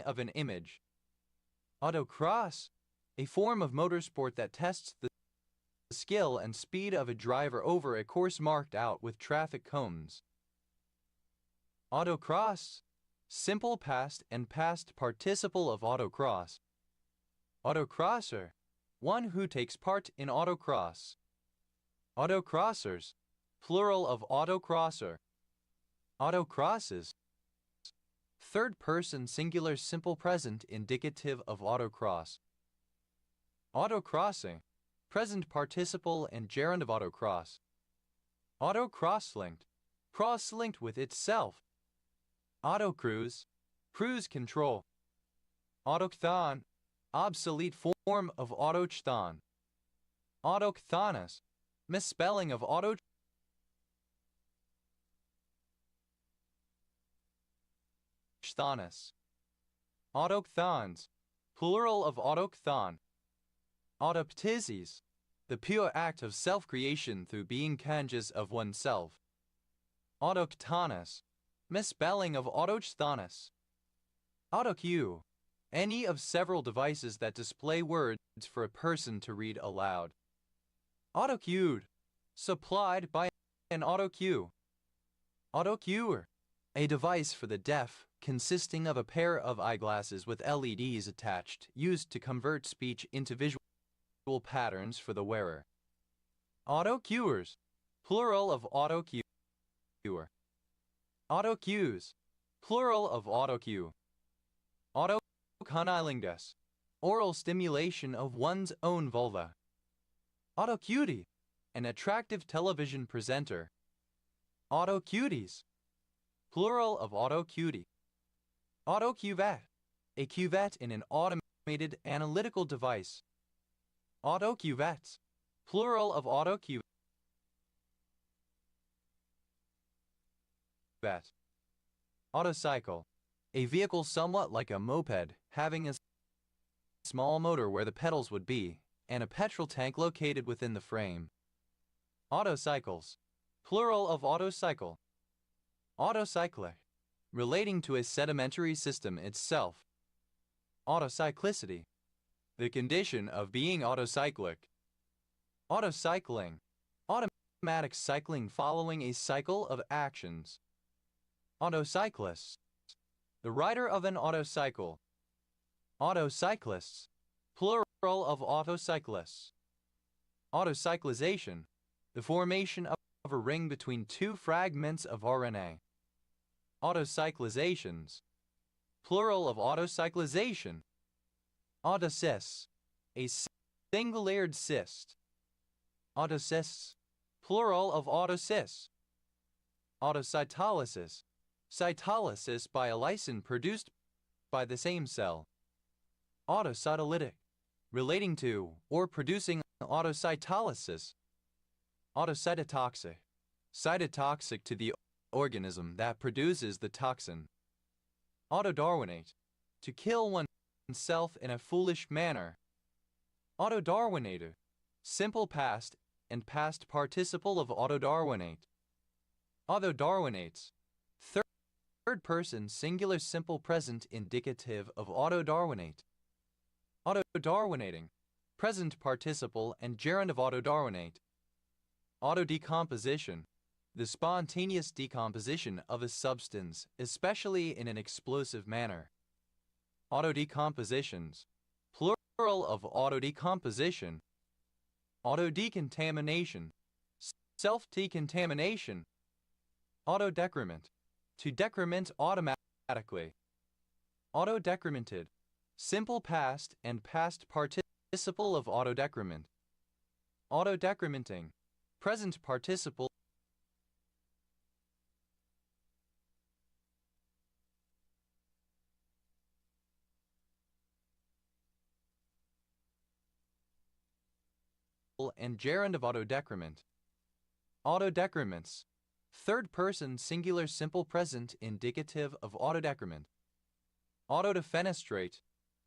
of an image. Autocross, a form of motorsport that tests the skill and speed of a driver over a course marked out with traffic cones. Autocross, simple past and past participle of autocross. Autocrosser, one who takes part in autocross. Autocrossers, plural of autocrosser. Autocrosses, third person singular simple present indicative of autocross. Autocrossing, present participle and gerund of autocross. Autocross-linked, cross-linked with itself. Autocruise, cruise control. Autochthon, obsolete form of autochthon. Autochthonous, misspelling of autochthonous. Autochthons, plural of autochthon. Autoptizes, the pure act of self-creation through being conscious of oneself. Autochthonous, misspelling of autochthonous. Autocue, any of several devices that display words for a person to read aloud. Autocued, supplied by an autocue. Autocuer, a device for the deaf consisting of a pair of eyeglasses with LEDs attached, used to convert speech into visual patterns for the wearer. Autocuers, plural of autocue. Autocues, plural of autocue. Autocunilingus, oral stimulation of one's own vulva. Autocutie, an attractive television presenter. Autocuties, plural of autocutie. Autocuvette, a cuvette in an automated analytical device. Autocuvettes, plural of autocuvette. Autocycle, a vehicle somewhat like a moped, having a small motor where the pedals would be, and a petrol tank located within the frame. Autocycles, plural of autocycle. Autocyclic, relating to a sedimentary system itself. Autocyclicity, the condition of being autocyclic. Autocycling, automatic cycling following a cycle of actions. Autocyclists, the rider of an autocycle. Autocyclists, plural of autocyclists. Autocyclization, the formation of a ring between two fragments of RNA. Autocyclizations, plural of autocyclization. Autocysts, a single-layered cyst. Autocysts, plural of autocysts. Autocytolysis, cytolysis by a lysine produced by the same cell. Autocytolytic, relating to or producing autocytolysis. Autocytotoxic, cytotoxic to the organism that produces the toxin. Autodarwinate, to kill oneself in a foolish manner. Autodarwinator, simple past and past participle of autodarwinate. Autodarwinates, third person singular simple present indicative of autodarwinate. Autodarwinating, present participle and gerund of autodarwinate. Autodecomposition, the spontaneous decomposition of a substance, especially in an explosive manner. Autodecompositions, plural of autodecomposition. Autodecontamination, self-decontamination. Autodecrement, to decrement automatically. Autodecremented, simple past and past participle of autodecrement. Autodecrementing, present participle and gerund of autodecrement. Autodecrements, third person singular simple present indicative of autodecrement. Autodefenestrate,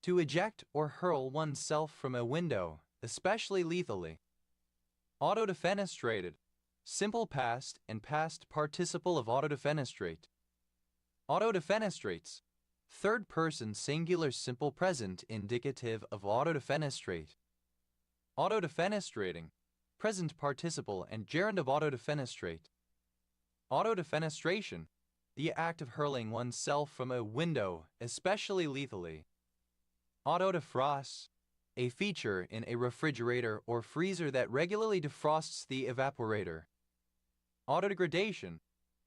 to eject or hurl oneself from a window, especially lethally. Autodefenestrated, simple past and past participle of autodefenestrate. Autodefenestrates, Third person singular simple present indicative of autodefenestrate. Autodefenestrating. Present participle and gerund of autodefenestrate. Autodefenestration. The act of hurling oneself from a window, especially lethally. Autodefrost. A feature in a refrigerator or freezer that regularly defrosts the evaporator. Autodegradation.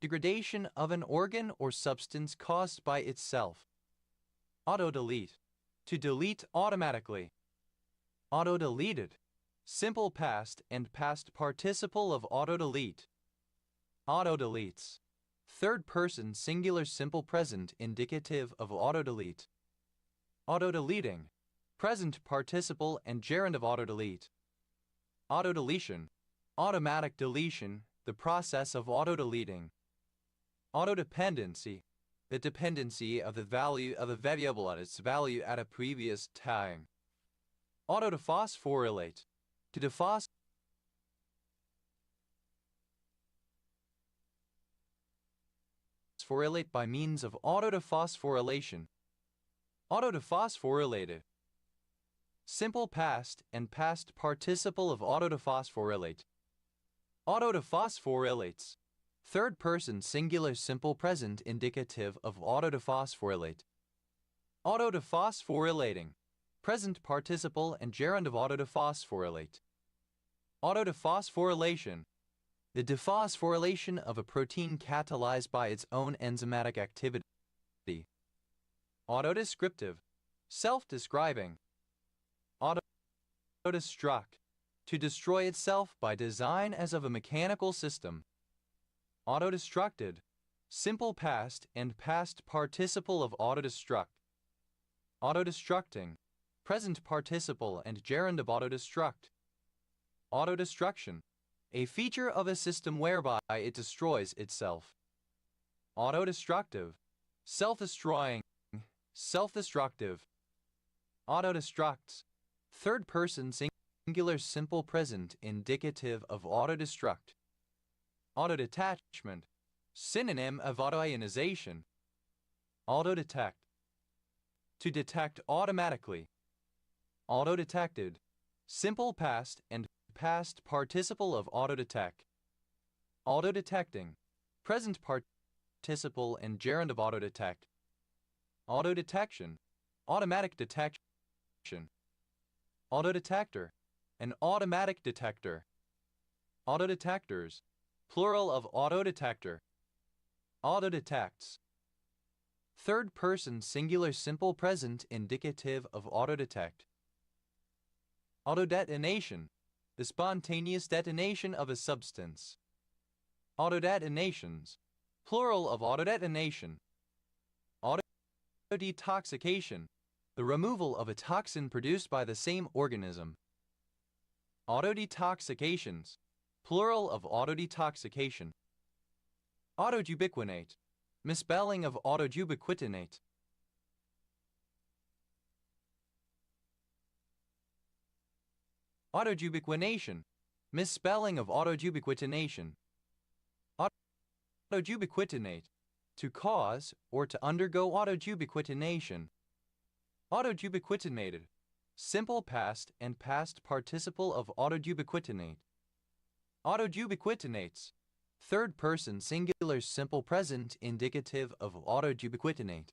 Degradation of an organ or substance caused by itself. Autodelete. To delete automatically. Autodeleted. Simple past and past participle of autodelete. Autodeletes. Third person singular simple present indicative of autodelete. Autodeleting. Present participle and gerund of autodelete. Autodeletion. Automatic deletion, the process of autodeleting. Autodependency. The dependency of the value of a variable on its value at a previous time. Autodephosphorylate. To dephosphorylate by means of autodephosphorylation. Autodephosphorylated. Simple past and past participle of autodephosphorylate. Autodephosphorylates. Third person singular simple present indicative of autodephosphorylate. Autodephosphorylating. Present participle and gerund of autodephosphorylate. Autodephosphorylation. The dephosphorylation of a protein catalyzed by its own enzymatic activity. Autodescriptive. Self-describing. Autodestruct. To destroy itself by design as of a mechanical system. Autodestructed. Simple past and past participle of autodestruct. Autodestructing. Present participle and gerund of autodestruct. Autodestruction. A feature of a system whereby it destroys itself. Autodestructive. Self-destroying. Self-destructive. Autodestructs. Third person singular simple present indicative of autodestruct. Autodetachment. Synonym of autoionization. Autodetect. To detect automatically. Autodetected. Simple past and past participle of autodetect. Autodetecting. Present participle and gerund of autodetect. Autodetection. Automatic detection. Autodetector. An automatic detector. Autodetectors. Plural of autodetector. Autodetects. Third person singular simple present indicative of autodetect. Autodetonation. The spontaneous detonation of a substance. Autodetonations. Plural of autodetonation. Autodetoxication. The removal of a toxin produced by the same organism. Autodetoxications. Plural of autodetoxication. Autoubiquinate. Misspelling of autoubiquitinate. Autoubiquination. Misspelling of autoubiquitination. Autoubiquitinate. To cause or to undergo autoubiquitination. Autoubiquitinated. Simple past and past participle of autoubiquitinate. Autoubiquitinates. Third person singular simple present indicative of autoubiquitinate.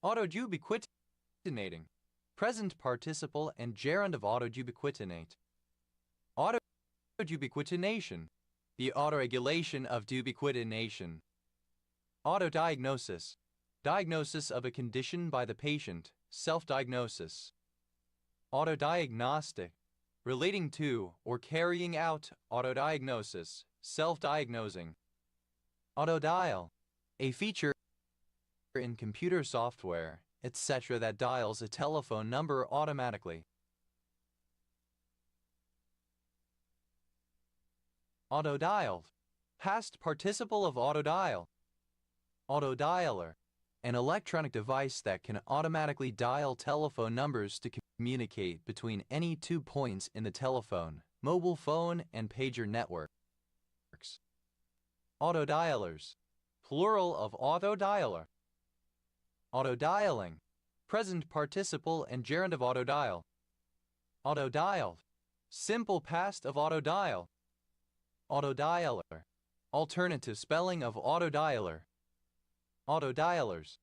Autoubiquitinating. Present participle and gerund of autoubiquitinate. Autoubiquitination. The autoregulation of ubiquitination. Autodiagnosis. Diagnosis of a condition by the patient. Self-diagnosis. Autodiagnostic. Relating to or carrying out autodiagnosis. Self-diagnosing. Autodial. A feature in computer software, etc. that dials a telephone number automatically. Autodialed. Past participle of autodial. Autodialer. An electronic device that can automatically dial telephone numbers to communicate between any 2 points in the telephone, mobile phone, and pager networks. Autodialers. Plural of autodialer. Autodialing. Present participle and gerund of autodial. Autodialed. Simple past of autodial. Autodialer. Alternative spelling of autodialer. Autodialers.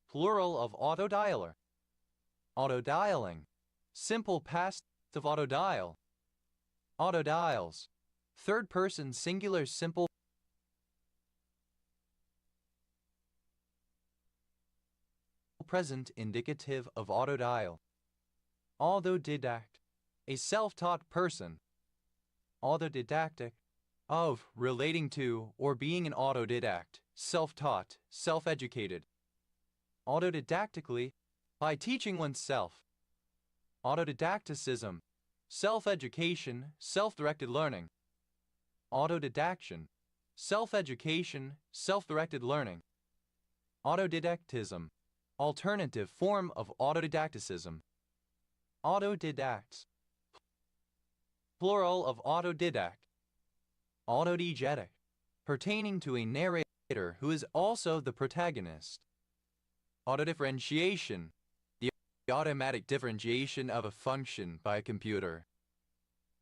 Plural of autodialer. Autodialing. Simple past of autodial. Autodials. Third person singular simple present indicative of autodial. Autodidact. A self-taught person. Autodidactic. Of, relating to, or being an autodidact, self-taught, self-educated. Autodidactically, by teaching oneself. Autodidacticism. Self-education, self-directed learning. Autodidaction. Self-education, self-directed learning. Autodidactism. Alternative form of autodidacticism. Autodidacts. Plural of autodidact. Autodiegetic. Pertaining to a narrator who is also the protagonist. Autodifferentiation. The automatic differentiation of a function by a computer.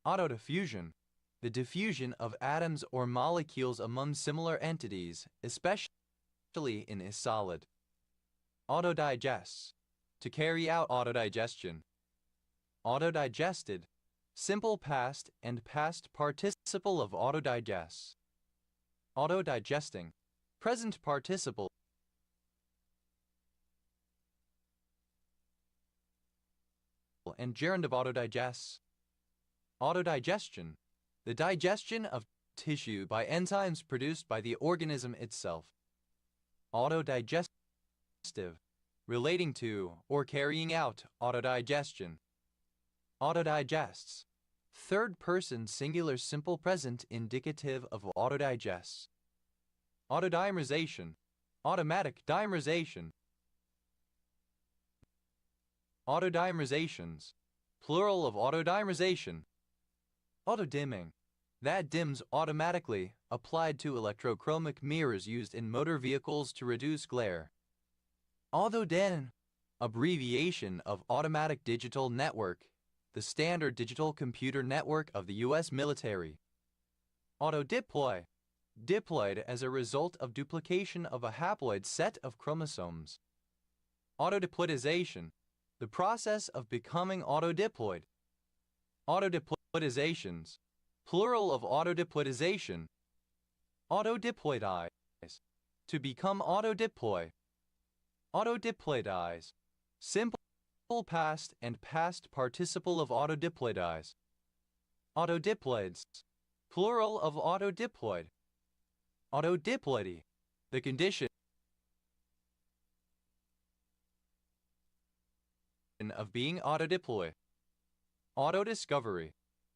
Autodiffusion. The diffusion of atoms or molecules among similar entities, especially in a solid. Autodigests. To carry out autodigestion. Autodigested. Simple past and past participle of autodigests. Autodigesting. Present participle and gerund of autodigests. Autodigestion. The digestion of tissue by enzymes produced by the organism itself. Autodigestive. Relating to or carrying out autodigestion. Autodigests. Third person singular simple present indicative of autodigests. Autodimerization. Automatic dimerization. Autodimerizations. Plural of autodimerization. Autodimming. That dims automatically, applied to electrochromic mirrors used in motor vehicles to reduce glare. Autoden. Abbreviation of Automatic Digital Network, the standard digital computer network of the U.S. military. Autodiploid. Diploid as a result of duplication of a haploid set of chromosomes. Autodiploidization. The process of becoming autodiploid. Autodiploidizations. Plural of autodiploidization. Autodiploidize. To become autodiploid. Autodiploidize. Simple past and past participle of autodiploidize. Autodiploids. Plural of autodiploid. Autodiploidy. The condition of being autodiploid. Autodiscovery.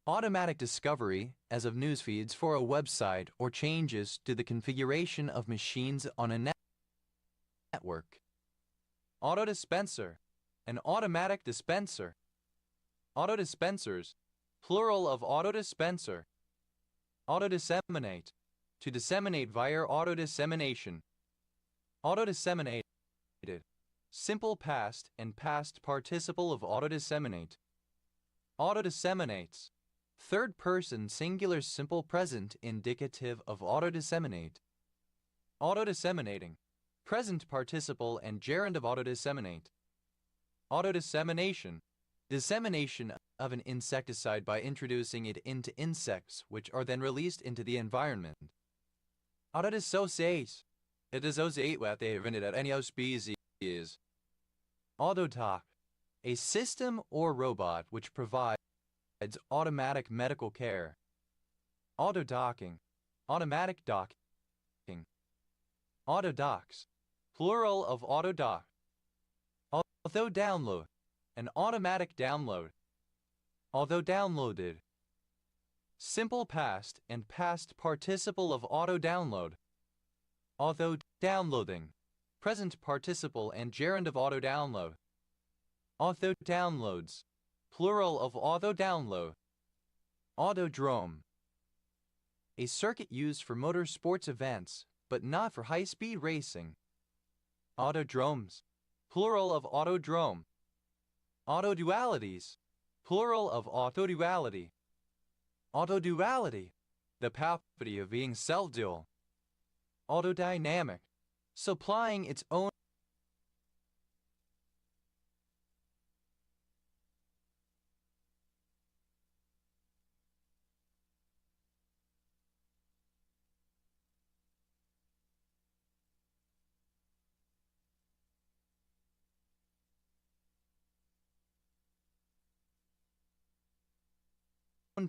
Automatic discovery, as of newsfeeds for a website or changes to the configuration of machines on a network. Autodispenser. An automatic dispenser. Autodispensers. Plural of autodispenser. Autodisseminate. To disseminate via autodissemination. Autodisseminated. Simple past and past participle of autodisseminate. Autodisseminates. Third person singular simple present indicative of autodisseminate. Autodisseminating. Present participle and gerund of autodisseminate. Autodissemination. Dissemination of an insecticide by introducing it into insects, which are then released into the environment. Autodissociate. It dissociate with any species. Autodoc. A system or robot which provides automatic medical care. Autodocking. Automatic docking. Autodocs. Plural of autodoc. Although download. An automatic download. Although downloaded. Simple past and past participle of auto-download. Although downloading. Present participle and gerund of auto-download. Although downloads. Plural of auto-download. Autodrome. A circuit used for motor sports events, but not for high-speed racing. Autodromes. plural of autodrome. Autodualities, plural of autoduality. Autoduality, the property of being self-dual. Autodynamic, supplying its own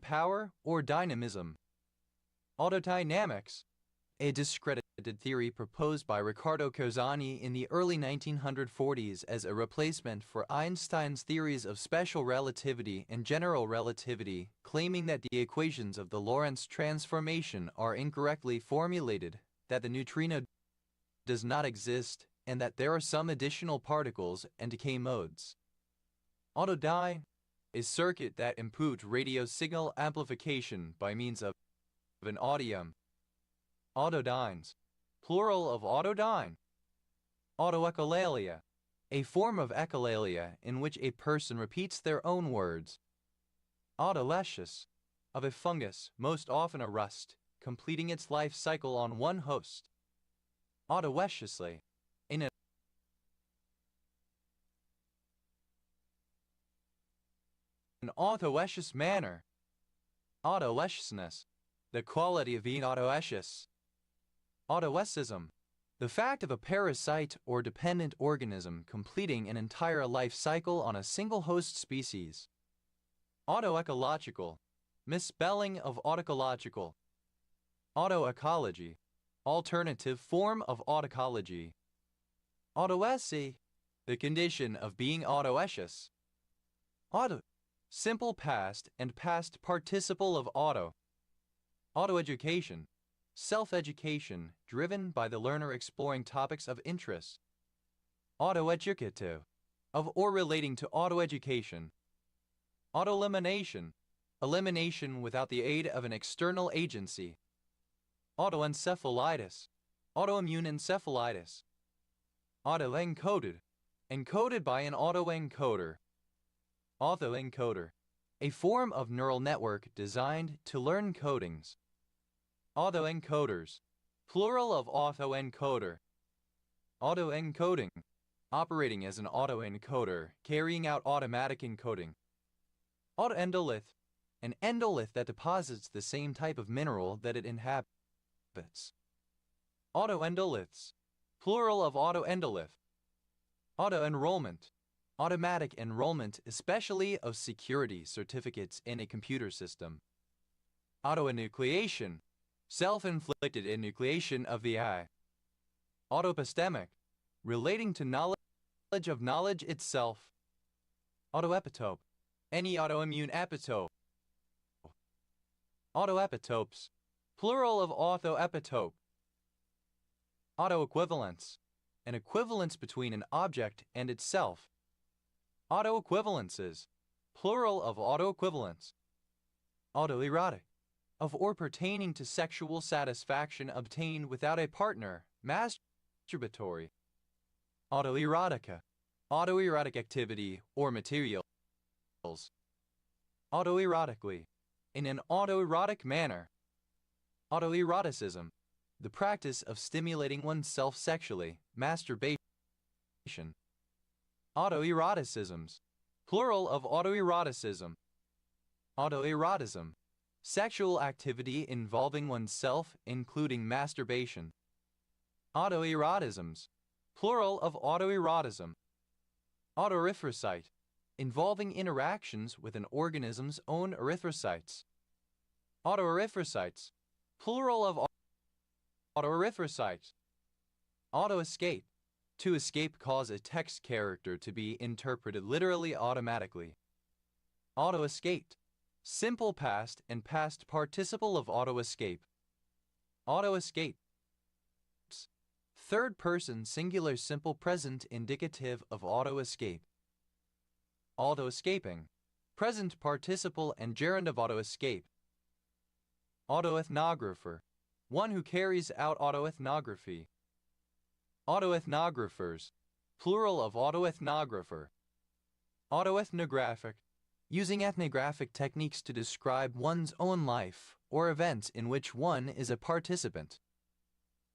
power or dynamism. Autodynamics, a discredited theory proposed by Riccardo Cozzani in the early 1940s as a replacement for Einstein's theories of special relativity and general relativity, claiming that the equations of the Lorentz transformation are incorrectly formulated, that the neutrino does not exist, and that there are some additional particles and decay modes. Autodyne, a circuit that improved radio signal amplification by means of an audium. Autodynes, plural of autodyne. Autoecholalia, a form of echolalia in which a person repeats their own words. Autolecious, of a fungus, most often a rust, completing its life cycle on one host. Autoeciously, in an autoecious manner. Autoeciousness, the quality of being autoecious. Autoesism, the fact of a parasite or dependent organism completing an entire life cycle on a single host species. Autoecological, misspelling of autoecological. Autoecology, alternative form of autoecology. Autoesy, the condition of being autoecious. Auto, simple past and past participle of auto. Autoeducation, self-education driven by the learner exploring topics of interest. Autoeducative, of or relating to autoeducation. Autoelimination, elimination without the aid of an external agency. Autoencephalitis, autoimmune encephalitis. Autoencoded, encoded by an autoencoder. Autoencoder, a form of neural network designed to learn codings. Autoencoders, plural of autoencoder. Autoencoding, operating as an autoencoder, carrying out automatic encoding. Autoendolith, an endolith that deposits the same type of mineral that it inhabits. Autoendoliths, plural of autoendolith. Auto-enrollment, automatic enrollment, especially of security certificates in a computer system. Autoenucleation, self-inflicted enucleation of the eye. Autoepistemic, relating to knowledge of knowledge itself. Autoepitope, any autoimmune epitope. Autoepitopes, plural of autoepitope. Autoequivalence, an equivalence between an object and itself. Autoequivalences, plural of autoequivalence. Autoerotic, of or pertaining to sexual satisfaction obtained without a partner, masturbatory. Autoerotica, autoerotic activity or materials. Autoerotically, in an autoerotic manner. Autoeroticism, the practice of stimulating oneself sexually, masturbation. Autoeroticisms, plural of autoeroticism. Autoerotism, sexual activity involving oneself, including masturbation. Autoerotisms, plural of autoerotism. Autoerythrocyte, involving interactions with an organism's own erythrocytes. Autoerythrocytes, plural of autoerythrocytes. Autoescape, to escape cause a text character to be interpreted literally automatically. Autoescaped, simple past and past participle of autoescape. Autoescape, third person singular simple present indicative of autoescape. Autoescaping, present participle and gerund of autoescape. Autoethnographer, one who carries out autoethnography. Autoethnographers, plural of autoethnographer. Autoethnographic, using ethnographic techniques to describe one's own life or events in which one is a participant.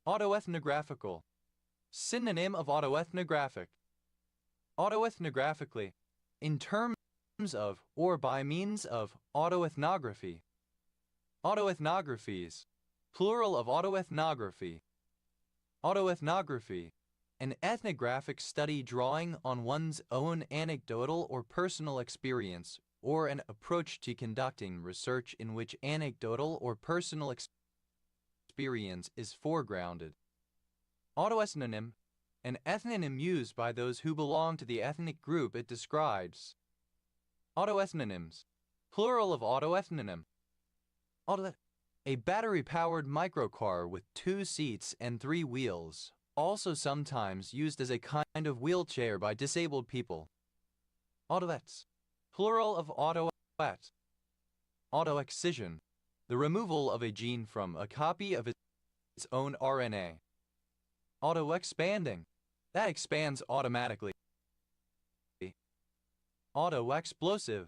Autoethnographical, synonym of autoethnographic. Autoethnographically, in terms of or by means of autoethnography. Autoethnographies, plural of autoethnography. Autoethnography, an ethnographic study drawing on one's own anecdotal or personal experience, or an approach to conducting research in which anecdotal or personal experience is foregrounded. Autoethnonym, an ethnonym used by those who belong to the ethnic group it describes. Autoethnonyms, plural of autoethnonym. A battery-powered microcar with 2 seats and 3 wheels, also sometimes used as a kind of wheelchair by disabled people. Autoets, plural of autoet. Autoexcision, the removal of a gene from a copy of its own RNA. Autoexpanding, that expands automatically. Autoexplosive,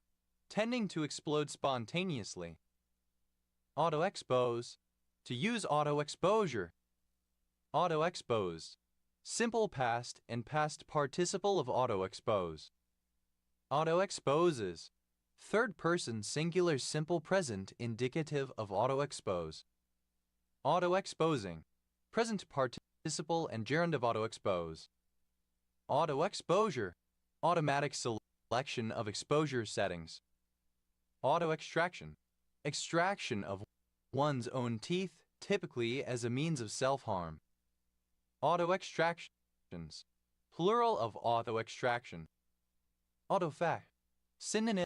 tending to explode spontaneously. Autoexpose, to use autoexposure. Autoexposed, simple past and past participle of autoexpose. Autoexposes, third person singular simple present indicative of autoexpose. Autoexposing, present participle and gerund of autoexpose. Autoexposure, automatic selection of exposure settings. Autoextraction, extraction of one's own teeth, typically as a means of self-harm. Autoextractions, plural of autoextraction. Autofact, synonym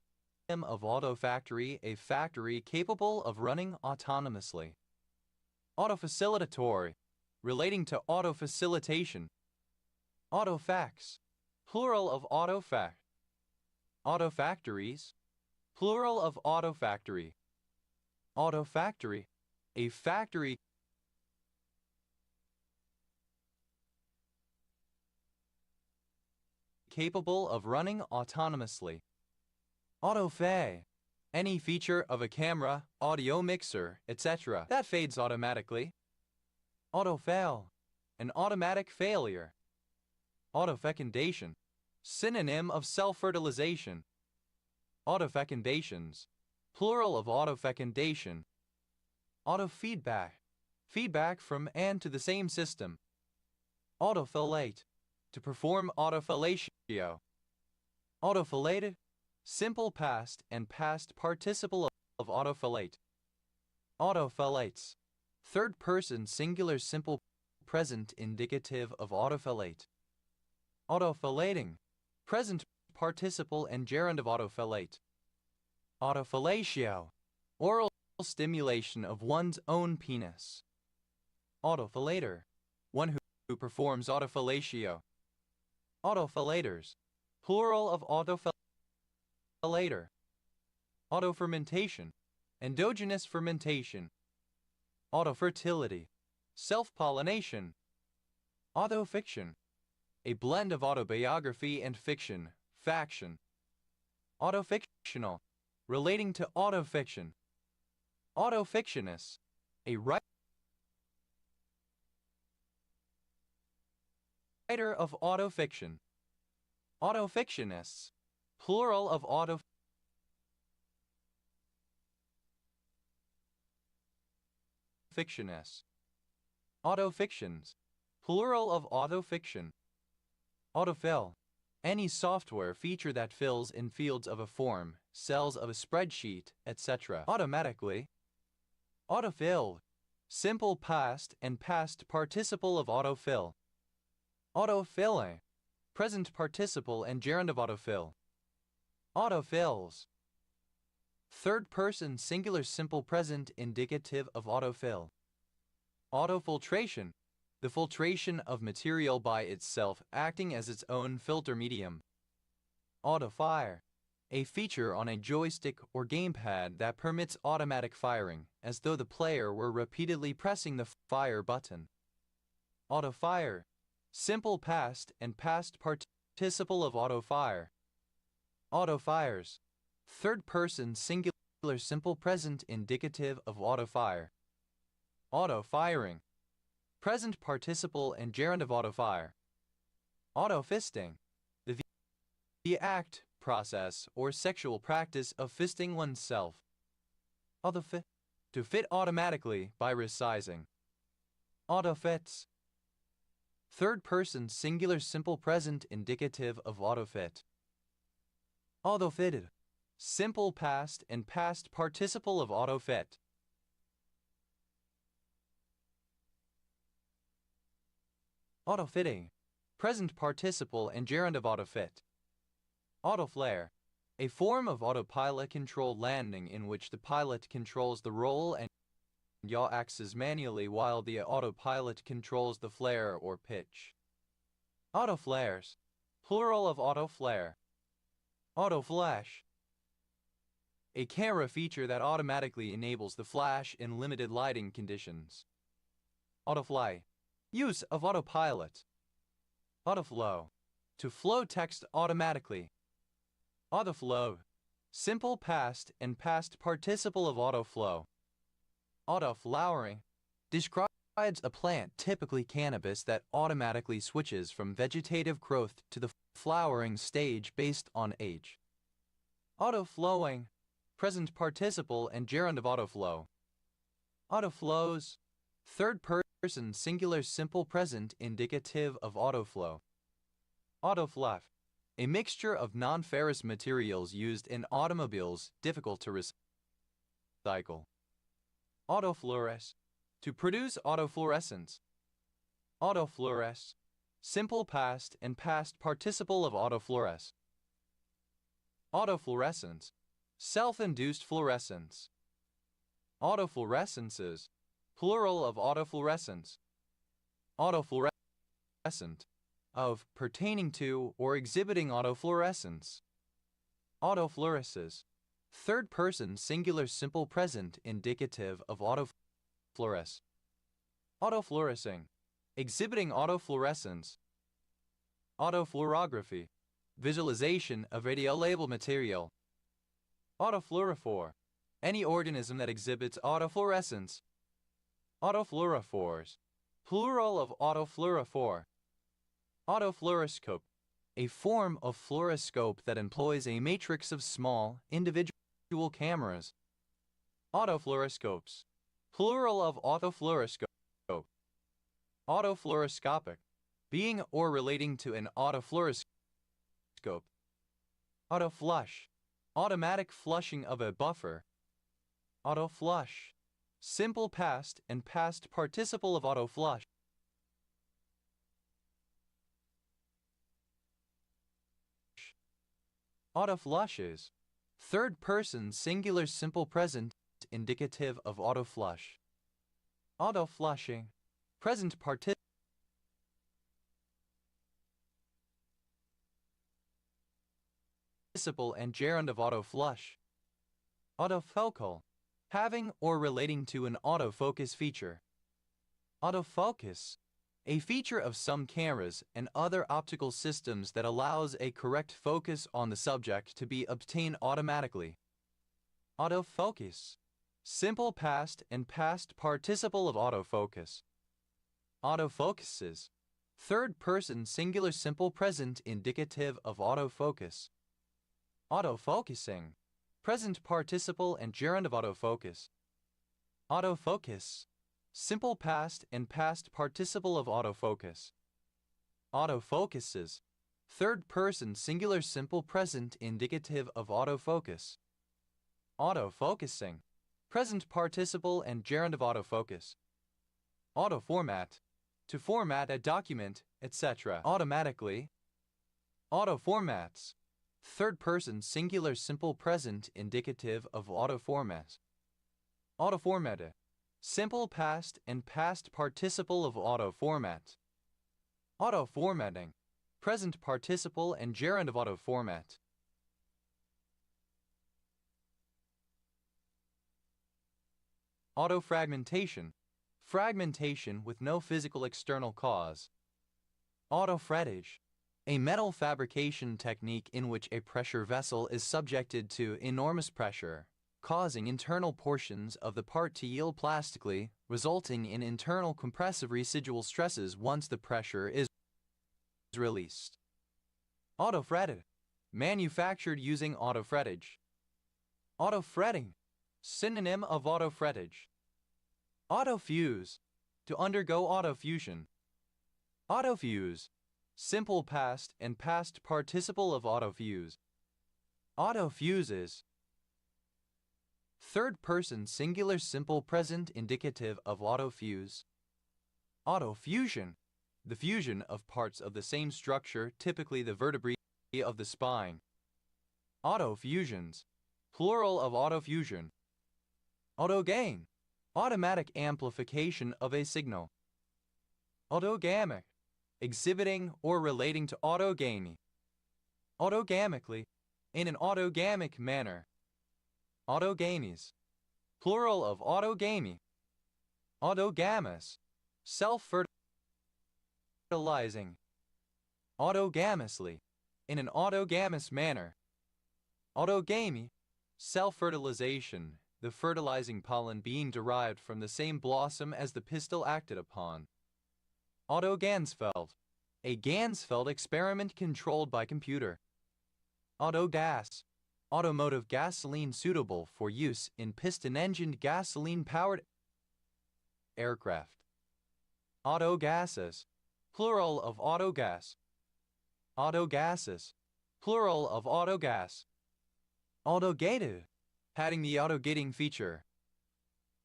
of autofactory, a factory capable of running autonomously. Autofacilitatory, relating to autofacilitation. Autofax, plural of autofact. Autofactories, plural of autofactory. Autofactory, a factory capable of running autonomously. Autofade, any feature of a camera, audio mixer, etc. that fades automatically. Autofail, an automatic failure. Autofecundation, synonym of self-fertilization. Autofecundations, plural of autofecundation. Autofeedback, feedback from and to the same system. Autofillate, to perform autofellatio. Autofillated, simple past and past participle of autofillate. Autofillates, third person singular simple present indicative of autofillate. Autofillating, present participle and gerund of autofillate. Autofellatio, oral stimulation of one's own penis. Autofillator, one who performs autofellatio. Autofillators, plural of autofillator. Autofermentation, endogenous fermentation. Autofertility, self-pollination. Autofiction, a blend of autobiography and fiction, faction. Autofictional, relating to autofiction. Autofictionist, a writer of autofiction. Autofictionists, plural of autofictionists. Autofictions, plural of autofiction. Autofill, any software feature that fills in fields of a form, cells of a spreadsheet, etc. automatically. Autofill, simple past and past participle of autofill. Autofille, present participle and gerund of autofill. Autofills, third person singular simple present indicative of autofill. Autofiltration, the filtration of material by itself acting as its own filter medium. Autofire, a feature on a joystick or gamepad that permits automatic firing, as though the player were repeatedly pressing the fire button. Autofire, simple past and past participle of auto-fire. Auto-fires. Third-person singular simple present indicative of auto-fire. Auto-firing. Present participle and gerund of auto-fire. Auto-fisting. The act, process, or sexual practice of fisting oneself. Auto-fit. To fit automatically by resizing. Auto-fits. Third-person singular simple present indicative of auto-fit. Auto-fitted. Simple past and past participle of auto-fit. Auto-fitting. Present participle and gerund of auto-fit. Auto-flare. A form of autopilot-controlled landing in which the pilot controls the roll and yaw axis manually while the autopilot controls the flare or pitch. Auto-flares. Plural of auto-flare. Auto-flash. A camera feature that automatically enables the flash in limited lighting conditions. Autofly. Use of autopilot. Autoflow. To flow text automatically. Autoflow. Simple past and past participle of autoflow. Autoflowering. Describes a plant, typically cannabis, that automatically switches from vegetative growth to the flowering stage based on age. Autoflowing. Present participle and gerund of autoflow. Autoflows. Third person singular simple present indicative of autoflow. Autofluff. A mixture of non-ferrous materials used in automobiles, difficult to recycle. Autofluoresce. To produce autofluorescence. Autofluoresce. Simple past and past participle of autofluoresce. Autofluorescence. Self-induced fluorescence. Autofluorescences. Plural of autofluorescence. Autofluorescent. Of, pertaining to, or exhibiting autofluorescence. Autofluoresces. Third person singular simple present indicative of autofluoresce. Autofluorescing. Exhibiting autofluorescence. Autofluorography. Visualization of radiolabel material. Autofluorophore. Any organism that exhibits autofluorescence. Autofluorophores. Plural of autofluorophore. Autofluoroscope. A form of fluoroscope that employs a matrix of small, individual cameras. Autofluoroscopes. Plural of autofluoroscope. Autofluoroscopic. Being or relating to an autofluoroscope. Autoflush. Automatic flushing of a buffer. Autoflush. Simple past and past participle of autoflush. Autoflushes. Third person singular simple present indicative of autoflush. Autoflushing. Present participle and gerund of autoflush. Autofocal. Having or relating to an autofocus feature. Autofocus. A feature of some cameras and other optical systems that allows a correct focus on the subject to be obtained automatically. Autofocus. Simple past and past participle of autofocus. Autofocuses. Third person singular simple present indicative of autofocus. Autofocusing. Present participle and gerund of autofocus. Autofocus. Simple past and past participle of autofocus. Autofocuses. Third person singular simple present indicative of autofocus. Autofocusing. Present participle and gerund of autofocus. Autoformat. To format a document, etc. automatically. Autoformats. Third person singular simple present indicative of autoformat. Autoformatted. Simple past and past participle of autoformat. Autoformatting. Present participle and gerund of autoformat. Autofragmentation. Fragmentation with no physical external cause. Autofrettage, a metal fabrication technique in which a pressure vessel is subjected to enormous pressure, causing internal portions of the part to yield plastically, resulting in internal compressive residual stresses once the pressure is released. Autofretted, manufactured using autofrettage. Autofretting, synonym of autofrettage. Autofuse, to undergo autofusion. Autofuse, simple past and past participle of autofuse. Autofuses, third person singular simple present indicative of autofuse. Autofusion, the fusion of parts of the same structure, typically the vertebrae of the spine. Autofusions, plural of autofusion. Autogain, automatic amplification of a signal. Autogamic, exhibiting or relating to autogamy. Autogamically, in an autogamic manner. Autogamies, plural of autogamy. Autogamous, self-fertilizing. Autogamously, in an autogamous manner. Autogamy, self-fertilization, the fertilizing pollen being derived from the same blossom as the pistil acted upon. Autogansfeld, a Gansfeld experiment controlled by computer. Autogas, automotive gasoline suitable for use in piston-engined gasoline-powered aircraft. Autogases, plural of autogas. Autogases, plural of autogas. Autogated, having the autogating feature.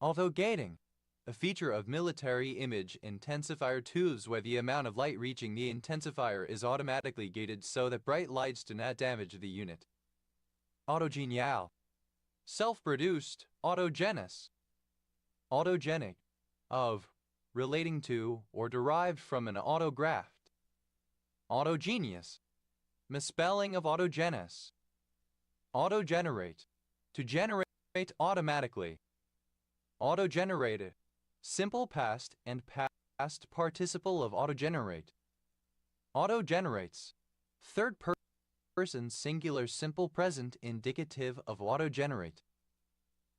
Autogating, a feature of military image intensifier tubes where the amount of light reaching the intensifier is automatically gated so that bright lights do not damage the unit. Autogenial, self-produced, autogenous. Autogenic, of, relating to, or derived from an autograft. Autogeneous, misspelling of autogenous. Autogenerate, to generate automatically. Autogenerated, simple past and past participle of autogenerate. Autogenerates, third person singular simple present indicative of autogenerate.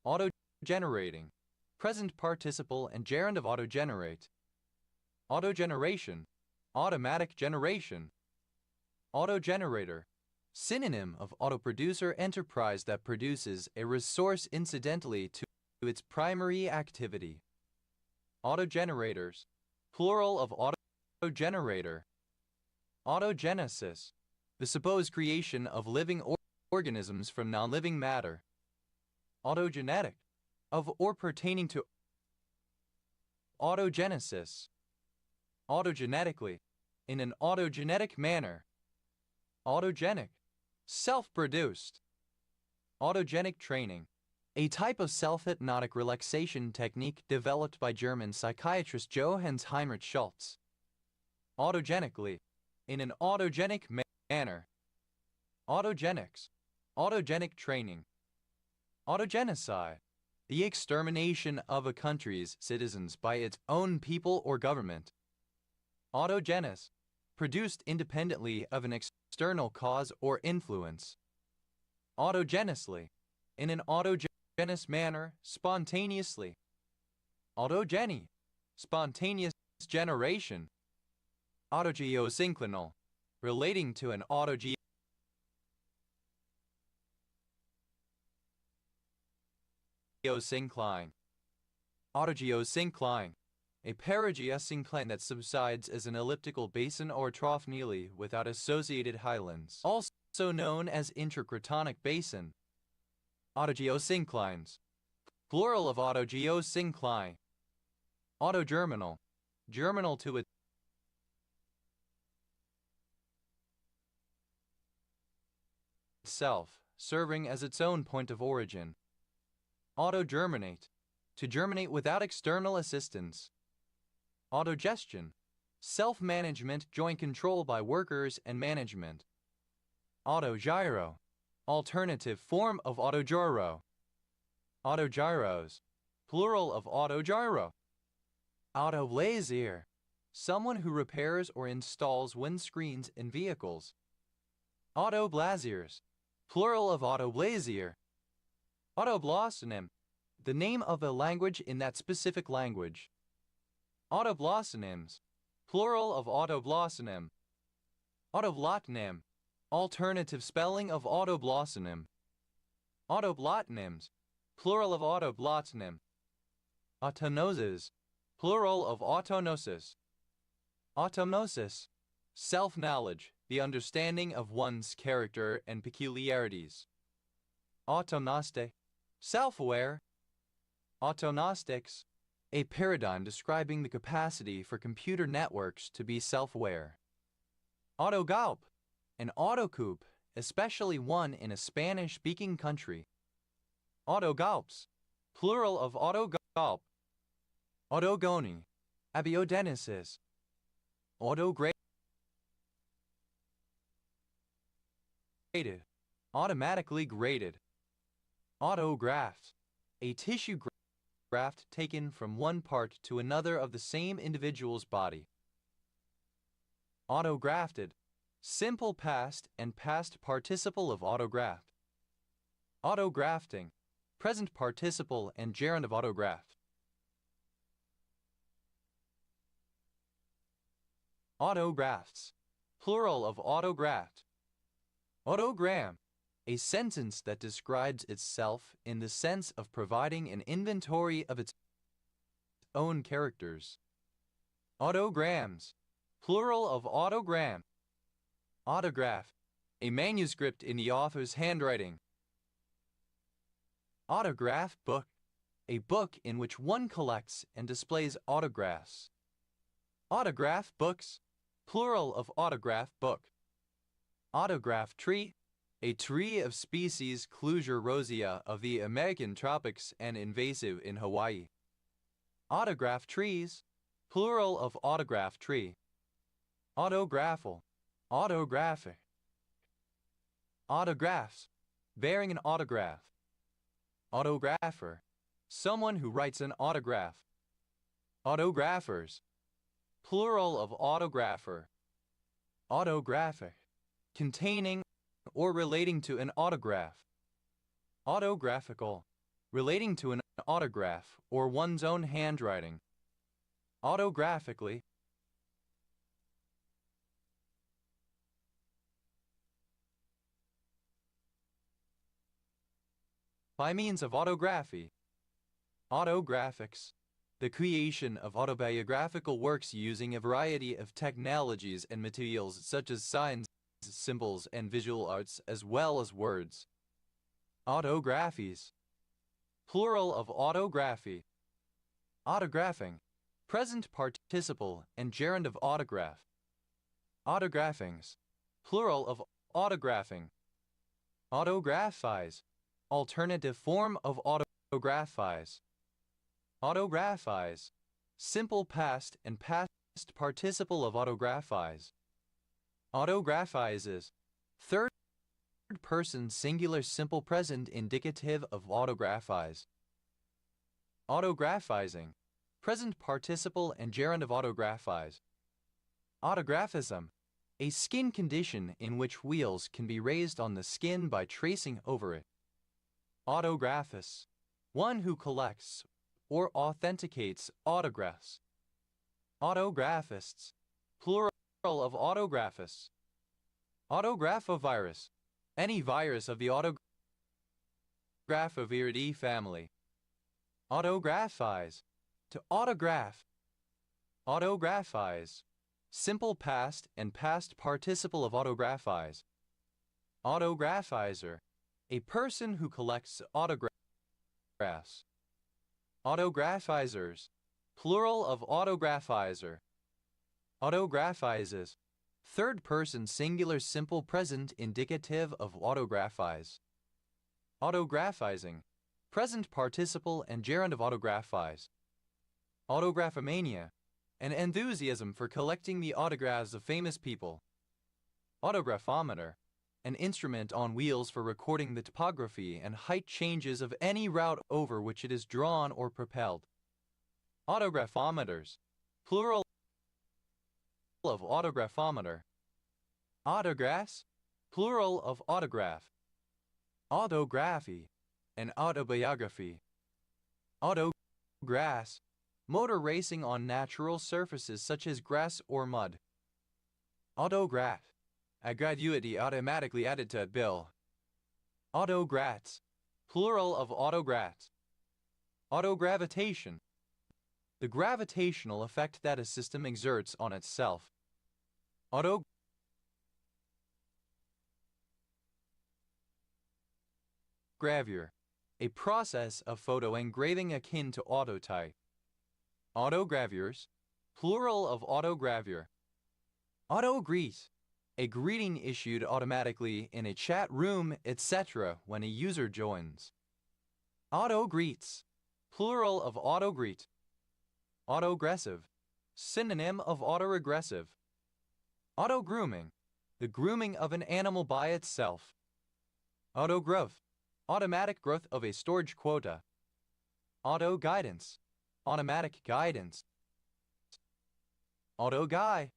Autogenerating, present participle and gerund of autogenerate. Autogeneration, automatic generation. Autogenerator, synonym of autoproducer enterprise that produces a resource incidentally to its primary activity. Autogenerators, plural of autogenerator. Autogenesis, the supposed creation of living organisms from non-living matter. Autogenetic, of or pertaining to. Autogenesis, autogenetically, in an autogenetic manner. Autogenic, self-produced. Autogenic training, a type of self-hypnotic relaxation technique developed by German psychiatrist Johannes Heinrich Schultz. Autogenically, in an autogenic manner. Autogenics, autogenic training. Autogenocide, the extermination of a country's citizens by its own people or government. Autogenes, produced independently of an external cause or influence. Autogenously, in an autogenous manner, spontaneously. Autogeny, spontaneous generation. Autogeosynclinal, relating to an autogeosyncline. Autogeosyncline, a perigeosyncline that subsides as an elliptical basin or trough nearly without associated highlands, also known as intracratonic basin. Autogeosynclines, plural of autogeosyncline. Autogerminal, germinal to itself, serving as its own point of origin. Autogerminate, to germinate without external assistance. Autogestion, self-management, joint control by workers and management. Autogyro, alternative form of autogyro. Autogyros, plural of autogyro. Autolaser, someone who repairs or installs windscreens in vehicles. Autoblaziers, plural of autoblazier. Autoblossonym, the name of a language in that specific language. Autoblossonyms, plural of autoblossonym. Autoblotnym, alternative spelling of autoblossonym. Autoblotonyms, plural of autoblotnym. Autonoses, plural of autonosis. Autonosis, self-knowledge, the understanding of one's character and peculiarities. Autonostic, self-aware. Autonostics, a paradigm describing the capacity for computer networks to be self-aware. Autogaup, an autocoup, especially one in a Spanish-speaking country. Autogaups, plural of autogaup. Autogony, abiogenesis. Autograded, automatically graded. Autograft, a tissue graft taken from one part to another of the same individual's body. Autografted, simple past and past participle of autograft. Autografting, present participle and gerund of autograft. Autografts, plural of autograft. Autogram, a sentence that describes itself in the sense of providing an inventory of its own characters. Autograms, plural of autogram. Autograph, a manuscript in the author's handwriting. Autograph book, a book in which one collects and displays autographs. Autograph books, plural of autograph book. Autograph tree, a tree of species Clusier rosea of the American tropics and invasive in Hawaii. Autograph trees, plural of autograph tree. Autographal, autographic. Autographs, bearing an autograph. Autographer, someone who writes an autograph. Autographers, plural of autographer. Autographic, containing or relating to an autograph. Autographical, relating to an autograph or one's own handwriting. Autographically, by means of autography. Autographics, the creation of autobiographical works using a variety of technologies and materials such as signs, symbols, and visual arts, as well as words. Autographies, plural of autography. Autographing, present participle and gerund of autograph. Autographings, plural of autographing. Autographize, alternative form of autographize. Autographize, simple past and past participle of autographize. Autographizes, third person singular simple present indicative of autographize. Autographizing, present participle and gerund of autographize. Autographism, a skin condition in which wheals can be raised on the skin by tracing over it. Autographist, one who collects or authenticates autographs. Autographists, plural of autographists. Autographovirus, any virus of the Autographiviridae family. Autographize, to autograph. Autographize, simple past and past participle of autographize. Autographizer, a person who collects autographs. Autographizers, plural of autographizer. Autographizes, third person singular simple present indicative of autographize. Autographizing, present participle and gerund of autographize. Autographomania, an enthusiasm for collecting the autographs of famous people. Autographometer, an instrument on wheels for recording the topography and height changes of any route over which it is drawn or propelled. Autographometers, plural of autographometer. Autographs, plural of autograph. Autography and autobiography. Autograss, motor racing on natural surfaces such as grass or mud. Autograph, a gratuity automatically added to a bill. Autograts, plural of autograts. Autogravitation, the gravitational effect that a system exerts on itself. Autogravure, a process of photo engraving akin to autotype. Autogravures, plural of autogravure. Autogreet, a greeting issued automatically in a chat room, etc. when a user joins. Autogreets, plural of autogreet. Autogressive, synonym of autoregressive. Autogrooming, the grooming of an animal by itself. Autogrowth, automatic growth of a storage quota. Auto-guidance, automatic guidance. Auto-guide,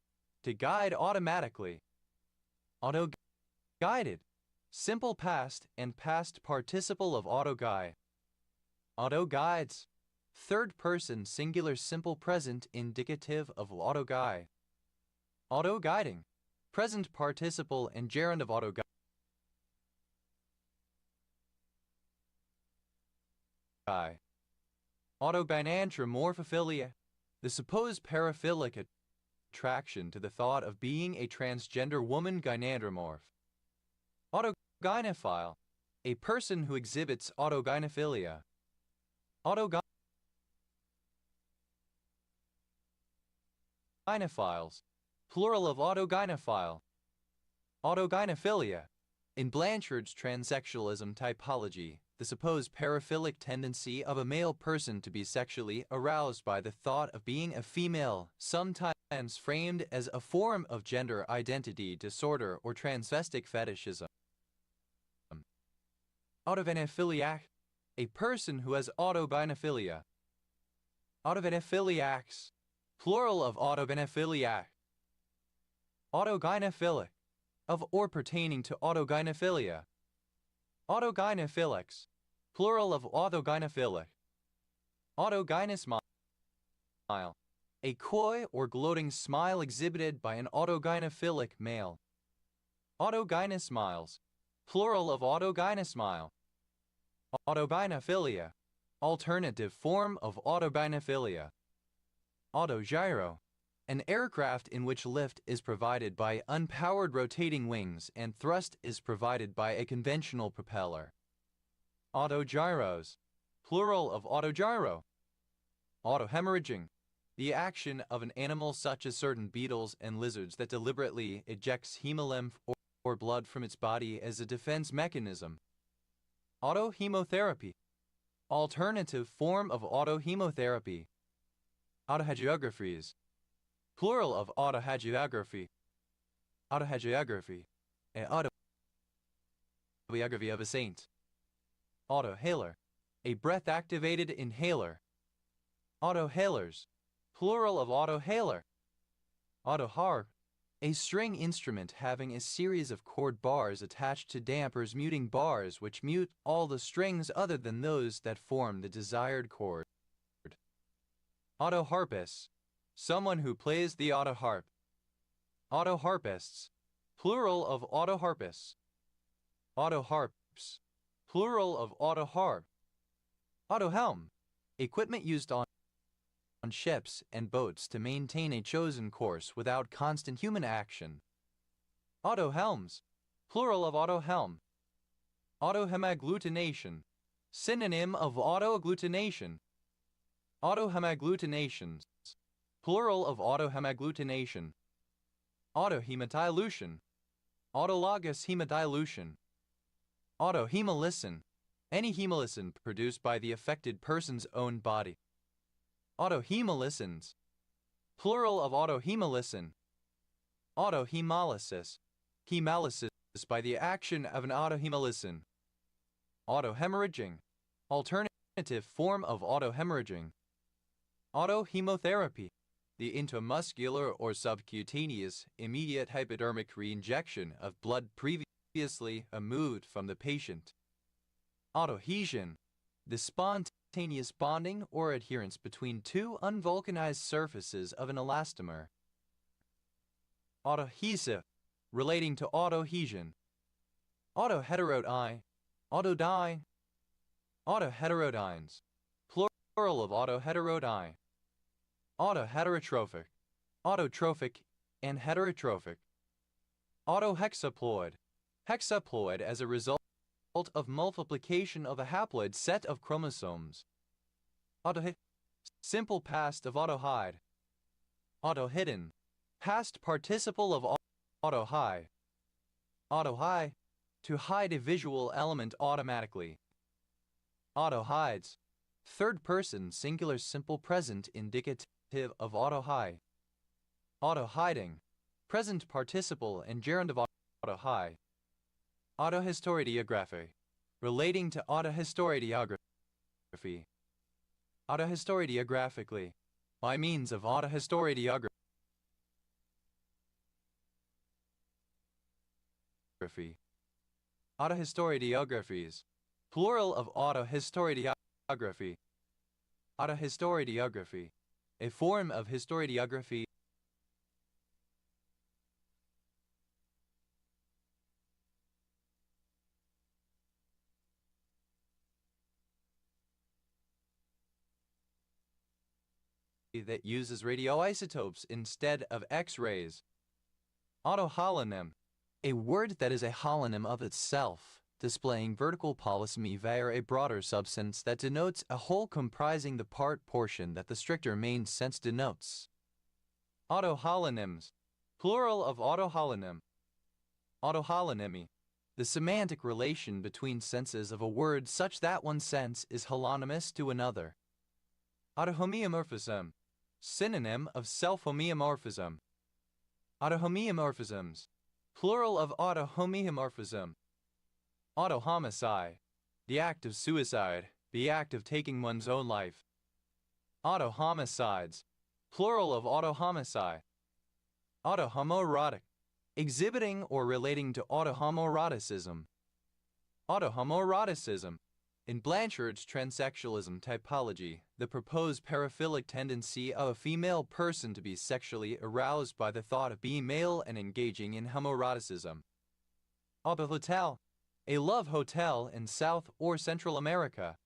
to guide automatically. Auto-guided, simple past and past participle of auto-guide. Auto-guides, third-person singular simple present indicative of auto-guide. Auto-guiding, present participle and gerund of auto-guide. Autogynanthropomorphophilia, the supposed paraphilic attraction to the thought of being a transgender woman gynandromorph. Autogynophile, a person who exhibits autogynophilia. Autogynophiles, plural of autogynophile. Autogynophilia, in Blanchard's transsexualism typology, the supposed paraphilic tendency of a male person to be sexually aroused by the thought of being a female, sometimes framed as a form of gender identity disorder or transvestic fetishism. Autogynophiliac, a person who has autogynophilia. Autogynophiliacs, plural of autogynophiliac. Autogynophilic, of or pertaining to autogynophilia. Autogynophilics, plural of autogynophilic. Autogynous smile, a coy or gloating smile exhibited by an autogynophilic male. Autogynous smiles, plural of autogynous smile. Autogynophilia, alternative form of autogynophilia. Autogyro, an aircraft in which lift is provided by unpowered rotating wings and thrust is provided by a conventional propeller. Autogyros, plural of autogyro. Autohemorrhaging, the action of an animal such as certain beetles and lizards that deliberately ejects hemolymph or blood from its body as a defense mechanism. Autohemotherapy, alternative form of autohemotherapy. Autohagiographies, plural of autohagiography. Autohagiography, an autobiography of a saint. Autohaler, a breath-activated inhaler. Autohalers, plural of autohaler. Autoharp, a string instrument having a series of chord bars attached to dampers muting bars which mute all the strings other than those that form the desired chord. Autoharpist, someone who plays the autoharp. Autoharpists, plural of autoharpists. Autoharps, plural of autoharp. Autohelm, equipment used on ships and boats to maintain a chosen course without constant human action. Autohelms, plural of autohelm. Autohemagglutination, synonym of autoagglutination. Autohemagglutination, plural of autohemagglutination. Autohemodilution, autologous hemodilution. Autohemolysin, any hemolysin produced by the affected person's own body. Autohemolysins, plural of autohemolysin. Autohemolysis, hemolysis by the action of an autohemolysin. Autohemorrhaging, alternative form of autohemorrhaging. Autohemotherapy, the intramuscular or subcutaneous immediate hypodermic reinjection of blood previously removed from the patient. Autoadhesion, the spontaneous bonding or adherence between two unvulcanized surfaces of an elastomer. Autoadhesive, relating to autoadhesion. Autoheterodine, autodyne, autoheterodynes, plural of autoheterodyne. Autoheterotrophic, autotrophic, and heterotrophic. Autohexaploid, hexaploid as a result of multiplication of a haploid set of chromosomes. Autohid, simple past of autohide. Autohidden, past participle of autohide. Autohide, to hide a visual element automatically. Autohides, third person singular simple present indicative of autohide. Autohiding, present participle and gerund of autohide. Autohistoriography, relating to autohistoriography. Autohistoriographically, by means of autohistoriography. Autohistoriographies, plural of autohistoriography. Autohistoriography, a form of historiography that uses radioisotopes instead of X-rays. Autoholonym, a word that is a holonym of itself, displaying vertical polysemy via a broader substance that denotes a whole comprising the part portion that the stricter main sense denotes. Autoholonyms, plural of autoholonym. Autoholonymy, the semantic relation between senses of a word such that one sense is holonymous to another. Autohomeomorphism, synonym of self-homeomorphism. Autohomeomorphisms, plural of autohomeomorphism. Autohomicide, the act of suicide, the act of taking one's own life. Autohomicides, plural of autohomicide. Autohomoerotic, exhibiting or relating to autohomoeroticism. Autohomoeroticism, in Blanchard's transsexualism typology, the proposed paraphilic tendency of a female person to be sexually aroused by the thought of being male and engaging in homoeroticism. Autohotel, a love hotel in South or Central America.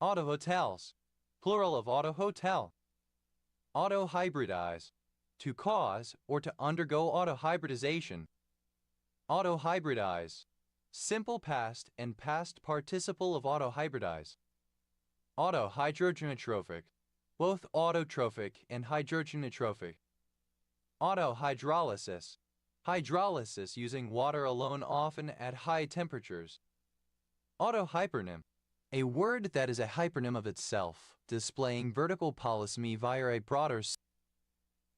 Autohotels, plural of autohotel. Autohybridize, to cause or to undergo autohybridization. Autohybridize, simple past and past participle of autohybridize. Autohydrogenotrophic, both autotrophic and hydrogenotrophic. Autohydrolysis, hydrolysis using water alone often at high temperatures. Autohypernym, a word that is a hypernym of itself, displaying vertical polysemy via a broader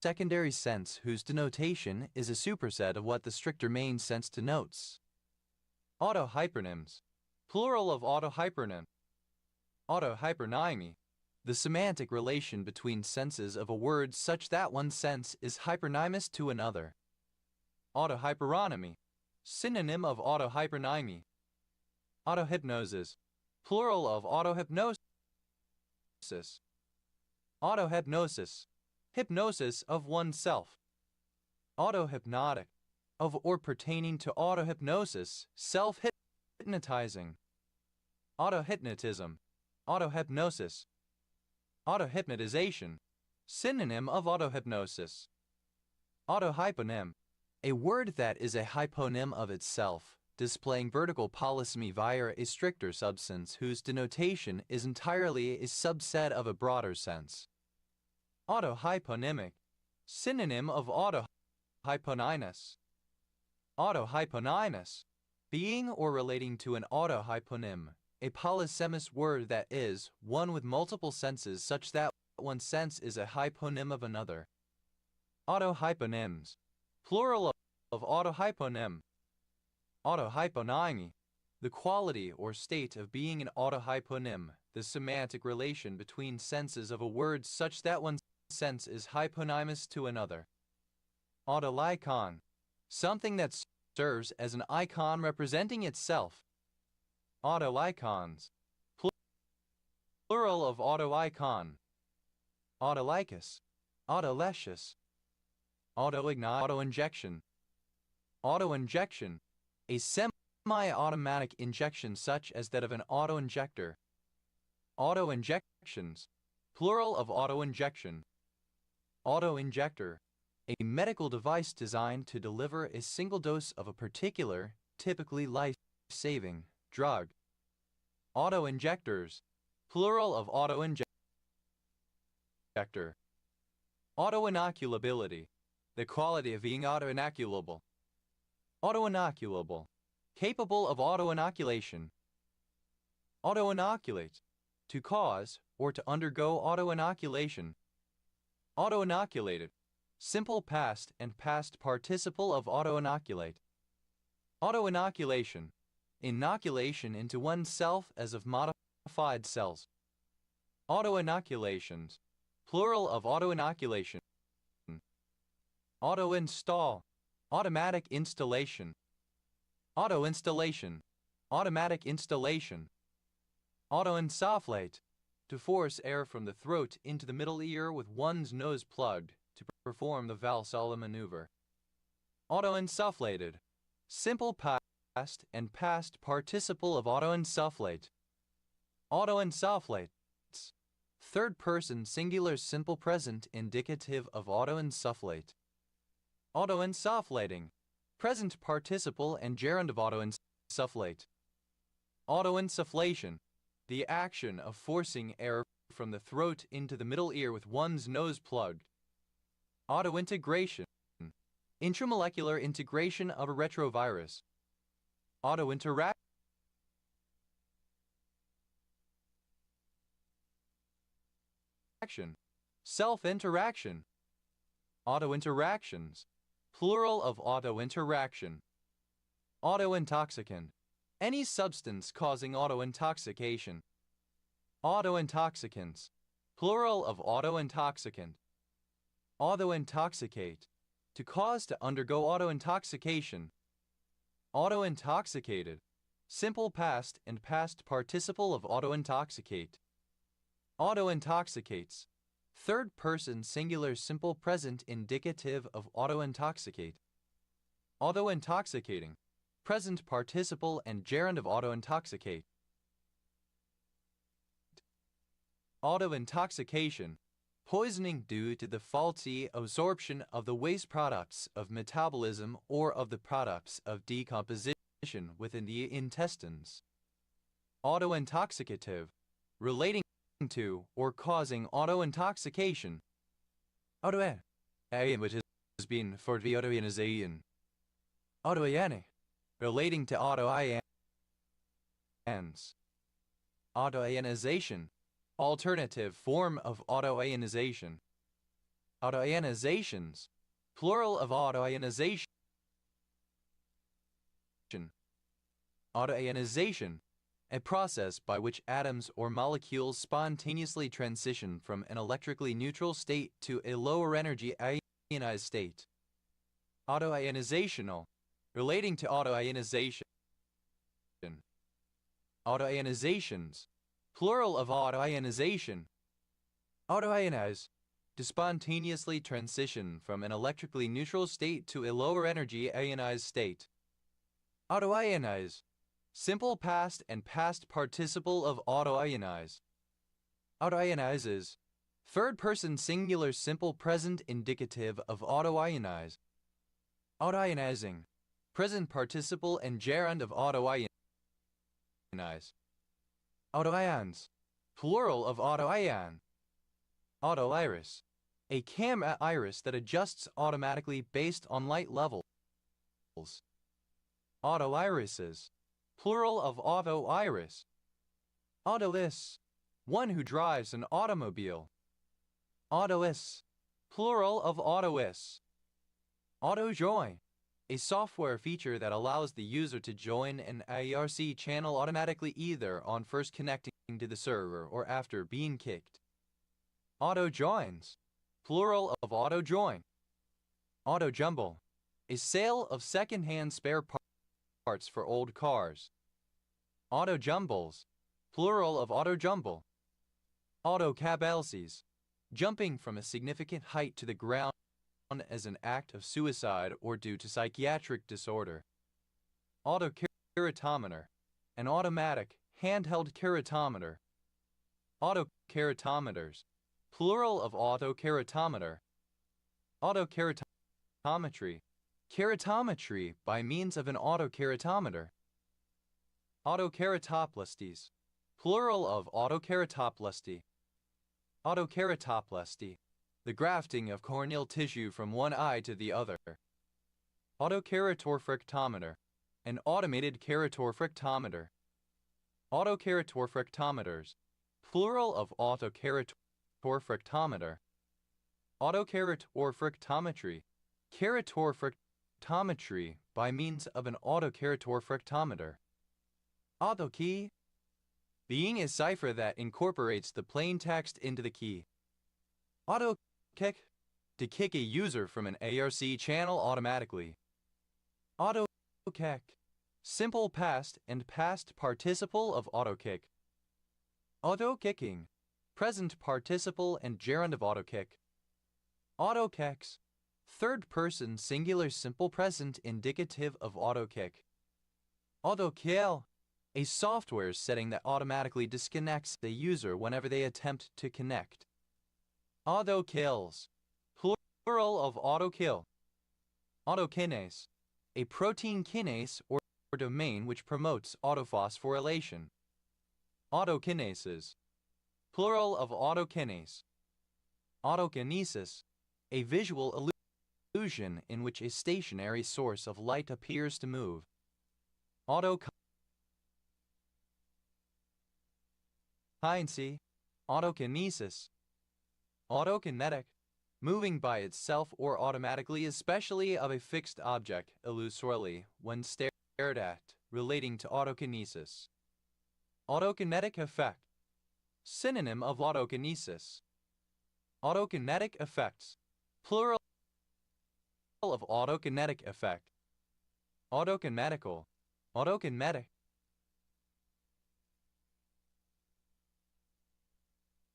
secondary sense whose denotation is a superset of what the stricter main sense denotes. Autohypernyms, plural of autohypernym. Autohypernymy, the semantic relation between senses of a word such that one sense is hypernymous to another. Autohyperonymy, synonym of autohypernymy. Autohypnosis, plural of autohypnosis. Autohypnosis, hypnosis of oneself. Autohypnotic, of or pertaining to autohypnosis, self-hypnotizing. Autohypnotism, autohypnosis. Autohypnotization, synonym of autohypnosis. Autohyponym, a word that is a hyponym of itself, displaying vertical polysemy via a stricter substance whose denotation is entirely a subset of a broader sense. Autohyponymic, synonym of autohyponymous. Autohyponymous, being or relating to an autohyponym, a polysemous word that is one with multiple senses such that one sense is a hyponym of another. Autohyponyms, plural of autohyponym. Autohyponymy, the quality or state of being an autohyponym, the semantic relation between senses of a word such that one sense is hyponymous to another. Autoicon, something that serves as an icon representing itself. Autoicons, plural of autoicon. Autolycus, autolecious. Autoignite, autoinjection. Autoinjection, a semi-automatic injection such as that of an autoinjector. Autoinjections, plural of autoinjection. Autoinjector, a medical device designed to deliver a single dose of a particular, typically life-saving, drug. Autoinjectors, plural of autoinjector. Autoinoculability, the quality of being autoinoculable. Autoinoculable, capable of autoinoculation. Autoinoculate, to cause or to undergo autoinoculation. Autoinoculated, simple past and past participle of autoinoculate. Autoinoculation, inoculation into oneself as of modified cells. Autoinoculations, plural of autoinoculation. Auto-install, automatic installation. Auto-installation, automatic installation. Auto-insufflate, to force air from the throat into the middle ear with one's nose plugged to perform the Valsalva maneuver. Auto-insufflated, simple past and past participle of auto-insufflate. Auto-insufflates, third person singular simple present indicative of auto-insufflate. Auto-insufflating, present participle and gerund of auto-insufflate. Auto-insufflation, the action of forcing air from the throat into the middle ear with one's nose plugged. Autointegration, intramolecular integration of a retrovirus. Autointeraction, self-interaction. Autointeractions, plural of autointeraction. Autointoxicant, any substance causing autointoxication. Autointoxicants, plural of autointoxicant. Autointoxicate, to cause to undergo autointoxication. Autointoxicated, simple past and past participle of autointoxicate. Autointoxicates, third person singular simple present indicative of autointoxicate. Autointoxicating, present participle and gerund of autointoxicate. Autointoxication, poisoning due to the faulty absorption of the waste products of metabolism or of the products of decomposition within the intestines. Autointoxicative, relating to or causing autointoxication. Autoen, which has been for the autoionization. Autoionic, relating to autoions. Autoionization, alternative form of autoionization. Autoionizations, plural of autoionization. Autoionization, a process by which atoms or molecules spontaneously transition from an electrically neutral state to a lower energy ionized state. Autoionizational, relating to autoionization. Autoionizations, plural of autoionization. Autoionize, to spontaneously transition from an electrically neutral state to a lower energy ionized state. Autoionize, simple past and past participle of autoionize. Autoionizes, third person singular simple present indicative of autoionize. Autoionizing, present participle and gerund of autoionize. Autoions, plural of autoion. Autoiris, a camera iris that adjusts automatically based on light levels. Autoirises, plural of autoiris. Autois, one who drives an automobile. Autois, plural of autois. AutoJoin, a software feature that allows the user to join an IRC channel automatically either on first connecting to the server or after being kicked. AutoJoins, plural of auto-join. Auto-jumble, a sale of second-hand spare parts for old cars. Auto-jumbles, plural of auto-jumble. Auto-cabalses, jumping from a significant height to the ground as an act of suicide or due to psychiatric disorder. Auto-keratometer, an automatic, handheld keratometer. Auto-keratometers, plural of auto-keratometer. Auto-keratometry, keratometry by means of an auto-keratometer. Autokeratoplasties, plural of autokeratoplasty. Autokeratoplasty, the grafting of corneal tissue from one eye to the other. Autokeratorfractometer, an automated keratorfractometer. Autokeratorfractometers, plural of autokeratorfractometer. Autokeratorfractometry, keratorfractometry by means of an autokeratorfractometer. Autokey, being a cipher that incorporates the plain text into the key. Autokick, to kick a user from an ARC channel automatically. Autokick, simple past and past participle of autokick. Autokicking, present participle and gerund of autokick. Autokicks, third person singular simple present indicative of autokick. Autokill, a software setting that automatically disconnects the user whenever they attempt to connect. Autokills, plural of autokill. Autokinase, a protein kinase or domain which promotes autophosphorylation. Autokinases, plural of autokinase. Autokinesis, a visual illusion in which a stationary source of light appears to move. Autokinesis, autokinesis. Autokinetic, moving by itself or automatically, especially of a fixed object, illusorily, when stared at, relating to autokinesis. Autokinetic effect, synonym of autokinesis. Autokinetic effects, plural of autokinetic effect. Autokinetical, autokinetic.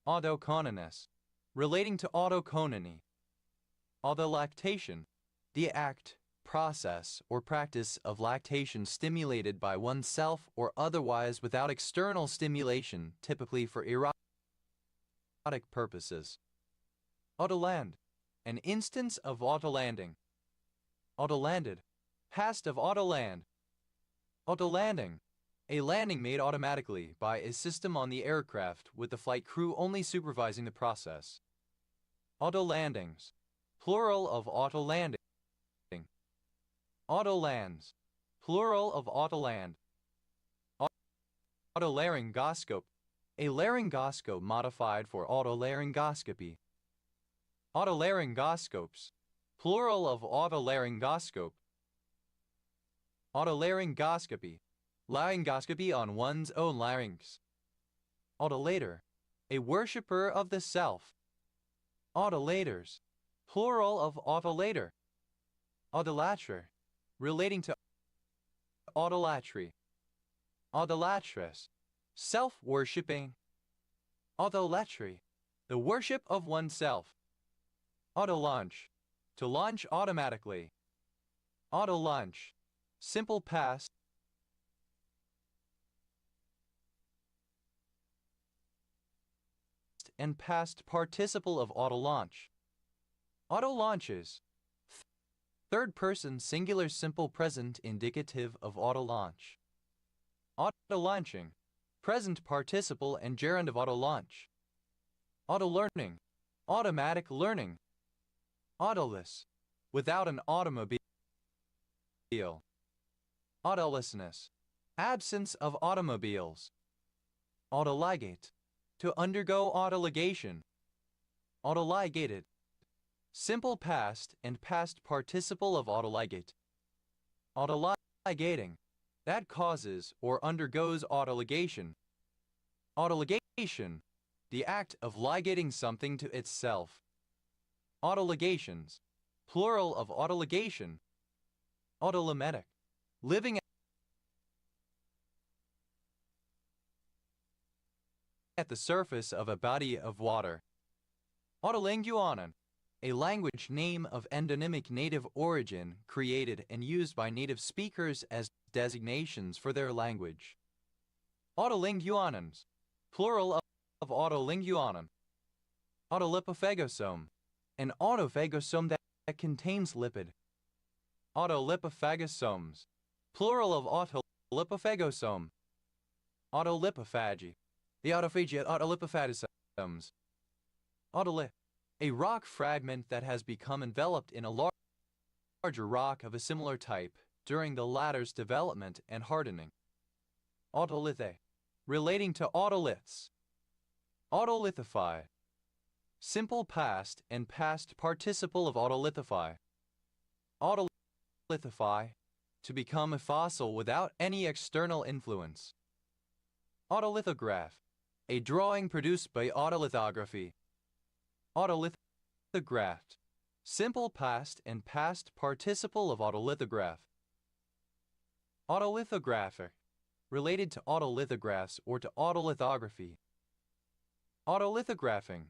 Autocononous, relating to autoconony. Autolactation, the act, process, or practice of lactation stimulated by oneself or otherwise without external stimulation, typically for erotic purposes. Autoland, an instance of autolanding. Autolanded, past of autoland. Autolanding, a landing made automatically by a system on the aircraft with the flight crew only supervising the process. Autolandings, plural of autolanding. Autolands, plural of autoland. Otolaryngoscope, a laryngoscope modified for otolaryngoscopy. Otolaryngoscopes, plural of otolaryngoscope. Otolaryngoscopy, laryngoscopy on one's own larynx. Autolator, a worshipper of the self. Autolators, plural of autolator. Autolatrer, relating to autolatry. Autolatress, self-worshipping. Autolatry, the worship of oneself. Autolaunch, to launch automatically. Autolaunch, simple past and past participle of autolaunch. Autolaunches, third person singular simple present indicative of autolaunch. Autolaunching, present participle and gerund of autolaunch. Autolearning, automatic learning. Autoless, without an automobile. Autolessness, absence of automobiles. Autoligate, to undergo autoligation. Autoligated, simple past and past participle of autoligate. Autoligating, that causes or undergoes autoligation. Autoligation, the act of ligating something to itself. Autoligations, plural of autoligation. Autolimetic, living at the surface of a body of water. Autolinguanon, a language name of endonymic native origin created and used by native speakers as designations for their language. Autolinguanons, plural of autolinguanon. Autolipophagosome, an autophagosome that contains lipid. Autolipophagosomes, plural of autolipophagosome. Autolipophagy, the autophagy of autolipophagosomes. Autolith, a rock fragment that has become enveloped in a larger rock of a similar type during the latter's development and hardening. Autolithe, relating to autoliths. Autolithify, simple past and past participle of autolithify. Autolithify, to become a fossil without any external influence. Autolithograph, a drawing produced by autolithography. Autolithographed, simple past and past participle of autolithograph. Autolithographic, related to autolithographs or to autolithography. Autolithographing,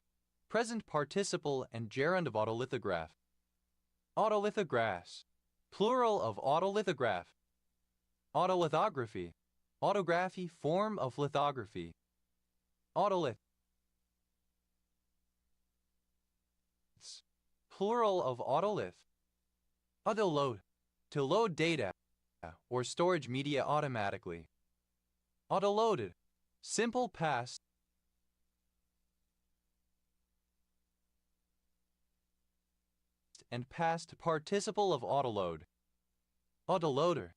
present participle and gerund of autolithograph. Autolithographs, plural of autolithograph. Autolithography, autography form of lithography. Autolith, plural of autolith. Autoload, to load data or storage media automatically. Autoloaded, simple past and past participle of autoload. Autoloader,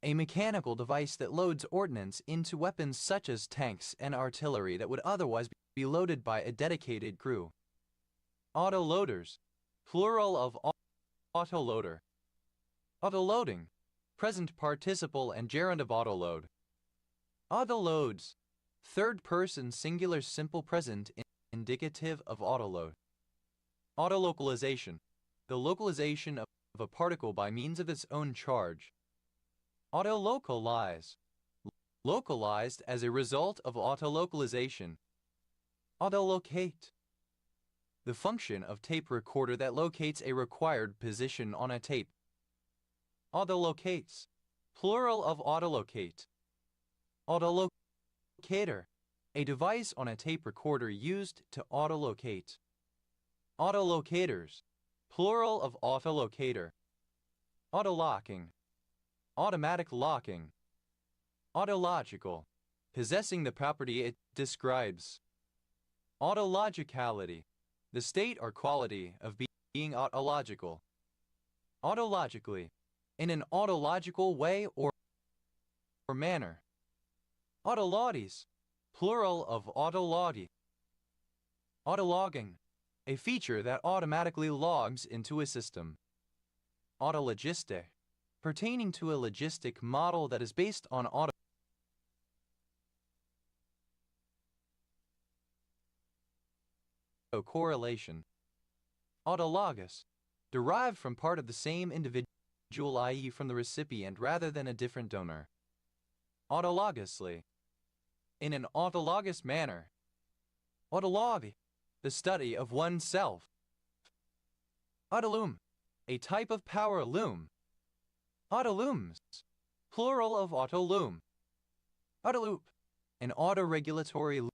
a mechanical device that loads ordnance into weapons such as tanks and artillery that would otherwise be loaded by a dedicated crew. Autoloaders, plural of autoloader. Autoloading, present participle and gerund of autoload. Autoloads, third person singular simple present indicative of autoload. Autolocalization, the localization of a particle by means of its own charge. Autolocalize, localized as a result of autolocalization. Autolocate, the function of tape recorder that locates a required position on a tape. Autolocates, plural of autolocate. Autolocator, a device on a tape recorder used to autolocate. Autolocators, plural of autolocator. Autolocking, automatic locking. Autological, possessing the property it describes. Autologicality, the state or quality of being autological. Autologically, in an autological way or manner. Autolaudes, plural of autolaudy. Autologging, a feature that automatically logs into a system. Autologistic, pertaining to a logistic model that is based on autocorrelation. Autologous, derived from part of the same individual, i.e. from the recipient rather than a different donor. Autologously, in an autologous manner. Autology, the study of oneself. Autolume, a type of power loom. Autolooms, plural of autoloom. Autoloop, an autoregulatory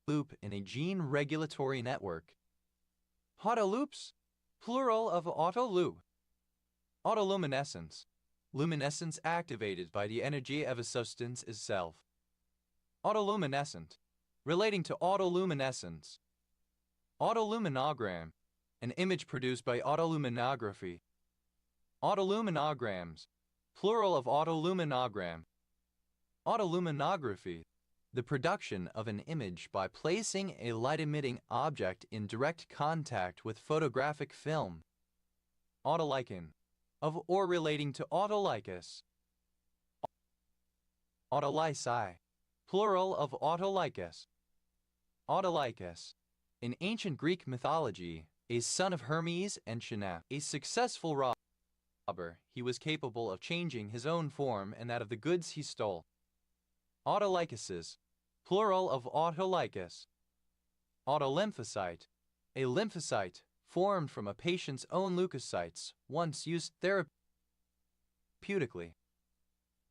loop in a gene regulatory network. Autoloops, plural of autoloop. Autoluminescence, luminescence activated by the energy of a substance itself. Autoluminescent, relating to autoluminescence. Autoluminogram, an image produced by autoluminography. Autoluminograms, plural of autoluminogram. Autoluminography, the production of an image by placing a light-emitting object in direct contact with photographic film. Autolycan, of or relating to autolycus. Autolysi, plural of autolycus. Autolycus. In ancient Greek mythology, a son of Hermes and Shana, a successful robber, he was capable of changing his own form and that of the goods he stole. Autolycuses, plural of autolycus. Autolymphocyte. A lymphocyte formed from a patient's own leukocytes, once used therapeutically.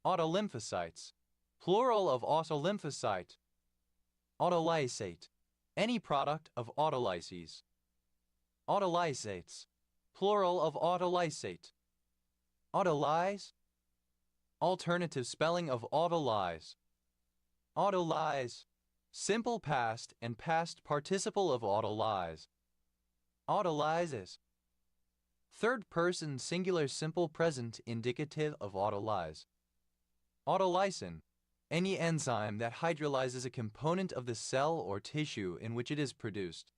Autolymphocytes, plural of autolymphocyte. Autolysate. Any product of autolyses. Autolysates, plural of autolysate. Autolyse. Alternative spelling of autolyse. Autolyse. Simple past and past participle of autolyse. Autolyses. Third person singular simple present indicative of autolyse. Autolysin. Any enzyme that hydrolyzes a component of the cell or tissue in which it is produced.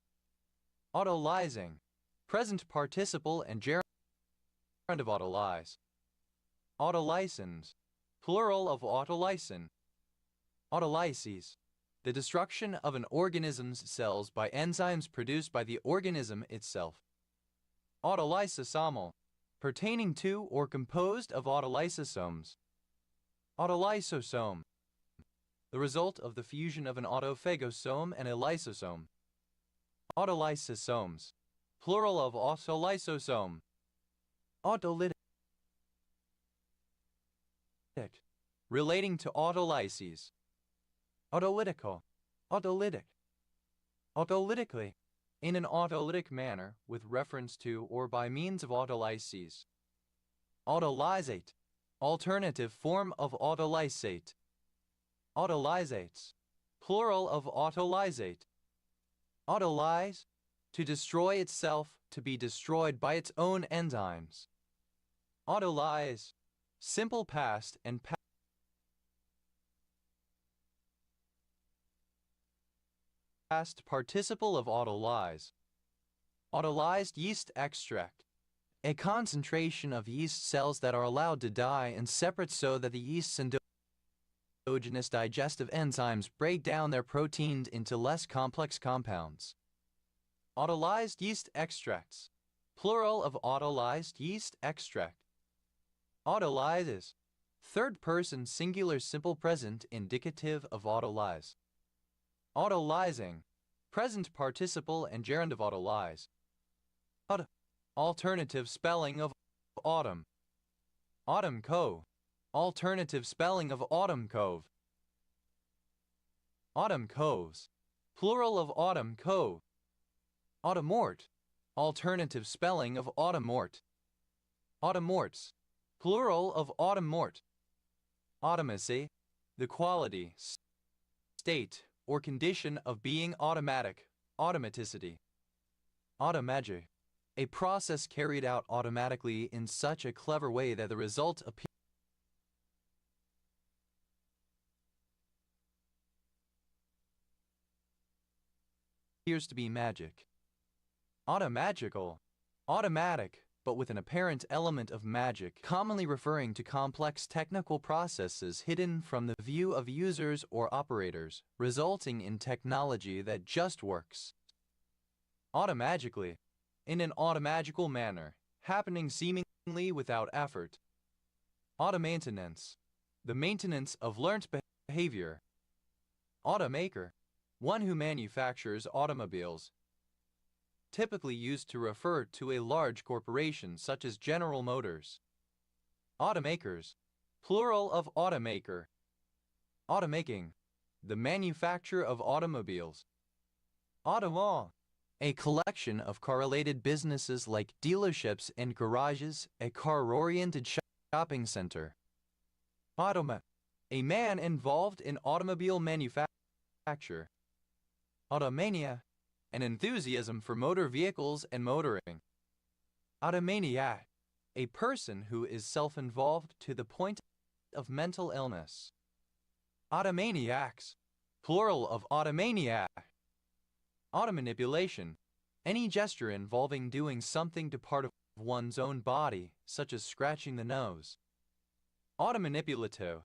Autolysing. Present participle and gerund of autolyse. Autolysins. Plural of autolysin. Autolyses. The destruction of an organism's cells by enzymes produced by the organism itself. Autolysosomal. Pertaining to or composed of autolysosomes. Autolysosome. The result of the fusion of an autophagosome and a lysosome. Autolysosomes. Plural of autolysosome. Autolytic. Relating to autolyses. Autolytical. Autolytic. Autolytically. In an autolytic manner with reference to or by means of autolyses. Autolysate. Alternative form of autolysate. Autolysates. Plural of autolysate. Autolyse. To destroy itself, to be destroyed by its own enzymes. Autolyse. Simple past and past participle of autolyse. Autolyzed yeast extract. A concentration of yeast cells that are allowed to die and separate so that the yeast's endogenous digestive enzymes break down their proteins into less complex compounds. Autolyzed yeast extracts. Plural of autolyzed yeast extract. Autolyses. Third person singular simple present indicative of autolyse. Autolysing. Present participle and gerund of autolyse. Alternative spelling of autumn. Autumn cove. Alternative spelling of autumn cove. Autumn coves. Plural of autumn cove. Automort. Alternative spelling of automort. Automorts. Plural of automort. Automacy. The quality, state, or condition of being automatic. Automaticity. Automagy. A process carried out automatically in such a clever way that the result appears to be magic. Automagical. Automatic, but with an apparent element of magic, commonly referring to complex technical processes hidden from the view of users or operators, resulting in technology that just works. Automagically. In an automagical manner, happening seemingly without effort. Automaintenance. The maintenance of learnt behavior. Automaker. One who manufactures automobiles. Typically used to refer to a large corporation such as General Motors. Automakers. Plural of automaker. Automaking. The manufacture of automobiles. Automall. A collection of correlated businesses like dealerships and garages, a car-oriented shopping center. Automa. A man involved in automobile manufacture. Automania. An enthusiasm for motor vehicles and motoring. Automaniac. A person who is self-involved to the point of mental illness. Automaniacs. Plural of automaniac. Automanipulation. Any gesture involving doing something to part of one's own body, such as scratching the nose. Automanipulative.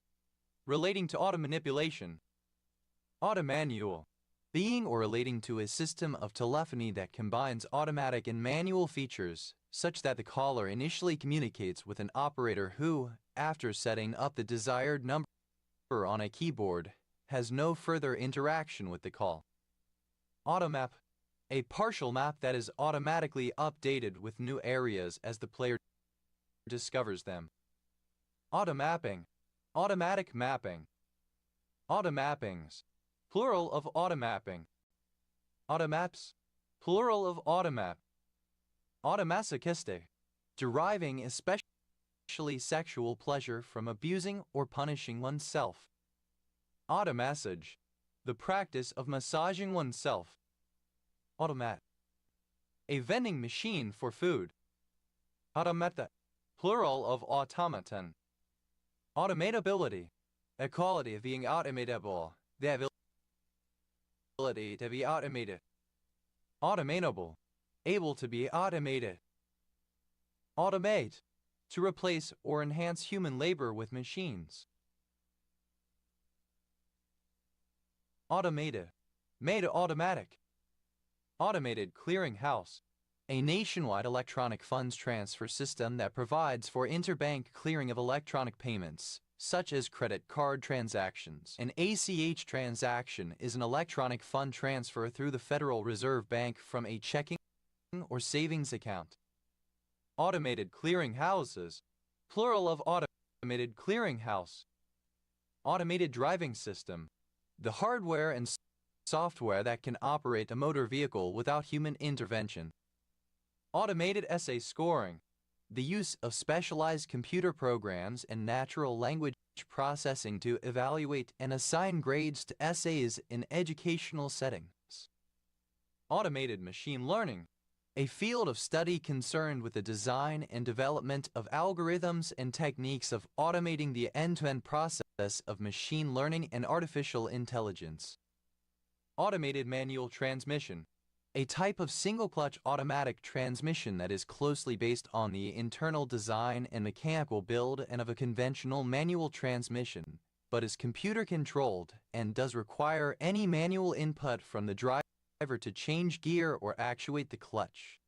Relating to automanipulation. Automanual. being or relating to a system of telephony that combines automatic and manual features, such that the caller initially communicates with an operator who, after setting up the desired number on a keyboard, has no further interaction with the call. Automap, a partial map that is automatically updated with new areas as the player discovers them. Automapping, automatic mapping. Automappings, plural of automapping. Automaps, plural of automap. Automasochistic, deriving especially sexual pleasure from abusing or punishing oneself. Automassage, the practice of massaging oneself. Automat, a vending machine for food. Automata, plural of automaton. Automatability, a quality of being automatable, the ability to be automated. Automatable, able to be automated. Automate, to replace or enhance human labor with machines. Automated, made automatic. Automated clearinghouse, a nationwide electronic funds transfer system that provides for interbank clearing of electronic payments, such as credit card transactions. An ACH transaction is an electronic fund transfer through the Federal Reserve Bank from a checking or savings account. Automated clearinghouses, plural of automated clearinghouse. Automated driving system, the hardware and software that can operate a motor vehicle without human intervention. Automated essay scoring, the use of specialized computer programs and natural language processing to evaluate and assign grades to essays in educational settings. Automated machine learning, a field of study concerned with the design and development of algorithms and techniques of automating the end-to-end process of machine learning and artificial intelligence. Automated manual transmission, a type of single-clutch automatic transmission that is closely based on the internal design and mechanical build and of a conventional manual transmission, but is computer-controlled and does require any manual input from the driver to change gear or actuate the clutch.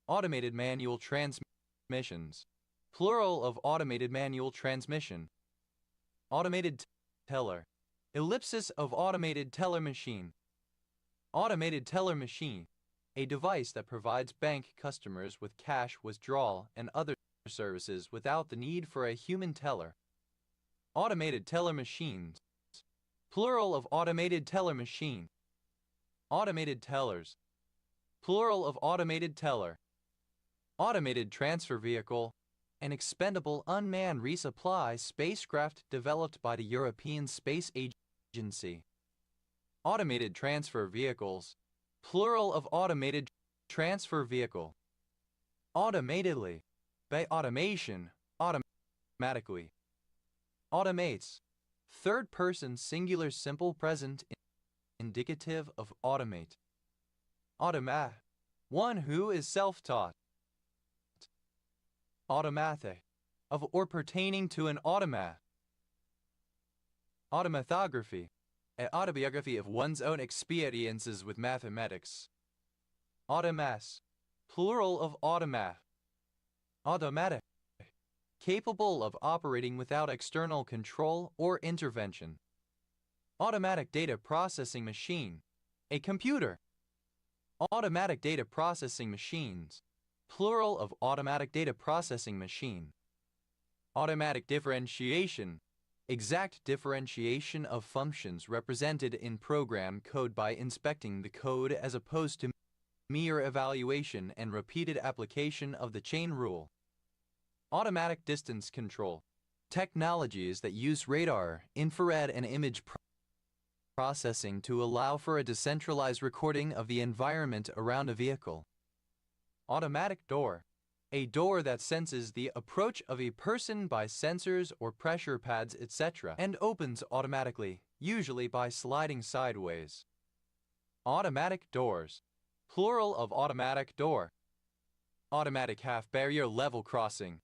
Automated manual transmissions, plural of automated manual transmission. Automated teller, ellipsis of automated teller machine. Automated teller machine, a device that provides bank customers with cash withdrawal and other services without the need for a human teller. Automated teller machines, plural of automated teller machine. Automated tellers, plural of automated teller. Automated transfer vehicle, an expendable unmanned resupply spacecraft developed by the European Space Agency. Automated transfer vehicles, plural of automated transfer vehicle. Automatedly, by automation, automatically. Automates, third person singular simple present indicative of automate. Automat, one who is self-taught. Automathic, of or pertaining to an automat. Automathography, an autobiography of one's own experiences with mathematics. Automass, plural of automat. Automatic, capable of operating without external control or intervention. Automatic data processing machine, a computer. Automatic data processing machines, plural of automatic data processing machine. Automatic differentiation, exact differentiation of functions represented in program code by inspecting the code as opposed to mere evaluation and repeated application of the chain rule. Automatic distance control, technologies that use radar, infrared, and image processing to allow for a decentralized recording of the environment around a vehicle. Automatic door, a door that senses the approach of a person by sensors or pressure pads, etc., and opens automatically, usually by sliding sideways. Automatic doors, plural of automatic door. Automatic half-barrier level crossing,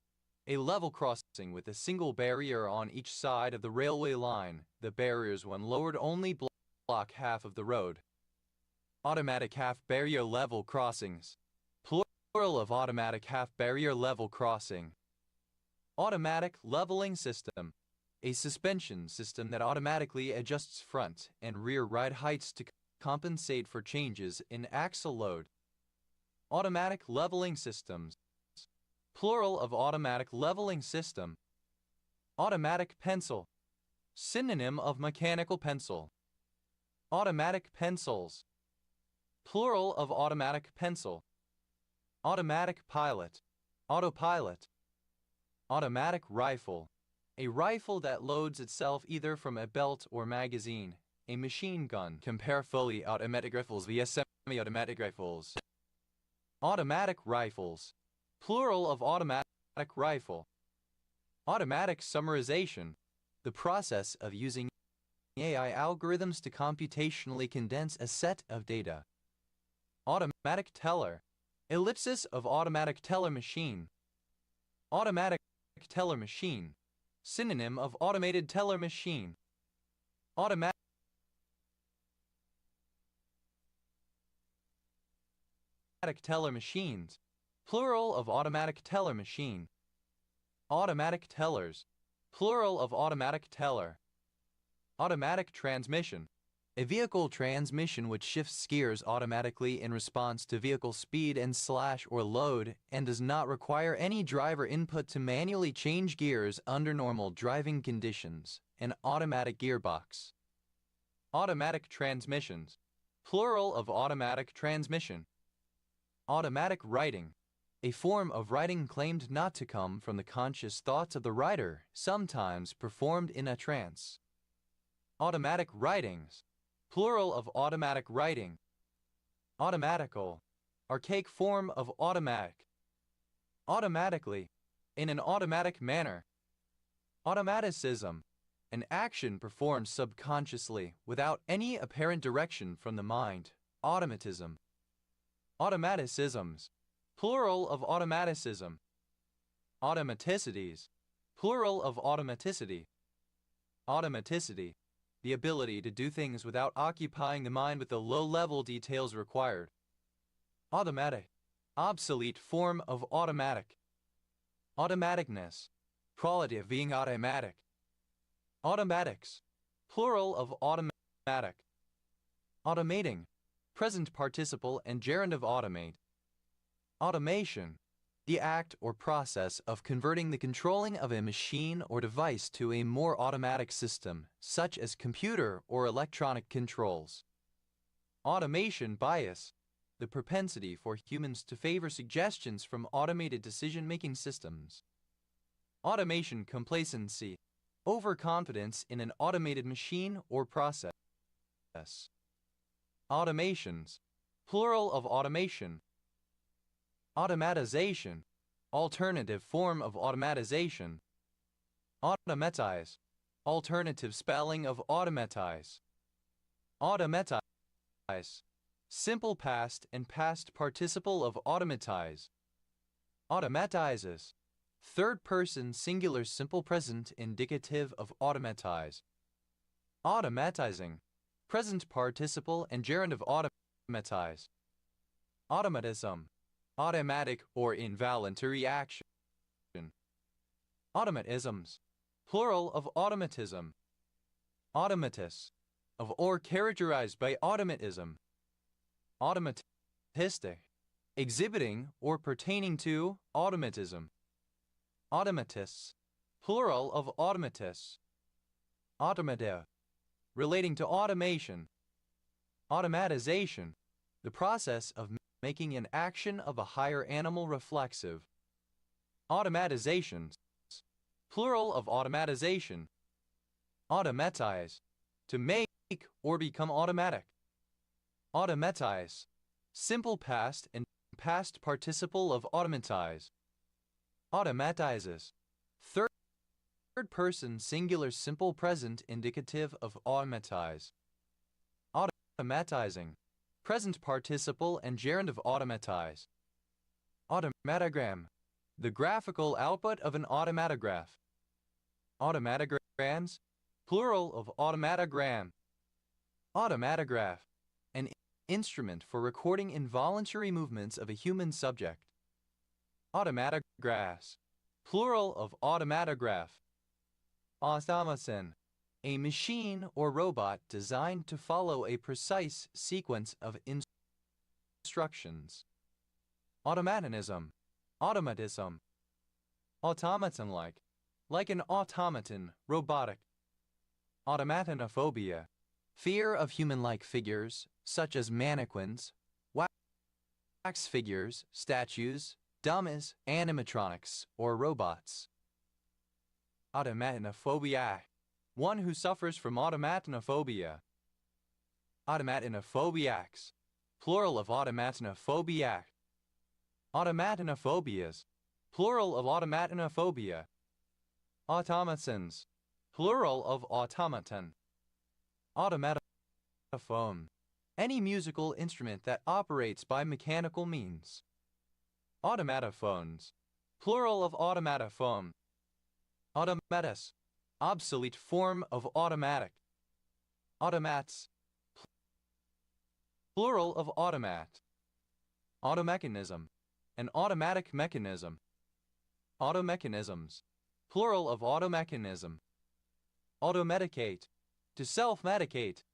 a level crossing with a single barrier on each side of the railway line. The barriers, when lowered, only block half of the road. Automatic half-barrier level crossings. Plural of automatic half-barrier level crossing. Automatic leveling system. A suspension system that automatically adjusts front and rear ride heights to compensate for changes in axle load. Automatic leveling systems. Plural of automatic leveling system. Automatic pencil. Synonym of mechanical pencil. Automatic pencils. Plural of automatic pencil. Automatic pilot. Autopilot. Automatic rifle. A rifle that loads itself either from a belt or magazine. A machine gun. Compare fully automatic rifles via semi-automatic rifles. Automatic rifles. Plural of automatic rifle. Automatic summarization. The process of using AI algorithms to computationally condense a set of data. Automatic teller. Ellipsis of automatic teller machine. Automatic teller machine. Synonym of automated teller machine. Automatic teller machines. Plural of automatic teller machine. Automatic tellers. Plural of automatic teller. Automatic transmission. A vehicle transmission which shifts gears automatically in response to vehicle speed and slash or load and does not require any driver input to manually change gears under normal driving conditions. An automatic gearbox. Automatic transmissions. Plural of automatic transmission. Automatic writing. A form of writing claimed not to come from the conscious thoughts of the writer, sometimes performed in a trance. Automatic writings. Plural of automatic writing. Automatical. Archaic form of automatic. Automatically. In an automatic manner. Automaticism. An action performed subconsciously without any apparent direction from the mind. Automatism. Automaticisms. Plural of automaticism. Automaticities. Plural of automaticity. Automaticity. The ability to do things without occupying the mind with the low-level details required. Automatic. Obsolete form of automatic. Automaticness. Quality of being automatic. Automatics. Plural of automatic. Automating. Present participle and gerund of automate. Automation. The act or process of converting the controlling of a machine or device to a more automatic system, such as computer or electronic controls. Automation bias. The propensity for humans to favor suggestions from automated decision-making systems. Automation complacency. Overconfidence in an automated machine or process. Automations. Plural of automation. Automatization. Alternative form of automatization. Automatize. Alternative spelling of automatize. Automatize. Simple past and past participle of automatize. Automatizes. Third person singular simple present indicative of automatize. Automatizing. Present participle and gerund of automatize. Automatism. Automatic or involuntary action. Automatisms. Plural of automatism. Automatus. Of or characterized by automatism. Automatistic. Exhibiting or pertaining to automatism. Automatists. Plural of automatus. Automative. Relating to automation. Automatization. The process of making an action of a higher animal reflexive. Automatizations. Plural of automatization. Automatize. To make or become automatic. Automatize. Simple past and past participle of automatize. Automatizes. Third person singular simple present indicative of automatize. Automatizing. Present participle and gerund of automatize. Automatogram. The graphical output of an automatograph. Automatograms. Plural of automatogram. Automatograph. An instrument for recording involuntary movements of a human subject. Automatograph, plural of automatograph. Automaton, a machine or robot designed to follow a precise sequence of instructions. Automatism, automatism. Automaton-like, like an automaton, robotic. Automatonophobia, fear of human-like figures, such as mannequins, wax figures, statues, dummies, animatronics, or robots. Automatonophobia, one who suffers from automatonophobia. Automatonophobiacs, plural of automatonophobiac. Automatonophobias, plural of automatonophobia. Automatons, plural of automaton. Automatophone, any musical instrument that operates by mechanical means. Automatophones, plural of automatophone. Automatus, obsolete form of automatic. Automats, plural of automat. Automechanism, an automatic mechanism. Automechanisms, plural of automechanism. Automedicate, to self-medicate.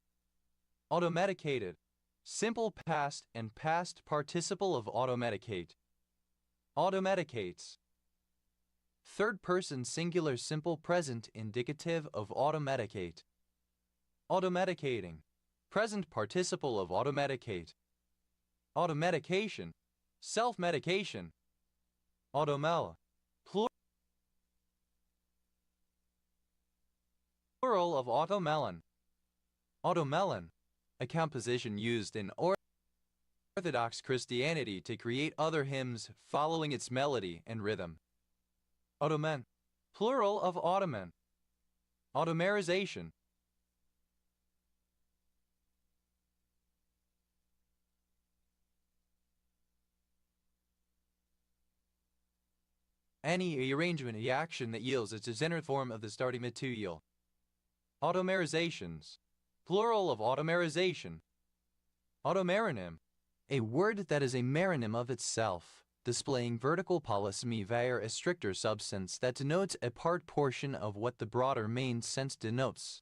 Automedicated, simple past and past participle of automedicate. Automedicates, third-person singular simple present indicative of automedicate. Automedicating, present participle of automedicate. Automedication, self-medication. Automel, plural of automelon. Automelon, a composition used in Orthodox Christianity to create other hymns following its melody and rhythm. Ottoman, plural of Ottoman. Automerization, any arrangement or action that yields its degenerate form of the starting material. Automerizations, plural of automerization. Automeronym, a word that is a meronym of itself, displaying vertical polysemy via a stricter substance that denotes a part portion of what the broader main sense denotes.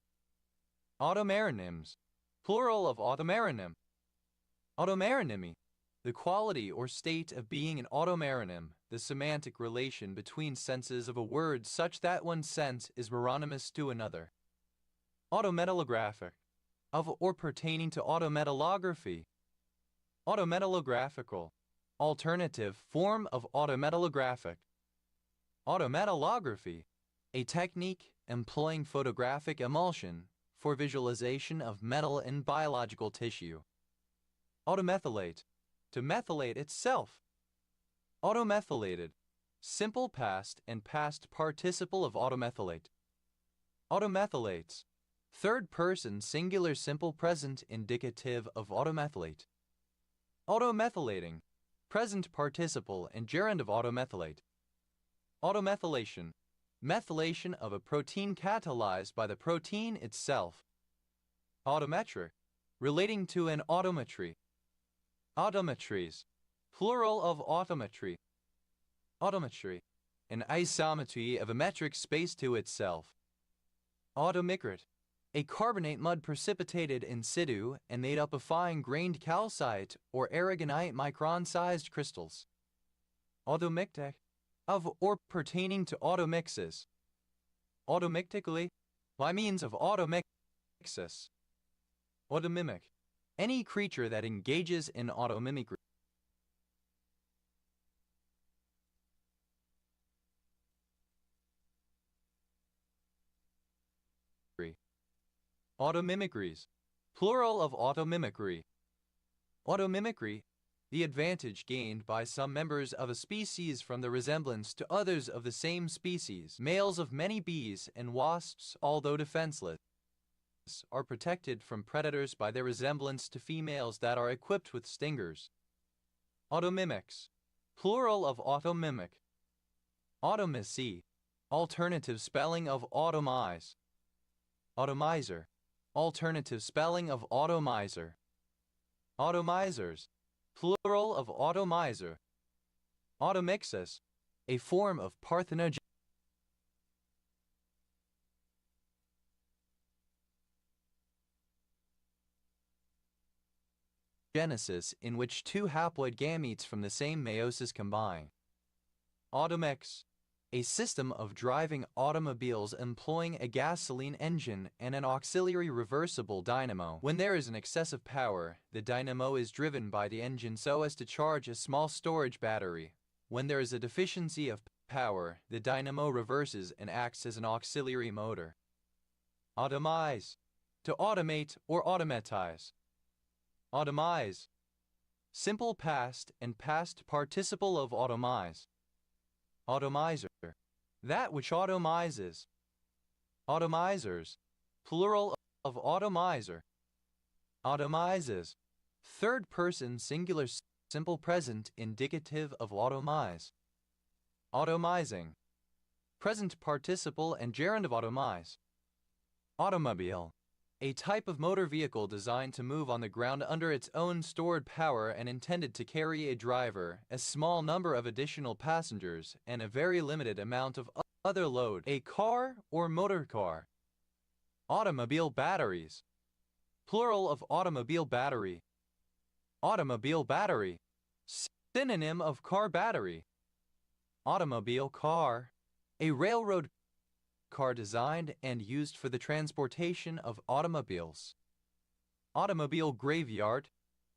Automeronyms, plural of automeronym. Automeronymy, the quality or state of being an automeronym, the semantic relation between senses of a word such that one sense is meronymous to another. Autometallographic, of or pertaining to autometallography. Autometallographical, alternative form of autometallographic. Autometallography, a technique employing photographic emulsion for visualization of metal in biological tissue. Automethylate, to methylate itself. Automethylated, simple past and past participle of automethylate. Automethylates, third person singular simple present indicative of automethylate. Automethylating, present participle and gerund of automethylate. Automethylation, methylation of a protein catalyzed by the protein itself. Autometric, relating to an autometry. Autometries, plural of autometry. Autometry, an isometry of a metric space to itself. Automicrate, a carbonate mud precipitated in situ and made up of fine-grained calcite or aragonite micron-sized crystals. Automictic, of or pertaining to automixes. Automictically, by means of automixis. Automimic, any creature that engages in automimicry. Automimicries, plural of automimicry. Automimicry, the advantage gained by some members of a species from the resemblance to others of the same species. Males of many bees and wasps, although defenseless, are protected from predators by their resemblance to females that are equipped with stingers. Automimics, plural of automimic. Automacy, alternative spelling of automize. Automizer, alternative spelling of automizer. Automizers, plural of automizer. Automixis, a form of parthenogenesis in which two haploid gametes from the same meiosis combine. Automix, a system of driving automobiles employing a gasoline engine and an auxiliary reversible dynamo. When there is an excessive power, the dynamo is driven by the engine so as to charge a small storage battery. When there is a deficiency of power, the dynamo reverses and acts as an auxiliary motor. Automize, to automate or automatize. Automize, simple past and past participle of automize. Automizer, that which automizes. Automizers, plural of automizer. Automizes, third person singular simple present indicative of automize. Automizing, present participle and gerund of automize. Automobile, a type of motor vehicle designed to move on the ground under its own stored power and intended to carry a driver, a small number of additional passengers, and a very limited amount of other load, a car or motor car. Automobile batteries, plural of automobile battery. Automobile battery, synonym of car battery. Automobile car, a railroad car designed and used for the transportation of automobiles. Automobile graveyard,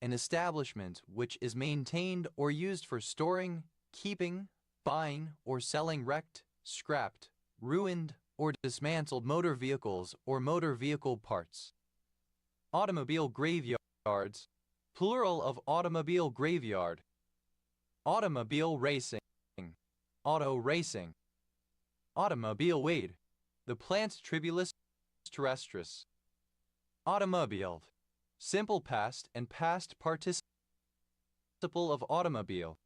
an establishment which is maintained or used for storing, keeping, buying, or selling wrecked, scrapped, ruined, or dismantled motor vehicles or motor vehicle parts. Automobile graveyards, plural of automobile graveyard. Automobile racing, auto racing. Automobile weed, the plant Tribulus terrestris. Automobile, simple past and past participle of automobile.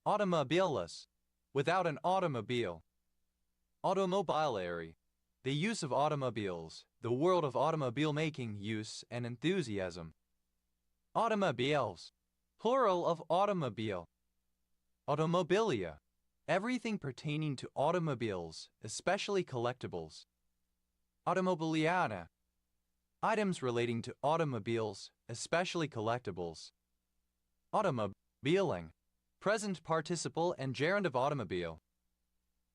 Automobilus, without an automobile. Automobilary, the use of automobiles, the world of automobile making use and enthusiasm. Automobiles, plural of automobile. Automobilia, everything pertaining to automobiles, especially collectibles. Automobiliana, items relating to automobiles, especially collectibles. Automobiling, present participle and gerund of automobile.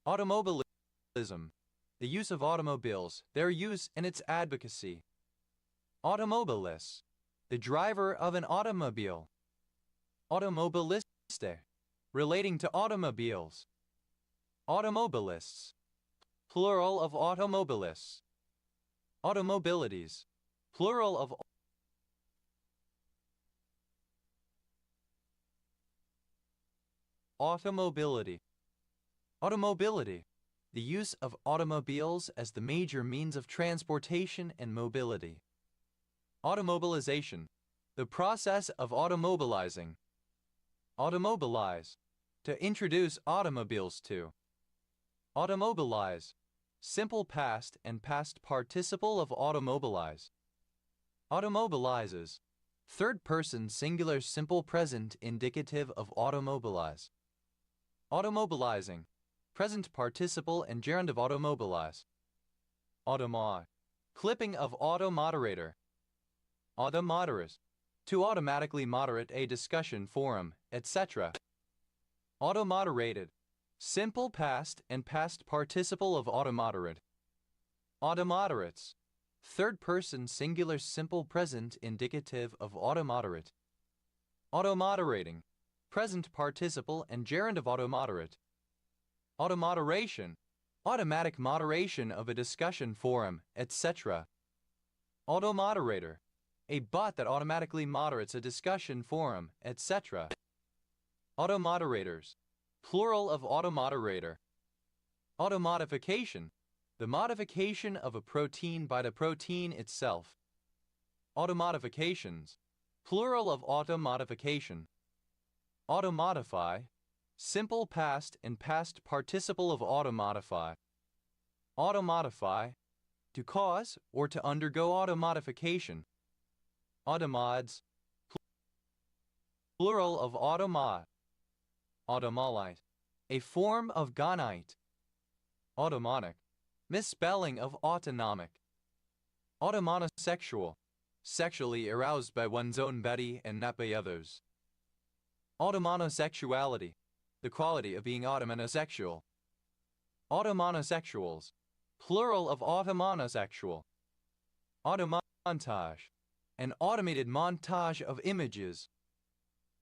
Automobilism, the use of automobiles, their use and its advocacy. Automobilist, the driver of an automobile. Automobiliste, relating to automobiles. Automobilists, plural of automobilists. Automobilities, plural of automobility. Automobility, the use of automobiles as the major means of transportation and mobility. Automobilization, the process of automobilizing. Automobilize, to introduce automobiles to. Automobilize, simple past and past participle of automobilize. Automobilizes, third person singular simple present indicative of automobilize. Automobilizing, present participle and gerund of automobilize. Automod, clipping of automoderator. Automoderate, to automatically moderate a discussion forum, etc. Automoderated, simple past and past participle of automoderate. Automoderates, third person singular simple present indicative of automoderate. Automoderating, present participle and gerund of automoderate. Automoderation, automatic moderation of a discussion forum, etc. Automoderator, a bot that automatically moderates a discussion forum, etc. Automoderators, plural of automoderator. Automodification, the modification of a protein by the protein itself. Automodifications, plural of automodification. Automodify, simple past and past participle of automodify. Automodify, to cause or to undergo automodification. Automods, plural of automat, automalite, a form of gonite, automatic, misspelling of autonomic, automonosexual, sexually aroused by one's own body and not by others. Automonosexuality, the quality of being automonosexual. Automonosexuals, plural of automonosexual. Automontage, an automated montage of images.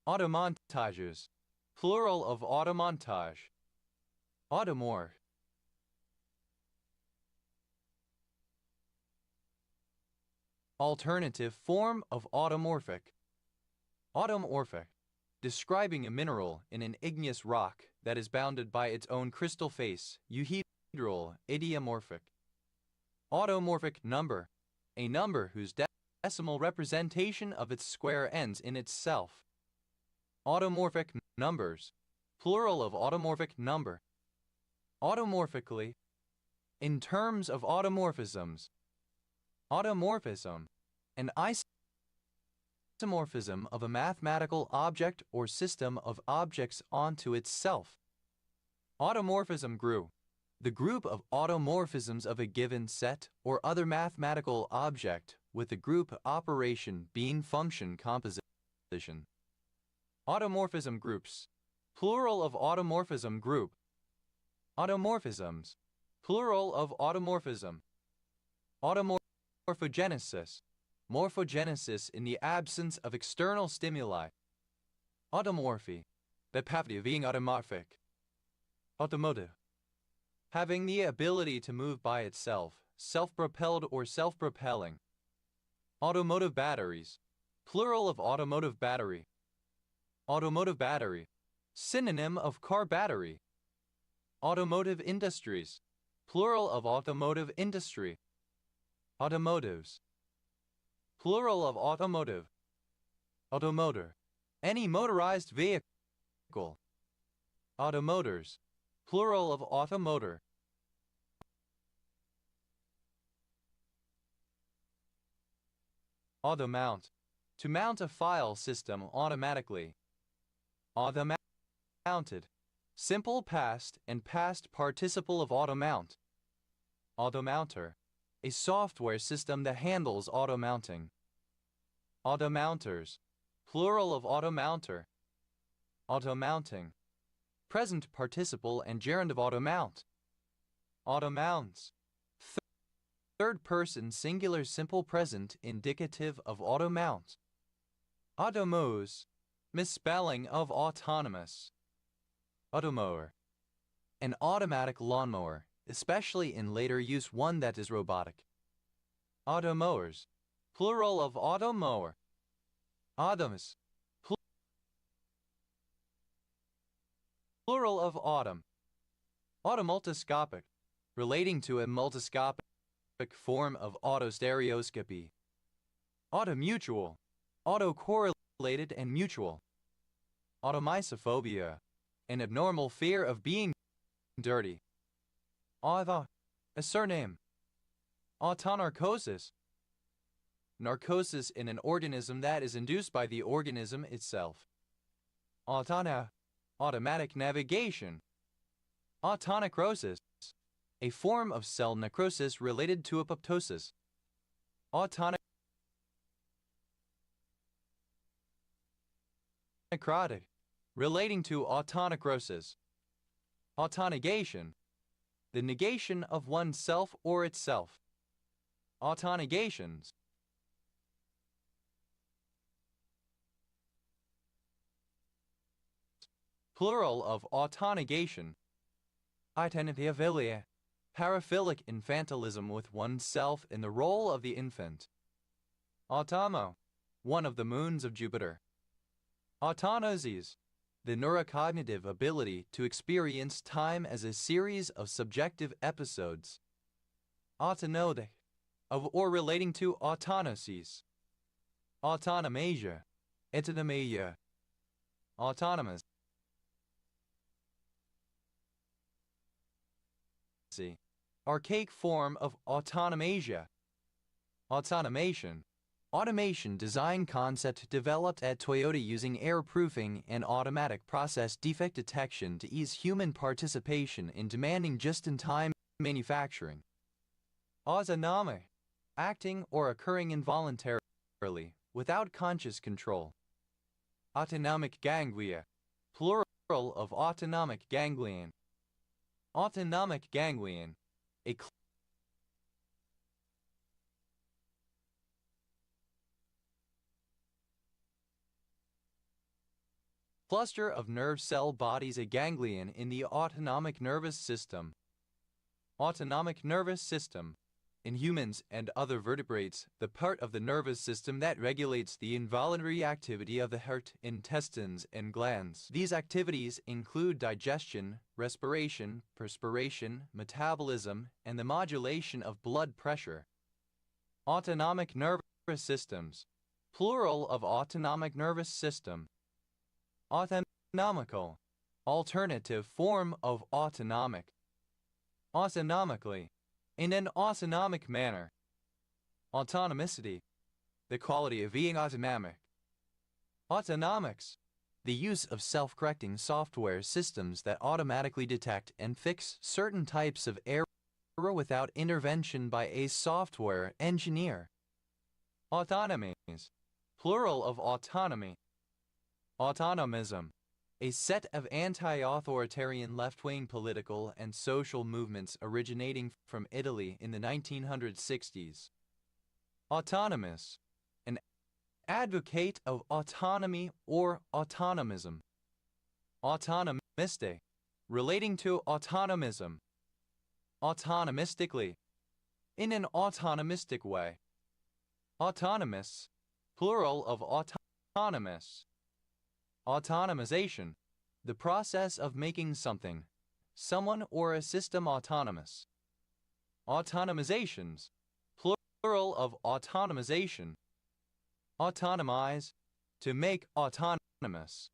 Automontages, plural of automontage. Automorph, alternative form of automorphic. Automorphic, describing a mineral in an igneous rock that is bounded by its own crystal face, euhedral, idiomorphic. Automorphic number, a number whose decimal representation of its square ends in itself. Automorphic numbers, plural of automorphic number. Automorphically, in terms of automorphisms. Automorphism, an isomorphism of a mathematical object or system of objects onto itself. Automorphism group, the group of automorphisms of a given set or other mathematical object with the group operation being function composition. Automorphism groups, plural of automorphism group. Automorphisms, plural of automorphism. Morphogenesis, morphogenesis in the absence of external stimuli. Automorphy, the property of being automorphic. Automotive, having the ability to move by itself, self-propelled or self-propelling. Automotive batteries, plural of automotive battery. Automotive battery, synonym of car battery. Automotive industries, plural of automotive industry. Automotives, plural of automotive. Automotor, any motorized vehicle. Automotors, plural of automotor. Automount, to mount a file system automatically. Automounted, simple past and past participle of automount. Automounter, a software system that handles auto-mounting. Automounters, plural of automounter. Auto-mounting, present participle and gerund of automount. Automounts, third person singular simple present indicative of automount. Automose, misspelling of autonomous. Automower, an automatic lawnmower, especially in later use one that is robotic. Automowers, plural of automower. Automus, plural of autumn. Automultiscopic, relating to a multiscopic form of autostereoscopy. Automutual, autocorrelated and mutual. Automisophobia, an abnormal fear of being dirty. Auto, a surname. Autonarcosis, narcosis in an organism that is induced by the organism itself. Autona, automatic navigation. Autonecrosis, a form of cell necrosis related to apoptosis. Autonecrotic, relating to autonecrosis. Autonegation, the negation of oneself or itself. Autonegations, plural of autonegation. Itenophilia, paraphilic infantilism with oneself in the role of the infant. Automo, one of the moons of Jupiter. Autonosis, the neurocognitive ability to experience time as a series of subjective episodes. Autonode, of or relating to autonoses. Autonomasia, etonomasia. Autonomous, archaic form of autonomasia. Autonomation, Automation design concept developed at Toyota using air-proofing and automatic process defect detection to ease human participation in demanding just-in-time manufacturing. Autonomic, acting or occurring involuntarily, without conscious control. Autonomic ganglia, plural of autonomic ganglion. Autonomic ganglion, a cluster of nerve cell bodies, a ganglion in the autonomic nervous system. Autonomic nervous system. In humans and other vertebrates, the part of the nervous system that regulates the involuntary activity of the heart, intestines, and glands. These activities include digestion, respiration, perspiration, metabolism, and the modulation of blood pressure. Autonomic nervous systems. Plural of autonomic nervous system. Autonomical, alternative form of autonomic. Autonomically, in an autonomic manner. Autonomicity, the quality of being autonomic. Autonomics, the use of self-correcting software systems that automatically detect and fix certain types of error without intervention by a software engineer. Autonomies, plural of autonomy. Autonomism, a set of anti-authoritarian left-wing political and social movements originating from Italy in the 1960s. Autonomous, an advocate of autonomy or autonomism. Autonomiste, relating to autonomism. Autonomistically, in an autonomistic way. Autonomous, plural of autonomous. Autonomization, the process of making something, someone or a system autonomous. Autonomizations, plural of autonomization. Autonomize, to make autonomous.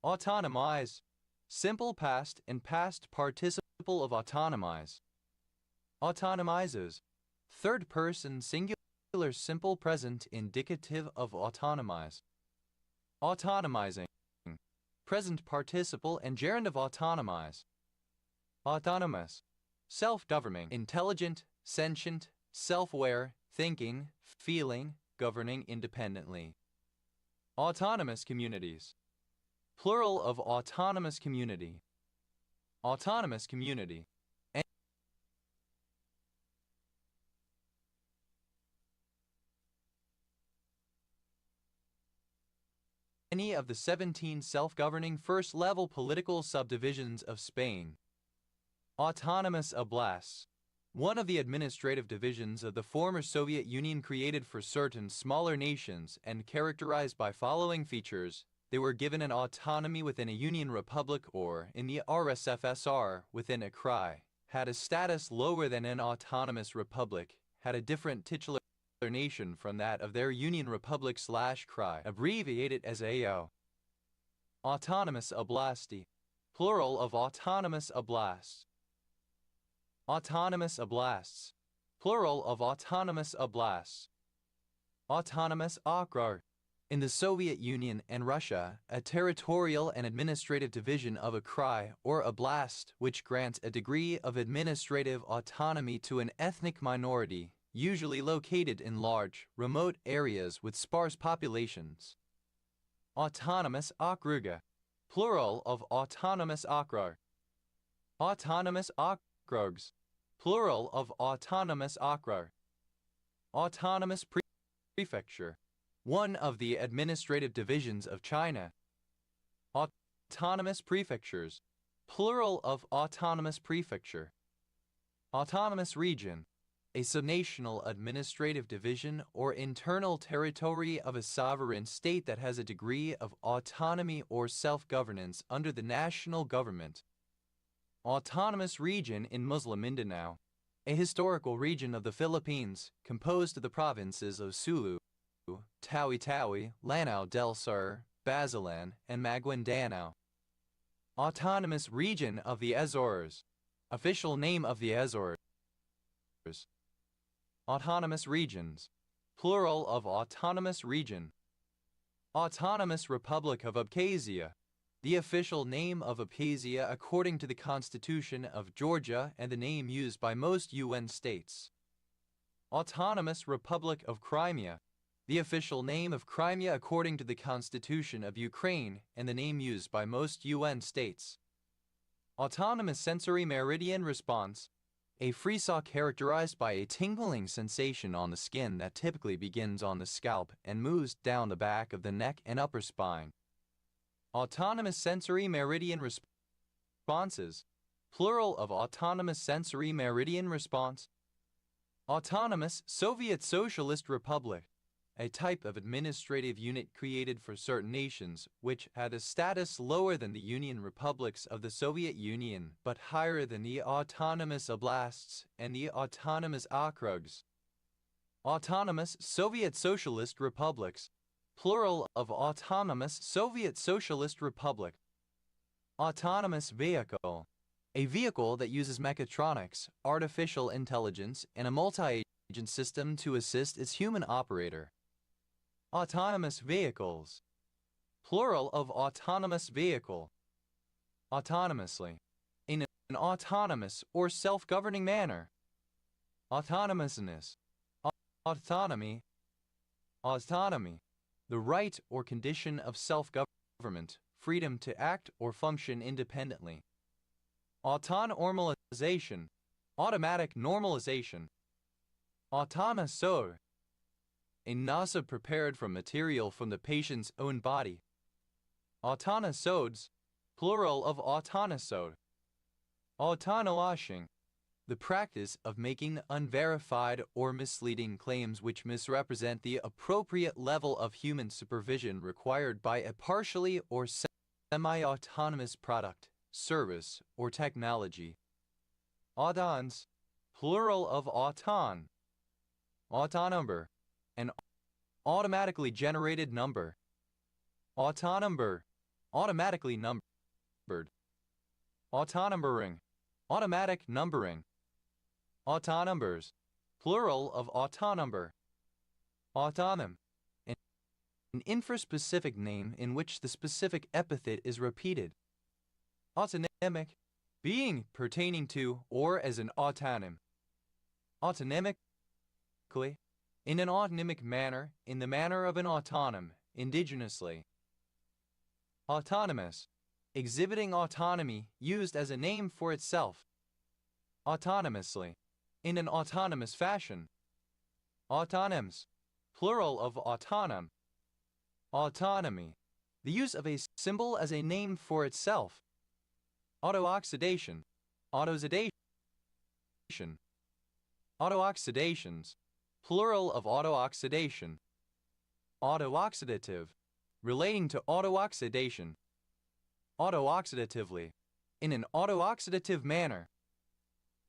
Autonomize, simple past and past participle of autonomize. Autonomizes, third person singular simple present indicative of autonomize. Autonomizing, present participle and gerund of autonomize. Autonomous, self-governing, intelligent, sentient, self-aware, thinking, feeling, governing independently. Autonomous communities, plural of autonomous community. Autonomous community. Any of the 17 self-governing first-level political subdivisions of Spain. Autonomous oblasts, one of the administrative divisions of the former Soviet Union created for certain smaller nations and characterized by following features. They were given an autonomy within a Union Republic or, in the RSFSR, within a krai, had a status lower than an autonomous republic, had a different titular nation from that of their Union Republic/krai, abbreviated as AO. Autonomous oblasti, plural of autonomous oblasts. Autonomous oblasts, plural of autonomous oblasts. Autonomous okrug, in the Soviet Union and Russia, a territorial and administrative division of a krai or oblast which grants a degree of administrative autonomy to an ethnic minority, usually located in large, remote areas with sparse populations. Autonomous okruga, plural of autonomous okrug. Autonomous okrugs, plural of autonomous okrug. Autonomous prefecture, one of the administrative divisions of China. Autonomous prefectures, plural of autonomous prefecture. Autonomous region, a subnational administrative division or internal territory of a sovereign state that has a degree of autonomy or self-governance under the national government. Autonomous region in Muslim Mindanao, a historical region of the Philippines composed of the provinces of Sulu, Tawi-Tawi, Lanao del Sur, Basilan, and Maguindanao. Autonomous region of the Azores, official name of the Azores. Autonomous regions, plural of autonomous region. Autonomous Republic of Abkhazia, the official name of Abkhazia according to the Constitution of Georgia and the name used by most UN states. Autonomous Republic of Crimea, the official name of Crimea according to the Constitution of Ukraine and the name used by most UN states. Autonomous Sensory Meridian Response, a frisson characterized by a tingling sensation on the skin that typically begins on the scalp and moves down the back of the neck and upper spine. Autonomous Sensory Meridian Responses, plural of Autonomous Sensory Meridian Response. Autonomous Soviet Socialist Republic, a type of administrative unit created for certain nations which had a status lower than the Union republics of the Soviet Union but higher than the autonomous oblasts and the autonomous okrugs. Autonomous Soviet Socialist Republics, plural of Autonomous Soviet Socialist Republic. Autonomous Vehicle, a vehicle that uses mechatronics, artificial intelligence, and a multi-agent system to assist its human operator. Autonomous Vehicles, plural of Autonomous Vehicle. Autonomously, in an autonomous or self-governing manner. Autonomousness, autonomy, autonomy, the right or condition of self-government, freedom to act or function independently. Autonormalization, automatic normalization. Autonosode, a nausea prepared from material from the patient's own body. Autonosodes, plural of autonosode. Autonowashing, the practice of making unverified or misleading claims which misrepresent the appropriate level of human supervision required by a partially or semi-autonomous product, service, or technology. Autons, plural of auton. Autonumber, an automatically generated number. Autonumber, automatically numbered. Autonumbering, automatic numbering. Autonumbers, plural of autonumber. Autonym, an infraspecific name in which the specific epithet is repeated. Autonymic, being pertaining to or as an autonym. Autonymically, in an autonymic manner, in the manner of an autonym, indigenously. Autonomous, exhibiting autonomy used as a name for itself. Autonomously, in an autonomous fashion. Autonyms, plural of autonym. Autonomy, the use of a symbol as a name for itself. Autooxidation, autoxidation. Autooxidations, plural of autooxidation. Autooxidative, relating to autooxidation. Autooxidatively, in an autooxidative manner.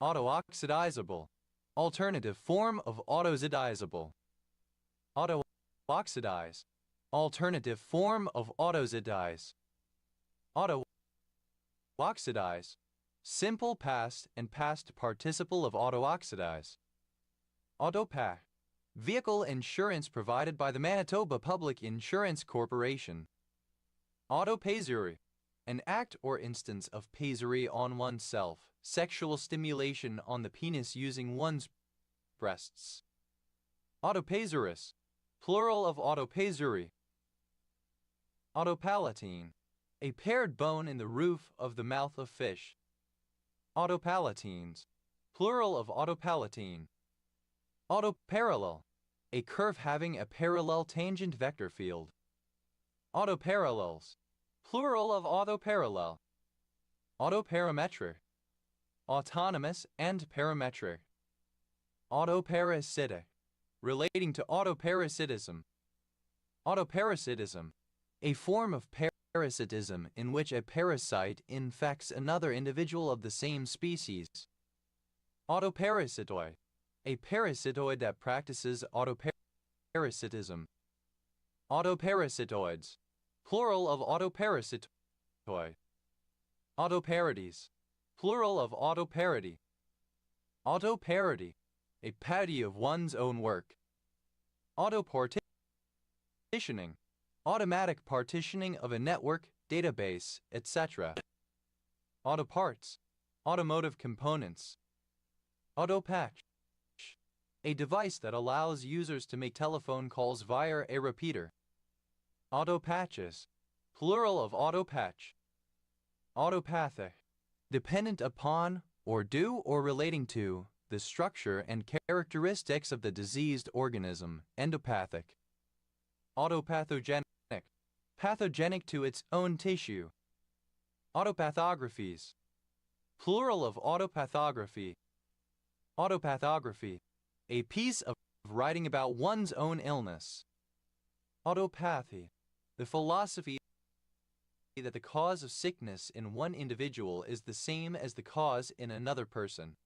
Autooxidizable, alternative form of autoxidizable. Autooxidize, alternative form of autoxidize. Autooxidize, simple past and past participle of autooxidize. Autopac, vehicle insurance provided by the Manitoba Public Insurance Corporation. Autopaysery, an act or instance of paysery on oneself, sexual stimulation on the penis using one's breasts. Autopayserous, plural of autopaysery. Autopalatine, a paired bone in the roof of the mouth of fish. Autopalatines, plural of autopalatine. Autoparallel, a curve having a parallel tangent vector field. Autoparallels, plural of autoparallel. Autoparametric, autonomous and parametric. Autoparasitic, relating to autoparasitism. Autoparasitism, a form of parasitism in which a parasite infects another individual of the same species. Autoparasitoid, a parasitoid that practices autoparasitism. Autoparasitoids, plural of autoparasitoid. Autoparodies, plural of autoparody. Autoparody, a parody of one's own work. auto-partitioning, automatic partitioning of a network, database, etc. Autoparts, automotive components. Autopatch, a device that allows users to make telephone calls via a repeater. Autopatches, plural of autopatch. Autopathic, dependent upon, or due or relating to, the structure and characteristics of the diseased organism. Endopathic. Autopathogenic, pathogenic to its own tissue. Autopathographies, plural of autopathography. Autopathography, a piece of writing about one's own illness. Autopathy, the philosophy that the cause of sickness in one individual is the same as the cause in another person.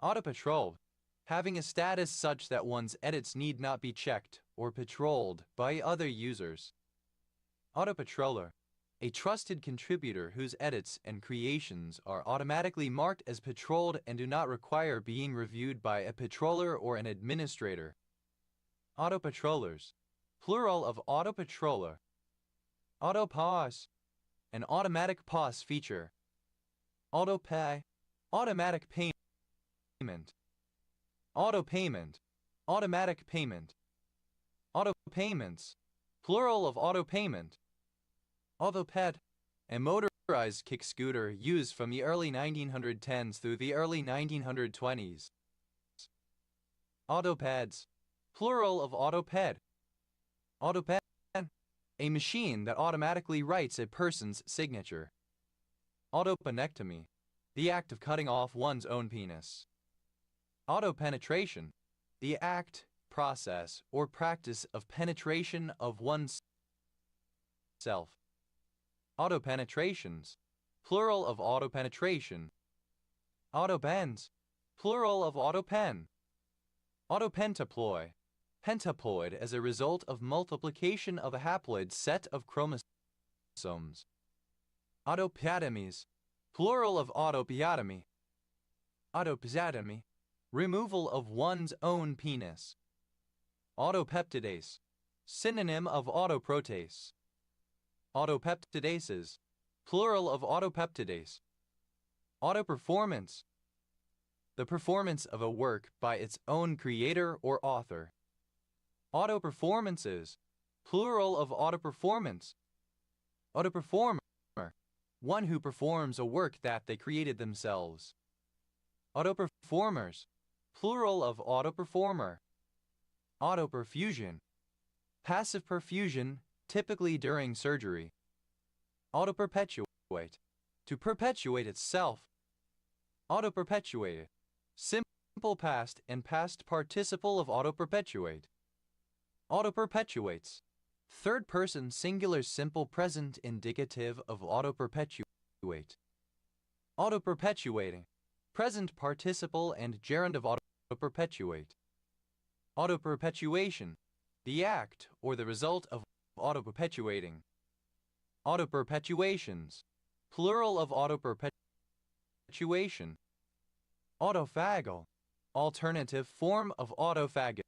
Autopatrol, having a status such that one's edits need not be checked or patrolled by other users. Autopatroller, a trusted contributor whose edits and creations are automatically marked as patrolled and do not require being reviewed by a patroller or an administrator. Autopatrollers, plural of autopatroller. Autopause, an automatic pause feature. Autopay, automatic payment. Autopayment, automatic payment. Autopayments, plural of autopayment. Autoped, a motorized kick scooter used from the early 1910s through the early 1920s. Autopads, plural of autoped. Autoped, a machine that automatically writes a person's signature. Autopenectomy, the act of cutting off one's own penis. Autopenetration, the act, process, or practice of penetration of one's self. Autopenetrations, plural of autopenetration. Autopens, plural of autopen. Autopentaploid, pentaploid as a result of multiplication of a haploid set of chromosomes. Autopiotomies, plural of autopiotomy. Autopsiotomy, removal of one's own penis. Autopeptidase, synonym of autoprotase. Autopeptidases, plural of autopeptidase. Autoperformance, the performance of a work by its own creator or author. Autoperformances, plural of autoperformance. Autoperformer, one who performs a work that they created themselves. Autoperformers, plural of autoperformer. Autoperfusion, passive perfusion, typically during surgery. Autoperpetuate, to perpetuate itself. Autoperpetuated, simple past and past participle of autoperpetuate. Autoperpetuates, third person singular simple present indicative of autoperpetuate. Autoperpetuating, present participle and gerund of autoperpetuate. Autoperpetuation, the act or the result of autoperpetuating. Autoperpetuations, plural of autoperpetuation. Autophagal, alternative form of autophagus.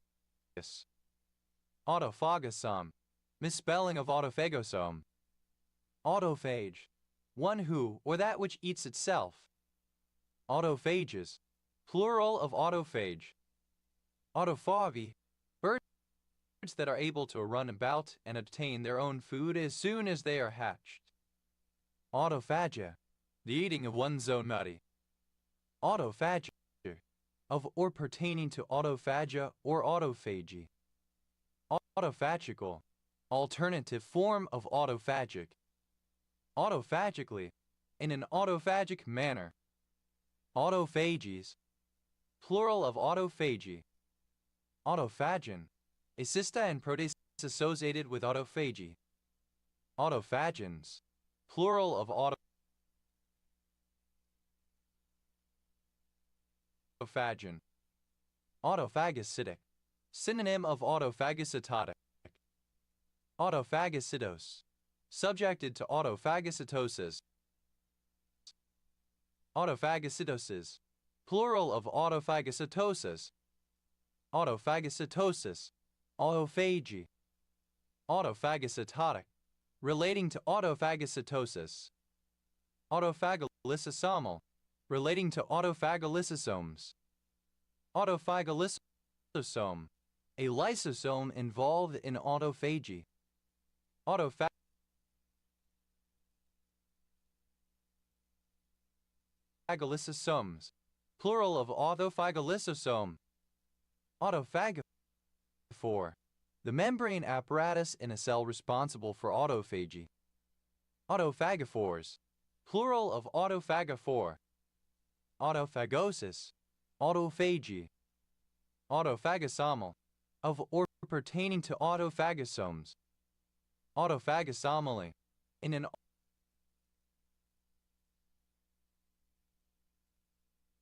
Autophagosome, misspelling of autophagosome. Autophage, one who or that which eats itself. Autophages, plural of autophage. Autophagy, birds that are able to run about and obtain their own food as soon as they are hatched. Autophagia, the eating of one's own body. Autophagy, of or pertaining to autophagia or autophagy. Autophagical, alternative form of autophagic. Autophagically, in an autophagic manner. Autophagies, plural of autophagy. Autophagon, a cysta and protease associated with autophagy. Autophagons, plural of autophagon. Autophagocytic, synonym of autophagocytotic. Autophagocytose, subjected to autophagocytosis. Autophagocytosis, plural of autophagocytosis. Autophagocytosis, Autophagy. Autophagocytotic, relating to autophagocytosis. Autophagolysosomal, relating to autophagolysosomes. Autophagolysosome, a lysosome involved in autophagy. Autophagolysosomes, plural of autophagolysosome. Autophagophore, the membrane apparatus in a cell responsible for autophagy. Autophagophores, plural of autophagophore. Autophagosis, autophagy. Autophagosomal, of or pertaining to autophagosomes. Autophagosomally, in an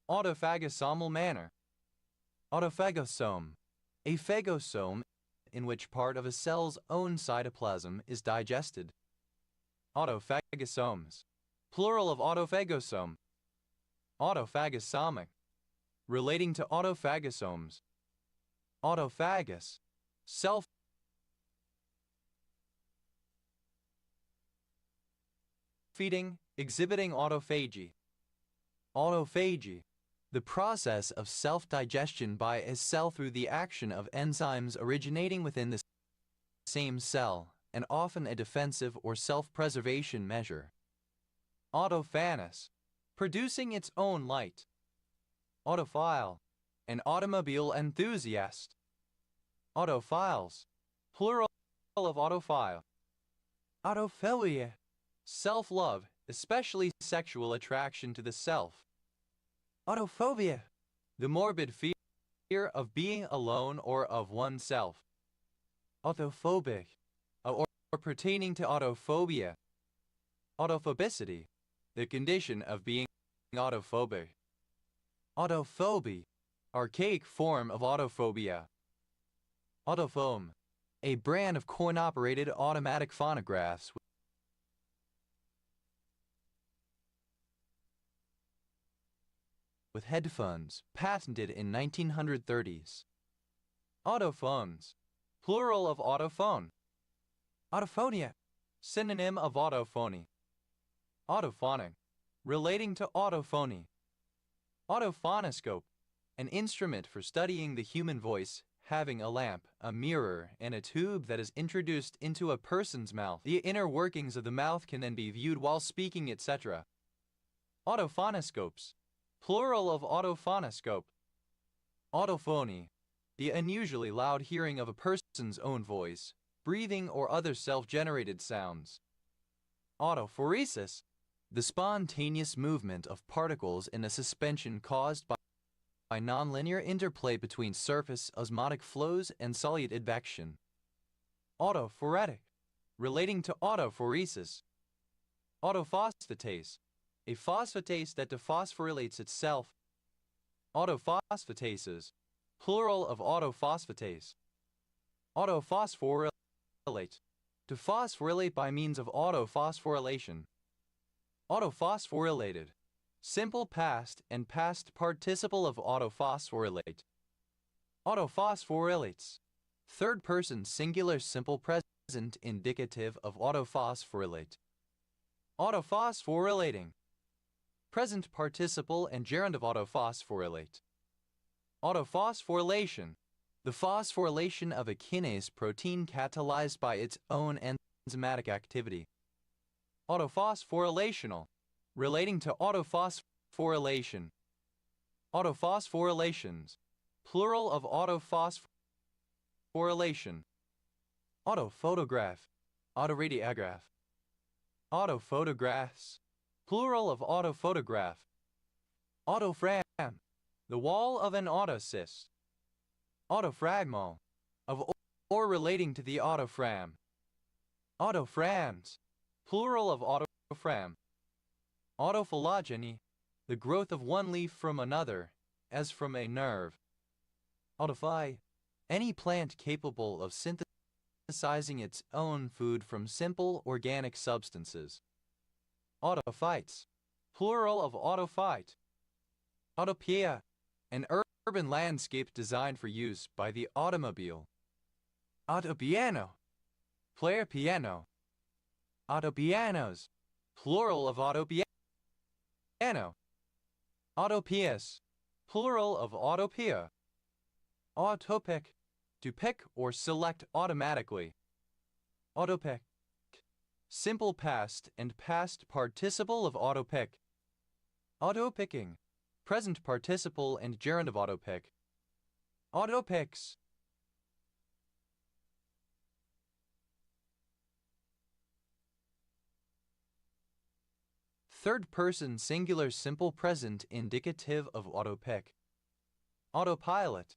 autophagosomal manner. Autophagosome, a phagosome in which part of a cell's own cytoplasm is digested. Autophagosomes, plural of autophagosome. Autophagosomic, relating to autophagosomes. Autophagus, self-feeding, exhibiting autophagy. Autophagy, the process of self-digestion by a cell through the action of enzymes originating within the same cell, and often a defensive or self-preservation measure. Autophanos, producing its own light. Autophile, an automobile enthusiast. Autophiles, plural of autophile. Autophilia, self-love, especially sexual attraction to the self. Autophobia, the morbid fear of being alone or of oneself. Autophobic, or pertaining to autophobia. Autophobicity, the condition of being autophobic. Autophobia, archaic form of autophobia. Autophone, a brand of coin-operated automatic phonographs with headphones, patented in 1930s. Autophones, plural of autophone. Autophonia, synonym of autophony. Autophonic, relating to autophony. Autophonoscope, an instrument for studying the human voice, having a lamp, a mirror, and a tube that is introduced into a person's mouth. The inner workings of the mouth can then be viewed while speaking, etc. Autophonoscopes, plural of autophonoscope. Autophony, the unusually loud hearing of a person's own voice, breathing, or other self-generated sounds. Autophoresis, the spontaneous movement of particles in a suspension caused by nonlinear interplay between surface osmotic flows and solute advection. Autophoretic, relating to autophoresis. Autophosphatase, a phosphatase that dephosphorylates itself. Autophosphatases, plural of autophosphatase. Autophosphorylate, to phosphorylate by means of autophosphorylation. Autophosphorylated, simple past and past participle of autophosphorylate. Autophosphorylates, third person singular simple present indicative of autophosphorylate. Autophosphorylating, present participle and gerund of autophosphorylate. Autophosphorylation, the phosphorylation of a kinase protein catalyzed by its own enzymatic activity. Autophosphorylational, relating to autophosphorylation. Autophosphorylations, plural of autophosphorylation. Autophotograph, autoradiograph. Autophotographs, plural of autophotograph. Autofram, the wall of an autocyst. Autophragmal, of or relating to the autofram. Autophrams, plural of autophram. Autophylogeny, the growth of one leaf from another, as from a nerve. Autophy, any plant capable of synthesizing its own food from simple organic substances. Autophytes, plural of autophyte. Autopia, an urban landscape designed for use by the automobile. Autopiano. Player piano. Autopianos. Plural of autopiano. Autopias. Plural of autopia. Autopick. To pick or select automatically. Autopick. Simple past and past participle of autopick. Autopicking. Present participle and gerund of autopick. Autopicks. Third person singular simple present indicative of autopick. Autopilot.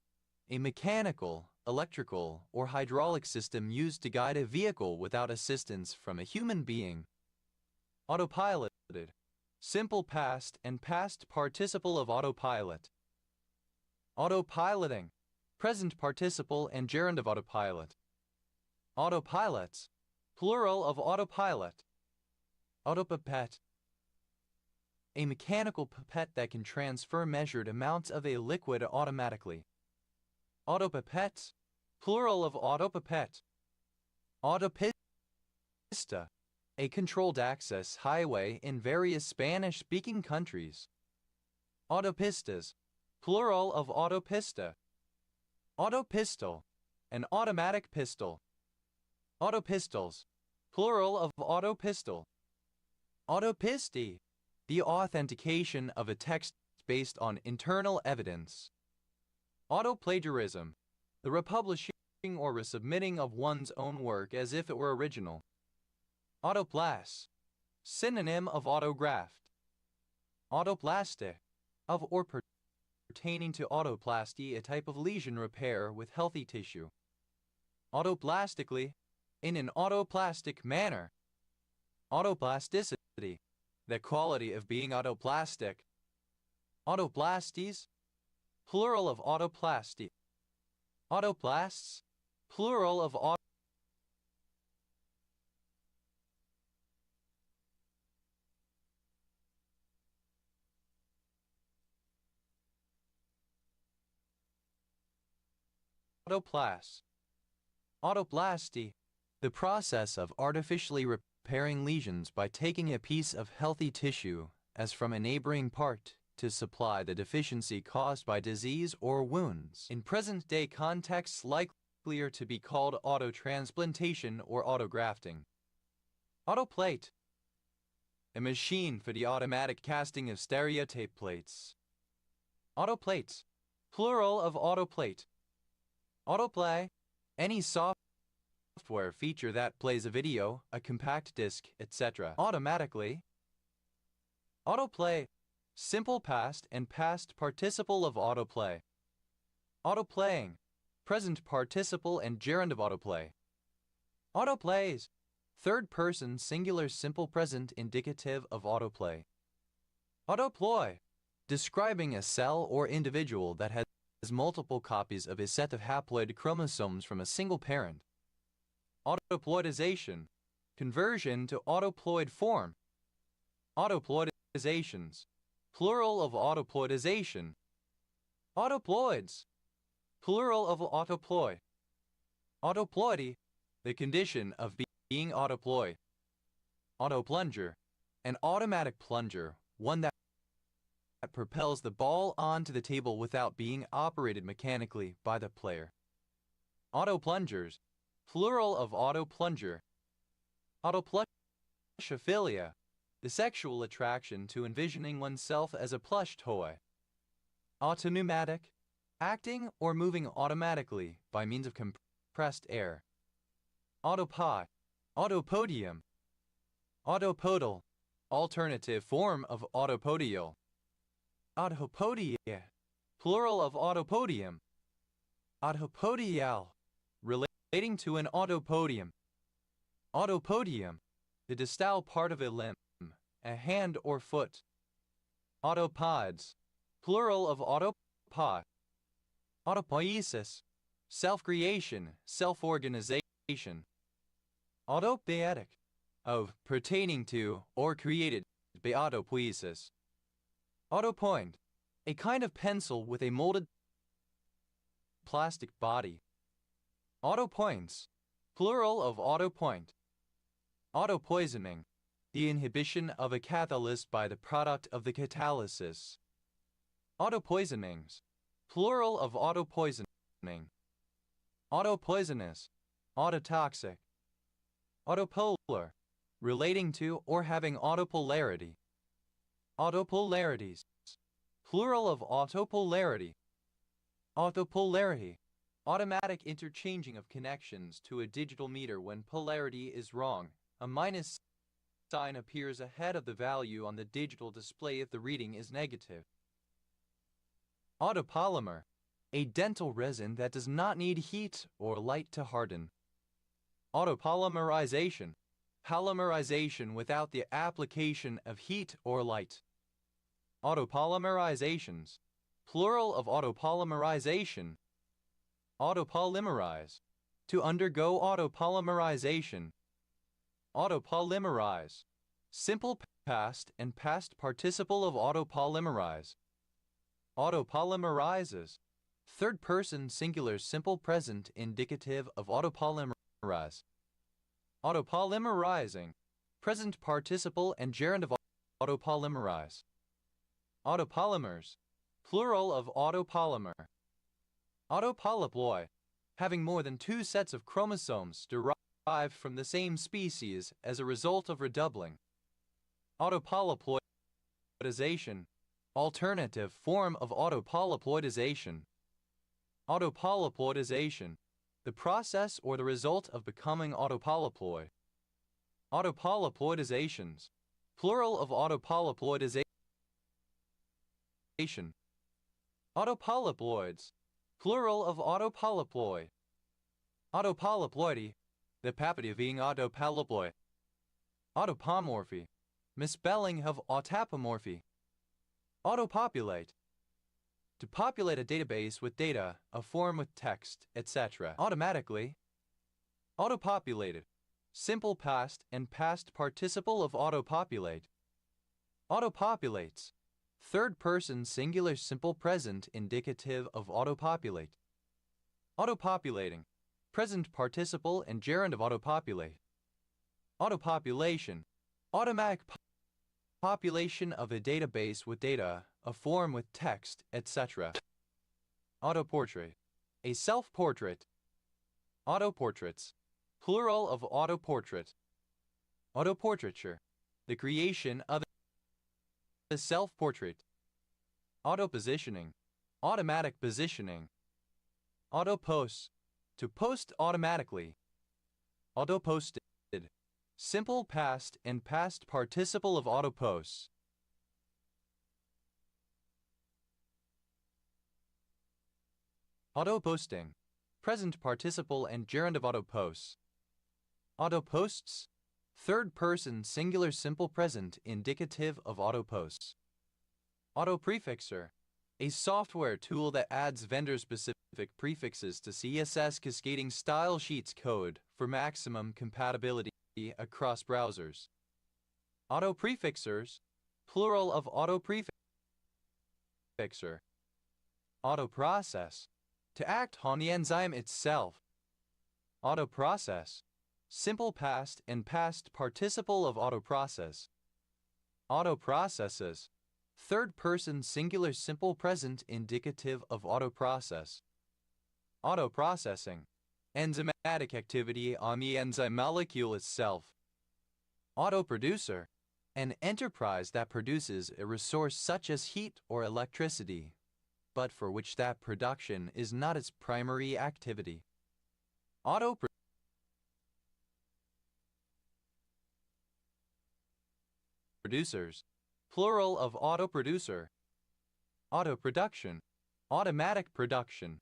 A mechanical, electrical, or hydraulic system used to guide a vehicle without assistance from a human being. Autopiloted. Simple past and past participle of autopilot. Autopiloting. Present participle and gerund of autopilot. Autopilots. Plural of autopilot. Autopipette. A mechanical pipette that can transfer measured amounts of a liquid automatically. Autopipettes. Plural of autopipette. Autopista. A controlled access highway in various Spanish-speaking countries. Autopistas. Plural of autopista. Autopistol. An automatic pistol. Autopistols. Plural of autopistol. Autopisti. The authentication of a text based on internal evidence. Autoplagiarism. The republishing or resubmitting of one's own work as if it were original. Autoplast. Synonym of autograft. Autoplastic. Of or pertaining to autoplasty, a type of lesion repair with healthy tissue. Autoplastically. In an autoplastic manner. Autoplasticity. The quality of being autoplastic. Autoplasties. Plural of autoplasty. Autoplasts. Plural of autoplasts. Autoplasty. The process of artificially repairing lesions by taking a piece of healthy tissue, as from a neighboring part, to supply the deficiency caused by disease or wounds. In present-day contexts, likelier to be called autotransplantation or autografting. Autoplate. A machine for the automatic casting of stereotape plates. Autoplates. Plural of autoplate. Autoplay. Any software feature that plays a video, a compact disc, etc. automatically. Autoplay. Simple past and past participle of autoplay. Autoplaying. Present participle and gerund of autoplay. Autoplays. Third person singular simple present indicative of autoplay. Autoploy. Describing a cell or individual that has multiple copies of a set of haploid chromosomes from a single parent. Autoploidization. Conversion to autoploid form. Autoploidizations. Plural of autoploidization. Autoploids. Plural of autoploy. Autoploidy. The condition of being autoploy. Autoplunger. An automatic plunger, one that propels the ball onto the table without being operated mechanically by the player. Autoplungers. Plural of autoplunger. Autoplushophilia. The sexual attraction to envisioning oneself as a plush toy. Autopneumatic. Acting or moving automatically by means of compressed air. Autopod. Autopodium. Autopodal. Alternative form of autopodial. Autopodia. Plural of autopodium. Autopodial. Relating to an autopodium. Autopodium. The distal part of a limb, a hand or foot. Autopods. Plural of autopod. Autopoiesis. Self-creation, self-organization. Autopoietic. Of, pertaining to, or created by autopoiesis. Autopoint. A kind of pencil with a molded plastic body. Autopoints, plural of autopoint. Autopoisoning, the inhibition of a catalyst by the product of the catalysis. Autopoisonings, plural of autopoisoning. Autopoisonous, autotoxic. Autopolar, relating to or having autopolarity. Autopolarities, plural of autopolarity. Autopolarity, automatic interchanging of connections to a digital meter when polarity is wrong. A minus sign appears ahead of the value on the digital display if the reading is negative. Autopolymer, a dental resin that does not need heat or light to harden. Autopolymerization, polymerization without the application of heat or light. Autopolymerizations, plural of autopolymerization. Autopolymerize, to undergo autopolymerization. Autopolymerize, simple past and past participle of autopolymerize. Autopolymerizes, third person singular simple present indicative of autopolymerize. Autopolymerizing, present participle and gerund of autopolymerize. Autopolymers, plural of autopolymer. Autopolyploid, having more than 2 sets of chromosomes derived from the same species as a result of redoubling. Autopolyploidization, alternative form of autopolyploidization. Autopolyploidization, the process or the result of becoming autopolyploid. Autopolyploidizations, plural of autopolyploidization. Autopolyploids, plural of autopolyploid. Autopolyploidy, the property of being autopolyploid. Autopomorphy, misspelling of autapomorphy. Autopopulate, to populate a database with data, a form with text, etc. automatically. Autopopulated, simple past and past participle of autopopulate. Autopopulates, third person singular simple present indicative of autopopulate. Autopopulating, present participle and gerund of autopopulate. Autopopulation, automatic population of a database with data, a form with text, etc. Autoportrait, a self-portrait. Autoportraits, plural of autoportrait. Autoportraiture, the creation of a self-portrait. Autopositioning, automatic positioning. Autopost, to post automatically. Autoposted, simple past and past participle of autopost. Autoposting, present participle and gerund of autopost. Autoposts, third person singular simple present indicative of autoposts. Autoprefixer, a software tool that adds vendor-specific prefixes to CSS cascading style sheets code for maximum compatibility across browsers. Autoprefixers, plural of autoprefixer. Autoprocess, to act on the enzyme itself. Autoprocess, simple past and past participle of autoprocess. Autoprocesses, third person singular simple present indicative of autoprocess. Autoprocessing, enzymatic activity on the enzyme molecule itself. Autoproducer, an enterprise that produces a resource such as heat or electricity, but for which that production is not its primary activity. Autoproducers, plural of autoproducer. Autoproduction, automatic production.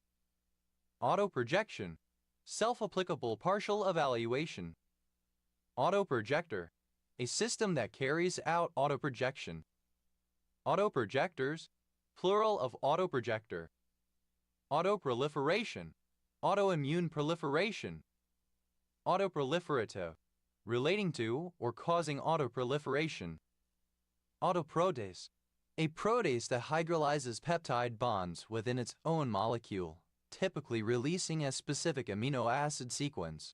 Autoprojection, self-applicable partial evaluation. Autoprojector, a system that carries out autoprojection. Autoprojectors, plural of autoprojector. Autoproliferation, autoimmune proliferation. Autoproliferative, relating to or causing autoproliferation. Autoprotease, a protease that hydrolyzes peptide bonds within its own molecule. typically releasing a specific amino acid sequence.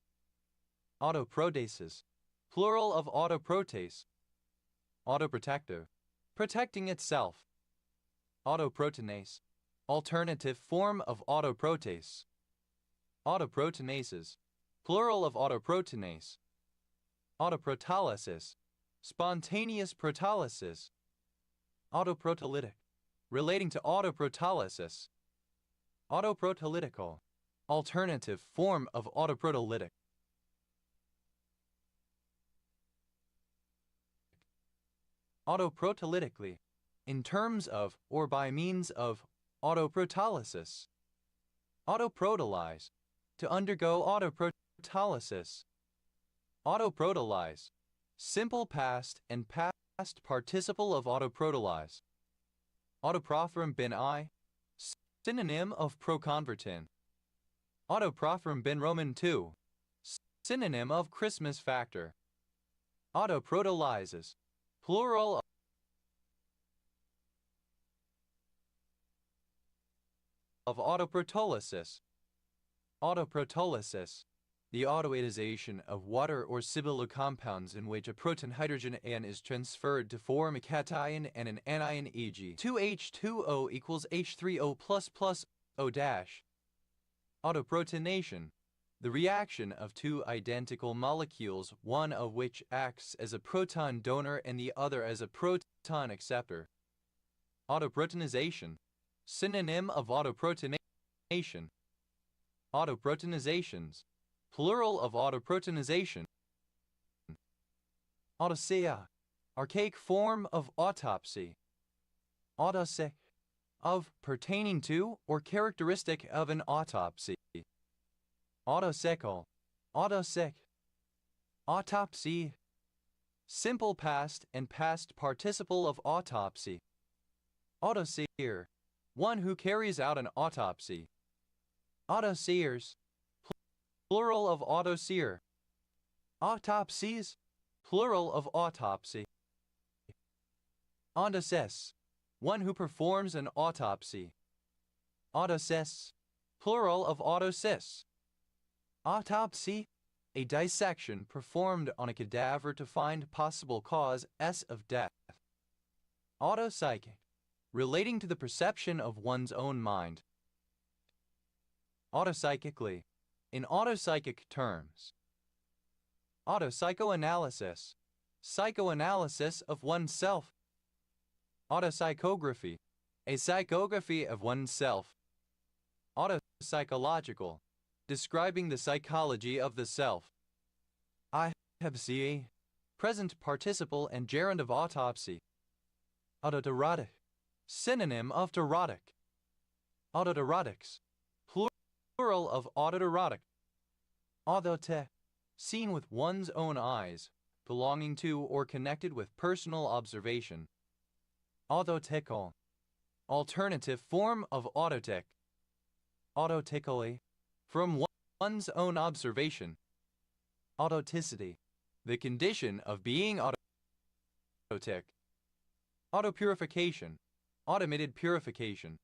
Autoproteases, plural of autoprotase. Autoprotective, protecting itself. Autoproteinase, alternative form of autoprotase. Autoproteinases, plural of autoproteinase. Autoprotolysis, spontaneous protolysis. Autoprotolytic, relating to autoprotolysis. Autoprotolytical, alternative form of autoprotolytic. Autoprotolytically, in terms of or by means of autoprotolysis. Autoprotolyze, to undergo autoprotolysis. Autoprotolyze, simple past and past participle of autoprotolyze. Autoprofrm9, synonym of proconvertin. Autoprofrm9 synonym of Christmas factor. Autoprotolyzes, plural of autoprotolysis. Autoprotolysis, the autoatization of water or Sibyl compounds in which a proton hydrogen ion is transferred to form a cation and an anion, e.g. 2H2O equals H3O plus O dash. Autoproteination, the reaction of two identical molecules, one of which acts as a proton donor and the other as a proton acceptor. Autoproteinization, synonym of autoproteination. Autoproteinizations, plural of autoproteinization. Autopsia, archaic form of autopsy. Autopsy, of, pertaining to, or characteristic of an autopsy. Autopsychal, autopsych. Autopsy, simple past and past participle of autopsy. Autopsier, one who carries out an autopsy. Autopsiers, plural of autopsier. Autopsies, plural of autopsy. Autopsist, one who performs an autopsy. Autopsist, plural of autopsist. Autopsy, a dissection performed on a cadaver to find possible cause of death. Autopsychic, relating to the perception of one's own mind. Autopsychically, in autopsychic terms. Autopsychoanalysis, psychoanalysis of oneself. Autopsychography, a psychography of oneself. Autopsychological, describing the psychology of the self. Autopsy, present participle and gerund of autopsy. Autoerotic, synonym of erotic. Autoerotics, plural of autoerotic. Autote, seen with one's own eyes, belonging to or connected with personal observation. Autotical, alternative form of autotic. Autotically, from one's own observation. Autoticity, the condition of being autotic. Autopurification, automated purification.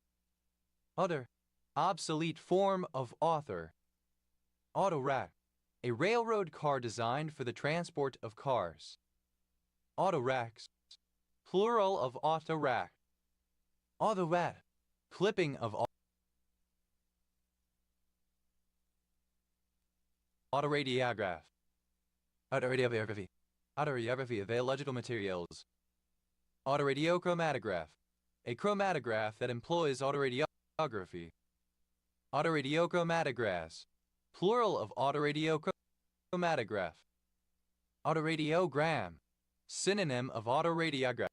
Utter, obsolete form of author. Autorack, a railroad car designed for the transport of cars. Autoracks, plural of autorack. Autorat, clipping of autoradiograph. Autoradiography, autoradiography of biological materials. Autoradiochromatogram, a chromatograph that employs autoradiography. Autoradiochromatographs, plural of autoradiochromatogram. Autoradiogram, synonym of autoradiograph.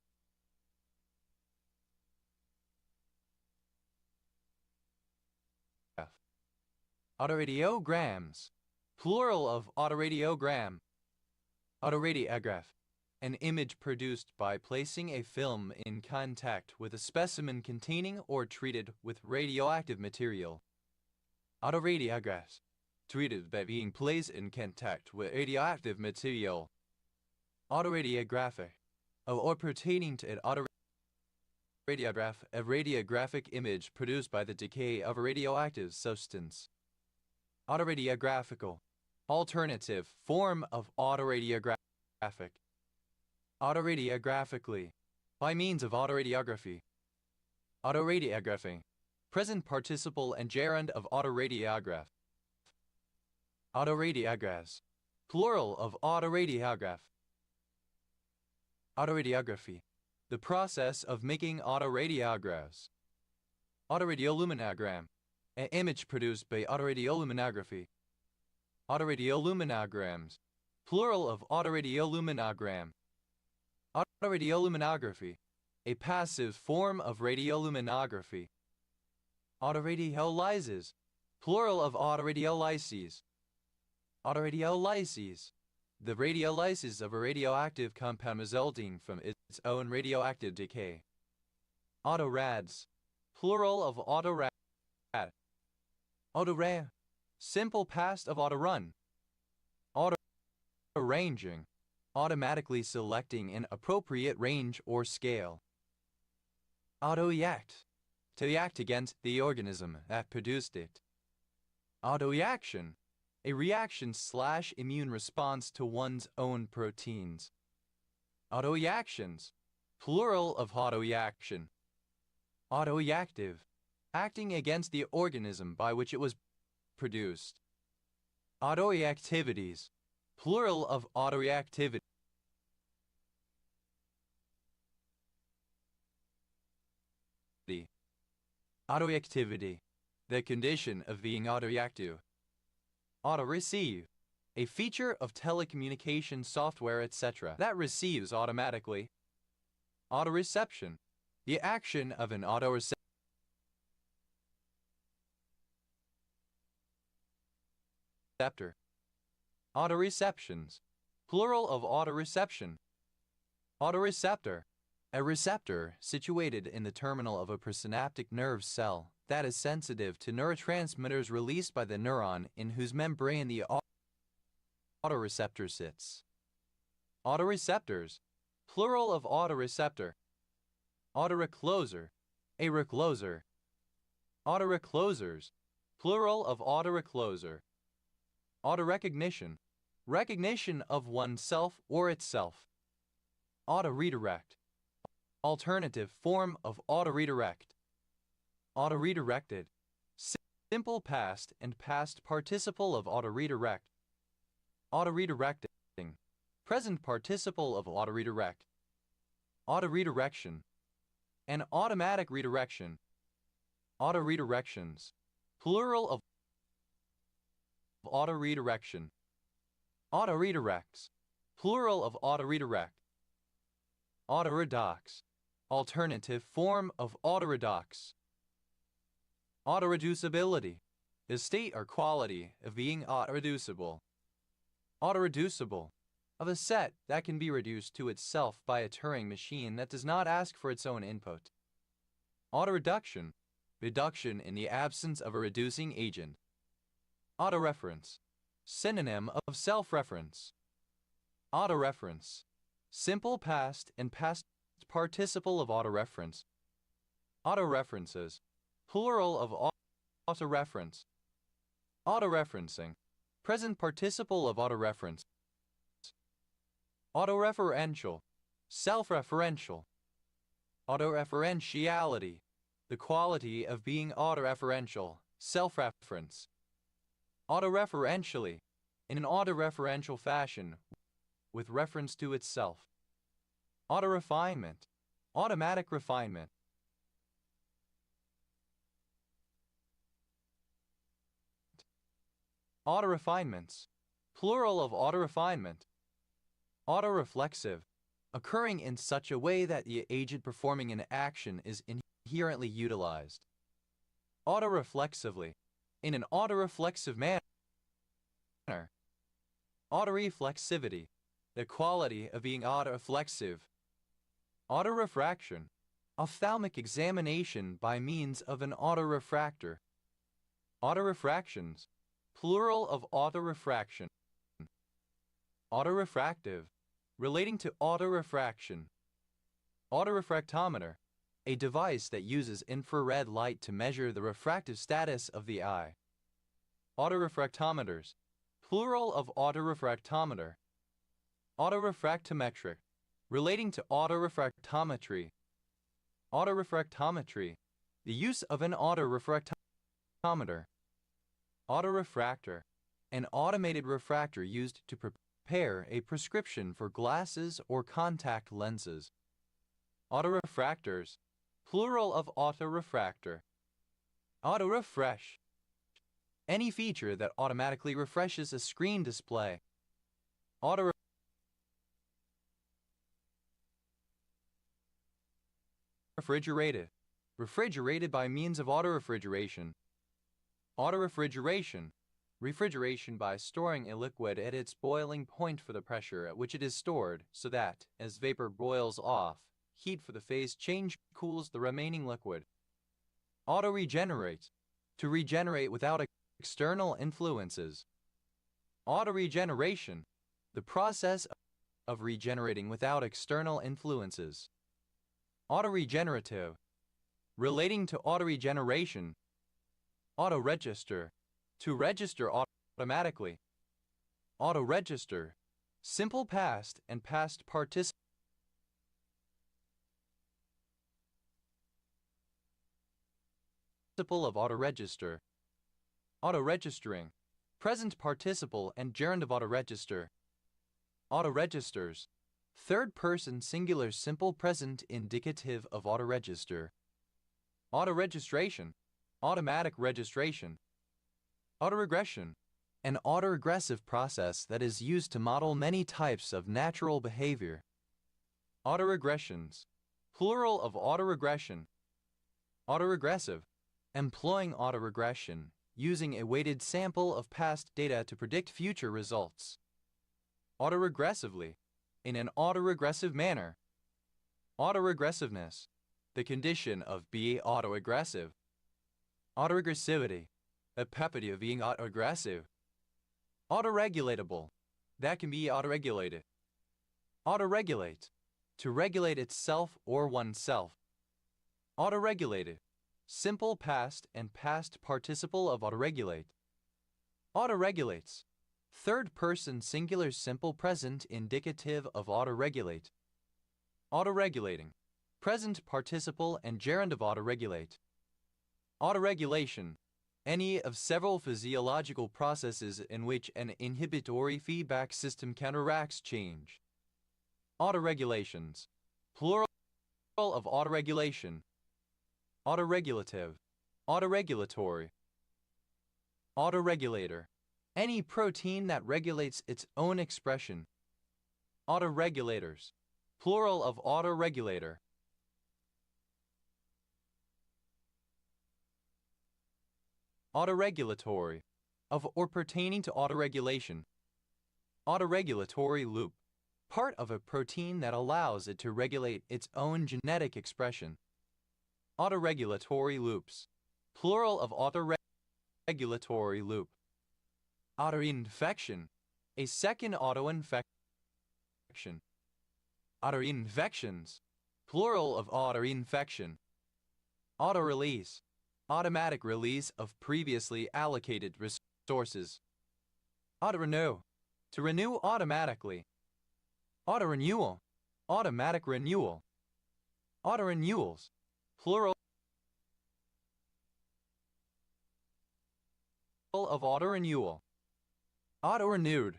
Autoradiograms, plural of autoradiogram. Autoradiograph, an image produced by placing a film in contact with a specimen containing or treated with radioactive material. Radiograph, a radiographic image produced by the decay of a radioactive substance. Autoradiographical, alternative form of autoradiographic. Autoradiographically, by means of autoradiography. Autoradiography, present participle and gerund of autoradiograph. Autoradiographs, plural of autoradiograph. Autoradiography, the process of making autoradiographs. Autoradioluminogram, an image produced by autoradioluminography. Autoradioluminograms, plural of autoradioluminogram. Autoradioluminography, a passive form of radioluminography. Autoradiolysis, plural of autoradiolyses. Autoradiolyses, the radiolysis of a radioactive compound resulting from its own radioactive decay. Autorads, plural of autorad. Autorad, simple past of autorun. Autoranging, automatically selecting an appropriate range or scale. Autoreact, to react against the organism that produced it. Autoreaction, a reaction/immune response to one's own proteins. Autoreactions, plural of autoreaction. Autoreactive, acting against the organism by which it was produced. Autoreactivities, plural of autoreactivity. Autoreactivity, the condition of being autoreactive. Autoreceive, a feature of telecommunication software, etc., that receives automatically. Autoreception, the action of an autoreceptor. Autoreceptions, plural of autoreception. Autoreceptor, a receptor situated in the terminal of a presynaptic nerve cell that is sensitive to neurotransmitters released by the neuron in whose membrane the autoreceptor sits. Autoreceptors, plural of autoreceptor. Autorecloser, a recloser. Autoreclosers, plural of autorecloser. Autorecognition, recognition of oneself or itself. Autoredirect, alternative form of autoredirect. Autoredirected, simple past and past participle of autoredirect. Autoredirecting, present participle of autoredirect. Autoredirection, an automatic redirection. Autoredirections, plural of autoredirection. Autoredirects, plural of autoredirect. Autoredox, alternative form of autoredox. Autoreducibility, the state or quality of being autoreducible. Autoreducible, of a set that can be reduced to itself by a Turing machine that does not ask for its own input. Autoreduction, reduction in the absence of a reducing agent. Autoreference, synonym of self-reference. Autoreference, simple past and past participle of autoreference. Autoreferences, plural of autoreference. Autoreferencing, present participle of autoreference. Autoreferential, self-referential. Autoreferentiality, the quality of being autoreferential, self-reference. Autoreferentially, in an autoreferential fashion, with reference to itself. Autorefinement, automatic refinement. Autorefinements, plural of autorefinement. Autoreflexive, occurring in such a way that the agent performing an action is inherently utilized. Autoreflexively, in an autoreflexive manner. Autoreflexivity, the quality of being autoreflexive. Autorefraction, ophthalmic examination by means of an autorefractor. Autorefractions, plural of autorefraction. Autorefractive, relating to autorefraction. Autorefractometer, a device that uses infrared light to measure the refractive status of the eye. Autorefractometers, plural of autorefractometer. Autorefractometric, relating to autorefractometry. Autorefractometry, the use of an autorefractometer. Autorefractor, an automated refractor used to prepare a prescription for glasses or contact lenses. Autorefractors, plural of autorefractor. Autorefresh, any feature that automatically refreshes a screen display. Refrigerated, refrigerated by means of autorefrigeration. Autorefrigeration, refrigeration by storing a liquid at its boiling point for the pressure at which it is stored, so that, as vapor boils off, heat for the phase change cools the remaining liquid. Autoregenerate, to regenerate without external influences. Autoregeneration, the process of regenerating without external influences. Autoregenerative, relating to autoregeneration. Autoregister, to register automatically. Autoregister, simple past and past participle of autoregister. Autoregistering, present participle and gerund of autoregister. Autoregisters, third-person singular simple present indicative of autoregister. Autoregistration, automatic registration. Autoregression, an autoregressive process that is used to model many types of natural behavior. Autoregressions, plural of autoregression. Autoregressive, employing autoregression, using a weighted sample of past data to predict future results. Autoregressively, in an autoregressive manner. Autoregressiveness, the condition of being autoaggressive. Autoregressivity, a property of being autoaggressive. Autoregulatable, that can be autoregulated. Autoregulate, to regulate itself or oneself. Autoregulated, simple past and past participle of autoregulate. Autoregulates, third-person singular simple present indicative of autoregulate. Autoregulating, present participle and gerund of autoregulate. Autoregulation, any of several physiological processes in which an inhibitory feedback system counteracts change. Autoregulations, plural of autoregulation. Autoregulative, autoregulatory. Autoregulator, any protein that regulates its own expression. Autoregulators, plural of autoregulator. Autoregulatory, of or pertaining to autoregulation. Autoregulatory loop, part of a protein that allows it to regulate its own genetic expression. Autoregulatory loops, plural of autoregulatory loop. Autoinfection, a second autoinfection. Autoinfections, plural of autoinfection. Autorelease, automatic release of previously allocated resources. Autorenew, to renew automatically. Autorenewal, automatic renewal. Autorenewals, plural of autorenewal. Autorenewed,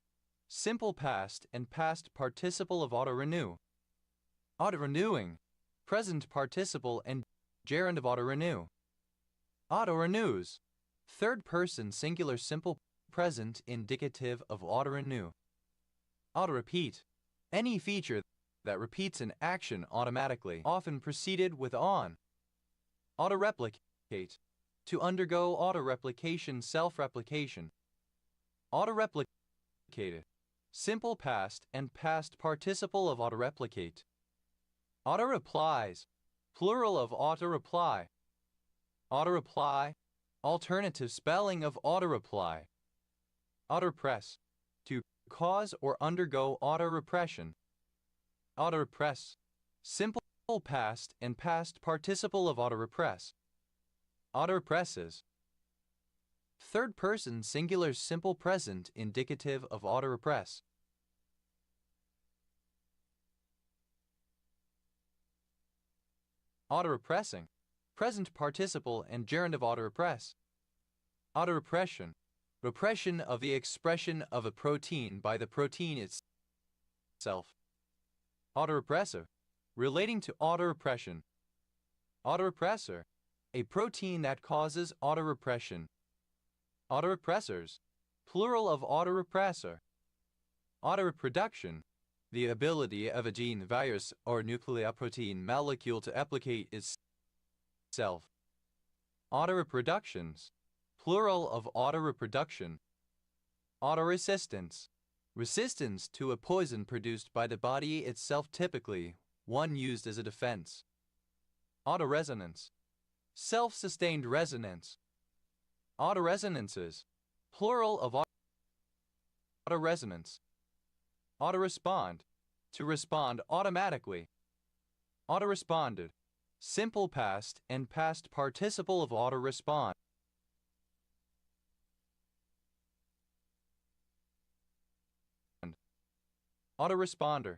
simple past and past participle of autorenew. Autorenewing, present participle and gerund of autorenew. Autorenews, third-person singular simple present indicative of autorenew. Autorepeat, any feature that repeats an action automatically, often preceded with on. Autoreplicate, to undergo autoreplication, self-replication. Autoreplicated, simple past and past participle of autoreplicate. Autoreplies, plural of autoreply. Autoreply, alternative spelling of autoreply. Autorepress, to cause or undergo autorepression. Autorepress, simple past and past participle of autorepress. Autorepresses. Third person singular simple present indicative of autorepress. Autorepressing. Present participle and gerund of autorepress. Autorepression. Repression of the expression of a protein by the protein itself. Autorepressor. Relating to autorepression. Autorepressor. A protein that causes autorepression. Autorepressors. Plural of autorepressor. Autoreproduction. The ability of a gene, virus, or nucleoprotein molecule to replicate itself. Autoreproductions. Plural of autoreproduction. Autoresistance. Resistance to a poison produced by the body itself, typically one used as a defense. Autoresonance. Self-sustained resonance. Autoresonances. Plural of autoresonance. Autorespond. To respond automatically. Autoresponded. Simple past and past participle of autorespond. Autoresponder.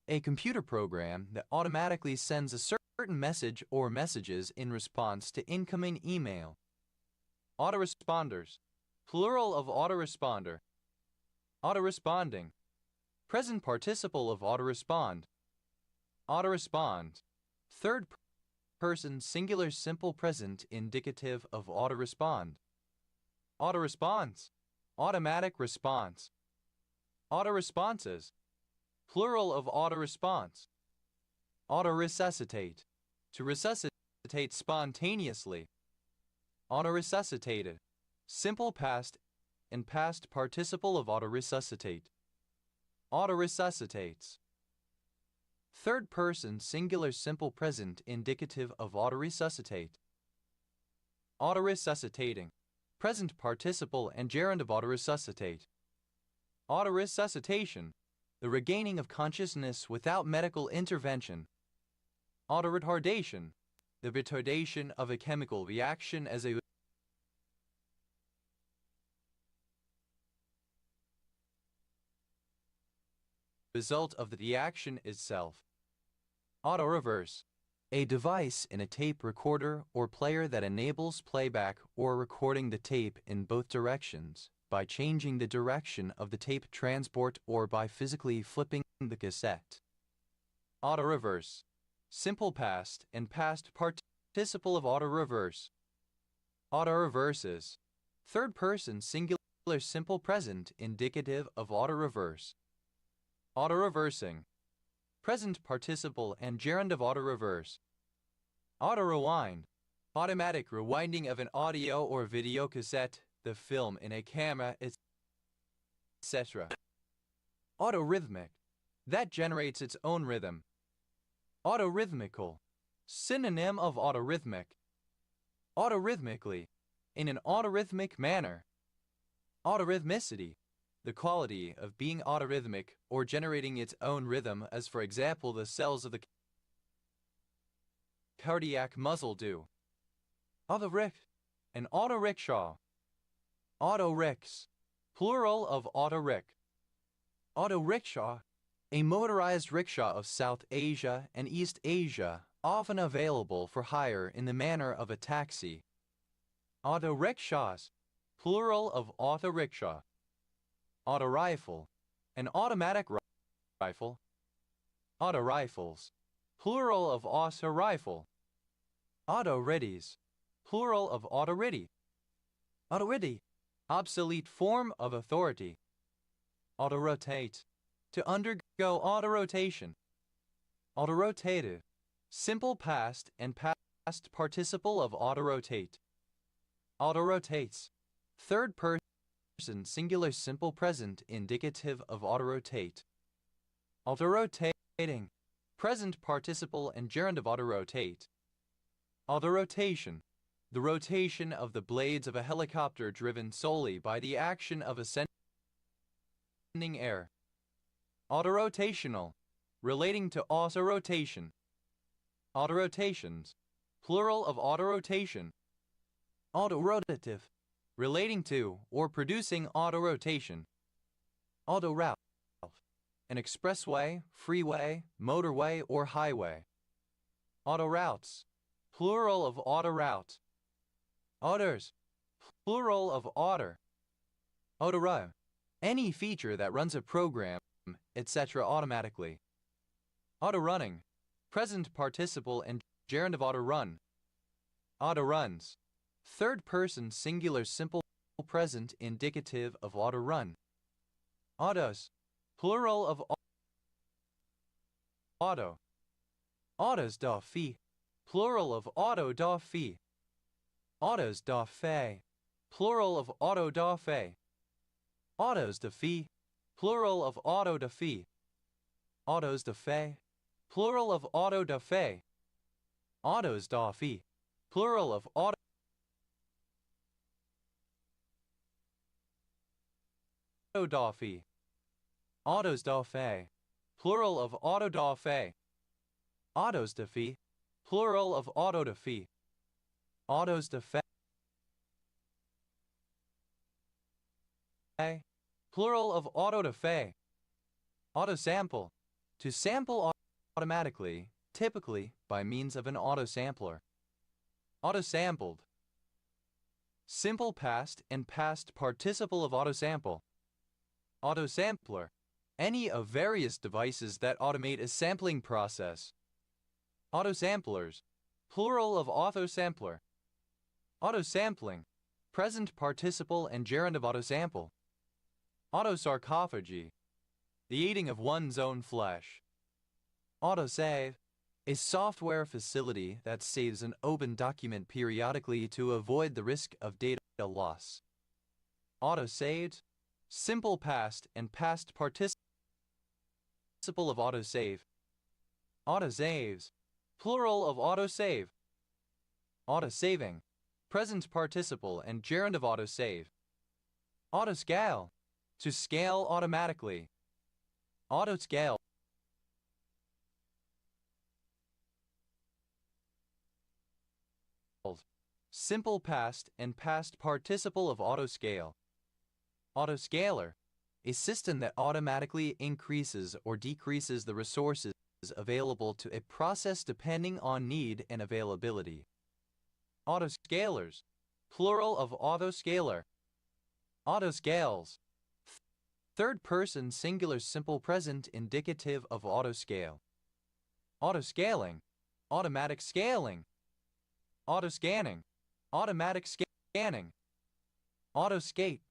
A computer program that automatically sends a certain message or messages in response to incoming email. Autoresponders. Plural of autoresponder. Autoresponding. Present participle of autorespond. Autorespond. Third person singular simple present indicative of autorespond. Autoresponse. Automatic response. Autoresponses. Plural of autoresponse. Autoresuscitate. To resuscitate spontaneously. Autoresuscitated. Simple past and past participle of autoresuscitate. Autoresuscitates. Third person singular simple present indicative of autoresuscitate. Autoresuscitating. Present participle and gerund of autoresuscitate. Autoresuscitation. The regaining of consciousness without medical intervention. Autoretardation. The retardation of a chemical reaction as a result of the reaction itself. Autoreverse. A device in a tape recorder or player that enables playback or recording the tape in both directions by changing the direction of the tape transport or by physically flipping the cassette. Autoreverse. Simple past and past participle of autoreverse. Autoreverses. Third person singular simple present indicative of autoreverse. Autoreversing. Present participle and gerund of autoreverse. Autorewind. Automatic rewinding of an audio or video cassette, the film in a camera, etc. Autorhythmic. That generates its own rhythm. Autorhythmical. Synonym of autorhythmic. Autorhythmically. In an autorhythmic manner. Autorhythmicity. The quality of being autorhythmic or generating its own rhythm, as for example the cells of the cardiac muscle do. Autorick. An autorickshaw. Autoricks. Plural of autorick. Autorickshaw. A motorized rickshaw of South Asia and East Asia, often available for hire in the manner of a taxi. Autorickshaws. Plural of autorickshaw. Autorifle. An automatic rifle. Autorifles. Plural of autorifle. Autoriddies. Plural of autoriddy. Autoriddy. Obsolete form of authority. Autorotate. To undergo autorotation. Autorotative. Simple past and past participle of autorotate. Autorotates. Third person singular simple present indicative of autorotate. Autorotating. Present participle and gerund of autorotate. Autorotation. The rotation of the blades of a helicopter driven solely by the action of ascending air. Autorotational. Relating to autorotation. Autorotations. Plural of autorotation. Autorotative. Relating to or producing autorotation. Autoroute. An expressway, freeway, motorway, or highway. Autoroutes. Plural of autoroute. Otters. Plural of otter. Autorun. Any feature that runs a program, etc. automatically. Autorunning. Present participle and gerund of autorun. Autoruns. Third person singular simple present indicative of autorun. Autos. Plural of auto. Autos da fi. Plural of auto da fi. Autos da fe. Plural of auto da fe. Autos da fi. Plural of auto da fi. Autos da fe. Plural of auto da fe. Autos da fi. Plural of auto da fi. Autos da fe. Plural of auto da fe. Autos da fi. Plural of auto da fi. Autos da fe. Plural of auto da fe. Autosample. To sample automatically, typically by means of an autosampler. Autosampled. Simple past and past participle of autosample. Autosampler. Any of various devices that automate a sampling process. Autosamplers. Plural of autosampler. Autosampling. Present participle and gerund of autosample. Autosarcophagy. The eating of one's own flesh. Autosave. A software facility that saves an open document periodically to avoid the risk of data loss. Autosaved. Simple past and past participle of autosave. Autosaves. Plural of autosave. Autosaving. Present participle and gerund of autosave. Autoscale. To scale automatically. Autoscale. Simple past and past participle of autoscale. Autoscaler. A system that automatically increases or decreases the resources available to a process depending on need and availability. Autoscalers. Plural of autoscaler. Autoscales. Third person singular simple present indicative of autoscale. Autoscaling. Automatic scaling. Autoscanning. Automatic scanning. Autoscape.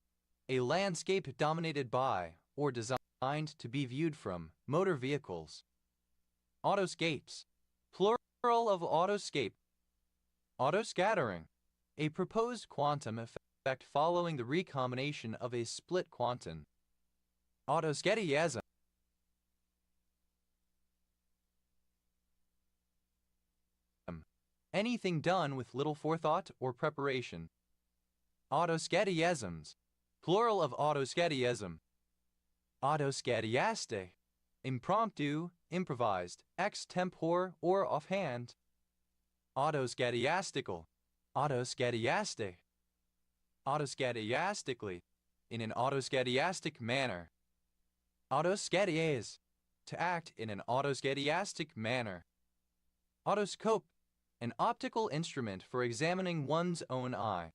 A landscape dominated by, or designed to be viewed from, motor vehicles. Autoscapes. Plural of autoscape. Autoscattering. A proposed quantum effect following the recombination of a split quantum. Autoscattiasm. Anything done with little forethought or preparation. Autoscattiasms. Plural of autoscattiasm. Autoscattiaste. Impromptu, improvised, ex-tempore, or offhand. Autoscattiastical. Autoscattiaste. Autoscattiastically. In an autoscattiastic manner. Autoscattiase. To act in an autoscattiastic manner. Autoscope. An optical instrument for examining one's own eye.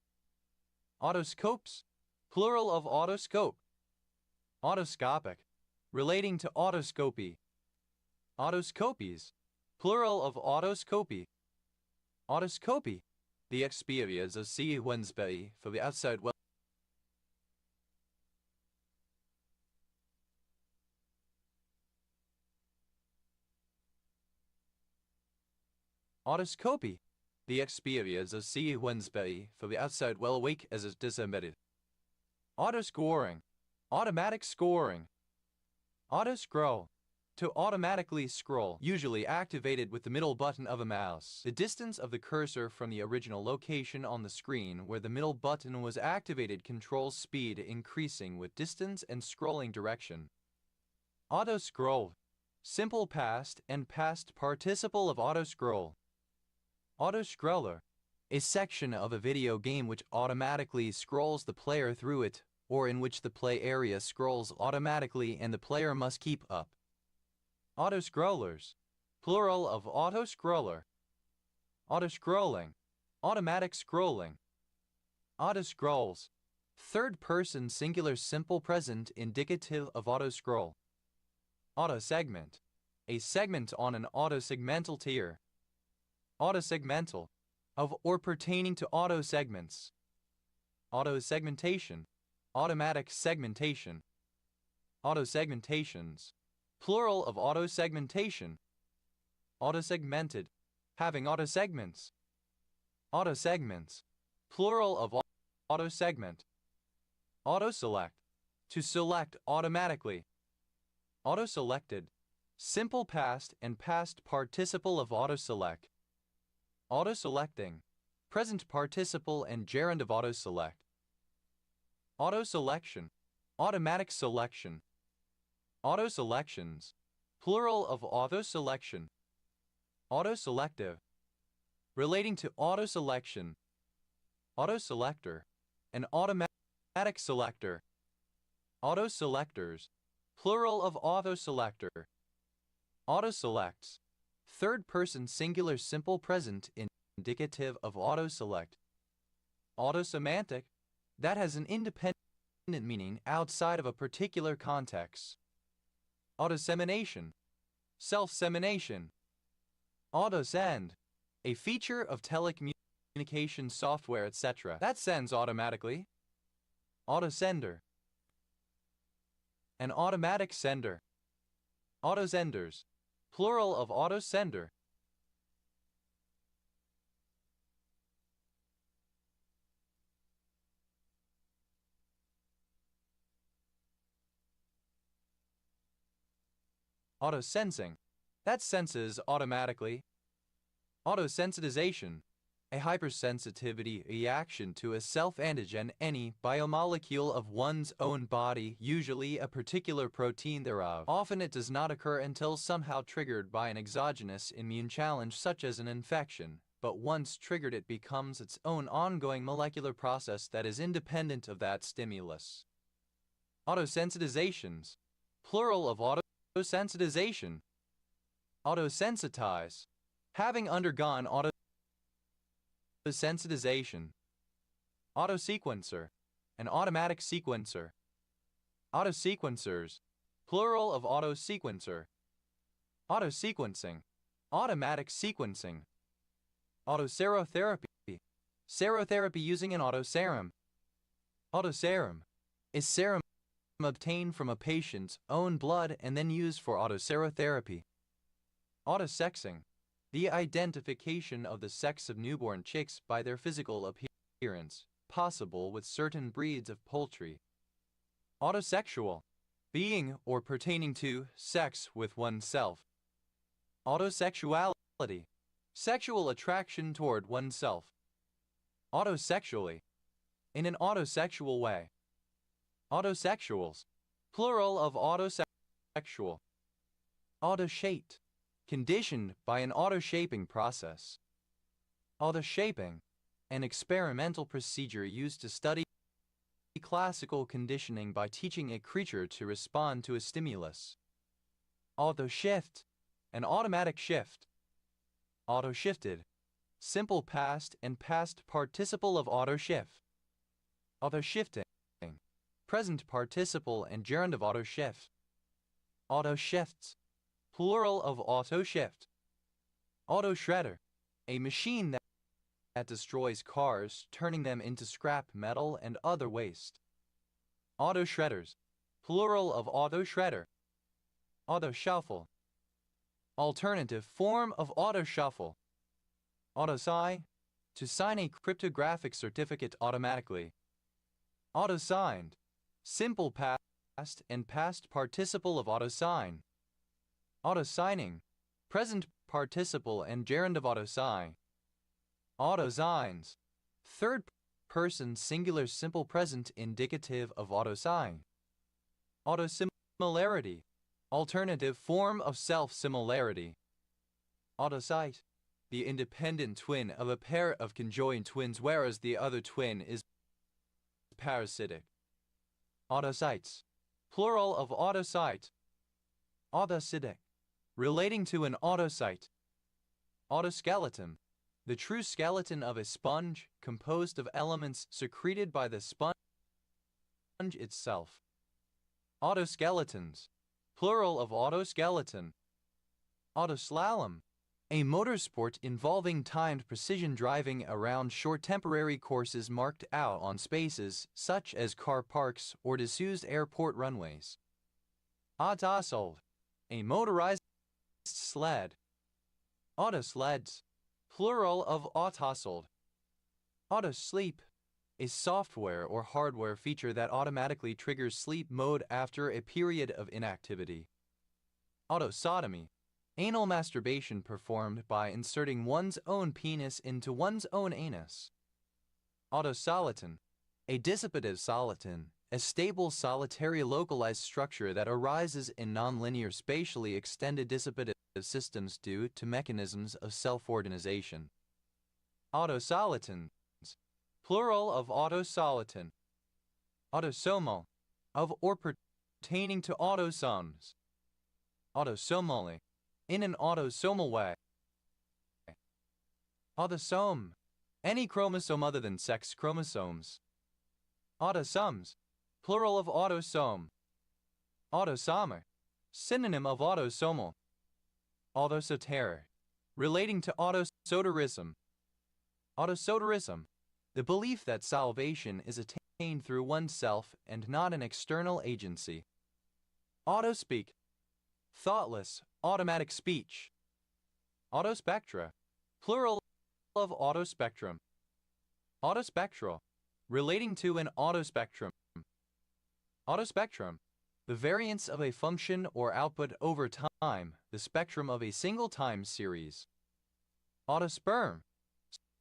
Autoscopes. Plural of autoscope. Autoscopic. Relating to autoscopy. Autoscopies. Plural of autoscopy. Autoscopy. The experience of seeing one's body from the outside world. Autoscopy. The experience of seeing one's body from the outside while awake as it is embedded. Autoscoring. Automatic scoring. Autoscroll. To automatically scroll, usually activated with the middle button of a mouse. The distance of the cursor from the original location on the screen where the middle button was activated controls speed increasing with distance and scrolling direction. Autoscroll. simple past and past participle of auto-scroll. Auto-scroller, a section of a video game which automatically scrolls the player through it, or in which the play area scrolls automatically and the player must keep up. Auto-scrollers, plural of auto-scroller. Auto-scrolling, automatic scrolling. Auto-scrolls, third-person singular simple present indicative of auto-scroll. Auto-segment, a segment on an auto-segmental tier. Auto-segmental, of or pertaining to auto-segments. Auto-segmentation, automatic segmentation. Auto-segmentations, plural of auto-segmentation. Auto-segmented, having auto-segments. Auto-segments, plural of auto-segment. Auto-select, to select automatically. Auto-selected, simple past and past participle of auto-select. Auto-selecting, present participle and gerund of auto-select. Auto-selection, automatic selection. Auto-selections, plural of auto-selection. Auto-selective, relating to auto-selection. Auto-selector, an automatic selector. Auto-selectors, plural of auto-selector. Auto-selects, third-person singular simple present indicative of auto-select. Auto-semantic, that has an independent meaning outside of a particular context. Auto-semination, self-semination. Auto-send, a feature of telecommunication software, etc. that sends automatically. Auto-sender, an automatic sender. Auto-senders, plural of auto-sender. Auto-sensing, that senses automatically. Auto-sensitization, a hypersensitivity reaction to a self-antigen, any biomolecule of one's own body, usually a particular protein thereof. Often it does not occur until somehow triggered by an exogenous immune challenge such as an infection, but once triggered it becomes its own ongoing molecular process that is independent of that stimulus. Autosensitizations, plural of autosensitization. Autosensitize, having undergone autosensitization. Autosequencer, an automatic sequencer. Autosequencers, plural of autosequencer. Autosequencing, automatic sequencing. Autoserotherapy, serotherapy using an autoserum. Autoserum is serum obtained from a patient's own blood and then used for autoserotherapy. Autosexing, the identification of the sex of newborn chicks by their physical appearance, possible with certain breeds of poultry. Autosexual, being or pertaining to sex with oneself. Autosexuality, sexual attraction toward oneself. Autosexually, in an autosexual way. Autosexuals, plural of autosexual. Autoshaped, conditioned by an autoshaping process. Autoshaping, an experimental procedure used to study classical conditioning by teaching a creature to respond to a stimulus. Autoshift, an automatic shift. Autoshifted, simple past and past participle of autoshift. Autoshifting, present participle and gerund of autoshift. Autoshifts, plural of autoshift. Autoshredder, a machine that destroys cars, turning them into scrap metal and other waste. Autoshredders, plural of autoshredder. Autoshuffle, alternative form of autoshuffle. Autosign, to sign a cryptographic certificate automatically. Autosigned, simple past and past participle of autosign. Autosigning, present participle and gerund of autosign. Autosigns, third person singular simple present indicative of autosign. Autosimilarity, Alternative form of self-similarity. Autosite. The independent twin of a pair of conjoined twins, whereas the other twin is parasitic. Autosites. Plural of autosite. Autocytic. Relating to an autosite. Autoskeleton. The true skeleton of a sponge, composed of elements secreted by the sponge itself. Autoskeletons. Plural of autoskeleton. Autoslalom. A motorsport involving timed precision driving around short temporary courses marked out on spaces such as car parks or disused airport runways. Autosold. A motorized sled. Autosleds. Plural of autosold. Autosleep. A software or hardware feature that automatically triggers sleep mode after a period of inactivity. Autosodomy. Anal masturbation performed by inserting one's own penis into one's own anus. Autosoliton. A dissipative soliton, a stable solitary localized structure that arises in nonlinear spatially extended dissipative systems due to mechanisms of self-organization. Autosolitons. Plural of autosoliton. Autosomal. Of or pertaining to autosomes. Autosomally. In an autosomal way. Autosome. Any chromosome other than sex chromosomes. Autosomes. Plural of autosome. Autosomer. Synonym of autosomal. Autosoter. Relating to autosoterism. Autosoterism. The belief that salvation is attained through oneself and not an external agency. Autospeak. Thoughtless, automatic speech. Autospectra. Plural of autospectrum. Autospectral. Relating to an autospectrum. Autospectrum. The variance of a function or output over time, the spectrum of a single time series. Autosperm.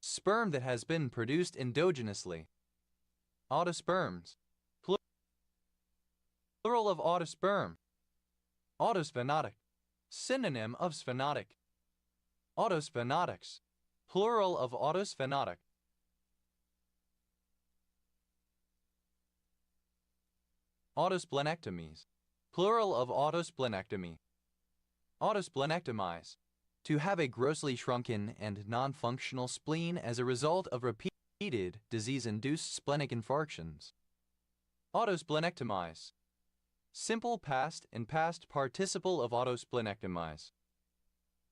Sperm that has been produced endogenously. Autosperms. Plural of autosperm. Autosphenotic. Synonym of sphenotic. Autosphenotics. Plural of autosphenotic. Autosplenectomies. Plural of autosplenectomy. Autosplenectomize. To have a grossly shrunken and non-functional spleen as a result of repeated disease-induced splenic infarctions. Autosplenectomize. Simple past and past participle of autosplenectomize.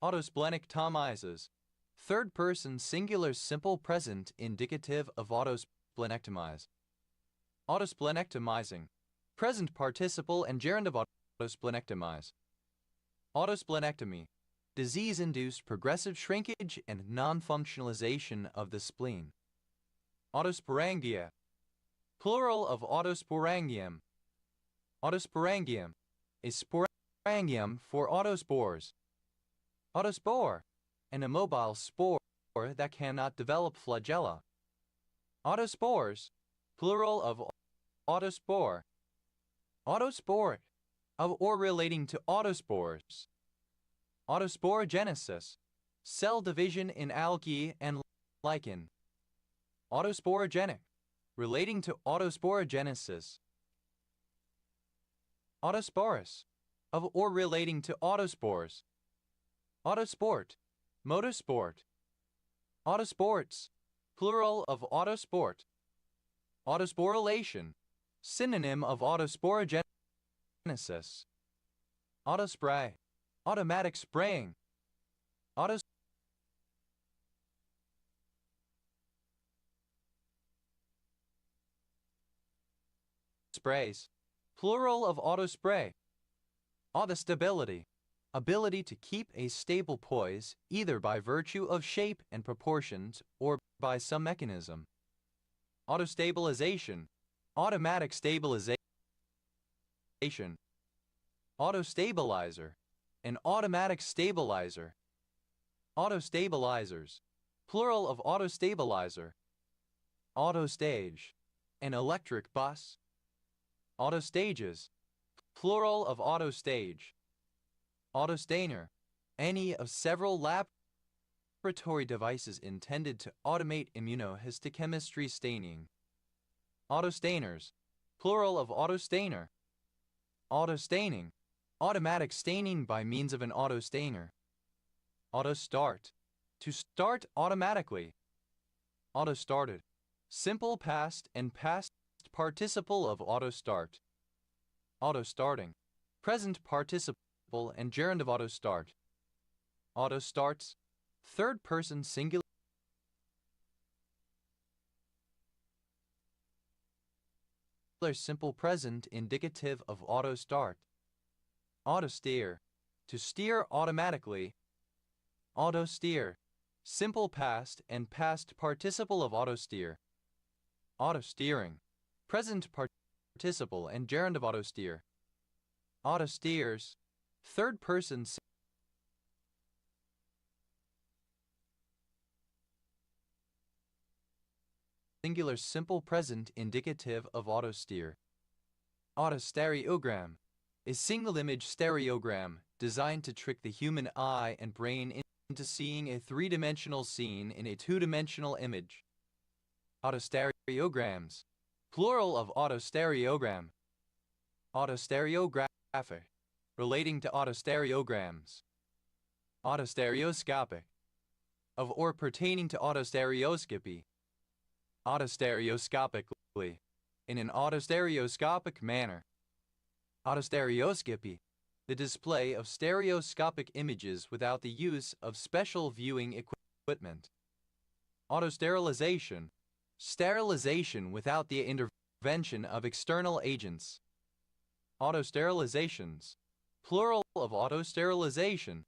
Autosplenectomizes. Third person singular simple present indicative of autosplenectomize. Autosplenectomizing. Present participle and gerund of autosplenectomize. Autosplenectomy. Disease-induced progressive shrinkage and non-functionalization of the spleen. Autosporangia. Plural of autosporangium. Autosporangium. A sporangium for autospores. Autospore. An immobile spore that cannot develop flagella. Autospores. Plural of autospore. Autosporic. Of or relating to autospores. Autosporogenesis. Cell division in algae and lichen. Autosporogenic. Relating to autosporogenesis. Autosporus. Of or relating to autospores. Autosport. Motorsport. Autosports. Plural of autosport. Autosporulation. Synonym of autosporogenesis. Autospray. Automatic spraying. Autosprays. Plural of autospray. Autostability. Ability to keep a stable poise either by virtue of shape and proportions or by some mechanism. Autostabilization. Automatic stabilization. Autostabilizer. An automatic stabilizer. Autostabilizers. Plural of autostabilizer. Autostage. An electric bus. Autostages. Plural of autostage. Autostainer. Any of several laboratory devices intended to automate immunohistochemistry staining. Autostainers. Plural of autostainer. Autostaining. Automatic staining by means of an autostainer. Autostart. To start automatically. Autostarted. Simple past and past participle of autostart. Autostarting. Present participle and gerund of autostart. Autostarts. Third person singular simple present indicative of autostart. Autosteer. To steer automatically. Autosteer. Simple past and past participle of autosteer. Autosteering. Present participle and gerund of autosteer. Autosteers. Third person singular simple present indicative of autosteer. Autostereogram. A single image stereogram designed to trick the human eye and brain into seeing a three-dimensional scene in a two-dimensional image. Autostereograms. Plural of autostereogram. Autostereographic. Relating to autostereograms. Autostereoscopic. Of or pertaining to autostereoscopy. Autostereoscopically. In an autostereoscopic manner. Autostereoscopy. The display of stereoscopic images without the use of special viewing equipment. Autosterilization. Sterilization without the intervention of external agents. Autosterilizations. Plural of autosterilization.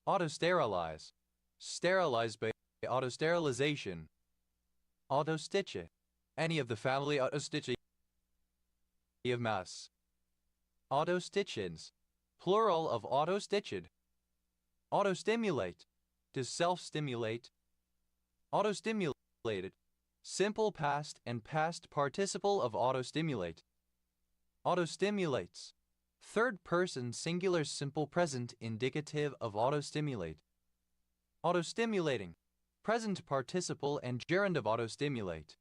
Autosterilize. Sterilize by autosterilization. Autostitch. Any of the family autostitch of mouse. Autostitchins. Plural of autostitched. Autostimulate. To self-stimulate. Autostimulated. Simple past and past participle of autostimulate. Autostimulates. Third person singular simple present indicative of autostimulate. Autostimulating. Present participle and gerund of autostimulate.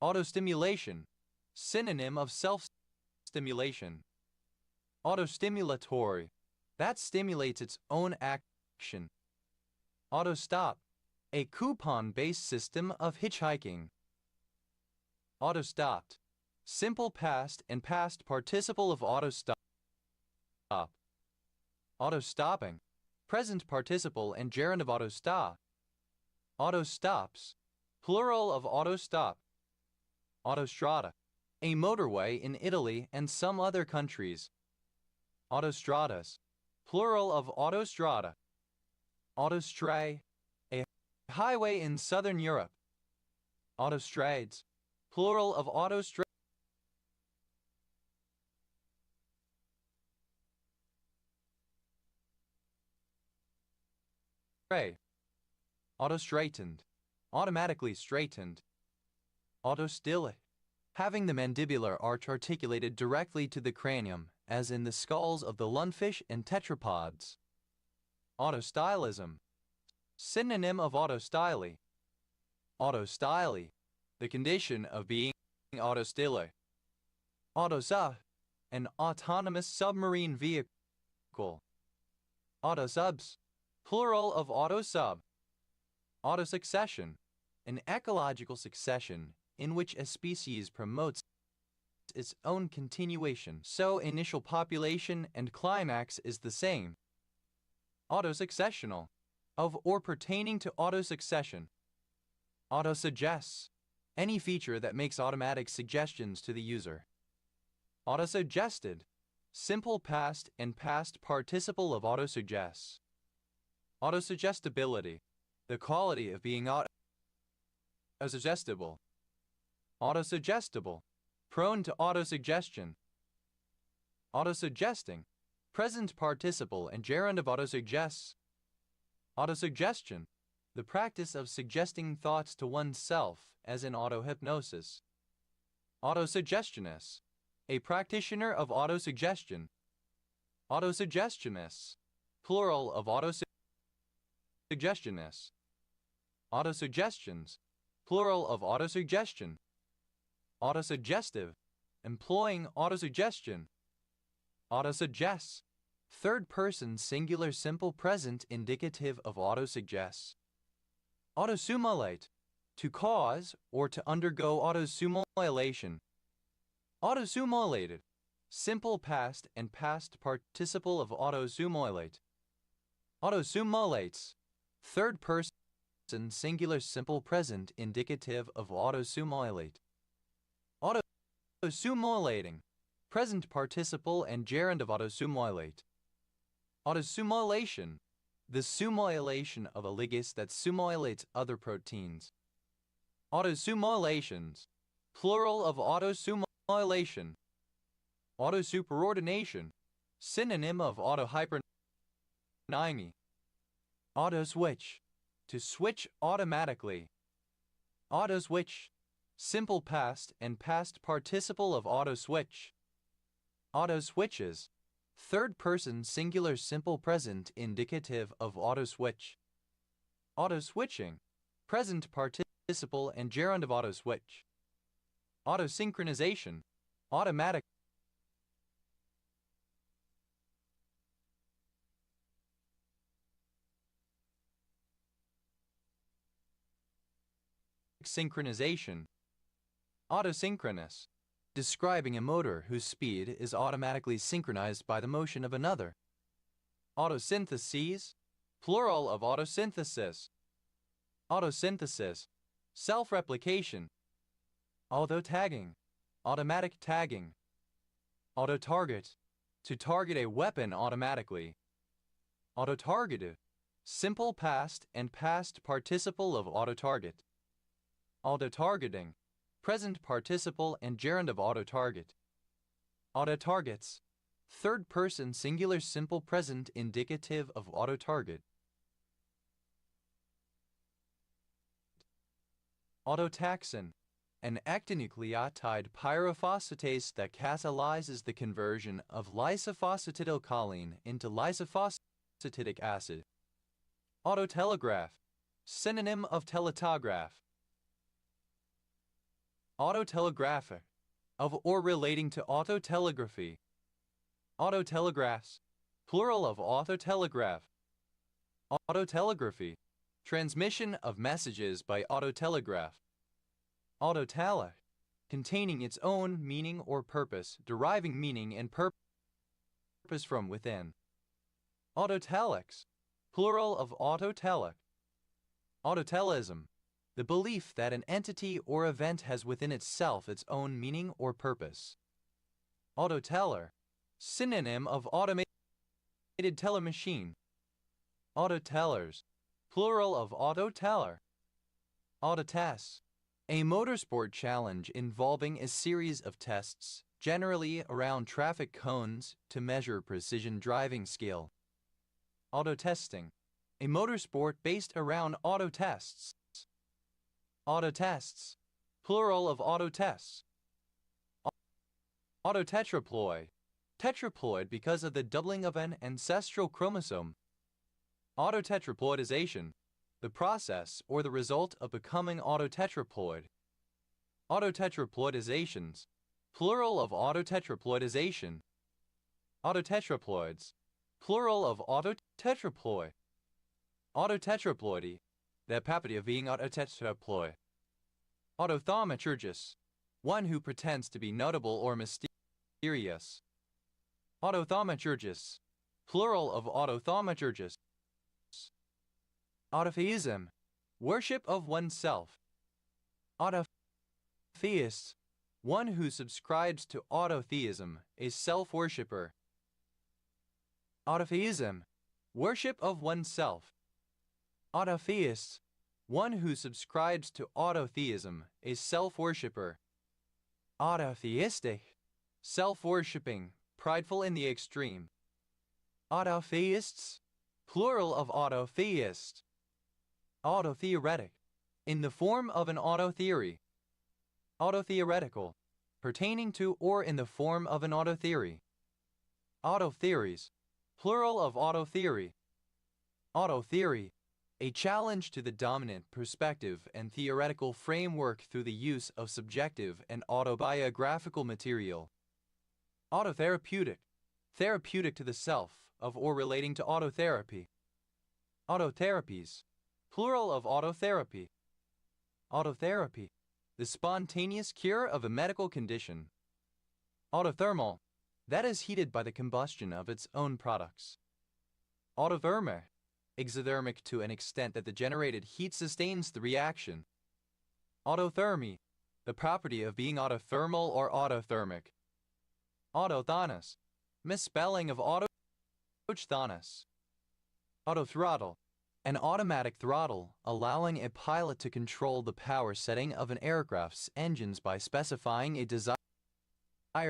Autostimulation. Synonym of self-stimulation. Autostimulatory. That stimulates its own action. Autostop. A coupon-based system of hitchhiking. Autostopped. Simple past and past participle of autostop. Autostopping. Present participle and gerund of autostop. Autostops. Plural of autostop. Autostrada. A motorway in Italy and some other countries. Autostradas. Plural of autostrada. Autostray. A highway in southern Europe. Autostrades. Plural of autostrade. Autostraightened. Automatically straightened. Autostille. Having the mandibular arch articulated directly to the cranium, as in the skulls of the lungfish and tetrapods. Autostylism. Synonym of autostyly. Autostyly. The condition of being autostille. Autosub. An autonomous submarine vehicle. Autosubs. Plural of autosub. Autosuccession. An ecological succession in which a species promotes its own continuation, so initial population and climax is the same. Autosuccessional. Of or pertaining to autosuccession. Autosuggests. Any feature that makes automatic suggestions to the user. Autosuggested. Simple past and past participle of autosuggests. Autosuggestibility. The quality of being autosuggestible. Autosuggestible. Prone to autosuggestion. Autosuggesting. Present participle and gerund of autosuggests. Autosuggestion. The practice of suggesting thoughts to oneself, as in autohypnosis. Autosuggestionist. A practitioner of autosuggestion. Autosuggestionists, plural of autosuggestionists. Autosuggestions, plural of autosuggestion. Autosuggestive, employing autosuggestion. Autosuggests, third person singular simple present indicative of autosuggests. Autossimulate, to cause or to undergo autosimulation. Autosimulated, simple past and past participle of autosimulate. Autosimulates, third person singular simple present indicative of autosimulate. Autosimulating, present participle and gerund of autosimulate. Autosimulation, the simulation of a ligase that simulates other proteins. Autosimulations, plural of autosimulation. Autosuperordination, synonym of autohypernymy. Autoswitch, to switch automatically. Autoswitch, simple past and past participle of autoswitch. Autoswitches, third person singular simple present indicative of autoswitch. Autoswitching, present participle and gerund of autoswitch. Autosynchronization, automatic synchronization. Autosynchronous, describing a motor whose speed is automatically synchronized by the motion of another. Autosyntheses, plural of autosynthesis. Autosynthesis, self-replication. Auto-tagging, automatic tagging. Auto-target, to target a weapon automatically. Auto-targetive, simple past and past participle of auto-target. Auto-targeting, present participle and gerund of auto-target. Auto-targets, third person singular simple present indicative of auto-target. Autotaxin, an actinucleotide pyrophosphatase that catalyzes the conversion of lysophosphatidylcholine into lysophosphatidic acid. Autotelegraph, synonym of teletograph. Autotelegraphic, of or relating to autotelegraphy. Autotelegraphs, plural of autotelegraph. Autotelegraphy, transmission of messages by autotelegraph. Autotele, containing its own meaning or purpose, deriving meaning and purpose from within. Autotelics, plural of autotelic. Autotelism, the belief that an entity or event has within itself its own meaning or purpose. Autoteller, synonym of automated telemachine. Autotellers, plural of autoteller. Autotests, a motorsport challenge involving a series of tests, generally around traffic cones, to measure precision driving skill. Autotesting, a motorsport based around autotests. Autotests, plural of autotests. Autotetraploid, tetraploid because of the doubling of an ancestral chromosome. Autotetraploidization, the process or the result of becoming autotetraploid. Autotetraploidizations, plural of autotetraploidization. Autotetraploids, plural of autotetraploid. Autotetraploidy, the property of being autotetraploid. Autothaumaturgus, one who pretends to be notable or mysterious. Autothaumaturgus, plural of autothaumaturgus. Autotheism, worship of oneself. Autotheist, one who subscribes to autotheism, a self-worshipper. Autotheism, worship of oneself. Autotheist, one who subscribes to autotheism, a self-worshipper. Autotheistic, self-worshipping, prideful in the extreme. Autotheists, plural of autotheist. Autotheoretic, in the form of an autotheory. Autotheoretical, pertaining to or in the form of an autotheory. Autotheories, Plural of autotheory. Autotheory, a challenge to the dominant perspective and theoretical framework through the use of subjective and autobiographical material. Autotherapeutic, therapeutic to the self, of or relating to autotherapy. Autotherapies, plural of autotherapy. Autotherapy, the spontaneous cure of a medical condition. Autothermal, that is heated by the combustion of its own products. Autothermic, exothermic to an extent that the generated heat sustains the reaction. Autothermy, the property of being autothermal or autothermic. Autothanos, misspelling of autochthanos. Autothrottle, an automatic throttle allowing a pilot to control the power setting of an aircraft's engines by specifying a desired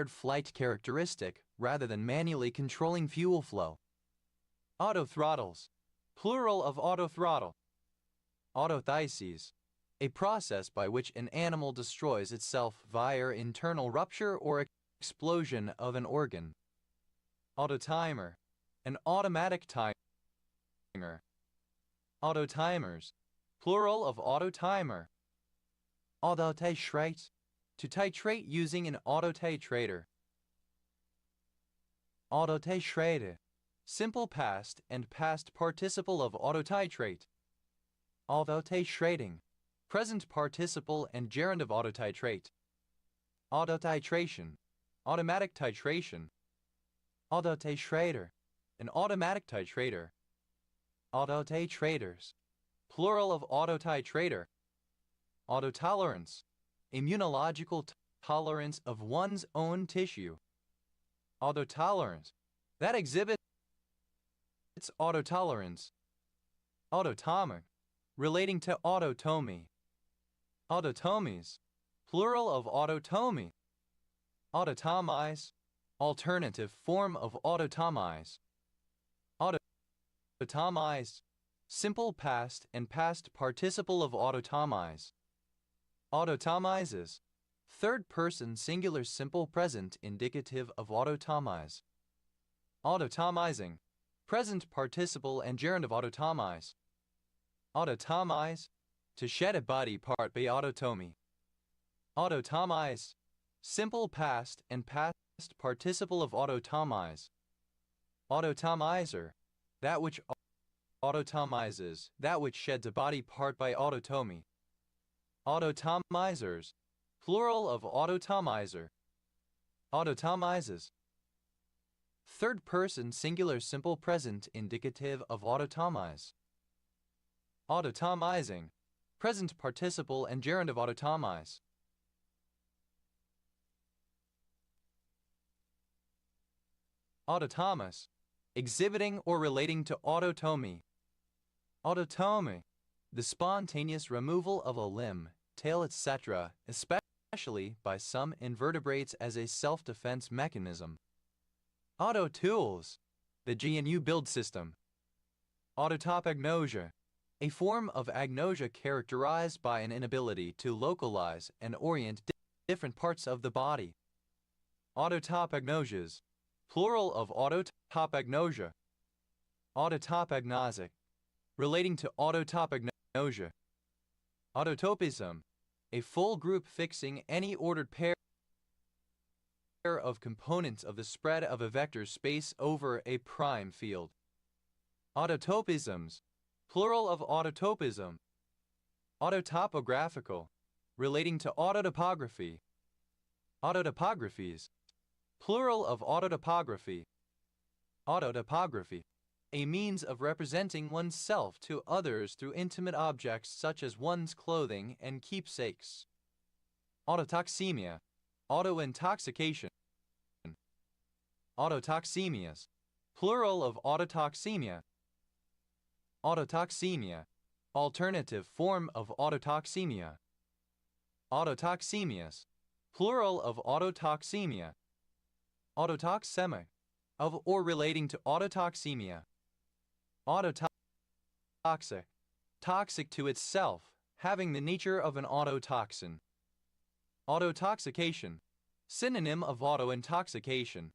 flight characteristic rather than manually controlling fuel flow. Autothrottles, plural of autothrottle. Autothysis, a process by which an animal destroys itself via internal rupture or explosion of an organ. Autotimer, an automatic timer. Autotimers, plural of autotimer. Autotitrate, to titrate using an autotitrator. Autotitrate, simple past and past participle of autotitrate. Autotitrating, present participle and gerund of autotitrate. Autotitration, automatic titration. Autotitrator, an automatic titrator. Autotitrators, plural of autotitrator. Autotolerance, immunological tolerance of one's own tissue. Autotolerance, that exhibits autotolerance. Autotomic, relating to autotomy. Autotomies, plural of autotomy. Autotomize, alternative form of autotomize. Autotomize, simple past and past participle of autotomize. Autotomizes, third person singular simple present indicative of autotomize. Autotomizing, present participle and gerund of autotomize. Autotomize, to shed a body part by autotomy. Autotomize, simple past and past participle of autotomize. Autotomizer, that which autotomizes, that which sheds a body part by autotomy. Autotomizers, plural of autotomizer. Autotomizes, third person singular simple present indicative of autotomize. Autotomizing, present participle and gerund of autotomize. Autotomous, exhibiting or relating to autotomy. Autotomy, the spontaneous removal of a limb, tail, etc., especially by some invertebrates as a self-defense mechanism. Autotools, the GNU build system. Autotopagnosia, a form of agnosia characterized by an inability to localize and orient different parts of the body. Autotopagnosias, plural of autotopagnosia. Autotopagnosic, relating to autotopagnosia. Autotopism, a full group fixing any ordered pair of components of the spread of a vector space over a prime field. Autotopisms, plural of autotopism. Autotopographical, relating to autotopography. Autotopographies, plural of autotopography. Autotopography, a means of representing oneself to others through intimate objects such as one's clothing and keepsakes. Autotoxemia, autointoxication. Autotoxemias, plural of autotoxemia. Autotoxemia, alternative form of autotoxemia. Autotoxemias, plural of autotoxemia. Autotoxemic, of or relating to autotoxemia. Autotoxic, toxic to itself, having the nature of an autotoxin. Autotoxication, synonym of autointoxication.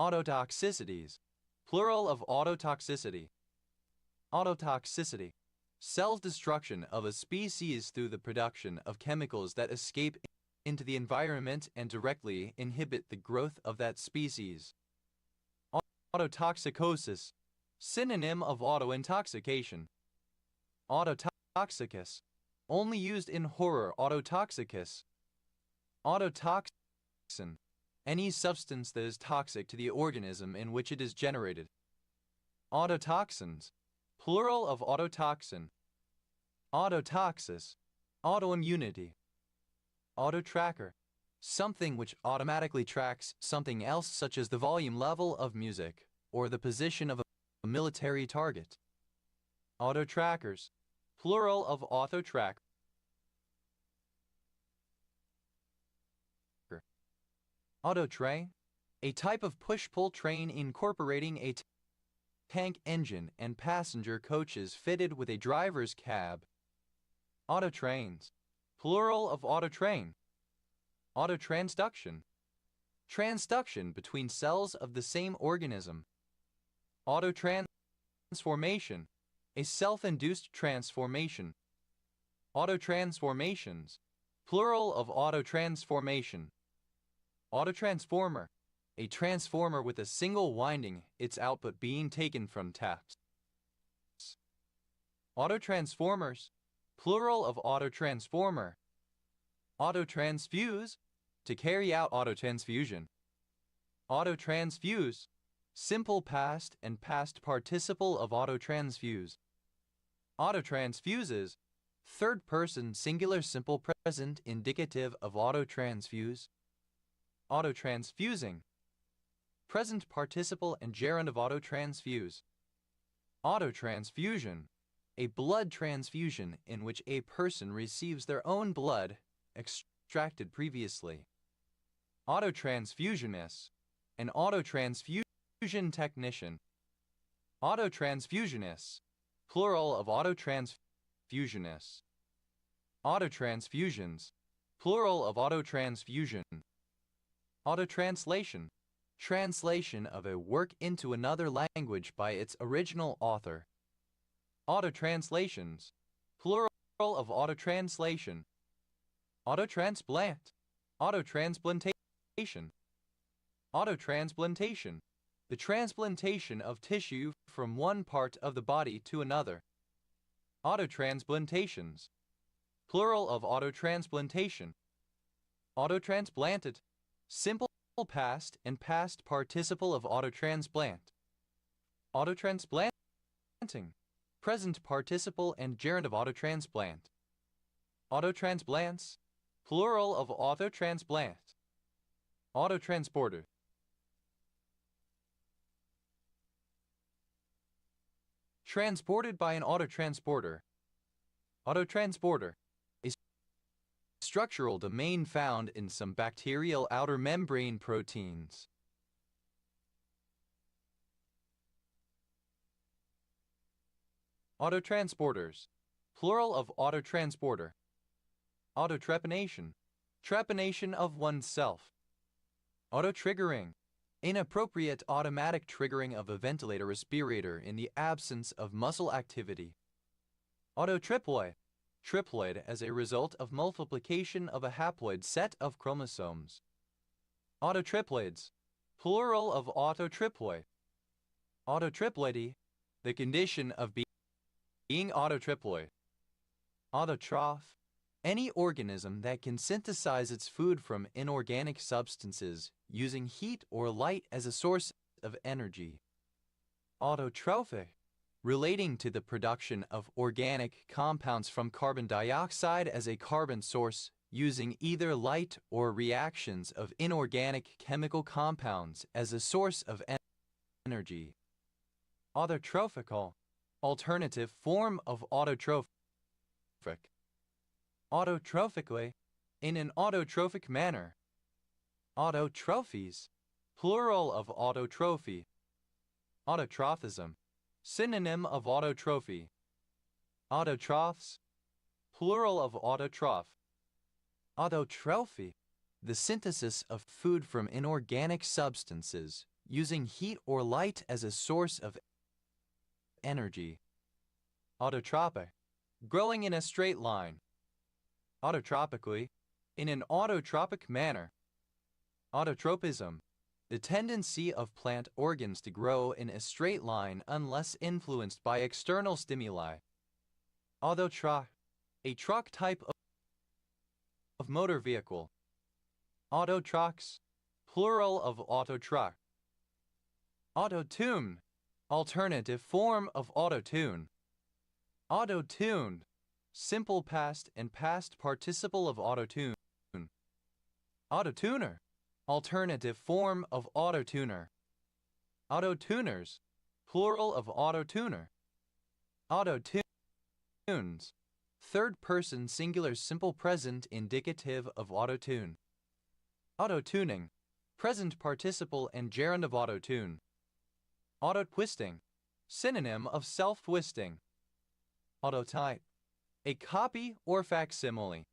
Autotoxicities, plural of autotoxicity. Autotoxicity, self-destruction of a species through the production of chemicals that escape into the environment and directly inhibit the growth of that species. Autotoxicosis, synonym of autointoxication. Autotoxicus, only used in horror. Autotoxicus. Autotoxin, any substance that is toxic to the organism in which it is generated. Autotoxins, plural of autotoxin. Autotoxis, autoimmunity. Autotracker, something which automatically tracks something else, such as the volume level of music or the position of a military target. Autotrackers, plural of autotrack. Autotrain, a type of push-pull train incorporating a tank engine and passenger coaches fitted with a driver's cab. Autotrains, plural of autotrain. Autotransduction, transduction between cells of the same organism. Autotransformation, a self-induced transformation. Autotransformations, plural of autotransformation. Autotransformer, a transformer with a single winding, its output being taken from taps. Autotransformers, plural of autotransformer. Autotransfuse, to carry out autotransfusion. Autotransfuse, simple past and past participle of autotransfuse. Autotransfuses, third person singular simple present indicative of autotransfuse. Autotransfusing, present participle and gerund of autotransfuse. Autotransfusion, a blood transfusion in which a person receives their own blood extracted previously. Autotransfusionist, an autotransfusion technician. Autotransfusionists, plural of autotransfusionists. Autotransfusions, plural of autotransfusion. Autotranslation, translation of a work into another language by its original author. Autotranslations, plural of autotranslation. Autotransplant, autotransplantation. Autotransplantation, the transplantation of tissue from one part of the body to another. Autotransplantations, plural of autotransplantation. Autotransplanted, simple past and past participle of autotransplant. Autotransplanting, present participle and gerund of autotransplant. Autotransplants, plural of autotransplant. Autotransporter, transported by an autotransporter. Autotransporter, a structural domain found in some bacterial outer membrane proteins. Autotransporters, plural of autotransporter. Autotrepanation, trepanation of oneself. Autotriggering, inappropriate automatic triggering of a ventilator respirator in the absence of muscle activity. Autotriploid, triploid as a result of multiplication of a haploid set of chromosomes. Autotriploids, plural of autotriploid. Autotriploidy, the condition of being autotriploid. Autotroph, any organism that can synthesize its food from inorganic substances using heat or light as a source of energy. Autotrophic, relating to the production of organic compounds from carbon dioxide as a carbon source using either light or reactions of inorganic chemical compounds as a source of energy. Autotrophical, alternative form of autotrophic. Autotrophically, in an autotrophic manner. Autotrophies, plural of autotrophy. Autotrophism, synonym of autotrophy. Autotrophs, plural of autotroph. Autotrophy, the synthesis of food from inorganic substances using heat or light as a source of energy. Autotropic, growing in a straight line. Autotropically, in an autotropic manner. Autotropism, the tendency of plant organs to grow in a straight line unless influenced by external stimuli. Autotroch, a truck type of motor vehicle. Autotrochs, plural of autotruck. Autotune, alternative form of autotune. Autotuned, simple past and past participle of autotune. Autotuner, alternative form of autotuner. Autotuners, plural of autotuner. Autotunes, third person singular simple present indicative of autotune. Autotuning, present participle and gerund of autotune. Autotwisting, synonym of self-twisting. Autotype, a copy or facsimile.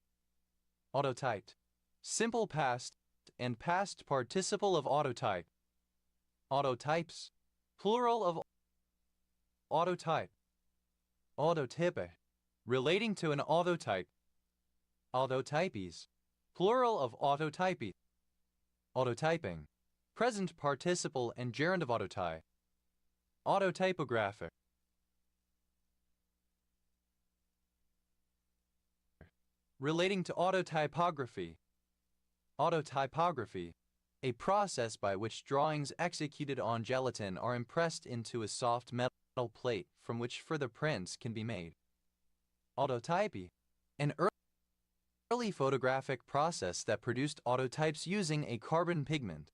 Autotyped, simple past and past participle of autotype. Autotypes, plural of autotype. Autotype, relating to an autotype. Autotypes, plural of autotypy. Autotyping, present participle and gerund of autotype. Autotypographic, relating to autotypography. Autotypography, a process by which drawings executed on gelatin are impressed into a soft metal plate from which further prints can be made. Autotypy, an early photographic process that produced autotypes using a carbon pigment.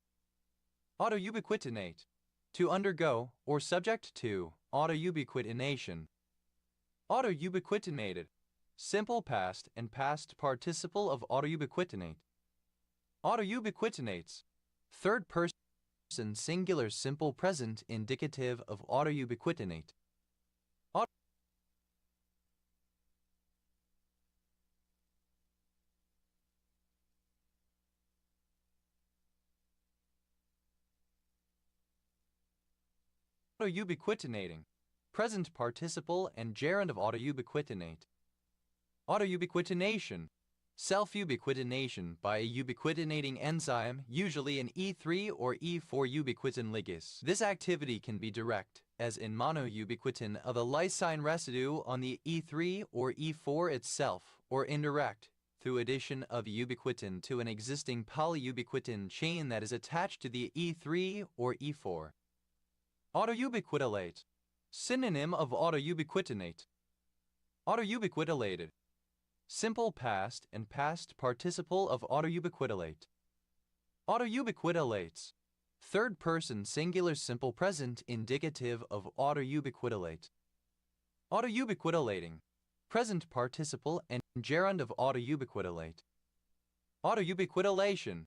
Autoubiquitinate, to undergo or subject to autoubiquitination. Autoubiquitinated, simple past and past participle of autoubiquitinate. Autoubiquitinates, third person singular simple present indicative of autoubiquitinate. Autoubiquitinating, present participle and gerund of autoubiquitinate. Autoubiquitination, self-ubiquitination by a ubiquitinating enzyme, usually an E3 or E4 ubiquitin ligase. This activity can be direct, as in monoubiquitin of a lysine residue on the E3 or E4 itself, or indirect, through addition of ubiquitin to an existing polyubiquitin chain that is attached to the E3 or E4. Autoubiquitinate, synonym of autoubiquitinate. Autoubiquitinated, simple past and past participle of autoubiquitinate. Autoubiquitinates, third person singular simple present indicative of autoubiquitinate. Autoubiquitinating, present participle and gerund of autoubiquitinate. Autoubiquitination,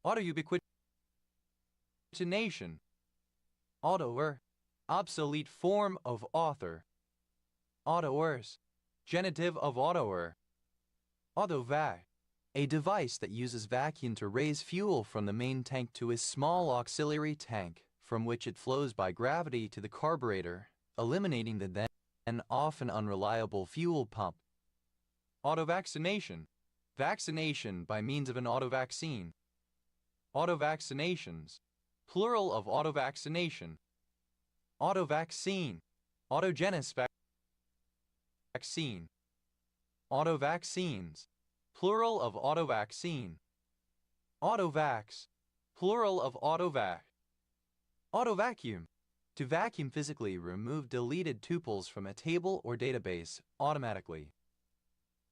autoubiquitination. Autoer, obsolete form of author. Autoers, genitive of autoer. Autovac, a device that uses vacuum to raise fuel from the main tank to a small auxiliary tank from which it flows by gravity to the carburetor, eliminating the then often unreliable fuel pump. Autovaccination, vaccination by means of an autovaccine. Autovaccinations, plural of autovaccination. Autovaccine, autogenous vaccine. Autovaccines, plural of autovaccine. Autovax, plural of autovac. Autovacuum, to vacuum physically remove deleted tuples from a table or database automatically.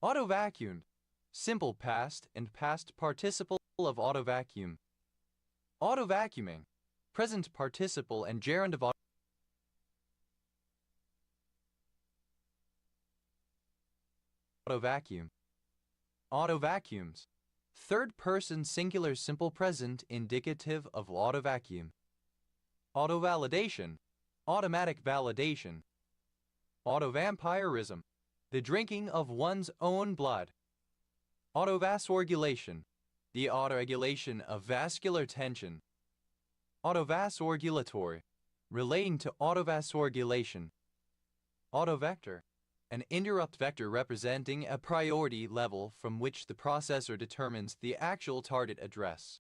Autovacuumed, simple past and past participle of autovacuum. Autovacuuming, present participle and gerund of autovacuum. Autovacuums, third person singular simple present indicative of autovacuum. Autovalidation, automatic validation. Autovampirism, the drinking of one's own blood. Autovascoregulation, the autoregulation of vascular tension. Autovasregulatory, relating to autovasregulation. Autovector, an interrupt vector representing a priority level from which the processor determines the actual target address.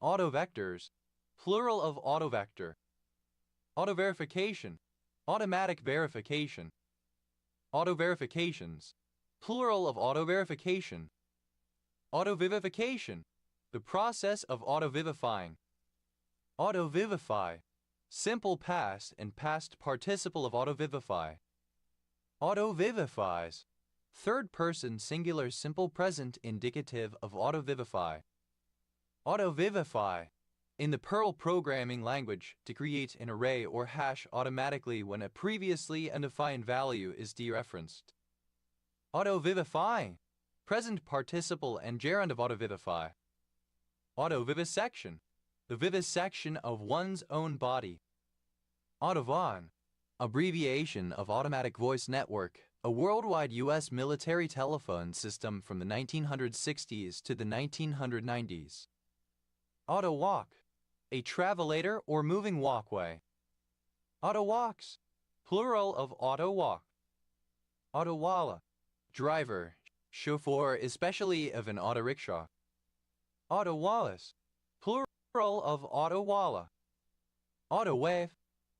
Autovectors, plural of autovector. Autoverification, automatic verification. Autoverifications, plural of autoverification. Autovivification, the process of autovivifying. Autovivify, simple past and past participle of autovivify. Autovivifies, third person singular simple present indicative of autovivify. Autovivify, in the Perl programming language, to create an array or hash automatically when a previously undefined value is dereferenced. Autovivifying, present participle and gerund of autovivify. Autovivisection, the vivisection of one's own body. Autovan, abbreviation of Automatic Voice Network, a worldwide U.S. military telephone system from the 1960s to the 1990s. Autowalk, a travelator or moving walkway. Autowalks, plural of autowalk. Autowala, driver, chauffeur, especially of an autorickshaw. Autowalas, plural of autowala. Autowave,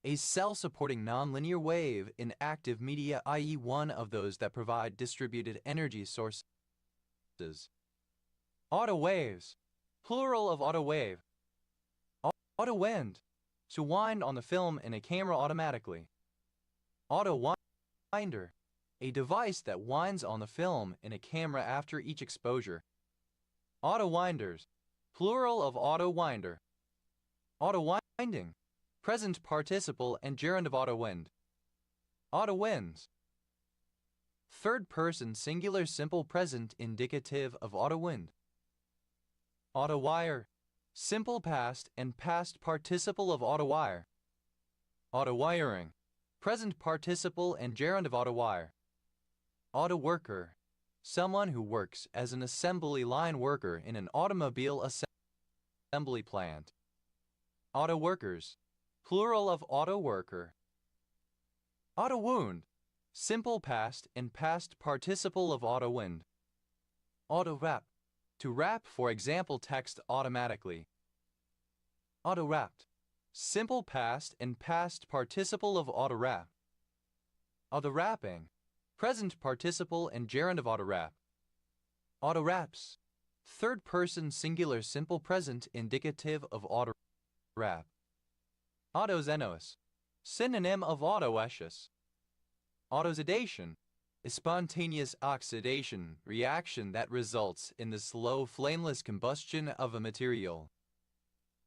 a cell-supporting nonlinear wave in active media, i.e. one of those that provide distributed energy sources. Autowaves, plural of autowave. Autowind, to wind on the film in a camera automatically. Autowinder, a device that winds on the film in a camera after each exposure. Autowinders, plural of autowinder. Autowinding, present participle and gerund of autowind. Autowinds, third person singular simple present indicative of autowind. Autowire, simple past and past participle of autowire. Autowiring, present participle and gerund of autowire. Autoworker, someone who works as an assembly line worker in an automobile assembly plant. Autoworkers, plural of autoworker. Autowound, simple past and past participle of autowind. Autowrap, to wrap, for example, text automatically. Autowrapped, simple past and past participle of autowrap. Autowrapping, present participle and gerund of autowrap. Autowraps, third person singular simple present indicative of autowrap. Autoxenos, synonym of autoecious. Autoxidation, a spontaneous oxidation reaction that results in the slow flameless combustion of a material.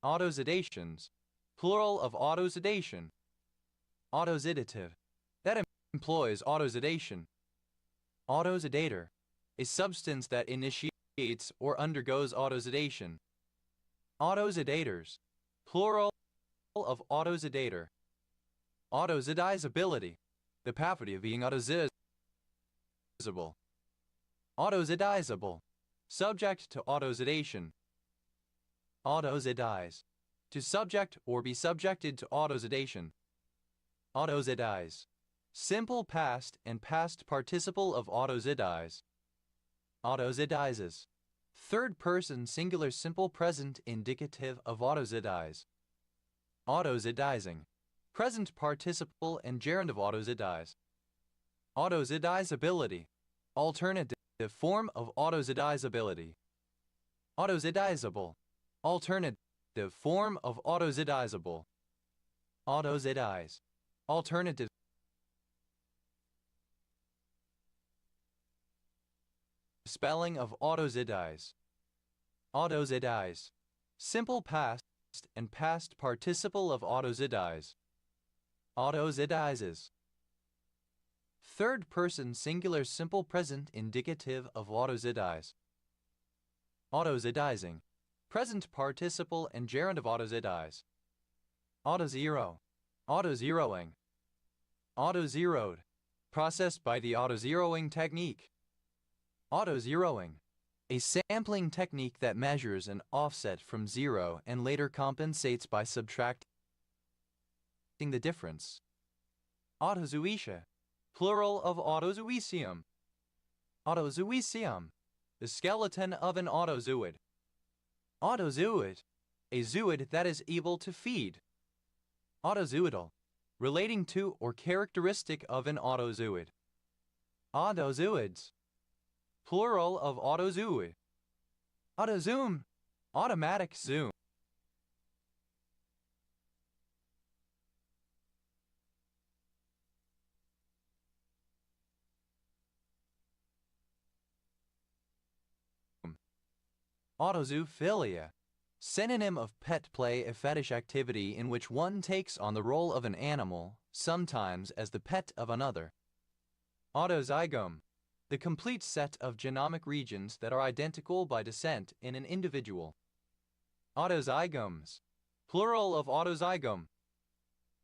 Autoxidations, plural of autoxidation. Autoxidative, that employs autoxidation. Autoxidator, a substance that initiates or undergoes autoxidation. Autoxidators, plural of autoxidator. Autoxidizability, the property of being autoxidizable. Autoxidizable, subject to autoxidation. Autoxidize, to subject or be subjected to autoxidation. Autoxidize, simple past and past participle of autoxidize. Autoxidizes, third person singular simple present indicative of autoxidize. Autoxidizing, present participle and gerund of autoxidize. Autoxidizability, alternative form of autoxidizability. Autoxidizable, alternative form of autoxidizable. Autoxidize, alternative spelling of autoxidize. Autoxidize, simple past and past participle of autoxidize. Autoxidizes, third person singular simple present indicative of autoxidize. Autoxidizing, present participle and gerund of autoxidize. Autozero, autozeroing. Autozeroed, processed by the autozeroing technique. Autozeroing, a sampling technique that measures an offset from zero and later compensates by subtracting the difference. Autozooitia, plural of autozooicium. Autozooicium, the skeleton of an autozooid. Autozooid, a zooid that is able to feed. Autozoidal, relating to or characteristic of an autozooid. Autozooids, plural of autozooid. Autozoom, automatic zoom. Autozoophilia, synonym of pet play, a fetish activity in which one takes on the role of an animal, sometimes as the pet of another. Autozygome, the complete set of genomic regions that are identical by descent in an individual. Autozygomes, plural of autozygome.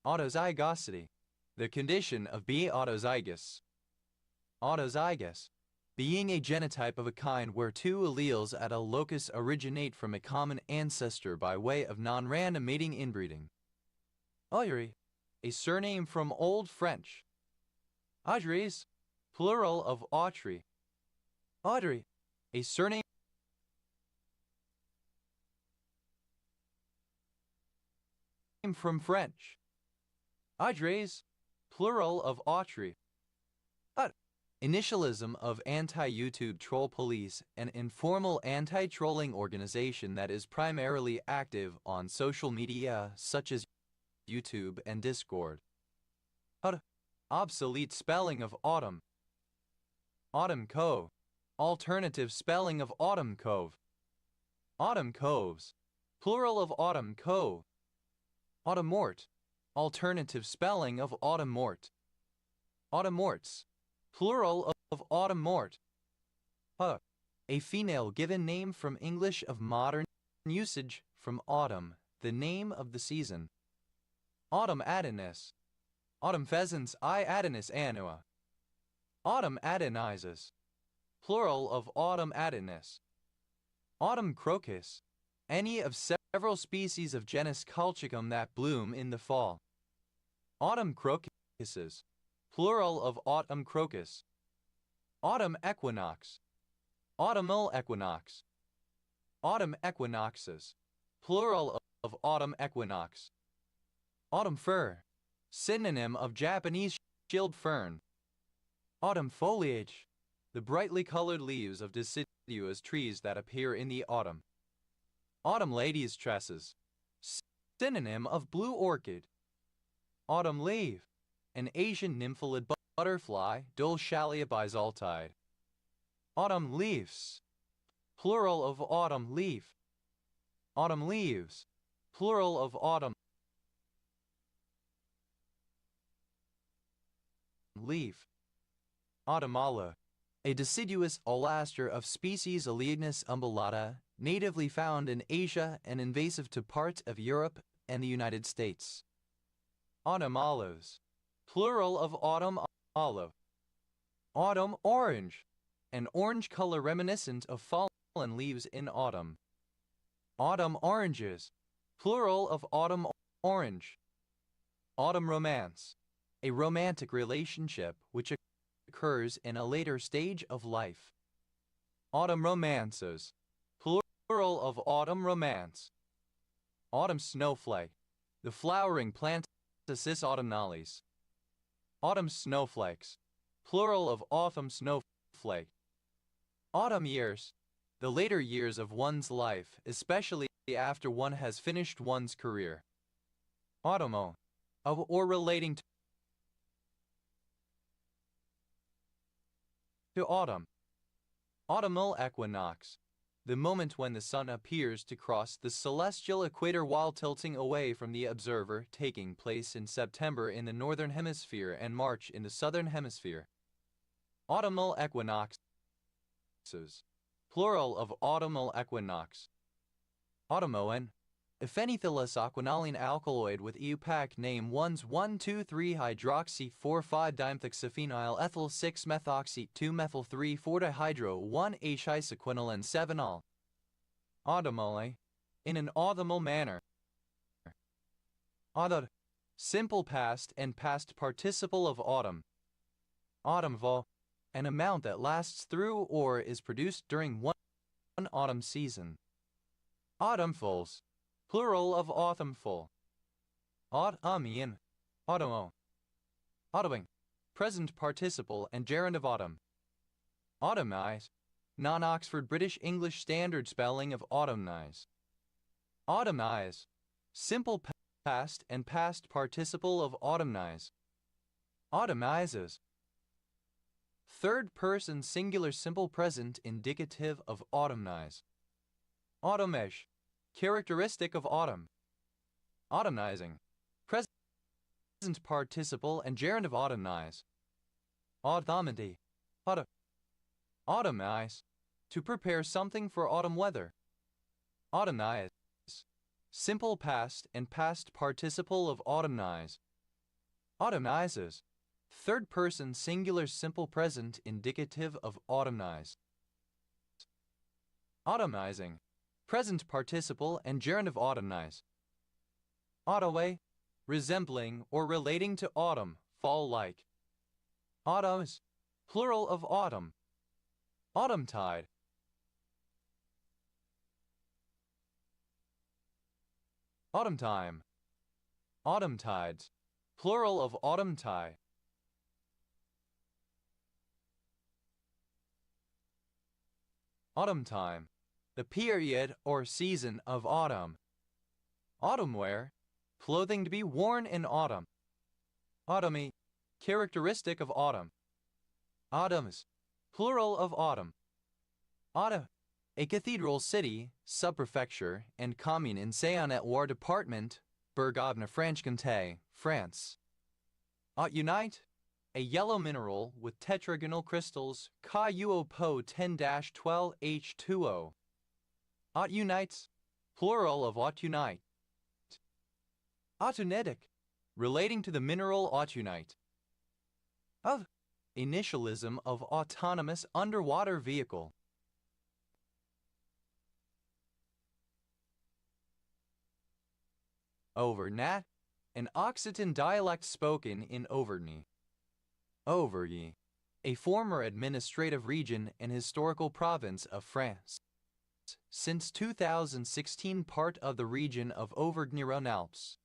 Autozygosity, the condition of being autozygous. Autozygous, being a genotype of a kind where two alleles at a locus originate from a common ancestor by way of non-random mating inbreeding. Aujri, a surname from Old French. Audries, plural of autry. Audrey, a surname from French. Audres, plural of autry. Initialism of anti-YouTube troll police, an informal anti-trolling organization that is primarily active on social media such as YouTube and Discord. Obsolete spelling of autumn. Autumn Cove, alternative spelling of Autumn Cove. Autumn Coves, plural of Autumn Cove. Autumnmort, alternative spelling of Autumnmort. Autumnmorts, plural of autumnmort. A female given name from English of modern usage from autumn, the name of the season. Autumn Adonis, autumn pheasants I Adonis annua. Autumn Adonises, plural of autumn Adonis. Autumn crocus, any of several species of genus Colchicum that bloom in the fall. Autumn crocuses, plural of autumn crocus. Autumn equinox, autumnal equinox. Autumn equinoxes, plural of autumn equinox. Autumn fir, synonym of Japanese shield fern. Autumn foliage, the brightly colored leaves of deciduous trees that appear in the autumn. Autumn ladies' tresses, synonym of blue orchid. Autumn leaf, an Asian nymphalid butterfly, Dulcalia bisaltide. Autumn leaves, plural of autumn leaf. Autumn leaves, plural of autumn leaf. Autumnala, a deciduous olaster of species Oleagnus umbellata, natively found in Asia and invasive to parts of Europe and the United States. Autumn olives, plural of autumn olive. Autumn orange, an orange color reminiscent of fallen leaves in autumn. Autumn oranges, plural of autumn orange. Autumn romance, a romantic relationship which occurs in a later stage of life. Autumn romances, plural of autumn romance. Autumn snowflake, the flowering plant Cis autumnalis. Autumn snowflakes, plural of autumn snowflake. Autumn years, the later years of one's life, especially after one has finished one's career. Autumnal, of or relating to autumn. Autumnal equinox, the moment when the sun appears to cross the celestial equator while tilting away from the observer, taking place in September in the northern hemisphere and March in the southern hemisphere. Autumnal equinoxes, plural of autumnal equinox. Autumnoan, A phenethylous aquinoline alkaloid with EU pack name 1,2,3-hydroxy-4,5-dimethylxaphenyl ethyl 6-methoxy-2-methyl-3-4-dihydro 1-H-isoquinoline 7-ol. In an automal manner. Autumn. Simple past and past participle of autumn. Autumnval. An amount that lasts through or is produced during one autumn season. Autumnfuls. Plural of autumnful. Autumn. Autumn. Autumning. Present participle and gerund of autumn. Autumnize. Non-Oxford British English Standard spelling of autumnize. Autumnize. Simple past and past participle of autumnize. Autumnizes. Third person singular simple present indicative of autumnize. Autumnish. Characteristic of autumn. Autumnizing. Present participle and gerund of autumnize. Autumnity. Autumnize. To prepare something for autumn weather. Autumnize. Simple past and past participle of autumnize. Autumnizes. Third person singular simple present indicative of autumnize. Autumnizing. Present participle and gerund of autumnize. Autoway. Resembling or relating to autumn, fall-like. Autumns. Plural of autumn. Autumntide. Autumntime. Autumntides. Plural of autumntide. Autumntime. The period or season of autumn. Autumnwear. Clothing to be worn in autumn. Autumny. Characteristic of autumn. Autumns. Plural of autumn. Autumn. A cathedral city, subprefecture, and commune in Sailent department, Bourgogne-Franche-Comté, France. Aut-unite. A yellow mineral with tetragonal crystals, Cu-O-Po 10-12H2O. Aut-unites. Plural of autunite. Autunitic. Relating to the mineral autunite. Of. Initialism of autonomous underwater vehicle. Auvergnat. An Occitan dialect spoken in Auvergne. Auvergne. A former administrative region and historical province of France. Since 2016 part of the region of Auvergne-Rhône-Alpes.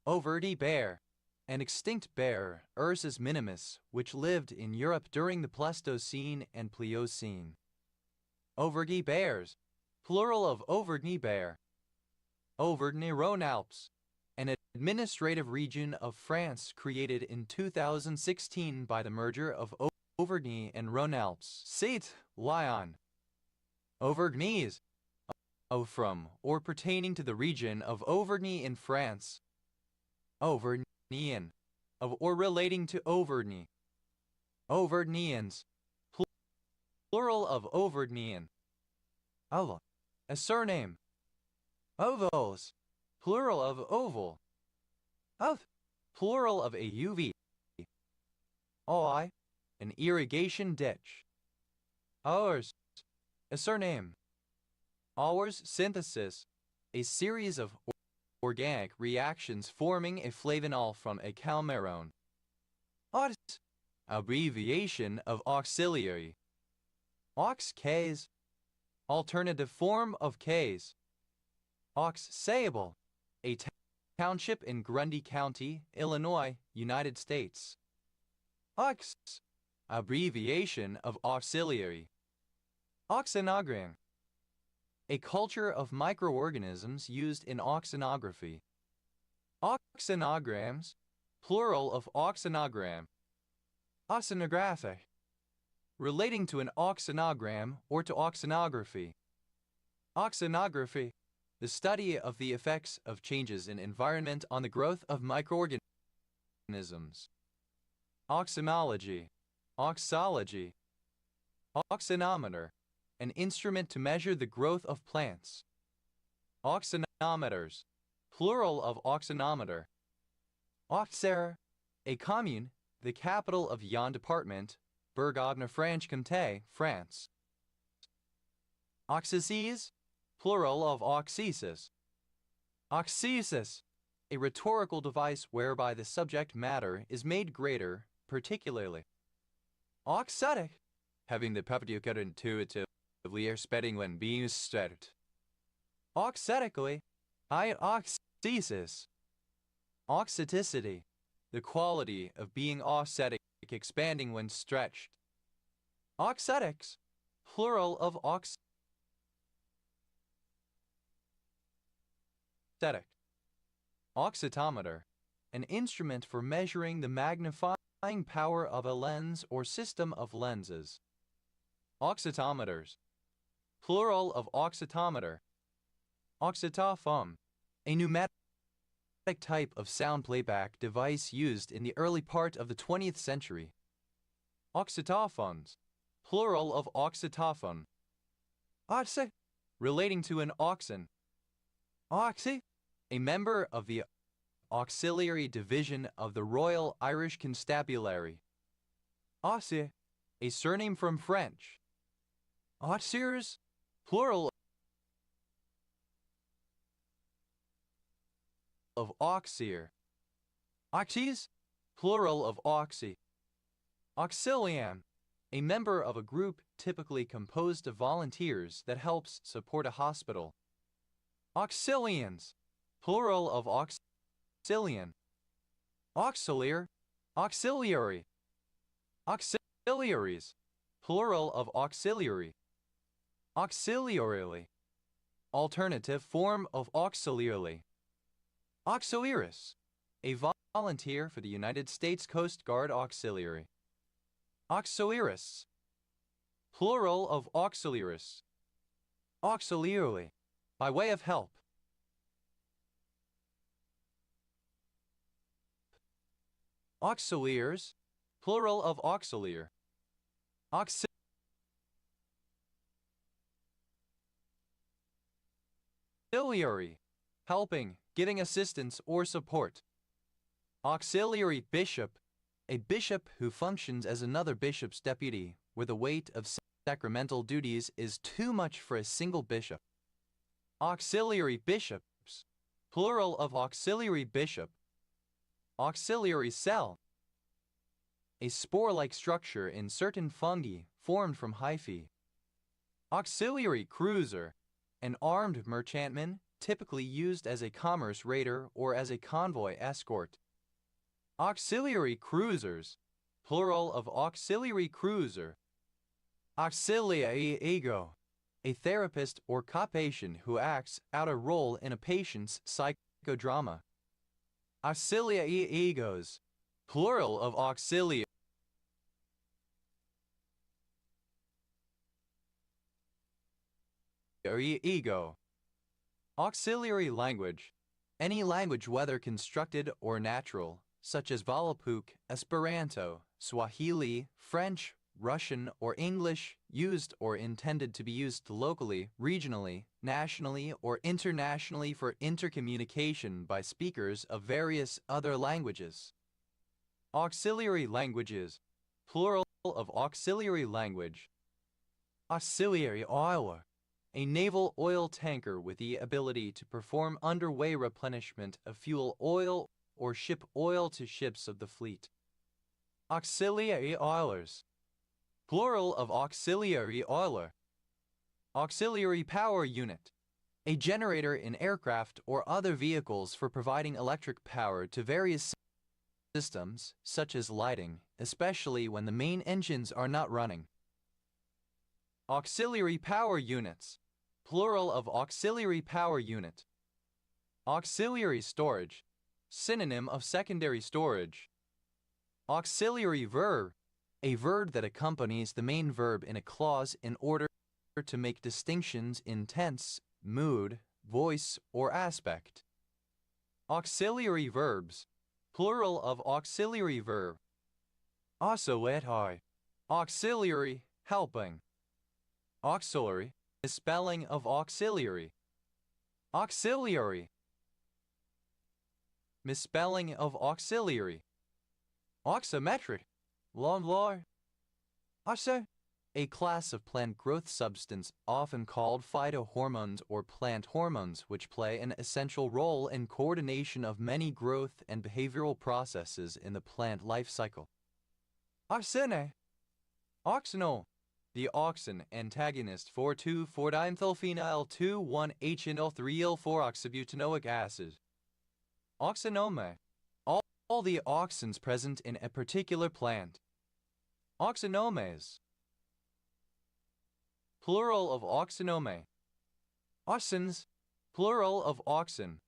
Auvergne bear. An extinct bear, Ursus minimus, which lived in Europe during the Pleistocene and Pliocene. Auvergne bears. Plural of Auvergne bear. Auvergne-Rhône-Alpes. An administrative region of France created in 2016 by the merger of Auvergne and Rhône-Alpes. Cite, Lyon. Auvergnese. From, or pertaining to the region of Auvergne in France. Auvergnean. Of or relating to Auvergne. Auvergneans. Plural of Auvergnean. Oval. A surname. Ovals. Plural of oval. Of. Plural of AUV. Oi. An irrigation ditch. Ours. A surname. Ours synthesis. A series of organic reactions forming a flavanol from a calmarone. Aux. Abbreviation of auxiliary. Aux-case. Alternative form of case. Aux-Sable. A township in Grundy County, Illinois, United States. Aux. Abbreviation of auxiliary. Oxanogram. A culture of microorganisms used in oxanography. Oxanograms. Plural of oxanogram. Oxanographic. Relating to an oxanogram or to oxanography. Oxanography. The study of the effects of changes in environment on the growth of microorganisms. Oxymology. Oxology. Oxanometer. An instrument to measure the growth of plants. Oxanometer. Oxinometers, plural of oxinometer. Auxerre, a commune, the capital of Yonne department, Bourgogne-Franche-Comté, France. Auxesis, plural of auxesis. Auxesis, a rhetorical device whereby the subject matter is made greater, particularly. Auxetic, having the property intuitively spelling when being said. Auxetically, auxesis. Auxeticity, the quality of being auxetic, expanding when stretched. Auxetics, plural of auxetic. Auxitometer, an instrument for measuring the magnifying power of a lens or system of lenses. Auxitometers, plural of auxitometer. Auxitophone, a pneumatic type of sound playback device used in the early part of the 20th century. Auxitophones, plural of auxitophone. Oxe, relating to an oxen. Oxy, a member of the auxiliary division of the Royal Irish Constabulary. Auxi, a surname from French. Auxiers, plural of auxier. Auxes, plural of auxi. Auxilium, a member of a group typically composed of volunteers that helps support a hospital. Auxilians, plural of auxilian. Auxiliar, auxiliary. Auxiliaries, plural of auxiliary. Auxiliarily, alternative form of auxiliarily. Auxiliaris, a volunteer for the United States Coast Guard Auxiliary. Auxiliaris, plural of auxiliaris. Auxiliarily, by way of help. Auxiliars, plural of auxiliar. Auxiliary, helping, giving assistance or support. Auxiliary bishop, a bishop who functions as another bishop's deputy, where the weight of sacramental duties is too much for a single bishop. Auxiliary bishops, plural of auxiliary bishop. Auxiliary cell, a spore-like structure in certain fungi formed from hyphae. Auxiliary cruiser, an armed merchantman typically used as a commerce raider or as a convoy escort. Auxiliary cruisers, plural of auxiliary cruiser. Auxiliary ego, a therapist or co-patient who acts out a role in a patient's psychodrama. Auxiliary egos, plural of auxiliary ego. Auxiliary language, any language whether constructed or natural, such as Volapük, Esperanto, Swahili, French, Russian, or English, used or intended to be used locally, regionally, nationally, or internationally for intercommunication by speakers of various other languages. Auxiliary languages, plural of auxiliary language. Auxiliary oiler, a naval oil tanker with the ability to perform underway replenishment of fuel oil or ship oil to ships of the fleet. Auxiliary oilers, plural of auxiliary oiler. Auxiliary power unit, a generator in aircraft or other vehicles for providing electric power to various systems, such as lighting, especially when the main engines are not running. Auxiliary power units, plural of auxiliary power unit. Auxiliary storage, synonym of secondary storage. Auxiliary verb, a verb that accompanies the main verb in a clause in order to make distinctions in tense, mood, voice, or aspect. Auxiliary verbs, plural of auxiliary verb. Auxiliary, auxiliary, helping. Auxiliary, the spelling of auxiliary. Auxiliary. Misspelling of auxiliary. Oximetric. Lawnmower. Oxo. A class of plant growth substance often called phytohormones or plant hormones, which play an essential role in coordination of many growth and behavioral processes in the plant life cycle. Oxine. Oxinol. The auxin antagonist 4,2,4-dimethylphenyl 2,1-HNO3-4-oxybutanoic acid. Oxinome. All the auxins present in a particular plant. Oxinomes. Plural of oxinome. Auxins. Plural of auxin.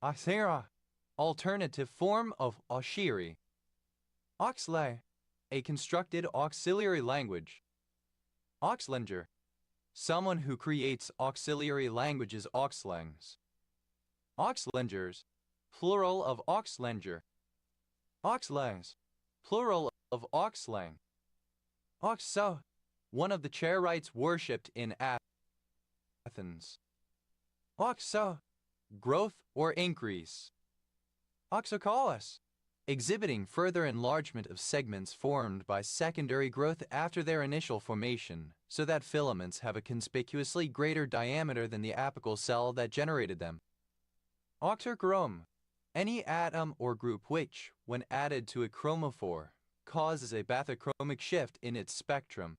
Oxera. Alternative form of oshiri. Oxlay. A constructed auxiliary language. Oxlanger. Someone who creates auxiliary languages. Oxlangs. Oxlangers. Plural of oxlanger. Oxlangs. Plural of oxlang. Oxo. One of the Chairites worshipped in Athens. Oxo. Growth or increase. Oxocaulus. Exhibiting further enlargement of segments formed by secondary growth after their initial formation, so that filaments have a conspicuously greater diameter than the apical cell that generated them. Oxochrome. Any atom or group which, when added to a chromophore, causes a bathochromic shift in its spectrum.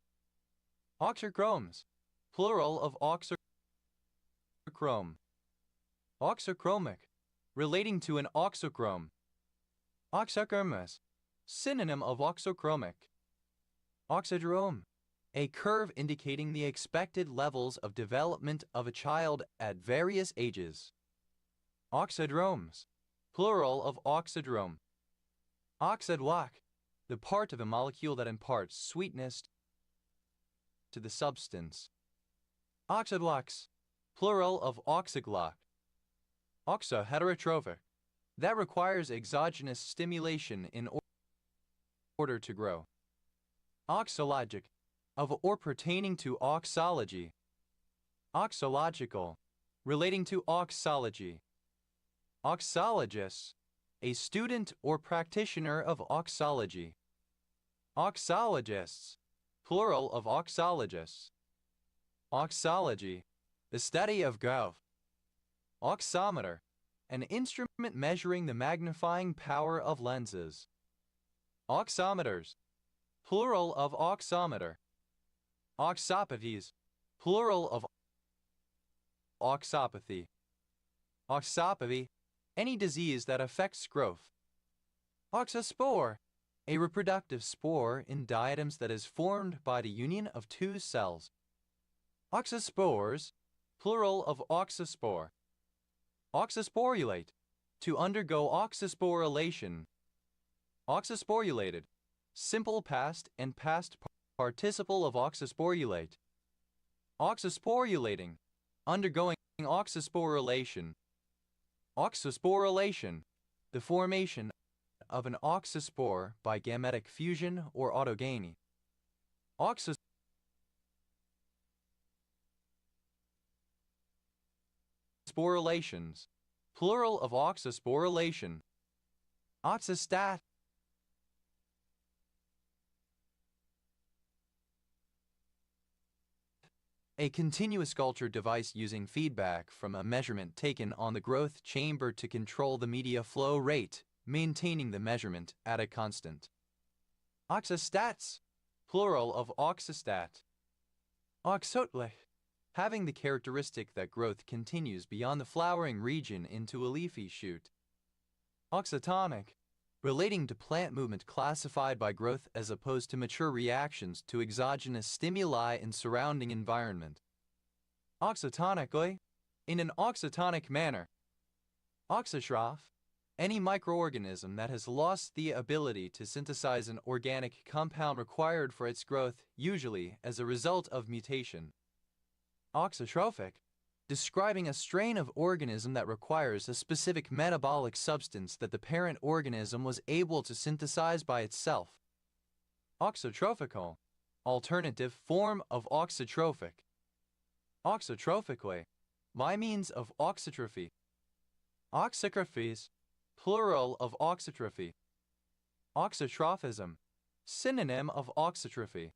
Oxochromes. Plural of oxochrome. Oxochromic. Relating to an oxochrome. Oxochromis. Synonym of oxochromic. Oxodrome. A curve indicating the expected levels of development of a child at various ages. Oxidromes. Plural of oxidrome. Oxidwalk. The part of a molecule that imparts sweetness to the substance. Oxidwalks. Plural of oxyglock. Oxoheterotrophic. That requires exogenous stimulation in order to grow. Oxologic. Of or pertaining to oxology. Oxological. Relating to oxology. Oxologist. A student or practitioner of oxology. Oxologists. Plural of oxologists. Oxology. The study of growth. Oxometer. An instrument measuring the magnifying power of lenses. Oxometers. Plural of oxometer. Oxopathies. Plural of oxopathy. Oxopathy. Any disease that affects growth. Oxospore. A reproductive spore in diatoms that is formed by the union of two cells. Oxospores. Plural of oxospore. Oxosporulate. To undergo oxosporulation. Oxosporulated. Simple past and past participle of oxosporulate. Oxosporulating. Undergoing oxosporulation. Oxosporulation. The formation of an oxospore by gametic fusion or autogamy. Oxosporulations. Plural of oxosporulation. Oxostat. A continuous culture device using feedback from a measurement taken on the growth chamber to control the media flow rate, maintaining the measurement at a constant. Oxostats. Plural of oxostat. Oxotlich. Having the characteristic that growth continues beyond the flowering region into a leafy shoot. Oxotonic. Relating to plant movement classified by growth as opposed to mature reactions to exogenous stimuli in surrounding environment. Oxotonically. In an oxotonic manner. Oxotroph. Any microorganism that has lost the ability to synthesize an organic compound required for its growth, usually as a result of mutation. Oxotrophic. Describing a strain of organism that requires a specific metabolic substance that the parent organism was able to synthesize by itself. Oxotrophical. Alternative form of oxotrophic. Oxotrophically. by means of auxotrophy. Auxotrophies, plural of auxotrophy. Auxotrophism, synonym of auxotrophy.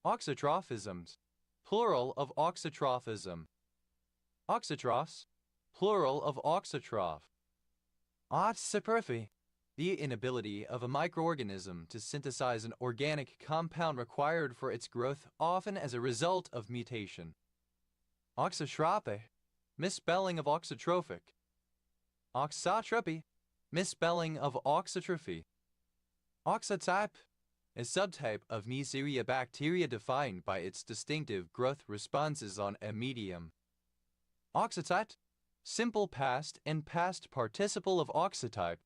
Auxotrophisms, plural of auxotrophism. Auxotrophs, plural of auxotroph. Auxotrophy, the inability of a microorganism to synthesize an organic compound required for its growth, often as a result of mutation. Auxotrophy, misspelling of auxotrophic. Auxotropy, misspelling of auxotrophy. Auxotype, a subtype of Neisseria bacteria defined by its distinctive growth responses on a medium. Auxotype, simple past and past participle of auxotype.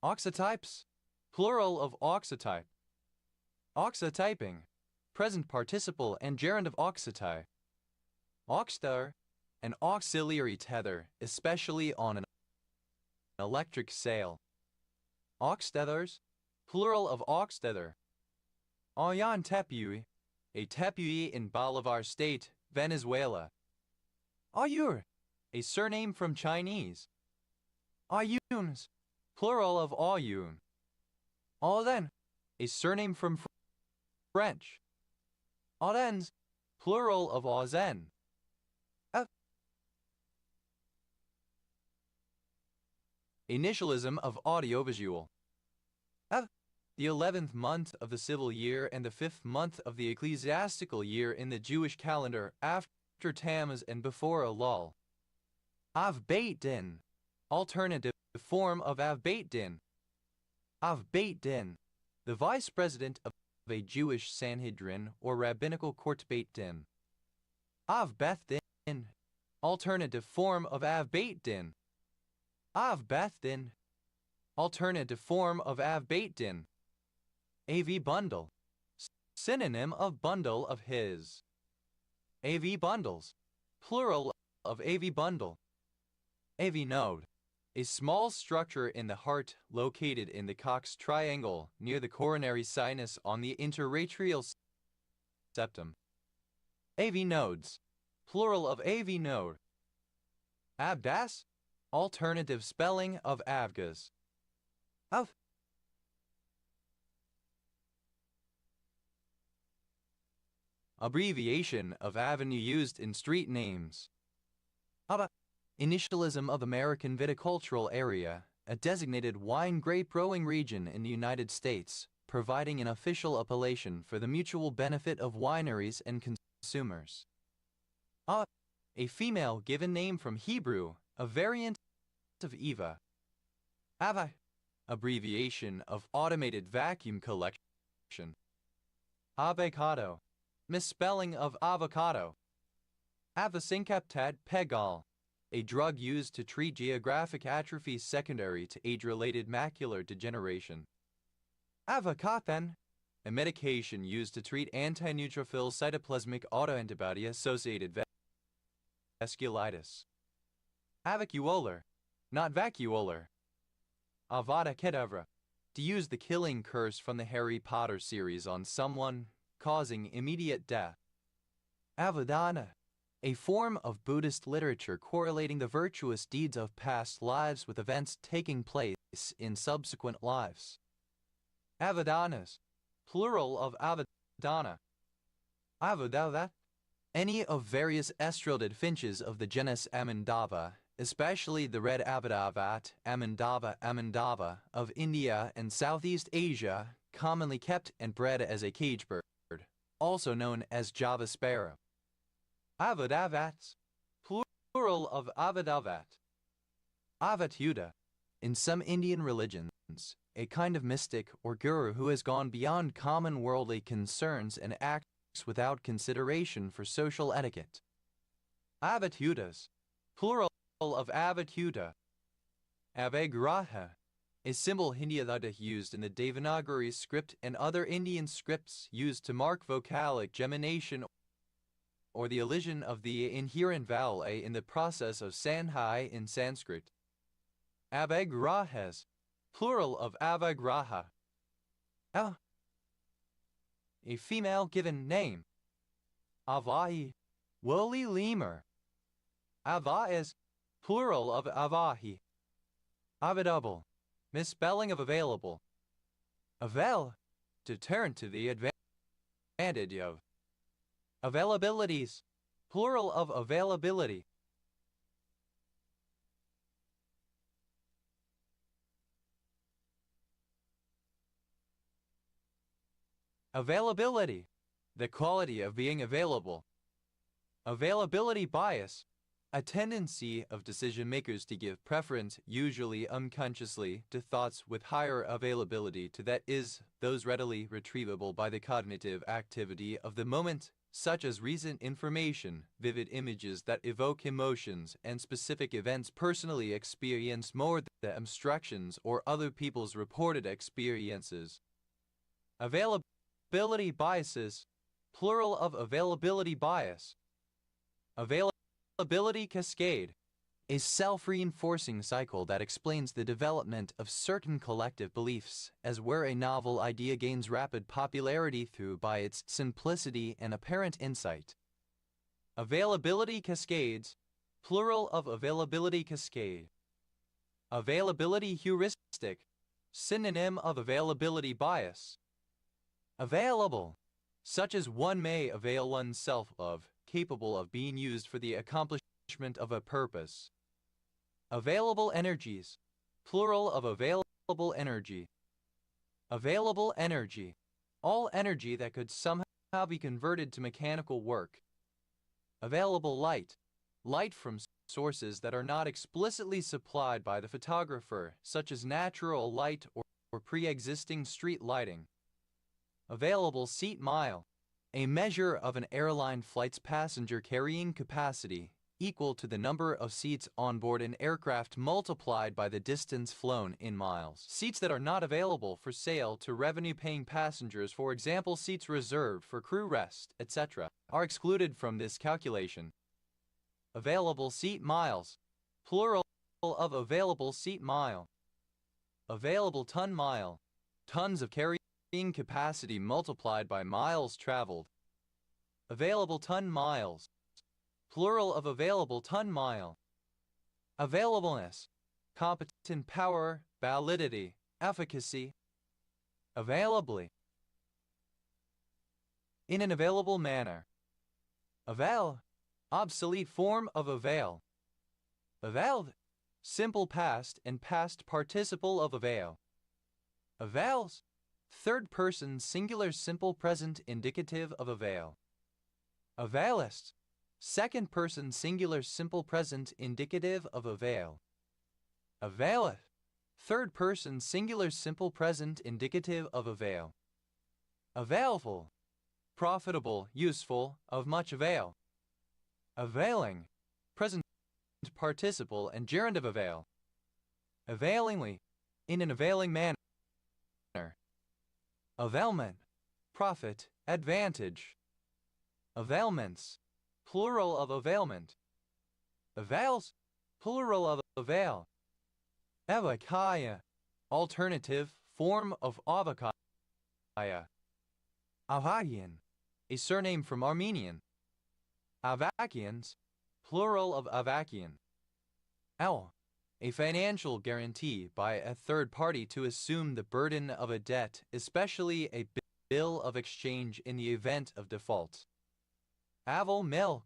Auxotypes, plural of auxotype. Auxotyping, present participle and gerund of auxotype. Auxtether, an auxiliary tether, especially on an electric sail. Auxtethers, plural of auxtether. Oyan Tepui, a tepui in Bolivar State, Venezuela. Ayur, a surname from Chinese. Ayuns, plural of Ayun. Auden, a surname from French. Audens, plural of Auzen. Initialism of audiovisual. The 11th month of the civil year and the 5th month of the ecclesiastical year in the Jewish calendar, after Tammuz and before Elul. Av Beit Din, alternative form of Av Beit Din. Av Beit Din, the vice president of a Jewish Sanhedrin or rabbinical court Beit Din. Av Beth Din, alternative form of Av Beit Din. Av Beth Din, alternative form of Av Beit Din. AV bundle, synonym of bundle of his. AV bundles, plural of AV bundle. AV node, a small structure in the heart located in the Cox triangle near the coronary sinus on the interatrial septum. AV nodes, plural of AV node. Abdas, alternative spelling of Avgas. Of abbreviation of avenue used in street names. Abba, initialism of American viticultural area, a designated wine grape growing region in the United States, providing an official appellation for the mutual benefit of wineries and consumers. A female given name from Hebrew, a variant of Eva. Ava, abbreviation of automated vacuum collection. Avocado, misspelling of avocado. Avacincaptad pegol, a drug used to treat geographic atrophy secondary to age-related macular degeneration. Avocapen, a medication used to treat anti-neutrophil cytoplasmic autoantibody-associated vasculitis. Avacuolar, not vacuolar. Avada Kedavra, to use the killing curse from the Harry Potter series on someone, causing immediate death. Avadana, a form of Buddhist literature correlating the virtuous deeds of past lives with events taking place in subsequent lives. Avadanas, plural of avadana. Avadava, any of various estrildid finches of the genus Amandava, especially the red avadavat, amandava of India and Southeast Asia, commonly kept and bred as a cage bird, also known as Java sparrow. Avadavats, plural of avadavat. Avatuda, in some Indian religions, a kind of mystic or guru who has gone beyond common worldly concerns and acts without consideration for social etiquette. Avatudas, plural of avatuda. Avagraha, a symbol Hindiya used in the Devanagari script and other Indian scripts used to mark vocalic gemination or the elision of the inherent vowel a in the process of sanhai in Sanskrit. Avagrahas, plural of avagraha. A female given name. Avai, woolly lemur. Ava is plural of avahi. Available, misspelling of available. Avail, to turn to the advantage of. Availabilities, plural of availability. Availability, the quality of being available. Availability bias, a tendency of decision makers to give preference, usually unconsciously, to thoughts with higher availability to that is, those readily retrievable by the cognitive activity of the moment, such as recent information, vivid images that evoke emotions, and specific events personally experienced more than the abstractions or other people's reported experiences. Availability biases, plural of availability bias. Availability cascade, a self-reinforcing cycle that explains the development of certain collective beliefs, as where a novel idea gains rapid popularity through by its simplicity and apparent insight. Availability cascades, plural of availability cascade. Availability heuristic, synonym of availability bias. Available, such as one may avail oneself of, capable of being used for the accomplishment of a purpose. Available energies, plural of available energy. Available energy, all energy that could somehow be converted to mechanical work. Available light, light from sources that are not explicitly supplied by the photographer, such as natural light or pre-existing street lighting. Available seat mile, a measure of an airline flight's passenger carrying capacity, equal to the number of seats on board an aircraft multiplied by the distance flown in miles. Seats that are not available for sale to revenue-paying passengers, for example seats reserved for crew rest, etc., are excluded from this calculation. Available seat miles, plural of available seat mile. Available ton mile, tons of carrying capacity multiplied by miles traveled. Available ton miles, plural of available ton mile. Availableness, competent power, validity, efficacy. Availably, in an available manner. Avail, obsolete form of avail. Availed, simple past and past participle of avail. Avails, third person singular simple present indicative of avail. Availest, second person singular simple present indicative of avail. Availeth, third person singular simple present indicative of avail. Availful, profitable, useful, of much avail. Availing, present participle and gerund of avail. Availingly, in an availing manner. Availment, profit, advantage. Availments, plural of availment. Avails, plural of avail. Avakaya, alternative form of avakaya. Avakian, a surname from Armenian. Avakians, plural of Avakian. Al, a financial guarantee by a third party to assume the burden of a debt, especially a bill of exchange in the event of default. Aval milk,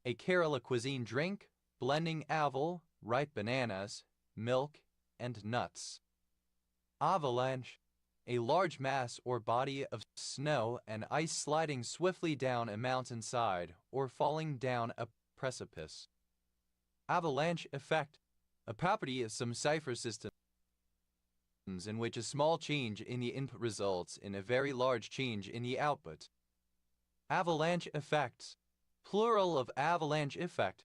a Kerala cuisine drink, blending aval, ripe bananas, milk, and nuts. Avalanche, a large mass or body of snow and ice sliding swiftly down a mountainside or falling down a precipice. Avalanche effect, a property of some cipher systems in which a small change in the input results in a very large change in the output. Avalanche effects, plural of avalanche effect.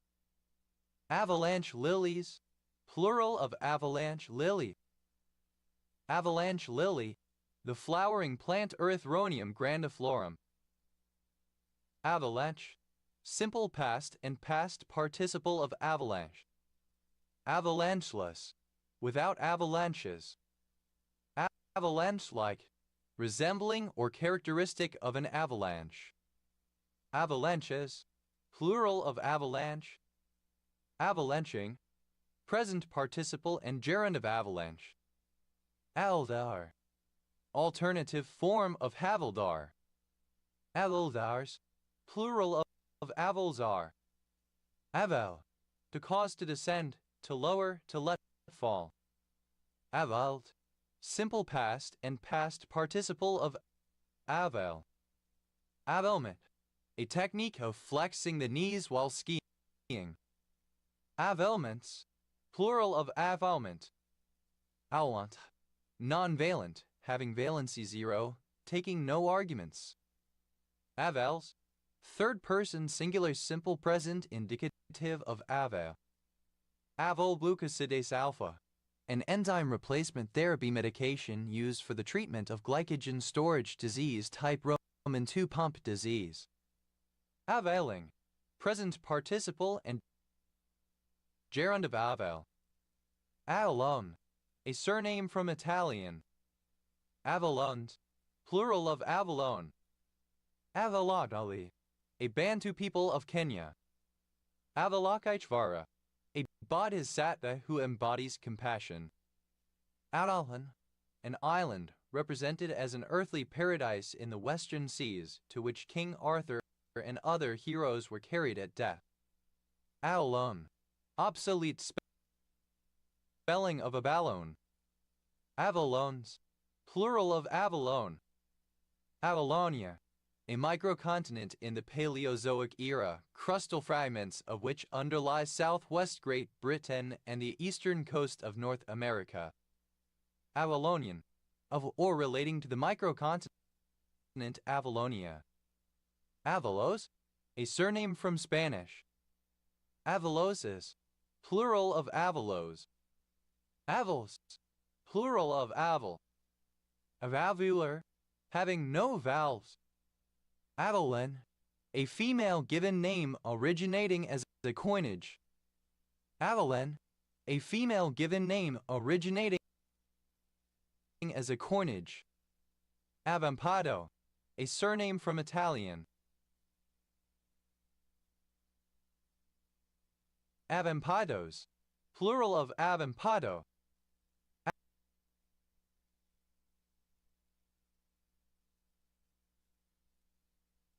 Avalanche lilies, plural of avalanche lily. Avalanche lily, the flowering plant Erythronium grandiflorum. Avalanche, simple past and past participle of avalanche. Avalancheless, without avalanches. Avalanche-like, resembling or characteristic of an avalanche. Avalanches, plural of avalanche. Avalanching, present participle and gerund of avalanche. Avildar, alternative form of havildar. Avildars, plural of avilzar. Aval, to cause to descend, to lower, to let fall. Avald, simple past and past participle of aval. Avelment, a technique of flexing the knees while skiing. Avelments, plural of avalment. Alant, non-valent, having valency 0, taking no arguments. Avals, third person singular simple present indicative of aval. Avolglucosidase alpha, an enzyme replacement therapy medication used for the treatment of glycogen storage disease type Roman 2 pump disease. Availing, present participle and gerund of aval. Avalon, a surname from Italian. Avalund, plural of Avalon. Avalagali, a Bantu people of Kenya. Avalokiteshvara, a bodhisattva who embodies compassion. Adalan, an island represented as an earthly paradise in the western seas to which King Arthur and other heroes were carried at death. Avalon, obsolete spelling of Avalon. Avalons, plural of Avalon. Avalonia, a microcontinent in the Paleozoic era, crustal fragments of which underlie southwest Great Britain and the eastern coast of North America. Avalonian, of or relating to the microcontinent Avalonia. Avalos, a surname from Spanish. Avaloses, plural of Avalos. Avals, plural of Aval. Avavular, having no vowels. Avallen, a female given name originating as a coinage. Avallen, a female given name originating as a coinage. Avampado, a surname from Italian. Avampados, plural of avampado.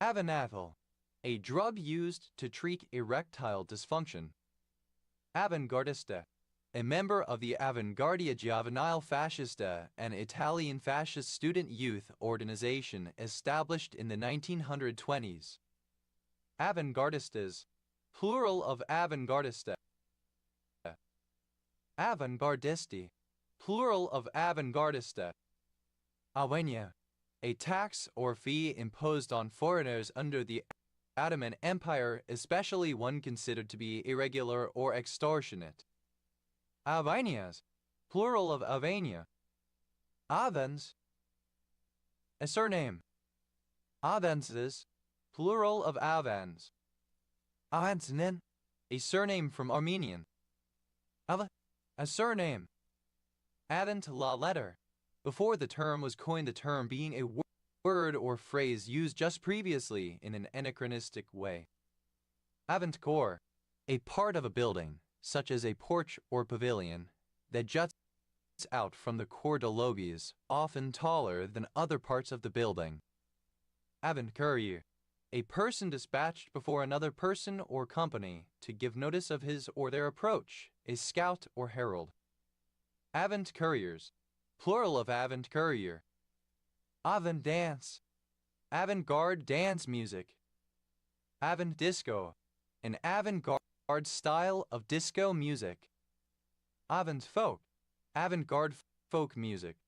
Avanathal, a drug used to treat erectile dysfunction. Avantgardista, a member of the Avanguardia Giovanile Fascista, an Italian fascist student youth organization established in the 1920s. Avantgardistas, plural of avantgardista. Avantgardisti, plural of avantgardista. Avenia, a tax or fee imposed on foreigners under the Ottoman Empire, especially one considered to be irregular or extortionate. Avanias, plural of Avania. Avans, a surname. Avanses, plural of Avans. Avansinen, a surname from Armenian. Ava, a surname. Avant la letter. Before the term was coined, the term being a word or phrase used just previously in an anachronistic way. Avant-corps, a part of a building, such as a porch or pavilion, that juts out from the corps de lobbies, often taller than other parts of the building. Avant-courier, a person dispatched before another person or company to give notice of his or their approach, a scout or herald. Avant-couriers, plural of avant-courier. Avant-dance, avant-garde dance music. Avant-disco, an avant-garde style of disco music. Avant-folk, avant-garde folk music.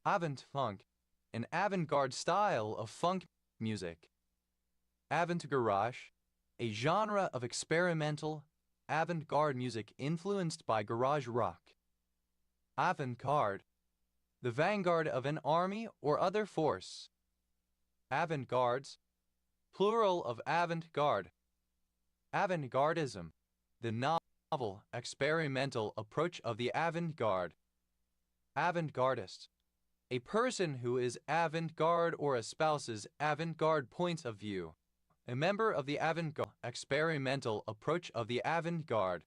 Avant-funk, an avant-garde style of funk music. Avant-garage, a genre of experimental, avant-garde music influenced by garage rock. Avant-garde, the vanguard of an army or other force. Avant-gardes, plural of avant-garde. Avant-gardism, the novel, experimental approach of the avant-garde. Avant-gardist, a person who is avant-garde or espouses avant-garde points of view. a member of the avant-garde experimental approach of the avant-garde.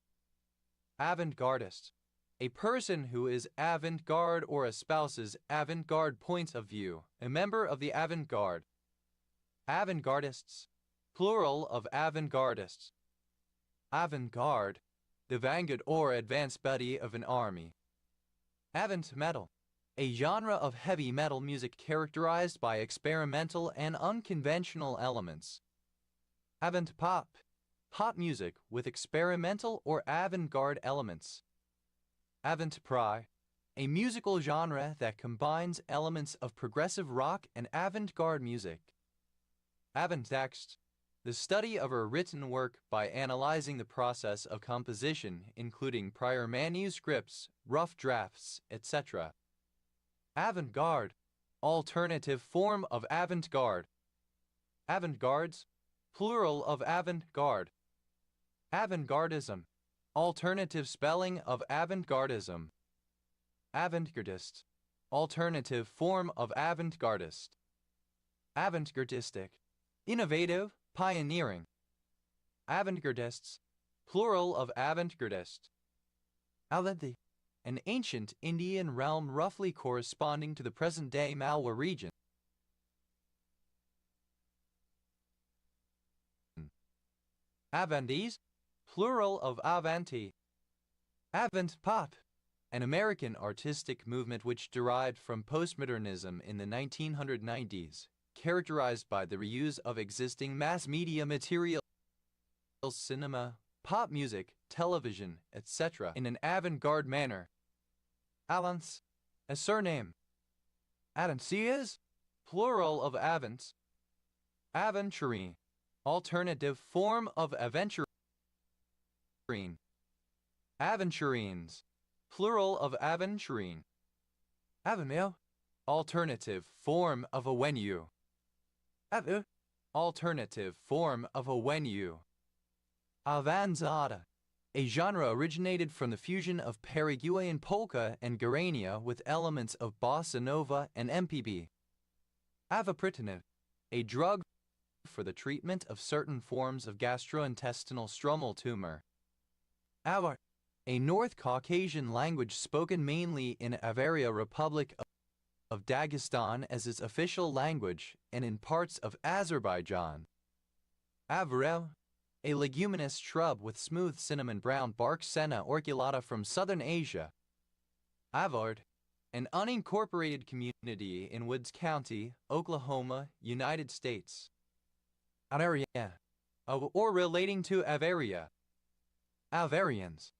Avant-gardist, a person who is avant-garde or espouses avant-garde points of view, a member of the avant-garde. Avant-gardists, plural of avant-gardists. Avant-garde, the vanguard or advanced body of an army. Avant-metal, a genre of heavy metal music characterized by experimental and unconventional elements. Avant-pop, pop music with experimental or avant-garde elements. Avant-prog, a musical genre that combines elements of progressive rock and avant-garde music. Avant-text, the study of a written work by analyzing the process of composition, including prior manuscripts, rough drafts, etc. Avant-garde, alternative form of avant-garde. Avant-gardes, plural of avant-garde. Avant-gardism, alternative spelling of avant-gardism. Avant-gardist, alternative form of avant-gardist. Avant-gardistic, innovative, pioneering. Avant-gardists, plural of avant-gardist. Avanti, an ancient Indian realm roughly corresponding to the present-day Malwa region. Avantis, plural of avanti. Avant-pop, an American artistic movement which derived from postmodernism in the 1990s, characterized by the reuse of existing mass media materials, cinema, pop music, television, etc. in an avant-garde manner. Avance, a surname. Avancias, plural of avants. Aventurine, alternative form of aventurine. Aventurines, plural of aventurine. Avenue, alternative form of a venue. Avu, alternative form of a venue. Avanzada, a genre originated from the fusion of Paraguayan polka and guarania with elements of bossa nova and MPB. Avapritinib, a drug for the treatment of certain forms of gastrointestinal stromal tumor. Avar, a North Caucasian language spoken mainly in Avaria Republic of Dagestan as its official language and in parts of Azerbaijan. Avarel, a leguminous shrub with smooth cinnamon brown bark Senna orculata from southern Asia. Avard, an unincorporated community in Woods County, Oklahoma, United States. Avaria, or relating to Avaria. Avarians,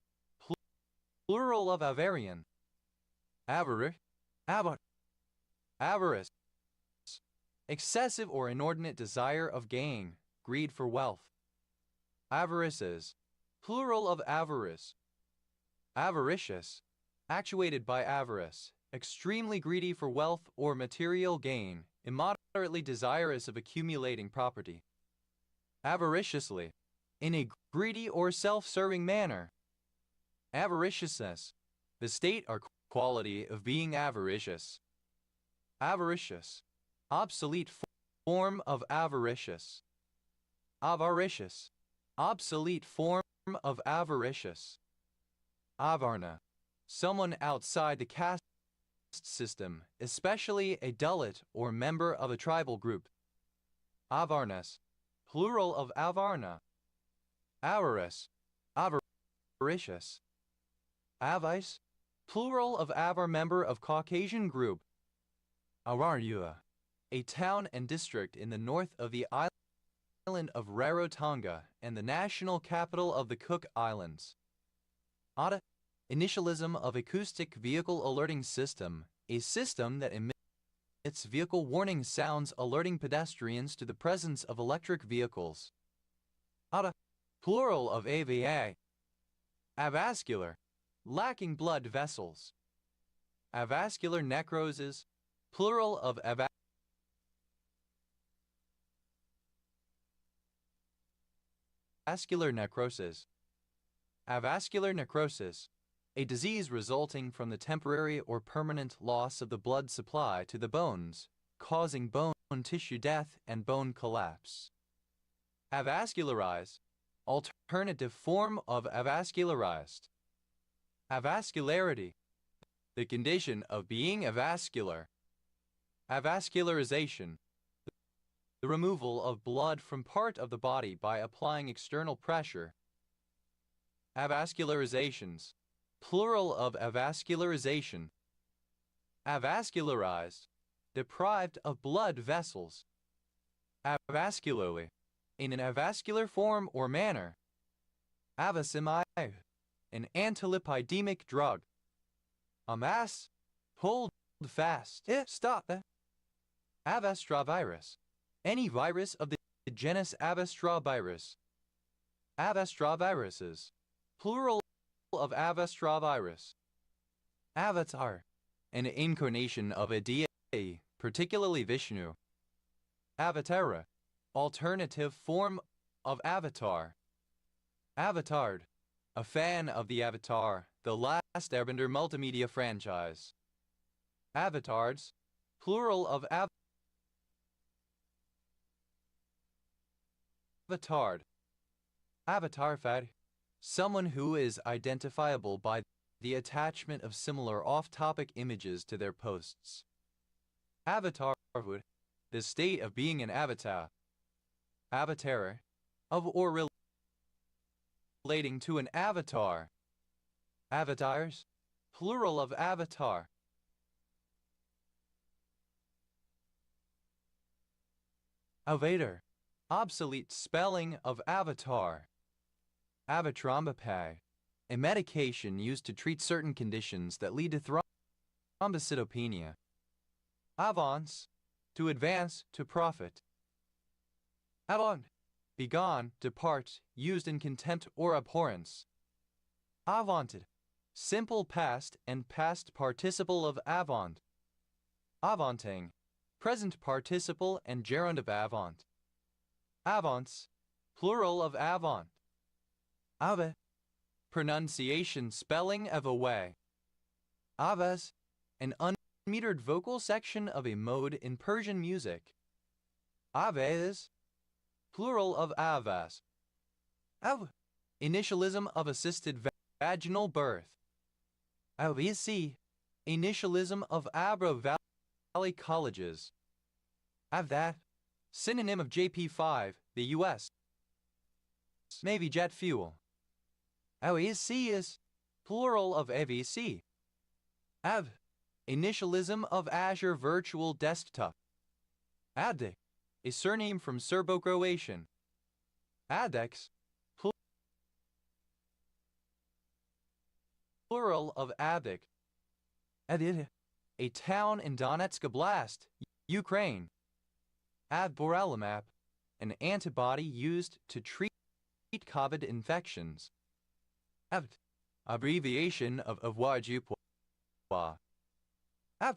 plural of Avarian. Avar, avarice, excessive or inordinate desire of gain, greed for wealth. Avarices, plural of avarice. Avaricious, actuated by avarice, extremely greedy for wealth or material gain, immoderately desirous of accumulating property. Avariciously, in a greedy or self-serving manner. Avariciousness, the state or quality of being avaricious. Avaricious, obsolete form of avaricious. Avaricious, obsolete form of avaricious. Avarna, someone outside the caste system, especially a Dalit or member of a tribal group. Avarnas, plural of avarna. Avarice, avaricious. Avice, plural of avar member of Caucasian group. Avarua, a town and district in the north of the island of Rarotonga and the national capital of the Cook Islands. ADA, initialism of acoustic vehicle alerting system, a system that emits vehicle warning sounds alerting pedestrians to the presence of electric vehicles. ADA, plural of AVA. Avascular, lacking blood vessels. Avascular necrosis, plural of avascular necrosis. Avascular necrosis, a disease resulting from the temporary or permanent loss of the blood supply to the bones, causing bone tissue death and bone collapse. Avascularized, alternative form of avascularized. Avascularity, the condition of being avascular. Avascularization, the removal of blood from part of the body by applying external pressure. Avascularizations, plural of avascularization. Avascularized, deprived of blood vessels. Avascularly, in an avascular form or manner. Avasimive, an antilipidemic drug. Amass, hold fast, stop. Avastrovirus, any virus of the genus Avastrovirus. Avastroviruses, plural of Avastrovirus. Avatar, an incarnation of a deity, particularly Vishnu. Avatara, alternative form of avatar. Avatared, a fan of the Avatar, the Last Airbender multimedia franchise. Avatars, plural of avatared. Avatarfad, someone who is identifiable by the attachment of similar off-topic images to their posts. Avatarhood, the state of being an avatar. Avatar, of or relating to an avatar. Avatars, plural of avatar. Avatar, obsolete spelling of avatar. Avatrombopag, a medication used to treat certain conditions that lead to thrombocytopenia. Avance, to advance, to profit. Avaunt, begone, depart, used in contempt or abhorrence. Avanted, simple past and past participle of avant. Avanting, present participle and gerund of avant. Avance, plural of avant. Ave, pronunciation spelling of away. Avas, an unmetered vocal section of a mode in Persian music. Aves, plural of avas. Av, initialism of assisted vaginal birth. Avisi, initialism of Abra Valley colleges. Avdat, synonym of JP5, the U.S. Navy jet fuel. AVC is plural of AVC. Av, initialism of Azure Virtual Desktop. Adek, a surname from Serbo-Croatian. Adex, plural of Adek. Adid, a town in Donetsk Oblast, Ukraine. Adborelimab, an antibody used to treat COVID infections. Avt, abbreviation of avoirdupois. Avt,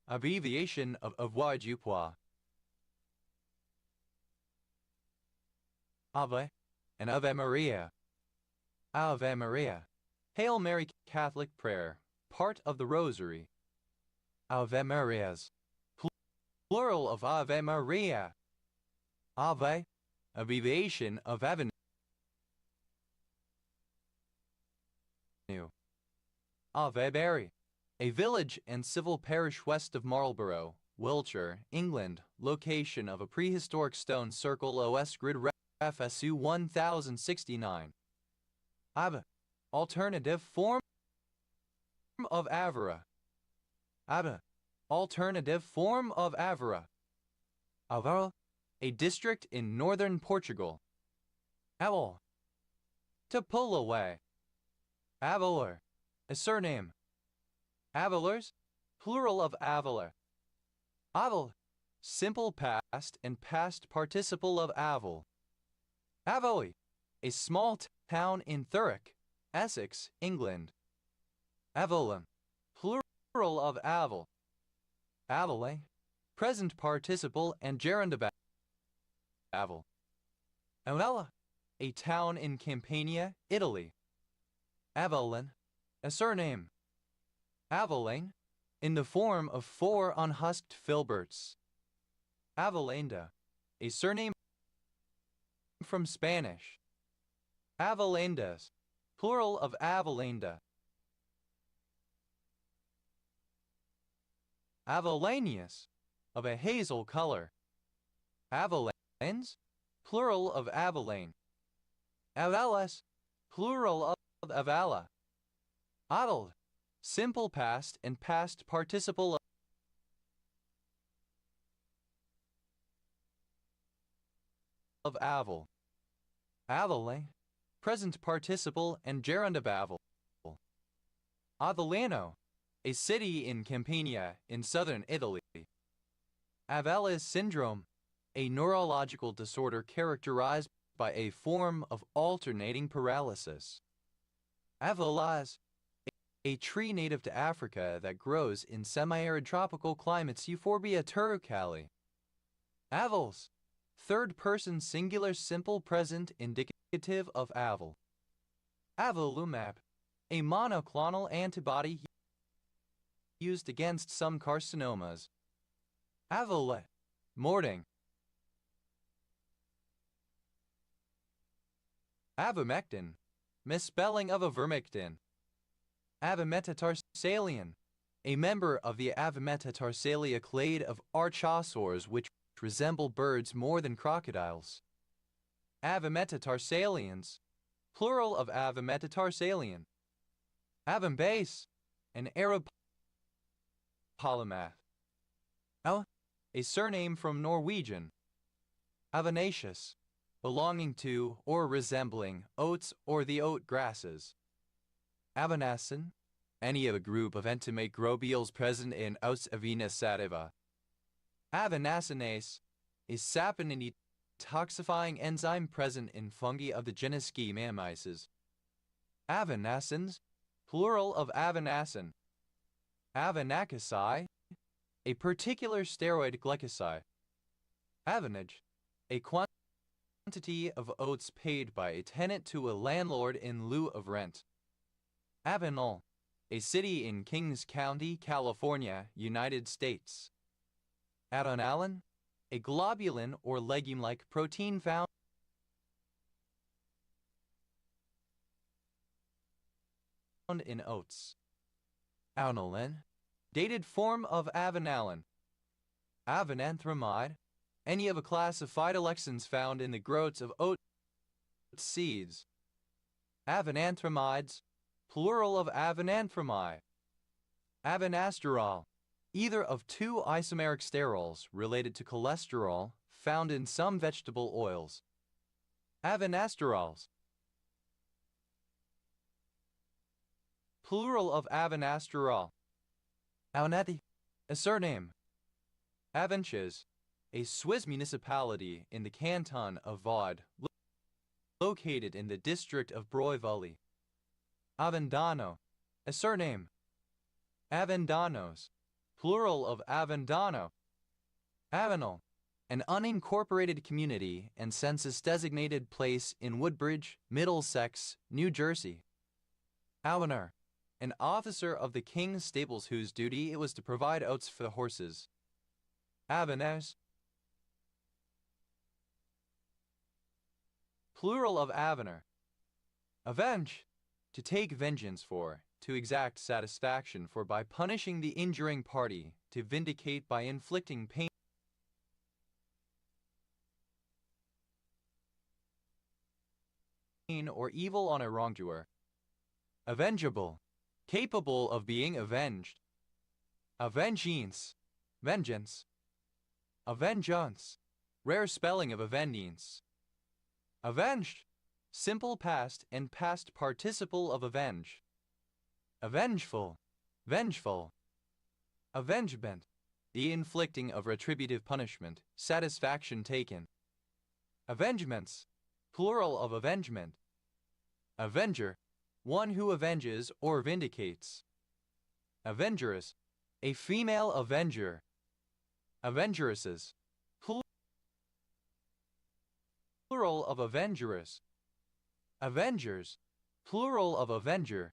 abbreviation of avoirdupois. Ave, and Ave Maria. Ave Maria, Hail Mary Catholic prayer, part of the Rosary. Ave Marias, plural of Ave Maria. Ave, abbreviation of avenue. Avebury, a village and civil parish west of Marlborough, Wiltshire, England, location of a prehistoric stone circle OS grid FSU 1069. Ab, alternative form of Avera. Ab, alternative form of Avera. Avera, a district in northern Portugal. Avil, to pull away. Avalor, a surname. Avalors, plural of Avalar. Aval, simple past and past participle of Aval. Avoi, a small town in Thurrock, Essex, England. Avalon, plural of Aval. Avale, present participle and gerund of Aval. Aunella, a town in Campania, Italy. Avalon, a surname. Avalane, in the form of 4 unhusked filberts. Avalenda, a surname from Spanish. Avalandas, plural of avalanda. Avalaneous, of a hazel color. Avalans, plural of avalane. Avalas, plural of avala. Aval, simple past and past participle of aval. Avale, present participle and gerund of aval. Avellano, a city in Campania in southern Italy. Avalis syndrome, a neurological disorder characterized by a form of alternating paralysis. Avalaz, a tree native to Africa that grows in semi-arid tropical climates. Euphorbia turcali. Avals, third-person singular simple present indicative of aval. Avolumab, a monoclonal antibody used against some carcinomas. Avale, morting. Avamectin, misspelling of avermectin. Avametatarsalien, a member of the Avametatarsalia clade of archosaurs which resemble birds more than crocodiles. Avametatarsallians, plural of Avametatarsalien. Avambase, an Arab polymath. A surname from Norwegian. Avanaceous, belonging to or resembling oats or the oat grasses. Avanacin, any of a group of entomicrobials present in Aus avena sativa. Avanacinase, a saponin detoxifying enzyme present in fungi of the genus Schemamyces. Avanacins, plural of avanacin. Avanacacide, a particular steroid glycoside. Avanage, a quantity of oats paid by a tenant to a landlord in lieu of rent. Avenal, a city in Kings County, California, United States. Adonalin, a globulin or legume-like protein found in oats. Aunolin, dated form of avanalin. Avananthramide, any of a class of phytolexins found in the growths of oat seeds. Avananthramides, plural of avananthrami. Avanasterol, either of two isomeric sterols related to cholesterol found in some vegetable oils. Avanasterols, plural of avanasterol. Avanati, a surname. Avenches, a Swiss municipality in the canton of Vaud, located in the district of Broye-Vully. Avendano, a surname. Avendanos, plural of Avendano. Avenel, an unincorporated community and census-designated place in Woodbridge, Middlesex, New Jersey. Avener, an officer of the king's stables whose duty it was to provide oats for the horses. Aveners, plural of avener. Avenge, to take vengeance for, to exact satisfaction for by punishing the injuring party, to vindicate by inflicting pain or evil on a wrongdoer. Avengeable, capable of being avenged. Avengeance, vengeance. Avengeance, rare spelling of avengance. Avenged, simple past and past participle of avenge. Avengeful, vengeful. Avengement, the inflicting of retributive punishment, satisfaction taken. Avengements, plural of avengement. Avenger, one who avenges or vindicates. Avengeress, a female avenger. Avengeresses, plural of avengeress. Avengers, plural of avenger.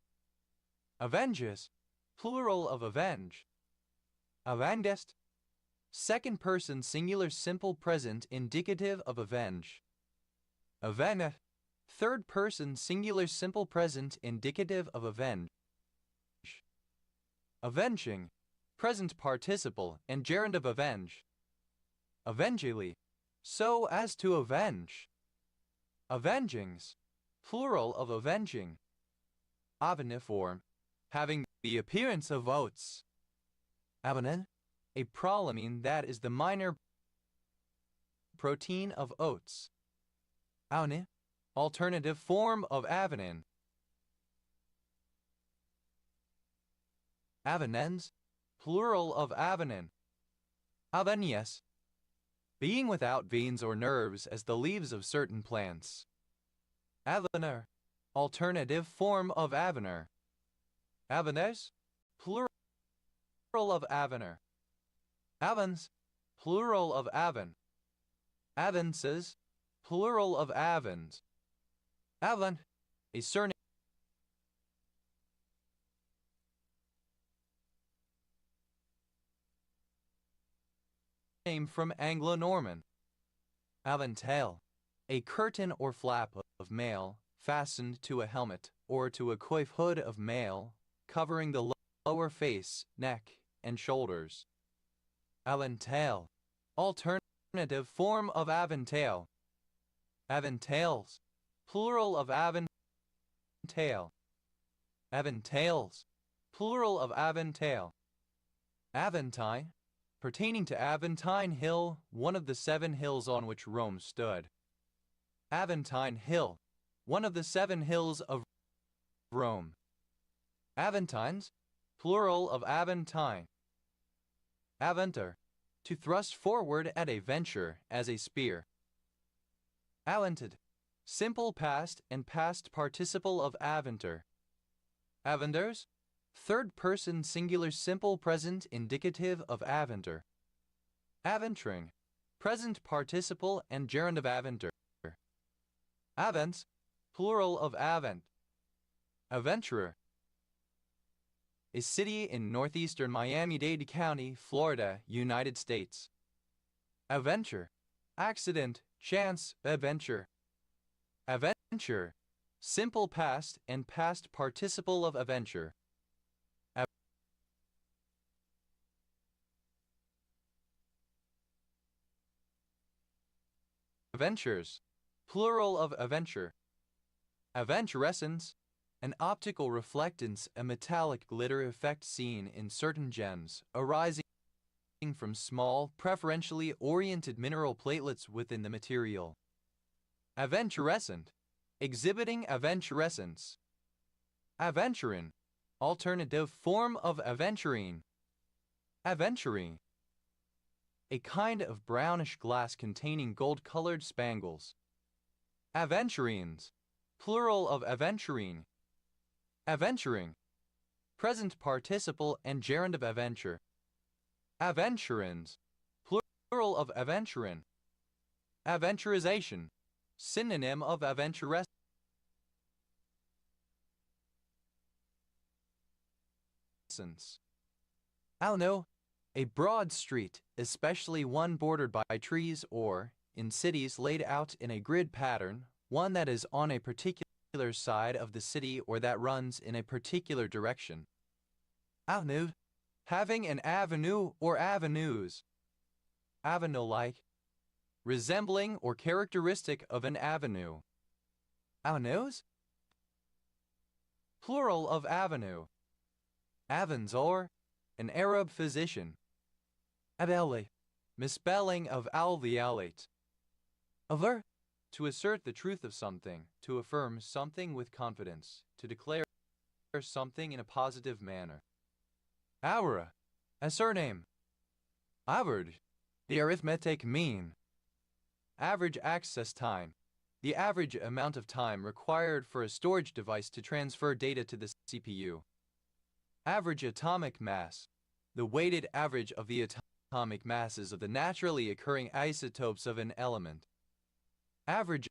Avenges, plural of avenge. Avengest, second person singular simple present indicative of avenge. Avenge. Third person singular simple present indicative of avenge. Avenging. Present participle and gerund of avenge. Avengingly. So as to avenge. Avengings. Plural of avenging. Aveniform. Having the appearance of oats. Avenin. A prolamine that is the minor protein of oats. Aune. Alternative form of avenin. Avenens. Plural of avenin. Avenies. Being without veins or nerves as the leaves of certain plants. Avener. Alternative form of avener. Avenes. Plural of avener. Avens. Plural of aven. Avenses. Plural of avens. Avan. A surname from Anglo-Norman. Aventail. A curtain or flap of mail fastened to a helmet or to a coif hood of mail, covering the lower face, neck, and shoulders. Aventail. Alternative form of aventail. Aventails. Plural of aventail. Aventails. Plural of aventail. Aventine. Pertaining to Aventine Hill, one of the 7 hills on which Rome stood. Aventine Hill, one of the 7 hills of Rome. Aventines, plural of Aventine. Aventer, to thrust forward at a venture as a spear. Avented, simple past and past participle of aventer. Aventers, third person singular simple present indicative of aventer. Aventring, present participle and gerund of aventer. Avents, plural of avent. Aventurer, a city in northeastern Miami-Dade County, Florida, United States. Adventure, accident, chance, adventure. Adventure, simple past and past participle of adventure. Adventures, plural of adventure. Aventurescence, an optical reflectance, a metallic glitter effect seen in certain gems, arising from small, preferentially oriented mineral platelets within the material. Aventurescent, exhibiting aventurescence. Aventurine, alternative form of aventurine. Aventurine, a kind of brownish glass containing gold-colored spangles. Aventurines, plural of aventurine. Aventuring, present participle and gerund of adventure. Aventurines, plural of aventurin. Aventurization, synonym of aventurescence. Alno, a broad street, especially one bordered by trees or, in cities laid out in a grid pattern, one that is on a particular side of the city or that runs in a particular direction. Avenue, having an avenue or avenues. Avenue-like, resembling or characteristic of an avenue. Avenues, plural of avenue. Avanzor, an Arab physician. Abeli, misspelling of alveolate. Aver, to assert the truth of something, to affirm something with confidence, to declare something in a positive manner. Aura, a surname. Average, the arithmetic mean. Average access time, the average amount of time required for a storage device to transfer data to the CPU. Average atomic mass, the weighted average of the atomic masses of the naturally occurring isotopes of an element. Average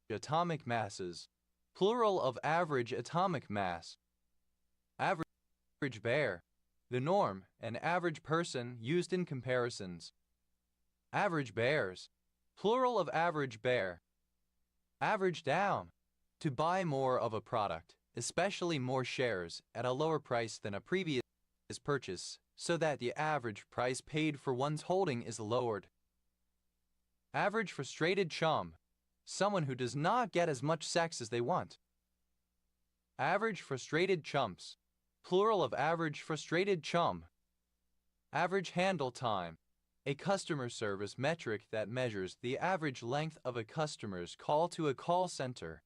atomic masses, plural of average atomic mass. Average bear, the norm, an average person used in comparisons. Average bears, plural of average bear. Average down. To buy more of a product, especially more shares, at a lower price than a previous purchase, so that the average price paid for one's holding is lowered. Average frustrated chum. Someone who does not get as much sex as they want. Average frustrated chumps. Plural of average frustrated chum. Average handle time. A customer service metric that measures the average length of a customer's call to a call center.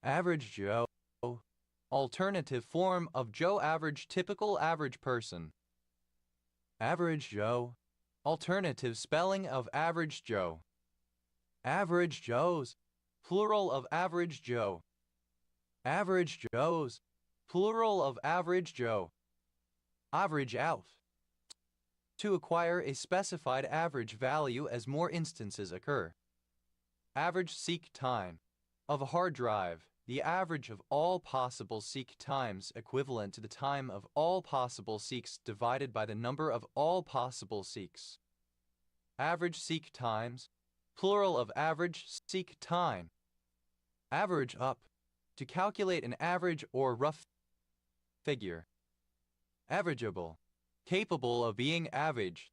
Average Joe. Alternative form of Joe. Average typical average person. Average Joe. Alternative spelling of average Joe. Average Joes. Plural of average Joe. Average Joes. Plural of average Joe. Average out. To acquire a specified average value as more instances occur. Average seek time. Of a hard drive, the average of all possible seek times equivalent to the time of all possible seeks divided by the number of all possible seeks. Average seek times. Plural of average seek time. Average up. To calculate an average or rough figure. Averageable. Capable of being averaged.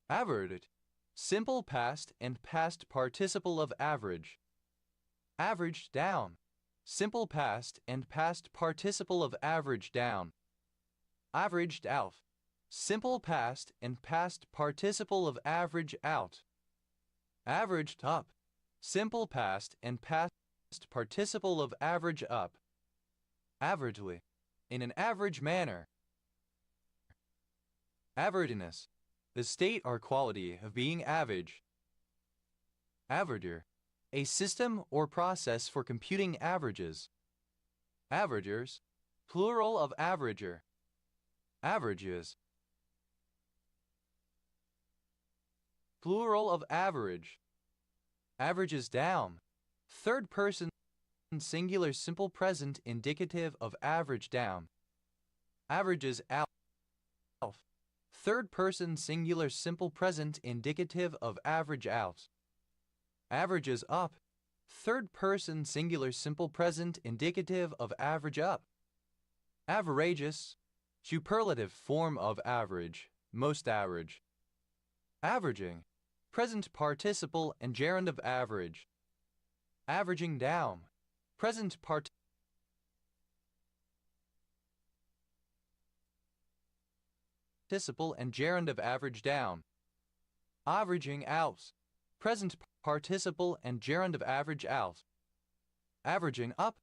Averted. Simple past and past participle of average. Averaged down. Simple past and past participle of average down. Averaged out. Simple past and past participle of average out. Averaged up. Simple past and past participle of average up. Averagely. In an average manner. Averageness. The state or quality of being average. Averager. A system or process for computing averages. Averagers. Plural of averager. Averages. Plural of average. Averages down. Third person singular simple present indicative of average down. Averages out. Third person singular simple present indicative of average out. Averages up. Third person singular simple present indicative of average up. Averageous. Superlative form of average. Most average. Averaging. Present participle and gerund of average. Averaging down. Present participle and gerund of average down. Averaging out. Present participle and gerund of average out. Averaging up.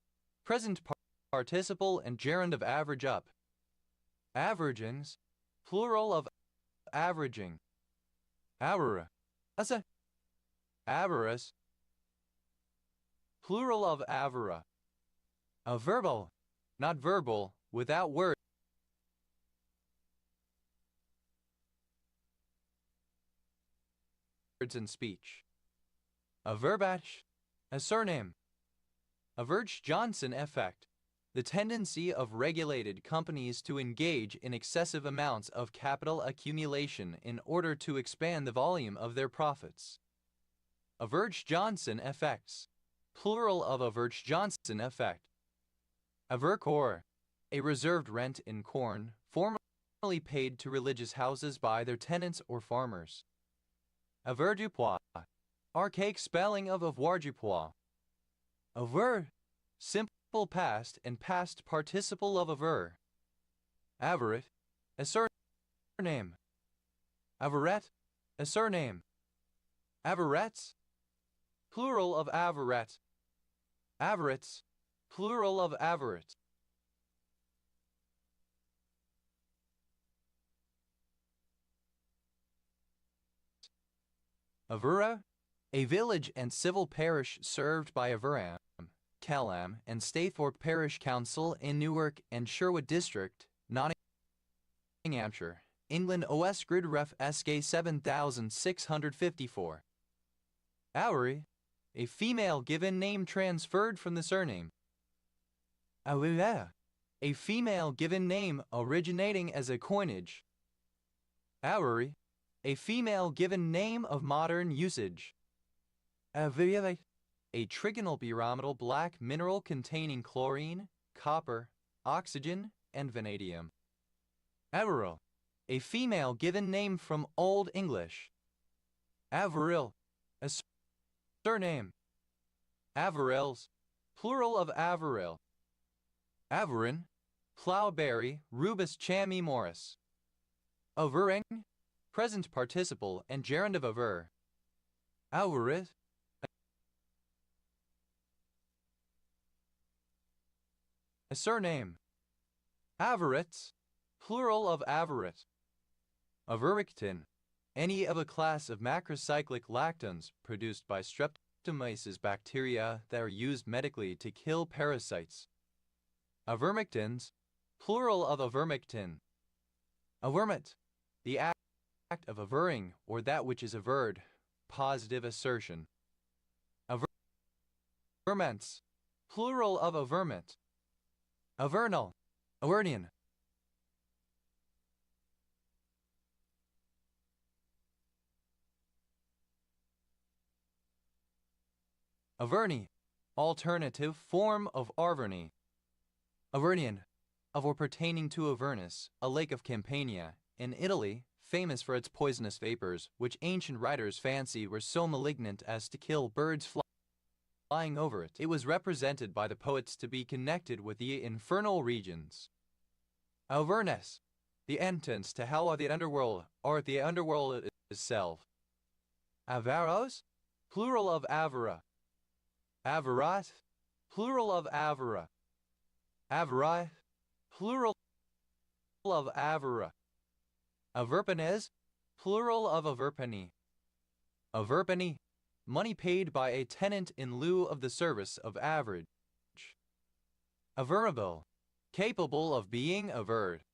Present participle and gerund of average up. Averagings. Plural of averaging. Avera. Asa. Avarice. Plural of avera. A verbal, not verbal, without words in speech. A verbatim. A surname. Eujrxmrni8uhbr effect. The tendency of regulated companies to engage in excessive amounts of capital accumulation in order to expand the volume of their profits. Eujrxmrni8uhbr effects. Plural of Eujrxmrni8uhbr effect. Avercor. A reserved rent in corn, formerly paid to religious houses by their tenants or farmers. Avoirdupois. Archaic spelling of avoirdupois. Avoir. Simple past and past participle of avoir. Avaret. A surname. Avaret. A surname. Avarets. Plural of avaret. Avarets. Plural of avaret. Avura. A village and civil parish served by Averham, Kellam, and Staithorpe Parish Council in Newark and Sherwood District, Nottinghamshire, England. OS Grid Ref SK 7654. Auri. A female given name transferred from the surname. Aurea. A female given name originating as a coinage. Auri. A female given name of modern usage. Aviate. a trigonal pyramidal black mineral containing chlorine, copper, oxygen, and vanadium. Averil, a female given name from Old English. Averil, a surname. Averils, plural of Averil. Averin, plowberry, rubus chammy morris. Avering, present participle and gerund of aver. Averit, a surname. Averets, plural of avaret. Averictin, any of a class of macrocyclic lactones produced by Streptomyces bacteria that are used medically to kill parasites. Avermectins, plural of avermectin. Averment, the act of averring or that which is averred, positive assertion. Averments, plural of averment. Avernal, Avernian. Averni, alternative form of Arverni. Avernian, of or pertaining to Avernus, a lake of Campania, in Italy, famous for its poisonous vapors, which ancient writers fancy were so malignant as to kill birds flying over it. It was represented by the poets to be connected with the infernal regions. Avernus, the entrance to hell or the underworld, or the underworld itself. Avaros, plural of avara. Avarat, plural of avara. Avarai, plural of avara. Averpanes, plural of averpani. Averpani, money paid by a tenant in lieu of the service of average. Averable, capable of being averred.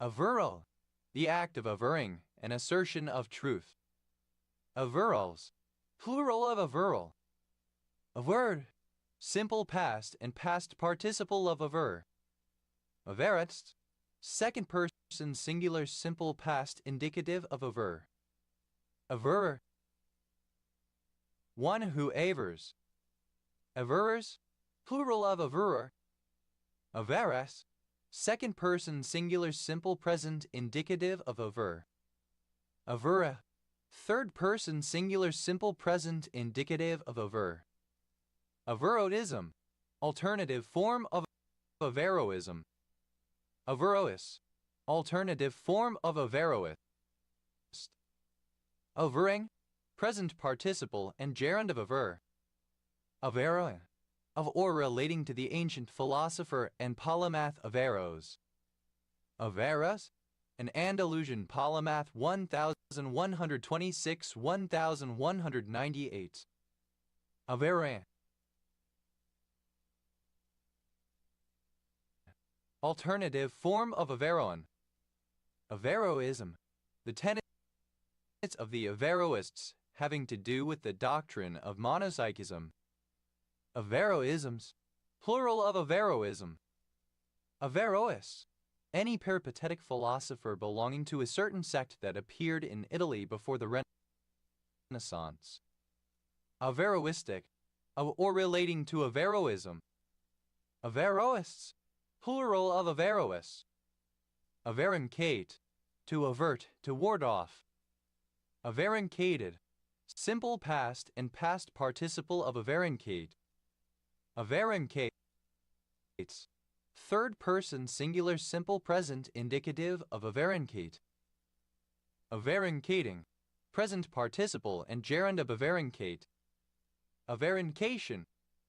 Averral, the act of averring, an assertion of truth. Averals, plural of averral. Averred, simple past and past participle of aver. Averest, second person singular simple past indicative of aver. Averrer, one who avers. Averers, plural of averrer. Averas, second person singular simple present indicative of aver. Avera, third person singular simple present indicative of aver. Averoism, alternative form of Averoism. Averrois, alternative form of Averroist. Avering, present participle and gerund of aver. Averroin, of or relating to the ancient philosopher and polymath Averroes. Averroes, an Andalusian polymath 1126-1198. Averin, alternative form of Averroin. Averroism, the tenets of the Averroists having to do with the doctrine of monopsychism. Averroisms, plural of Averroism. Averrois, any peripatetic philosopher belonging to a certain sect that appeared in Italy before the Renaissance. Averroistic, of or relating to Averroism. Averroists, plural of Averrois. Averincate, to avert, to ward off. Averincated, simple past and past participle of averincate. Averincates, third person singular simple present indicative of averincate. Averincating, present participle and gerund of averincate. Averincation,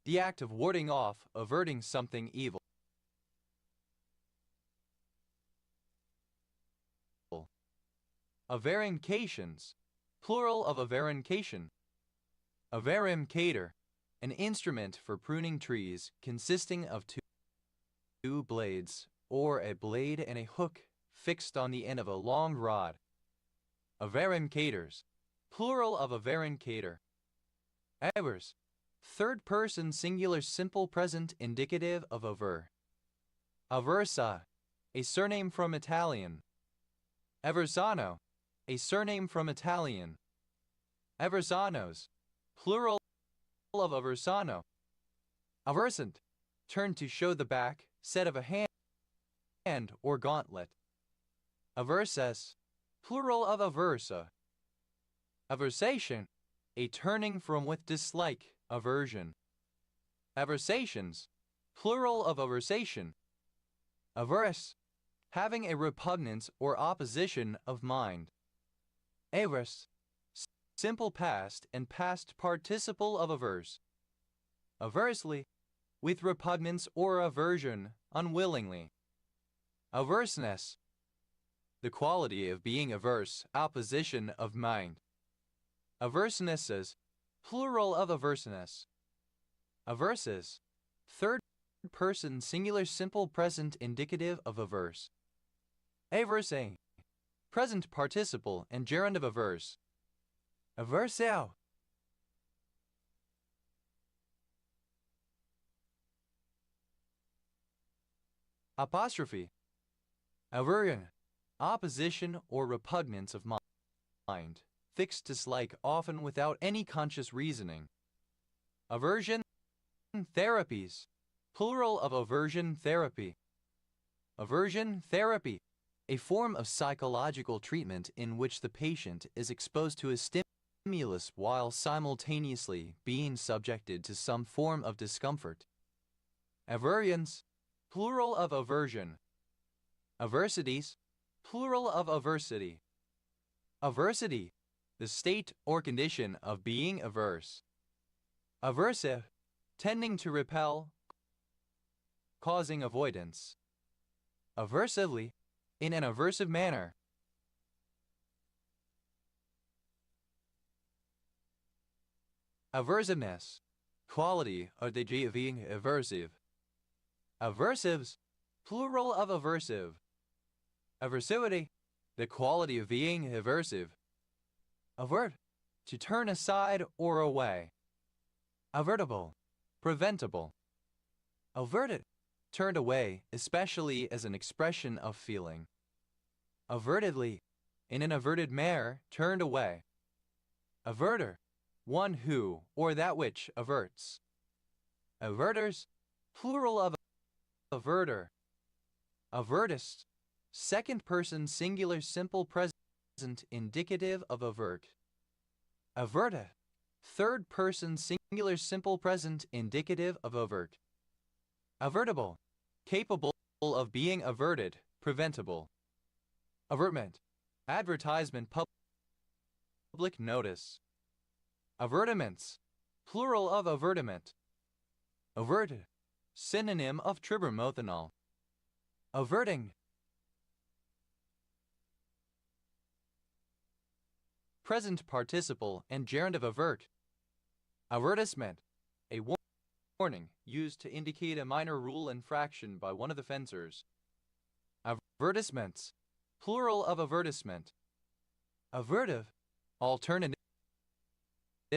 the act of warding off, averting something evil. Averincations, plural of averincation. Averincator, an instrument for pruning trees consisting of two blades, or a blade and a hook fixed on the end of a long rod. Averincators, plural of averincator. Avers, third person singular simple present indicative of aver. Aversa, a surname from Italian. Aversano, a surname from Italian. Aversanos, plural of aversano. Aversant, turned to show the back, set of a hand or gauntlet. Averses, plural of aversa. Aversation, a turning from with dislike, aversion. Aversations, plural of aversation. Averse, having a repugnance or opposition of mind. Averse, simple past and past participle of averse. Aversely, with repugnance or aversion, unwillingly. Averseness, the quality of being averse, opposition of mind. Aversenesses, plural of averseness. Averses, third person singular simple present indicative of averse. Averse, present participle and gerund of averse. Averseo. Apostrophe. Aversion, opposition or repugnance of mind, fixed dislike often without any conscious reasoning. Aversion therapies, plural of aversion therapy. Aversion therapy, a form of psychological treatment in which the patient is exposed to a stimulus while simultaneously being subjected to some form of discomfort. Aversions, plural of aversion. Aversities, plural of aversity. Aversity, the state or condition of being averse. Aversive, tending to repel, causing avoidance. Aversively, in an aversive manner. Aversiveness, quality or degree of being aversive. Aversives, plural of aversive. Aversivity, the quality of being aversive. Avert, to turn aside or away. Avertible, preventable. Averted, turned away, especially as an expression of feeling. Avertedly, in an averted manner, turned away. Averter, one who or that which averts. Averters, plural of averter. Avertist, second person singular simple present indicative of avert. Averta, third person singular simple present indicative of avert. Avertible, capable of being averted, preventable. Avertment, advertisement, public notice. Avertiments, plural of avertiment. Averted, synonym of tribermethanol. Averting, present participle and gerund of avert. Avertisement, a warning used to indicate a minor rule infraction by one of the fencers. Avertisements, plural of avertisement. Avertive, alternative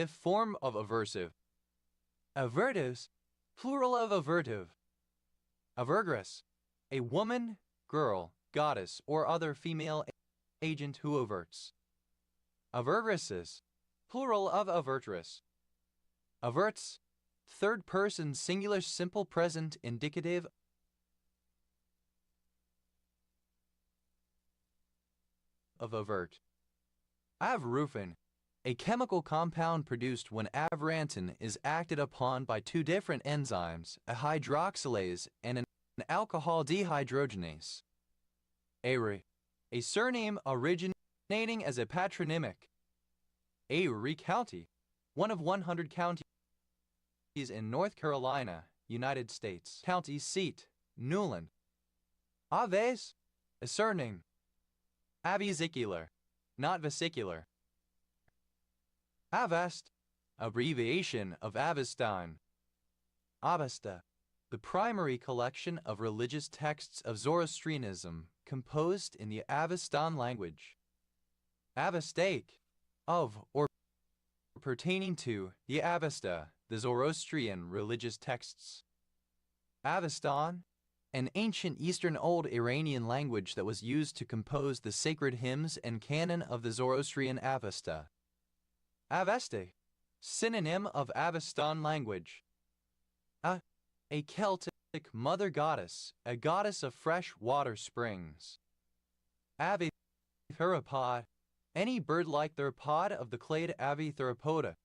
form of aversive. Avertives, plural of avertive. Avergress, a woman, girl, goddess, or other female agent who averts. Avergresses, plural of avertress. Averts, third person singular simple present indicative of avert. Avrufin, a chemical compound produced when avrantin is acted upon by two different enzymes, a hydroxylase and an alcohol dehydrogenase. Aerie, a surname originating as a patronymic. Aerie County, one of 100 counties in North Carolina, United States. County seat, Newland. Aves, a surname. Avesicular, not vesicular. Avest, abbreviation of Avestan. Avesta, the primary collection of religious texts of Zoroastrianism composed in the Avestan language. Avestake, of or pertaining to the Avesta, the Zoroastrian religious texts. Avestan, an ancient Eastern Old Iranian language that was used to compose the sacred hymns and canon of the Zoroastrian Avesta. Aveste, Synonym of Avestan language. A Celtic mother goddess, a goddess of fresh water springs. Ave theropod, any bird-like theropod of the clade Ave theropoda.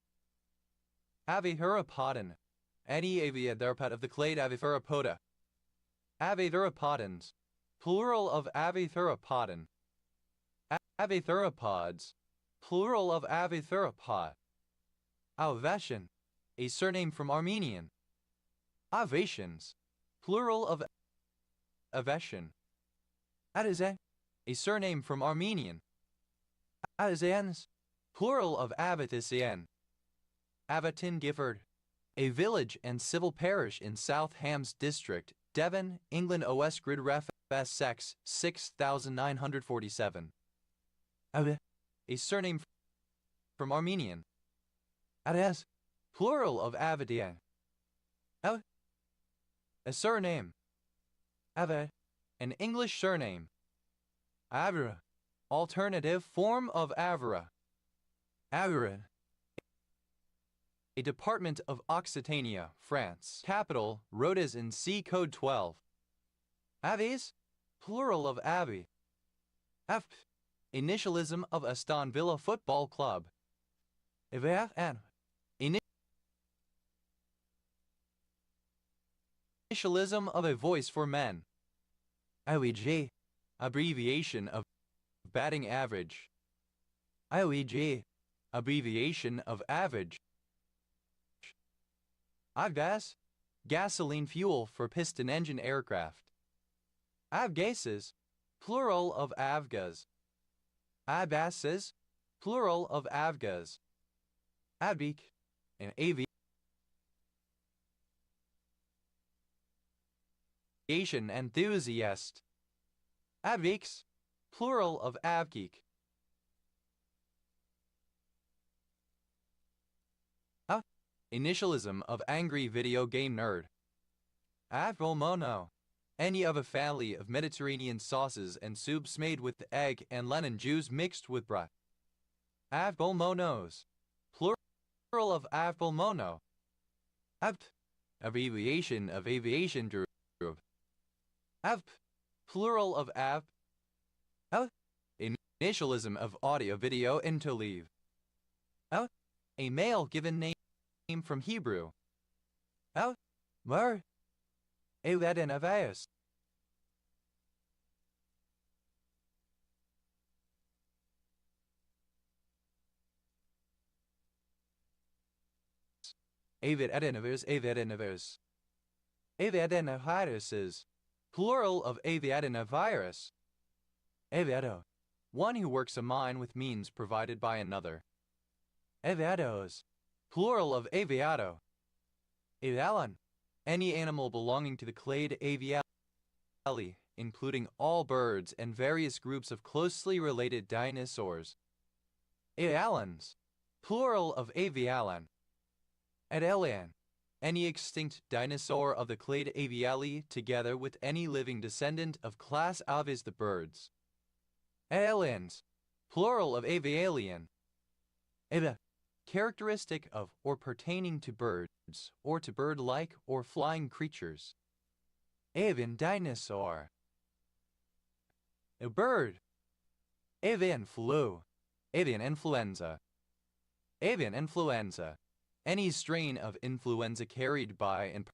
Ave theropodon, any avian theropod of the clade Ave theropoda. Ave theropodons, plural of Ave theropodon. Ave theropods, plural of Ave theropod. Avation, a surname from Armenian. Avations, plural of Aveshan. Adizan, a surname from Armenian. Adizans, plural of Avatisian. Avatin Gifford, a village and civil parish in South Hams District, Devon, England. OS Grid Ref S Sex 6947. A surname from Armenian. Ades, plural of Avadian. A surname. Ava, an English surname. Avra, alternative form of Avra. Avra, a department of Occitania, France. Capital, Rodez in C code 12. Aves, plural of Avi. F, initialism of Aston Villa Football Club. N, initialism of a voice for men. IOEG, abbreviation of batting average. IOEG, abbreviation of average. Avgas, gasoline fuel for piston engine aircraft. Avgases, plural of avgas. Avgases, plural of avgas. Adbeek, an aviation enthusiast. Adveeks, plural of avgeek. Initialism of angry video game nerd. Avvolmono, any of a family of Mediterranean sauces and soups made with egg and lemon juice mixed with broth. Avvolmonos, plural of avvolmono. Avp, abbreviation of aviation group. Avp, plural of avp. Initialism of audio-video interleave. A male given name from Hebrew. Mer, Evedinavias. Avidinavirus. Avidinaviruses, plural of avidinavirus. Aviado, one who works a mine with means provided by another. Aviados, plural of aviado. Avialan, any animal belonging to the clade Aviali, including all birds and various groups of closely related dinosaurs. Avialans, plural of avialan. Adelian, any extinct dinosaur of the clade Aviali together with any living descendant of class Aves the birds. Aliens, plural of avialien. Eva, characteristic of or pertaining to birds, or to bird-like or flying creatures. Avian dinosaur. A bird. Avian flu. Avian influenza. Avian influenza, any strain of influenza carried by and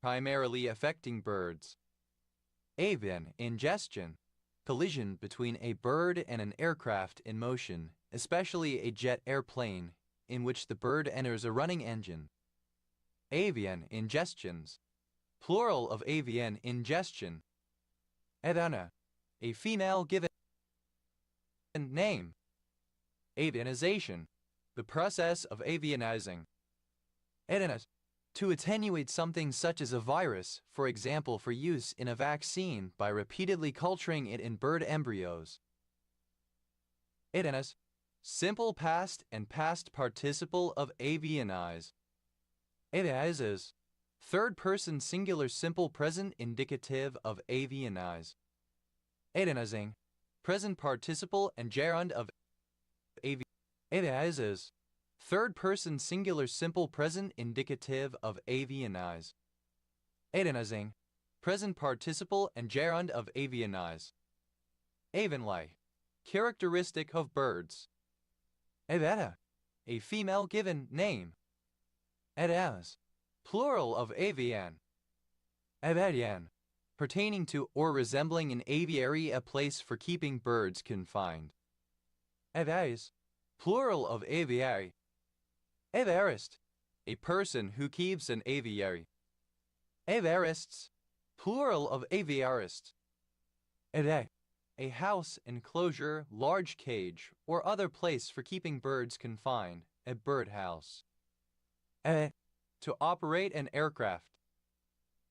primarily affecting birds. Avian ingestion, collision between a bird and an aircraft in motion, especially a jet airplane, in which the bird enters a running engine. Avian ingestions, plural of avian ingestion. Edana, a female given name. Avianization, the process of avianizing. Edenas, to attenuate something such as a virus, for example for use in a vaccine by repeatedly culturing it in bird embryos. Edenas, simple past and past participle of avianize. Avianizes, third person singular simple present indicative of avianize. Adenizing. Present participle and gerund of avi. Aviizes. Third person singular simple present indicative of avianize. Adenizing. Present participle and gerund of avianize. Avenly. Characteristic of birds. Aveta. A female given name. Edas. Plural of avian. Avedian. Pertaining to or resembling an aviary, a place for keeping birds confined. Aviaries. Plural of aviary. Aviarist. A person who keeps an aviary. Aviarists. Plural of aviarists. Ede. A house, enclosure, large cage, or other place for keeping birds confined, a birdhouse. To operate an aircraft.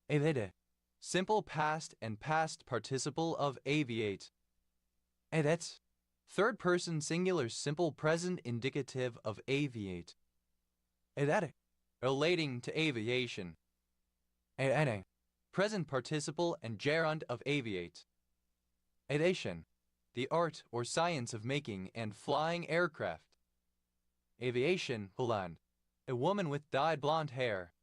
Evade. Simple past and past participle of aviate. Edet. Third person singular simple present indicative of aviate. Edade. Relating to aviation. Edade. Present participle and gerund of aviate. Aviation. The art or science of making and flying aircraft. Aviation blonde. A woman with dyed blonde hair.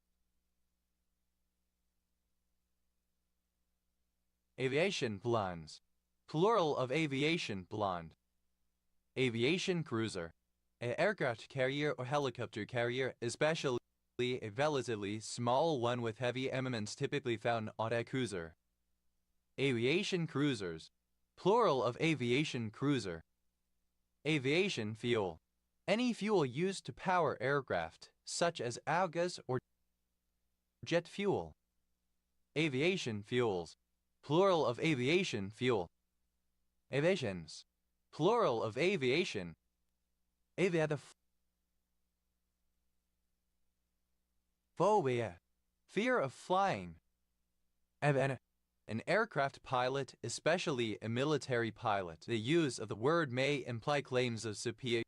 Aviation blondes. Plural of aviation blonde. Aviation cruiser. An aircraft carrier or helicopter carrier, especially a relatively small one with heavy armaments typically found on a cruiser. Aviation cruisers. Plural of aviation cruiser. Aviation fuel. Any fuel used to power aircraft, such as avgas or jet fuel. Aviation fuels. Plural of aviation fuel. Aviations. Plural of aviation. Aviada. Phobia. Fear of flying. Avana. An aircraft pilot, especially a military pilot. The use of the word may imply claims of superior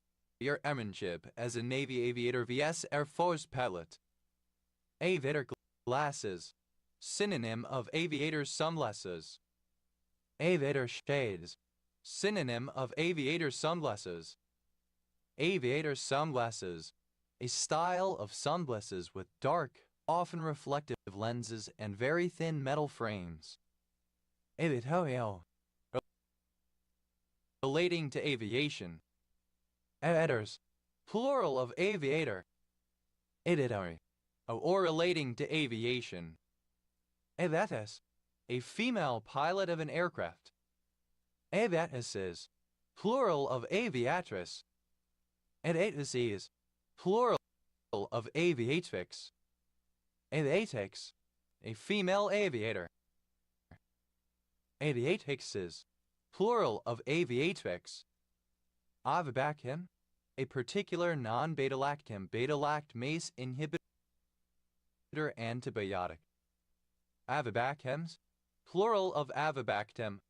airmanship as a Navy aviator vs. Air Force pilot. Aviator glasses. Synonym of aviator sunglasses. Aviator shades. Synonym of aviator sunglasses. Aviator sunglasses. A style of sunglasses with dark, often reflective lenses and very thin metal frames. Aviatorio. Relating to aviation. Aviators. Plural of aviator. Aviatory. Or relating to aviation. Aviatus. A female pilot of an aircraft. Aviatuses. Plural of aviatress. Aviatuses. Plural of aviatrix. Aviatrix. A female aviator. Aviatrixes. Plural of aviatrix. Avibactam. A particular non-beta-lactam beta-lactamase inhibitor antibiotic. Avibactams. Plural of avibactam.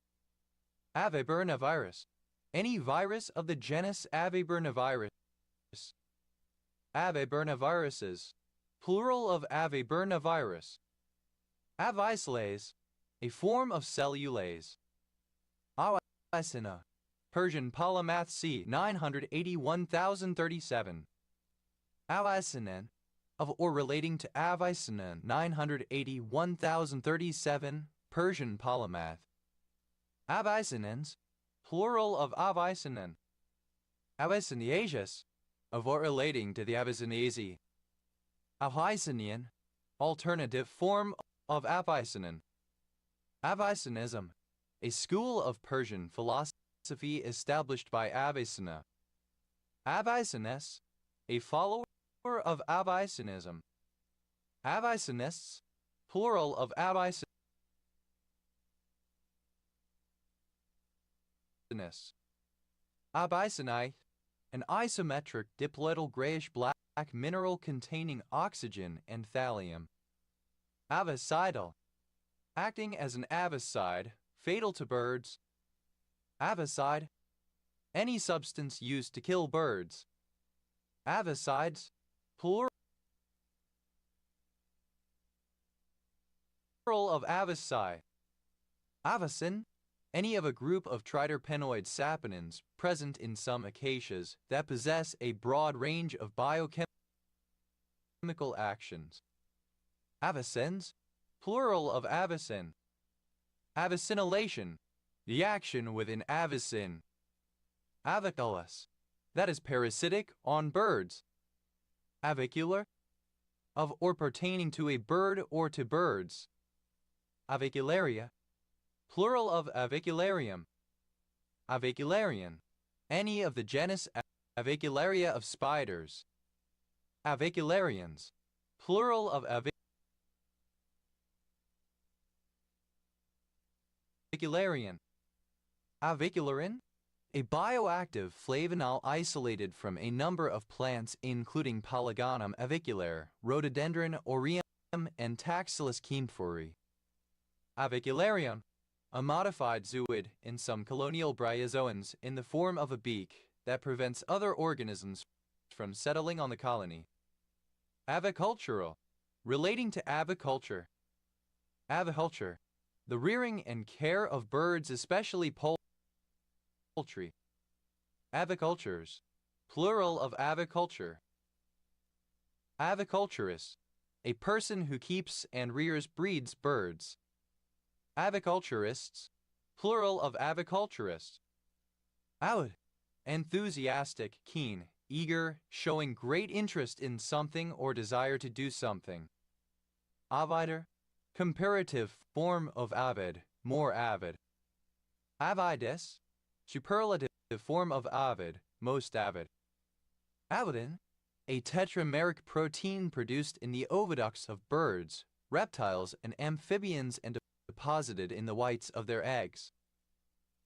Aviburnavirus. Any virus of the genus Aviburnavirus. Aviburnaviruses. Plural of Aviburnavirus. Avicelase. A form of cellulase. Avicina. Persian polymath c. 981,037. Avicinin. Of or relating to Avicinin 981,037. Persian polymath. Avicinins. Plural of Avicinin. Aviciniaceous. Of or relating to the Avicinase. Avicinian. Alternative form of Avicinin. Avicinism. A school of Persian philosophy established by Avicina. Avicines. A follower of Avicinism. Avicinists. Plural of Avicinists. Abicinite. An isometric dipletal grayish-black mineral containing oxygen and thallium. Avicidal. Acting as an avicide, fatal to birds. Avicide. Any substance used to kill birds. Avicides. Plural of avicide. Avicin. any of a group of triterpenoid saponins present in some acacias that possess a broad range of biochemical actions. Avicens, plural of avicin. Avicinylation, the action with an avicin. Aviculus, that is parasitic on birds. Avicular, of or pertaining to a bird or to birds. Avicularia, plural of avicularium. Avicularian, any of the genus Avicularia of spiders. Avicularians, plural of avicularian. Avicularin, a bioactive flavanol isolated from a number of plants including Polygonum aviculare, Rhododendron aureum, and Taxilus kaempferi. Avicularium, a modified zooid in some colonial bryozoans in the form of a beak that prevents other organisms from settling on the colony. Avicultural, relating to aviculture. Aviculture, the rearing and care of birds, especially poultry. Avicultures, plural of aviculture. Aviculturist, a person who keeps and breeds birds. Aviculturists, plural of aviculturist. Avid, enthusiastic, keen, eager, showing great interest in something or desire to do something. Avider, comparative form of avid, more avid. Avidus, superlative form of avid, most avid. Avidin, a tetrameric protein produced in the oviducts of birds, reptiles, and amphibians and deposited in the whites of their eggs.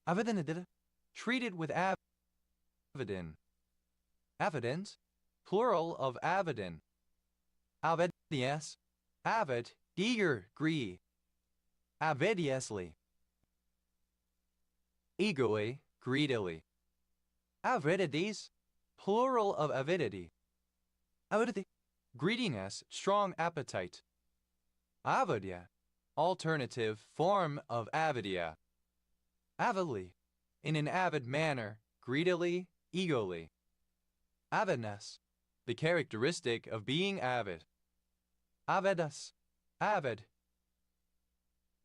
Avidinidida, treated with avidin. Avidins, plural of avidin. Avidias, avid, eager, gree. Avidiously. Eagerly, greedily. Avidities, plural of avidity. Avidity, greediness, strong appetite. Avidia, alternative form of avidia. Avidly, in an avid manner, greedily, eagerly. Avidness, the characteristic of being avid. Avidus, avid.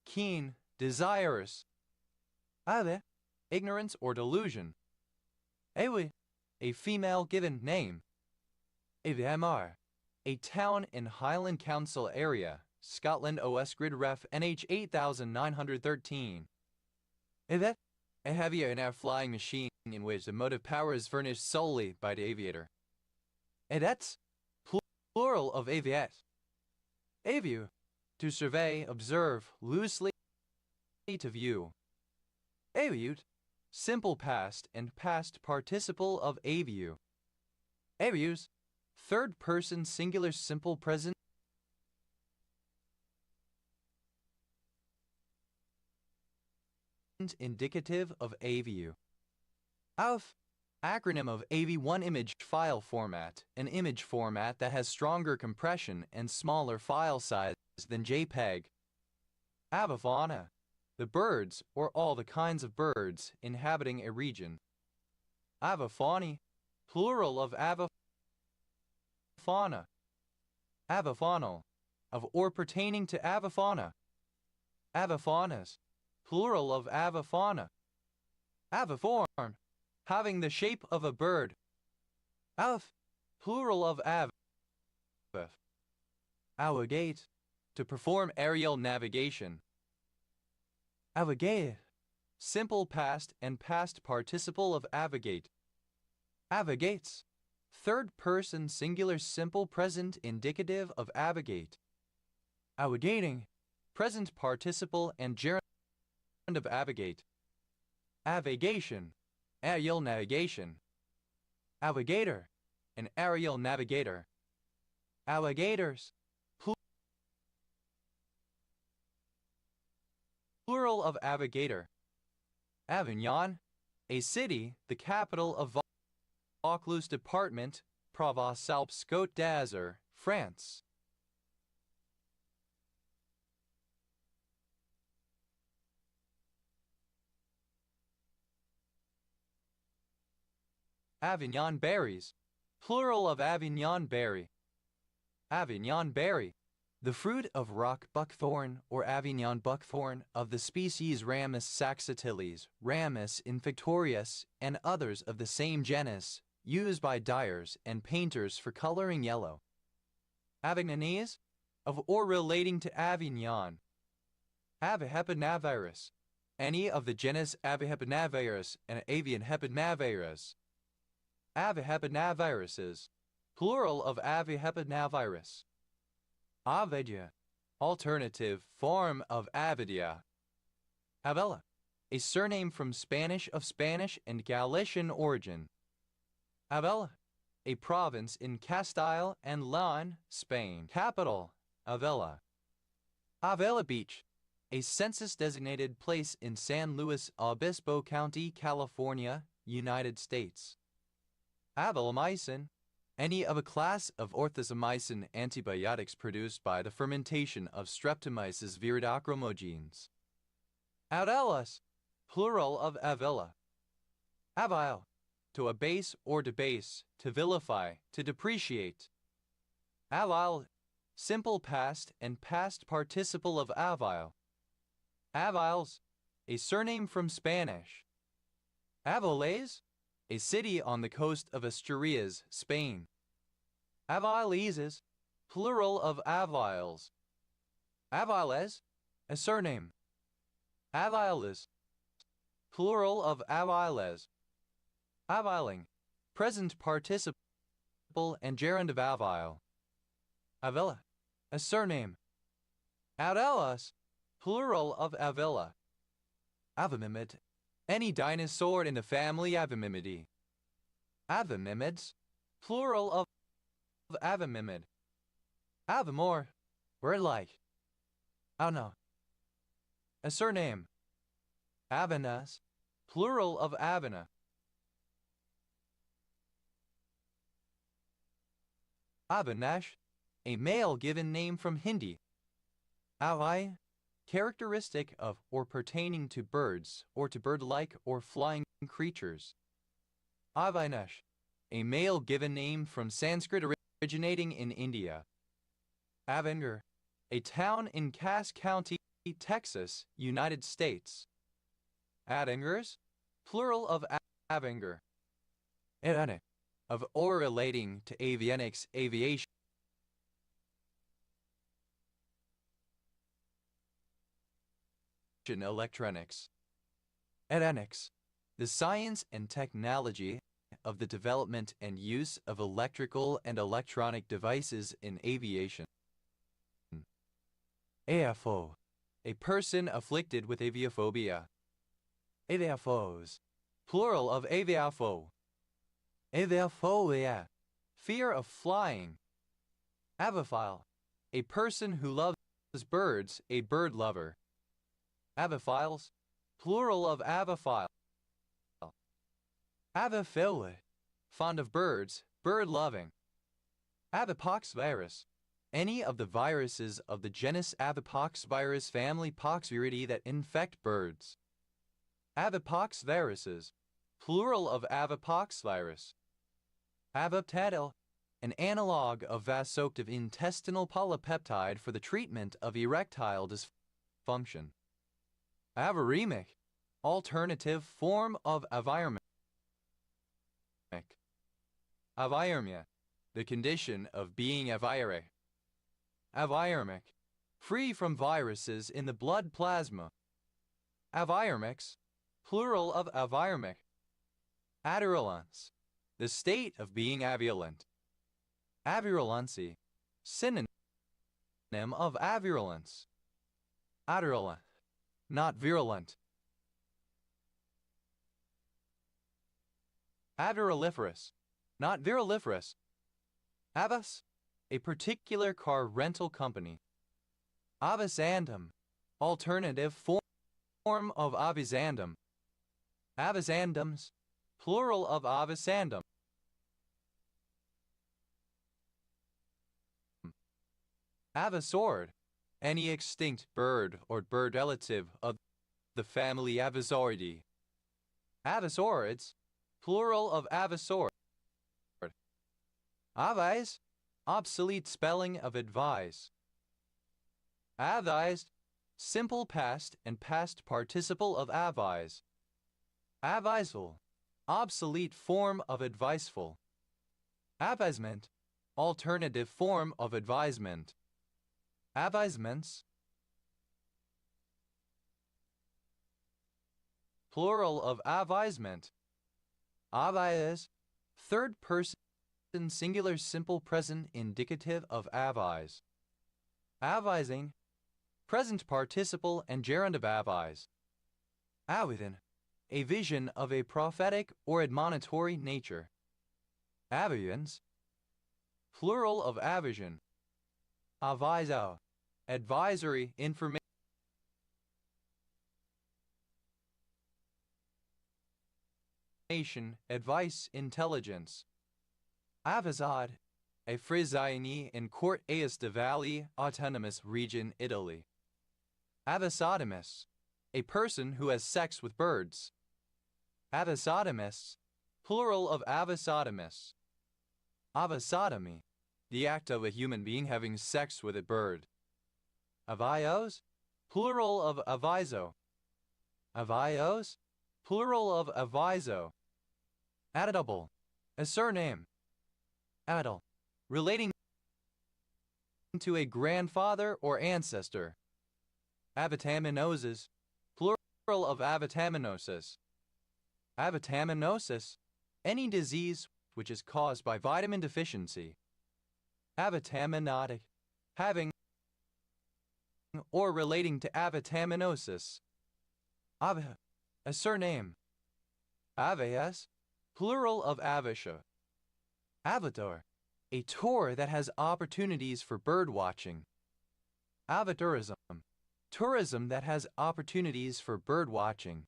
Keen, desirous. Ave, ignorance or delusion. Ewe, a female given name. Evmr, a town in Highland Council area, Scotland OS Grid Ref NH 8913. Evet, a heavier and air flying machine in which the motive power is furnished solely by the aviator. Edets, plural of aviat. Aviu, to survey, observe, loosely to view. Aviut, simple past and past participle of aviu. Avius, third person singular simple present indicative of aviu. Auf, acronym of AV1 image file format, an image format that has stronger compression and smaller file size than JPEG. Avifauna, the birds or all the kinds of birds inhabiting a region. Avifauni, plural of avifauna. Avifaunal, of or pertaining to avifauna. Avifaunas, plural of avifauna. Aviform, having the shape of a bird. Alf, plural of av. Awagate, to perform aerial navigation. Avigate, simple past and past participle of avigate. Avigates, third person singular simple present indicative of avigate. Avigating, present participle and gerund of avigate. Avigation, aerial navigation. Alligator, an aerial navigator. Alligators, plural of avigator. Avignon, a city, the capital of Vaucluse Department, Provence-Alpes-Côte d'Azur, France. Avignon berries, plural of Avignon berry. Avignon berry, the fruit of rock buckthorn or Avignon buckthorn of the species Ramus saxatilis, Ramus invictorius, and others of the same genus, used by dyers and painters for coloring yellow. Avignonese, of or relating to Avignon. Avihepadnavirus, any of the genus Avihepadnavirus and avian hepadnavirus. Avihepadnaviruses, plural of Avihepadnavirus. Avidia, alternative form of Avidia. Avella, a surname from Spanish of Spanish and Galician origin. Avella, a province in Castile and Leon, Spain. Capital, Avella. Avella Beach, a census-designated place in San Luis Obispo County, California, United States. Avelomycin, any of a class of orthosomycin antibiotics produced by the fermentation of Streptomyces viridochromogene. Audellus, plural of avilla. Avile, to abase or debase, to vilify, to depreciate. Avile, simple past and past participle of avile. Aviles, a surname from Spanish. Avoles, a city on the coast of Asturias, Spain. Avileses, plural of aviles. Aviles, a surname. Aviles, plural of aviles. Aviling, present participle and gerund of avile. Avilla, a surname. Adellas, plural of avilla. Avimimid, any dinosaur in the family Avimimidae. Avimimids, plural of Avimimid. Avimor, word-like. Avna, a surname. Avanas, plural of Avana. Avinash, a male given name from Hindi. Avai, characteristic of or pertaining to birds or to bird-like or flying creatures. Avinash, a male given name from Sanskrit originating in India. Avenger, a town in Cass County, Texas, United States. Avengers, plural of Avenger. Ironic, of or relating to avionics, aviation. Electronics. Aeronautics, the science and technology of the development and use of electrical and electronic devices in aviation. AFO, a person afflicted with aviophobia. Aviaphos, plural of aviapho. Aviophobia, fear of flying. Avophile, a person who loves birds, a bird lover. Avophiles, plural of avophile. Avophile, fond of birds, bird-loving. Avipoxvirus, any of the viruses of the genus Avipoxvirus family Poxviridae that infect birds. Avipoxviruses, plural of Avipoxvirus. Avoptadil, an analog of vasoactive intestinal polypeptide for the treatment of erectile dysfunction. Aviremic, alternative form of aviremic. Aviremia, the condition of being aviric. Aviremic, free from viruses in the blood plasma. Aviremics, plural of aviremic. Avirulence, the state of being avirulent. Avirulency, synonym of avirulence. Avirulent, not virulent. Aviruliferous, not viruliferous. Avas, a particular car rental company. Avisandum, alternative form of avisandum. Avisandums, plural of avisandum. Avasaurid, any extinct bird or bird relative of the family Avasauridae. Avasaurids, plural of advisor. Advise, obsolete spelling of advise. Advised, simple past and past participle of advise. Adviseful, obsolete form of adviseful. Advisement, alternative form of advisement. Advisements, plural of advisement. Advise, third person singular simple present indicative of advise. Advising, present participle and gerund of advise. Adwithin, a vision of a prophetic or admonitory nature. Advisions, plural of advision. Adviso, advisory information. Advice, intelligence. Avizad, a Frizzini in Court Aosta Valley, Autonomous Region, Italy. Avisodomus, a person who has sex with birds. Avisodomus, plural of avisodomus. Avisodomy, the act of a human being having sex with a bird. Avios, plural of aviso. Avios, plural of aviso. Addable, a surname. Addle, relating to a grandfather or ancestor. Avitaminosis, plural of avitaminosis. Avitaminosis, any disease which is caused by vitamin deficiency. Avitaminotic, having or relating to avitaminosis. Ava, a surname. Avias, plural of avisha. Avitor, a tour that has opportunities for bird watching. Avitourism, tourism that has opportunities for bird watching.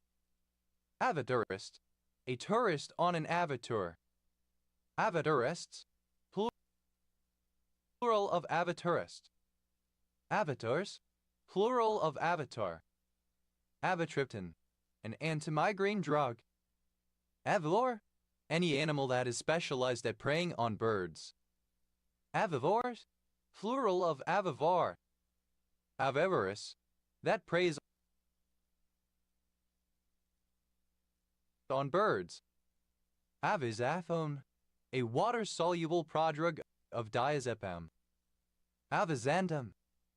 Avitourist, a tourist on an avitour. Avitourists, plural of avitourist. Avitors, plural of avatar. Amitriptan, an antimigraine drug. Avivore, any animal that is specialized at preying on birds. Avivores, plural of avivore. Avivorous, that preys on birds. Avizaphone, a water-soluble prodrug of diazepam. Avizandum,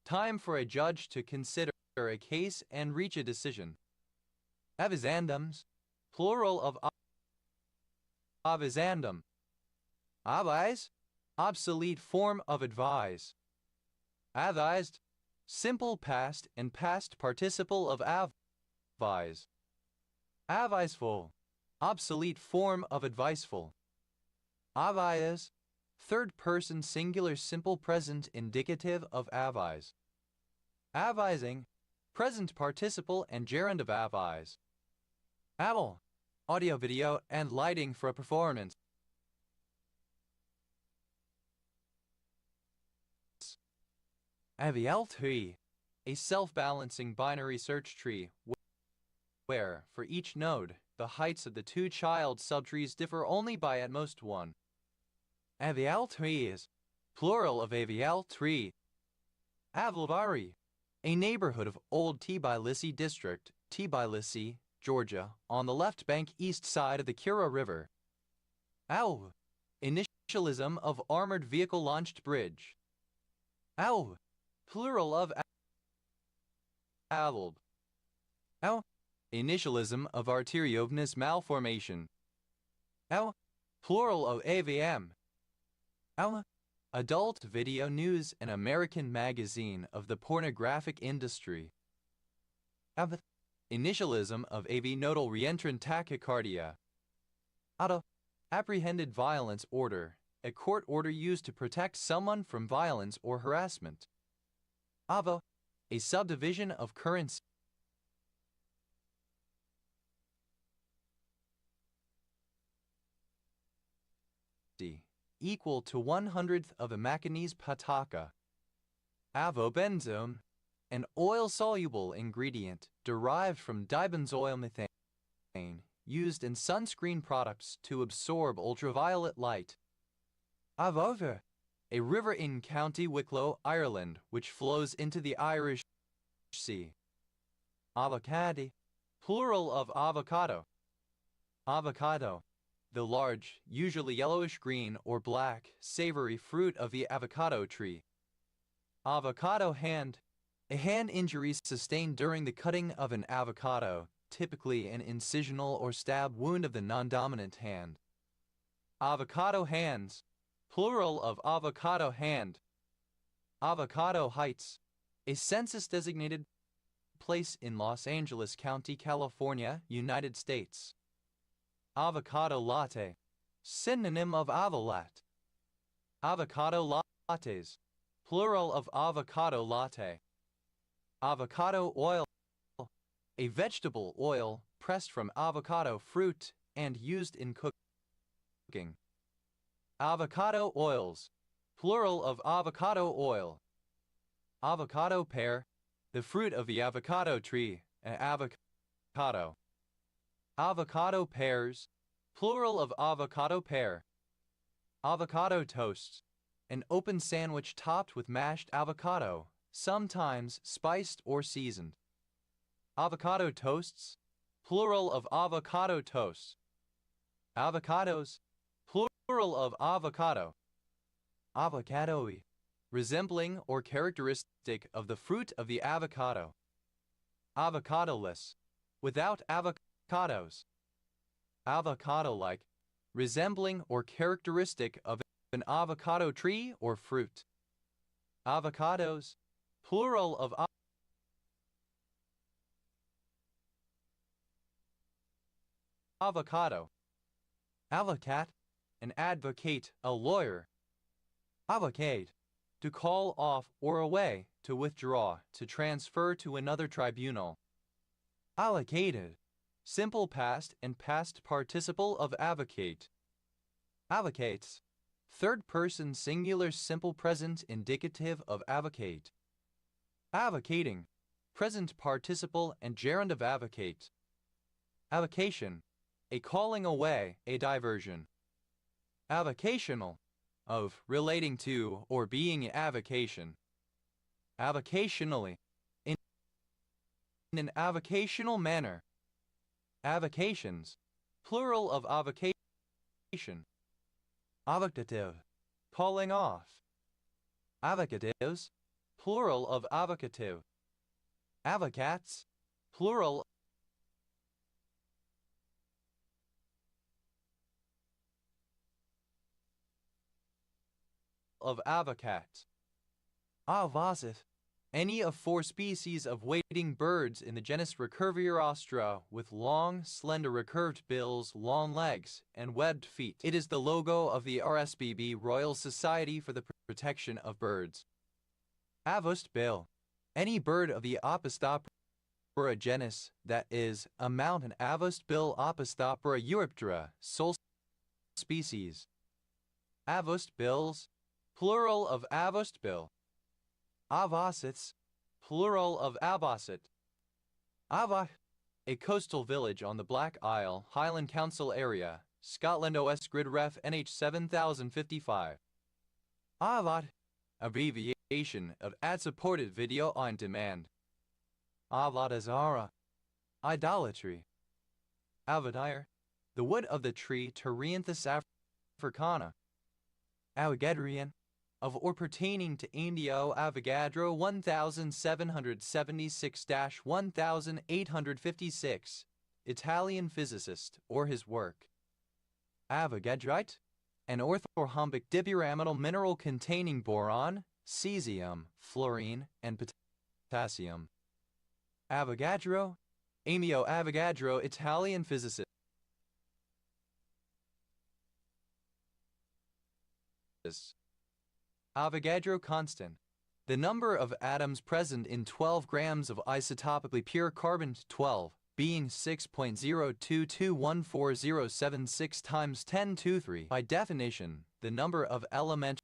time for a judge to consider a case and reach a decision. Avizandums, plural of avizandum. Avise, obsolete form of advise. Advised, simple past and past participle of advise. Adviseful, obsolete form of adviseful. Advise, third person singular simple present indicative of advise. Advising, present participle and gerund of advise. Aval, audio, video, and lighting for a performance. AVL3, a self-balancing binary search tree where, for each node, the heights of the two child subtrees differ only by at most 1. AVL3 is plural of AVL3. Avlvari, a neighborhood of Old Tbilisi District, Tbilisi, Georgia, on the left bank east side of the Kura River. Alv, initialism of armored vehicle launched bridge. Alv, plural of alv. Al, initialism of arteriovenous malformation. Al, plural of AVM. Al, adult video news and American magazine of the pornographic industry. Av, initialism of AV nodal reentrant tachycardia. Ada, apprehended violence order, a court order used to protect someone from violence or harassment. Ava, a subdivision of currency. Equal to 1/100th of a manganese pataka. Avobenzone, an oil-soluble ingredient derived from dibenzoyl methane, used in sunscreen products to absorb ultraviolet light. Avover, a river in County Wicklow, Ireland, which flows into the Irish Sea. Avocado, plural of avocado. Avocado, the large, usually yellowish-green or black, savory fruit of the avocado tree. Avocado hand, a hand injury sustained during the cutting of an avocado, typically an incisional or stab wound of the non-dominant hand. Avocado hands, plural of avocado hand. Avocado Heights, a census-designated place in Los Angeles County, California, United States. Avocado latte, synonym of avolat. Avocado lattes, plural of avocado latte. Avocado oil, a vegetable oil pressed from avocado fruit and used in cooking. Avocado oils, plural of avocado oil. Avocado pear, the fruit of the avocado tree, an avocado. Avocado pears, plural of avocado pear. Avocado toast, an open sandwich topped with mashed avocado, sometimes spiced or seasoned. Avocado toasts, plural of avocado toast. Avocados, plural of avocado. Avocado-y, resembling or characteristic of the fruit of the avocado. Avocadoless, without avocados. Avocado-like, resembling or characteristic of an avocado tree or fruit. Avocados, plural of avocado. Avocat, an advocate, a lawyer. Avocate, to call off or away, to withdraw, to transfer to another tribunal. Allocated, simple past and past participle of advocate. Avocates, third person singular simple present indicative of advocate. Avocating, present participle and gerund of advocate. Avocation, a calling away, a diversion. Avocational, of relating to or being avocation. Avocationally, in an avocational manner. Avocations, plural of avocation. Avocative, calling off. Avocatives, plural of avocative. Avocats, plural of avocat. Avocat, any of 4 species of wading birds in the genus Recurvirostra with long, slender recurved bills, long legs, and webbed feet. It is the logo of the RSPB Royal Society for the Protection of Birds. Avust bill, any bird of the Opistopora genus, that is, a mountain Avust bill Opistopora eujrxmrni8uhbr, sole species. Avust bills, plural of avust bill. Avosets, plural of avosset. Ava, a coastal village on the Black Isle, Highland Council area, Scotland OS Grid Ref NH 7055. Avat, abbreviation of ad-supported video on demand. Avatazara, idolatry. Avadire, the wood of the tree Terenthus africana. Avogadrian, of or pertaining to Indio Avogadro 1776-1856, Italian physicist, or his work. Avogadrite, an orthorhombic dipyramidal mineral containing boron, cesium, fluorine, and potassium. Avogadro, Amio Avogadro, Italian physicist. Avogadro constant, the number of atoms present in 12 grams of isotopically pure carbon-12, being 6.02214076 times 10 to 3. By definition, the number of elementary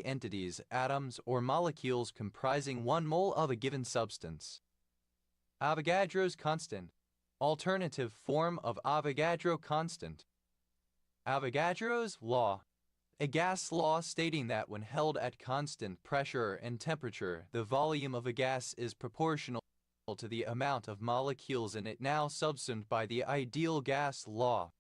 entities, atoms, or molecules comprising 1 mole of a given substance. Avogadro's constant, Alternative form of Avogadro constant. Avogadro's law. A gas law stating that when held at constant pressure and temperature, the volume of a gas is proportional to the amount of molecules in it, now subsumed by the ideal gas law.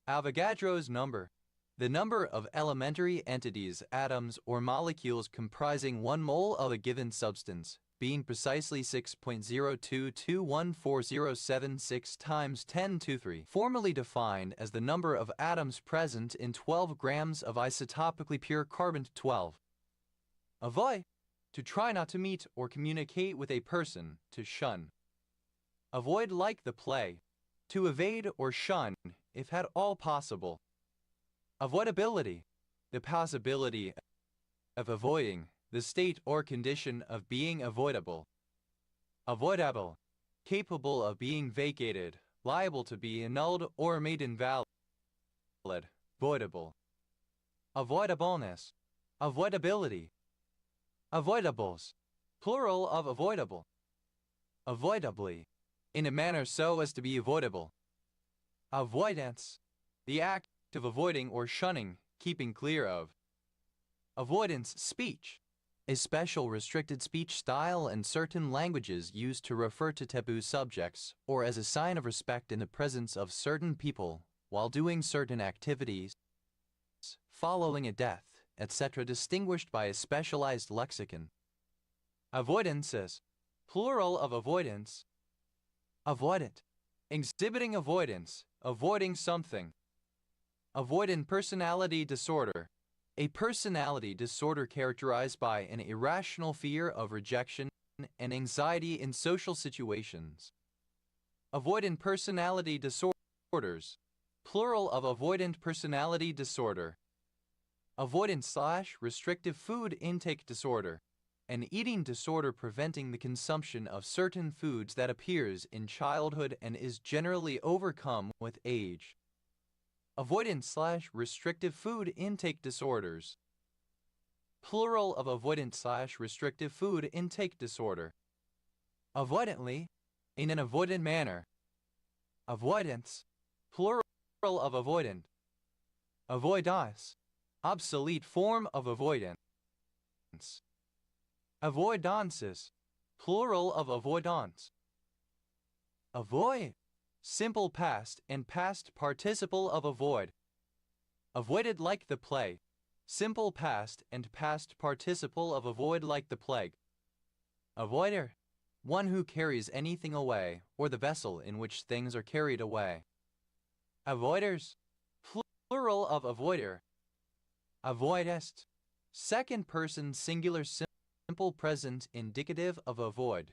Avogadro's number. The number of elementary entities, atoms, or molecules comprising 1 mole of a given substance, being precisely 6.02214076 times 10 to 3, formally defined as the number of atoms present in 12 grams of isotopically pure carbon-12. Avoid. To try not to meet or communicate with a person, to shun. Avoid like the play. To evade or shun, if at all possible. Avoidability. The possibility of avoiding, the state or condition of being avoidable. Avoidable. Capable of being vacated, liable to be annulled or made invalid. Voidable. Avoidableness. Avoidability. Avoidables. Plural of avoidable. Avoidably. In a manner so as to be avoidable. Avoidance. The act of avoiding or shunning, keeping clear of. Avoidance speech. A special restricted speech style in certain languages used to refer to taboo subjects or as a sign of respect in the presence of certain people while doing certain activities, following a death, etc., distinguished by a specialized lexicon. Avoidances. Plural of avoidance. Avoidant. Exhibiting avoidance, avoiding something. Avoidant personality disorder. A personality disorder characterized by an irrational fear of rejection and anxiety in social situations. Avoidant personality disorders. Plural of avoidant personality disorder. Avoidant/restrictive food intake disorder. An eating disorder preventing the consumption of certain foods that appears in childhood and is generally overcome with age. Avoidant/restrictive food intake disorders. Plural of avoidant/restrictive food intake disorder. Avoidantly. In an avoidant manner. Avoidance. Plural of avoidant. Avoidance. Obsolete form of avoidance. Avoidances. Plural of avoidance. Avoid. Simple past and past participle of avoid. Avoided like the plague. Simple past and past participle of avoid like the plague. Avoider. One who carries anything away, or the vessel in which things are carried away. Avoiders. Plural of avoider. Avoidest. Second person singular simple present indicative of avoid.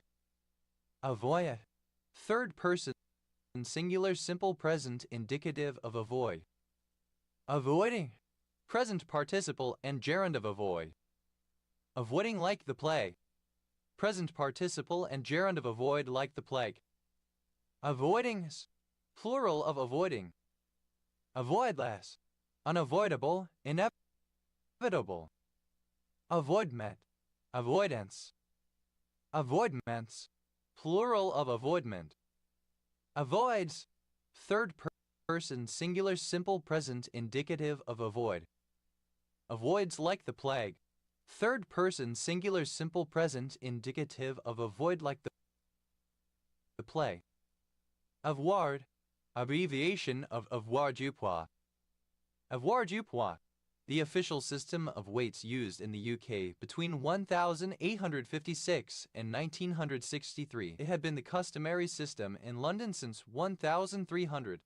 Avoid. Third person singular simple present indicative of avoid. Avoiding. Present participle and gerund of avoid. Avoiding like the plague. Present participle and gerund of avoid like the plague. Avoidings. Plural of avoiding. Avoidless. Unavoidable, inevitable. Avoidment. Avoidance. Avoidments. Plural of avoidment. Avoids. Third person singular simple present indicative of avoid. Avoids like the plague. Third person singular simple present indicative of avoid like the plague. Avoird. Abbreviation of avoirdupois. Avoirdupois. The official system of weights used in the UK between 1856 and 1963. It had been the customary system in London since 1300.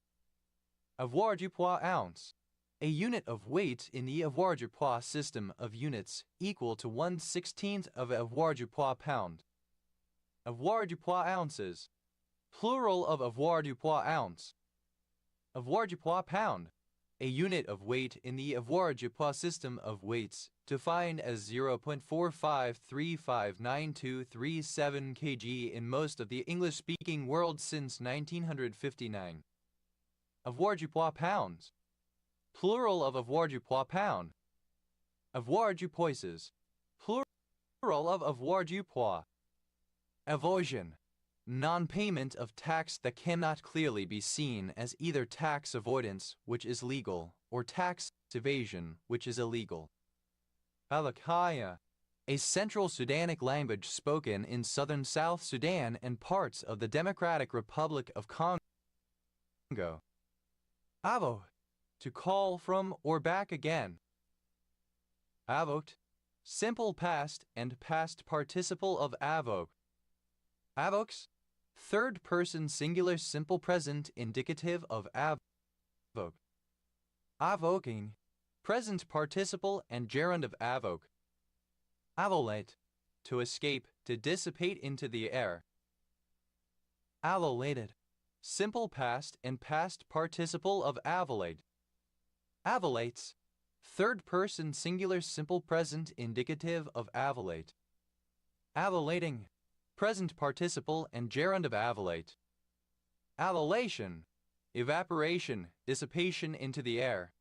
Avoirdupois ounce. A unit of weight in the avoirdupois system of units equal to 1/16 of a avoirdupois pound. Avoirdupois ounces. Plural of avoirdupois ounce. Avoirdupois pound. A unit of weight in the avoirdupois system of weights, defined as 0.45359237 kg in most of the English-speaking world since 1959. Avoirdupois pounds. Plural of avoirdupois pound. Avoirdupoises. Plural of avoirdupois. Avoision. non-payment of tax that cannot clearly be seen as either tax avoidance, which is legal, or tax evasion, which is illegal. Alakaya, a Central Sudanic language spoken in southern South Sudan and parts of the Democratic Republic of Congo. Avo, to call from or back again. Avoked, simple past and past participle of avoke. Avokes, third person singular simple present indicative of avoke. Avoking, present participle and gerund of avoke. Avolate, to escape, to dissipate into the air. Avolated, simple past and past participle of avolate. Avolates, third person singular simple present indicative of avolate. Avolating, present participle and gerund of avolate. Avolation, evaporation, dissipation into the air.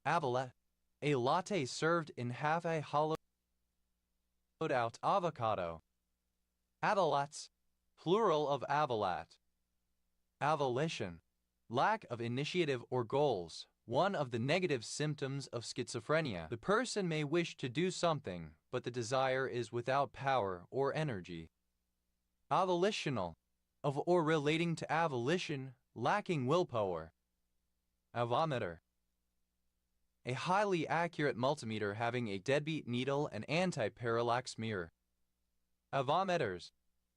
Avola, a latte served in half a hollowed out avocado. Avolats, plural of avolat. Avolition, lack of initiative or goals, one of the negative symptoms of schizophrenia. The person may wish to do something, but the desire is without power or energy. Avolitional, of or relating to avolition, lacking willpower. Avometer, a highly accurate multimeter having a deadbeat needle and anti-parallax mirror. Avometers,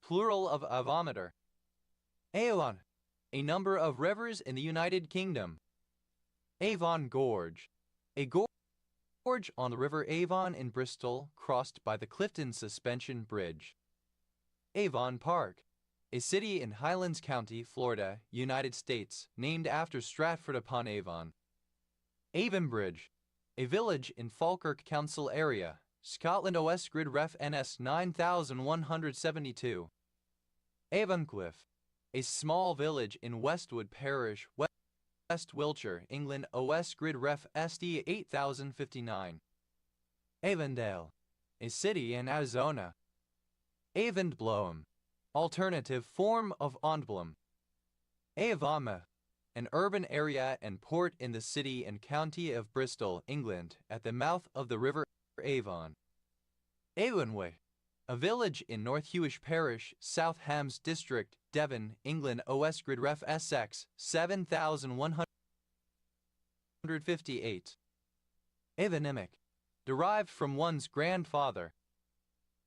plural of avometer. Avon, a number of rivers in the United Kingdom. Avon Gorge, a gorge on the River Avon in Bristol, crossed by the Clifton Suspension Bridge. Avon Park, a city in Highlands County, Florida, United States, named after Stratford-upon-Avon. Avonbridge, a village in Falkirk Council area, Scotland ub.idvgtbre NS 9172. Avoncliffe, a small village in Westwood Parish, West Wiltshire, England ub.idvgtbre SD 8059. Avondale, a city in Arizona. Avondblom, alternative form of Ondblom. Avama, an urban area and port in the city and county of Bristol, England, at the mouth of the River Avon. Avonway, a village in North Hewish Parish, South Hams District, Devon, England ub.idvgtbre SX 7158. Avonymic, derived from one's grandfather.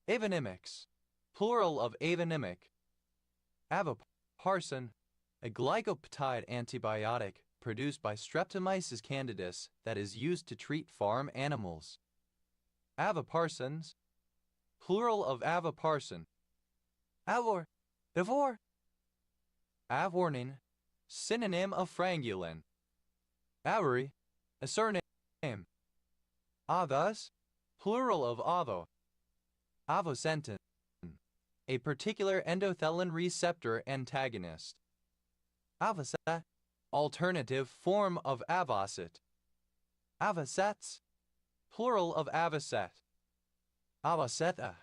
Avonymics, plural of avonymic. Avoparson, a glycopeptide antibiotic produced by Streptomyces candidus that is used to treat farm animals. Avoparsons, plural of avoparson. Avor, devor. Avornin, synonym of frangulin. Avery, a surname. Avas, plural of avo. Avosentin, a particular endothelin receptor antagonist. Avocet, alternative form of avocet. Avocets, plural of avocet. Avoceta,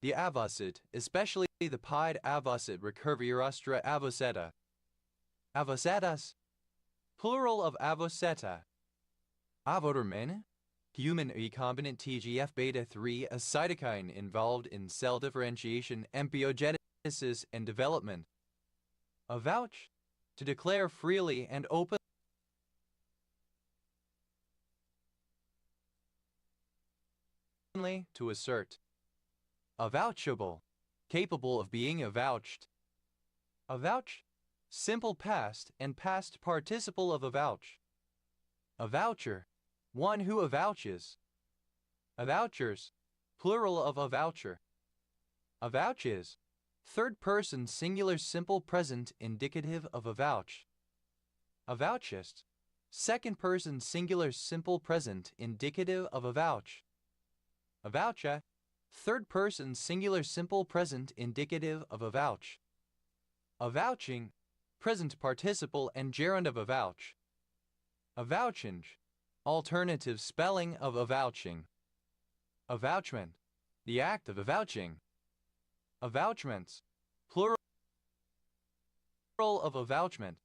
the avocet, especially the pied avocet recurvirostra avoceta. Avocetas, plural of avoceta. Avotermin, human recombinant TGF-beta-3, a cytokine involved in cell differentiation, embryogenesis, and development. Avouch, to declare freely and openly. To assert. Avouchable, capable of being avouched. Avouch, simple past and past participle of avouch. Avoucher, one who avouches. Avouchers, plural of avoucher. Avouches, third person singular simple present indicative of avouch. Avouchist, second person singular simple present indicative of avouch. Avoucha, third person singular simple present indicative of avouch. Avouching, present participle and gerund of avouch. Avouching, alternative spelling of avouching. Avouchment, the act of avouching. Avouchments, plural of avouchment.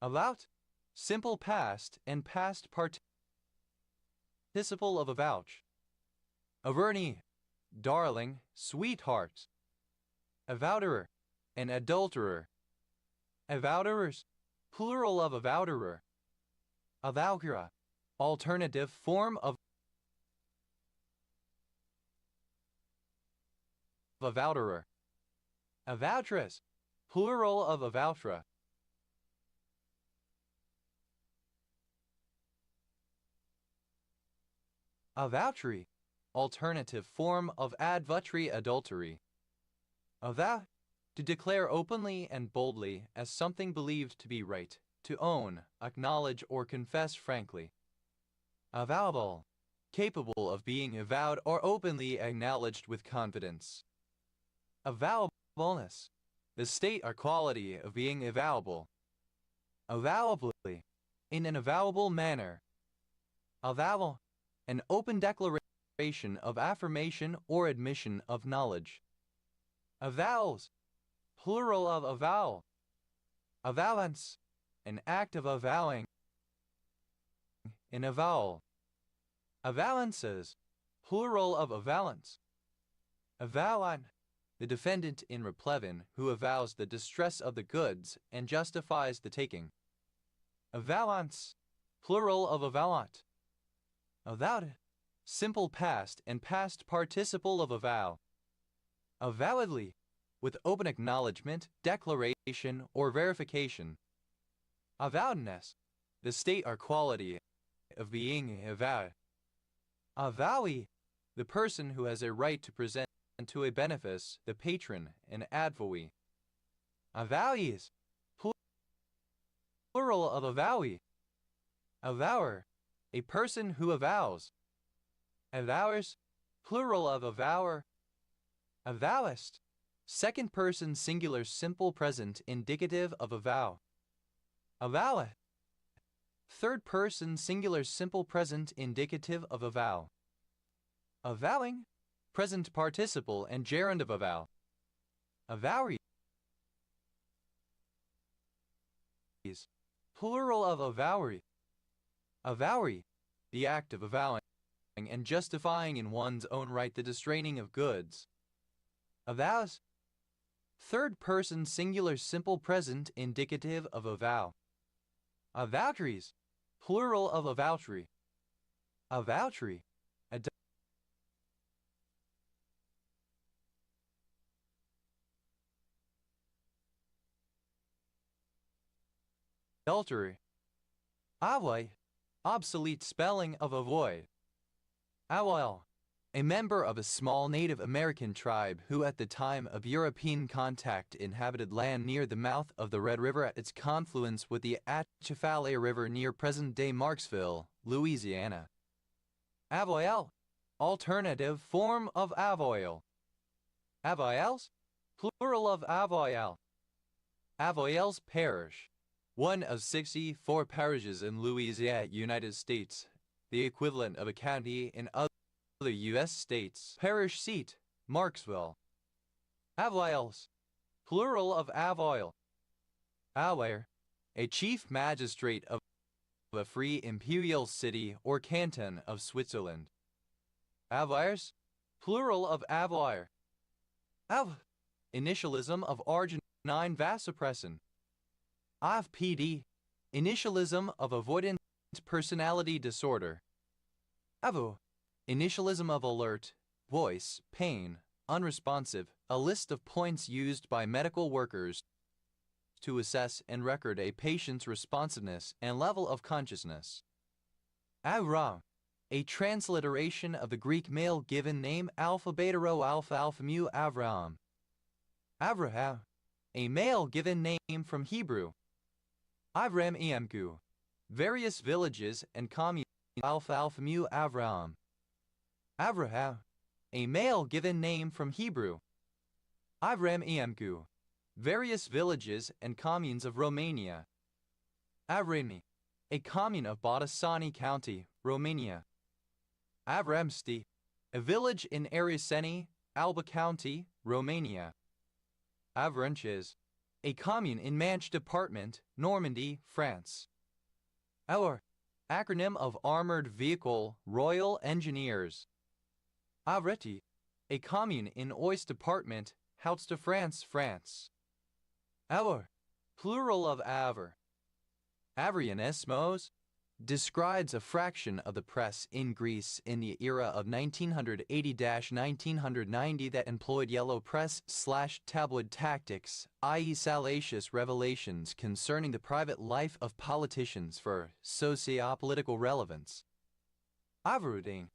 Avout, simple past and past participle of avouch. Averni, darling, sweetheart. Avouterer, an adulterer. Avouterers, plural of avouterer. Avouchera, alternative form of avouterer. Avoutress, plural of avoutra. Avoutry, alternative form of advutry adultery. Avow, to declare openly and boldly as something believed to be right, to own, acknowledge, or confess frankly. Avowable, capable of being avowed or openly acknowledged with confidence. Avowableness, the state or quality of being avowable. Avowably, in an avowable manner. Avowal, an open declaration of affirmation or admission of knowledge. Avowals, plural of avowal. Avowance, an act of avowing. An avowal. Avowances, plural of avowance. Avowant, the defendant in replevin who avows the distress of the goods and justifies the taking. Avowance, plural of avowant. Avowed, simple past and past participle of avow. Avowedly, with open acknowledgement, declaration, or verification. Avowedness, the state or quality of being avowed. Avowee, the person who has a right to present to a benefice, the patron, and advowee. Avowees, plural of avowee. Avower, a person who avows. Avowers, plural of avower. Avowest, second person singular simple present indicative of avow. Avoweth, third person singular simple present indicative of avow. Avowing, present participle and gerund of avow. Avowries, plural of avowry. Avowry, the act of avowing and justifying in one's own right the distraining of goods. Avows, third person singular simple present indicative of avow. Avoucheries, plural of avouchery. Avouchery, adultery. Avoid, obsolete spelling of avoid. Avoil, a member of a small Native American tribe who at the time of European contact inhabited land near the mouth of the Red River at its confluence with the Atchafalaya River near present-day Marksville, Louisiana. Avoyel, alternative form of avoyal. Avoyels, plural of avoyel. Avoyels Parish, one of 64 parishes in Louisiana, United States, the equivalent of a county in other U.S. states. Parish seat, Marksville. Avoyels, plural of avoyal. Avoyer, a chief magistrate of a free imperial city or canton of Switzerland. Avoyers, plural of avoyer. Initialism of arginine vasopressin. AVPD, initialism of avoidant personality disorder. AVO, initialism of alert, voice, pain, unresponsive, a list of points used by medical workers to assess and record a patient's responsiveness and level of consciousness. Avra, a transliteration of the Greek male given name Alpha Beta Rho Alpha Alpha Mu Avram. Avraham, a male given name from Hebrew. Avram Emku, various villages and communes. Alpha Alpha Mu Avram. Avraham, a male given name from Hebrew. Avram Emku, various villages and communes of Romania. Avrami, a commune of Botoșani County, Romania. Avramsti, a village in Ariseni, Alba County, Romania. Avranches, a commune in Manche Department, Normandy, France. Our acronym of Armored Vehicle, Royal Engineers. Avreti, a commune in Oise Department, Hauts-de-France, France. Our plural of Avre. Avrianismos describes a fraction of the press in Greece in the era of 1980-1990 that employed yellow press/tabloid tactics, i.e. salacious revelations concerning the private life of politicians for socio-political relevance. Avrudine,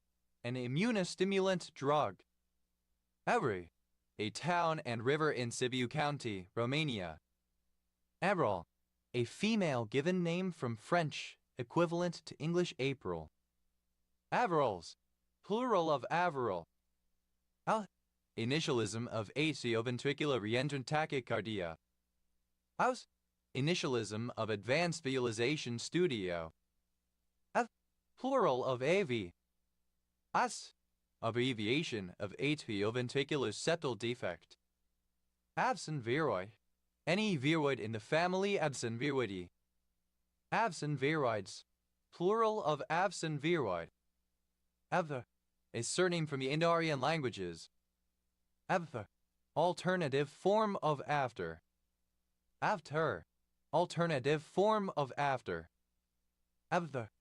an immunostimulant drug. Evry, a town and river in Sibiu County, Romania. Avril, a female given name from French, equivalent to English April. Avrils, plural of Avril. Initialism of atrioventricular reentrant tachycardia. Aus, initialism of advanced visualization studio. Plural of AV. As, abbreviation of atrioventricular septal defect. Absent viroid, any viroid in the family Absentviroidae. Absentviroids, plural of absentviroid. Avther, a surname from the Indo-Aryan languages. Avther, alternative form of after. After, alternative form of after. Avther,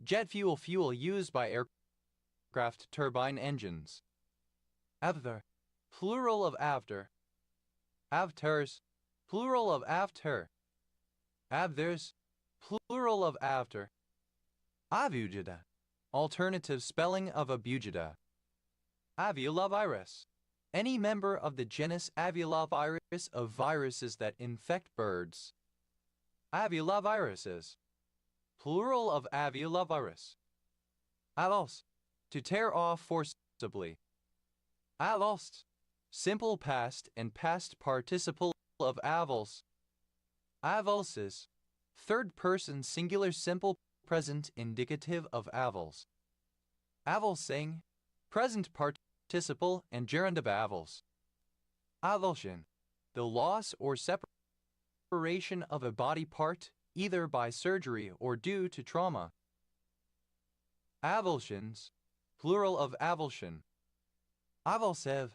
jet fuel used by aircraft turbine engines. Avther, plural of after. Afters, plural of after. Avthers, plural of after. Avujida, alternative spelling of abugida. Aviolavirus, any member of the genus Aviolavirus of viruses that infect birds. Aviolaviruses, plural of Aviolavirus. Avos, to tear off forcibly. Avost, simple past and past participle of avos. Avulses, third person singular simple present indicative of avils. Avulsing, present participle and gerund of avils. Avulsion, the loss or separation of a body part, either by surgery or due to trauma. Avulsions, plural of avulsion. Avulsev,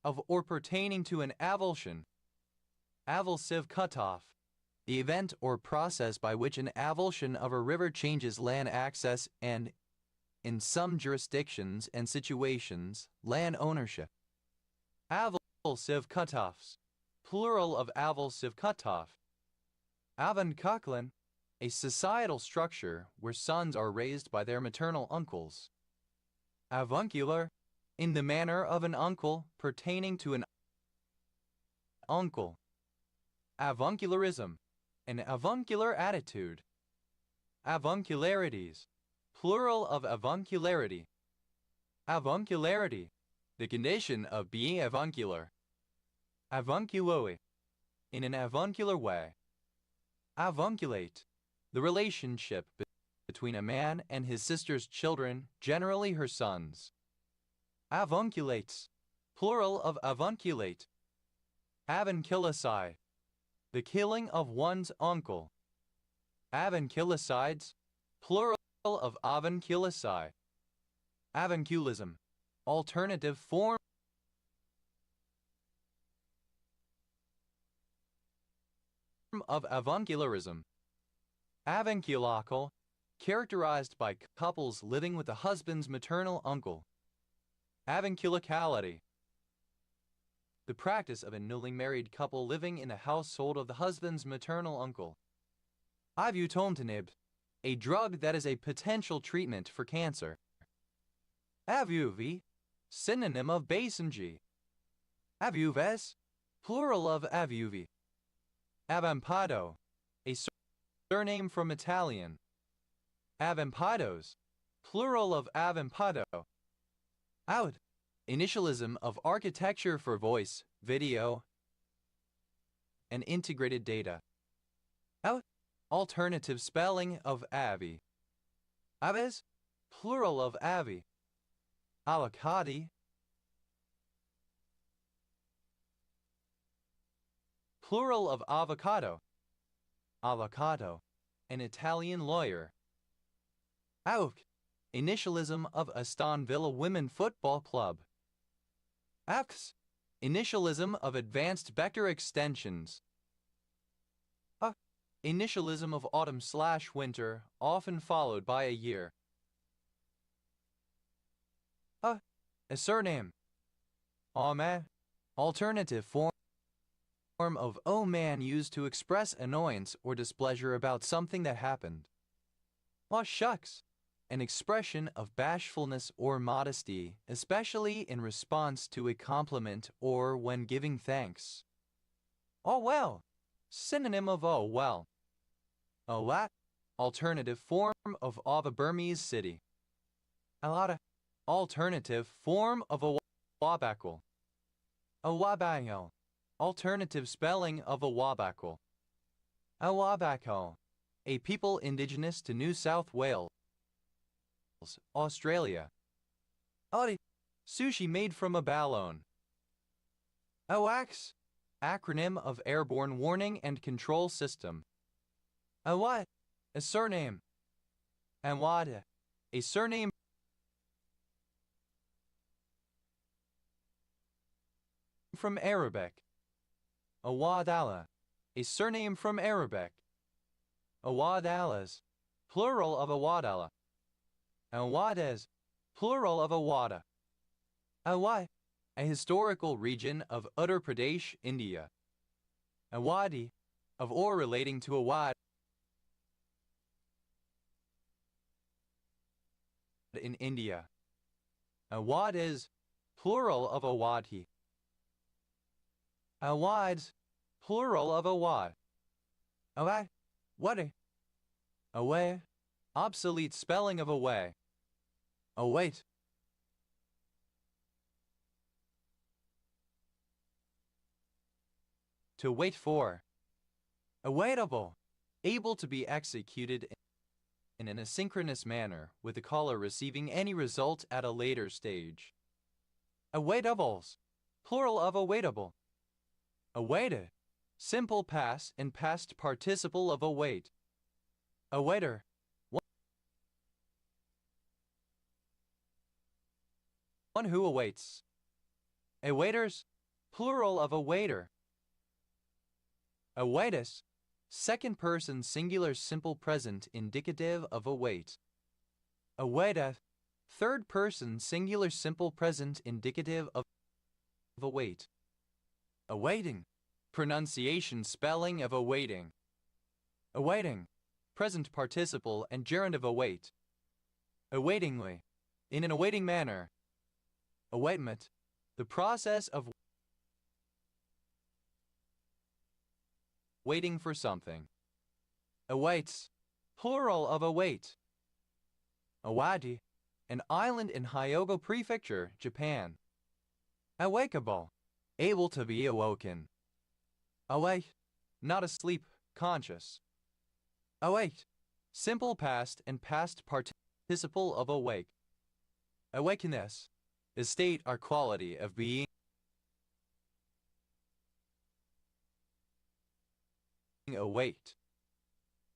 of or pertaining to an avulsion. Avulsive cutoff, the event or process by which an avulsion of a river changes land access and, in some jurisdictions and situations, land ownership. Avulsive cutoffs, plural of avulsive cutoff. Avankaklan, a societal structure where sons are raised by their maternal uncles. Avuncular, in the manner of an uncle pertaining to an uncle. Avuncularism, an avuncular attitude. Avuncularities, plural of avuncularity. Avuncularity, the condition of being avuncular. Avunculoe, in an avuncular way. Avunculate, the relationship between a man and his sister's children, generally her sons. Avunculates, plural of avunculate. Avunculicide, the killing of one's uncle. Avunculicides, plural of avunculicide. Avunculism, alternative form of avuncularism. Avunculocal, characterized by couples living with the husband's maternal uncle. Avunculicality, the practice of a newly married couple living in the household of the husband's maternal uncle. Avutontinib, a drug that is a potential treatment for cancer. Avuvi, synonym of Basenji. Avuves, plural of avuvi. Avampado, a surname from Italian. Avampados, plural of avampado. Out, initialism of architecture for voice, video, and integrated data. Out, alternative spelling of avi. Aves, plural of avi. Avocadi, plural of avocado. Avocado, an Italian lawyer. AUK, initialism of Aston Villa Women Football Club. AFX, initialism of Advanced Vector Extensions. Initialism of autumn/winter, often followed by a year. A surname. Man, alternative form of oh man used to express annoyance or displeasure about something that happened. Aw shucks, an expression of bashfulness or modesty, especially in response to a compliment or when giving thanks. Oh well, synonym of oh well. Awat, alternative form of a Burmese city. Alada, alternative form of a wabakal. Awabango, alternative spelling of a wabakal. Awabako, a people indigenous to New South Wales, Australia. Audi, sushi made from a balloon. AWACS, acronym of Airborne Warning and Control System. Awad, a surname. Awada, a surname from Arabic. Awadala, a surname from Arabic. Awadalas, plural of Awadala. Awades, plural of Awada. Awai, a historical region of Uttar Pradesh, India. Awadi, of or relating to Awad in India. Awad is plural of Awadhi. Awads, plural of Awad. Awad, what? Away, obsolete spelling of away. Await. To wait for. Awaitable, able to be executed in an asynchronous manner, with the caller receiving any result at a later stage. Awaitables, plural of awaitable. Awaited, simple past and past participle of await. Awaiter, one who awaits. Awaiters, plural of a waiter. Awaitus, second person singular simple present indicative of await. Awaiteth, third person singular simple present indicative of await. Awaiting, pronunciation spelling of awaiting. Awaiting, present participle and gerund of await. Awaitingly, in an awaiting manner. Awaitment, the process of waiting for something. Awaits, plural of await. Awadi, an island in Hyogo Prefecture, Japan. Awakeable, able to be awoken. Awake, not asleep, conscious. Awake, simple past and past participle of awake. Awakeness, the state or quality of being awake.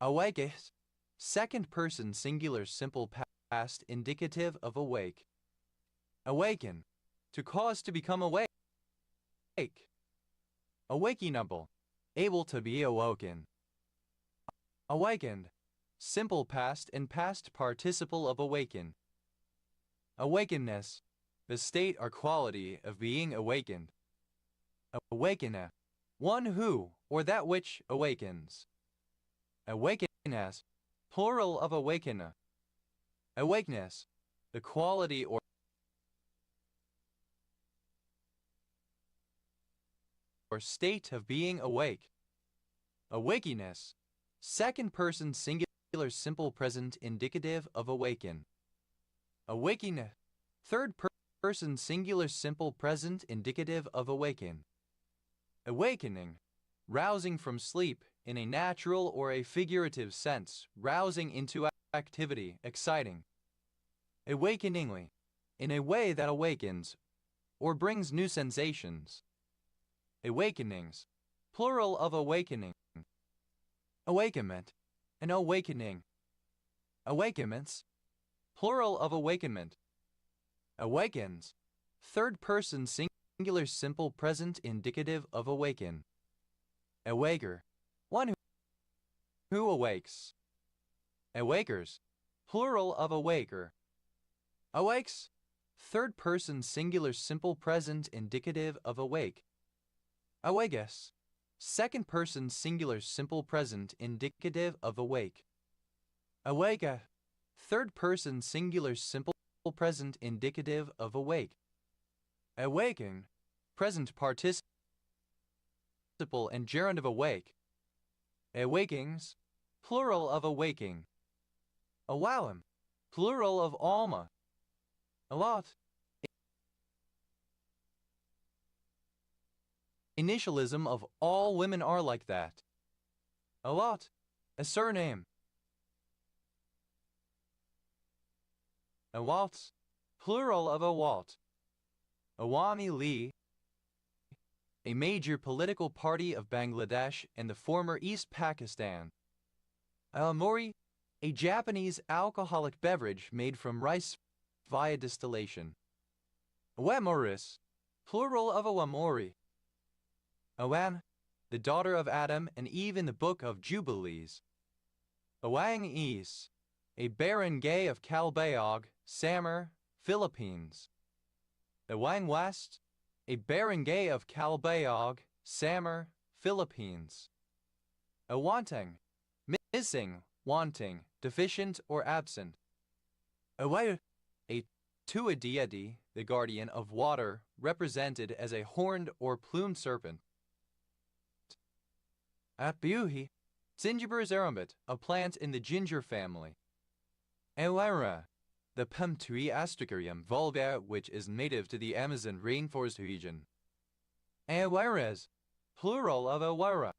Awaketh, second person singular simple past indicative of awake. Awaken, to cause to become awake. Awakenable, able to be awoken. Awakened, simple past and past participle of awaken. Awakenness, the state or quality of being awakened. Awakeneth, one who or that which awakens. Awakeness, plural of awakener. Awakeness, the quality or state of being awake. Awakeness, second person singular simple present indicative of awaken. Awakeneth, third person singular simple present indicative of awaken. Awakening, rousing from sleep in a natural or a figurative sense, rousing into activity, exciting. Awakeningly, in a way that awakens or brings new sensations. Awakenings, plural of awakening. Awakenment, an awakening. Awakenments, plural of awakenment. Awakens, third person singular simple present indicative of awaken. Awaker, one who awakes. Awakers, plural of awaker. Awakes, third person singular simple present indicative of awake. Awages, second person singular simple present indicative of awake. Awake, third person singular simple present indicative of awake. Awaking, present participle and gerund of awake. Awakings, plural of awaking. Awalum, plural of alma. Awat, initialism of all women are like that. Awat, a surname. Awats, plural of awat. Awami League, a major political party of Bangladesh and the former East Pakistan. Awamori, a Japanese alcoholic beverage made from rice via distillation. Awamoris, plural of Awamori. Awan, the daughter of Adam and Eve in the Book of Jubilees. Awang Is, a barangay of Calbayog, Samar, Philippines. Awang West, a barangay of Calbayog, Samar, Philippines. Awantang, missing, wanting, deficient, or absent. Away, a Tua deity, the guardian of water, represented as a horned or plumed serpent. Apiuhi, Zingiber zerumbit, a plant in the ginger family. Ewara, the Pumtui astracarium vulva, which is native to the Amazon rainforest region. Ewares, plural of Ewara.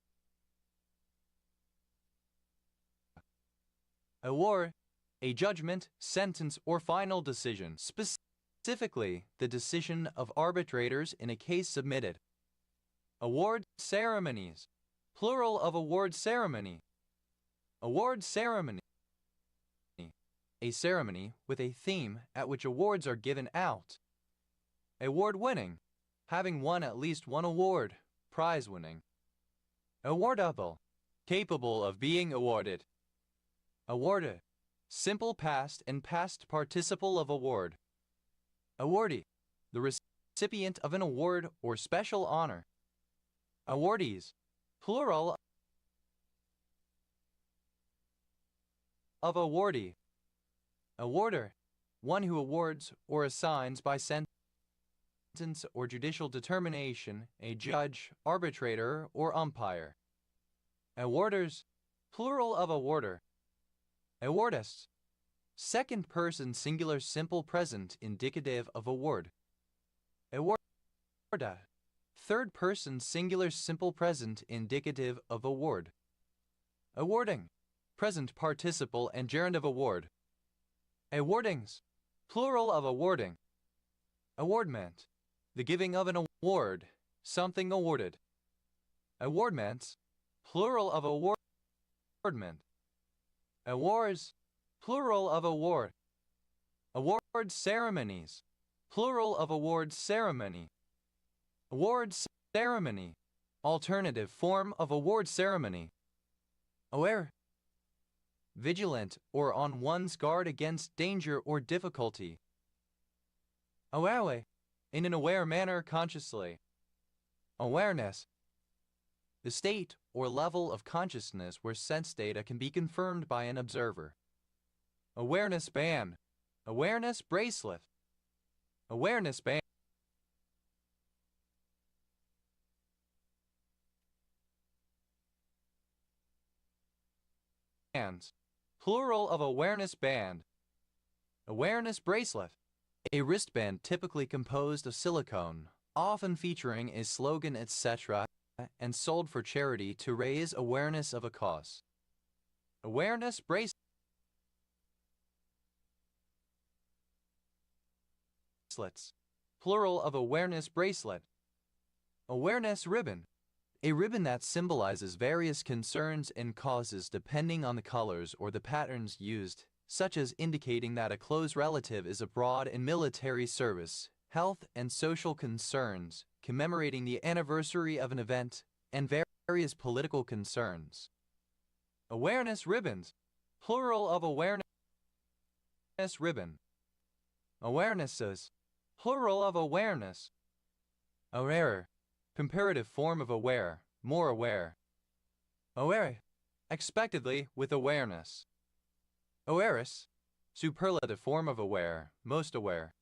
Award, a judgment, sentence, or final decision, specifically the decision of arbitrators in a case submitted. Award ceremonies, plural of award ceremony. Award ceremony, a ceremony with a theme at which awards are given out. Award winning, having won at least one award, prize winning. Awardable, capable of being awarded. Awarded, simple past and past participle of award. Awardee, the recipient of an award or special honor. Awardees, plural of awardee. Awarder, one who awards or assigns by sentence or judicial determination, a judge, arbitrator, or umpire. Awarders, plural of awarder. Awardists, second person singular simple present indicative of award. Awarda, third person singular simple present indicative of award. Awarding, present participle and gerund of award. Awardings, plural of awarding. Awardment, the giving of an award, something awarded. Awardments, plural of awardment. Awards, plural of award. Award ceremonies, plural of award ceremony. Award ceremony, alternative form of award ceremony. Aware, vigilant or on one's guard against danger or difficulty. Awawe, in an aware manner consciously. Awareness, the state or level of consciousness where sense data can be confirmed by an observer. Awareness band, awareness bracelet. Awareness band, plural of awareness band. Awareness bracelet, a wristband typically composed of silicone, often featuring a slogan, etc., and sold for charity to raise awareness of a cause. Awareness bracelets, plural of awareness bracelet. Awareness ribbon, A ribbon that symbolizes various concerns and causes depending on the colors or the patterns used, such as indicating that a close relative is abroad in military service, health and social concerns, commemorating the anniversary of an event, and various political concerns. Awareness ribbons, plural of awareness ribbon. Awarenesses, plural of awareness. Aware, comparative form of aware, more aware. Aware, expectedly with awareness. Awareness, superlative form of aware, most aware.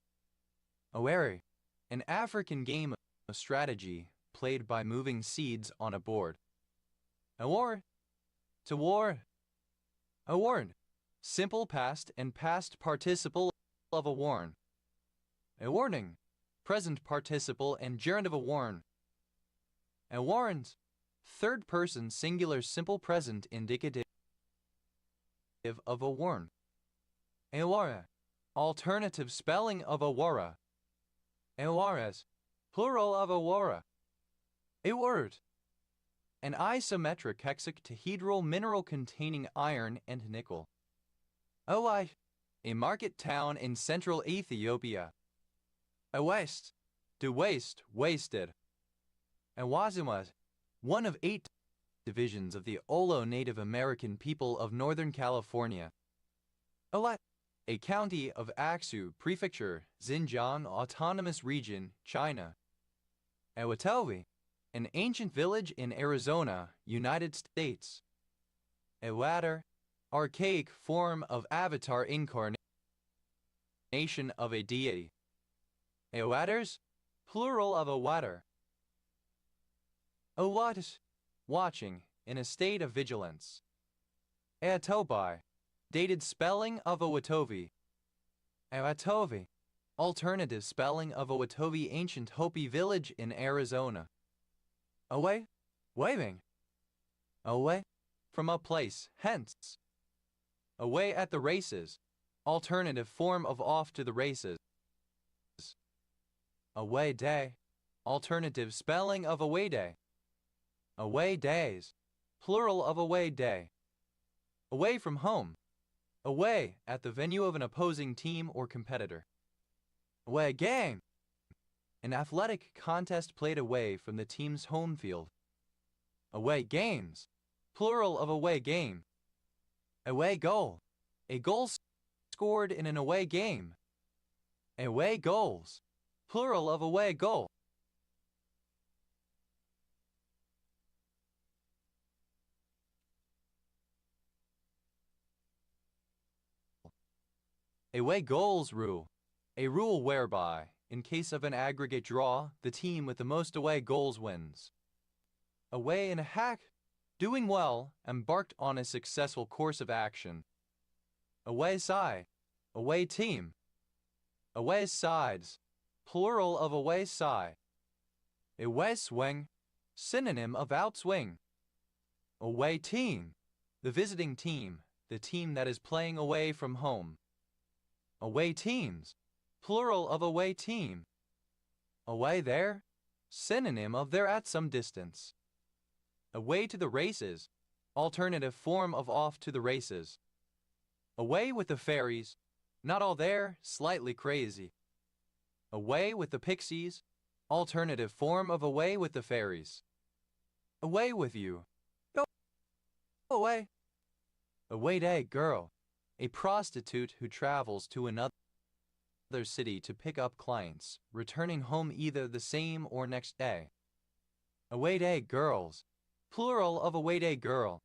Aware, an African game of strategy played by moving seeds on a board. Award, to war. Award, simple past and past participle of a warn. A warning, present participle and gerund of a warn. A warrant, third person singular simple present indicative of a warn. Awara, alternative spelling of awara. Awaras, plural of awara. A word, an isometric hexactahedral mineral containing iron and nickel. Oi, a market town in central Ethiopia. A waste, to waste, wasted. A Wazimas, one of 8 divisions of the Olo Native American people of Northern California. Alat, a county of Aksu Prefecture, Xinjiang Autonomous Region, China. Awatowi, an ancient village in Arizona, United States. Awatar, archaic form of avatar incarnation of a deity. Awatars, plural of awatar. Awatas, watching, in a state of vigilance. Aatobai, dated spelling of Awatovi. Awatovi, alternative spelling of Awatovi ancient Hopi village in Arizona. Away, waving. Away, from a place, hence. Away at the races, alternative form of off to the races. Away day, alternative spelling of away day. Away days, plural of away day. Away from home, away at the venue of an opposing team or competitor. Away game, an athletic contest played away from the team's home field. Away games, plural of away game. Away goal, a goal scored in an away game. Away goals, plural of away goal. Away goals rule, a rule whereby, in case of an aggregate draw, the team with the most away goals wins. Away in a hack, doing well, embarked on a successful course of action. Away side, away team. Away sides, plural of away side. Away swing, synonym of outswing. Away team, the visiting team, the team that is playing away from home. Away teams, plural of away team. Away there, synonym of there at some distance. Away to the races, alternative form of off to the races. Away with the fairies, not all there, slightly crazy. Away with the pixies, alternative form of away with the fairies. Away with you, go away. Away day girl, a prostitute who travels to another city to pick up clients, returning home either the same or next day. Away day girls, plural of away day girl.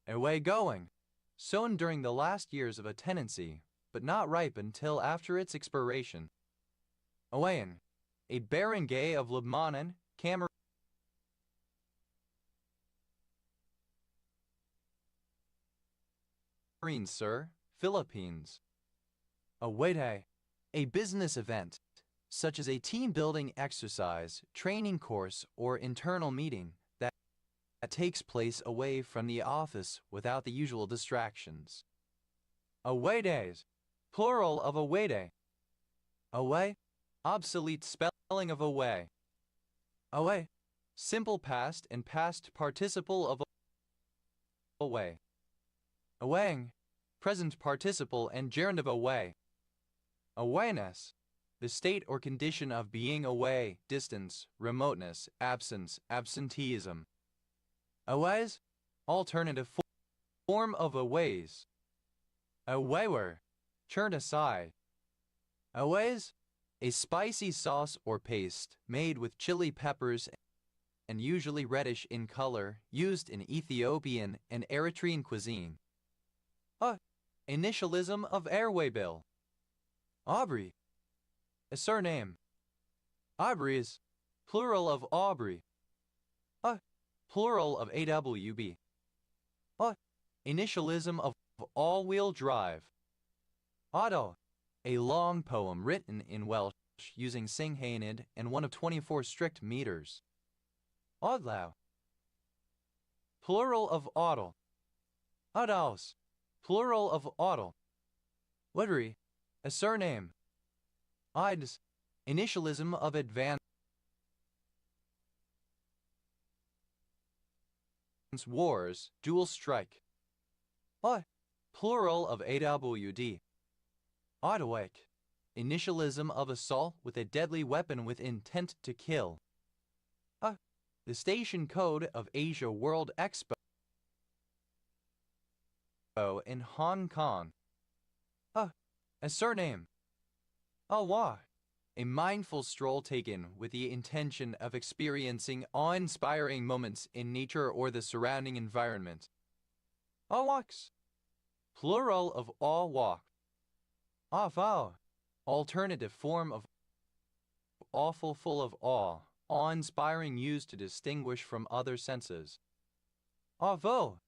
Away going, sown during the last years of a tenancy, but not ripe until after its expiration. Awayan, a barangay of Lebanon, Cameroon. Sir, Philippines. Away day, a business event, such as a team-building exercise, training course, or internal meeting that takes place away from the office without the usual distractions. Away days, plural of away day. Away, obsolete spelling of away. Away, simple past and past participle of away. Awaying, present participle and gerund of away. Awayness, the state or condition of being away, distance, remoteness, absence, absenteeism. Aways, alternative form of aways. Awayer, turn aside. Aways, a spicy sauce or paste made with chili peppers and usually reddish in color, used in Ethiopian and Eritrean cuisine. Initialism of airway bill. Aubrey, a surname. Aubreys, plural of Aubrey. Plural of AWB. Initialism of all-wheel drive. Auto, a long poem written in Welsh using Singhainid and one of 24 strict meters. Odlau, plural of auto. Odaus, plural of auto. Woodry, a surname. Ides, initialism of advance wars, dual strike. Plural of AWD. Ottawake, initialism of assault with a deadly weapon with intent to kill. The station code of Asia World Expo in Hong Kong. A surname. Awa, a mindful stroll taken with the intention of experiencing awe-inspiring moments in nature or the surrounding environment. Awaks, plural of awe walk. Avow, alternative form of awful, full of awe, awe-inspiring, used to distinguish from other senses. Avo,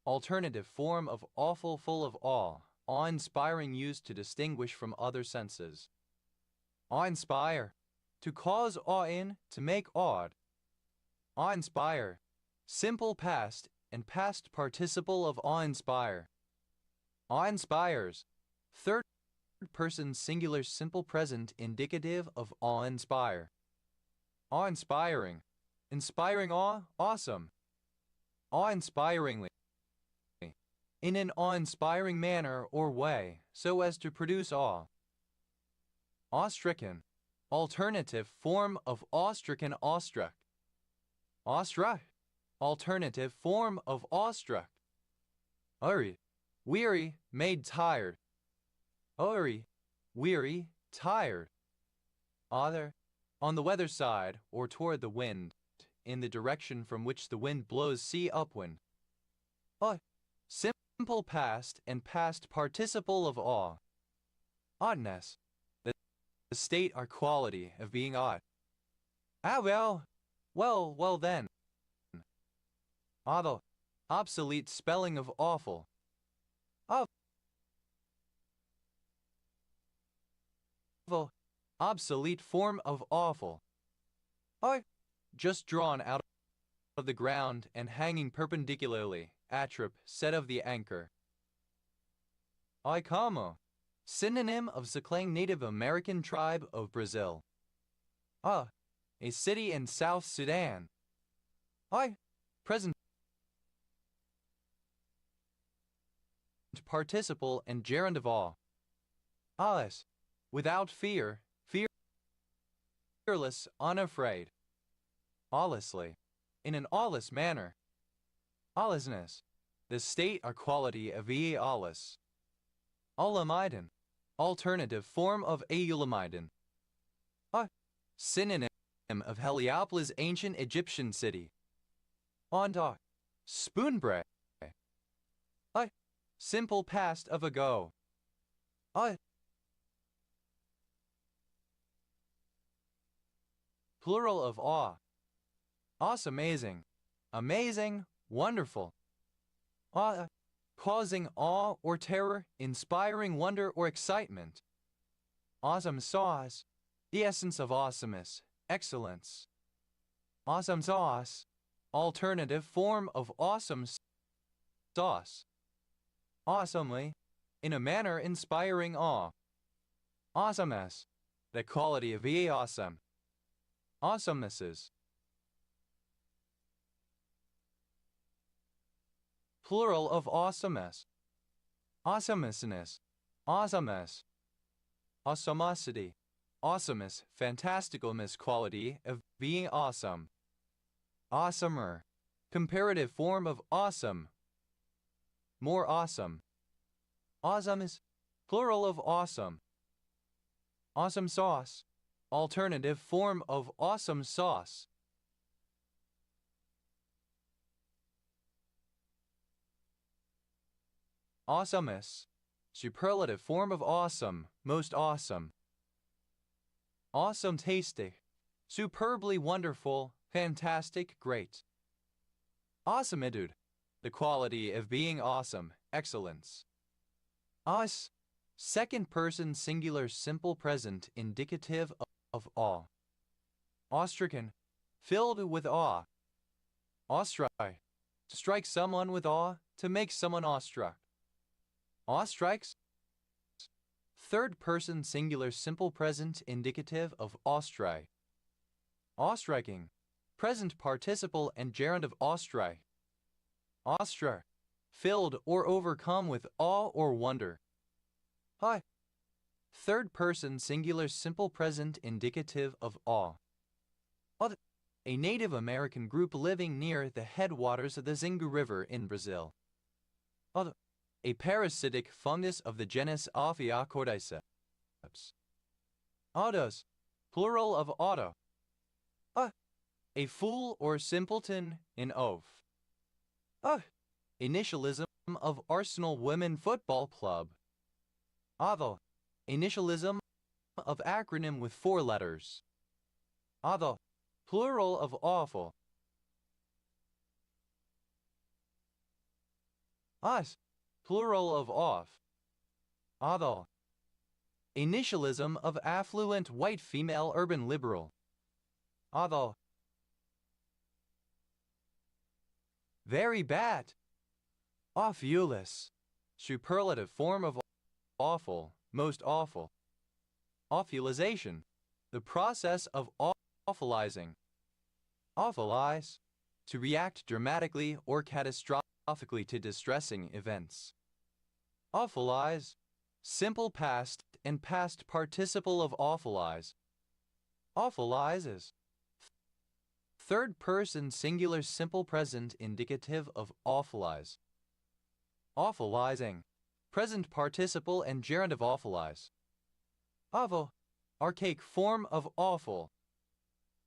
alternative form of awful, full of awe, awe-inspiring, used to distinguish from other senses. Awe-inspire, to cause awe in, to make awed. Awe-inspire, simple past and past participle of awe-inspire. Awe-inspires, third person singular simple present indicative of awe-inspire. Awe-inspiring, inspiring awe, awesome. Awe-inspiringly, in an awe-inspiring manner or way, so as to produce awe. Awe-stricken, alternative form of awe-stricken, awestruck. Awestruck, alternative form of awestruck. Uri, weary, made tired. Uri, weary, tired. Other, on the weather side or toward the wind, in the direction from which the wind blows, see upwind. Simple past and past participle of awe. Oddness, the state or quality of being odd. Well then. Awful, obsolete spelling of awful. Obsolete form of awful. Just drawn out of the ground and hanging perpendicularly, atrip, set of the anchor. Icamo, synonym of Saklang Native American tribe of Brazil. A city in South Sudan. Present participle and gerund of awe. Alice, without fear, fearless, unafraid. Awlessly, in an awless manner. Awlessness, the state or quality of awless. Aulamidin, alternative form of Aulamidin. Synonym of Heliopolis, ancient Egyptian city. Ondak, spoonbread. Simple past of ago. Plural of awe. Awesome, amazing, amazing, wonderful. Causing awe or terror, inspiring wonder or excitement. Awesome sauce, the essence of awesomeness, excellence. Awesome sauce, alternative form of awesome sauce. Awesomely, in a manner inspiring awe. Awesomeness, the quality of awesome. Awesomenesses. plural of awesomeness. Awesomeness, awesomeness, awesomosity, awesomeness, fantasticalness, quality of being awesome. Awesomer, comparative form of awesome, more awesome. Awesomeness, plural of awesome. Awesome sauce, alternative form of awesome sauce. Awesomeness, superlative form of awesome, most awesome. Awesome tasty, superbly wonderful, fantastic, great. Awesomeitude, the quality of being awesome, excellence. Us, second person singular simple present indicative of awe. Awestricken, filled with awe. Awestruck, to strike someone with awe, to make someone awestruck. Awestrikes, third person singular simple present indicative of awestrike. Awestriking, present participle and gerund of awestrike. Awestruck, filled or overcome with awe or wonder. Hi, third person singular simple present indicative of awe. A Native American group living near the headwaters of the Xingu River in Brazil. A parasitic fungus of the genus Ophiacordyceps. Autos, plural of auto. A fool or simpleton in oaf. Initialism of Arsenal Women Football Club. Avo, initialism of acronym with 4 letters. Avo, plural of awful. Us, plural of off. Avo, initialism of affluent white female urban liberal. Avo, very bad. Awfulous, superlative form of awful, most awful. Awfulization, the process of awfulizing. Awfulize, to react dramatically or catastrophically to distressing events. Awfulize, simple past and past participle of awfulize. Awfulizes, third person singular simple present indicative of awfulize. Awfulizing, present participle and gerund of awfulize. Avo, archaic form of awful.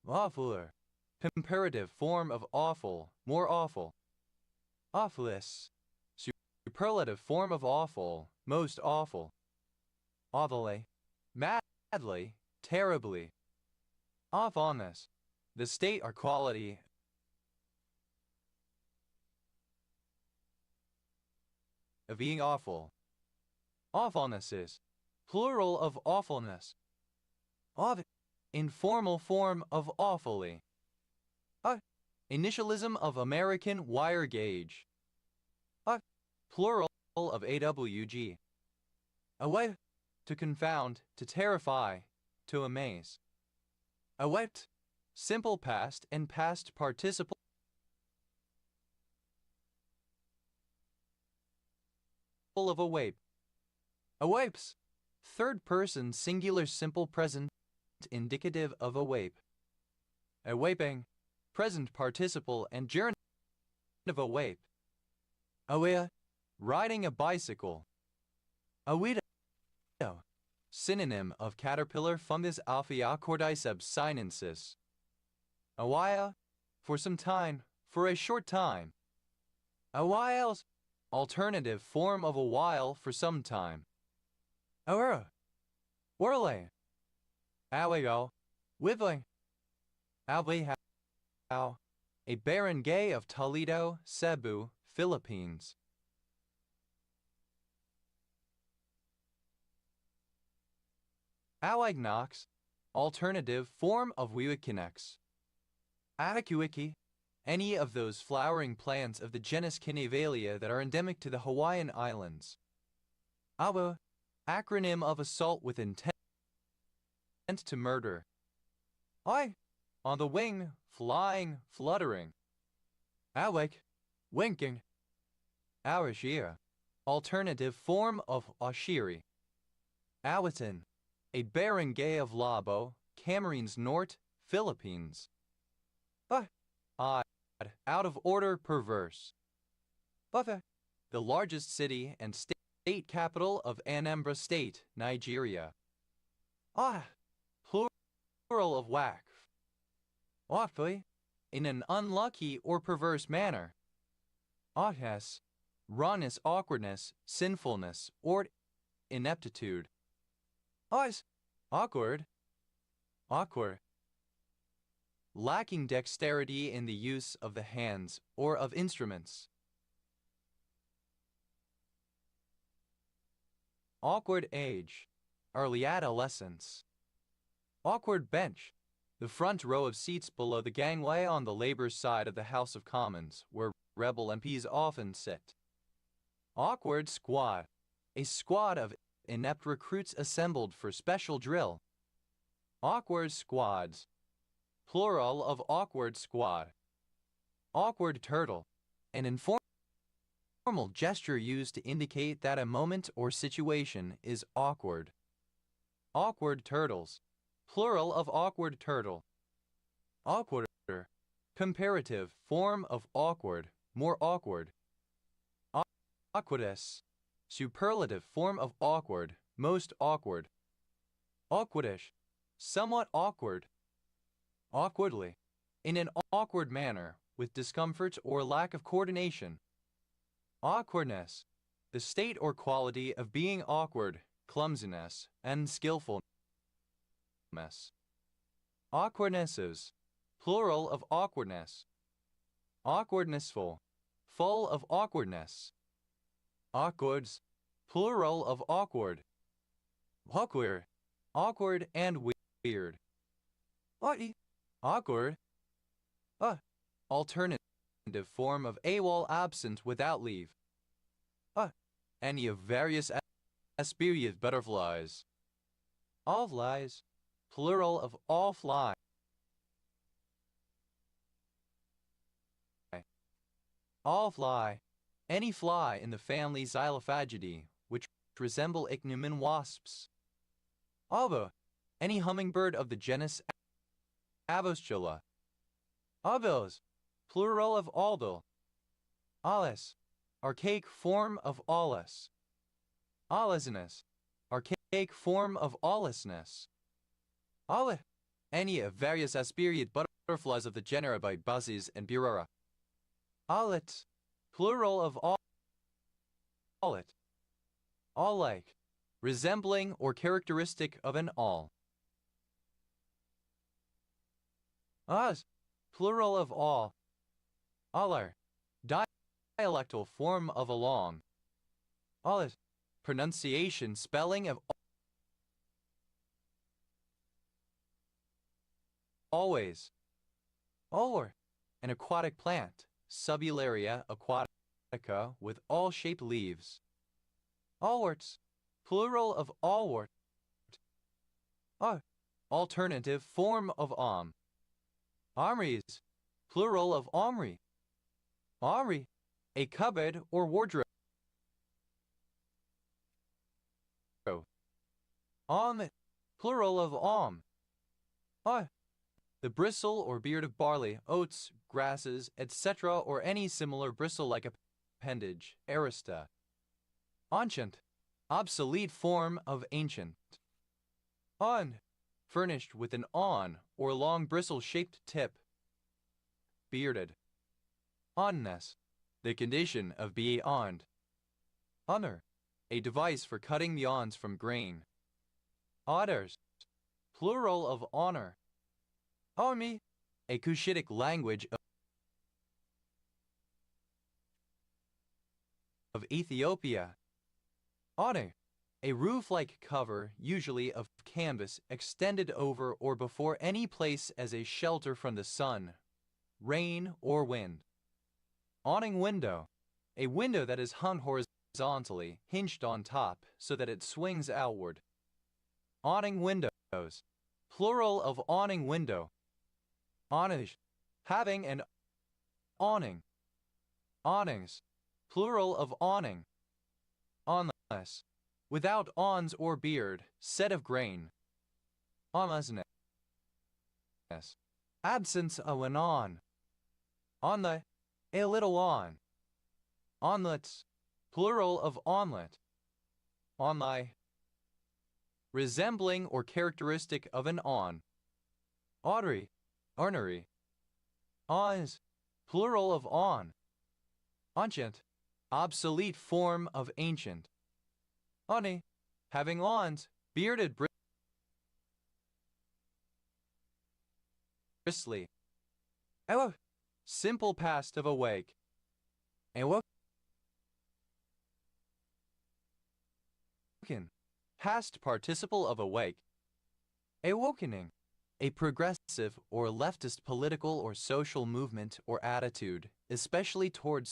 Awfuler, comparative form of awful, more awful. Awfulous, superlative form of awful, most awful. Awfully, madly, terribly. Awfulness, the state or quality of being awful. Awfulnesses, plural of awfulness. Informal form of awfully. Initialism of American wire gauge. Plural of AWG. Away, to confound, to terrify, to amaze. Awet, simple past and past participle of awape. Awapes, third person singular simple present indicative of awape. Awaping, present participle and gerund of awape. Awea, riding a bicycle. Awida, synonym of caterpillar fungus Ophiacordyceps sinensis. Awhile, for some time, for a short time. Awhiles, alternative form of a while for some time. Awera, whirling. Awego, wibbling. Awihao, a barangay of Toledo, Cebu, Philippines. Awagnox, alternative form of Wiwikinex. Awakiwiki, any of those flowering plants of the genus Kinevalia that are endemic to the Hawaiian Islands. Awa, acronym of assault with intent to murder. I, on the wing, flying, fluttering. Awake, winking. Awashia, alternative form of Oshiri. Awitan, a barangay of Labo, Camarines Norte, Philippines. Odd, out of order, perverse. Buffet, the largest city and state capital of Anambra State, Nigeria. Plural of whack. Awfully, in an unlucky or perverse manner. Oddness, rawness, awkwardness, sinfulness, or ineptitude. Awkward. Lacking dexterity in the use of the hands or of instruments. Awkward age, early adolescence. Awkward bench, the front row of seats below the gangway on the Labour side of the House of Commons, where rebel MPs often sit. Awkward squad, a squad of inept recruits assembled for special drill. Awkward squads, plural of awkward squad. Awkward turtle, an informal gesture used to indicate that a moment or situation is awkward. Awkward turtles, plural of awkward turtle. Awkwarder, comparative form of awkward, more awkward. Awkwardess, superlative form of awkward, most awkward. Awkwardish, somewhat awkward. Awkwardly, in an awkward manner, with discomfort or lack of coordination. Awkwardness, the state or quality of being awkward, clumsiness, and skillfulness. Awkwardnesses, plural of awkwardness. Awkwardnessful, full of awkwardness. Awkwards, plural of awkward. Awkward, awkward and weird. Awkward. Alternative form of AWOL, absent without leave. Any of various species butterflies. All flies, plural of all fly. All fly, any fly in the family Xylophagidae, which resemble ichneumon wasps. Alba, any hummingbird of the genus Avoscula. Albils, plural of albil. Alis, archaic form of aulus. Aulasinus, archaic form of awlessness. Aule, any of various asperiate butterflies of the genera by buzzes and burara. Aulet, plural of aulet. Awl-like, resembling or characteristic of an awl. Oz, plural of awl. Aller, dialectal form of along. Allet, pronunciation, spelling of always. Or, an aquatic plant, Subularia aquatica, with all-shaped leaves. Allworts, plural of allwort. Alternative form of Armories, plural of armory. Armory, a cupboard or wardrobe. Plural of the bristle or beard of barley, oats, grasses, etc., or any similar bristle-like appendage, arista. Ancient, obsolete form of ancient. Furnished with an awn or long bristle-shaped tip. Bearded. Onness, the condition of being awned. Honor, a device for cutting the awns from grain. Otters, plural of honor. Army, a Cushitic language of Ethiopia. Honor, a roof-like cover, usually of canvas, extended over or before any place as a shelter from the sun, rain, or wind. Awning window, a window that is hung horizontally, hinged on top, so that it swings outward. Awning windows, plural of awning window. Awnish, having an awning. Awnings, plural of awning. Awnless, without awns or beard, set of grain. Awnlessness, absence of an awn. On the, a little on. Awnlets, plural of awnlet. Awnly, resembling or characteristic of an awn. Audry, ornery. Awns, plural of awn. Ancient, obsolete form of ancient. Awny, having awns, bearded, bristly. Awoken, simple past of awake. Awoken, past participle of awake. Awakening, a progressive or leftist political or social movement or attitude, especially toward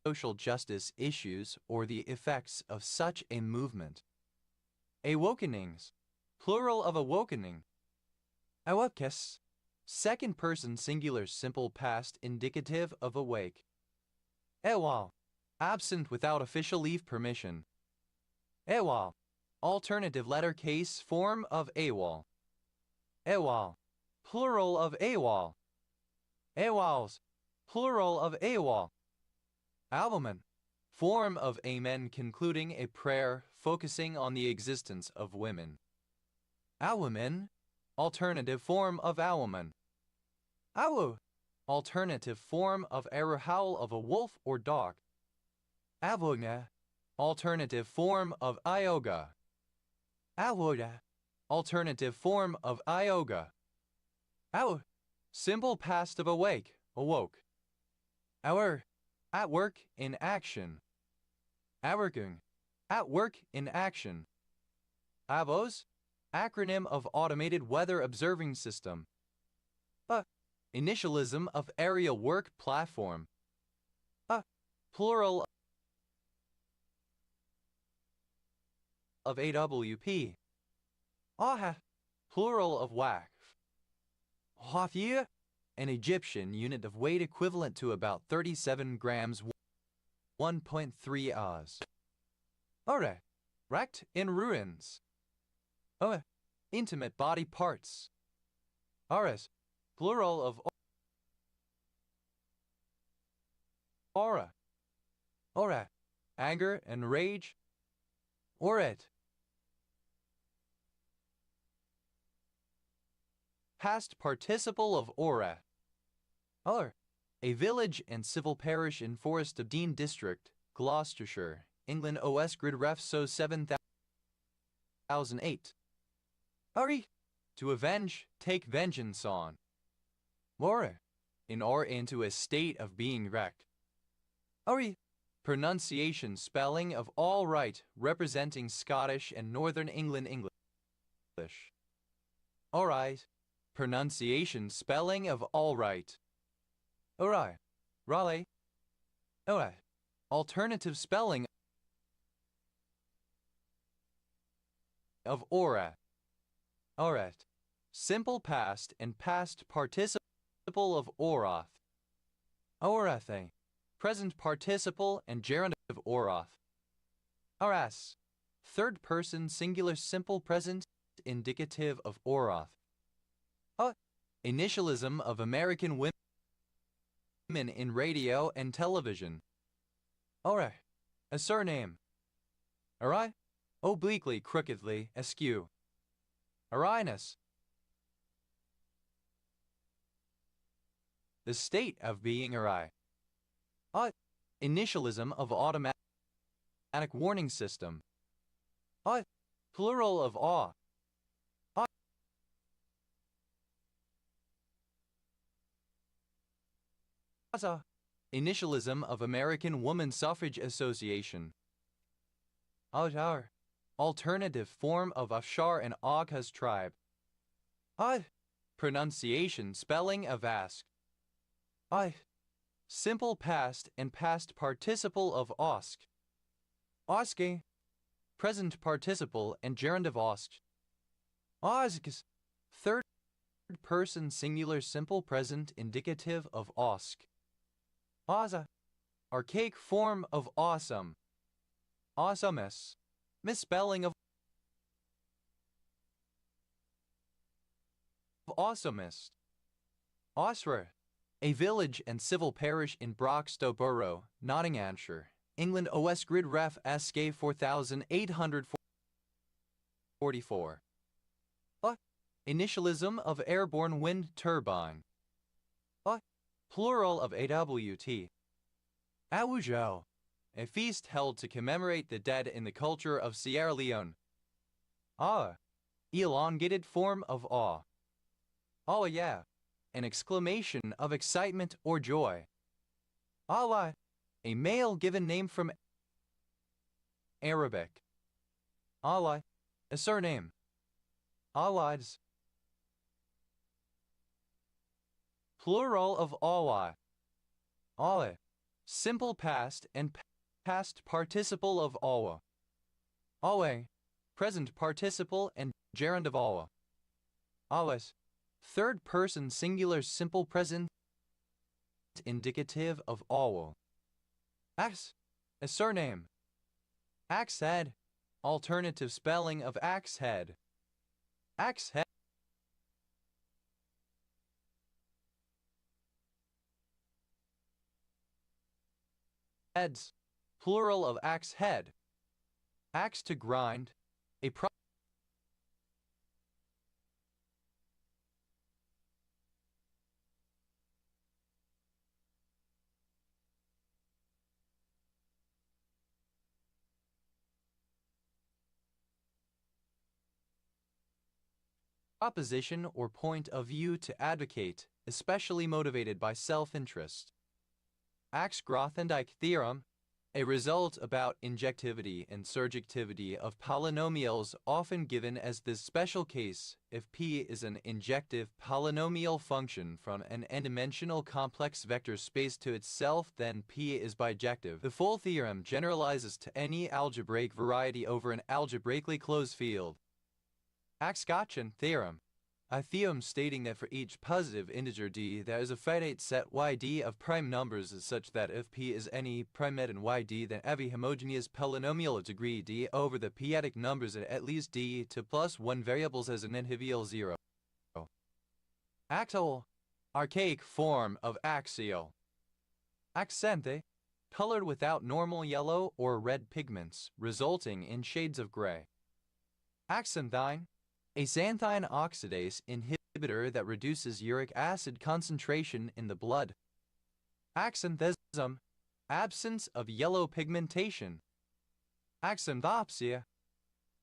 social justice issues or the effects of such a movement. Awakenings, plural of awakening. Awakes, second person singular simple past indicative of awake. Ewal, absent without official leave permission. Ewal, alternative letter case form of AWOL. Ewal, plural of AWOL. Ewals, plural of AWOL. Albumen, form of amen concluding a prayer focusing on the existence of women. Awomen, alternative form of awoman. Awu, alternative form of a howl of a wolf or dog. Avoga, alternative form of ioga. Awoga, alternative form of ioga. Aw, simple past of awake, awoke. Our, at work in action. Aworking, at work in action. AVOS, acronym of Automated Weather Observing System. Initialism of Aerial Work Platform. Plural of AWP. Aha, plural of WAF. Hafia, an Egyptian unit of weight equivalent to about 37 grams, 1.3 oz. Ore, wrecked in ruins. Intimate body parts. Ares, plural of aura. Ora, anger and rage. Oret, past participle of aura. Or, a village and civil parish in Forest of Dean District, Gloucestershire, England. OS Grid Ref So 7008. Ari, to avenge, take vengeance on. More, in or into a state of being wrecked. Ari, pronunciation spelling of all right representing Scottish and Northern England English. Alright, pronunciation spelling of all right. Alright, Raleigh. Alright, alternative spelling of aura. Auret, simple past and past participle of aurath. Aurathe, present participle and gerund of aurath. Auras, third person singular simple present indicative of aurath. Initialism of American women in radio and television. Aura, a surname. Arai, obliquely, crookedly, askew. Arinus, the state of being awry. Initialism of automatic warning system. Plural of awe. Initialism of American Woman Suffrage Association. Autar, alternative form of Afshar and Oghuz tribe. Pronunciation spelling of ask. Simple past and past participle of osk. Oske, present participle and gerund of osk. Osks, third person singular simple present indicative of osk. Oza. Archaic form of awesome. Awesomeness. Misspelling of awesomest. Osra. A village and civil parish in Broxtowe Borough, Nottinghamshire, England. OS Grid Ref SK 4844. Initialism of airborne wind turbine. Plural of AWT. Awujo. A feast held to commemorate the dead in the culture of Sierra Leone. Elongated form of awe. Oh yeah. An exclamation of excitement or joy. Allah. A male given name from Arabic. Allah. A surname. Allahs. Plural of Allah. Allah. Simple past and past participle of Allah. Always. Present participle and gerund of Allah. Allahs. Third person singular simple present indicative of Allah. Ax. A surname. Axe head. Alternative spelling of axe head. Axe head. Heads. Plural of axe head. Axe to grind. A proposition or point of view to advocate, especially motivated by self-interest. Axe-Grothendieck theorem, a result about injectivity and surjectivity of polynomials often given as this special case if P is an injective polynomial function from an n-dimensional complex vector space to itself, then P is bijective. The full theorem generalizes to any algebraic variety over an algebraically closed field. Axe-Gotchen theorem, a theorem stating that for each positive integer d, there is a finite set yd of prime numbers is such that if P is any prime in yd, then every homogeneous polynomial of degree d over the p-adic numbers at least d to plus 1 variables has an n-trivial 0. Axial, archaic form of axial. Accente, colored without normal yellow or red pigments, resulting in shades of gray. Axanthine, a xanthine oxidase inhibitor that reduces uric acid concentration in the blood. Axanthism, absence of yellow pigmentation. Axanthopsia,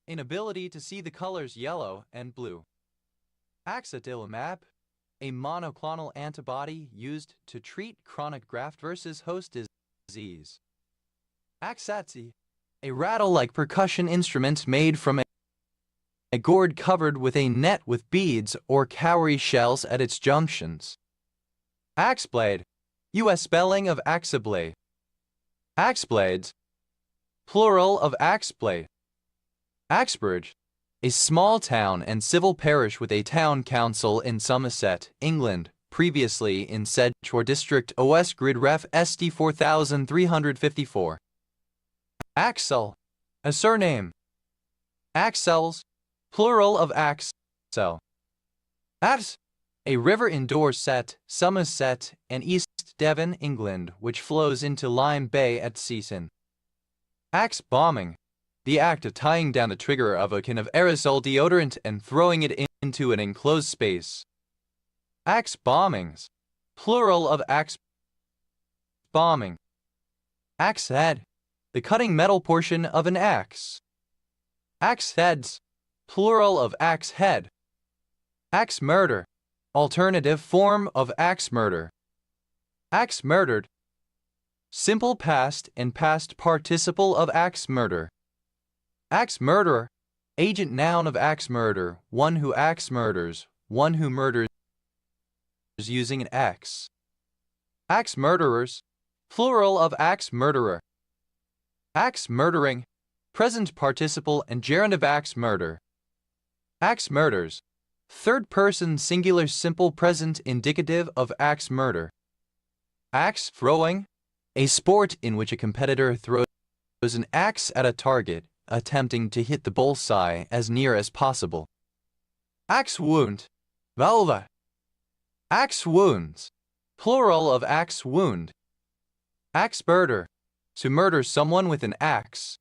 inability to see the colors yellow and blue. Axatilimab, a monoclonal antibody used to treat chronic graft-versus-host disease. Axatsi, a rattle-like percussion instrument made from a gourd covered with a net with beads or cowrie shells at its junctions. Axeblade, U.S. spelling of axeblade. Axeblades, plural of axeblade. Axbridge, a small town and civil parish with a town council in Somerset, England, previously in Sedgemoor District. OS Grid Ref SD 4354. Axel, a surname. Axels, plural of Axel. Ax, a river in Dorset, Somerset, and East Devon, England, which flows into Lyme Bay at Seaton. Axe bombing, the act of tying down the trigger of a can of aerosol deodorant and throwing it into an enclosed space. Axe bombings, plural of axe bombing. Axe head, the cutting metal portion of an axe. Axe heads, plural of axe head. Axe murder, alternative form of axe murder. Axe murdered, simple past and past participle of axe murder. Axe murderer, agent noun of axe murder, one who axe murders, one who murders using an axe. Axe murderers, plural of axe murderer. Axe murdering, present participle and gerund of axe murder. Axe murders, third person singular simple present indicative of axe murder. Axe throwing, a sport in which a competitor throws an axe at a target, attempting to hit the bullseye as near as possible. Axe wound, vulva. Axe wounds, plural of axe wound. Axe murder, to murder someone with an axe.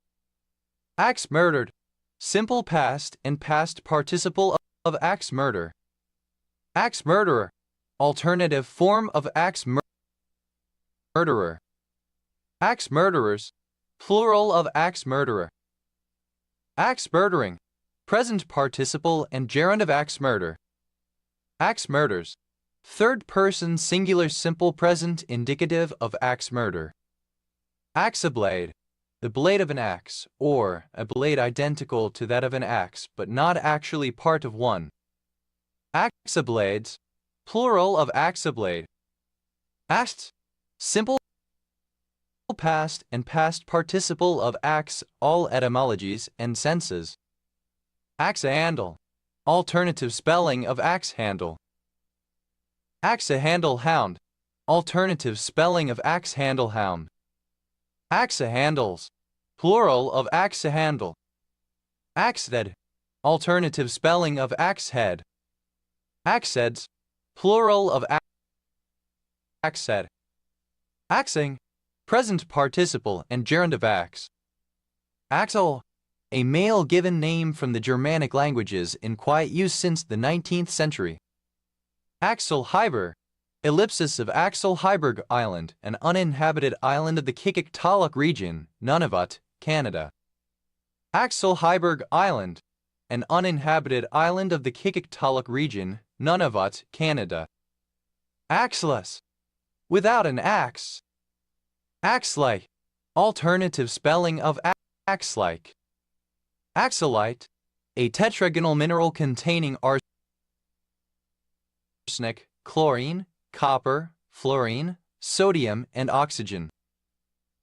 Axe murdered, simple past and past participle of axe murder. Axe murderer, alternative form of axe murderer. Axe murderers, plural of axe murderer. Axe murdering, present participle and gerund of axe murder. Axe murders, third person singular simple present indicative of axe murder. Axe blade, the blade of an axe, or a blade identical to that of an axe but not actually part of one. Axe blades, plural of axe blade. Axe, simple past and past participle of axe, all etymologies and senses. Axe handle, alternative spelling of axe handle. Axe handle hound, alternative spelling of axe handle hound. Axe handles, plural of axe handle. Axe head, alternative spelling of axe head. Axe heads, plural of axe head. Axing, present participle and gerund of axe. Axel, a male given name from the Germanic languages in quiet use since the 19th century. Axel Heiber, ellipsis of Axel Heiberg Island, an uninhabited island of the Kikik-Taluk region, Nunavut, Canada. Axel Heiberg Island, an uninhabited island of the Kikik-Taluk region, Nunavut, Canada. Axeless, without an axe. Axe-like, alternative spelling of axe-like. Axolite, a tetragonal mineral containing arsenic, chlorine, copper, fluorine, sodium, and oxygen.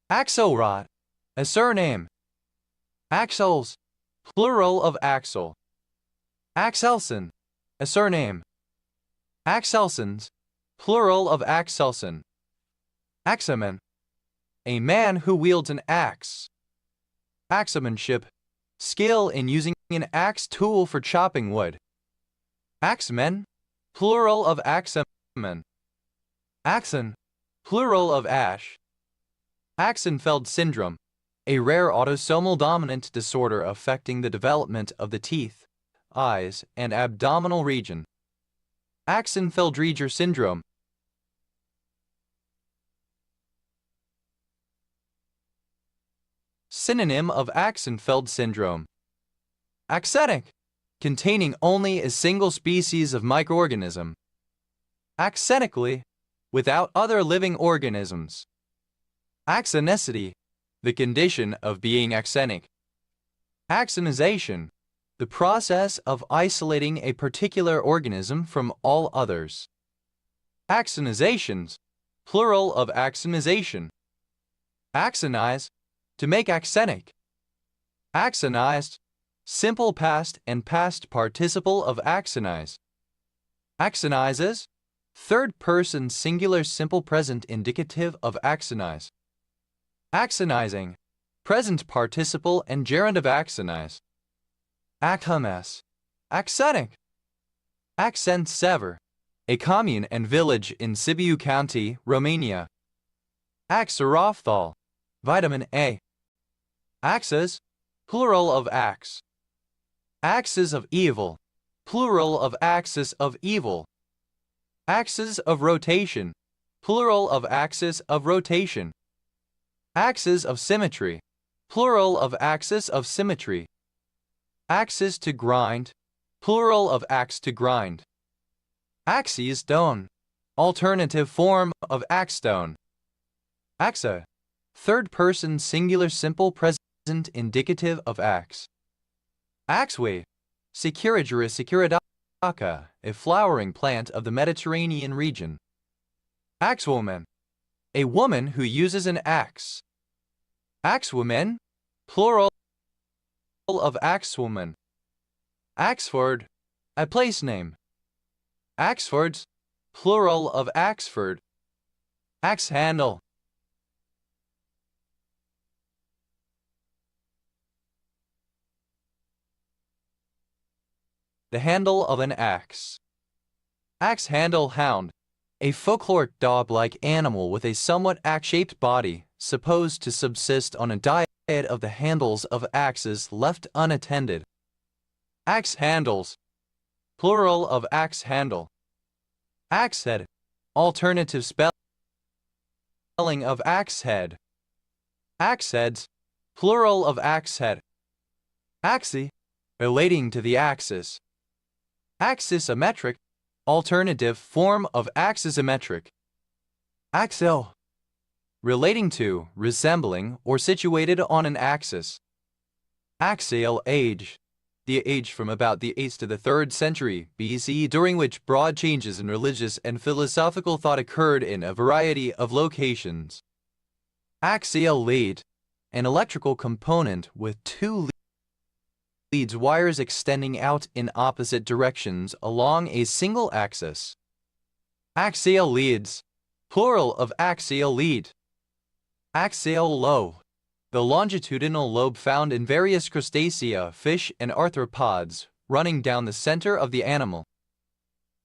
Axelrod, a surname. Axels, plural of axel. Axelson, a surname. Axelsons, plural of Axelson. Axeman, a man who wields an axe. Axemanship, skill in using an axe tool for chopping wood. Axemen, plural of axemen. Axon, plural of ash. Axenfeld syndrome, a rare autosomal dominant disorder affecting the development of the teeth, eyes, and abdominal region. Axenfeld-Rieger syndrome. Synonym of Axenfeld syndrome. Axenic, containing only a single species of microorganism. Axenically, without other living organisms. Axonicity, the condition of being axenic. Axonization, the process of isolating a particular organism from all others. Axonizations, plural of axonization. Axonize, to make axenic. Axonized, simple past and past participle of axonize. Axonizes, third person singular simple present indicative of axonize. Axonizing, present participle and gerund of axonize. Axhamas, axenic. Accent Sever, a commune and village in Sibiu County, Romania. Axarophthal, vitamin A. Axes, plural of axe. Axes of evil, plural of axis of evil. Axes of rotation, plural of axis of rotation. Axes of symmetry, plural of axis of symmetry. Axes to grind, plural of axe to grind. Axes stone, alternative form of axestone. Axa, third person singular simple present indicative of axe. Axway, Securigerus securidaca, a flowering plant of the Mediterranean region. Axwoman, a woman who uses an axe. Axwomen, plural of axwoman. Axford, a place name. Axfords, plural of Axford. Axe handle. The handle of an axe. Axe handle hound. A folkloric dog-like animal with a somewhat axe-shaped body, supposed to subsist on a diet of the handles of axes left unattended. Axe handles. Plural of axe handle. Axe head. Alternative spelling of axe head. Axe heads. Plural of axe head. Axis. Relating to the axis. Axisymmetric. Alternative form of axisymmetric. Axle. Relating to, resembling, or situated on an axis. Axial age. The age from about the 8th to the 3rd century BCE, during which broad changes in religious and philosophical thought occurred in a variety of locations. Axial lead. An electrical component with two leads wires extending out in opposite directions along a single axis. Axial leads. Plural of axial lead. Axial lobe. The longitudinal lobe found in various crustacea, fish, and arthropods, running down the center of the animal.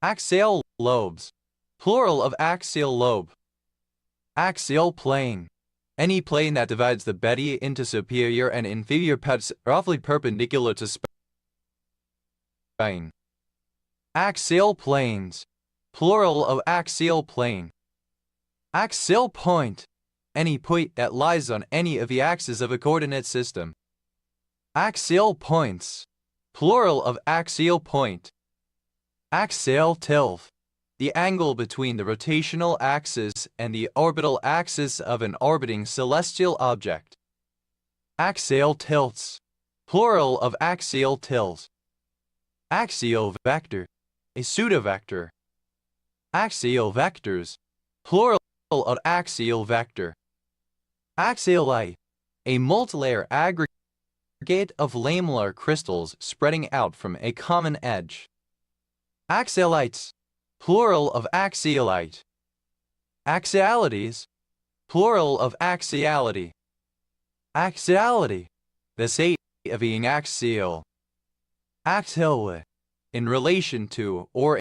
Axial lobes. Plural of axial lobe. Axial plane. Any plane that divides the body into superior and inferior parts roughly perpendicular to spine. Axial planes. Plural of axial plane. Axial point. Any point that lies on any of the axes of a coordinate system. Axial points. Plural of axial point. Axial tilt. The angle between the rotational axis and the orbital axis of an orbiting celestial object. Axial tilts. Plural of axial tilt. Axial vector. A pseudovector. Axial vectors. Plural of axial vector. Axialite. A multilayer aggregate of lamellar crystals spreading out from a common edge. Axialites. Plural of axialite. Axialities. Plural of axiality. Axiality. The state of being axial. Axial. In relation to or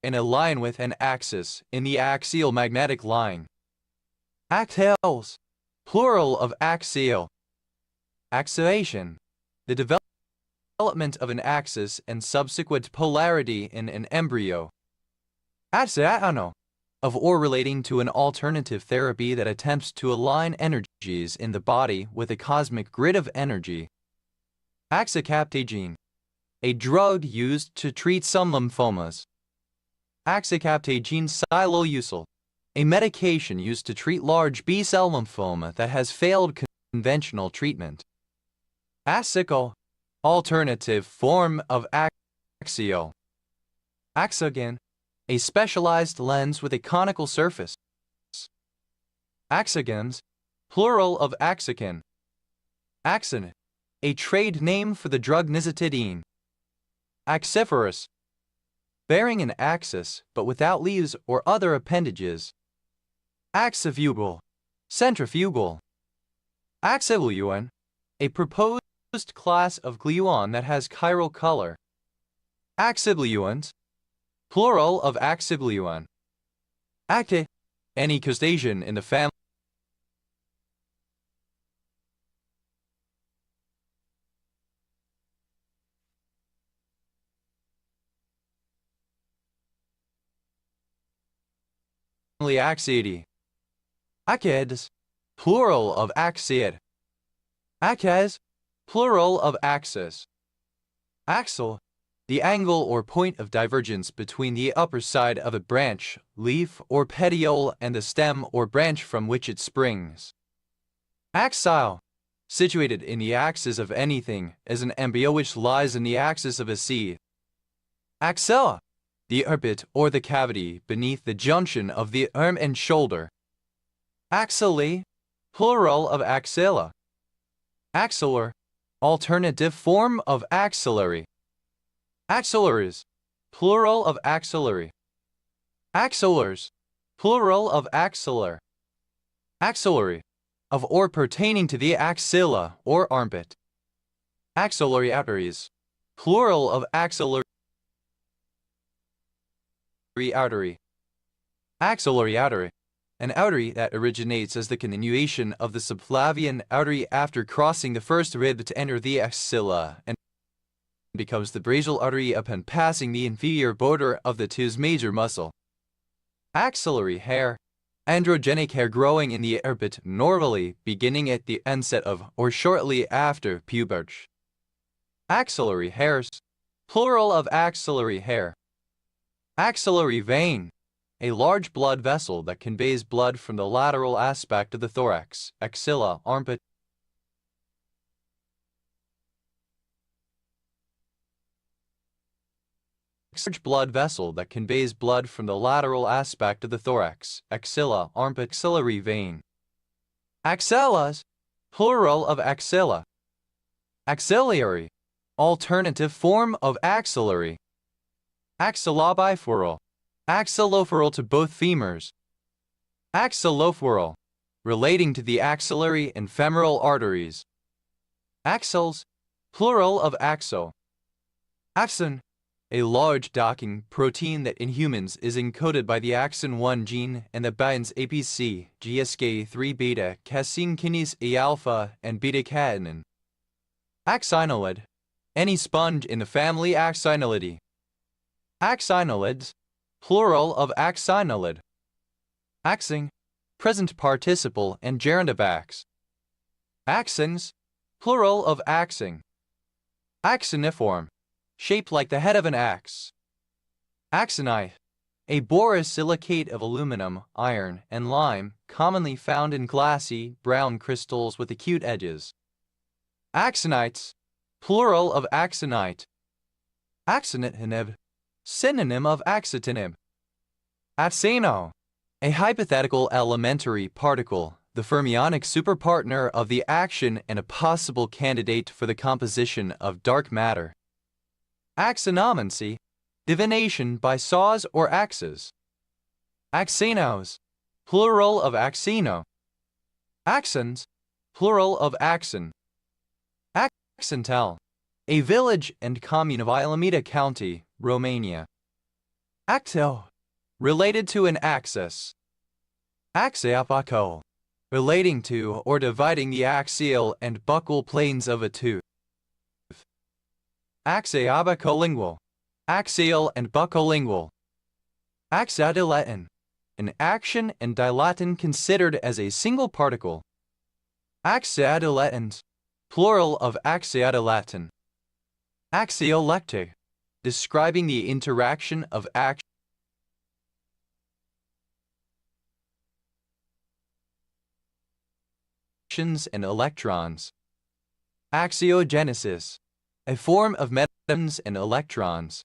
in a line with an axis in the axial magnetic line. Axials. Plural of axial. Axilation. The development of an axis and subsequent polarity in an embryo. Axiano. Of or relating to an alternative therapy that attempts to align energies in the body with a cosmic grid of energy. Axicaptagene. A drug used to treat some lymphomas. Axicaptagene silousal. A medication used to treat large B-cell lymphoma that has failed conventional treatment. Axial. Alternative form of axial. Axogen. A specialized lens with a conical surface. Axogens. Plural of axogen. Axon. A trade name for the drug nizatidine. Axiferous. Bearing an axis but without leaves or other appendages. Axifugal. Centrifugal. Axileuon. A proposed class of gluon that has chiral color. Axibluons. Plural of axibluon. Acti. Any crustacean in the family Axiidae. Acids. Plural of axiid. Aces. Plural of axis. Axil. The angle or point of divergence between the upper side of a branch, leaf, or petiole and the stem or branch from which it springs. Axile. Situated in the axis of anything, as an embryo which lies in the axis of a seed. Axilla. The orbit or the cavity beneath the junction of the arm and shoulder. Axilla. Plural of axilla. Axillary. Alternative form of axillary. Axillaries. Plural of axillary. Axillars, plural of axillar. Axillary, of or pertaining to the axilla or armpit. Axillary arteries, plural of axillary artery. Axillary artery, an artery that originates as the continuation of the subclavian artery after crossing the first rib to enter the axilla and becomes the brachial artery upon passing the inferior border of the tooth's major muscle. Axillary hair, androgenic hair growing in the armpit normally beginning at the onset of or shortly after puberty. Axillary hairs, plural of axillary hair. Axillary vein, a large blood vessel that conveys blood from the lateral aspect of the thorax, axilla, armpit. Large blood vessel that conveys blood from the lateral aspect of the thorax, axilla, armpit. Axillary vein. Axillas, plural of axilla. Axillary, alternative form of axillary. Axillobiferal, axilloferal to both femurs. Axilloferal, relating to the axillary and femoral arteries. Axils, plural of axo. Axon, a large docking protein that in humans is encoded by the axon 1 gene and that binds APC, GSK3 beta, casein kinase A alpha, and beta catenin. Axinolid, any sponge in the family Axinolidae. Axinolids, plural of axinolid. Axing, present participle and gerund of ax. Axons, plural of axing. Axoniform, shaped like the head of an axe. Axonite, a borosilicate of aluminum, iron, and lime, commonly found in glassy, brown crystals with acute edges. Axonites, plural of axonite. Axonitinib, synonym of axitinib. Axeno, a hypothetical elementary particle, the fermionic superpartner of the action and a possible candidate for the composition of dark matter. Axonomancy, divination by saws or axes. Axenos, plural of axeno. Axons, plural of axon. Axantel, a village and commune of Alameda County, Romania. Axil, related to an axis. Axiapaco, relating to or dividing the axial and buccal planes of a tooth. Axiabacolingual, axial and buccolingual. Axiodilatin, an action and dilatin considered as a single particle. Axiodilatins, plural of axiodilatin. Axiolectic, describing the interaction of actions and electrons. Axiogenesis, a form of metons and electrons.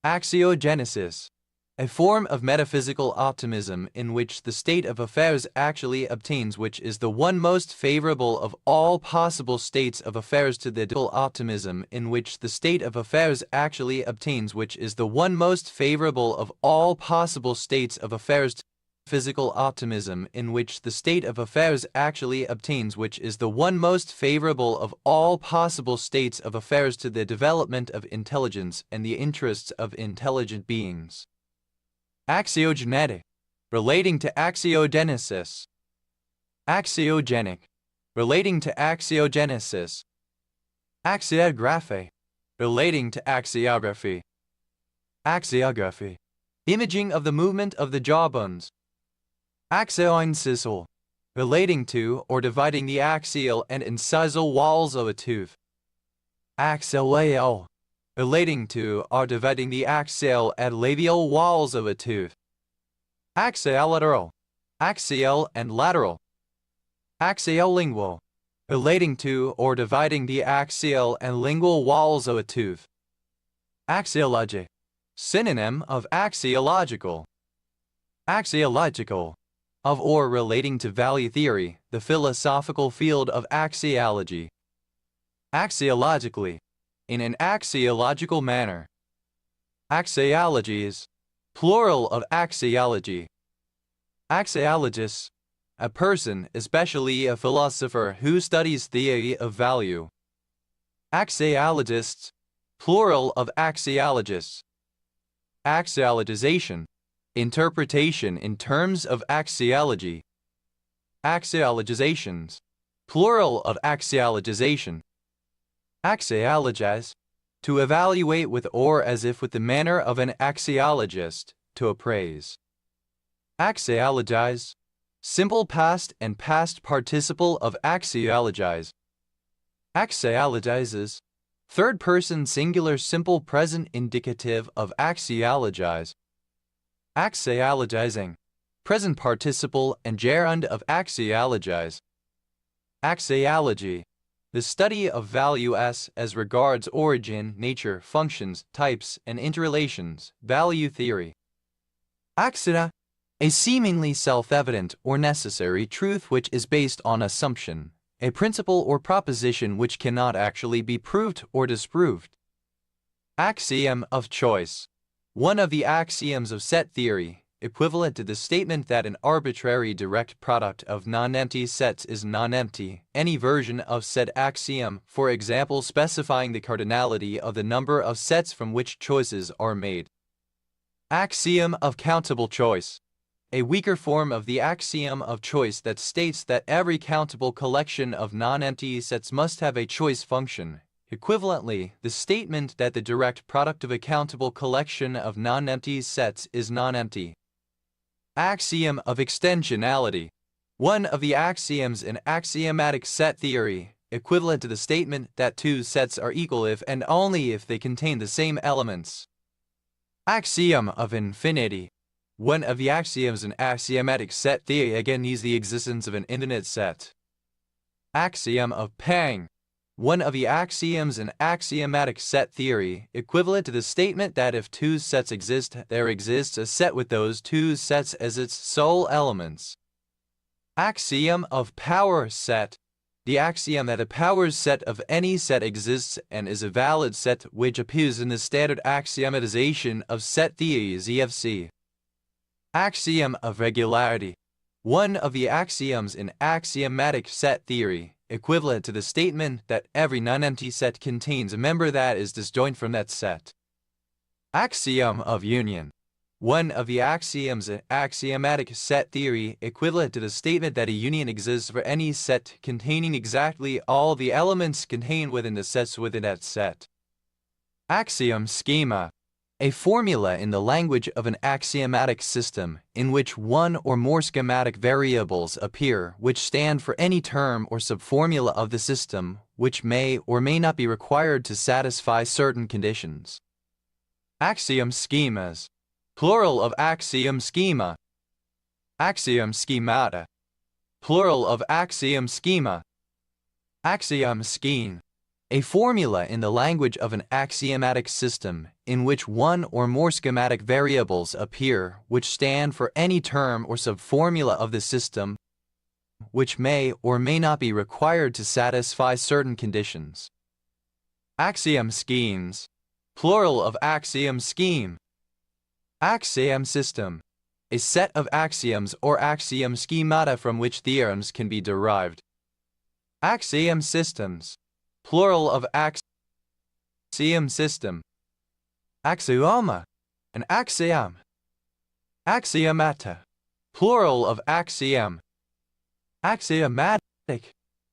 Axiogenesis, a form of metaphysical optimism in which the state of affairs actually obtains which is the one most favorable of all possible states of affairs to the optimism in which the state of affairs actually obtains which is the one most favorable of all possible states of affairs to physical optimism in which the state of affairs actually obtains which is the one most favorable of all possible states of affairs to the development of intelligence and the interests of intelligent beings. Axiogenetic, relating to axiogenesis. Axiogenic, relating to axiogenesis. Axiography, relating to axiography. Axiography, imaging of the movement of the jawbones. Axioincisal, relating to or dividing the axial and incisal walls of a tooth. Axial, relating to or dividing the axial and labial walls of a tooth. Axiolateral, axial and lateral. Axiolingual, relating to or dividing the axial and lingual walls of a tooth. Axiologic, synonym of axiological. Axiological, of or relating to value theory, the philosophical field of axiology. Axiologically, in an axiological manner. Axiologies, Plural of axiology. Axiologist, a person, especially a philosopher who studies theory of value. Axiologists, plural of axiologists. Axiologization, interpretation in terms of axiology. Axiologizations, plural of axiologization. Axiologize, to evaluate with or as if with the manner of an axiologist, to appraise. Axiologize, simple past and past participle of axiologize. Axiologizes, third person singular simple present indicative of axiologize. Axiologizing, present participle and gerund of axiologize. Axiology, the study of value as regards origin, nature, functions, types, and interrelations, value theory. Axia, a seemingly self-evident or necessary truth which is based on assumption, a principle or proposition which cannot actually be proved or disproved. Axiom of choice, one of the axioms of set theory, equivalent to the statement that an arbitrary direct product of non-empty sets is non-empty. Any version of said axiom, for example specifying the cardinality of the number of sets from which choices are made. Axiom of countable choice, a weaker form of the axiom of choice that states that every countable collection of non-empty sets must have a choice function. Equivalently, the statement that the direct product of a countable collection of non-empty sets is non-empty. Axiom of extensionality, one of the axioms in axiomatic set theory, equivalent to the statement that two sets are equal if and only if they contain the same elements. Axiom of infinity, one of the axioms in axiomatic set theory again needs the existence of an infinite set. Axiom of pang, one of the axioms in axiomatic set theory, equivalent to the statement that if two sets exist, there exists a set with those two sets as its sole elements. Axiom of power set, the axiom that a power set of any set exists and is a valid set which appears in the standard axiomatization of set theory ZFC. Axiom of regularity, one of the axioms in axiomatic set theory, equivalent to the statement that every non-empty set contains a member that is disjoint from that set. Axiom of union, one of the axioms in axiomatic set theory, equivalent to the statement that a union exists for any set containing exactly all the elements contained within the sets within that set. Axiom schema, a formula in the language of an axiomatic system in which one or more schematic variables appear which stand for any term or subformula of the system which may or may not be required to satisfy certain conditions. Axiom schemas, plural of axiom schema. Axiom schemata, plural of axiom schema. Axiom scheme, a formula in the language of an axiomatic system in which one or more schematic variables appear which stand for any term or subformula of the system which may or may not be required to satisfy certain conditions. Axiom schemes, plural of axiom scheme. Axiom system, a set of axioms or axiom schemata from which theorems can be derived. Axiom systems, plural of axiom system. Axioma, an axiom. Axiomata, plural of axiom. Axiomatic,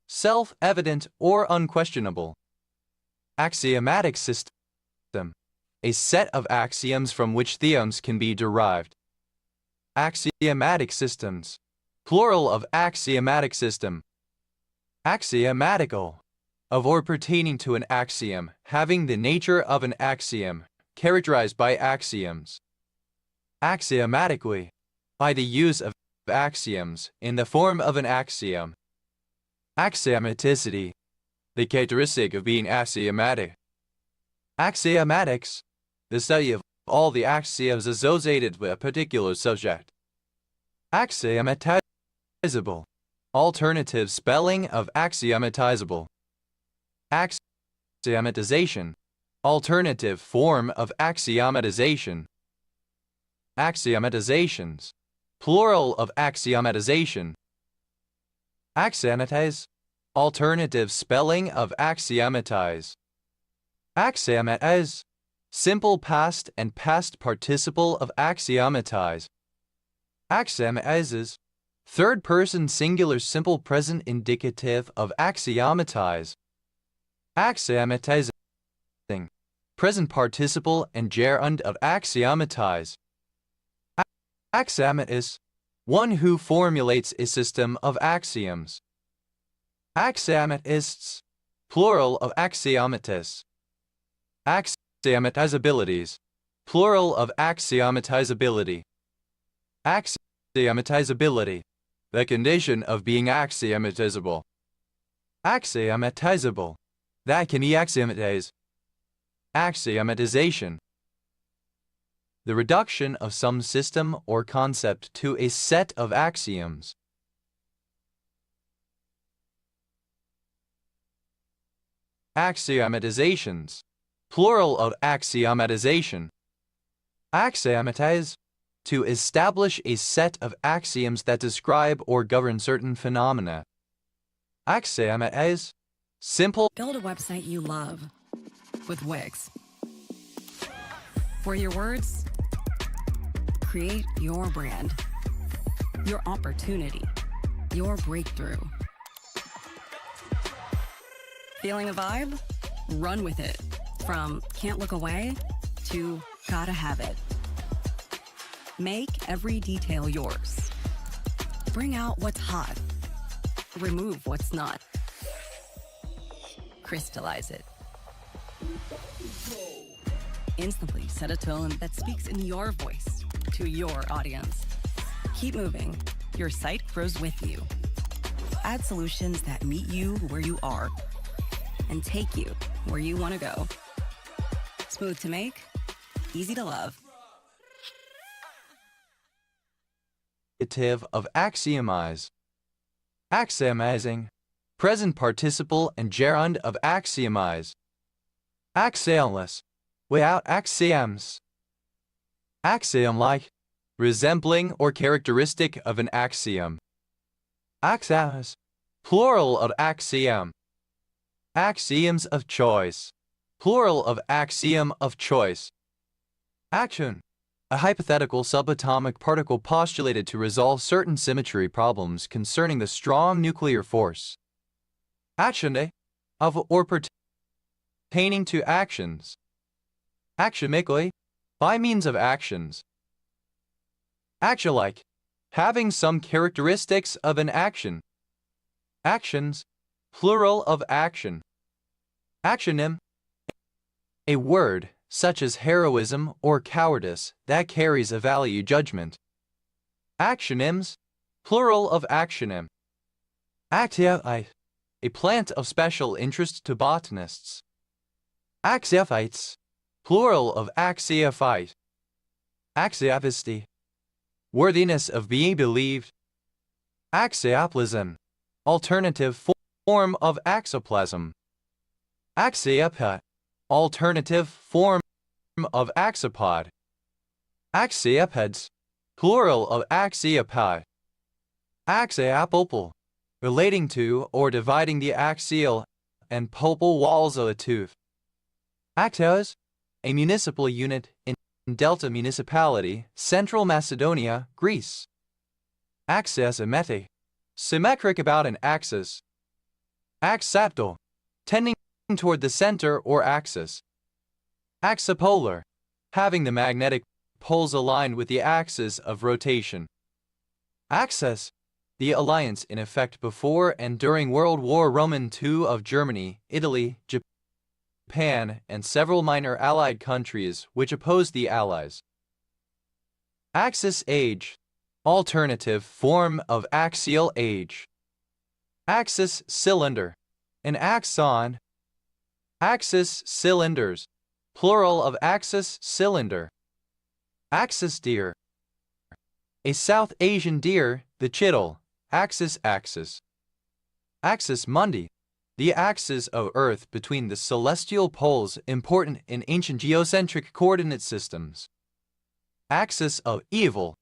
self-evident or unquestionable. Axiomatic system, a set of axioms from which theorems can be derived. Axiomatic systems, plural of axiomatic system. Axiomatical, of or pertaining to an axiom, having the nature of an axiom, characterized by axioms. Axiomatically, by the use of axioms in the form of an axiom. Axiomaticity, the characteristic of being axiomatic. Axiomatics, the study of all the axioms associated with a particular subject. Axiomatizable, alternative spelling of axiomatizable. Axiomatization, alternative form of axiomatization. Axiomatizations. Plural of axiomatization. Axiomatize. Alternative spelling of axiomatize. Axiomatize. Simple past and past participle of axiomatize. Axiomatizes. Third person singular simple present indicative of axiomatize. Axiomatizing. Present participle and gerund of axiomatize. Axiomatist. One who formulates a system of axioms. Axiomatists. Plural of axiomatists. Axiomatizabilities. Plural of axiomatizability. Axiomatizability. The condition of being axiomatizable. Axiomatizable. That can be axiomatized. Axiomatization. The reduction of some system or concept to a set of axioms. Axiomatizations. Plural of axiomatization. Axiomatize. To establish a set of axioms that describe or govern certain phenomena. Axiomatize. Simple. Build a website you love with Wix. For your words, create your brand, your opportunity, your breakthrough. Feeling a vibe? Run with it. From can't look away to gotta have it. Make every detail yours. Bring out what's hot. Remove what's not. Crystallize it. Instantly set a tone that speaks in your voice to your audience. Keep moving. Your site grows with you. Add solutions that meet you where you are and take you where you want to go. Smooth to make, easy to love. Of axiomize. Axiomizing. Present participle and gerund of axiomize. Axiomless. Without axioms. Axiom-like. Resembling or characteristic of an axiom. Axioms. Plural of axiom. Axioms of choice. Plural of axiom of choice. Action. A hypothetical subatomic particle postulated to resolve certain symmetry problems concerning the strong nuclear force. Action of or pertaining to actions. Actionically, by means of actions. Action-like, having some characteristics of an action. Actions, plural of action. Acronym, a word such as heroism or cowardice that carries a value judgment. Acronyms, plural of acronym. Actiophyte, a plant of special interest to botanists. Axiophytes, plural of axiophyte. Axiopisty, worthiness of being believed. Axioplasm, alternative form of axoplasm. Axiopod, alternative form of axopod. Axiopods, plural of axiopod. Axiopulpal, relating to or dividing the axial and pulpal walls of a tooth. Actos, a municipal unit in Delta Municipality, Central Macedonia, Greece. Axisymmetry, symmetric about an axis. Axaptal, tending toward the center or axis. Axipolar, having the magnetic poles aligned with the axis of rotation. Axis, the alliance in effect before and during World War II of Germany, Italy, Japan, and several minor Allied countries which opposed the Allies. Axis age, alternative form of axial age. Axis cylinder, an axon. Axis cylinders, plural of axis cylinder. Axis deer, a South Asian deer, the chital. Axis axis. Axis mundi, the axis of Earth between the celestial poles important in ancient geocentric coordinate systems. Axis of evil.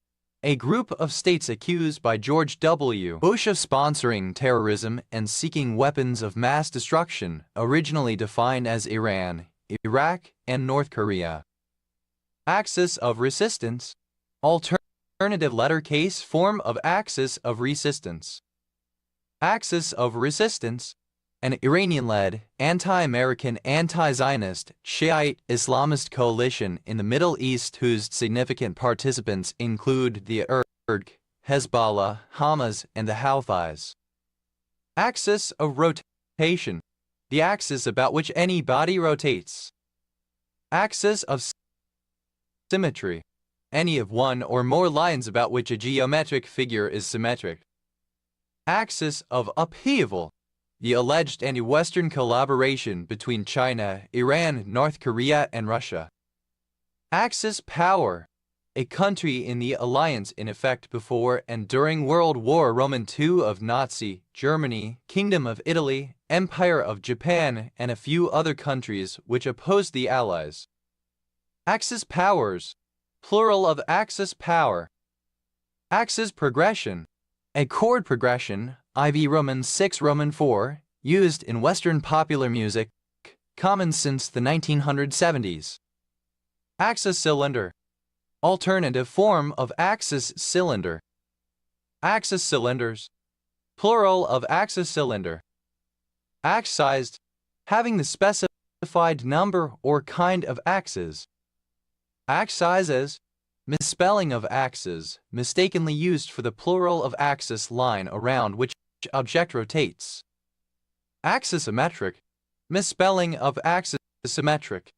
A group of states accused by George W. Bush of sponsoring terrorism and seeking weapons of mass destruction, originally defined as Iran, Iraq, and North Korea. Axis of resistance. Alternative lettercase form of axis of resistance. Axis of resistance. An Iranian-led, anti-American, anti-Zionist, Shiite Islamist coalition in the Middle East whose significant participants include the Irg, Hezbollah, Hamas, and the Houthis. Axis of rotation. The axis about which any body rotates. Axis of symmetry. Any of one or more lines about which a geometric figure is symmetric. Axis of upheaval. The alleged anti-Western collaboration between China, Iran, North Korea, and Russia. Axis power. A country in the alliance in effect before and during World War II of Nazi Germany, Kingdom of Italy, Empire of Japan, and a few other countries which opposed the Allies. Axis powers. Plural of axis power. Axis progression. A chord progression, IV Roman 6 Roman 4, used in Western popular music, common since the 1970s. Axis cylinder. Alternative form of axis cylinder. Axis cylinders. Plural of axis cylinder. Axisized. Having the specified number or kind of axis. Axisizes. Misspelling of axis, mistakenly used for the plural of axis line around which object rotates. Axisymmetric. Misspelling of axis symmetric.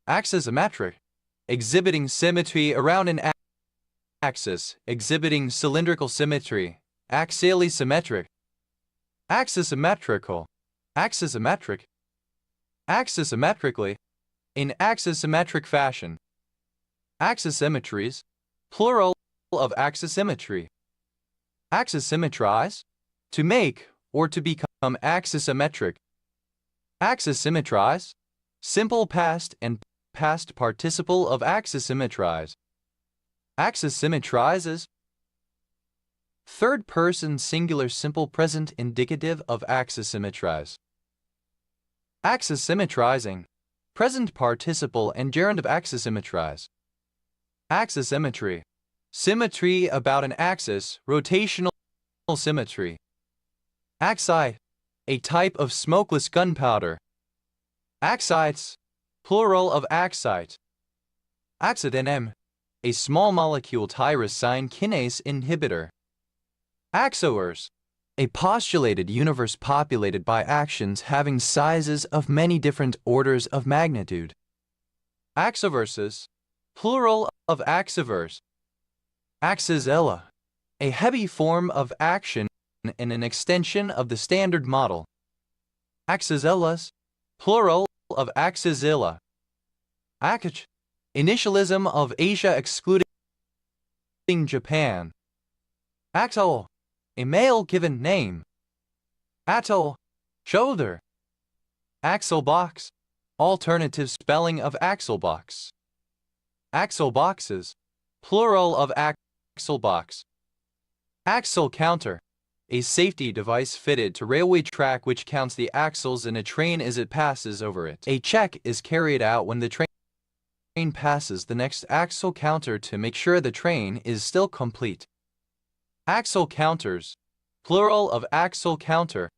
Axisymmetric. Exhibiting symmetry around an axis, exhibiting cylindrical symmetry. Axially symmetric. Axisymmetrical. Axisymmetric. Axisymmetrically. In axisymmetric fashion. Axisymmetries. Plural of axisymmetry. Axisymmetrize. To make or to become axisymmetric. Axisymmetrize. Simple past and past participle of axisymmetrize. Axisymmetrizes. Third person singular simple present indicative of axisymmetrize. Axisymmetrizing. Present participle and gerund of axisymmetrize. Axisymmetry. Symmetry about an axis, rotational symmetry. Axite. A type of smokeless gunpowder. Axites. Plural of axite. Axidin. A small molecule tyrosine kinase inhibitor. Axoers. A postulated universe populated by actions having sizes of many different orders of magnitude. Axoverses. Plural of axivers. Axizella. A heavy form of action and an extension of the standard model. Axizellas. Plural of axizilla. Akach. Initialism of Asia excluding Japan. Atoll. A male given name. Atoll. Shoulder. Axle box. Alternative spelling of axle box. Axle boxes. Plural of axle box. Axle counter. A safety device fitted to railway track which counts the axles in a train as it passes over it. A check is carried out when the train passes the next axle counter to make sure the train is still complete. Axle counters. Plural of axle counter.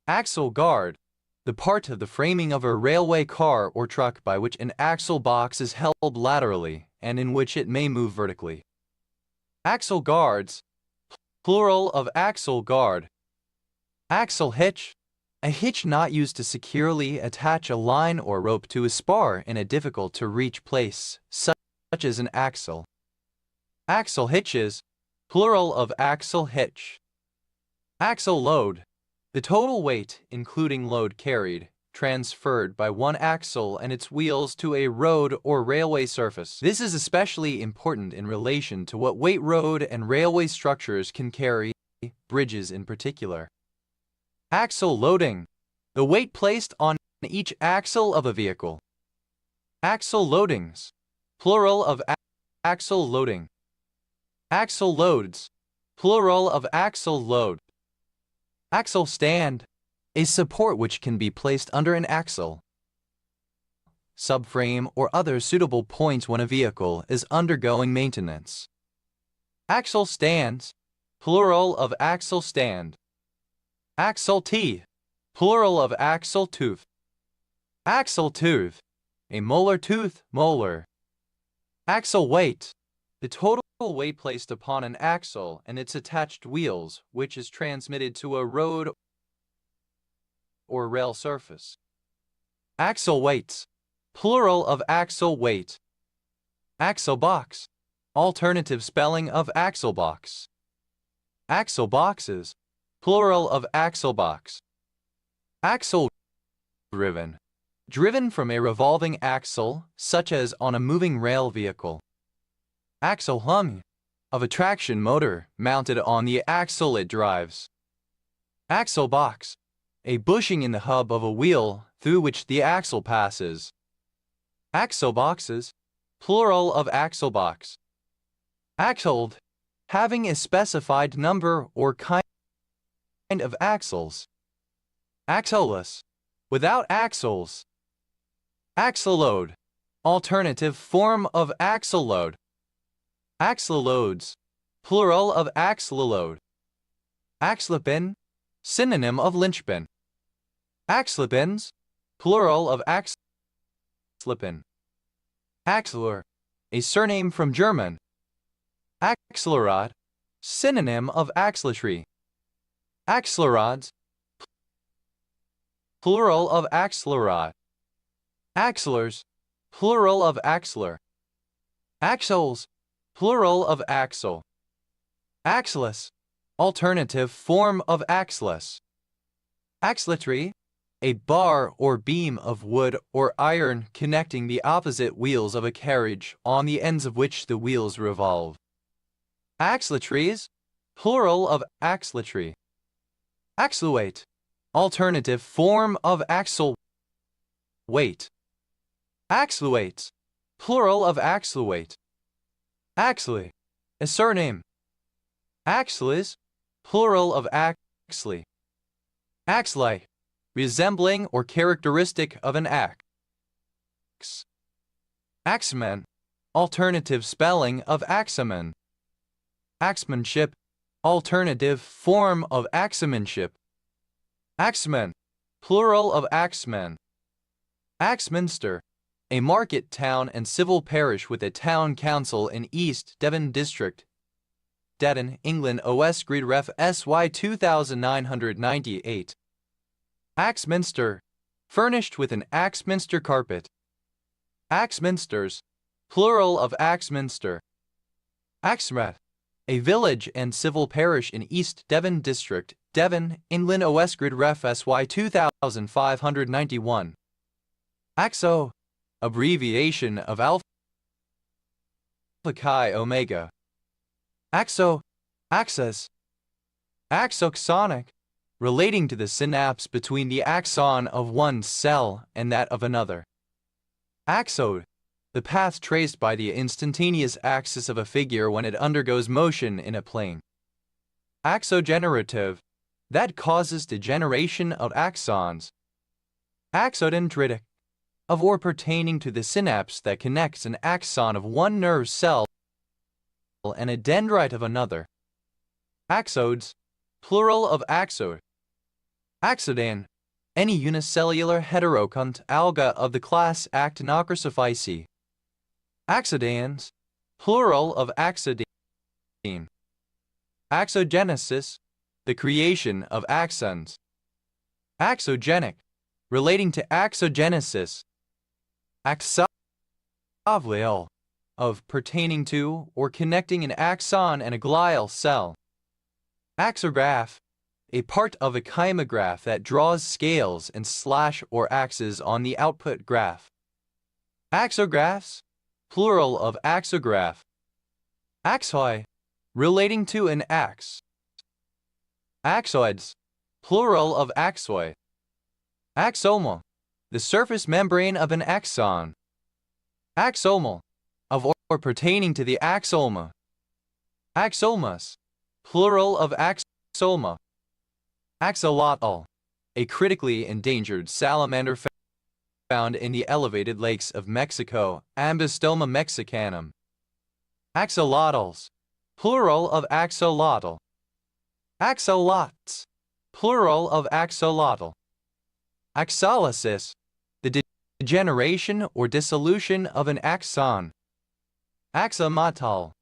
Axle guard. The part of the framing of a railway car or truck by which an axle box is held laterally and in which it may move vertically. Axle guards. Plural of axle guard. Axle hitch. A hitch not used to securely attach a line or rope to a spar in a difficult-to-reach place, such as an axle. Axle hitches. Plural of axle hitch. Axle load. The total weight, including load carried, transferred by one axle and its wheels to a road or railway surface. This is especially important in relation to what weight road and railway structures can carry, bridges in particular. Axle loading. The weight placed on each axle of a vehicle. Axle loadings. Plural of axle loading. Axle loads, plural of axle load. Axle stand, a support which can be placed under an axle, subframe, or other suitable point when a vehicle is undergoing maintenance. Axle stands, plural of axle stand. Axle T, plural of axle tooth. Axle tooth, a molar tooth, molar. Axle weight, the total weight placed upon an axle and its attached wheels, which is transmitted to a road or rail surface. Axle weights, plural of axle weight. Axle box, alternative spelling of axle box. Axle boxes, plural of axle box. Axle driven, driven from a revolving axle, such as on a moving rail vehicle. Axle hung, of a traction motor mounted on the axle it drives. Axle box, a bushing in the hub of a wheel through which the axle passes. Axle boxes, plural of axle box. Axled, having a specified number or kind of axles. Axleless, without axles. Axle load, alternative form of axle load. Axle loads, plural of axle load. Axlepin, synonym of linchpin. Axlepins, plural of axlepin. Axler, a surname from German. Axlerrad, synonym of axletry. Axlerods, plural of axlerod. Axlers, plural of axler. Axles, plural of axle. Axless, alternative form of axless. Axletry, a bar or beam of wood or iron connecting the opposite wheels of a carriage on the ends of which the wheels revolve. Axletrees, plural of axletry. Axleweight, alternative form of axle weight. Axleweights, plural of axleweight. Axley, a surname. Axleys, plural of axley. Axe-like, resembling or characteristic of an axe. Axeman, alternative spelling of axeman. Axemanship, alternative form of axemanship. Axeman, plural of axeman. Axminster, a market town and civil parish with a town council in East Devon District, Devon, England. ub.idvgtbre SY 2998. Axminster, furnished with an Axminster carpet. Axminsters, plural of Axminster. Axmret, a village and civil parish in East Devon District, Devon, England. ub.idvgtbre SY 2591. Axo, abbreviation of Alpha Chi Omega. Axo, axis. Axoxonic, relating to the synapse between the axon of one cell and that of another. Axode, the path traced by the instantaneous axis of a figure when it undergoes motion in a plane. Axogenerative, that causes degeneration of axons. Axodendritic, of or pertaining to the synapse that connects an axon of one nerve cell and a dendrite of another. Axodes, plural of axode. Axodan, any unicellular heterocont alga of the class Actinocrassophyceae. Axodans, plural of axodine. Axogenesis, the creation of axons. Axogenic, relating to axogenesis. Axoglial, of pertaining to or connecting an axon and a glial cell. Axograph, a part of a kymograph that draws scales and slash or axes on the output graph. Axographs, plural of axograph. Axoi, relating to an axe. Axoids, plural of axoi. Axomal, the surface membrane of an axon. Axomal, of or pertaining to the axolma. Axolmas, plural of axolma. Axolotl, a critically endangered salamander found in the elevated lakes of Mexico, Ambystoma mexicanum. Axolotls, plural of axolotl. Axolots, plural of axolotl. Axolysis, the degeneration or dissolution of an axon. Axamatol,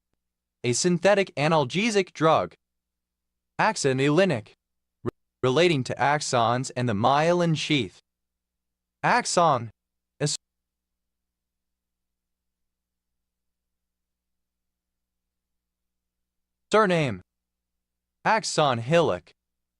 a synthetic analgesic drug. Axonylinic, relating to axons and the myelin sheath. Axon, a surname. Axon hillock,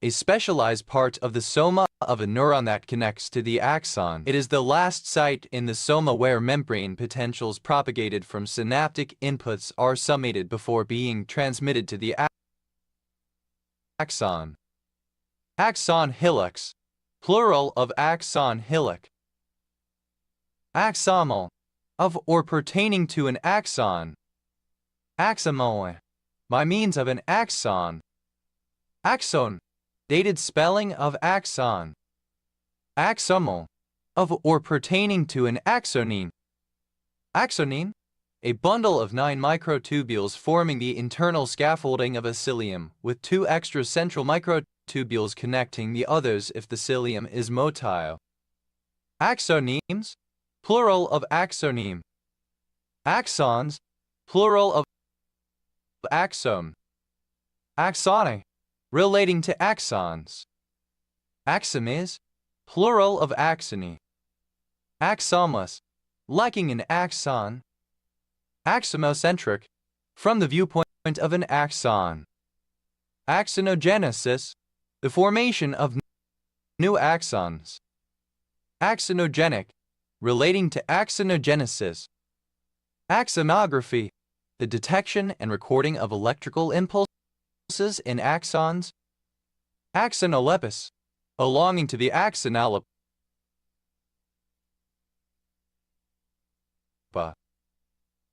a specialized part of the soma of a neuron that connects to the axon. It is the last site in the soma where membrane potentials propagated from synaptic inputs are summated before being transmitted to the axon. Axon hillocks, plural of axon hillock. Axonal, of or pertaining to an axon. Axomoe, by means of an axon. Axon, dated spelling of axon. Axomal, of or pertaining to an axoneme. Axoneme, a bundle of 9 microtubules forming the internal scaffolding of a cilium, with 2 extra central microtubules connecting the others if the cilium is motile. Axonemes, plural of axoneme. Axons, plural of axome. Axone, relating to axons. Axomes, plural of axony. Axomas, lacking an axon. Axomocentric, from the viewpoint of an axon. Axonogenesis, the formation of new axons. Axonogenic, relating to axonogenesis. Axonography, the detection and recording of electrical impulses in axons. Axonolepis, belonging to the axonala.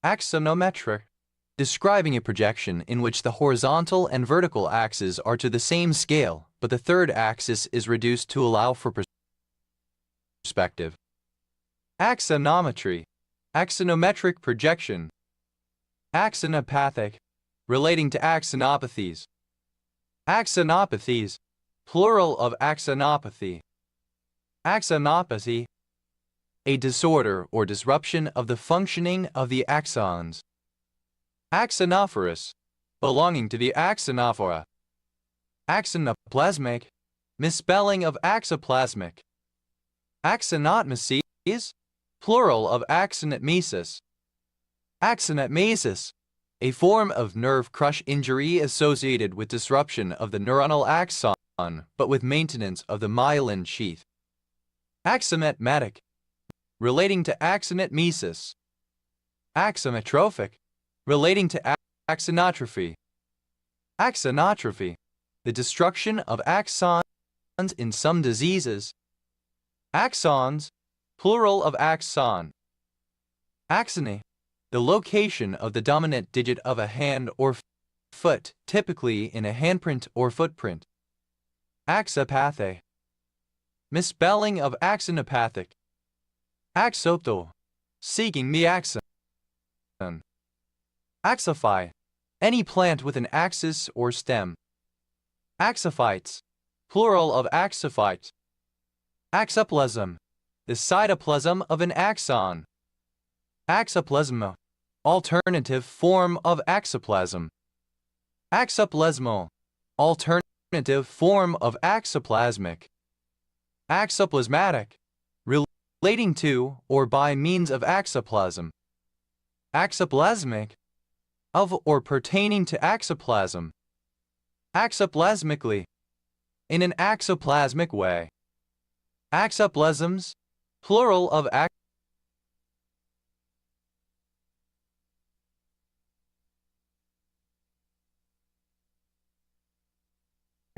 Axonometric, describing a projection in which the horizontal and vertical axes are to the same scale, but the third axis is reduced to allow for perspective. Axonometry, axonometric projection. Axonopathic, relating to axonopathies. Axonopathies, plural of axonopathy. Axonopathy, a disorder or disruption of the functioning of the axons. Axonophorus, belonging to the axonophora. Axonoplasmic, misspelling of axoplasmic. Axonotmeses, plural of axonotmesis. Axonotmesis, a form of nerve crush injury associated with disruption of the neuronal axon, but with maintenance of the myelin sheath. Axometmatic, relating to axonotmesis. Axometrophic, relating to axonotrophy. Axonotrophy, the destruction of axons in some diseases. Axons, plural of axon. Axone, the location of the dominant digit of a hand or foot, typically in a handprint or footprint. Axopathe, misspelling of axonopathic. Axopto, seeking the axon. Axophy, any plant with an axis or stem. Axophytes, plural of axophyte. Axoplasm, the cytoplasm of an axon. Axoplasma, alternative form of axoplasm. Axoplasmal, alternative form of axoplasmic. Axoplasmatic, relating to or by means of axoplasm. Axoplasmic, of or pertaining to axoplasm. Axoplasmically, in an axoplasmic way. Axoplasms, plural of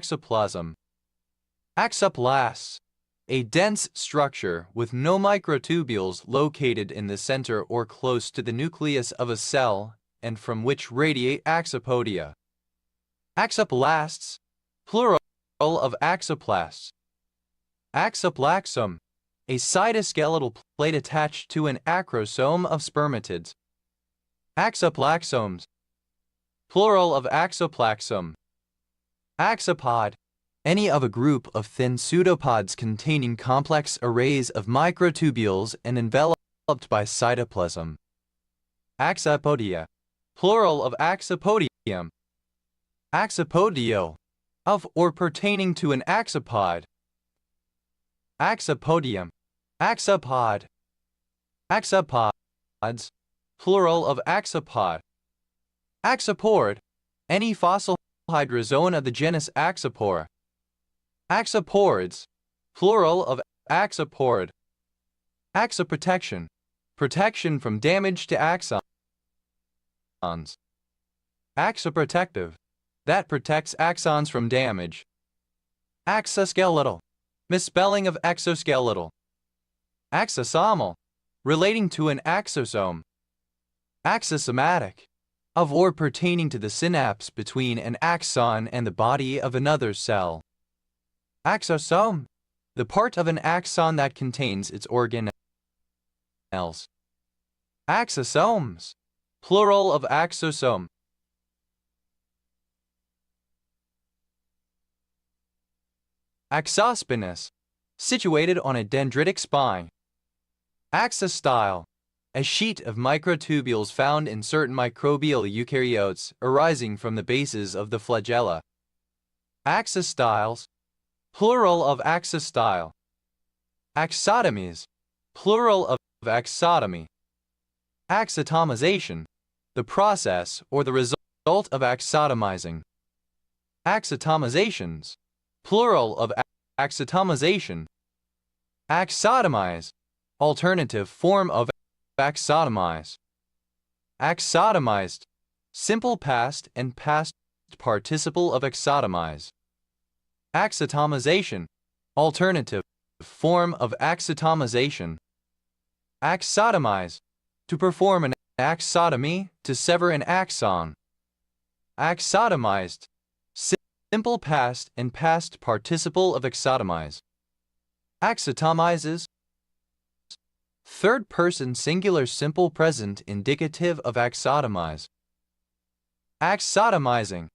axoplasm. Axoplas, a dense structure with no microtubules located in the center or close to the nucleus of a cell and from which radiate axopodia. Axoblasts, plural of axoplasts. Axoplaxome, a cytoskeletal plate attached to an acrosome of spermatids. Axoplaxomes, plural of axoplaxome. Axopod, any of a group of thin pseudopods containing complex arrays of microtubules and enveloped by cytoplasm. Axopodia, plural of axopodium. Axopodio, of or pertaining to an axopod. Axopodium, axopod. Axopods, plural of axopod. Axopord, any fossil hydrozoan of the genus Axopora. Axopords, plural of axopord. Axoprotection, protection from damage to axons. Axoprotective, that protects axons from damage. Axoskeletal, misspelling of exoskeletal. Axosomal, relating to an axosome. Axosomatic, of or pertaining to the synapse between an axon and the body of another cell. Axosome, the part of an axon that contains its organelles. Axosomes, plural of axosome. Axospinous, situated on a dendritic spine. Axostyle, a sheet of microtubules found in certain microbial eukaryotes arising from the bases of the flagella. Axostyles, plural of axostyle. Axotomies, plural of axotomy. Axotomization, the process or the result of axotomizing. Axotomizations, plural of axotomization. Axotomize, alternative form of axotomize. Axotomized, simple past and past participle of axotomize. Axotomization, alternative form of axotomization. Axotomize, to perform an axotomy, to sever an axon. Axotomized, simple past and past participle of axotomize. Axotomizes, third person singular simple present indicative of axotomize. Axotomizing,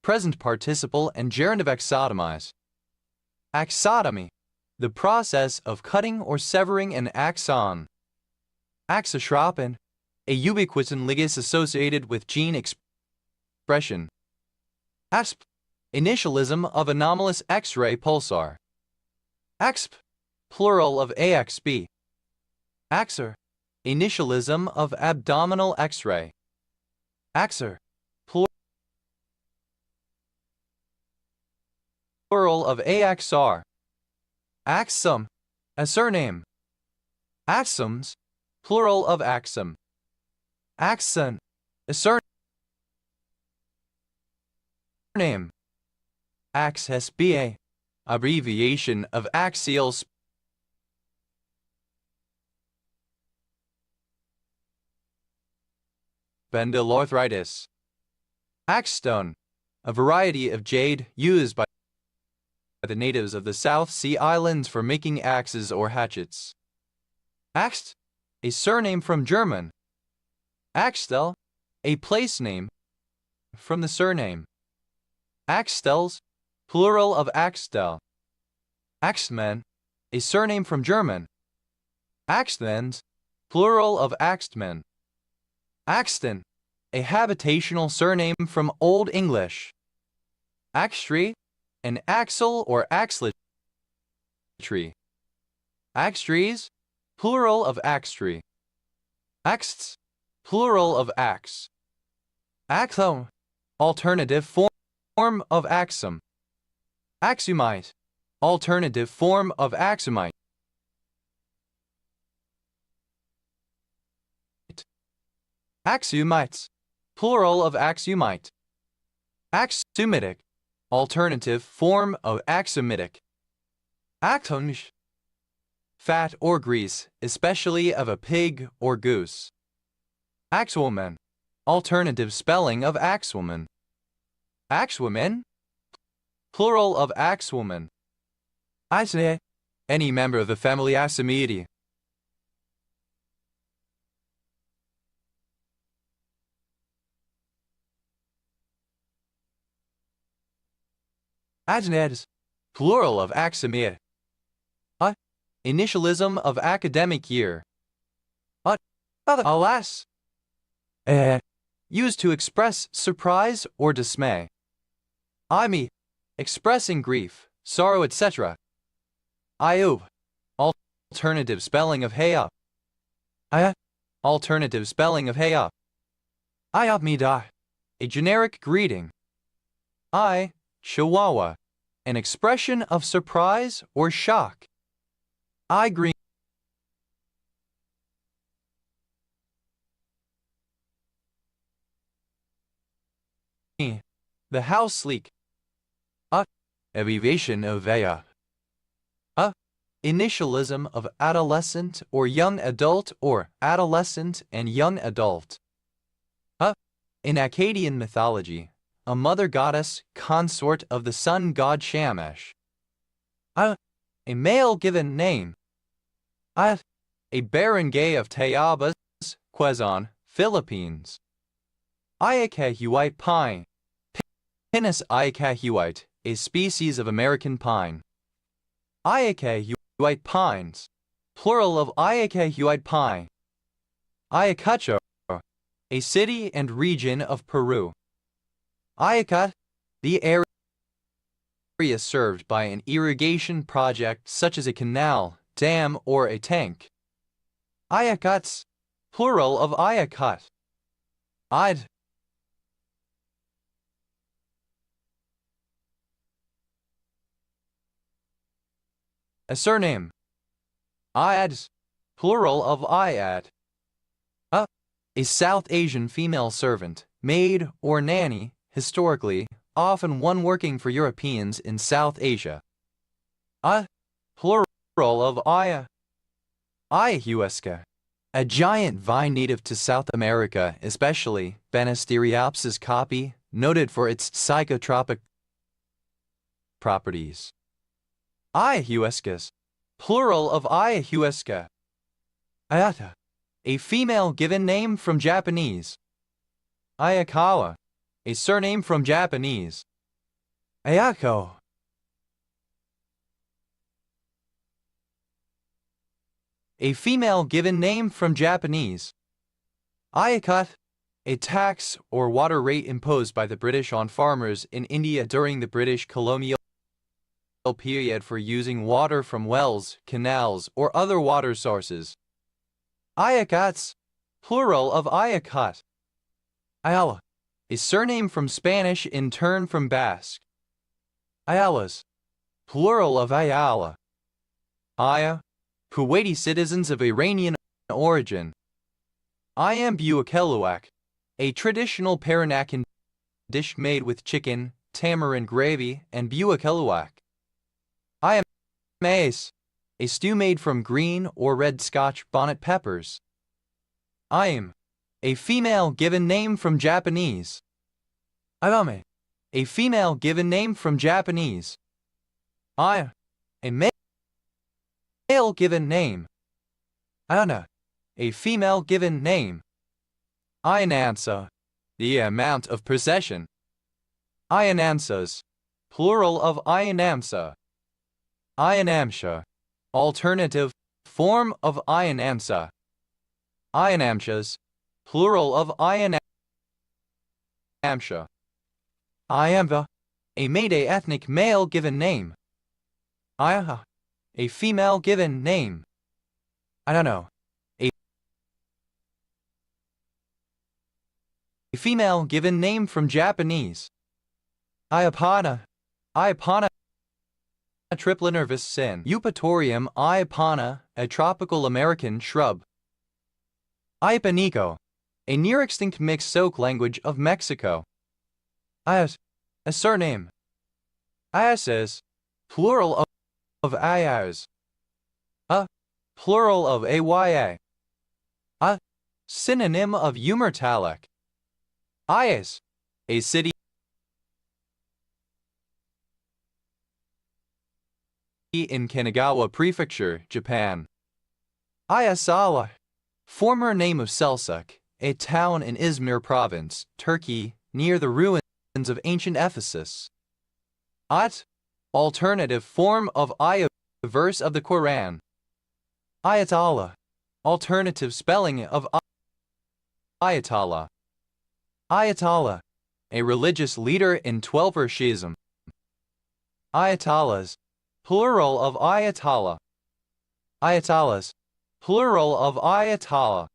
present participle and gerund of axotomize. Axotomy, the process of cutting or severing an axon. Axotropen, a ubiquitin ligase associated with gene expression. ASP, initialism of anomalous X-ray pulsar. AXP, plural of AXB. AXER, initialism of abdominal X-ray. AXER, plural of AXR. Axum, a surname. Axums, plural of axum. Axon, a surname. AXSBA, abbreviation of axial spondyloarthritis. Axstone, a variety of jade used by the natives of the South Sea Islands for making axes or hatchets. Axt, a surname from German. Axtel, a place name from the surname. Axtels, plural of Axtel. Axtmen, a surname from German. Axtmens, plural of Axtmen. Axton, a habitational surname from Old English. Axtree, an axle or axlet tree. Axtrees, plural of axtree. Axts, plural of axe. Axome, alternative form of axum. Axumite, alternative form of axumite. Axumites, plural of axumite. Axumitic, alternative form of axumitic. Actonge, fat or grease, especially of a pig or goose. Axwoman. Alternative spelling of axwoman. Axwomen. Plural of axwoman. Axe. Any member of the family Axomedidae. Adneds. Plural of axomia. Initialism of academic year. Alas. Used to express surprise or dismay. Expressing grief, sorrow, etc. Alternative spelling of heya. Alternative spelling of heya. Ayapmida. A generic greeting. Chihuahua. An expression of surprise or shock. Green. The house sleek. Abbreviation of veya. Initialism of adolescent or young adult or adolescent and young adult. In Akkadian mythology, a mother goddess consort of the sun god Shamash. A male given name. A barangay of Tayabas, Quezon, Philippines. Ayacahuite pine. Pinus ayacahuite, a species of American pine. Ayacahuite pines. Plural of ayacahuite pine. Ayacucho, a city and region of Peru. Ayacut, the area served by an irrigation project such as a canal, dam, or a tank. Ayacuts, plural of ayacut. A surname. Iads, plural of iad. A South Asian female servant, maid, or nanny, historically, often one working for Europeans in South Asia. Plural of Ayahuasca. A giant vine native to South America, especially Banisteriopsis caapi, noted for its psychotropic properties. Ayahuascas. Plural of Ayahuasca. Ayata. A female given name from Japanese. Ayakawa. A surname from Japanese. Ayako. A female given name from Japanese. Ayakut. A tax or water rate imposed by the British on farmers in India during the British colonial period for using water from wells, canals, or other water sources. Ayacuts, plural of Ayacut. Ayala, a surname from Spanish in turn from Basque. Ayalas, plural of Ayala. Aya, Kuwaiti citizens of Iranian origin. Ayam buakeluak, a traditional Peranakan dish made with chicken, tamarind gravy, and buakeluak. Ayam maize, a stew made from green or red Scotch bonnet peppers. Ayam, a female given name from Japanese. Ayame, a female given name from Japanese. Aya, a male given name. Ayana, a female given name. Ayanansa, the amount of possession. Ayanansas, plural of Ayanamsa. Ayanamsha, alternative form of Ayanamsa. Ayanamshas, plural of Ayanamsha. Ayamva, a Meitei ethnic male given name. Ayaha, a female given name. I don't know. A female given name from Japanese. Iapana, Iapana triplinervis sin. Eupatorium iapana, a tropical American shrub. Iapanico, a near-extinct mixed Soc language of Mexico. Ayas, a surname. Ayases, plural of Ayas. plural of aya. A synonym of umertalic. Ayas, a city in Kanagawa Prefecture, Japan. Ayasawa, former name of Selçuk, a town in Izmir province, Turkey, near the ruins of ancient Ephesus. At, alternative form of ayah, verse of the Quran. Ayatollah, alternative spelling of Ayatollah. Ayatollah, a religious leader in Twelver Shiism. Ayatollahs, plural of Ayatollah. Ayatollahs, plural of Ayatollah.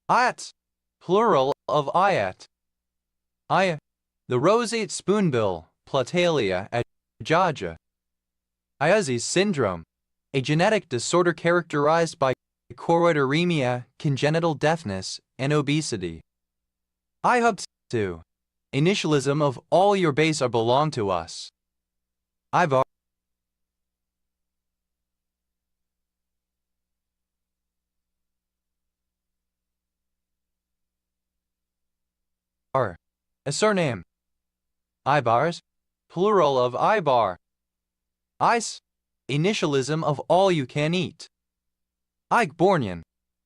Ayats, plural of ayat. Ayah, the roseate spoonbill, Platalia ajaja. Ayazi's syndrome, a genetic disorder characterized by choroideremia, congenital deafness, and obesity. IHUB2, initialism of all your base are belong to us. IVAR, a surname. Ibars, plural of Ibar. Ice, initialism of all you can eat. Eichbornian,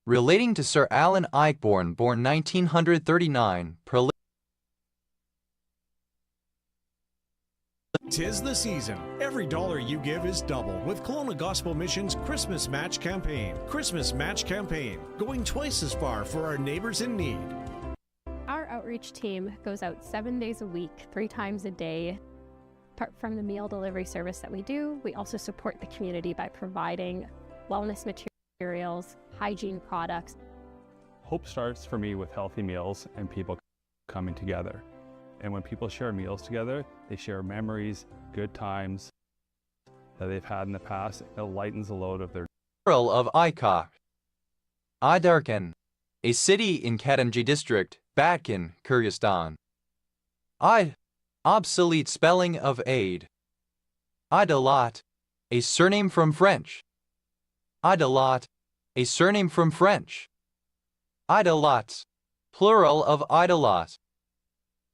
relating to Sir Alan Eichborn, born 1939, 'Tis the season. Every dollar you give is double with Kelowna Gospel Mission's Christmas Match Campaign. Christmas Match Campaign, going twice as far for our neighbors in need. Our outreach team goes out 7 days a week, 3 times a day. Apart from the meal delivery service that we do, we also support the community by providing wellness materials, hygiene products. Hope starts for me with healthy meals and people coming together. And when people share meals together, they share memories, good times that they've had in the past. It lightens the load of their plural of Ikak. Idarkan, a city in Kadamji district, Batkin, Kyrgyzstan. Obsolete spelling of aid. Idolat, a surname from French. Idolat, a surname from French. Idolats, plural of idolat.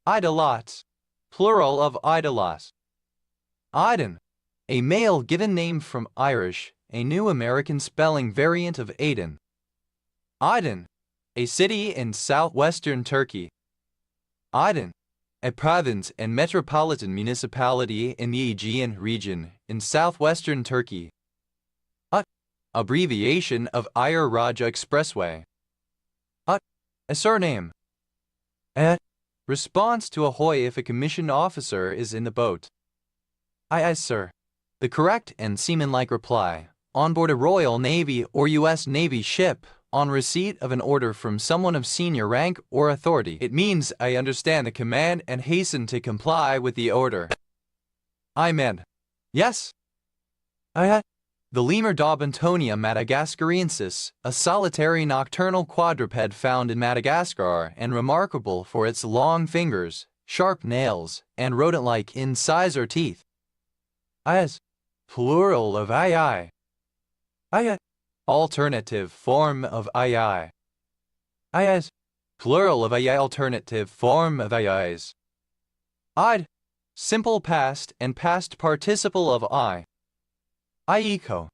Idolats, plural of idolas. Aiden, a male given name from Irish, a new American spelling variant of Aden. Aydin, a city in southwestern Turkey. Aydin, a province and metropolitan municipality in the Aegean region in southwestern Turkey. Abbreviation of Ayer Raja Expressway. A surname. Response to ahoy if a commissioned officer is in the boat. Aye, sir. The correct and seaman-like reply, on board a Royal Navy or U.S. Navy ship, on receipt of an order from someone of senior rank or authority. It means I understand the command and hasten to comply with the order. I meant, yes. The lemur Daubentonia madagascariensis, a solitary nocturnal quadruped found in Madagascar and remarkable for its long fingers, sharp nails, and rodent-like incisor teeth. As plural of ai. Alternative form of ai. As plural of ai alternative form of ai's. Simple past and past participle of I. Aiko.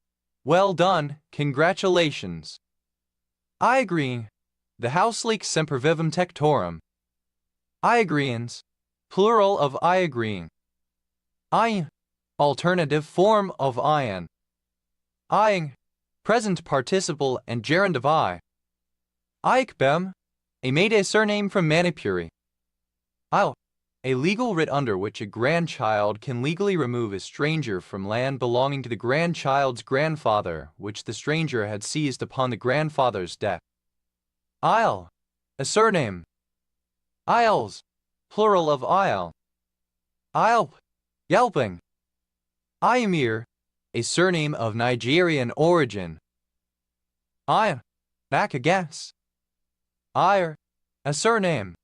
Well done, congratulations. I agree. The house leak sempervivum tectorum. I agreeans. Plural of I agreeing. I. Alternative form of ion. Eing. Present participle and gerund of I. Aikbem. A made surname from Manipuri. I'll. A legal writ under which a grandchild can legally remove a stranger from land belonging to the grandchild's grandfather, which the stranger had seized upon the grandfather's death. Isle, a surname. Isles, plural of isle. Ilp, yelping. Iamir, a surname of Nigerian origin. Iron, back a guess. Ire, a surname.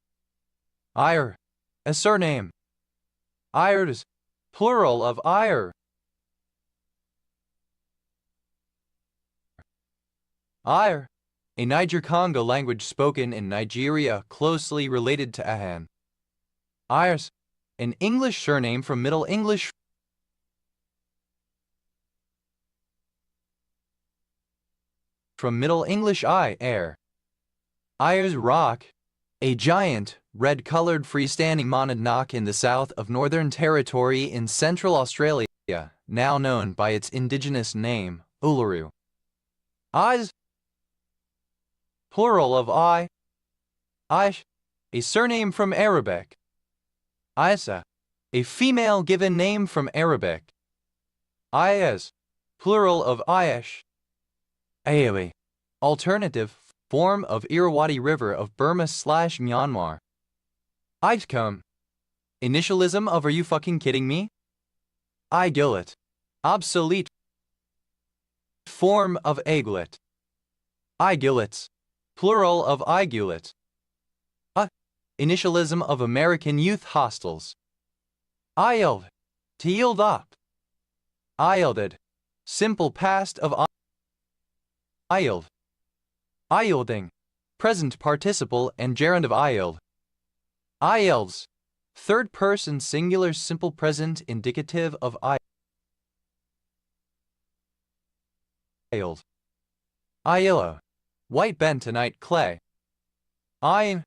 Ire, a surname. Ires, plural of ire. Ire, a Niger-Congo language spoken in Nigeria closely related to Ahan. Irs, an English surname from Middle English I, air. Ayers Rock, a giant, red-colored freestanding monadnock in the south of Northern Territory in Central Australia, now known by its indigenous name, Uluru. Eyes, plural of I. Aish, a surname from Arabic. Isa, a female given name from Arabic. Ayaz, plural of Ayash. Ayawi, alternative form of Irrawaddy River of Burma/Myanmar. Itcom, initialism of Are you fucking kidding me? Igillet, obsolete form of Aglet. Igillets, plural of Igullet. Initialism of American youth hostels. Ield, to yield up. Ielded, simple past of Ield. Ielding, present participle and gerund of Ield. Ields, third person singular simple present indicative of Ield. Iello, white bentonite clay. Ayin,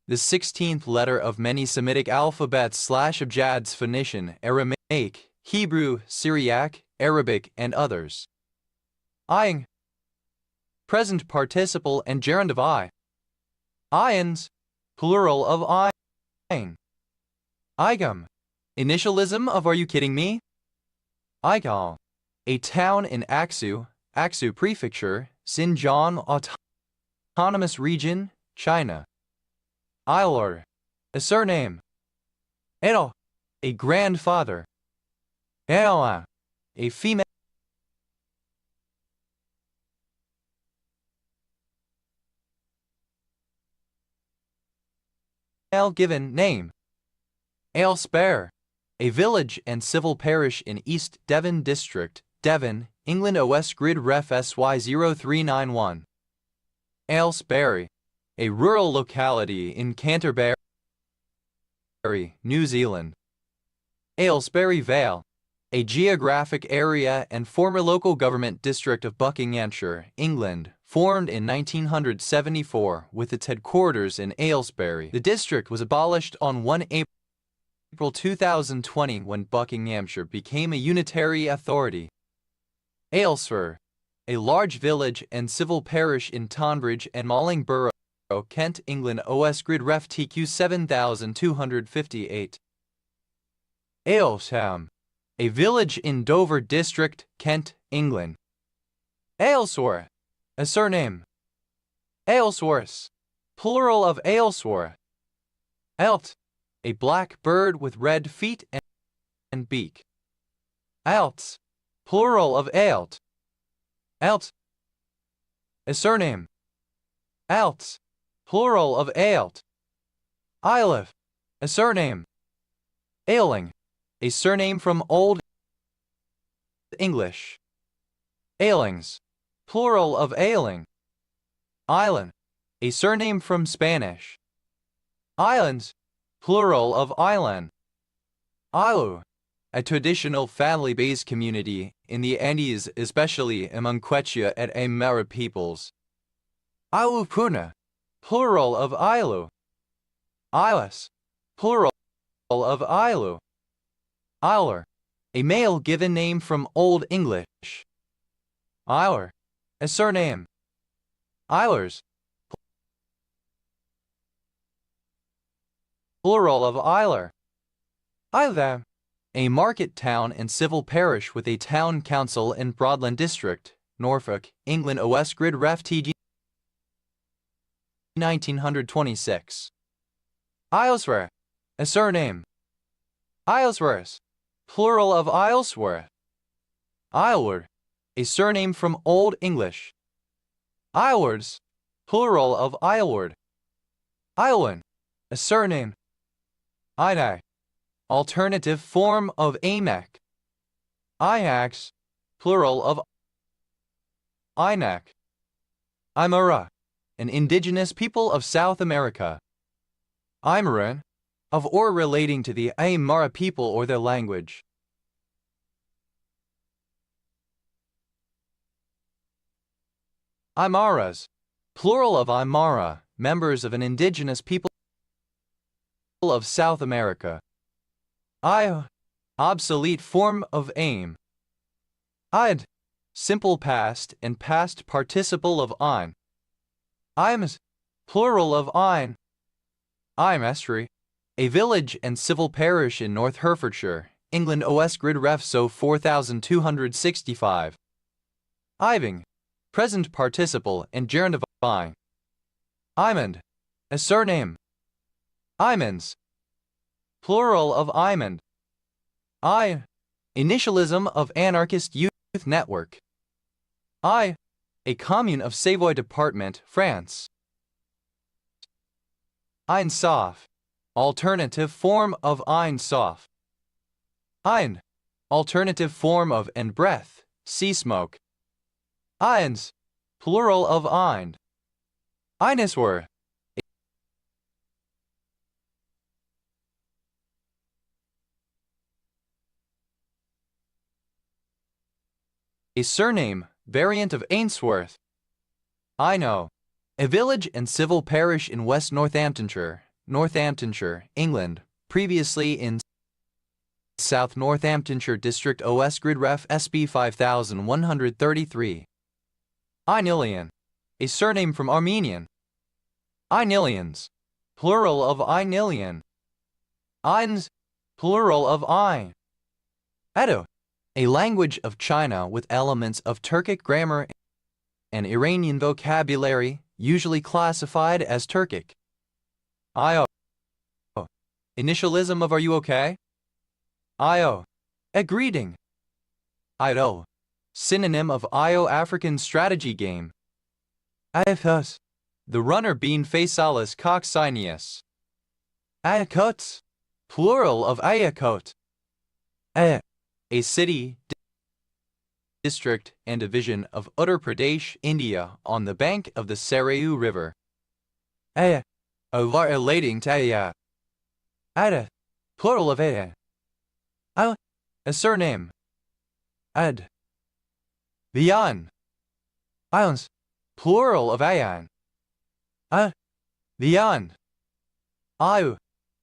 the 16th letter of many Semitic alphabets/Abjad's Phoenician, Aramaic, Hebrew, Syriac, Arabic, and others. Aying, present participle and gerund of I. Ions, plural of Ayin. Igum, initialism of Are you kidding me? Igal, a town in Aksu, Aksu Prefecture, Xinjiang Autonomous Region, China. Ilor, a surname. Edel, a grandfather. Edela, a female given name. Aylesbury, a village and civil parish in East Devon District, Devon, England. OS Grid Ref SY0391. Aylesbury, a rural locality in Canterbury, New Zealand. Aylesbury Vale, a geographic area and former local government district of Buckinghamshire, England, formed in 1974 with its headquarters in Aylesbury. The district was abolished on 1 April 2020 when Buckinghamshire became a unitary authority. Aylesford, a large village and civil parish in Tonbridge and Malling Borough, Kent, England. OS Grid Ref TQ 7258. Aylesham, a village in Dover District, Kent, England. Aylesworth, a surname. Aylesworth, plural of Aylesworth. Ailt, a black bird with red feet and beak. Ailts, plural of Ailt. Ailt, a surname. Ailts, plural of Ailt. Ailif, a surname. Ailing, a surname from Old English. Ailings, plural of ailing. Island, a surname from Spanish. Islands, plural of island. Ilu, a traditional family-based community in the Andes, especially among Quechua and Aymara peoples. Ilupuna, plural of Ilu. Ilas, plural of Ilu. Iler, a male given name from Old English. Iler, a surname. Eilers, plural of Eiler. Eiltham, a market town and civil parish with a town council in Broadland District, Norfolk, England. OS Grid Ref TG 1926. Islesworth, a surname. Islesworth, plural of Islesworth. Isleward, a surname from Old English. Islewards, plural of Isleward. Islewan, a surname. Inak, alternative form of Amac. Iax, plural of Inak. Aymara, an indigenous people of South America. Aymaran, of or relating to the Aymara people or their language. Aymaras, plural of Aymara, members of an indigenous people of South America. Obsolete form of aim. I'd, simple past and past participle of ein. Ims, plural of ein. Imestry, a village and civil parish in North Herefordshire, England. OS grid ref so 4265. Iving, present participle and gerund of I. Imond, a surname. Imans, plural of Imond. Initialism of anarchist youth network. A commune of Savoy Department, France. Einsof, alternative form of Einsof. Ein, alternative form of and breath, sea smoke. Eins, plural of ein. Eineswer, a surname, variant of Ainsworth. I know, a village and civil parish in West Northamptonshire, England, previously in South Northamptonshire District. OS grid ref SB 5133. Ainilian, a surname from Armenian. Ainilians, plural of Ainilian. Eins, plural of Ein. Edo, a language of China with elements of Turkic grammar and Iranian vocabulary, usually classified as Turkic. Io, initialism of are you okay? Io, a greeting. Ido, synonym of Io African strategy game. Aethos, the runner being Phasalis coccyneus. Ayakots, plural of Ayakot. A city, district, and division of Uttar Pradesh, India, on the bank of the Sarayu River. A relating to Aya. Ada, plural of Aya. A surname. Ad. Vian. Ions, plural of Ayan. Vian. Iu,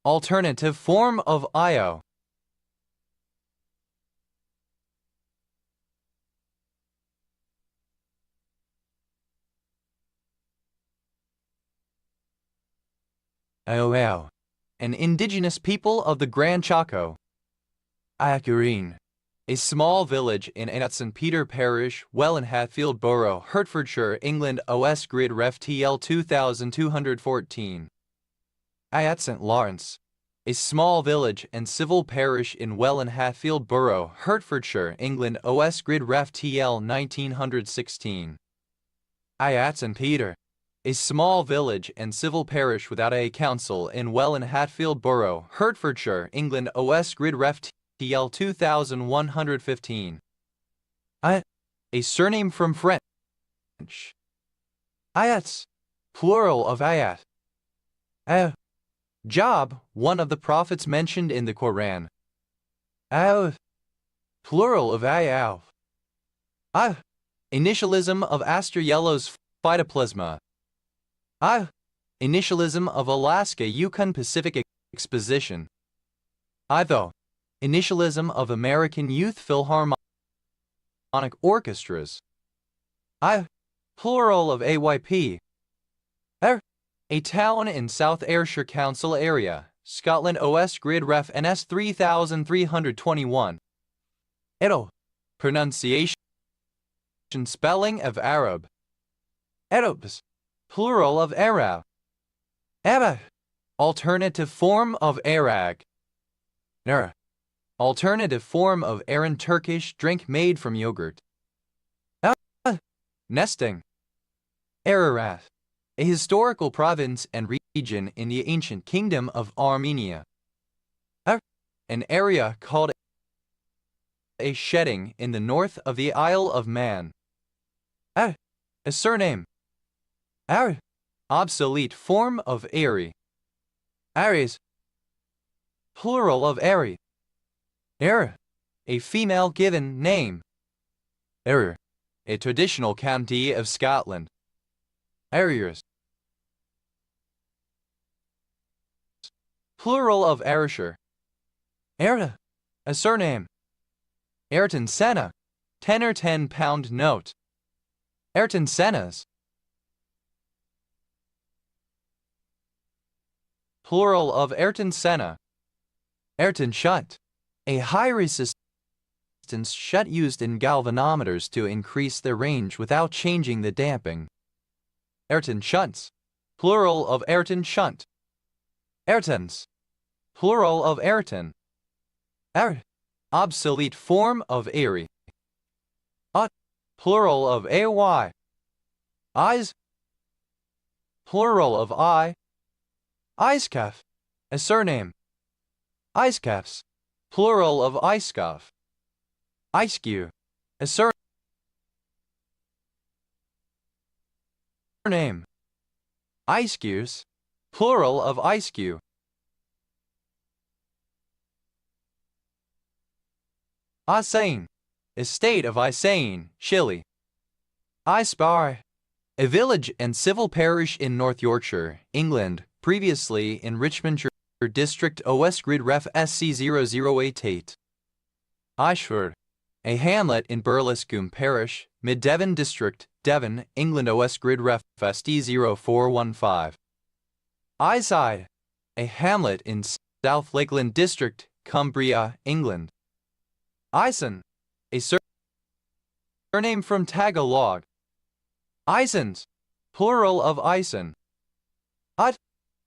alternative form of Io. Iowao, an indigenous people of the Grand Chaco. Ayacurin, a small village in St. Peter Parish, Welland Hatfield Borough, Hertfordshire, England. OS grid ref TL 2214. Ayat St. Lawrence, a small village and civil parish in Welland Hatfield Borough, Hertfordshire, England. OS grid ref TL 1916. Ayat St. Peter, a small village and civil parish without a council in Welland Hatfield Borough, Hertfordshire, England. OS grid ref TL 2115. A surname from French. Ayats, plural of ayat. A job, one of the prophets mentioned in the Quran. A plural of ayaw. A initialism of Aster Yellow's phytoplasma. A initialism of Alaska Yukon Pacific Exposition. Though initialism of American Youth Philharmonic Orchestras. Plural of AYP. A town in South Ayrshire Council area, Scotland. OS grid ref NS 3321. Pronunciation spelling of Arab. Arabs, plural of Arab. Abba, alternative form of Arag. Nara, alternative form of Aran Turkish drink made from yogurt. Nesting. Ararat, a historical province and region in the ancient Kingdom of Armenia. An area called a shedding in the north of the Isle of Man. A surname. Ar. Obsolete form of Ari. Aries. Plural of Ari. Er. A female given name. Er. A traditional county of Scotland. Ariers. Plural of Ayrshire. Era. A surname. Ayrton Senna. 10 or 10-pound note. Ayrton Senna's. Plural of Ayrton Senna. Ayrton shut. A high resistance shut used in galvanometers to increase their range without changing the damping. Ayrton shunts. Plural of Ayrton shunt. Ayrtons. Plural of Ayrton. Ar. Obsolete form of Airy. Plural of ay. Eyes. Plural of I. Icecaf. A surname. Icecafs. Plural of Icecaf. Iceskew. A surname. Iceskews. Plural of Iceskew. Isane. Estate of Isane, Chile. Ispar. A village and civil parish in North Yorkshire, England, previously in Richmondshire District ub.idvgtbre SC0088. Ishford. A hamlet in Burliscombe Parish, Mid-Devon District, Devon, England ub.idvgtbre SD0415. Iside. A hamlet in South Lakeland District, Cumbria, England. Ison. A surname from Tagalog. Isons. Plural of Ison.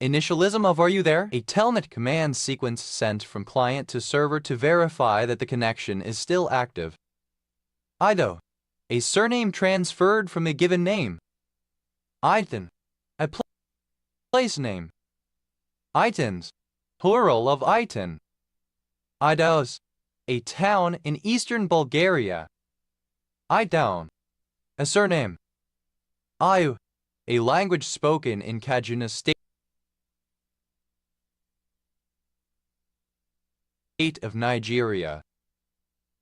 Initialism of Are you there? A telnet command sequence sent from client to server to verify that the connection is still active. Ido. A surname transferred from a given name. Iton. A place name. Itons. Plural of Iton. Idos. A town in eastern Bulgaria. Idown. A surname. Ayu. A language spoken in Kaduna State of Nigeria.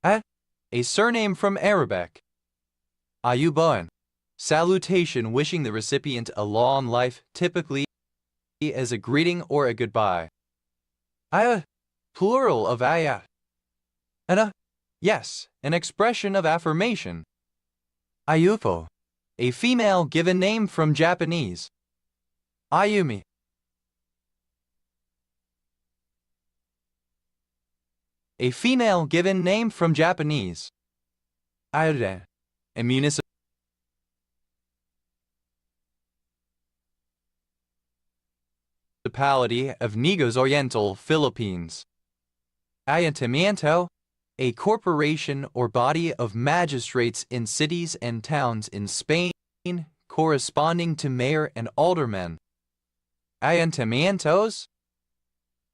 A surname from Arabic. Ayuban. Salutation wishing the recipient a long life, typically as a greeting or a goodbye. Aya. Plural of aya. Yes, an expression of affirmation. Ayufo. A female given name from Japanese. Ayumi. A female given name from Japanese. Aire. A municipality of Negros Oriental, Philippines. Ayuntamiento. A corporation or body of magistrates in cities and towns in Spain, corresponding to mayor and aldermen. Ayuntamientos.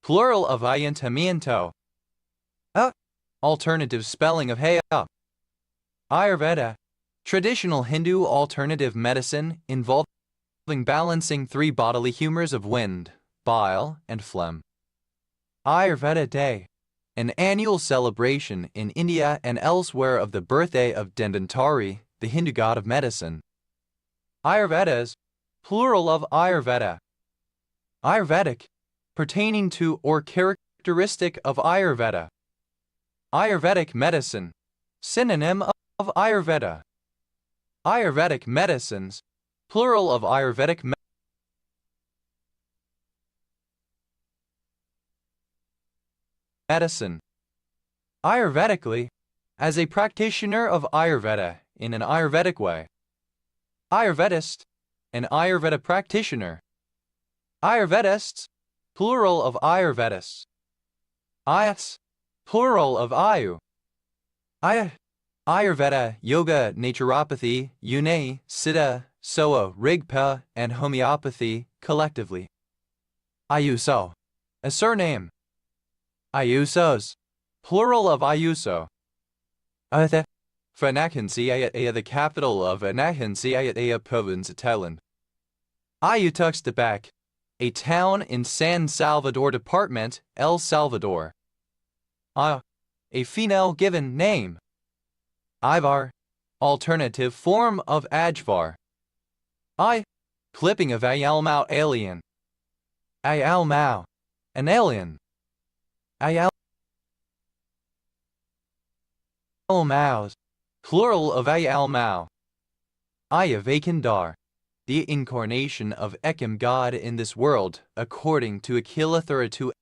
Plural of ayuntamiento. Alternative spelling of Haya. Ayurveda. Traditional Hindu alternative medicine involving balancing 3 bodily humors of wind, bile, and phlegm. Ayurveda Day. An annual celebration in India and elsewhere of the birthday of Dhanvantari, the Hindu god of medicine. Ayurvedas. Plural of Ayurveda. Ayurvedic. Pertaining to or characteristic of Ayurveda. Ayurvedic medicine. Synonym of Ayurveda. Ayurvedic medicines. Plural of Ayurvedic medicine. Ayurvedically. As a practitioner of Ayurveda in an Ayurvedic way. Ayurvedist. An Ayurveda practitioner. Ayurvedists. Plural of Ayurvedists. Ayas. Plural of Ayu. Ayurveda, Yoga, Naturopathy, Unai, Siddha, Soa, Rigpa, and Homeopathy, collectively. Ayuso. A surname. Ayusos. Plural of Ayuso. Franakensi the capital of Anakensi province, Thailand. Ayutuxtepec, a town in San Salvador Department, El Salvador. A female given name. Ivar, alternative form of Ajvar. Clipping of Ayalmao alien. Ayalmao, an alien. Ayalmaos, plural of Ayalmao. Ayavakandar, the incarnation of Ekim God in this world, according to Akilathura to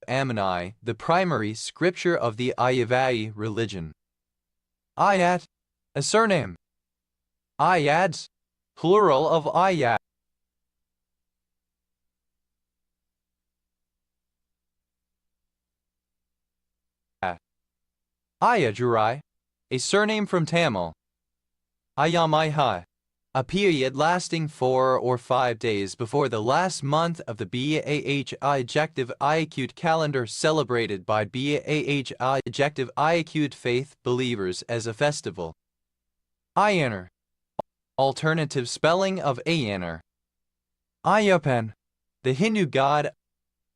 Ammonai, the primary scripture of the Ayavai religion. Ayat, a surname. Ayads, plural of Ayat. Ayajurai, a surname from Tamil. Ayamaiha, a period lasting 4 or 5 days before the last month of the Bah Iacute calendar, celebrated by Bah Iacute faith believers as a festival. Ayanar, alternative spelling of Ayanar. Ayyappan, the Hindu god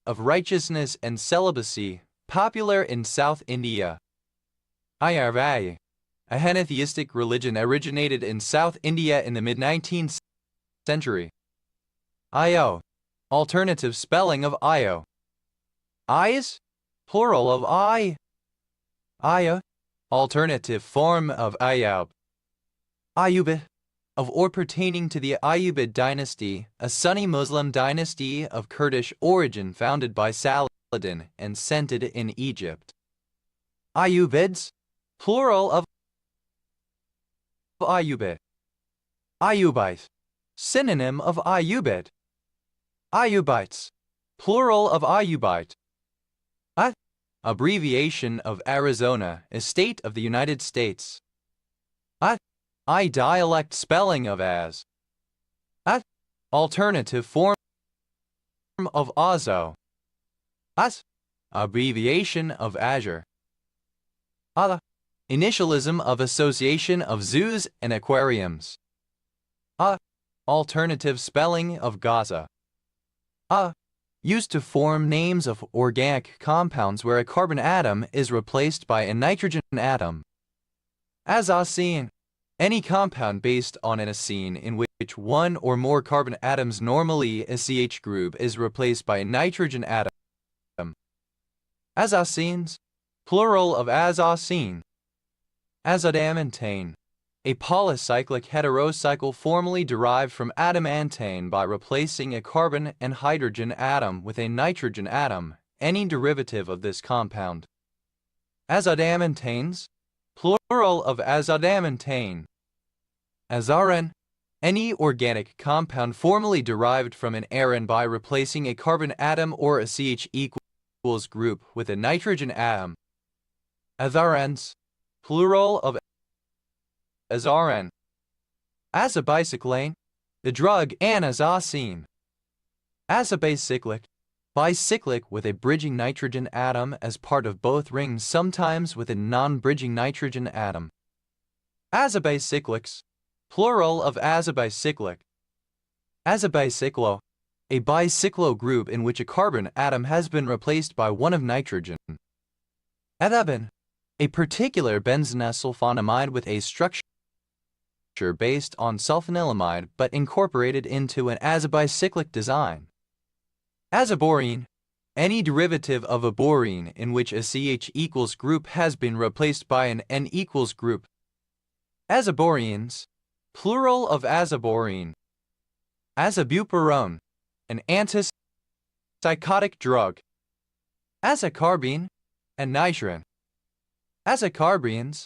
of righteousness and celibacy, popular in South India. Ayurveda, a henotheistic religion, originated in South India in the mid-19th century. Io, alternative spelling of Io. Eyes, plural of I. Aya, alternative form of Ayub. Ayyubid, of or pertaining to the Ayyubid dynasty, a Sunni Muslim dynasty of Kurdish origin founded by Saladin and centered in Egypt. Ayyubids, plural of Ayyubid. Ayyubite, synonym of Ayyubid. Ayyubites, plural of Ayyubite. Abbreviation of Arizona, a state of the United States. I dialect spelling of as. Alternative form of Azo. Abbreviation of Azure. Initialism of association of zoos and aquariums. Alternative spelling of Gaza. Used to form names of organic compounds where a carbon atom is replaced by a nitrogen atom. Azocene, any compound based on an acene in which one or more carbon atoms, normally a CH group, is replaced by a nitrogen atom. Azocenes, plural of azocene. Azodamantane, a polycyclic heterocycle formerly derived from adamantane by replacing a carbon and hydrogen atom with a nitrogen atom, any derivative of this compound. Azodamantanes, plural of azodamantane. Azaran, any organic compound formerly derived from an aran by replacing a carbon atom or a CH equals group with a nitrogen atom. Azarans, plural of azaran. Azabicyclane, the drug anazocene. Azabicyclic, bicyclic with a bridging nitrogen atom as part of both rings, sometimes with a non-bridging nitrogen atom. Azabicyclics, plural of azabicyclic. Azabicyclo, a bicyclo group in which a carbon atom has been replaced by one of nitrogen. Ethaben, a particular benzenesulfonamide with a structure based on sulfanilamide but incorporated into an azabicyclic design. Azaborine, any derivative of a borine in which a CH equals group has been replaced by an N equals group. Azaborines, plural of azaborine. Azabuperone, an antipsychotic drug. Azacarbine and nitrin. Azacarbenes,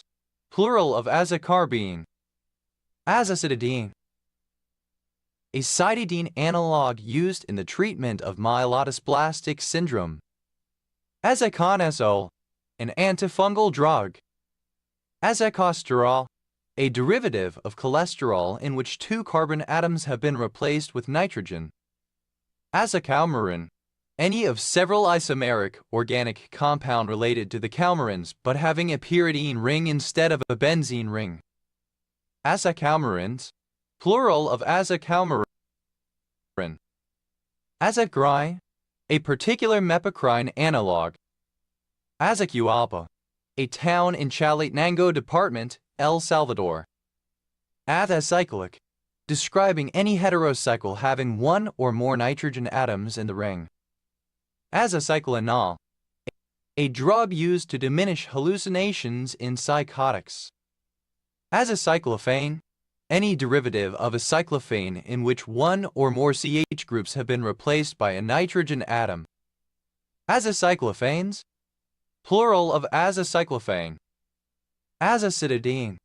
plural of azacarbine. Azacitidine, a cytidine analog used in the treatment of myelodysplastic syndrome. Azaconazole, an antifungal drug. Azacosterol, a derivative of cholesterol in which two carbon atoms have been replaced with nitrogen. Azacalmarin, any of several isomeric organic compound related to the calmarins but having a pyridine ring instead of a benzene ring. Azacalmarins, plural of azacalmarins. Azagrai, a particular mepacrine analog. Azacualpa, a town in Chalatenango Department, El Salvador. Azacyclic, describing any heterocycle having one or more nitrogen atoms in the ring. Azacyclinol, a drug used to diminish hallucinations in psychotics. Azacyclophane, any derivative of a cyclophane in which one or more CH groups have been replaced by a nitrogen atom. Azacyclophanes, plural of azacyclophane. Azacitidine,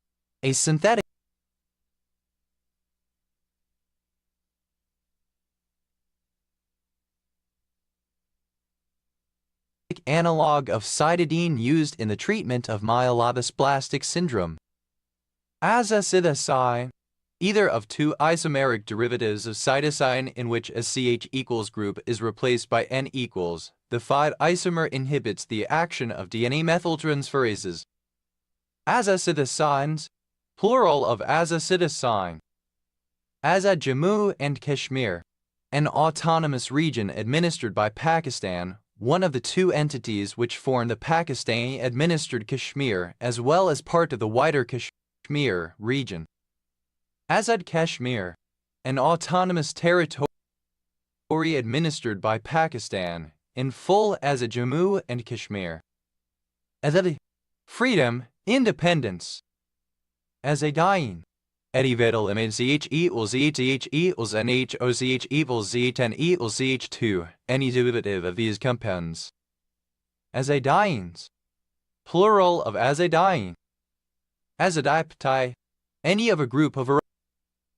a synthetic analog of cytidine used in the treatment of myelodysplastic syndrome. Azacitidine, either of two isomeric derivatives of cytosine in which a CH equals group is replaced by N equals. The 5 isomer inhibits the action of DNA methyltransferases. Azacitidines, plural of azacitidine. Jammu and Kashmir, an autonomous region administered by Pakistan, one of the two entities which form the Pakistani-administered Kashmir as well as part of the wider Kashmir region. Azad Kashmir, an autonomous territory administered by Pakistan, in full as a Jammu and Kashmir. Azadi, freedom, independence. Azadain, Edivedal MNCH equals ETH equals NHOCH equals Z10 equals CH2, any derivative of these compounds. Azadains, plural of azadain. Azadipeptide, any of a group of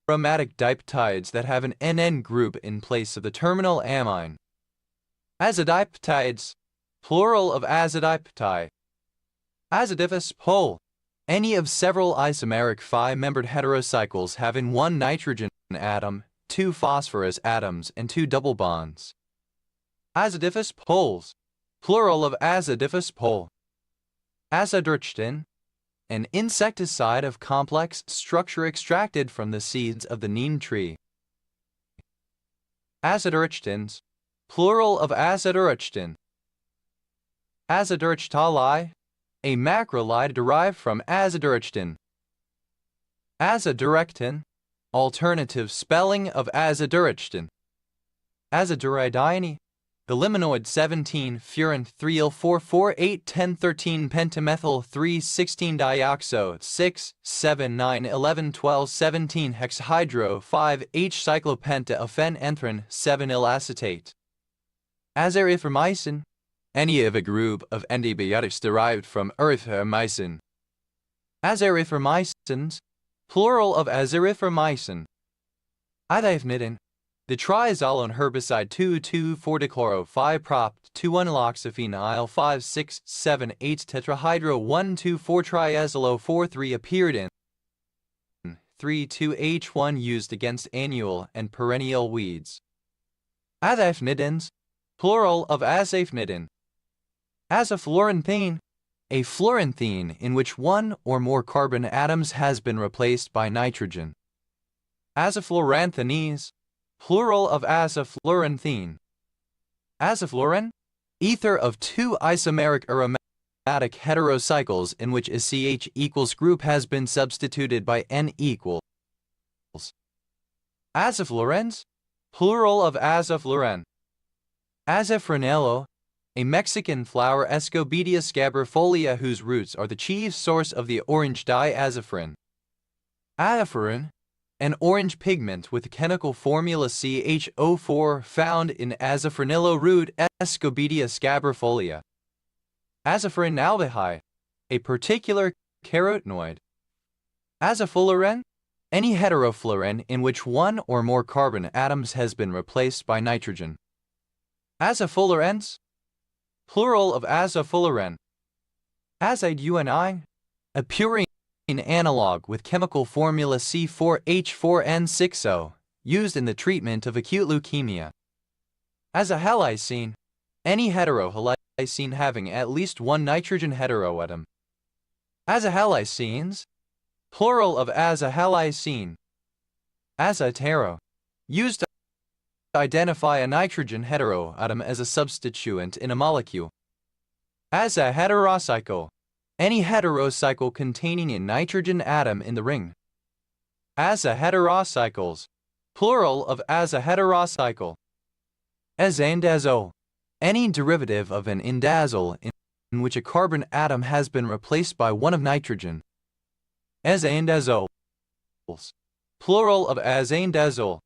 aromatic dipeptides that have an NN group in place of the terminal amine. Azadipeptides, plural of azadipeptide. Azadiphus pole, any of several isomeric 5-membered heterocycles having one nitrogen atom, 2 phosphorus atoms, and 2 double bonds. Azadiphus poles, plural of azadiphus pole. Azadrictin, an insecticide of complex structure extracted from the seeds of the neem tree. Azadrictins, plural of azadrictin. Azadrictali, a macrolide derived from azadrictin. Azadirechtin, alternative spelling of azadrictin. Azaduridine, the liminoid 17 furan 3L448 1013 pentamethyl 316 dioxo 6 7 9 11 12 17 hexahydro 5 H cyclopentaephenanthrin 7 L-acetate. Azerifamycin, any of a group of antibiotics derived from erythromycin. Azerifamycins, plural of azerifamycin. Idifnidin, the triazolone herbicide 2,2,4-dichloro-5-prop 2,1-loxaphenyl 5,6,7,8 tetrahydro 1,2,4-triazolo-4,3 appeared in 3,2-H1 used against annual and perennial weeds. Azafnidins, plural of azafnidin. Azafluoranthene, a fluoranthene in which one or more carbon atoms has been replaced by nitrogen. Azafluoranthanese, plural of azafluoranthene. Azafluoran, ether of 2 isomeric aromatic heterocycles in which a CH equals group has been substituted by N equals. Azafluorans, plural of azafluoran. Azafranello, a Mexican flower Escobedia scabrifolia whose roots are the chief source of the orange dye azafran. Azafran, an orange pigment with chemical formula CH04 found in azafranillo root Escobedia scabrifolia. Azafranaldehyde, a particular carotenoid. Azafluoran, any heterofluoran in which one or more carbon atoms has been replaced by nitrogen. Azafluorans, plural of azafluoran. Azide-UNI, a purine analog with chemical formula C4H4N60, used in the treatment of acute leukemia. Azahalicine, any heterohalicine having at least one nitrogen heteroatom. Azahalicines, plural of azahalicine. Azatero, used identify a nitrogen heteroatom as a substituent in a molecule. As a heterocycle, any heterocycle containing a nitrogen atom in the ring. As a heterocycles, plural of as a heterocycle. As indazole, any derivative of an indazole in which a carbon atom has been replaced by one of nitrogen. As indazoles, plural of as indazole.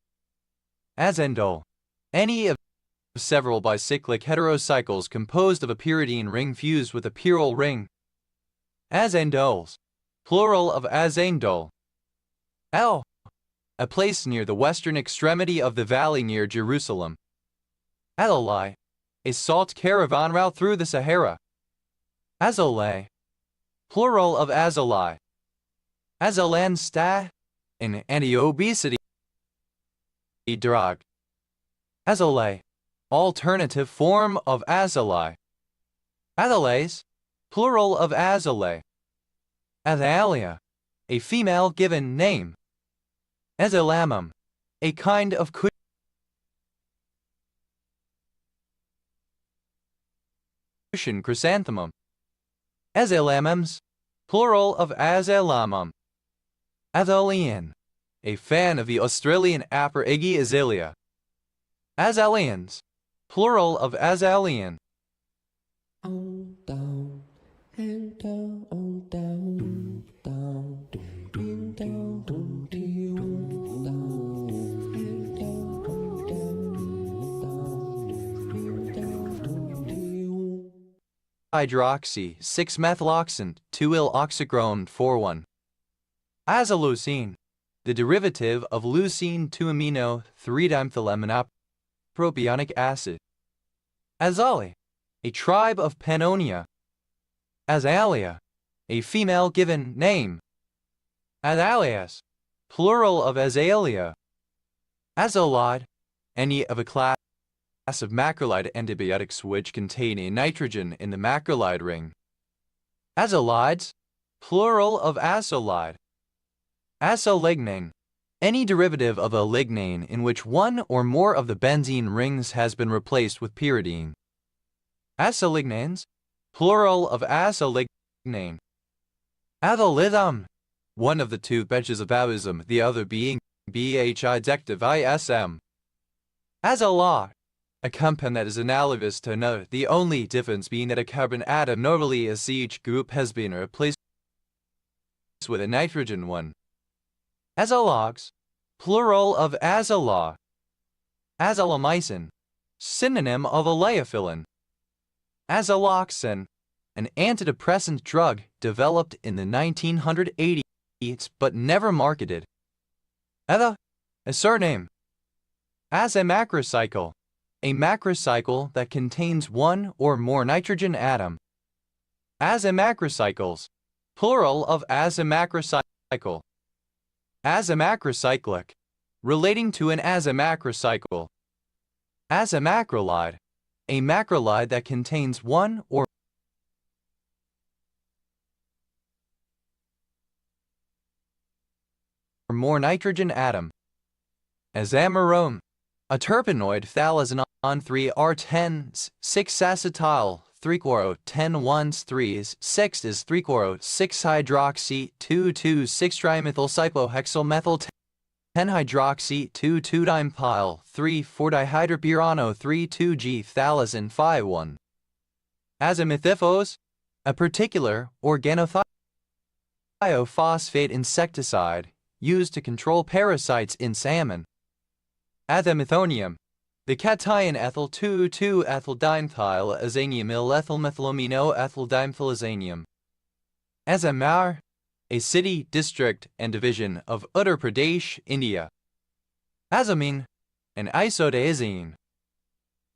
As endole, any of several bicyclic heterocycles composed of a pyridine ring fused with a pyrrole ring. As endoles, plural of as endole. L, a place near the western extremity of the valley near Jerusalem. Alali, a salt caravan route through the Sahara. Azole, plural of azali. Azalansta, an anti-obesity drug. Azole, alternative form of azali. Azales, plural of azale. Azalia, a female given name. Azalamum, a kind of cushion chrysanthemum. Azalamums, plural of azalamum. Azalean, a fan of the Australian Aper Iggy azalea. Azaleans, plural of azalean. On down and down, on down, down, and down, down, Hydroxy 6-methyloxant 2-iloxychrome 4,1. Azaleucine, the derivative of leucine 2-amino 3-dimethylaminopropionic acid. Azale, a tribe of Pannonia. Azalia, a female given name. Azaleas, plural of azalea. Azolide, any of a class of macrolide antibiotics which contain a nitrogen in the macrolide ring. Azolides, plural of azolide. Azolignane, any derivative of a lignane in which one or more of the benzene rings has been replaced with pyridine. Azolignanes, plural of azolignane. Azolithum, one of the two benches of Taoism, the other being ub.idvgtbre. Azolar, a compound that is analogous to another, the only difference being that a carbon atom normally as each group has been replaced with a nitrogen one. Azologs, plural of azolar. Azolomycin, synonym of aleophyllin. Azoloxin, an antidepressant drug developed in the 1980s but never marketed. A surname. As a macrocycle, a macrocycle that contains one or more nitrogen atom. As a macrocycles, plural of as a macrocycle. As a macrocyclic, relating to an as a macrocycle. As a macrolide, a macrolide that contains one or more nitrogen atom. As amarome, a terpenoid phthalazine on 3R10s 6-acetyl 3-chloro-10-1s 6 is 3-chloro-6-hydroxy 2,2,6-trimethylcyclohexylmethyl 10-hydroxy 2,2-dimethyl 3,4-dihydropurano 3,2-G phthalazine 5,1. Azamethifos, a particular organothiophosphate insecticide used to control parasites in salmon. Azamethonium, the cation ethyl 2,2-ethyldimethyl-azanium-ethylmethylamino-ethyldimethyl-azanium. Azamar, a city, district, and division of Uttar Pradesh, India. Azamine, an isodiazine.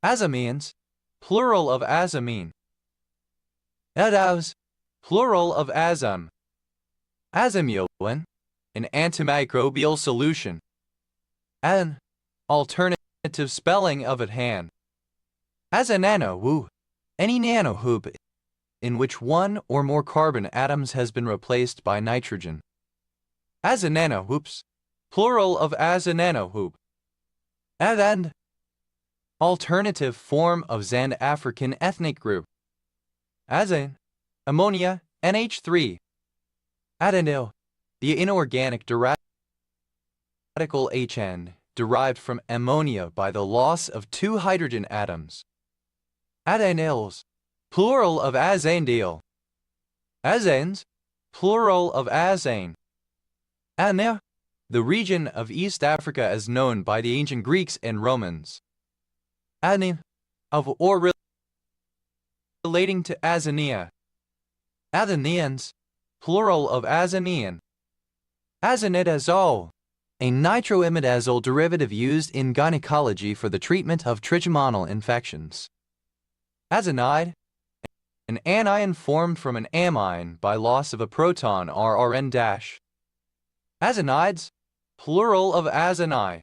Azamines, plural of azamine. Adaus, plural of azam. Azamulin, an antimicrobial solution. An alternative spelling of at hand. As a nano-woo, any nanohoop in which one or more carbon atoms has been replaced by nitrogen. As a nanohoops, plural of as a nanohoop. And alternative form of Zand African ethnic group. Azane, ammonia, NH3. Adenyl, the inorganic radical HN, derived from ammonia by the loss of 2 hydrogen atoms. Adenyls, plural of azanediol. Azanes, plural of azane. Ania, the region of East Africa as known by the ancient Greeks and Romans. Anin, of or relating to Azania. Athenians, plural of Azanian. Azanidazole, a nitroimidazole derivative used in gynecology for the treatment of trigeminal infections. Azanide, an anion formed from an amine by loss of a proton RRN-. Azanides, plural of azani.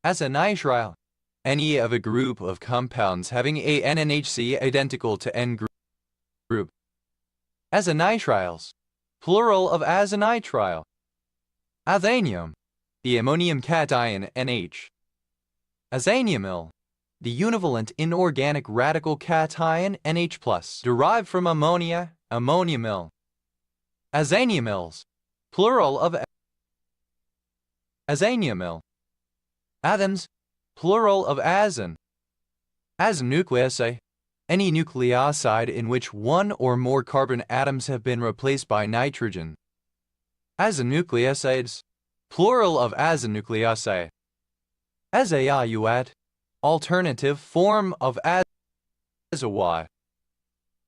Azanitrile, any of a group of compounds having a NNHC identical to N group. Azanitriles, plural of azanitrile. Athanium, the ammonium cation NH. Azaniumyl, the univalent inorganic radical cation NH+, derived from ammonia, ammoniumyl. Azaniumyls, plural of azaniumyl. Athens, plural of azan. Azanucleoside, any nucleoside in which one or more carbon atoms have been replaced by nitrogen. Azanucleosides, plural of azanucleoside. Azaiuat, alternative form of azawad.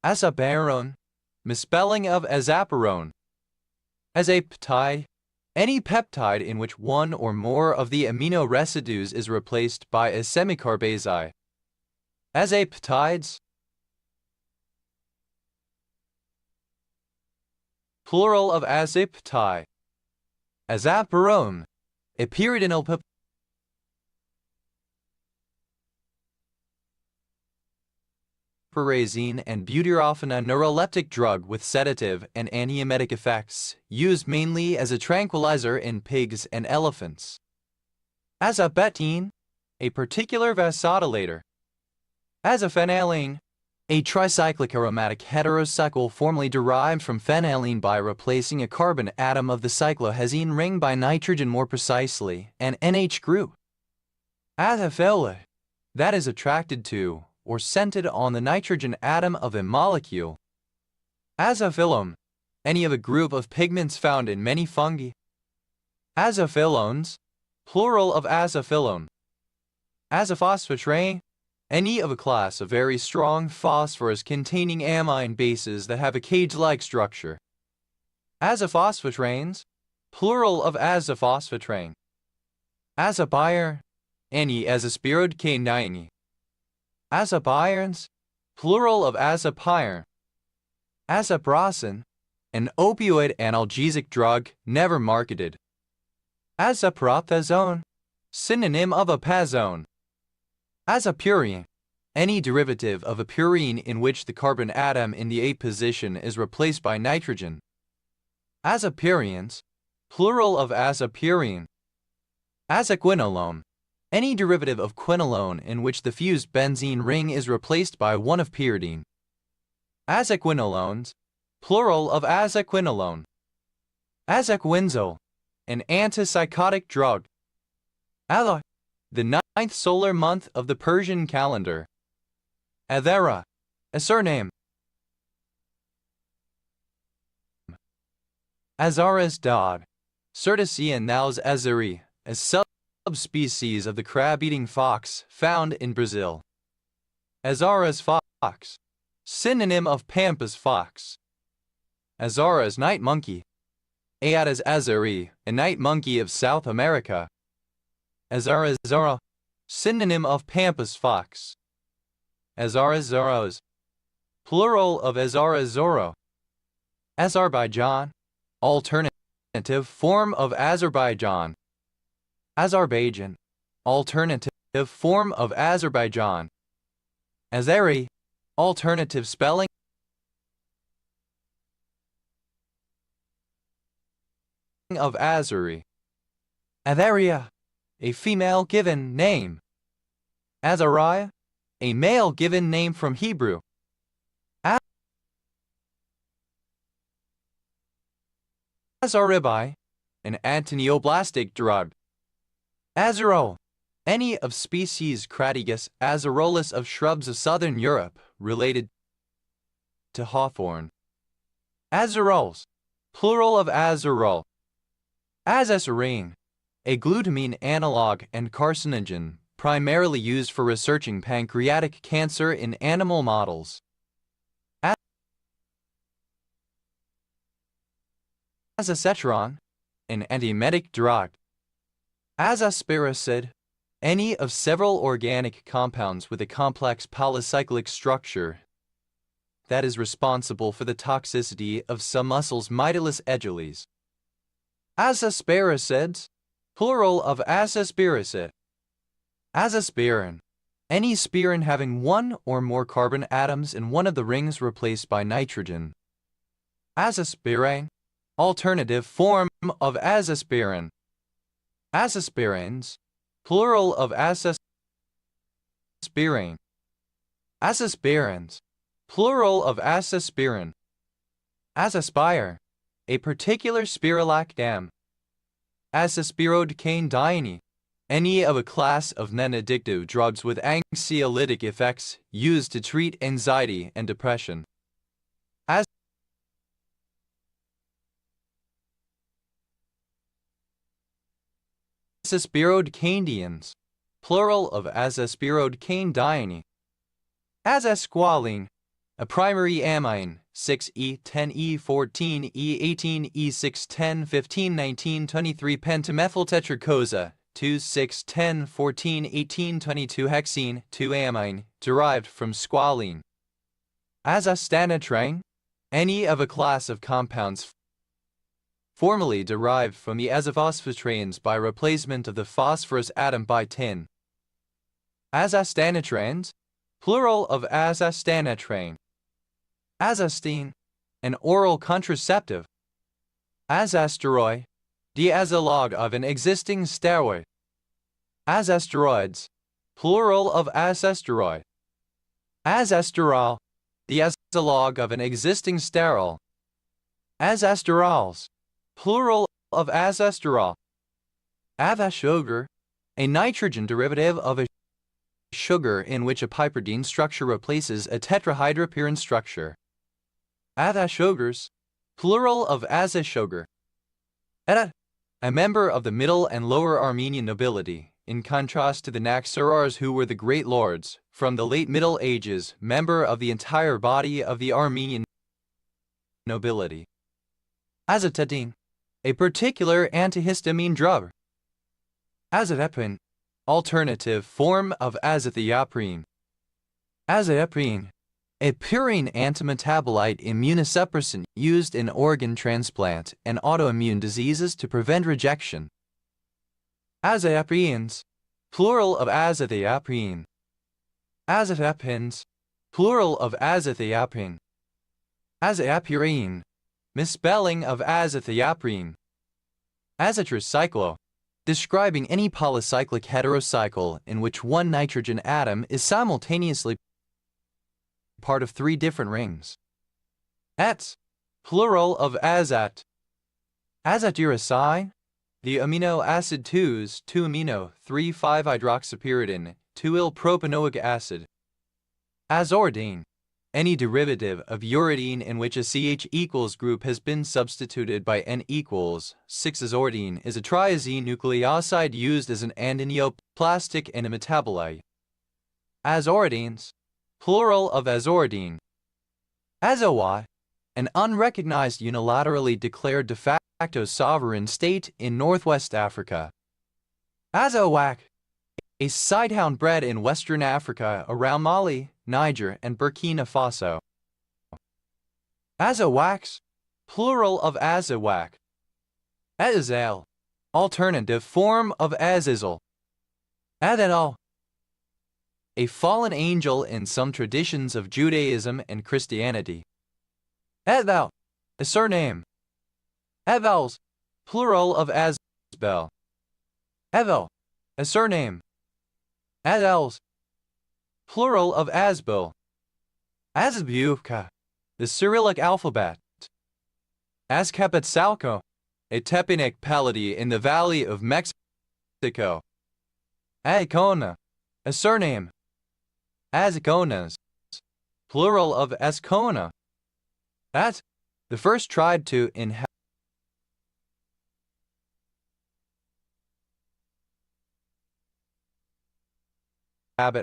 Azabarone, misspelling of azaparone. Azapeptide, any peptide in which one or more of the amino residues is replaced by a semicarbazide. Azapeptides, plural of azapeptide. Azaparone, a pyridinyl piperazine and butyrophene, a neuroleptic drug with sedative and antiemetic effects, used mainly as a tranquilizer in pigs and elephants. Azabetine, a particular vasodilator. Azaphenylene, a tricyclic aromatic heterocycle formerly derived from phenylene by replacing a carbon atom of the cyclohexene ring by nitrogen, more precisely, an NH group. Azaphyllite, that is attracted to or centered on the nitrogen atom of a molecule. Azaphyllum, any of a group of pigments found in many fungi. Azaphylones, plural of azaphyllum. Azaphosphotrain, any of a class of very strong phosphorus-containing amine bases that have a cage-like structure. Azaphosphotrains, plural of azaphosphotrain. Azapyr, any azaspirode K90. Azapyrins, plural of azapyr. Azaprocin, an opioid analgesic drug never marketed. Azaprothazone, synonym of apazone. Azapurine, any derivative of a purine in which the carbon atom in the A position is replaced by nitrogen. Azapurines, plural of azapurine. Azaquinolone, any derivative of quinolone in which the fused benzene ring is replaced by one of pyridine. Azaquinolones, plural of azaquinolone. Azaquinzole, an antipsychotic drug. Alloy, the 9th solar month of the Persian calendar. Athera, a surname. Azaris dog, Certisia naus azari, a subspecies of the crab-eating fox found in Brazil. Azaris fox, synonym of pampas fox. Azaris night monkey. Aedes azari, a night monkey of South America. Azaris zara, synonym of pampas fox. Azaris zoros, plural of Azaris zoro. Azerbaijan, alternative form of Azerbaijan. Azerbaijan, alternative form of Azerbaijan. Azeri, alternative spelling of Azeri. Atheria, a female given name. Azariah, a male given name from Hebrew. Azaribai, an antineoblastic derived. Azarol, any of species Crataegus azarolus of shrubs of southern Europe, related to hawthorn. Azarols, plural of azarol. Azasaurine, a glutamine analog and carcinogen, primarily used for researching pancreatic cancer in animal models. Azacetron, an antiemetic drug. Azaspiricid, any of several organic compounds with a complex polycyclic structure that is responsible for the toxicity of some mussels Mytilus edulis. Azaspiricids, plural of azaspiricid. Azaspirin, any spirin having one or more carbon atoms in one of the rings replaced by nitrogen. Azaspirane, alternative form of azaspirin. Azaspirins, plural of azaspirine. Azaspirins, plural of azaspirin. Azaspire, a particular spirulactam. Azaspirodecane, any of a class of non-addictive drugs with anxiolytic effects used to treat anxiety and depression. Azaspirodecanedians, plural of azaspirodecanediene. Azasqualene, a primary amine, 6E10E14E18E610151923 pentamethyltetracosa, 2,6,10,14,18,22 hexene, 2-amine, derived from squalene. Azastanotrane, any of a class of compounds formerly derived from the azophosphotranes by replacement of the phosphorus atom by tin. Azastanotranes, plural of azastanotrane. Azastine, an oral contraceptive. Azasteroi, the azalog of an existing steroid. Azasteroids, plural of azasteroi. Azasterol, the azalog of an existing sterol. Azasterols, plural of azasterol. Avasugar, a nitrogen derivative of a sugar in which a piperidine structure replaces a tetrahydropyrin structure. Avasugars, plural of azashogar. Edat, a member of the Middle and Lower Armenian nobility, in contrast to the Naxarars who were the great lords, from the late Middle Ages, member of the entire body of the Armenian nobility. Azatidine, a particular antihistamine drug. Azatepine, alternative form of azathioprine. Azathioprine, a purine antimetabolite immunosuppressant used in organ transplant and autoimmune diseases to prevent rejection. Azathiopines, plural of azathiopine. Azathioprines, plural of azathiopine. Azathioprine, misspelling of azathiopine. Azatricyclo, describing any polycyclic heterocycle in which one nitrogen atom is simultaneously part of 3 different rings. Ats, plural of azat. Azatiracine, the amino acid 2's 2-amino 3,5-hydroxypyridine, 2-ill-propanoic acid. Azordine, any derivative of uridine in which a CH equals group has been substituted by N equals 6-azordine, is a triazine nucleoside used as an antineoplastic and a metabolite. Azordines, plural of azordine. Azowa, an unrecognized unilaterally declared de facto sovereign state in Northwest Africa. Azowak, a sighthound bred in Western Africa around Mali, Niger, and Burkina Faso. Azowax, plural of azawak. Azazel, alternative form of Azazel. Adadal, a fallen angel in some traditions of Judaism and Christianity. Adal, a surname. Avals, plural of Azbel. Evel, a surname. Adels, plural of Azbil. Azbyuvka, the Cyrillic alphabet. Azcapotzalco, a Tepic palady in the Valley of Mexico. Azcona, a surname. Azconas, plural of Azcona. Az, the first tribe to inhabit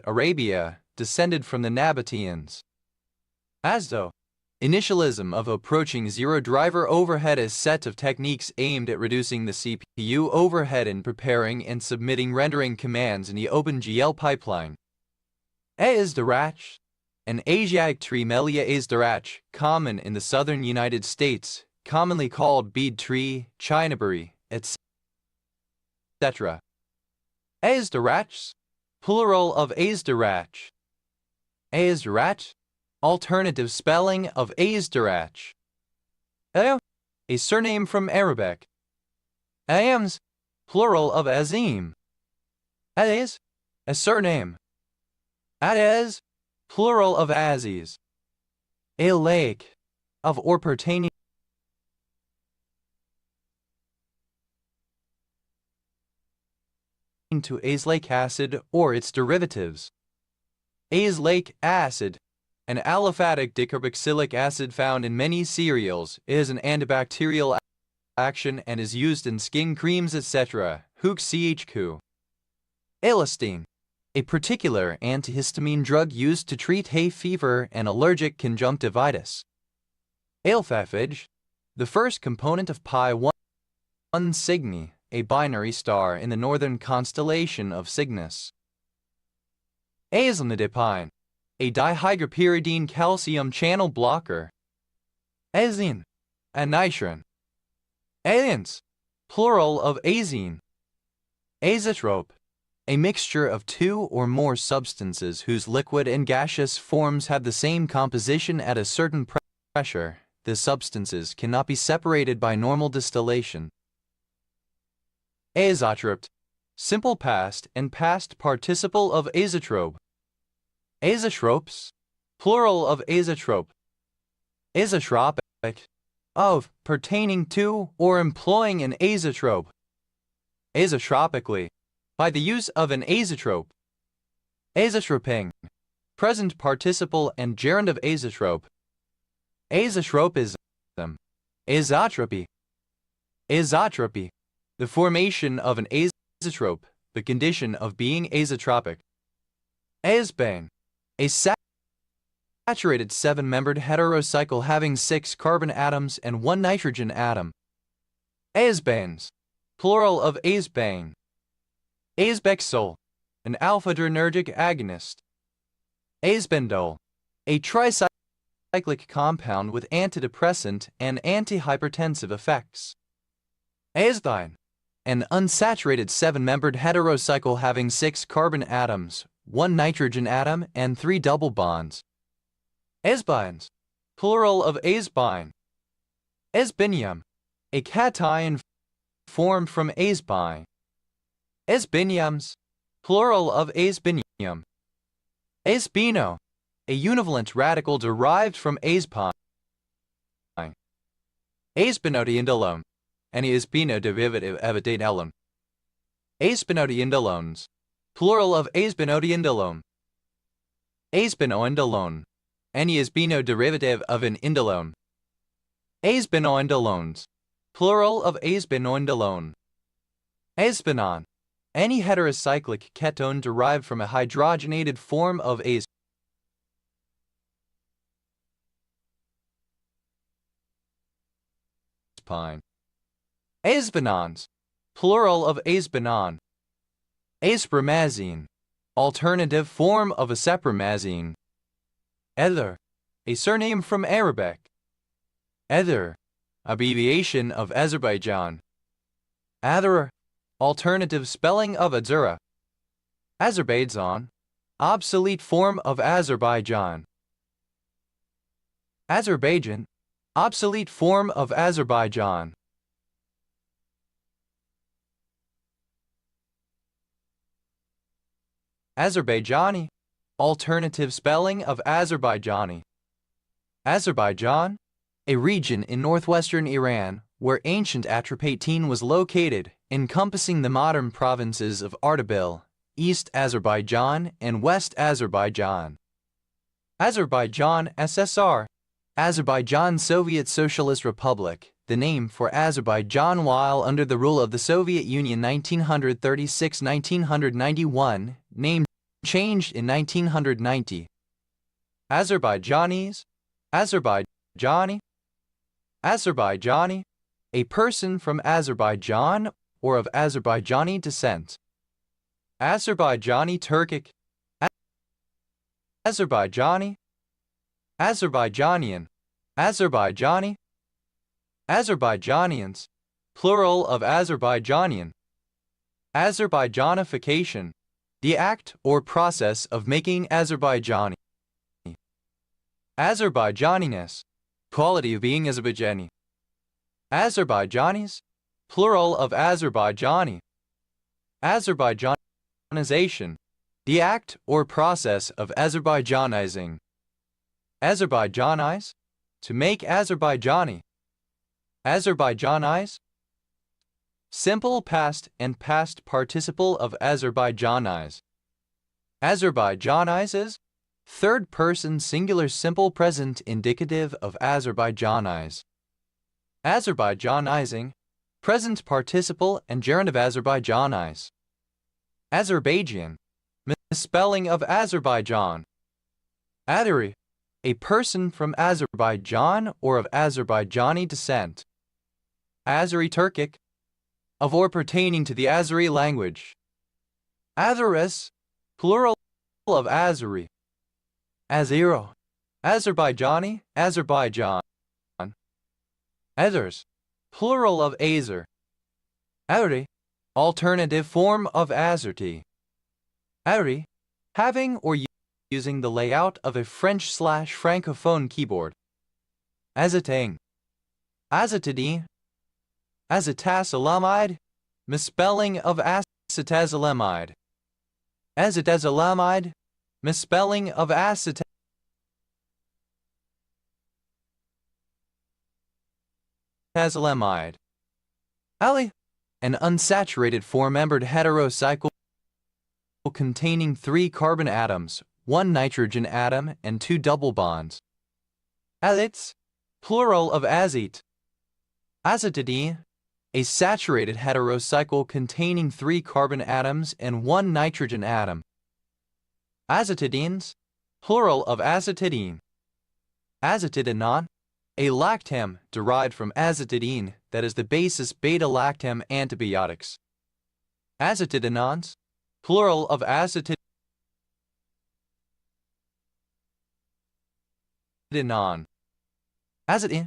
Arabia, descended from the Nabateans. Azdo, initialism of approaching zero driver overhead, is a set of techniques aimed at reducing the CPU overhead in preparing and submitting rendering commands in the OpenGL pipeline. Eujrxmrni8uhbr, an eujrxmrni8uhbr, common in the southern United States, commonly called bead tree, chinaberry, etc. Eujrx, plural of eujrx. Eujrx, alternative spelling of eujrx. A surname from Arabic. Ayams, plural of azim. Az, a surname. Adez, plural of Aziz. A lake, of or pertaining to azelaic acid or its derivatives. Azelaic acid, an aliphatic dicarboxylic acid found in many cereals, is an antibacterial action and is used in skin creams, etc. Hook chq. Elastine, a particular antihistamine drug used to treat hay fever and allergic conjunctivitis. Alphafage, the first component of Pi 1 Cygni, a binary star in the northern constellation of Cygnus. Azonidipine, a dihydropyridine calcium channel blocker. Azine, a nitrin. Aliens, plural of azine. Azeotrope, a mixture of two or more substances whose liquid and gaseous forms have the same composition at a certain pressure. The substances cannot be separated by normal distillation. Azeotrope, simple past and past participle of azeotrope. Azeotropes, plural of azeotrope. Azeotropic, of, pertaining to, or employing an azeotrope. Azeotropically, by the use of an azeotrope. Azeotroping, present participle and gerund of azeotrope. Azeotropism, azotropy. Azotropy, the formation of an azeotrope, the condition of being azeotropic. Azbane, a saturated 7-membered heterocycle having 6 carbon atoms and 1 nitrogen atom. Azbanes, plural of azbane. Azbexol, an alpha-adrenergic agonist. Azbendol, a tricyclic compound with antidepressant and antihypertensive effects. Azthine, an unsaturated 7-membered heterocycle having 6 carbon atoms, 1 nitrogen atom, and 3 double bonds. Azbines, plural of azbine. Azbinium, a cation formed from azbine. Azbiniums, plural of azbinium. Azbino, a univalent radical derived from azpine. Azbinodiindolone, an azbino derivative of adenylone. Azbinodiindolones, plural of azbinodiindolone. Azbinoindolone, any azbino derivative of an indolone. Azbinoindolones, plural of azbinoindolone. Azbinon, any heterocyclic ketone derived from a hydrogenated form of azpine. Azbinons, plural of azbinon. Asparmazine, alternative form of acepramazine. Ether, a surname from Arabic. Ether, abbreviation of Azerbaijan. Adher, alternative spelling of Azura. Azerbaijan, obsolete form of Azerbaijan. Azerbaijan, obsolete form of Azerbaijan. Azerbaijani, Alternative spelling of Azerbaijani. Azerbaijan, a region in northwestern Iran where ancient Atropatene was located, encompassing the modern provinces of Ardabil, East Azerbaijan, and West Azerbaijan. Azerbaijan SSR, Azerbaijan Soviet Socialist Republic, the name for Azerbaijan while under the rule of the Soviet Union 1936-1991, name changed in 1990. Azerbaijanis, Azerbaijani, Azerbaijani, a person from Azerbaijan or of Azerbaijani descent. Azerbaijani Turkic, Azerbaijani, Azerbaijanian, Azerbaijani, Azerbaijanians, plural of Azerbaijanian. Azerbaijanification, the act or process of making Azerbaijani. Azerbaijaniness, quality of being Azerbaijani. Azerbaijanis, plural of Azerbaijani. Azerbaijanization, the act or process of Azerbaijanizing. Azerbaijanize, to make Azerbaijani. Azerbaijanize, simple past and past participle of Azerbaijanize. Azerbaijanizes, third person singular simple present indicative of Azerbaijanize. Azerbaijanizing, present participle and gerund of Azerbaijanize. Azerbaijan, misspelling of Azerbaijan. Adari, a person from Azerbaijan or of Azerbaijani descent. Azeri Turkic, of or pertaining to the Azeri language. Azeris, plural of Azeri. Azero, Azerbaijani, Azerbaijan. Azers, plural of Azer. Azeri, alternative form of Azerty. Azeri, having or using the layout of a French/Francophone keyboard. Azatang, Azatidine, Azatasalamide, misspelling of acetazolamide. Azetazolamide, misspelling of acetazolamide. Ali, an unsaturated four-membered heterocycle containing 3 carbon atoms, 1 nitrogen atom, and 2 double bonds. Azets, plural of azete. Azetidine, a saturated heterocycle containing 3 carbon atoms and 1 nitrogen atom. Azetidines, plural of azetidine. Azetidinon, a lactam derived from azetidine that is the basis beta-lactam antibiotics. Azetidinons, plural of azetidinon. Azetine,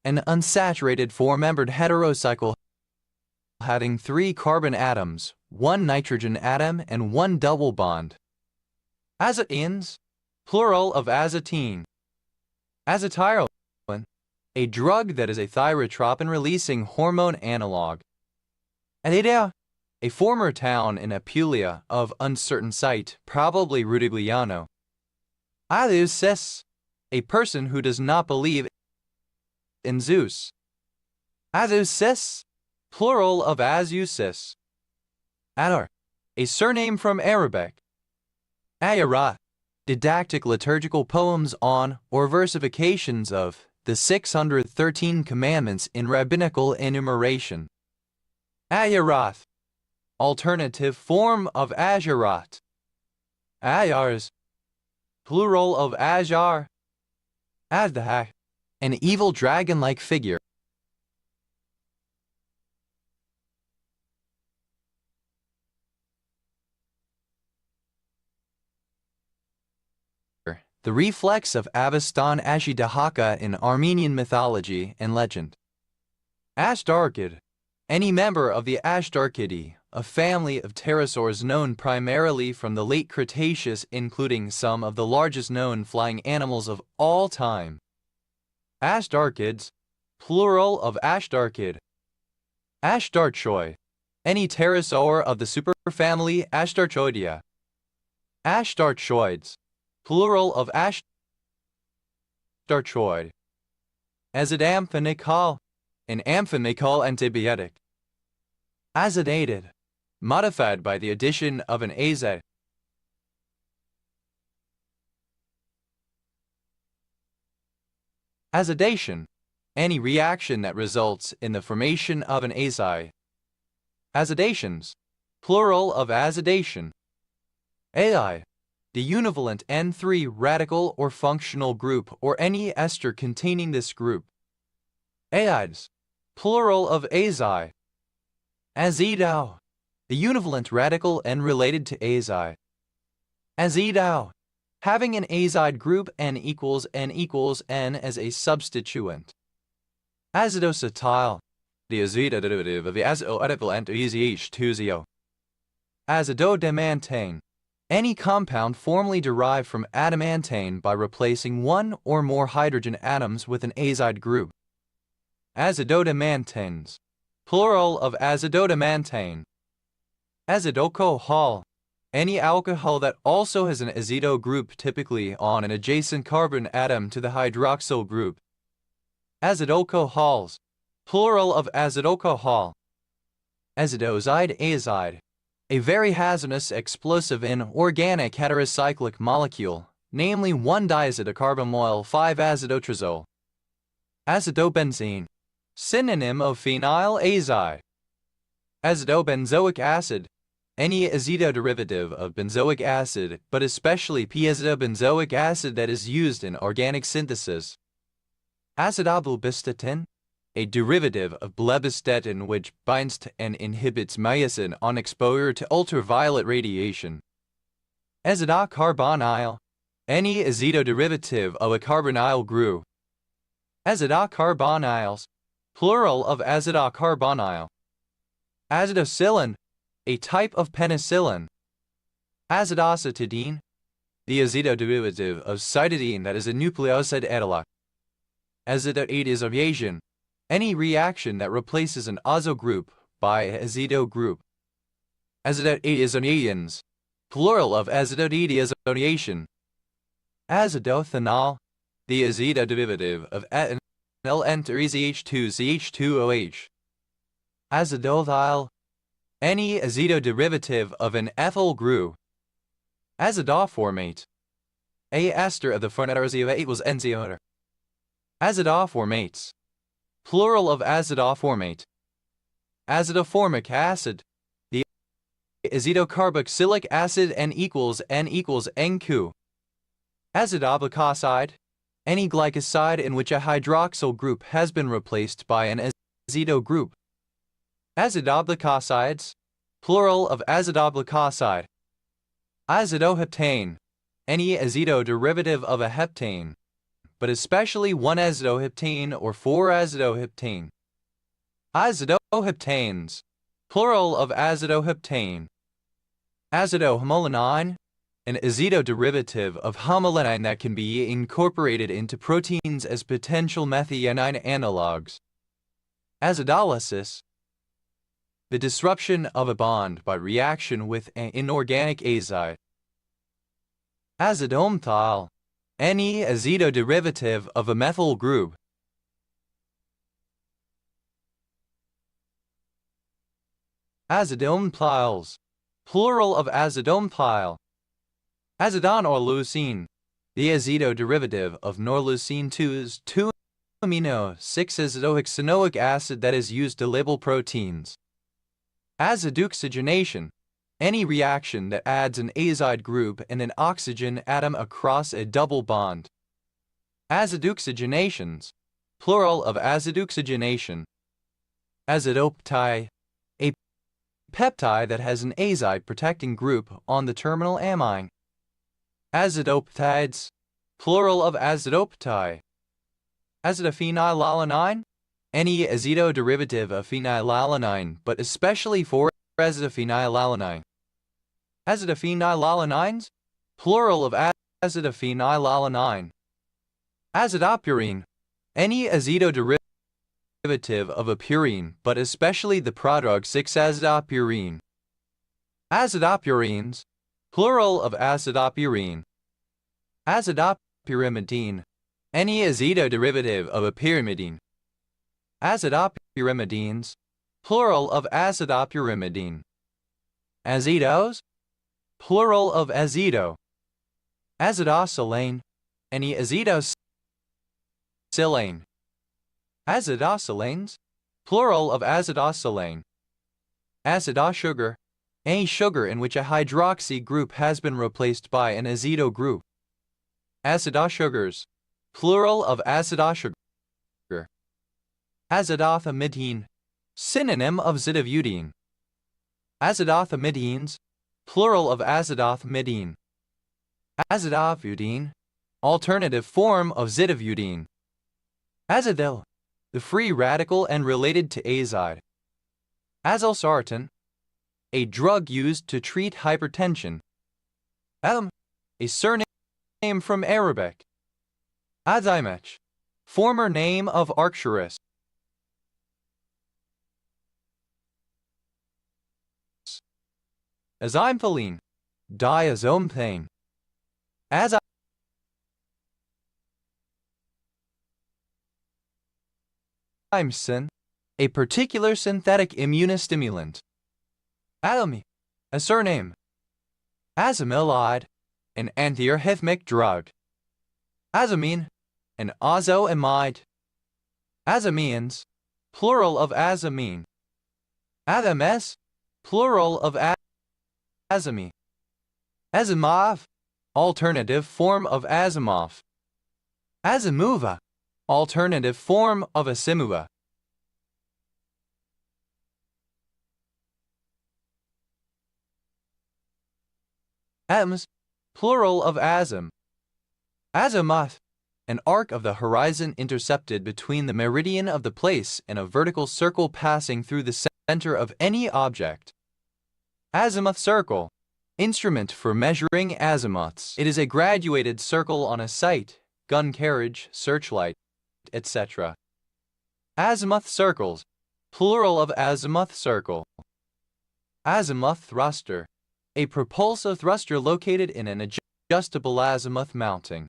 an unsaturated four-membered heterocycle having 3 carbon atoms, 1 nitrogen atom, and 1 double bond. Azetines, plural of azatine. Azetyroline, a drug that is a thyrotropin-releasing hormone analog. Adidea, a former town in Apulia of uncertain site, probably Rudigliano. Aleusis, a person who does not believe in Zeus. Azeusis, plural of Azeusis. Adar, a surname from Arabic. Ayara, didactic liturgical poems on or versifications of the 613 commandments in rabbinical enumeration. Ayarath, alternative form of Azarat. Ayars, plural of Ajar. Azdahak, an evil dragon-like figure. The reflex of Avestan Ashidahaka in Armenian mythology and legend. Ashtarkid, any member of the Ashtarkidae, a family of pterosaurs known primarily from the late Cretaceous, including some of the largest known flying animals of all time. Ashtarkids, plural of Ashtarkid. Ashtarchoi, any pterosaur of the superfamily Ashtarchoidea. Ashtarchoids, plural of astarchoid. Azidamphenicol, an amphenical antibiotic. Azidated, modified by the addition of an azide. Azidation, any reaction that results in the formation of an azide. Azidations, plural of azidation. Ai, the univalent N3 radical or functional group or any ester containing this group. Aides, plural of azi. Azidao, the univalent radical and related to azi. Azidao, having an azide group N equals N as a substituent. Azidocetyl, the azida derivative of the azidoadipolant EZH2ZO. Azidodamantane, any compound formerly derived from adamantane by replacing one or more hydrogen atoms with an azide group. Azidodamantanes, plural of azidodamantane. Azidocohol, any alcohol that also has an azido group typically on an adjacent carbon atom to the hydroxyl group. Azidocohols, plural of azidocohol. Azidozide azide, a very hazardous explosive inorganic heterocyclic molecule, namely 1-diazidocarbonyl 5-azidotrazole. Azidobenzene, synonym of phenyl azide. Azidobenzoic acid, any azido derivative of benzoic acid, but especially p-azidobenzoic acid that is used in organic synthesis. Azidobulbistatin, a derivative of blebistatin which binds to and inhibits myosin on exposure to ultraviolet radiation. Azidocarbonyl, any azido derivative of a carbonyl group. Azidocarbonyls, plural of azidocarbonyl. Azidocillin, a type of penicillin. Azidocetidine, the azido derivative of cytidine that is a nucleoside analog. Azidoadisomation, any reaction that replaces an azo group by an azido group. Azidoadiazoneans, plural of azidoadiazonation. Azidothanol, the azido derivative of ethanol enter EZH2CH2OH. Azidothiol, any azido derivative of an ethyl group. Azidoformate, a ester of the phenol equals enzyme. Azidoformates, plural of azidoformate. Azidoformic acid, the azidocarboxylic acid N equals NQ. Azidobglycoside, any glycoside in which a hydroxyl group has been replaced by an azido group. Azidobglycosides, plural of azidobglycoside. Azidoheptane, any azido derivative of a heptane, but especially 1-azidoheptane or 4-azidoheptane. Azidoheptanes, plural of azidoheptane. Azidohomolenine, an azido derivative of homolenine that can be incorporated into proteins as potential methionine analogs. Azidolysis, the disruption of a bond by reaction with an inorganic azide. Azidomthiol, any azido derivative of a methyl group. Azidomphiles, plural of azidomphyl. Azidonorleucine, the azido derivative of norleucine 2's 2-amino 6-azidohexanoic acid that is used to label proteins. Azidoxygenation, any reaction that adds an azide group and an oxygen atom across a double bond. Azidoxygenations, plural of azidoxygenation. Azidopeptide, a peptide that has an azide protecting group on the terminal amine. Azidopeptides, plural of azidopeptide. Azidophenylalanine, any azido derivative of phenylalanine, but especially for azidophenylalanine. Azidophenylalanines, plural of azidophenylalanine. Azidopurine, any azido derivative of a purine, but especially the prodrug 6-azidopurine. Azidopurines, plural of azidopurine. Azidopyrimidine. Any azido derivative of a pyrimidine. Azidopyrimidines. Plural of azidopyrimidine. Azidos. Plural of azido. Azidosylane. Any azidosylane. Azidosylanes. Plural of azidosylane. Acidosugar. Any sugar in which a hydroxy group has been replaced by an azido group. Acidosugars. Plural of acidosugar. Azidothymidine. Synonym of zidovudine. Azidothymidines. Plural of azidothymidine. Azidovudine. Alternative form of zidovudine. Azidyl. The free radical and related to azide. Azilsartan. A drug used to treat hypertension. A surname from Arabic. Azimech. Former name of Arcturus. Azimphylline. Diazomethane. Azimsin. A particular synthetic immunostimulant. Alamy. A surname. Azamilide. An antiarrhythmic drug. Azamine. An azoamide. Azamines. Plural of azamine. Azames. Plural of azami. Azimov. Alternative form of Asimov. Azimuva. Alternative form of Asimuva. Ems. Plural of azim. Azimuth. An arc of the horizon intercepted between the meridian of the place and a vertical circle passing through the center of any object. Azimuth circle. Instrument for measuring azimuths. It is a graduated circle on a sight, gun carriage, searchlight, etc. Azimuth circles. Plural of azimuth circle. Azimuth thruster. A propulsive thruster located in an adjustable azimuth mounting.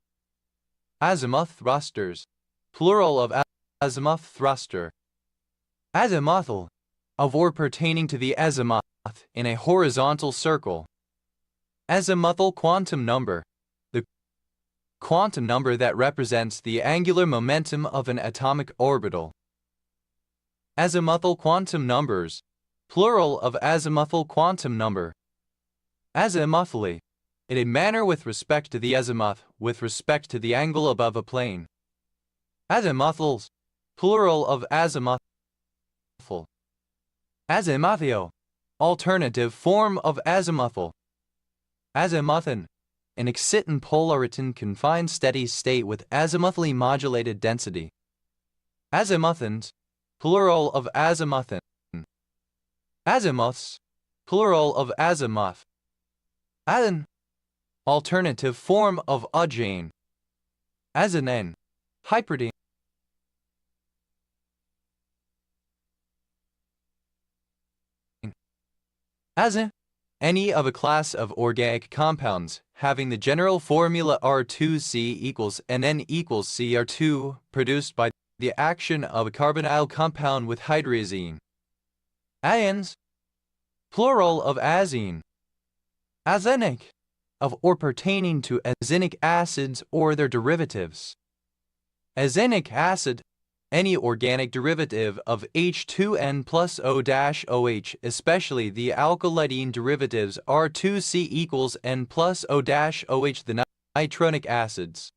Azimuth thrusters. Plural of azimuth thruster. Azimuthal. Of or pertaining to the azimuth in a horizontal circle. Azimuthal quantum number. The quantum number that represents the angular momentum of an atomic orbital. Azimuthal quantum numbers. Plural of azimuthal quantum number. Azimuthally. In a manner with respect to the azimuth, with respect to the angle above a plane. Azimuthals. Plural of azimuthal. Azimuthio. Alternative form of azimuthal. Azimuthin. An excitant polariton confined steady state with azimuthally modulated density. Azimuthins. Plural of azimuthin. Azimuths. Plural of azimuth. Adin. Alternative form of ujane. Azanen. Hyperdine. Azin. Any of a class of organic compounds having the general formula R2C equals NN equals Cr2 produced by the action of a carbonyl compound with hydrazine. Ains. Plural of azine. Azenic. Of or pertaining to azenic acids or their derivatives. Azenic acid. Any organic derivative of H2N plus O-OH, especially the alkylidine derivatives R2C equals N plus O-OH, the nitronic acids.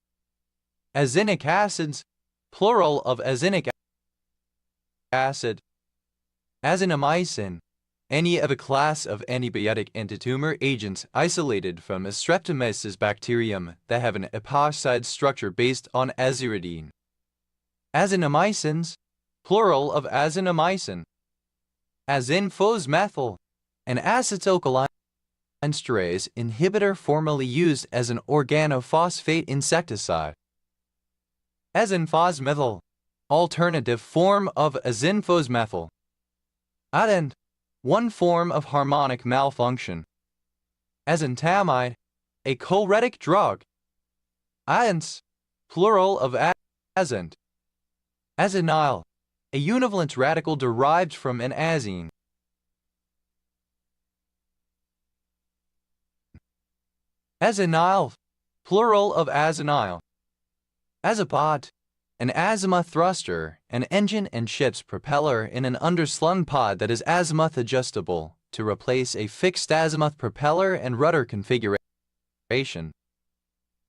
Azenic acids. Plural of azenic acid. Azinomycin. Any of a class of antibiotic antitumor agents isolated from a Streptomyces bacterium that have an epoxide structure based on aziridine. Azinomycins. Plural of azinomycin. Azinphosmethyl. An acetylcholine esterase inhibitor formerly used as an organophosphate insecticide. Azinphosmethyl. Alternative form of azinphosmethyl. Adend. One form of harmonic malfunction. Azintamide. A choletic drug. Ions, plural of azant. Azanyl, a univalent radical derived from an azine. Azanyl, plural of azanyl. Azapod, an azimuth thruster, an engine and ship's propeller in an underslung pod that is azimuth adjustable to replace a fixed azimuth propeller and rudder configuration.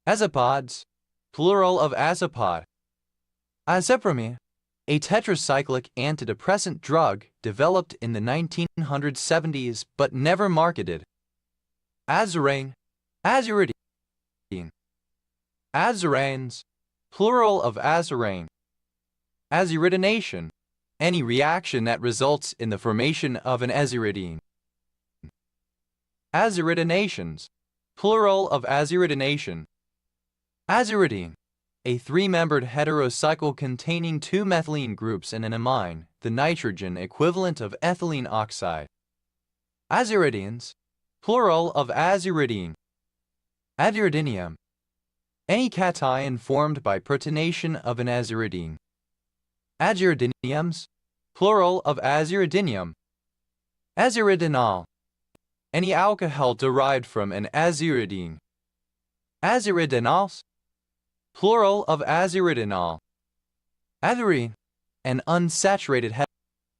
Azapods, plural of azapod. Azepramine, a tetracyclic antidepressant drug developed in the 1970s but never marketed. Azarine, azuridine. Azaranes, plural of azarine. Azuridination, any reaction that results in the formation of an azuridine. Azuridinations, plural of azuridination. Azuridine, a three-membered heterocycle containing two methylene groups and an amine, the nitrogen equivalent of ethylene oxide. Azuridines, plural of azuridine. Azuridinium, any cation formed by protonation of an azuridine. Azuridiniums, plural of azuridinium. Azuridinol, any alcohol derived from an azuridine. Azuridinols, plural of azuridinol. Azurine, an unsaturated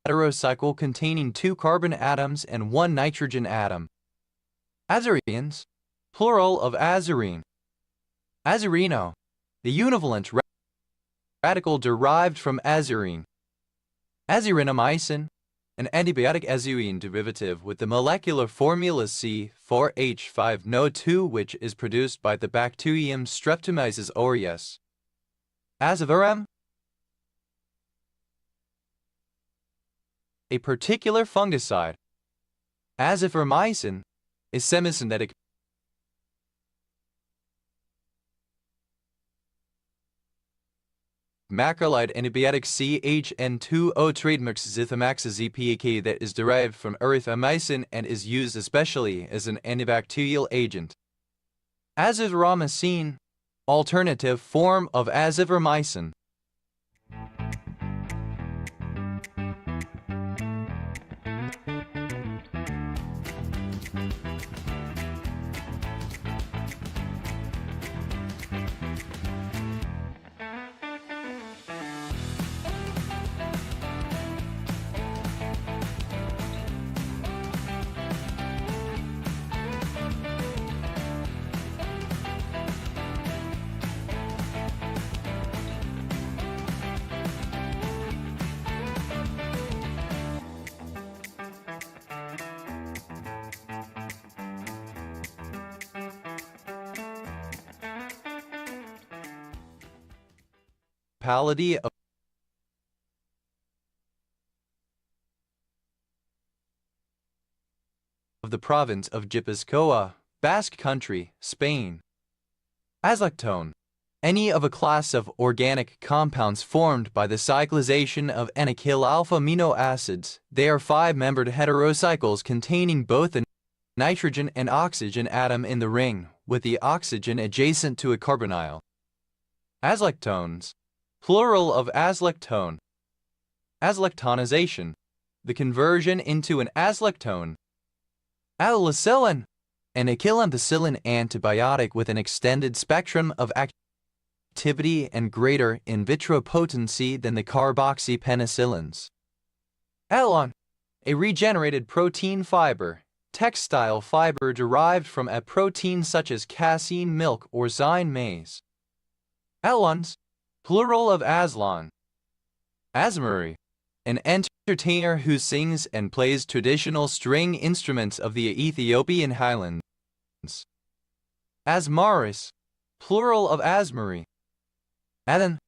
heterocycle containing two carbon atoms and one nitrogen atom. Azurines, plural of azurine. Azurino, the univalent radical derived from azurine. Azurinomycin, an antibiotic azurine derivative with the molecular formula C4H5NO2, which is produced by the bacterium Streptomyces aureus. Azavirum, a particular fungicide. Azithromycin, a semisynthetic macrolide antibiotic CHN2O trademarks zithomaxazepk that is derived from erythromycin and is used especially as an antibacterial agent. Azithromycin, alternative form of azithromycin. Municipality of the province of Gipuzkoa, Basque Country, Spain. Azlactone, any of a class of organic compounds formed by the cyclization of N-acyl alpha amino acids. They are five-membered heterocycles containing both a nitrogen and oxygen atom in the ring, with the oxygen adjacent to a carbonyl. Azlactones, plural of azlactone. Azlactonization, the conversion into an azlactone. Alicillin, an acylampicillin antibiotic with an extended spectrum of activity and greater in vitro potency than the carboxypenicillins. Alon, a regenerated protein fiber, textile fiber derived from a protein such as casein milk or zyme maize. Alons, plural of Aslon. Asmari, an entertainer who sings and plays traditional string instruments of the Ethiopian highlands. Asmaris, plural of Asmari. Adan,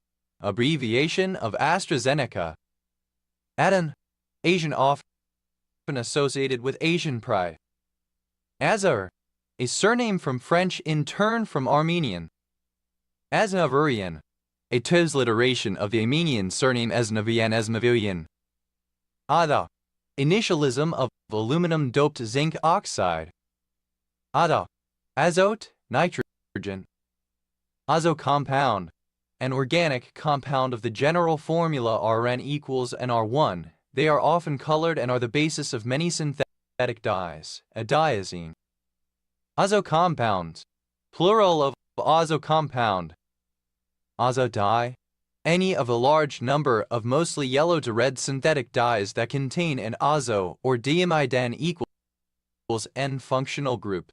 abbreviation of AstraZeneca. Adan, Asian often associated with Asian pride. Azar, a surname from French in turn from Armenian. Aznavurian, a transliteration of the Armenian surname Aznavurian. Ada, initialism of aluminum-doped zinc oxide. Ada, azote, nitrogen. Azo compound, an organic compound of the general formula Rn equals NR1. They are often colored and are the basis of many synthetic dyes. Adiazine. Azo compounds, plural of azo compound. Azo dye, any of a large number of mostly yellow to red synthetic dyes that contain an azo or diimide equals N functional group.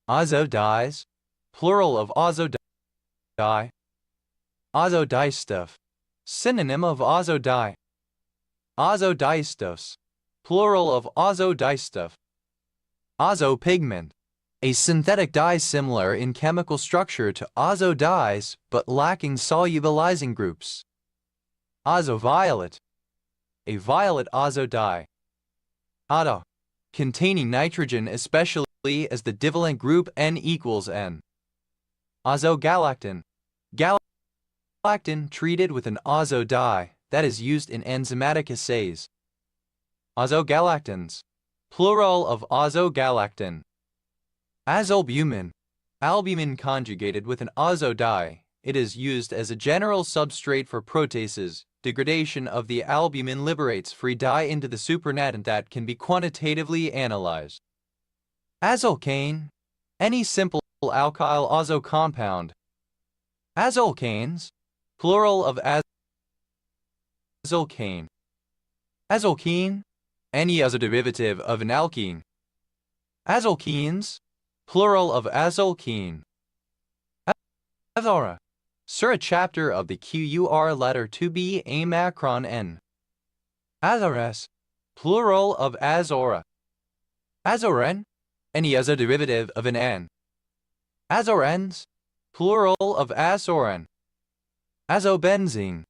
Azo dyes, plural of azo dye. Azo dyestuff, synonym of azo dye. Azo dyestuffs, plural of azo dyestuff. Azo pigment, a synthetic dye similar in chemical structure to azo dyes but lacking solubilizing groups. Azo violet, a violet azo dye. Ado, containing nitrogen especially as the divalent group N equals N. Azo galactan, galactan treated with an azo dye that is used in enzymatic assays. Azo galactans, plural of azo galactan. Azalbumin, albumin conjugated with an azo dye. It is used as a general substrate for proteases. Degradation of the albumin liberates free dye into the supernatant that can be quantitatively analyzed. Azalkane, any simple alkyl azo compound. Azalkanes, plural of azalkane. Azalkene, any azoderivative of an alkene. Azalkenes, plural of azalkene. Azora, sir, a chapter of the QUR letter to be a macron N. Azores, plural of azora. Azoren, any azoderivative of an N. Azorens, plural of azoren. Azobenzene,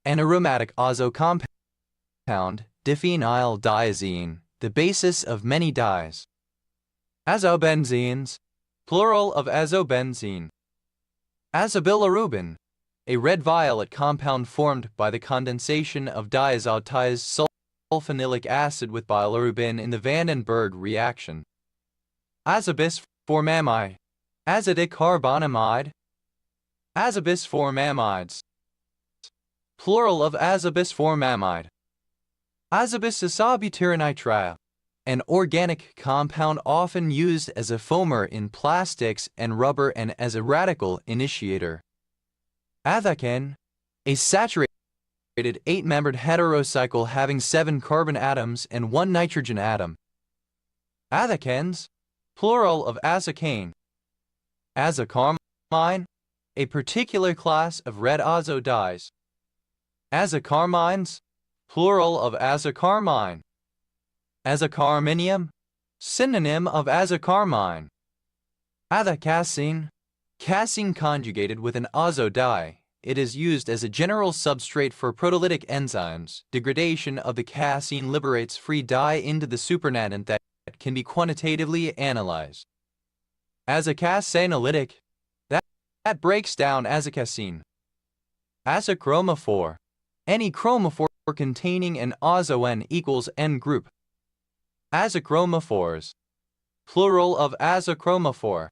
an aromatic azo compound, diphenyl diazine, the basis of many dyes. Azobenzenes, plural of azobenzene. Azobilirubin, a red-violet compound formed by the condensation of diazotized sulfonylic acid with bilirubin in the Vandenberg reaction. Azobis formamide, azidic carbonamide. Azobis formamides, plural of azobis formamide. Azobis isobutyronitride, an organic compound often used as a foamer in plastics and rubber and as a radical initiator. Athacan, a saturated 8-membered heterocycle having 7 carbon atoms and 1 nitrogen atom. Athacans, plural of azocane. Azocarmine, a particular class of red azo dyes. Azocarmines, plural of azocarmine. Azocarminium, synonym of azocarmine. Athacassine, casein conjugated with an azo dye. It is used as a general substrate for proteolytic enzymes. Degradation of the casein liberates free dye into the supernatant that can be quantitatively analyzed. Azocaseinolytic, that breaks down azocasein. Azochromophore, any chromophore containing an azo N equals N group. Azochromophores, plural of azochromophore.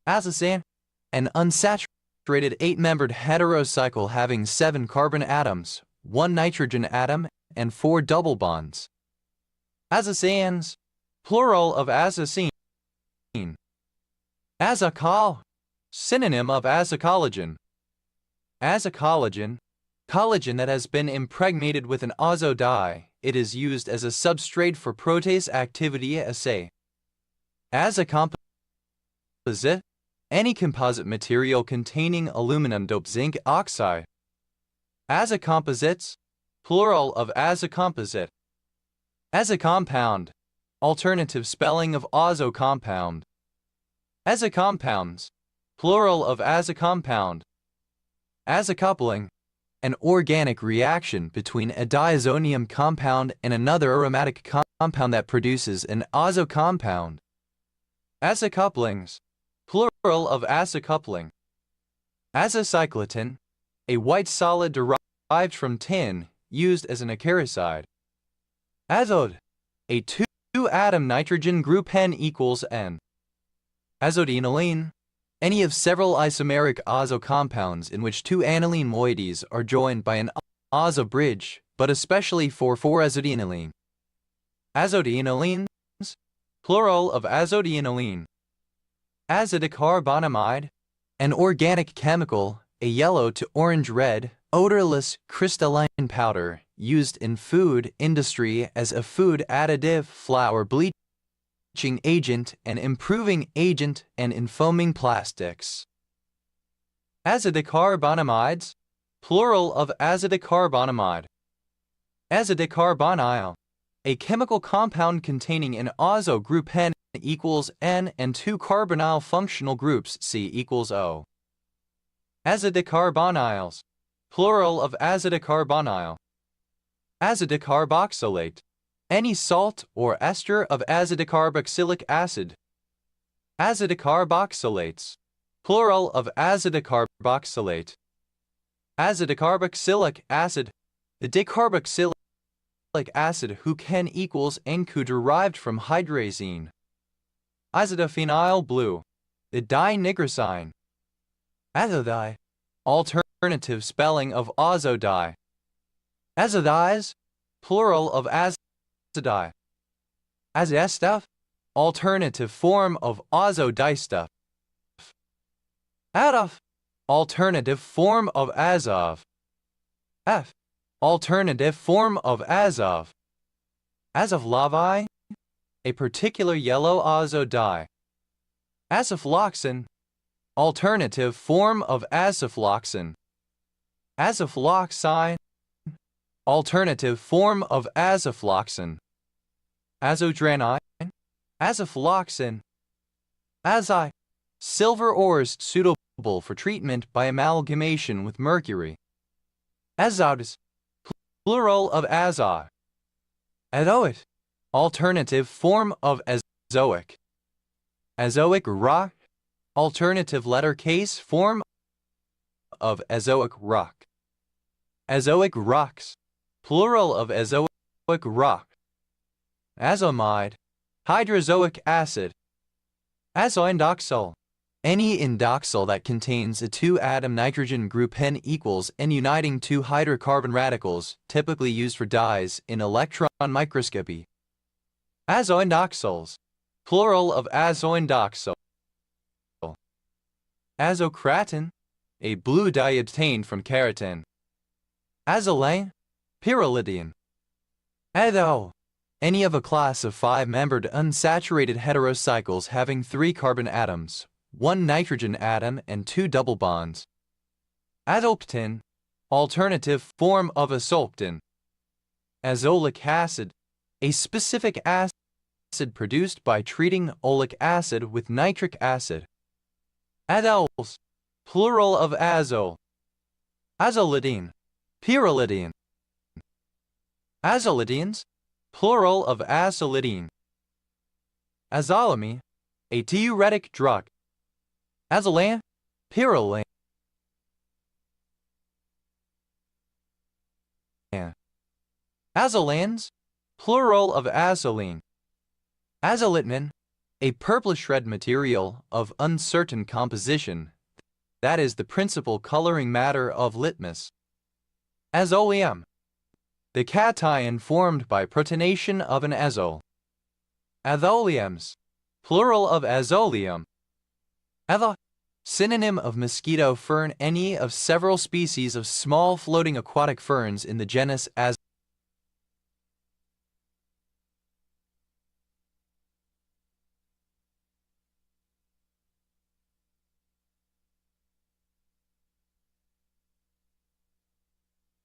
Azocane, an unsaturated 8-membered heterocycle having 7 carbon atoms, 1 nitrogen atom, and 4 double bonds. Azocanes, plural of azocine. Azocol, synonym of azocollagen. Azocollagen, collagen that has been impregnated with an azo dye. It is used as a substrate for protease activity assay. Azocomposite, any composite material containing aluminum-doped zinc oxide. Azocomposites, plural of azocomposite. Azocompound, alternative spelling of azo compound. Azocompounds, plural of azocompound. Azocoupling, an organic reaction between a diazonium compound and another aromatic compound that produces an azo compound. Azocouplings, plural of azocoupling. Azocyclotin, a white solid derived from tin, used as an acaricide. Azode, a 2-atom nitrogen group N equals N. Azodinoline, any of several isomeric azo compounds in which two aniline moieties are joined by an azo bridge, but especially for 4-azodinoline. Azodinolines, plural of azodinoline. Azodicarbonamide, an organic chemical, a yellow to orange-red, odorless crystalline powder used in food industry as a food additive, flour bleaching agent and improving agent and in foaming plastics. Azodicarbonamides, plural of azodicarbonamide. Azodicarbonyl, a chemical compound containing an azo group N equals N and two carbonyl functional groups C equals O. Azodicarbonyls, plural of azodicarbonyl. Azodicarboxylate, any salt or ester of azodicarboxylic acid. Azodicarboxylates, plural of azodicarboxylate. Azodicarboxylic acid, the dicarboxylic acid who can equals NQ derived from hydrazine. Azodophenyl blue, the dinigrosine. Azodi, alternative spelling of azodi. Azodies, plural of azodi. Azestuf, alternative form of azodistuff. Adolf, alternative form of Azov. F, alternative form of Azov. Azovlavi, a particular yellow azo dye. Azofloxacin, alternative form of azofloxacin. Azofloxacin, alternative form of azofloxacin. Azodranine, azofloxacin. Azi, silver ores suitable for treatment by amalgamation with mercury. Azotes, plural of azo. Azoate, alternative form of azoic. Azoic rock, alternative letter case form of azoic rock. Azoic rocks, plural of azoic rock. Azomide, hydrozoic acid. Azoindoxyl, any indoxyl that contains a 2-atom nitrogen group N equals N uniting two hydrocarbon radicals, typically used for dyes in electron microscopy. Azoindoxyls, plural of azoindoxyl. Azocratin, a blue dye obtained from keratin. Azolane, pyrrolidine. Azo, any of a class of 5-membered unsaturated heterocycles having 3 carbon atoms, 1 nitrogen atom and 2 double bonds. Azolptin, alternative form of azolptin. Azolic acid, a specific acid produced by treating oleic acid with nitric acid. Azoles, plural of azole. Azolidine, pyrrolidine. Azolidines, plural of azolidine. Azolamine, a diuretic drug. Azolan, pyrrolan. Azolans, plural of azoline. Azolitmin, a purplish red material of uncertain composition, that is the principal coloring matter of litmus. Azoleum, the cation formed by protonation of an azole. Azoleums, plural of azoleum. Atho, synonym of mosquito fern, any of several species of small floating aquatic ferns in the genus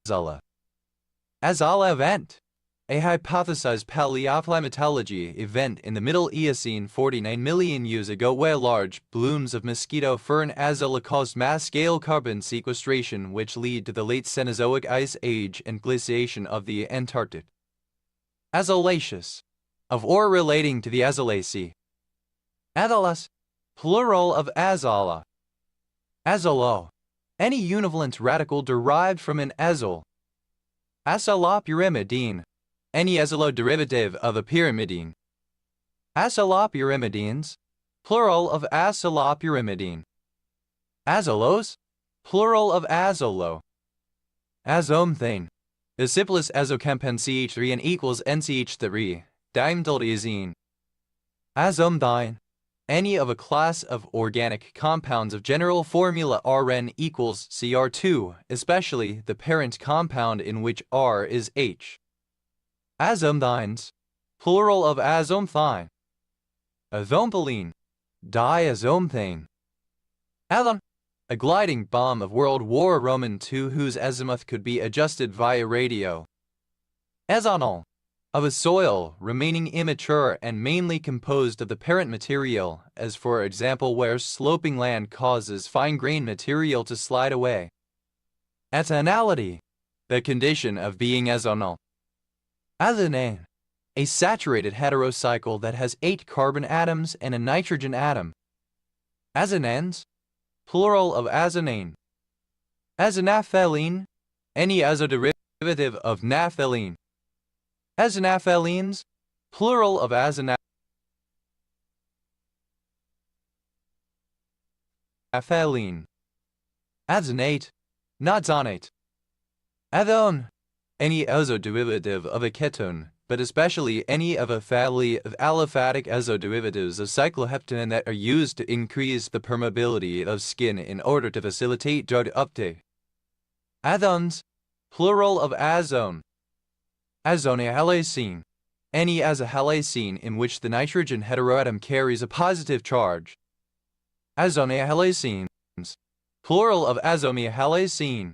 Azala. Azala event, a hypothesized paleoclimatology event in the Middle Eocene 49 million years ago where large blooms of mosquito fern Azala caused mass-scale carbon sequestration which lead to the late Cenozoic ice age and glaciation of the Antarctic. Azolaceous, of or relating to the Azolaceae. Azolas, plural of azala. Azolo, any univalent radical derived from an azole. Azolopyrimidine, any azolo derivative of a pyrimidine. Azolopyrimidines, plural of azolopyrimidine. Azolos, plural of azolo. Azomethane. Aciplis azocampen CH3 and equals NCH3, dimethylazine. Azomethine. Any of a class of organic compounds of general formula Rn equals Cr2, especially the parent compound in which R is H. Azomethines, plural of azomethine. Azomethylene, diazomethane. Alon, a gliding bomb of World War II whose azimuth could be adjusted via radio. Azonol, of a soil remaining immature and mainly composed of the parent material, as for example where sloping land causes fine-grained material to slide away. Ethanality, the condition of being azonol. Adenine, a saturated heterocycle that has 8 carbon atoms and a nitrogen atom. Azonans, plural of azonane. Azonaphthalene, any azoderivative of naphthalene. Azonaphthalines, plural of azonaphthalene. Azonate, not zonate. Athone, any azoderivative of a ketone, but especially any of a family of aliphatic azoderivatives of cycloheptane that are used to increase the permeability of skin in order to facilitate drug uptake. Athones, plural of azone. Azonohalacene, any azohalacene in which the nitrogen heteroatom carries a positive charge. Azonohalacenes, plural of azonohalacene.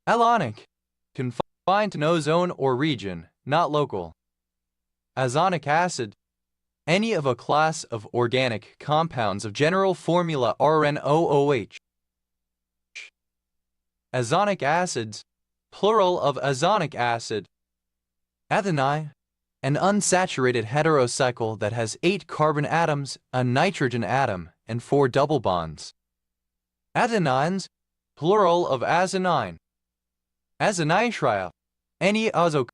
Alonic, confined to no zone or region, not local. Azonic acid, any of a class of organic compounds of general formula RnOOH. Azonic acids, plural of azonic acid. Adenine, an unsaturated heterocycle that has 8 carbon atoms, a nitrogen atom, and 4 double bonds. Adenines, plural of azonine. Azonitrile, any azo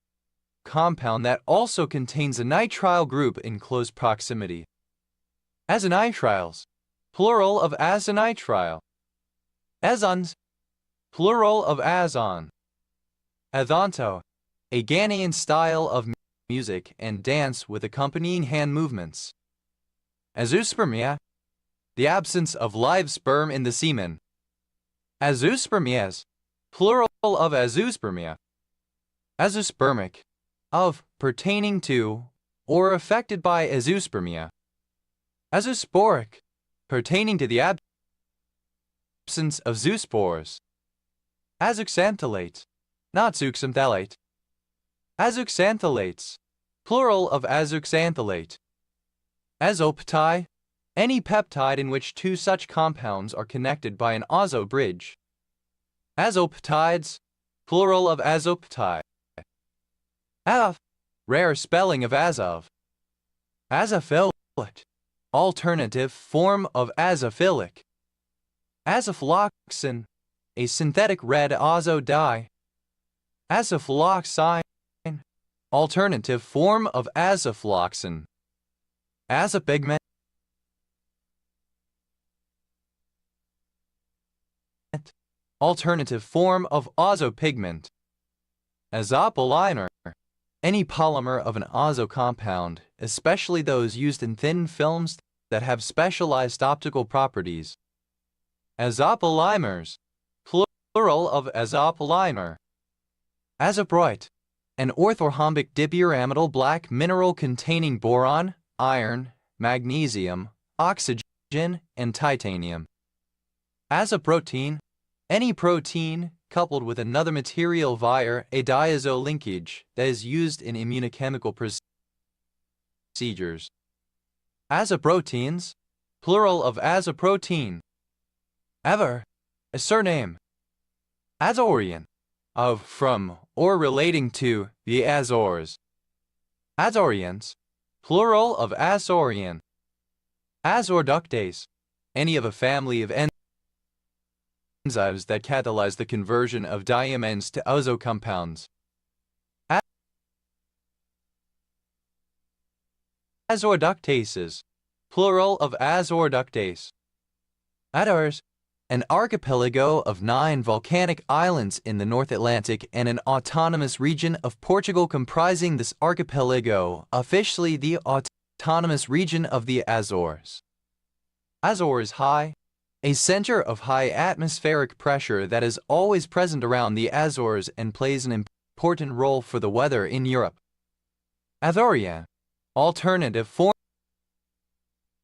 compound that also contains a nitrile group in close proximity. Azonitriles, plural of azonitrile. Azons, plural of azon. Azonto, a Ghanaian style of music and dance with accompanying hand movements. Azoospermia, the absence of live sperm in the semen. Azoospermias, plural of azoospermia. Azoospermic, of, pertaining to, or affected by azoospermia. Azoosporic, pertaining to the absence of zoospores. Azoxanthellate, not zooxanthellate. Azoxanthellates, plural of azoxanthellate. Azopeptide, any peptide in which 2 such compounds are connected by an azo bridge. Azopeptides, plural of azopeptide. Azov, rare spelling of azov. Azophilic, alternative form of azophilic. Azofloxacin, a synthetic red azo dye. Azofloxacin, alternative form of azofloxacin. Azopigment, alternative form of azopigment. Azopolymer, any polymer of an azo compound, especially those used in thin films that have specialized optical properties. Azopolymers, plural of azopolymer. Azoproite, an orthorhombic dipyramidal black mineral containing boron, iron, magnesium, oxygen, and titanium. Azoprotein, any protein coupled with another material via a diazo linkage that is used in immunochemical procedures. Azoproteins, plural of azoprotein. Ever, a surname. Azorian, of, from, or relating to the Azores. Azorians, plural of Azorian. Azorductase, any of a family of enzymes that catalyze the conversion of diamines to azo compounds. Azorductases, plural of azorductase. Adars, an archipelago of 9 volcanic islands in the North Atlantic and an autonomous region of Portugal comprising this archipelago, officially the autonomous region of the Azores. Azores High, a center of high atmospheric pressure that is always present around the Azores and plays an important role for the weather in Europe. Azorian, alternative form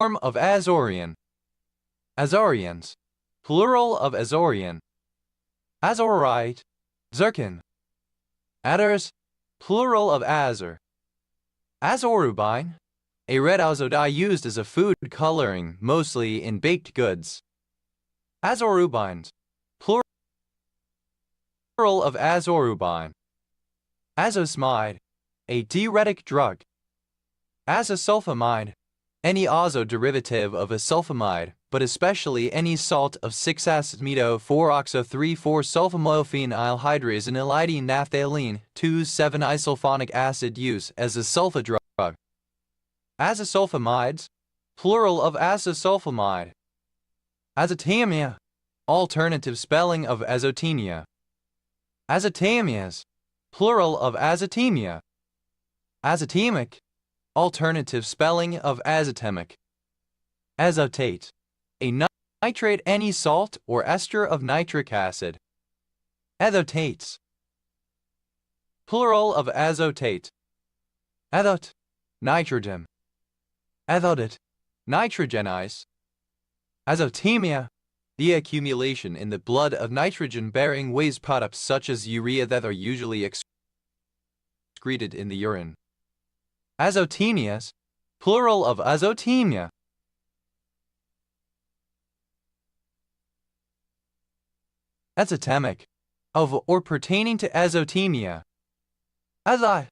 of Azorian. Azorians, plural of Azorian. Azorite, Zircon. Azores, plural of Azor. Azorubine, a red azo dye used as a food coloring, mostly in baked goods. Azorubines, plural of azorubine. Azosmide, a diuretic drug. Azosulfamide, any azo derivative of a sulfamide, but especially any salt of 6-acetamide-4-oxo-3,4-sulfamophene-ylhydrazine naphthalene 2,7-isulfonic acid use as a sulfa drug. Azosulfamides, plural of azosulfamide. Azotamia, alternative spelling of azotenia. Azotamias, plural of azotemia. Azotemic, alternative spelling of azotemic. Azotate, a nitrate any salt or ester of nitric acid. Azotates, plural of azotate. Azot, nitrogen. Azodate, nitrogenize. Azotemia, the accumulation in the blood of nitrogen-bearing waste products such as urea that are usually excreted in the urine. Azotemias, plural of azotemia. Azotemic, of or pertaining to azotemia. Azi,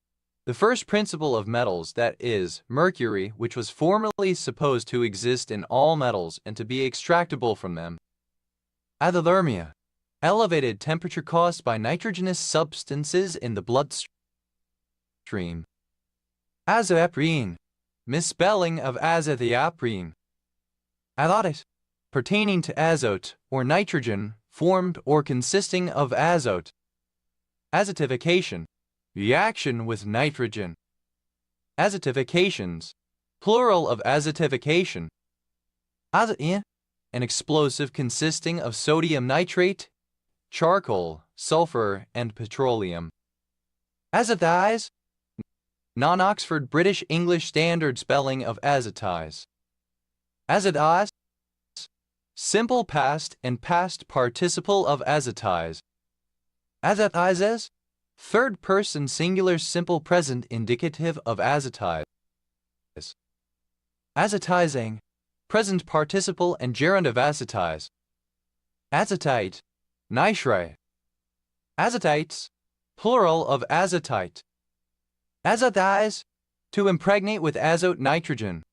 the first principle of metals, that is, mercury, which was formerly supposed to exist in all metals and to be extractable from them. Azothermia, elevated temperature caused by nitrogenous substances in the bloodstream. Azoaprine, misspelling of azothiaprine. Azotite, pertaining to azote or nitrogen, formed or consisting of azote. Azotification, reaction with nitrogen. Azotifications, plural of azotification. Azote, an explosive consisting of sodium nitrate, charcoal, sulfur, and petroleum. Azotize, non-Oxford British English Standard spelling of azotize. Azotize, simple past and past participle of azotize. Azotizes, third person singular simple present indicative of azotize. Azotizing, present participle and gerund of azotize. Azotite, nitrite. Azotites, plural of azotite. Azotize, to impregnate with azote nitrogen.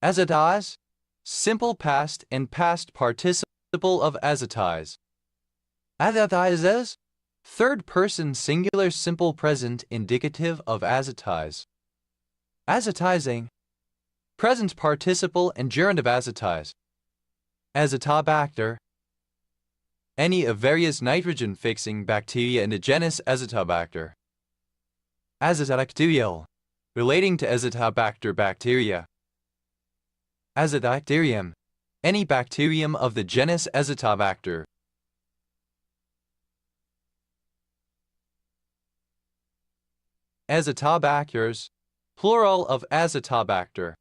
Azotize, simple past and past participle of azotize. Azotizes, third person singular simple present indicative of azotize. Azotizing, present participle and gerund of azotize. Azotobacter, any of various nitrogen-fixing bacteria in the genus Azotobacter. Azotobacterial, relating to Azotobacter bacteria. Azotobacterium, any bacterium of the genus Azotobacter. Azotobacters, plural of Azotobacter.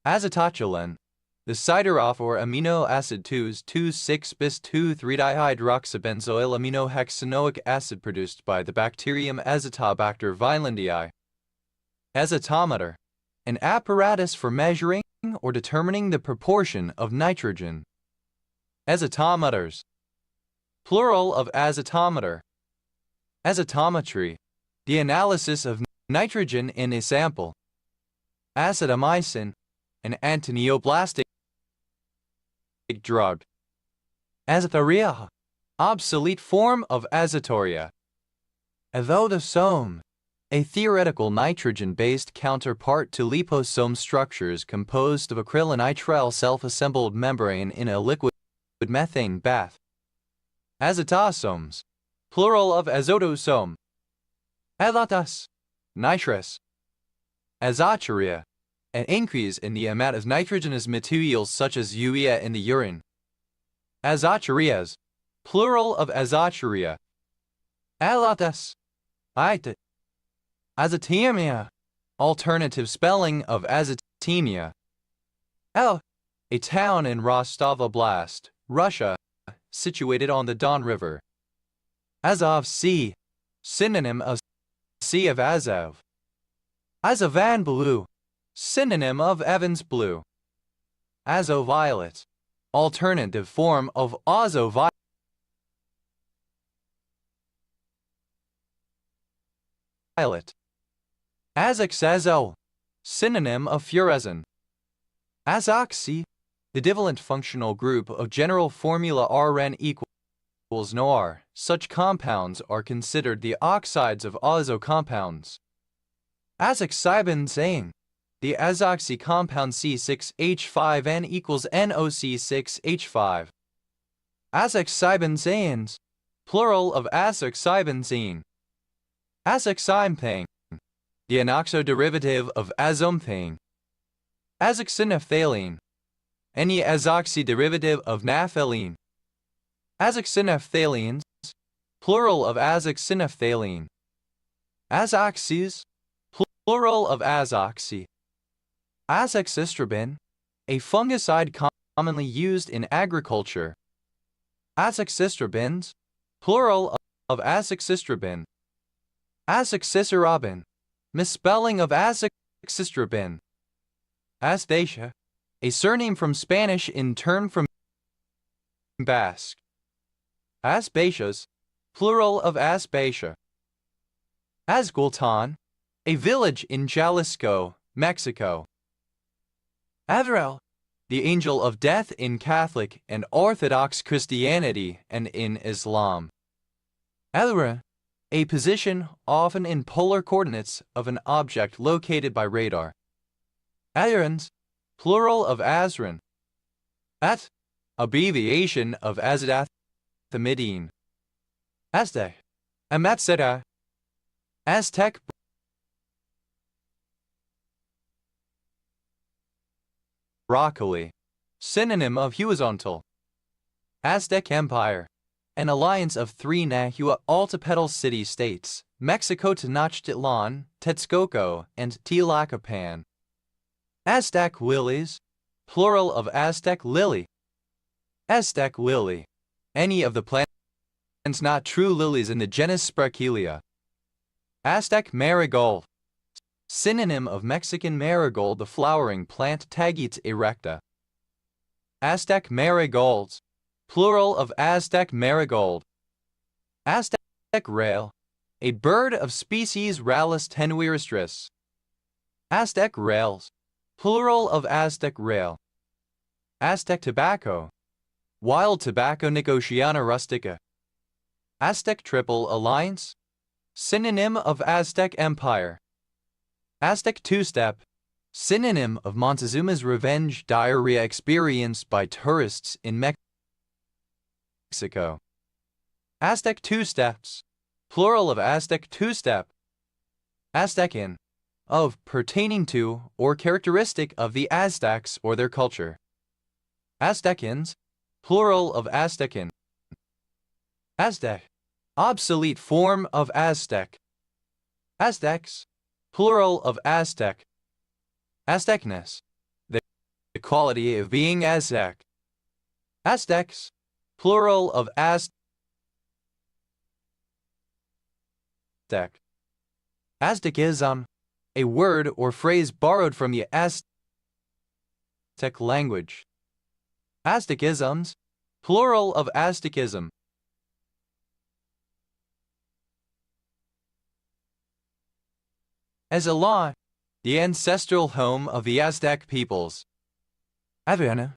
Azototulin, the sideroff or amino acid 2,6-bis-2,3-dihydroxybenzoyl aminohexanoic acid produced by the bacterium Azotobacter violendii. Azotometer, an apparatus for measuring or determining the proportion of nitrogen. Azotometers, plural of azotometer. Azotometry, the analysis of nitrogen in a sample. Acidomycin, an antineoplastic drug. Azothuria, obsolete form of azoturia. Azotosome, a theoretical nitrogen-based counterpart to liposome structures composed of acrylonitrile self-assembled membrane in a liquid methane bath. Azotosomes, plural of azotosome. Azotus, nitrous. Azoturia, an increase in the amount of nitrogenous materials such as urea in the urine. Azoturias, plural of azoturia. Alotus, ite. Azotemia, alternative spelling of azotemia. A town in Rostov Oblast, Russia, situated on the Don River. Azov Sea, synonym of Sea of Azov. Azovan blue, synonym of Evans blue. Azoviolet, alternative form of azoviolet. Azoxazo, synonym of furazin. Azoxy, the divalent functional group of general formula Rn equals noR. Such compounds are considered the oxides of azo compounds. Azoxybenzane, the azoxy compound C6H5N equals NOC6H5. Azoxybenzanes, plural of azoxybenzene. Azoxymethane, the anoxo derivative of azomethane. Azoxynephthalene, any azoxy derivative of naphthalene. Azoxynephthalenes, plural of azoxynephthalene. Azoxys, plural of azoxy. Azoxystrobin, a fungicide commonly used in agriculture. Azoxystrobins, plural of azoxystrobin. Azoxystrobin, misspelling of azoxystrobin. Aspasia, a surname from Spanish in turn from Basque. Aspasias, plural of Aspasia. Azgultan, a village in Jalisco, Mexico. Avril, the angel of death in Catholic and Orthodox Christianity and in Islam. Elra, a position often in polar coordinates of an object located by radar. Azrans, plural of Azran. At, abbreviation of azidathymidine. Aztec, Amatseta. Aztec. Broccoli, synonym of horizontal. Aztec Empire, an alliance of three Nahua Altopetal city-states, Mexico, Tenochtitlan, Texcoco, and Tlacopan. Aztec lilies, plural of Aztec lily. Aztec lily, any of the plants not true lilies in the genus Sprachilia. Aztec marigold, synonym of Mexican marigold, the flowering plant Tagetes erecta. Aztec marigolds, plural of Aztec marigold. Aztec rail, a bird of species Rallus tenuiristris. Aztec rails, plural of Aztec rail. Aztec tobacco, wild tobacco Nicotiana rustica. Aztec triple alliance, synonym of Aztec empire. Aztec two-step, synonym of Montezuma's revenge diarrhea experienced by tourists in Mexico. Aztec two-steps, plural of Aztec two-step. Aztecan, of, pertaining to, or characteristic of the Aztecs or their culture. Aztecans, plural of Aztecan. Aztec, obsolete form of Aztec. Aztecs, plural of Aztec. Aztecness, the quality of being Aztec. Aztecs, plural of Aztec. Aztecism, a word or phrase borrowed from the Aztec language. Aztecisms, plural of Aztecism. Aztlan, the ancestral home of the Aztec peoples. Aviana,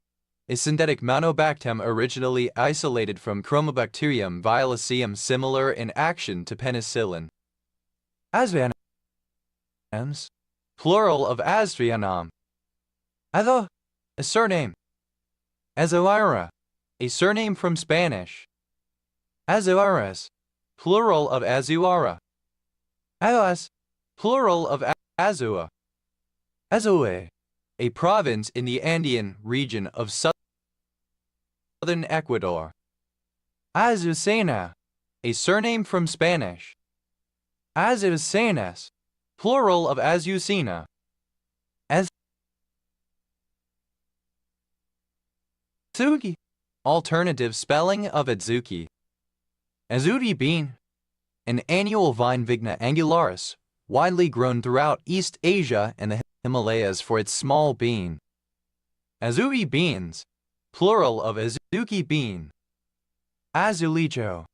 a synthetic monobacterium originally isolated from Chromobacterium violaceum similar in action to penicillin. Azvianums, plural of Azvianam. Atho, a surname. Azoira, a surname from Spanish. Azuares, plural of Azuara. Azuas, plural of Azua. Azue, a province in the Andean region of southern Ecuador. Azucena, a surname from Spanish. Azucenas, plural of Azucena. Azuki, alternative spelling of Adzuki. Azuki bean, an annual vine Vigna angularis, widely grown throughout East Asia and the Himalayas for its small bean. Azuki beans, plural of Azuki bean. Azulejo,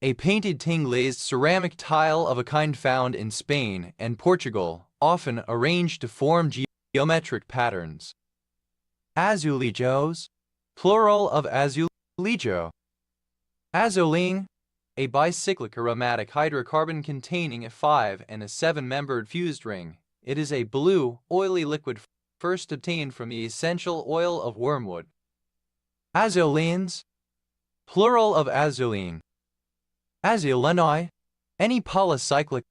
a painted tin-glazed ceramic tile of a kind found in Spain and Portugal, often arranged to form geometric patterns. Azulejos, plural of azulejo. Azoline, a bicyclic aromatic hydrocarbon containing a 5 and a 7-membered fused ring. It is a blue, oily liquid first obtained from the essential oil of wormwood. Azulines, plural of azuline. Azulenoi, any polycyclic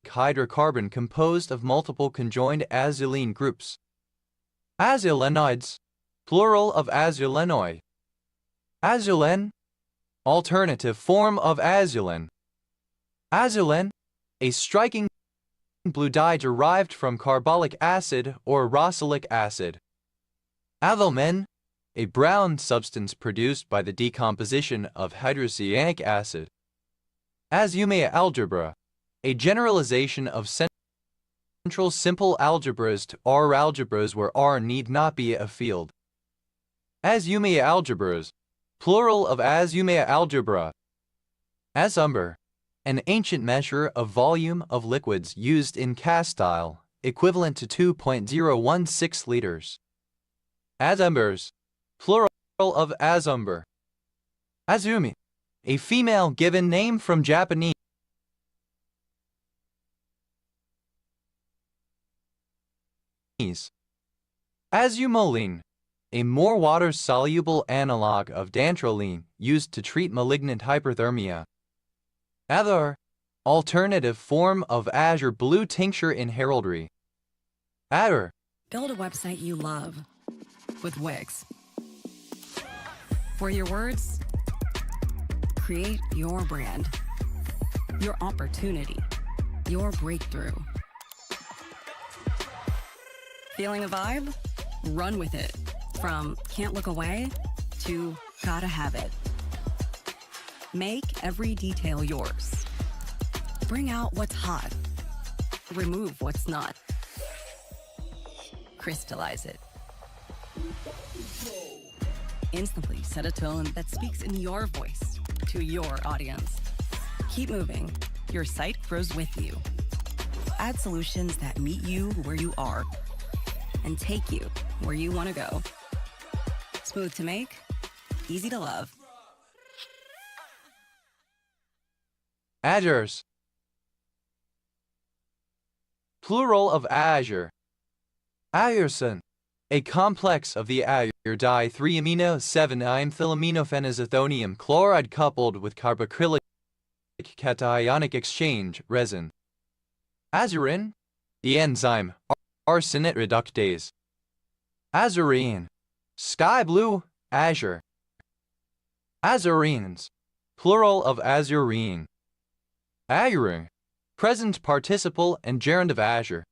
hydrocarbon composed of multiple conjoined azulene groups. Azulenoids, plural of azulenoi. Azulen, alternative form of azulen. Azulen, a striking blue dye derived from carbolic acid or rosalic acid. Azomen, a brown substance produced by the decomposition of hydrocyanic acid. Azumea algebra, a generalization of central simple algebras to R algebras where R need not be a field. Azumea algebras, plural of Azumea algebra. Azumber, an ancient measure of volume of liquids used in castile, equivalent to 2.016 liters. Azumbers, plural of azumber. Azumi, a female given name from Japanese. Azumoline, a more water-soluble analog of dantrolene used to treat malignant hyperthermia. Azure, alternative form of azure blue tincture in heraldry. Azure, Build a website you love with Wix. For your words, create your brand, your opportunity, your breakthrough. Feeling a vibe? Run with it. From can't look away to gotta have it. Make every detail yours. Bring out what's hot. Remove what's not. Crystallize it. Instantly set a tone that speaks in your voice to your audience. Keep moving. Your site grows with you. Add solutions that meet you where you are and take you where you want to go. Smooth to make, easy to love. Azures, plural of azure. Azurcin, a complex of the azure di-3-amino 7-imethylaminophenazethonium chloride coupled with carboxylic cationic exchange resin. Azurin, the enzyme arsenate reductase. Azurine, sky blue, azure. Azurines, plural of azurine. Azure, present participle and gerund of azure.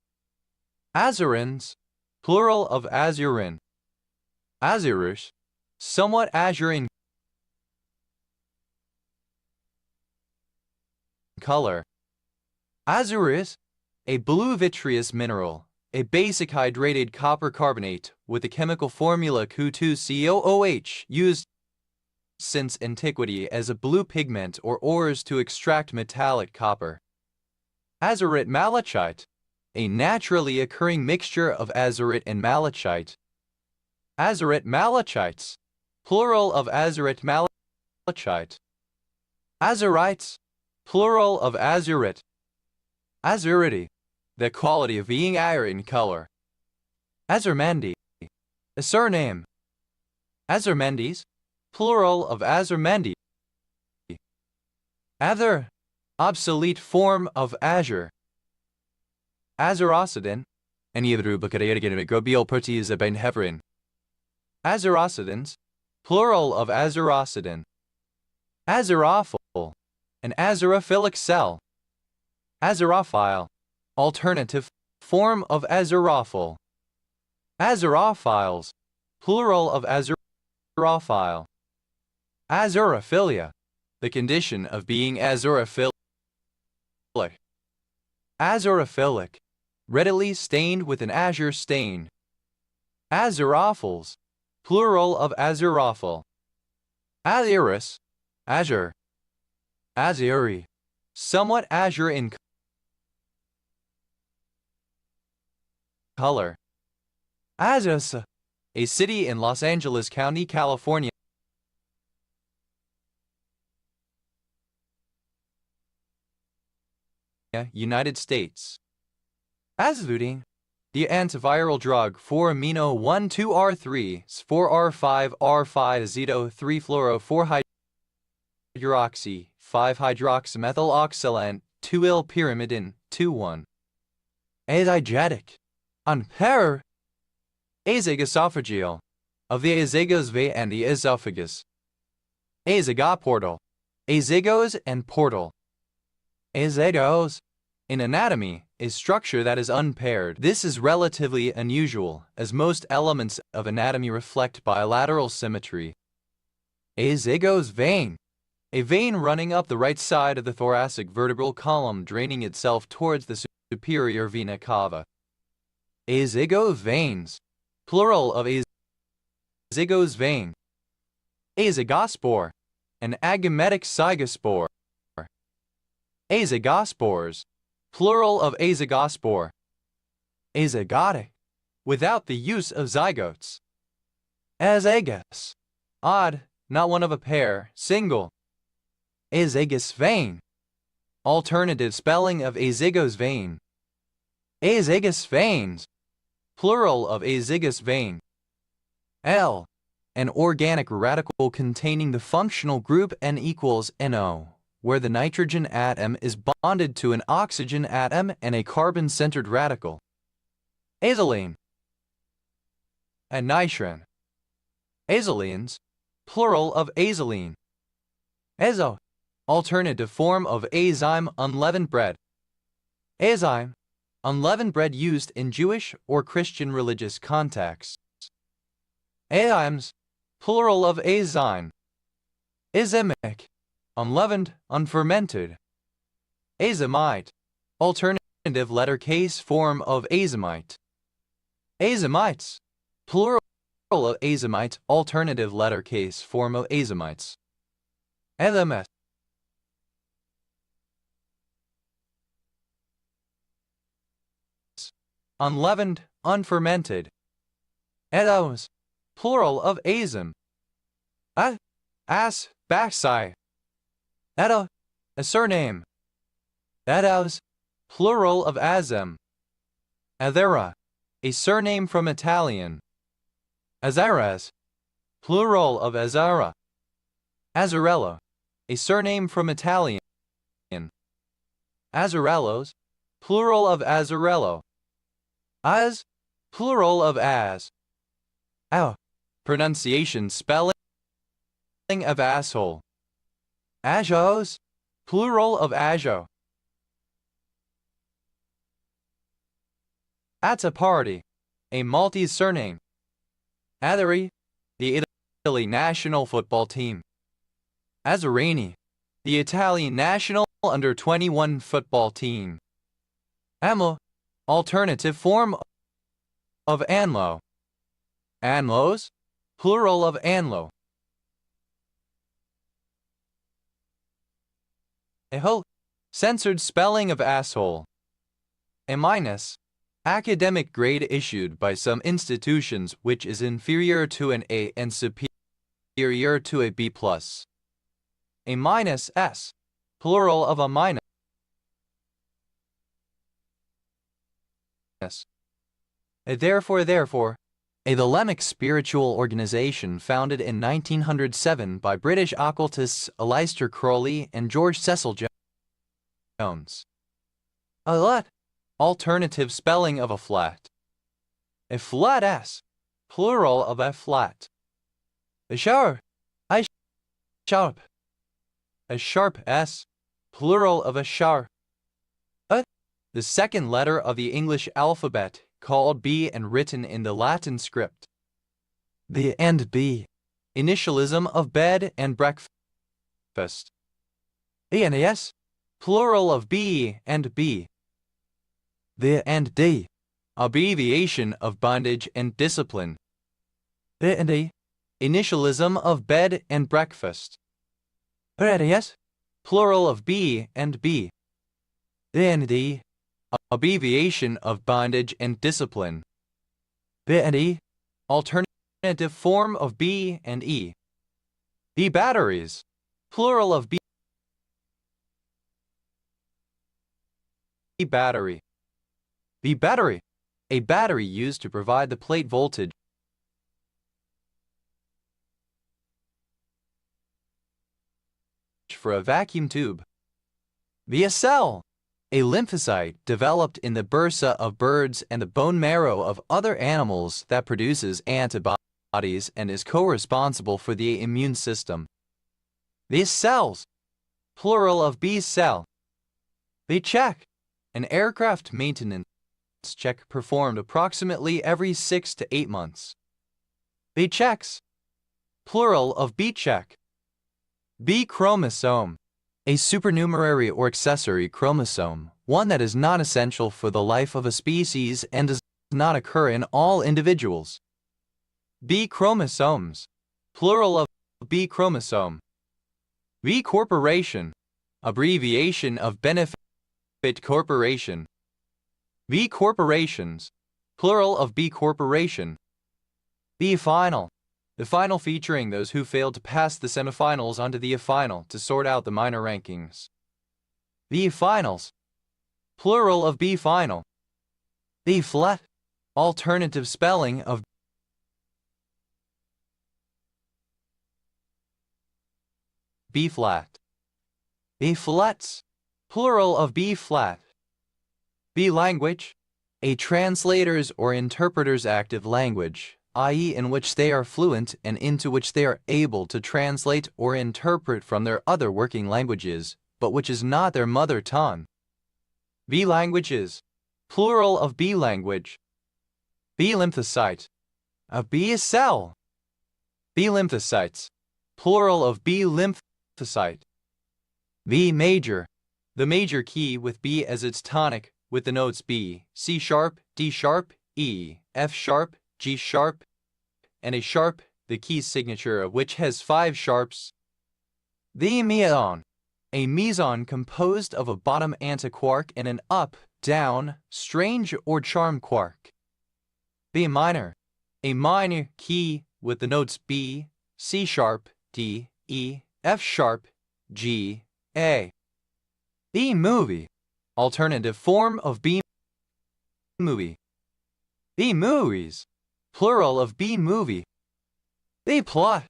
Azurins, plural of azurin. Azurus, somewhat azurine color. Azurus, a blue vitreous mineral, a basic hydrated copper carbonate with the chemical formula Cu2COOH used since antiquity as a blue pigment or ores to extract metallic copper. Azurite malachite, a naturally occurring mixture of azurite and malachite. Azurite malachites, plural of azurite malachite. Azurites, plural of azurite. Azurity, the quality of being azure in color. Azurmendi, a surname. Azurmendis, plural of azurmendi. Other, obsolete form of azure. Azurocidin, any of the microbial proteins of benheverin. Azurocidins, plural of azurocidin. Azurophil, an azurophilic cell. Azurophile, alternative form of azurophil. Azurophiles, plural of azurophile. Azurophilia, the condition of being azurophilic. Azurophilic, readily stained with an azure stain. Azurophils, plural of azurophil. Azurus, azure. Azuri, somewhat azure in color. Azusa, a city in Los Angeles County, California. United States. Azvudine, the antiviral drug for amino-1,2-R3, 4R5R5-azido-3-fluoro-4-hydroxy, 5-hydroxymethyloxylane, 2-ill-pyrimidine, 2,1. Azigetic, unpair, azygosophageal, of the azygos ve and the esophagus. Azygoportal, azygos and portal. Azygos, in anatomy, a structure that is unpaired. This is relatively unusual, as most elements of anatomy reflect bilateral symmetry. Azygos vein, a vein running up the right side of the thoracic vertebral column draining itself towards the superior vena cava. Azygos veins, plural of azygos vein. Azygospore, an agametic zygospore. Azygospores, plural of azygospore. Azygotic, without the use of zygotes. Azygos, odd, not one of a pair, single. Azygos vein, alternative spelling of azygos vein. Azygos veins, plural of azygos vein. L, an organic radical containing the functional group N equals NO, where the nitrogen atom is bonded to an oxygen atom and a carbon-centered radical. Azylene and nitrin. Azylenes, plural of azylene. Azo, alternative form of azyme unleavened bread. Azyme, unleavened bread used in Jewish or Christian religious contexts. Azymes, plural of azyme. Azymic, unleavened, unfermented. Azymite, alternative letter case form of azymite. Azymites, plural of azymites, alternative letter case form of azymites. Azymes, unleavened, unfermented. Ados, plural of azym. As, backside. Ada, a surname. Ados, plural of azem. Adera, a surname from Italian. Azares, plural of Azara. Azarello, a surname from Italian. Azarellos, plural of Azarello. Az, plural of as. Ow, pronunciation spelling of asshole. Ajos, plural of ajo. Attapardi, a Maltese surname. Athari, the Italy national football team. Azzurrini, the Italian national under-21 football team. Amo, alternative form of Anlo. Anlos, plural of Anlo. Eho, censored spelling of asshole. A minus, academic grade issued by some institutions which is inferior to an A and superior to a B+. A minus S, plural of a minus. Therefore, a thelemic spiritual organization founded in 1907 by British occultists Aleister Crowley and George Cecil Jones. A let, alternative spelling of a flat. A flat S, plural of a flat. A shower, I sharp. A sharp S, plural of a shower. A, the second letter of the English alphabet, called B and written in the Latin script. The and B, initialism of bed and breakfast. E and S, plural of B and B. The and D, abbreviation of bondage and discipline. The and D, initialism of bed and breakfast. S, plural of B and B. The and D, abbreviation of bondage and discipline. B and E, alternative form of B and E. The batteries, plural of B. Battery. The battery, a battery used to provide the plate voltage for a vacuum tube. The cell, a lymphocyte developed in the bursa of birds and the bone marrow of other animals that produces antibodies and is co-responsible for the immune system. These cells, plural of B cell. They check, an aircraft maintenance check performed approximately every 6 to 8 months. B checks, plural of B check. B chromosome, a supernumerary or accessory chromosome, one that is not essential for the life of a species and does not occur in all individuals. B chromosomes, plural of B chromosome. B corporation, abbreviation of benefit corporation. B corporations, plural of B corporation. B final, the final featuring those who failed to pass the semifinals onto the final to sort out the minor rankings. B finals, plural of B final. B flat, alternative spelling of B flat. B flats, plural of B flat. B language, a translator's or interpreter's active language, i.e. in which they are fluent and into which they are able to translate or interpret from their other working languages, but which is not their mother tongue. B languages, plural of B language. B lymphocyte, a B cell. B lymphocytes, plural of B lymphocyte. B major, the major key with B as its tonic, with the notes B, C sharp, D sharp, E, F sharp, G sharp, and a sharp, the key signature of which has 5 sharps. The meson, a meson composed of a bottom antiquark and an up, down, strange or charm quark. B minor, a minor key with the notes B, C sharp, D, E, F sharp, G, A. B movie, alternative form of B movie. B movies, plural of B movie. B plot,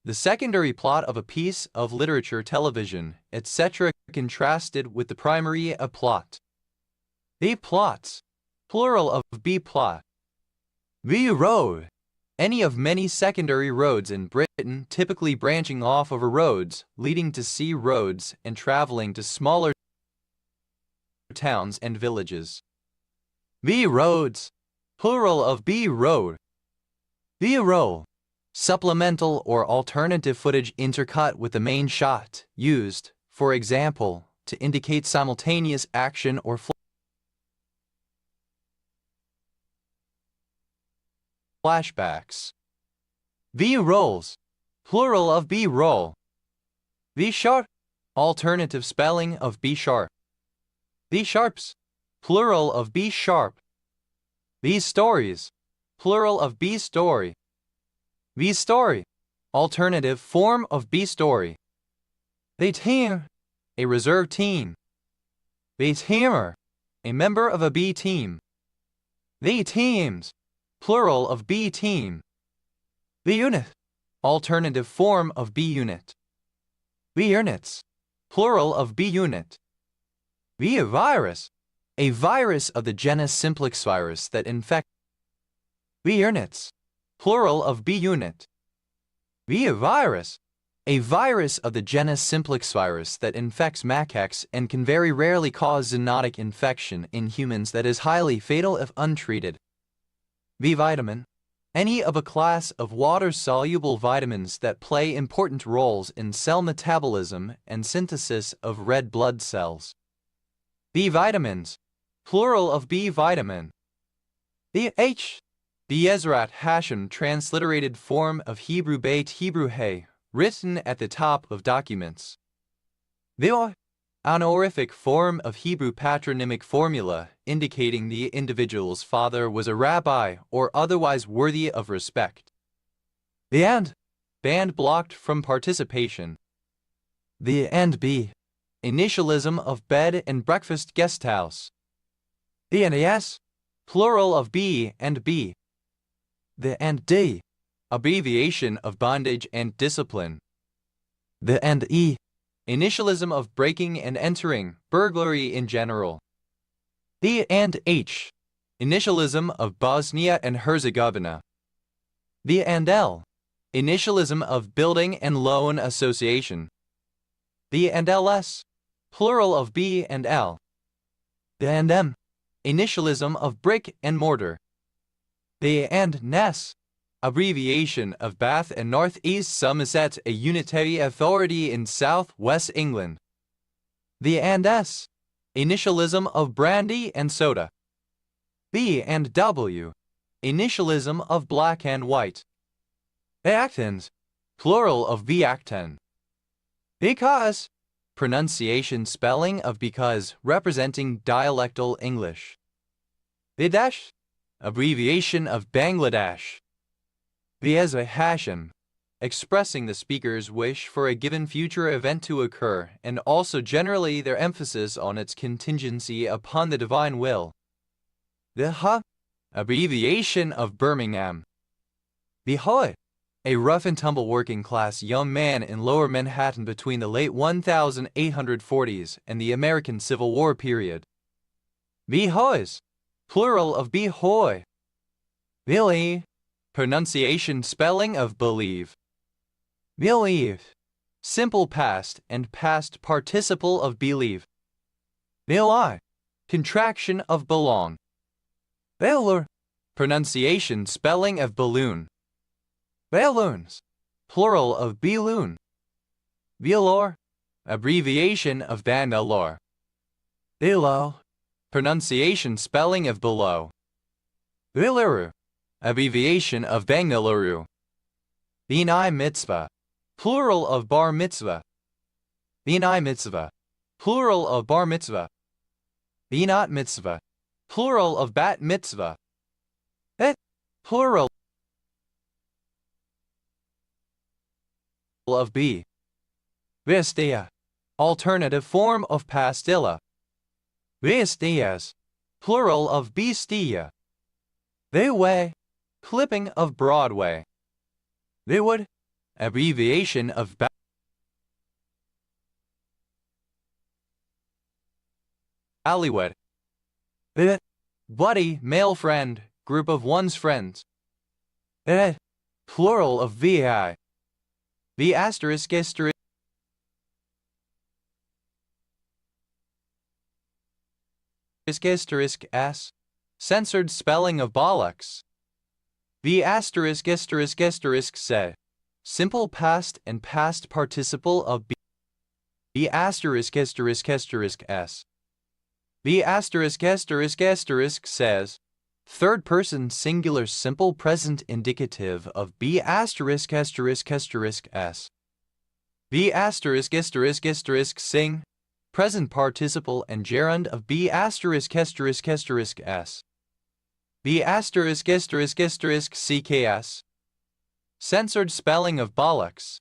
the secondary plot of a piece of literature, television, etc. contrasted with the primary a plot. B plots, plural of B plot. B road, any of many secondary roads in Britain typically branching off over roads, leading to C roads and traveling to smaller towns and villages. B roads, plural of B road. B roll, supplemental or alternative footage intercut with the main shot, used, for example, to indicate simultaneous action or flashbacks. B rolls, plural of B roll. B sharp, alternative spelling of B sharp. B sharps, plural of B sharp. B stories, plural of B story. B story, alternative form of B story. B team, a reserve team. B teamer, a member of a B team. B teams, plural of B team. B unit, alternative form of B unit. B units, plural of B unit. B virus, a virus of the genus simplex virus that infects. B units, plural of B unit. B virus, a virus of the genus simplex virus that infects macaques and can very rarely cause zoonotic infection in humans that is highly fatal if untreated. B vitamin, any of a class of water-soluble vitamins that play important roles in cell metabolism and synthesis of red blood cells. B vitamins, plural of B vitamin. B H, Be'ezrat Hashem transliterated form of Hebrew Beit Hebrew Hey, written at the top of documents. The honorific form of Hebrew patronymic formula indicating the individual's father was a rabbi or otherwise worthy of respect. The and, banned blocked from participation. The and B, initialism of bed and breakfast guest house. The and S, plural of B and B. The and D, abbreviation of bondage and discipline. The and E, initialism of breaking and entering, burglary in general. The and H, initialism of Bosnia and Herzegovina. The and L, initialism of building and loan association. The and LS, plural of B and L. The and M, initialism of brick and mortar. The and NES, abbreviation of Bath and North East Somerset, a unitary authority in South West England. The and S, initialism of brandy and soda. B and W, initialism of black and white. The actins, plural of Viacten. Because, pronunciation spelling of because representing dialectal English. Bidesh, abbreviation of Bangladesh. Be'ezrat Hashem, expressing the speaker's wish for a given future event to occur and also generally their emphasis on its contingency upon the divine will. The Ha, abbreviation of Birmingham. The Hoy, a rough-and-tumble working-class young man in lower Manhattan between the late 1840s and the American Civil War period. Behoys, plural of behoy. Billy, pronunciation spelling of believe. Believe, simple past and past participle of believe. Bilai, contraction of belong. Belur, pronunciation spelling of balloon. Balloons, plural of beloon. Bilor, abbreviation of Bangalore. Below, pronunciation spelling of below. Bilaru, abbreviation of Bangalore. Binai mitzvah, plural of bar mitzvah. Binai mitzvah, plural of bar mitzvah. Binat mitzvah, plural of bat mitzvah. Et, plural of B. Vistia, alternative form of pastilla. Vistias, plural of bestia. They way, clipping of Broadway. They would, abbreviation of Ballywood. Bit, buddy, male friend, group of one's friends. Bit, plural of VI. V asterisk asterisk asterisk s, censored spelling of bollocks. V asterisk asterisk asterisk se, simple past and past participle of B. V asterisk asterisk asterisk s. V asterisk asterisk asterisk says, third person singular simple present indicative of B asterisk asterisk asterisk s. V asterisk asterisk asterisk sing, present participle and gerund of B asterisk asterisk asterisk s. B asterisk asterisk asterisk cks. Censored spelling of bollocks.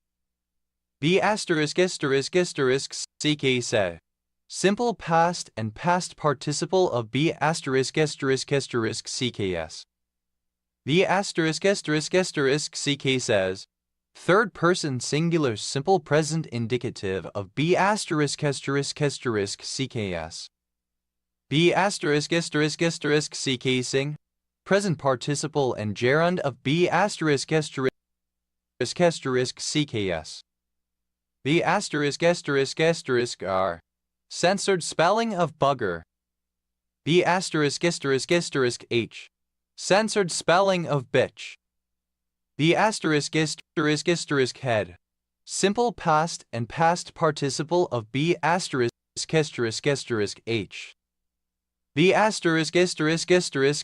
B asterisk asterisk asterisk ck say. Simple past and past participle of B asterisk asterisk asterisk cks. The **** CK says, third person singular simple present indicative of B*** CKS. B*** CK sing, present participle and gerund of B** CKS. The **** censored spelling of bugger. B** H. Censored spelling of bitch. The **** head. Simple past and past participle of B** H. The ****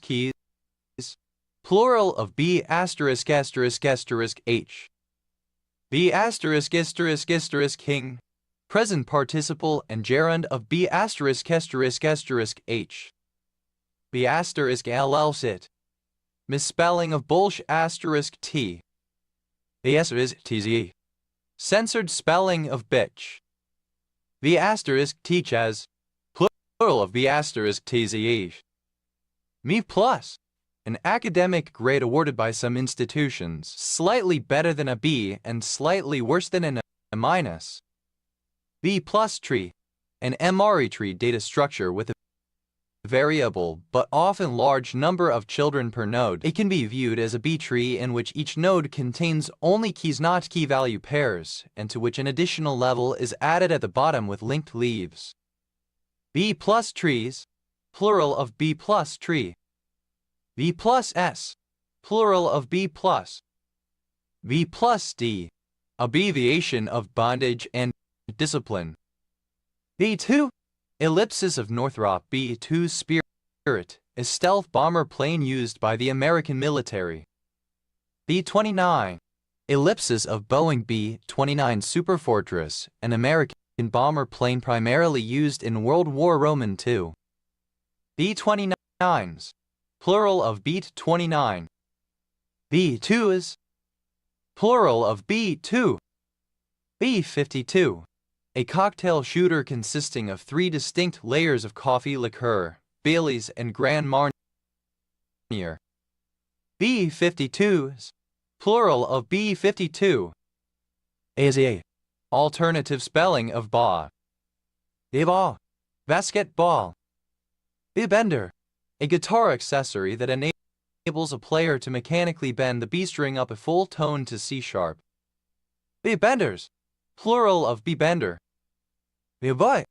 keys. Plural of B** H. The **** king. Present participle and gerund of B** H. The **LL sit. Misspelling of Bolsh *T. The *TZ. Censored spelling of bitch. The * teach as plural of the *TZE. Me plus. An academic grade awarded by some institutions, slightly better than a B and slightly worse than an A minus. B plus tree. An MRE tree data structure with a variable but often large number of children per node. It can be viewed as a B tree in which each node contains only keys not key value pairs, and to which an additional level is added at the bottom with linked leaves. B plus trees, plural of B plus tree. B plus S, plural of B plus. B plus D, abbreviation of bondage and discipline. B2, ellipsis of Northrop B-2 Spirit, a stealth bomber plane used by the American military. B-29, ellipsis of Boeing B-29 Superfortress, an American bomber plane primarily used in World War II. B-29s, plural of B-29. B-2s, plural of B-2. B-52, a cocktail shooter consisting of 3 distinct layers of coffee liqueur, Baileys and Grand Marnier. B-52s, plural of B-52. Is a alternative spelling of ba. Ball, basketball. B-bender, a guitar accessory that enables a player to mechanically bend the B string up a full tone to C sharp. B-benders, plural of B-bender. B-boy,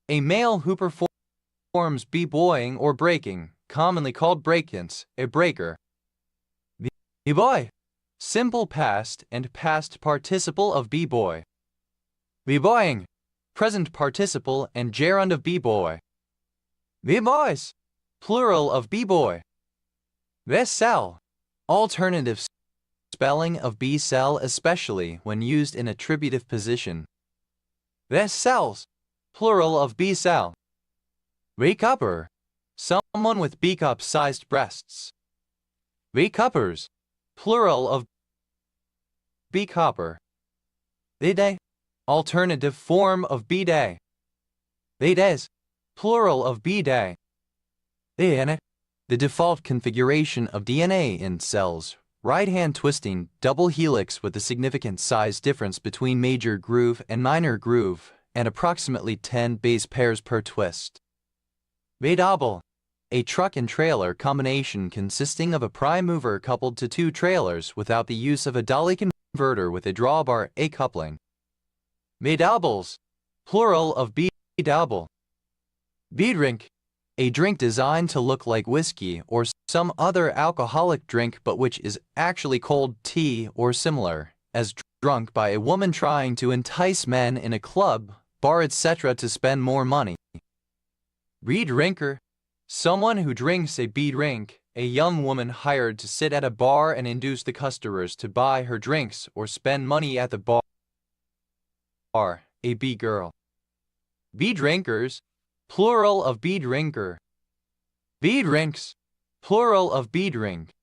a male who performs b-boying or breaking, commonly called breakdance, a breaker. B-boy, simple past and past participle of b-boy. B-boying, present participle and gerund of b-boy. B-boys, plural of b-boy. B-cell, alternative spelling of b-cell especially when used in attributive position. B-cells, plural of b-cell. B-cupper, someone with B-cup-sized breasts. B-cuppers, plural of B-copper. B-day, alternative form of B-day. B-days, plural of B-day. DNA, the default configuration of DNA in cells, right-hand twisting, double helix with a significant size difference between major groove and minor groove, and approximately 10 base pairs per twist. B-double, a truck and trailer combination consisting of a prime mover coupled to 2 trailers without the use of a dolly converter with a drawbar A coupling. B-doubles, plural of B-double. B-drink, a drink designed to look like whiskey or some other alcoholic drink but which is actually cold tea or similar, as drunk by a woman trying to entice men in a club, bar etc. to spend more money. B-drinker, someone who drinks a B-drink, a young woman hired to sit at a bar and induce the customers to buy her drinks or spend money at the bar, a B-girl. B-drinkers, plural of B-drinker. B-drinks, plural of B-drink.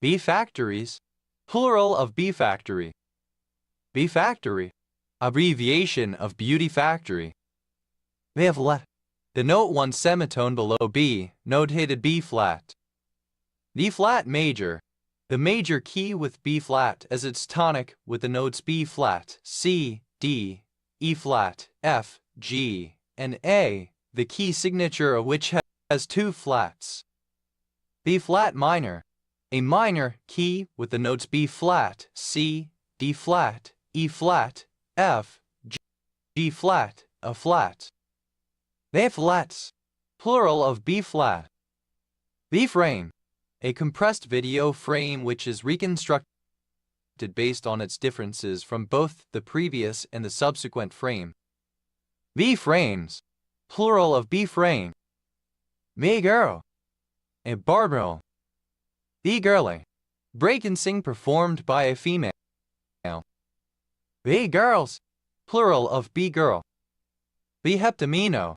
B-factories, plural of B-factory. B-factory, abbreviation of beauty factory. They have left the note 1 semitone below B, notated B-flat. B-flat major, the major key with B flat as its tonic with the notes B flat, C, D, E flat, F, G, and A, the key signature of which has two flats. B flat minor, a minor key with the notes B flat, C, D flat, E flat, F, G flat, A flat. They flats, plural of B flat. B frame, a compressed video frame which is reconstructed based on its differences from both the previous and the subsequent frame. B frames, plural of B frame. Me girl, a barbell. B girly, break and sing performed by a female. B girls, plural of B girl. B heptamino,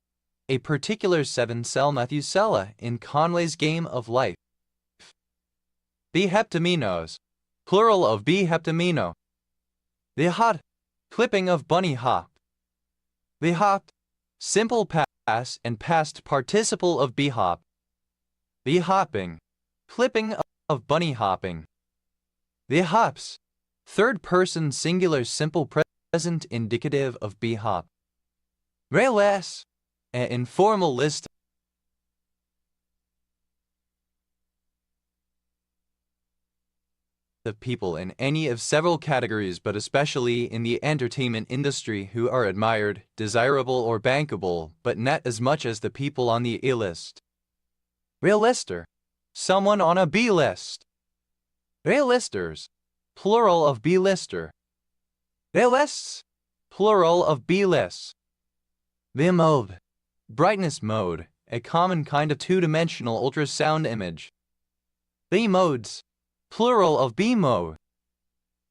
a particular 7-cell Methuselah in Conway's Game of Life. B heptaminos, plural of B heptamino. The hot, clipping of bunny hop. The hopped, simple past and past participle of B hop. The hopping, clipping of bunny hopping. The hops, third person singular simple present indicative of B hop. Less, an informal list of people in any of several categories, but especially in the entertainment industry, who are admired, desirable, or bankable, but not as much as the people on the A list. Realister, someone on a B list. Realisters, plural of B lister. Realists, plural of B lists. The mode, brightness mode, a common kind of two-dimensional ultrasound image. The modes, plural of B mode.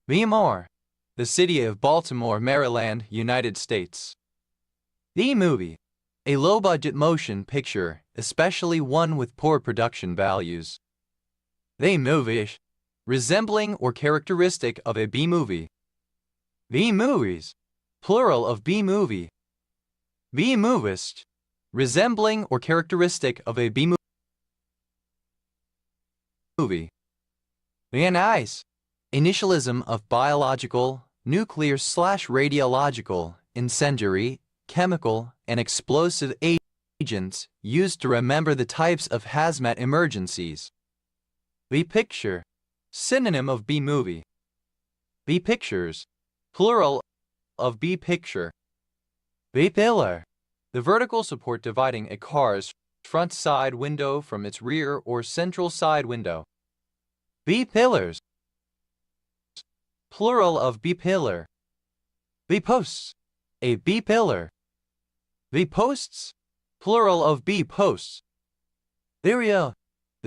The more, the city of Baltimore, Maryland, United States. The movie, a low-budget motion picture, especially one with poor production values. The movie, resembling or characteristic of a B movie. The movies, plural of B movie. The movist, resembling or characteristic of a B movie. The nice, initialism of biological, nuclear/radiological, incendiary, chemical, and explosive agents used to remember the types of hazmat emergencies. The picture, synonym of B movie. The pictures, plural of B picture. The pillar, the vertical support dividing a car's front side window from its rear or central side window. B pillars, plural of B pillar. The posts, a B pillar. The posts, plural of B posts. The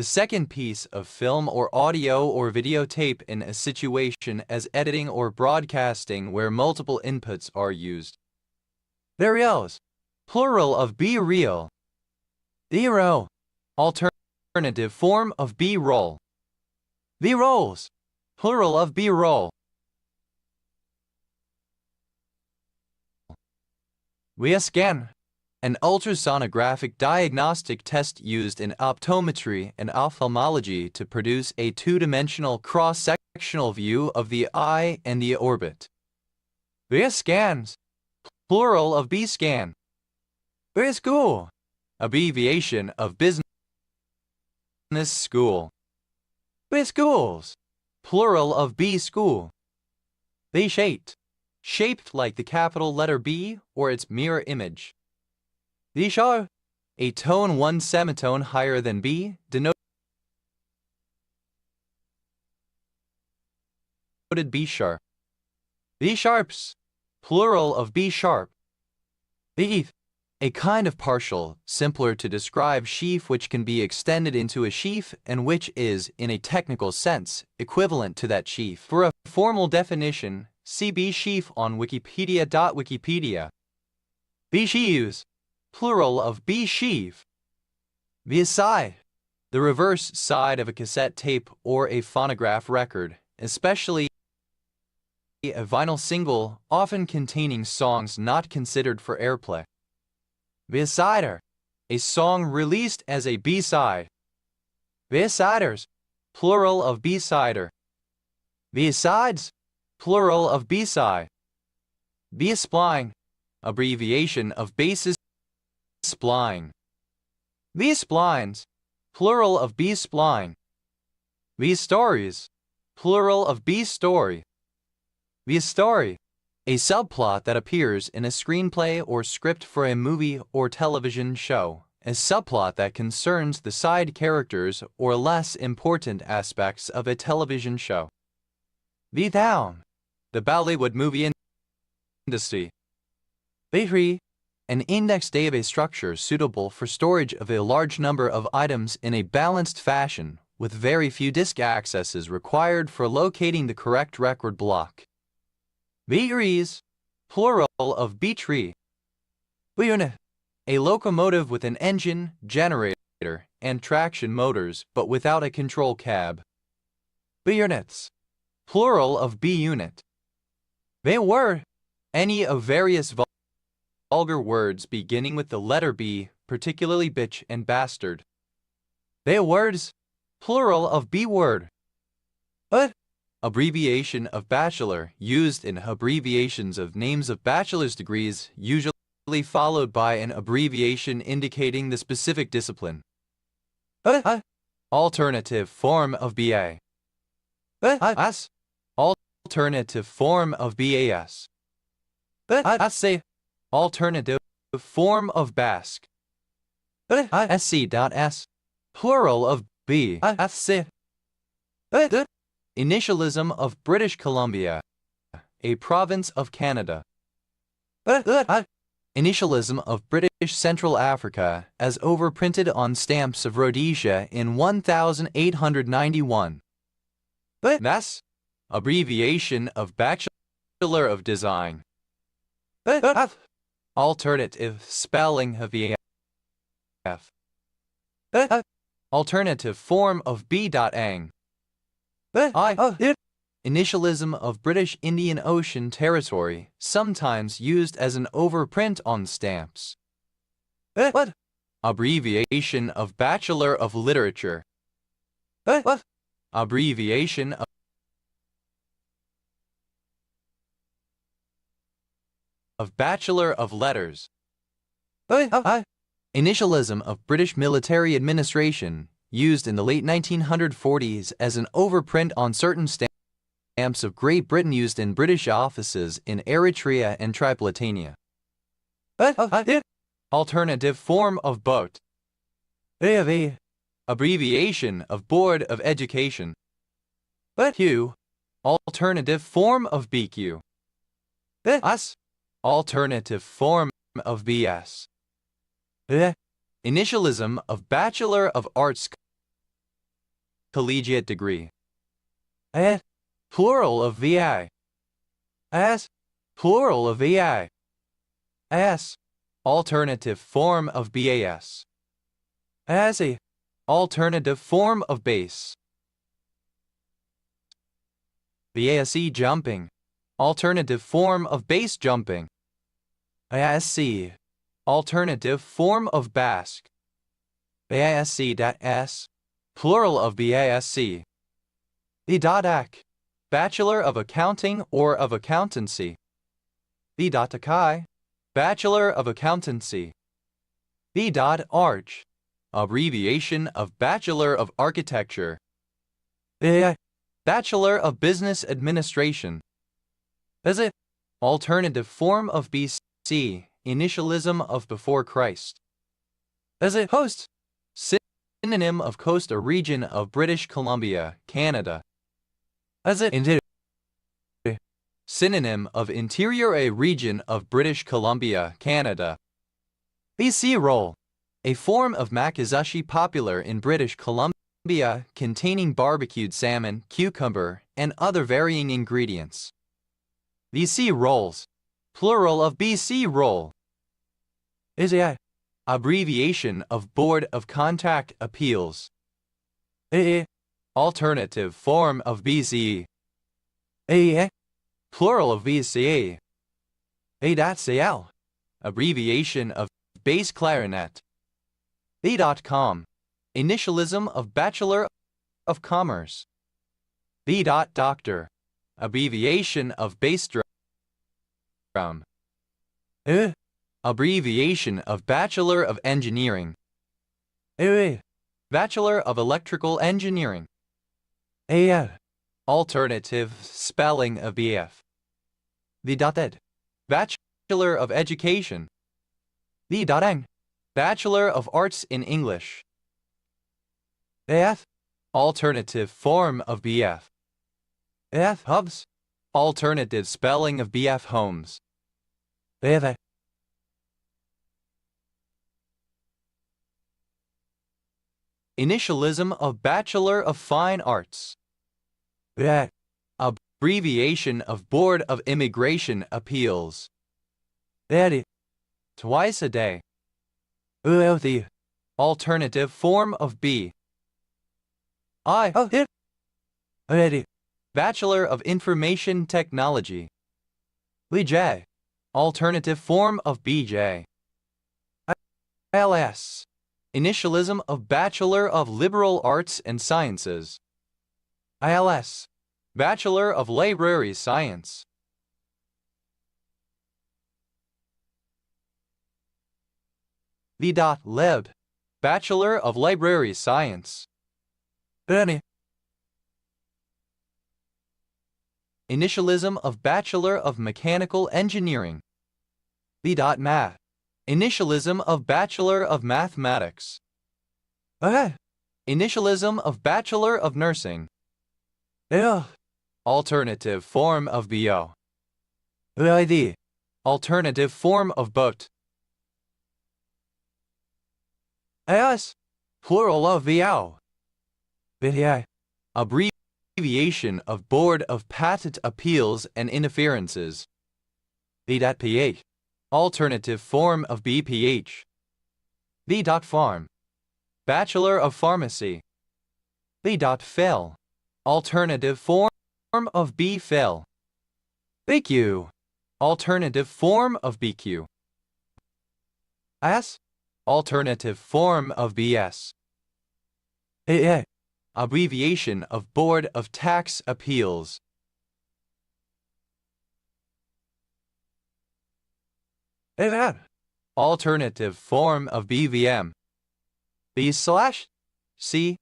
second piece of film or audio or videotape in a situation as editing or broadcasting where multiple inputs are used. The reels, plural of B reel. The row, alternative form of B roll. The rolls, plural of B roll. We scan, an ultrasonographic diagnostic test used in optometry and ophthalmology to produce a two-dimensional cross-sectional view of the eye and the orbit. The scans, plural of B scan. The school, abbreviation of business school. The schools, plural of B school. They shaped like the capital letter B or its mirror image. The sharp, a tone one semitone higher than B, denoted B sharp. The sharps, plural of B sharp. The a kind of partial, simpler to describe sheaf which can be extended into a sheaf and which is, in a technical sense, equivalent to that sheaf. For a formal definition, see B sheaf on wikipedia.wikipedia. B sheaves, plural of B sheaf. The side, the reverse side of a cassette tape or a phonograph record, especially a vinyl single, often containing songs not considered for airplay. B-sider, a song released as a B-side. B-siders, plural of B-sider. B-sides, plural of B-side. B-spline, abbreviation of basis spline. B-splines, plural of B-spline. B-stories, plural of B-story. B-story, a subplot that appears in a screenplay or script for a movie or television show. A subplot that concerns the side characters or less important aspects of a television show. B-town, the Bollywood movie industry. B-tree, an index database structure suitable for storage of a large number of items in a balanced fashion, with very few disk accesses required for locating the correct record block. B-trees, plural of B-tree. B-unit, a locomotive with an engine, generator, and traction motors, but without a control cab. B-units, plural of B-unit. B-word, any of various vulgar words beginning with the letter B, particularly bitch and bastard. B-words, plural of B-word. Abbreviation of bachelor, used in abbreviations of names of bachelor's degrees, usually followed by an abbreviation indicating the specific discipline. Alternative form of BA. Alternative form of BAS. Say alternative form of Basque. SC.S, plural of B. Initialism of British Columbia, a province of Canada. Initialism of British Central Africa as overprinted on stamps of Rhodesia in 1891. Mass, abbreviation of Bachelor of Design. Alternative spelling of VF. Alternative form of B.ang. Initialism of British Indian Ocean Territory, sometimes used as an overprint on stamps. Abbreviation of Bachelor of Literature. Abbreviation of Bachelor of Letters. Initialism of British Military Administration, used in the late 1940s as an overprint on certain stamps of Great Britain used in British offices in Eritrea and Tripolitania. Alternative form of boat. Abbreviation of Board of Education. Q. Alternative form of BQ. Alternative form of BS. Initialism of Bachelor of Arts Collegiate Degree. Plural of VI. Plural of VI. Alternative form of BAS. Alternative form of base. BASE jumping. Alternative form of base jumping. BASC. Alternative form of Basque. BASC.S. Plural of BASC. B.AC. Bachelor of Accounting or of Accountancy. B.Akai. Bachelor of Accountancy. B.Arch. Abbreviation of Bachelor of Architecture. Bachelor of Business Administration. Alternative form of BC. Initialism of Before Christ. Host. Synonym of coast, a region of British Columbia, Canada. Synonym of interior, a region of British Columbia, Canada. BC roll. A form of makizashi popular in British Columbia, containing barbecued salmon, cucumber, and other varying ingredients. BC rolls. Plural of BC roll. Abbreviation of Board of Contract Appeals. Alternative form of BCE. Plural of BCA. A.cl. Abbreviation of bass clarinet. B.com. Initialism of Bachelor of Commerce. B. Doctor, abbreviation of bass drum. Abbreviation of Bachelor of Engineering. Bachelor of Electrical Engineering. Alternative spelling of BF. The Bachelor of Education. The Bachelor of Arts in English. Alternative form of BF. Hubs. Alternative spelling of BF Homes. Initialism of Bachelor of Fine Arts. Abbreviation of Board of Immigration Appeals. Twice a day. The alternative form of B. Bachelor of Information Technology. BJ. Alternative form of BJ. LS. Initialism of Bachelor of Liberal Arts and Sciences. ILS. Bachelor of Library Science. V.Lib. Bachelor of Library Science. Initialism of Bachelor of Mechanical Engineering. V.Math. Initialism of Bachelor of Mathematics. Initialism of Bachelor of Nursing. Alternative form of BO. Alternative form of BOT. Plural of VO. Abbreviation of Board of Patent Appeals and Interferences. B.PH. Alternative form of BPH. B.Pharm. Bachelor of Pharmacy. B.Phil. Alternative form of BPhil. BQ. Alternative form of BQ. S. Alternative form of BS. Abbreviation of Board of Tax Appeals. Alternative form of BVM. B/C.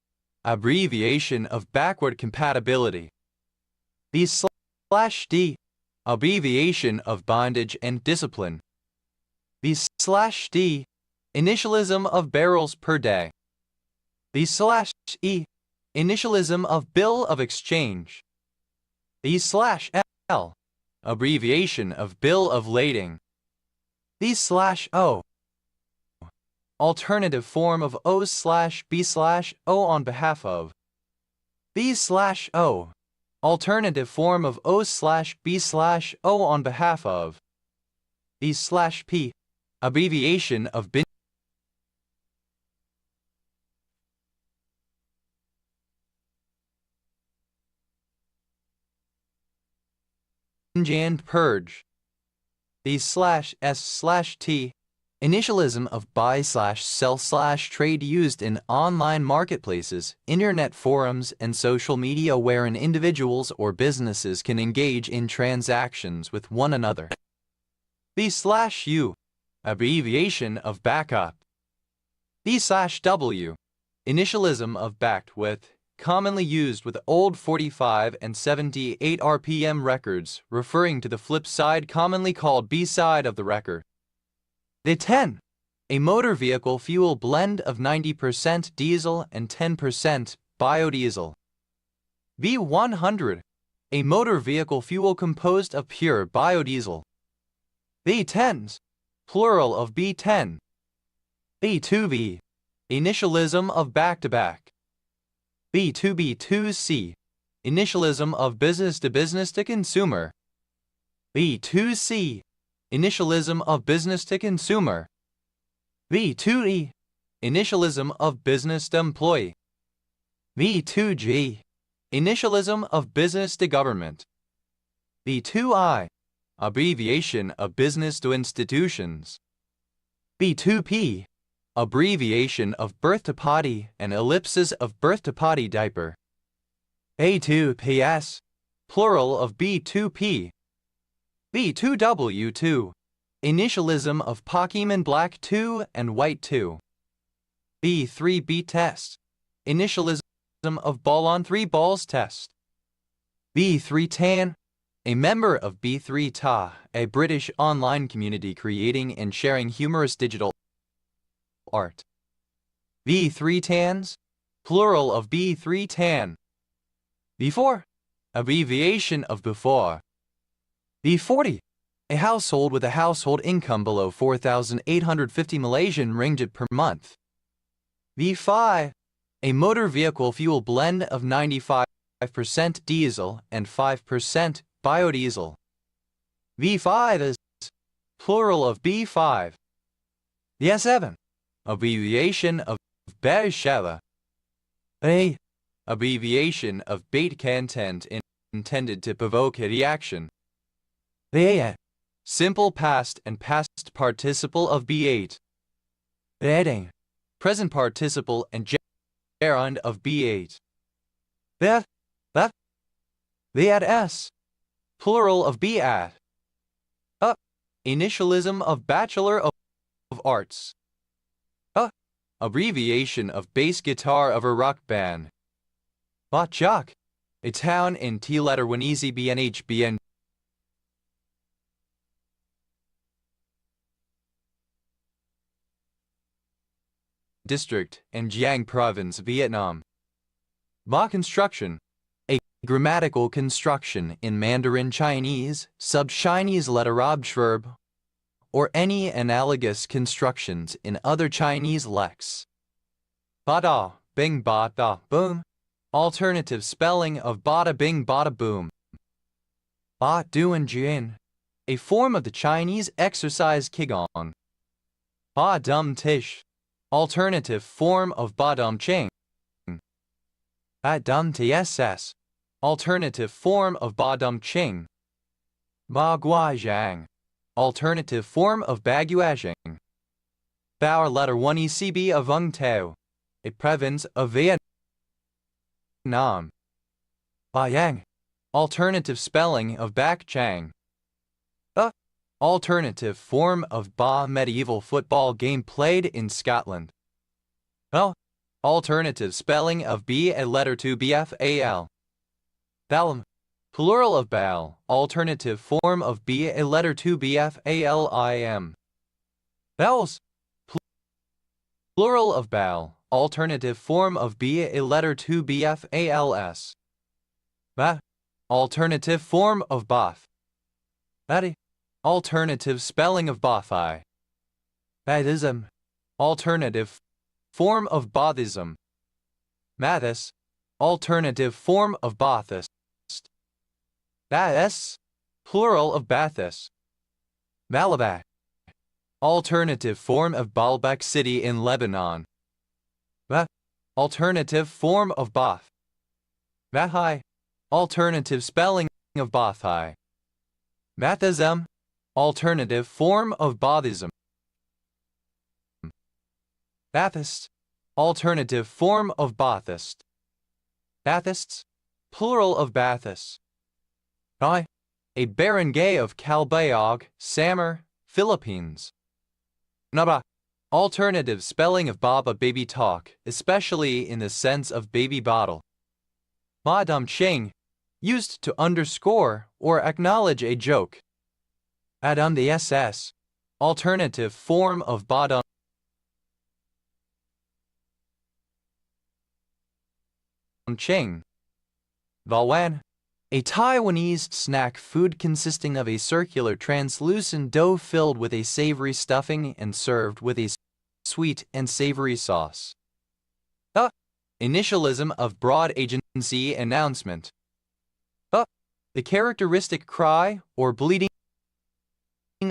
Abbreviation of Backward Compatibility. B/D. Abbreviation of Bondage and Discipline. B/D. Initialism of barrels per day. B/E. Initialism of Bill of Exchange. B/L. Abbreviation of Bill of Lading. B/O. Alternative form of O/B/O on behalf of. B/O. Alternative form of O/B/O on behalf of. B/P. Abbreviation of bin. And purge. B/S/T. Initialism of buy/sell/trade used in online marketplaces, internet forums, and social media wherein individuals or businesses can engage in transactions with one another. B/U. Abbreviation of backup. B/W. Initialism of backed with, commonly used with old 45 and 78 RPM records, referring to the flip side commonly called B-side of the record. D10. A motor vehicle fuel blend of 90% diesel and 10% biodiesel. B100. A motor vehicle fuel composed of pure biodiesel. B10s. Plural of B10. B2B. Initialism of back-to-back. B2B2C. Initialism of business to business to consumer. B2C. Initialism of business to consumer. B2E. Initialism of business to employee. B2G. Initialism of business to government. B2I. Abbreviation of business to institutions. B2P. Abbreviation of birth to potty and ellipses of birth to potty diaper. A2PS, plural of B2P. B2W2, initialism of Pokemon Black 2 and White 2. B3B test, initialism of Ball on 3 Balls test. B3 Tan, a member of B3 Ta, a British online community creating and sharing humorous digital art. B3 Tans, plural of B3 Tan. B4, abbreviation of before. B40, a household with a household income below 4,850 Malaysian ringgit per month. B5, a motor vehicle fuel blend of 95% diesel and 5% biodiesel. V5 is plural of B5. B7, abbreviation of Beersheba. A, abbreviation of bait content intended to provoke a reaction. The simple past and past participle of B8. The present participle and gerund of B8. The at S, plural of B at. Initialism of Bachelor of Arts. Abbreviation of bass guitar of a rock band. Bachak, a town in T-letter Wanizi BNHBN district in Giang province, Vietnam. Ba construction, a grammatical construction in Mandarin Chinese, sub-Chinese letter obverb, or any analogous constructions in other Chinese lex. Bada, bing bada, boom, alternative spelling of bada bing bada boom. Ba duan jian, a form of the Chinese exercise qigong. Ba dum tish, alternative form of ba dum ching. Ba dum tss, alternative form of ba dum ching. Ba guazhang, alternative form of baguazhang. Bauer letter 1 ECB of Vung Tau, a province of Vietnam. Ba yang, alternative spelling of Bak Chang. Alternative form of Ba medieval football game played in Scotland. Alternative spelling of B a letter 2 BFAL. Balam, plural of Bal, alternative form of B a letter 2 BFALIM. Bowels, plural of Bal, alternative form of B a letter 2 BFALS. Ba, alternative form of Bath. Badi, alternative spelling of Bathai. Badism, alternative form of Baathism. Mathis, alternative form of Baathist. Baas, plural of Baathist. Baalbek, alternative form of Baalbek city in Lebanon. Ba, alternative form of Baath. Bahai, alternative spelling of Bathai. Bathism, alternative form of Baathism. Baathist, alternative form of Baathist. Baathists, plural of Baathists. I, a barangay of Calbayog, Samar, Philippines. Naba, alternative spelling of Baba baby talk, especially in the sense of baby bottle. Madam Ching, used to underscore or acknowledge a joke. Adam the SS, alternative form of Badam Ching. Valwan, a Taiwanese snack food consisting of a circular translucent dough filled with a savory stuffing and served with a sweet and savory sauce. Initialism of broad agency announcement. The characteristic cry or bleating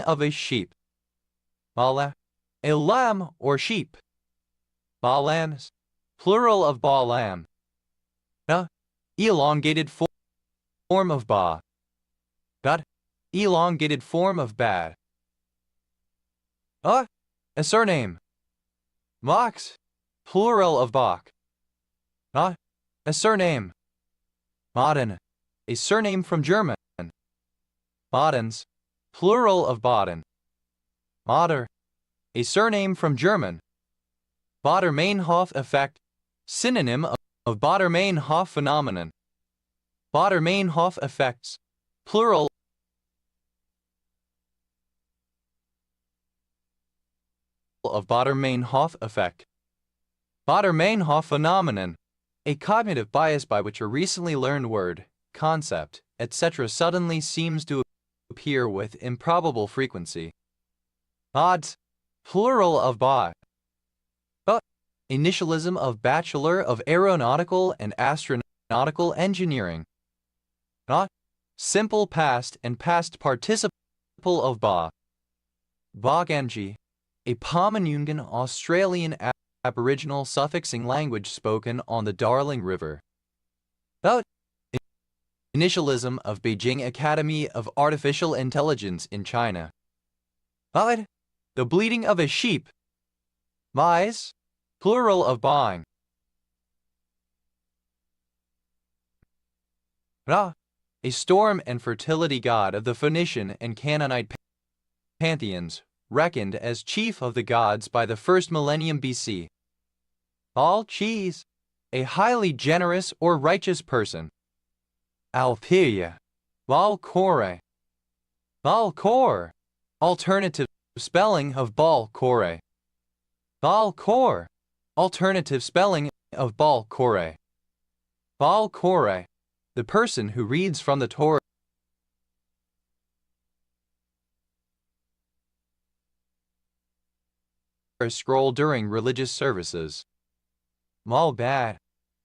of a sheep. Bala, a lamb or sheep. Balams, plural of balam. Elongated form of ba. Bad, elongated form of bad. A surname. Mox, plural of bok. A surname. Baden, a surname from German. Badens, plural of Baden. Bader, a surname from German. Bader-Meinhof effect, synonym of Bader-Meinhof phenomenon. Bader-Meinhof effects, plural of Bader-Meinhof effect. Bader-Meinhof phenomenon, a cognitive bias by which a recently learned word, concept, etc. suddenly seems to appear with improbable frequency. Odds, plural of ba. Initialism of Bachelor of Aeronautical and Astronautical Engineering. Not, simple past and past participle of ba. Baganji, a Pominungan Australian Aboriginal suffixing language spoken on the Darling River. About initialism of Beijing Academy of Artificial Intelligence in China. About the bleating of a sheep. Mais, plural of buying. Ra, a storm and fertility god of the Phoenician and Canaanite pantheons, reckoned as chief of the gods by the first millennium BC. Al cheese, a highly generous or righteous person. Alpeia, Valcore. Valcor, alternative spelling of Balcore. Valcor, alternative spelling of Balcore. Balcore, the person who reads from the Torah scroll during religious services. Malbad,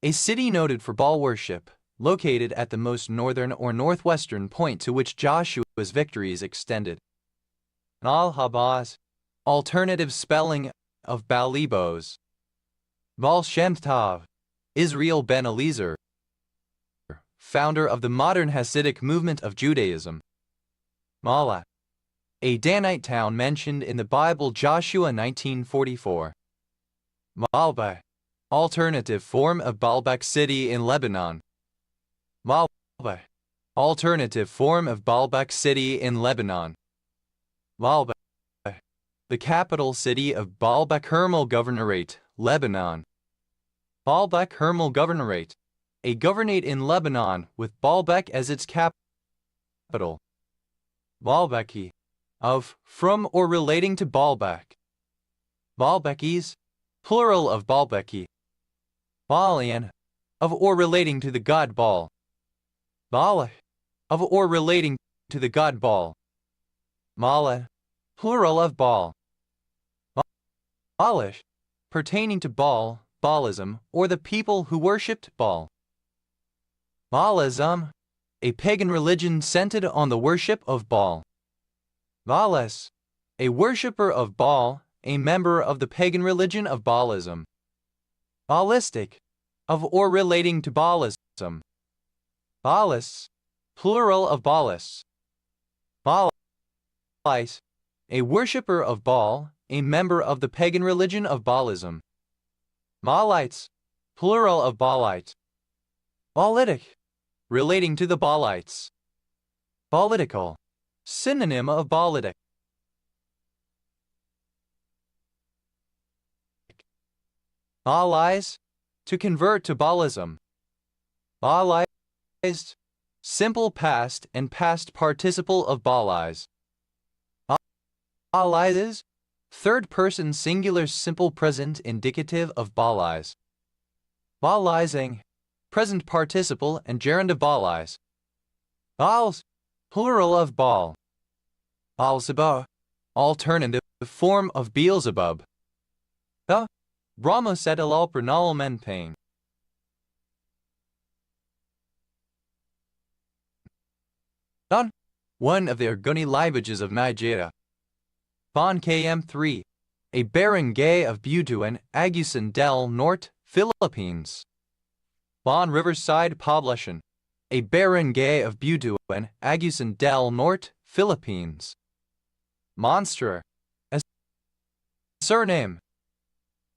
a city noted for Baal worship, located at the most northern or northwestern point to which Joshua's victories extended. Al-Habaz, alternative spelling of Balibos. Baal Shem Tov, Israel ben Eliezer, founder of the modern Hasidic movement of Judaism. Mala, a Danite town mentioned in the Bible Joshua 19:44. Malba, alternative form of Baalbek city in Lebanon. Malba, alternative form of Baalbek city in Lebanon. Malba, the capital city of Baalbek Hermel Governorate, Lebanon. Baalbek Hermel Governorate, a governorate in Lebanon with Baalbek as its capital. Baalbeki, of, from or relating to Baalbek. Baalbekis, plural of Baalbeki. Baalian, of or relating to the god Baal. Baal, of or relating to the god Baal. Mala, plural of Baal. Baalish, pertaining to Baal, Baalism, or the people who worshipped Baal. Baalism, a pagan religion centered on the worship of Baal. Baales, a worshipper of Baal, a member of the pagan religion of Baalism. Baalistic, of or relating to Baalism. Baalists, plural of Baalists. Baalite, a worshipper of Baal, a member of the pagan religion of Baalism. Baalites, plural of Baalite. Baalitic, relating to the Baalites. Baalitical, synonym of Baalitic. Baalize, to convert to Baalism. Baalized, simple past and past participle of Baalize. Baalizes, third person singular simple present indicative of Baalize. Baalizing, present participle and gerund of Baalize. Baals, plural of Baal. Baalzebub, alternative form of Beelzebub. The Brahmo set alal pranal menpain. Don, one of the Ogoni languages of Nigeria. Bon KM3, a barangay of Butuan, Agusan del Norte, Philippines. Bon Riverside Poblacion, a barangay of Butuan, Agusan del Norte, Philippines. Monster, a surname.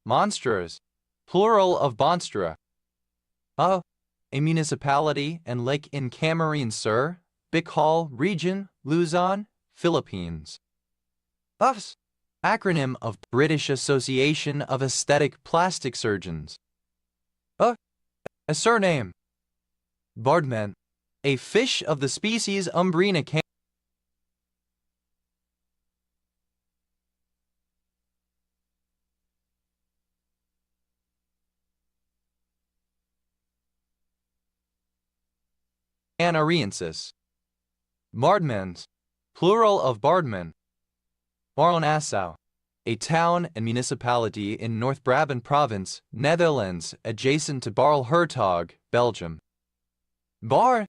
Monsters, plural of Bonstra. A a municipality and lake in Camarines Sur, Bicol Region, Luzon, Philippines. US, acronym of British Association of Aesthetic Plastic Surgeons. A surname. Bardman, a fish of the species Umbrina canariensis. Bardmans, plural of Bardman. Baron-Nassau, a town and municipality in North Brabant Province, Netherlands, adjacent to Barl-Hertog, Belgium. Bar,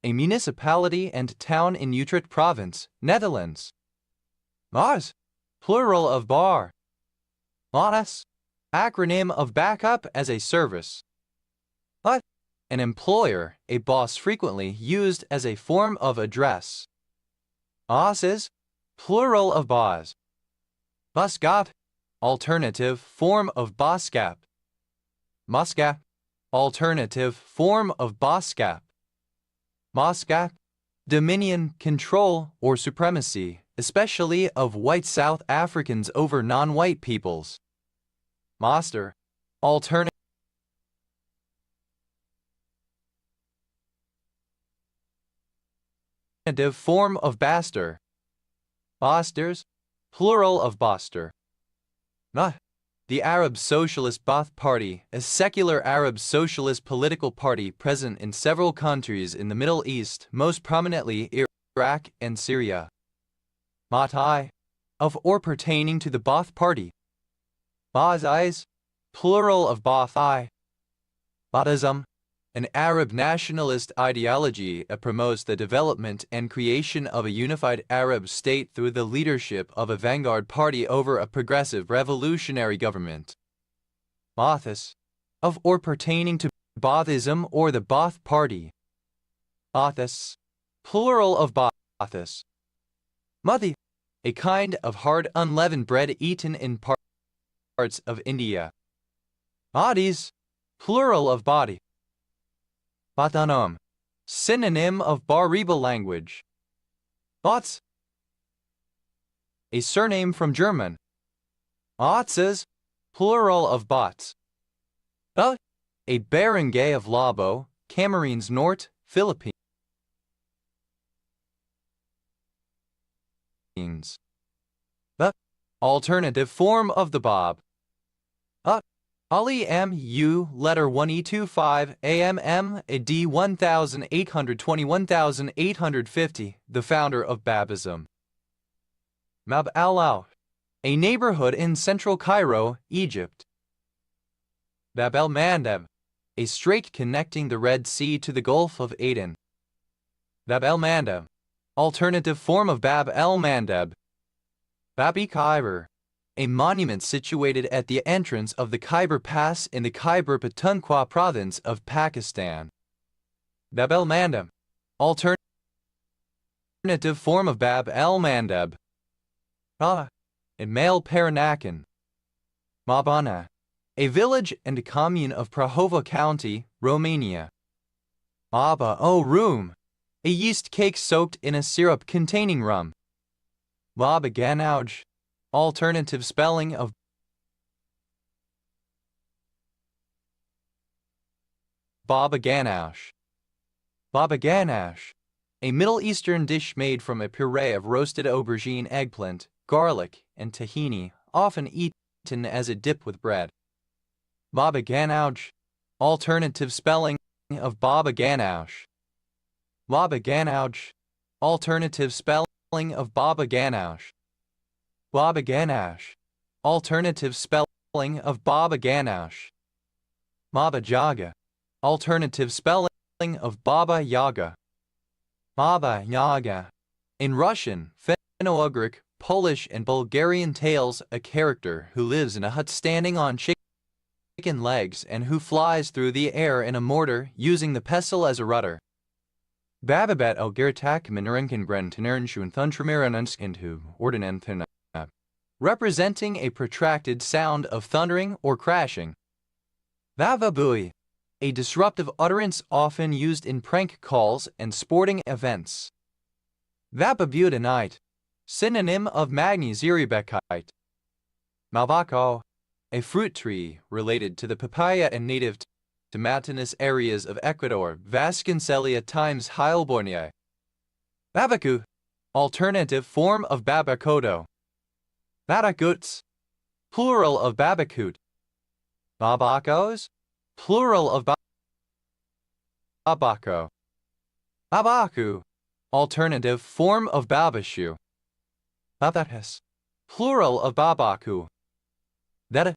a municipality and town in Utrecht Province, Netherlands. Mars, plural of bar. Manas, acronym of backup as a service. But, an employer, a boss frequently used as a form of address. Bosses, plural of boss. Busgap, alternative form of bossgap. Musgap, alternative form of bossgap. Mosgap, dominion, control, or supremacy, especially of white South Africans over non-white peoples. Master, alternative form of Baster. Basters, plural of Baster. The Arab Socialist Ba'ath Party, a secular Arab socialist political party present in several countries in the Middle East, most prominently Iraq and Syria. Matai, of or pertaining to the Ba'ath Party. Ba'athis, plural of Ba'athi. Ba'athism, an Arab nationalist ideology that promotes the development and creation of a unified Arab state through the leadership of a vanguard party over a progressive revolutionary government. Ba'athis, of or pertaining to Ba'athism or the Ba'ath Party. Ba'athis, plural of Ba'athis. Madhi, a kind of hard unleavened bread eaten in parts of India. Badis, plural of body. Batanam, synonym of Bariba language. Bots, a surname from German. Otzes, plural of bots. A barangay of Labo, Camarines Norte, Philippines. The alternative form of the Bob. Ali M.U. letter 1E25 AMM D 1820-1850, the founder of Babism. Mab al-Aw, a neighborhood in central Cairo, Egypt. Bab el-Mandeb, a strait connecting the Red Sea to the Gulf of Aden. Bab el-Mandeb, alternative form of Bab el-Mandeb. Bab-e-Khyber, a monument situated at the entrance of the Khyber Pass in the Khyber Pakhtunkhwa province of Pakistan. Bab el-Mandeb, alternative form of Bab el-Mandeb. In male Peranakan. Mabana, a village and commune of Prahova County, Romania. Maba o rum, a yeast cake soaked in a syrup containing rum. Baba ganoush, alternative spelling of Baba ganoush. Baba ganoush, a Middle Eastern dish made from a puree of roasted aubergine, eggplant, garlic, and tahini, often eaten as a dip with bread. Baba ganoush, alternative spelling of Baba ganoush. Baba ganoush, alternative spelling of Baba ganoush. Baba ganoush, alternative spelling of Baba ganoush. Baba Yaga, alternative spelling of Baba Yaga. Baba Yaga, in Russian, Finno-Ugric, Polish, and Bulgarian tales, a character who lives in a hut standing on chicken legs and who flies through the air in a mortar using the pestle as a rudder. Bababet Elgertak-Minerenkenbrentenerenschunthuntramiranenskintu Ordinanthina, representing a protracted sound of thundering or crashing. Vavabui, a disruptive utterance often used in prank calls and sporting events. Vapabutanite, synonym of magnesiumbeckite. Malvaco, a fruit tree related to the papaya and native to mountainous areas of Ecuador, Vasconcelia times Heilbornia. Babacu, alternative form of babacoto. Babacuts, plural of babacut. Babacos, plural of babaco. Babacu, alternative form of babashu. Babatas, plural of babaku. That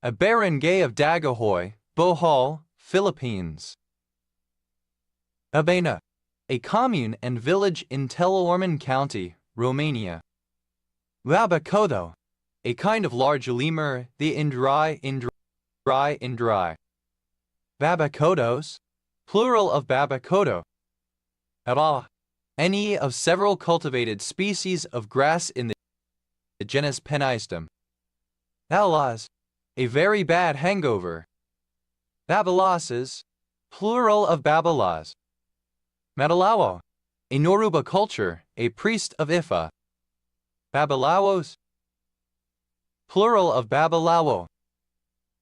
a barangay of Dagohoy, Bohol, Philippines. Abena, a commune and village in Teleorman County, Romania. Babacodo, a kind of large lemur, the indri. Babacodos, plural of babacodo. Aba, any of several cultivated species of grass in the genus Penistum. Babalas, a very bad hangover. Babalasses, plural of babalas. Madalawo, a Noruba culture, a priest of Ifa. Babalawos, plural of babalawo.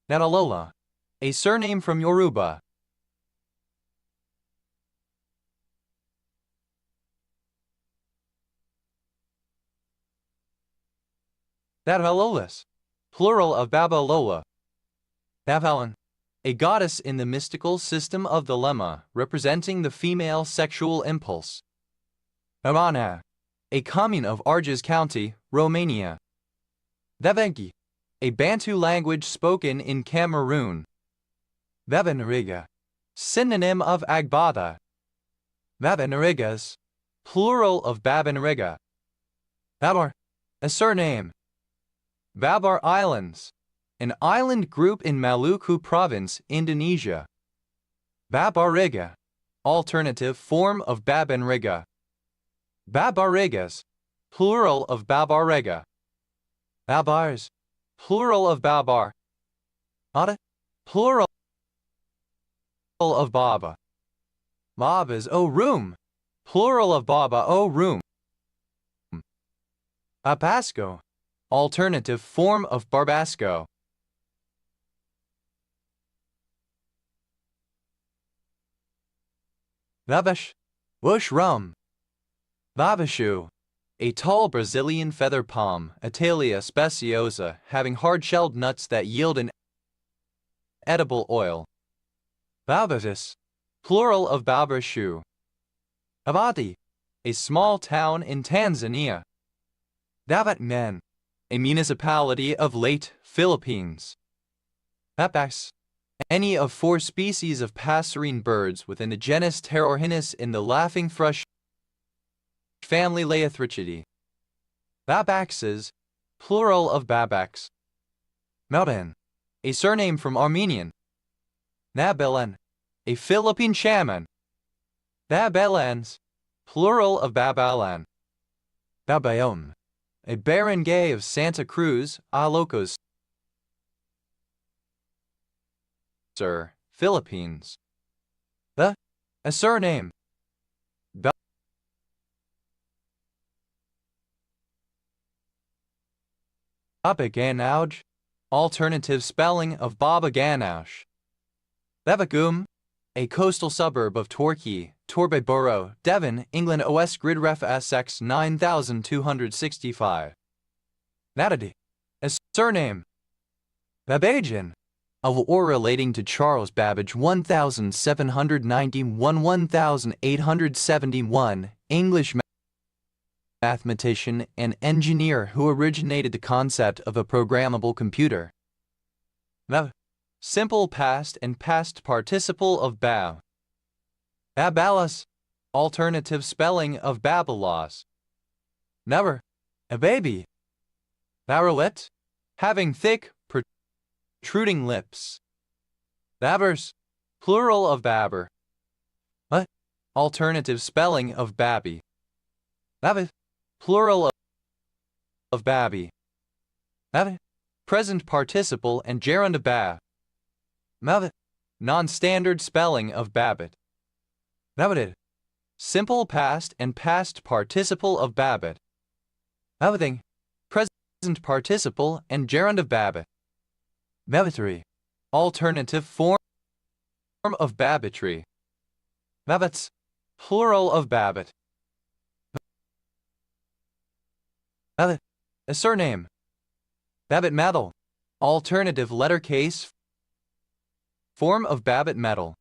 Nadalola, a surname from Yoruba. Babalolas, plural of Babalola. Babalan, a goddess in the mystical system of the lemma, representing the female sexual impulse. Arana, a commune of Arges County, Romania. Davenki, a Bantu language spoken in Cameroon. Babanariga, synonym of Agbada. Babanarigas, plural of Babanariga. Babar, a surname. Babar Islands, an island group in Maluku Province, Indonesia. Babariga, alternative form of Babanriga. Babarigas, plural of Babariga. Babars, plural of Babar. Ada, plural of Baba. Babas o room, plural of Baba o room. Abasco, alternative form of Barbasco. Babash, wush rum. Babashu, a tall Brazilian feather palm, Italia speciosa, having hard-shelled nuts that yield an edible oil. Babatis, plural of Babashu. Abati, a small town in Tanzania. Davatmen, a municipality of late Philippines. Babax, any of 4 species of passerine birds within the genus Pterorhinus in the laughing thrush family Laethrichidae. Babaxes, plural of Babax. Melban, a surname from Armenian. Nabelan, a Philippine shaman. Babelans, plural of Babalan. Babayom, a barangay of Santa Cruz, Ilocos Sur, Philippines. A surname. Baba Ganoush, alternative spelling of Baba Ganoush. Bevagum, a coastal suburb of Torquay, Torbay Borough, Devon, England. OS Grid Ref SX 9265. Natadi, a surname. Babajan, of or relating to Charles Babbage 1791-1871, English mathematician and engineer who originated the concept of a programmable computer. Now, simple past and past participle of Bab. Babalas, alternative spelling of Babalas. Never, a baby. Barolet, having thick, protruding lips. Babbers, plural of Babber. Alternative spelling of Babby. Babby, plural of Babby. Babby, present participle and gerund of Bab. Mavet, non-standard spelling of Babbitt. Babbitt. Simple past and past participle of Babbitt. Babbitting. Present participle and gerund of Babbitt. Babbitry. Alternative form of Babbitry. Babbitts. Plural of Babbitt. Babbitt. A surname. Babbitt Metal. Alternative letter case form of Babbitt Metal.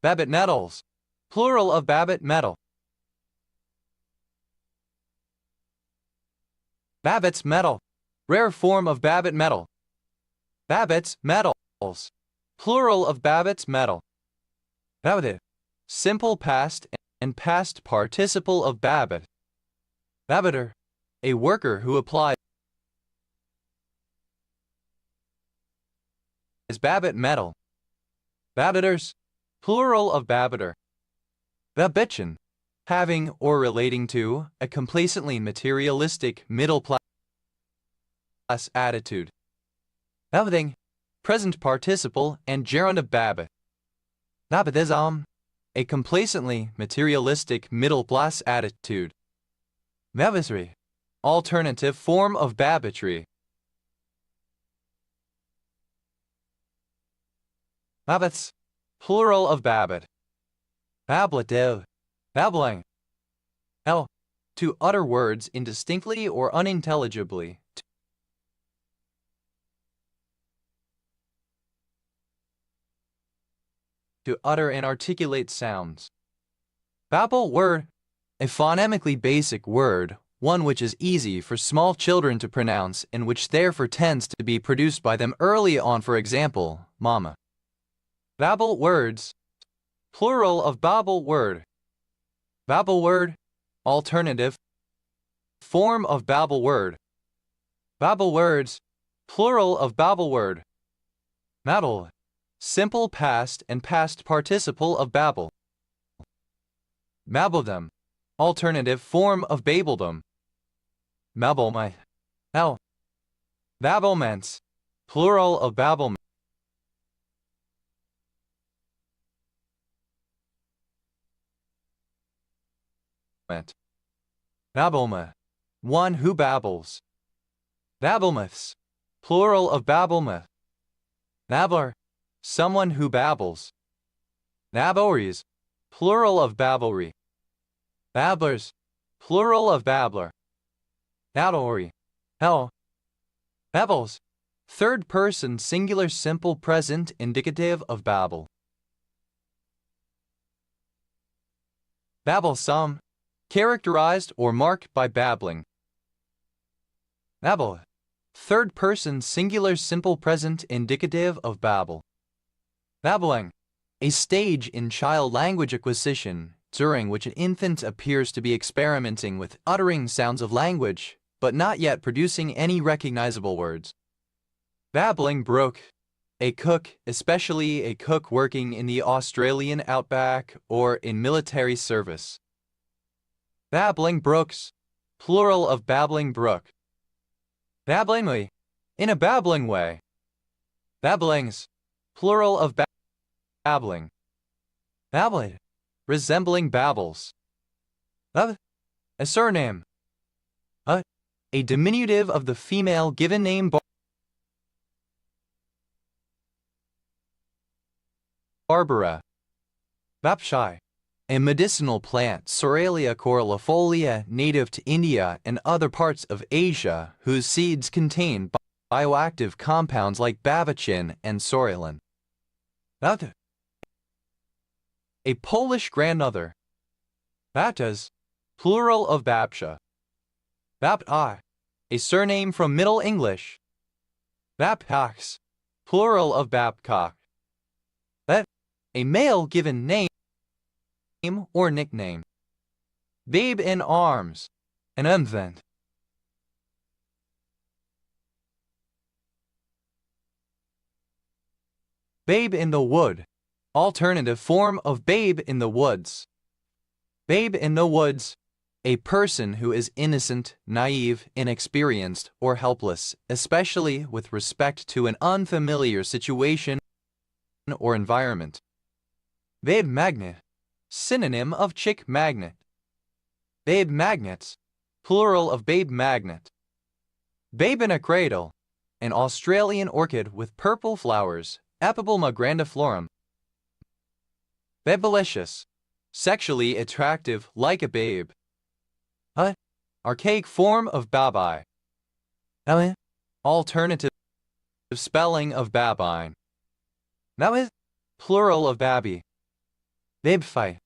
Babbitt Metals. Plural of Babbitt Metal. Babbitt's Metal. Rare form of Babbitt Metal. Babbitt's Metals. Plural of Babbitt's Metal. Babbitt. Simple past and past participle of Babbitt. Babbitter. A worker who applies Babbitt Metal. Babbitters. Plural of Babbitter. Babbittian. Having or relating to a complacently materialistic middle-class attitude. Babbitting. Present participle and gerund of Babbitt. Babbittism. A complacently materialistic middle-class attitude. Babbitry. Alternative form of Babbitry. Babbitts. Plural of Babbitt. Babblative. Babbling. L. To utter words indistinctly or unintelligibly. To utter and articulate sounds. Babble word. A phonemically basic word, one which is easy for small children to pronounce and which therefore tends to be produced by them early on, for example, mama. Babble words. Plural of babble word. Babble word. Alternative form of babble word. Babble words. Plural of babble word. Babble. Simple past and past participle of babble. Babbledom. Alternative form of babledom. Babblemite. L. Babblements. Plural of babblement. Babblement. One who babbles. Babblemouths. Plural of babblemouth. Babbler. Someone who babbles. Babbories. Plural of babblery. Babblers. Plural of babbler. Babblery. L. Babbles. Third person singular simple present indicative of babble. Babblesome. Characterized or marked by babbling. Babble. Third person singular simple present indicative of babble. Babbling. A stage in child language acquisition during which an infant appears to be experimenting with uttering sounds of language, but not yet producing any recognizable words. Babbling brook. A cook, especially a cook working in the Australian outback or in military service. Babbling brooks. Plural of babbling brook. Babblingly. In a babbling way. Babblings. Plural of babbling. Babbled. Resembling babbles. A surname. A diminutive of the female given name Barbara. Bapshai. A medicinal plant, Soralia coralifolia, native to India and other parts of Asia, whose seeds contain bioactive compounds like babichin and sorolin. A Polish grandmother. Babtas. Plural of Babsha. Babtai. A surname from Middle English. Babcox. Plural of Babcock. A male given name or nickname. Babe in arms. An infant. Babe in the wood. Alternative form of babe in the woods. Babe in the woods. A person who is innocent, naive, inexperienced, or helpless, especially with respect to an unfamiliar situation or environment. Babe magnet, synonym of chick magnet. Babe magnets, plural of babe magnet. Babe in a cradle, an Australian orchid with purple flowers, Apabulma grandiflorum. Babylicious, sexually attractive like a babe. Archaic form of babai. Alternative spelling of babine. Plural of babi. Babephi,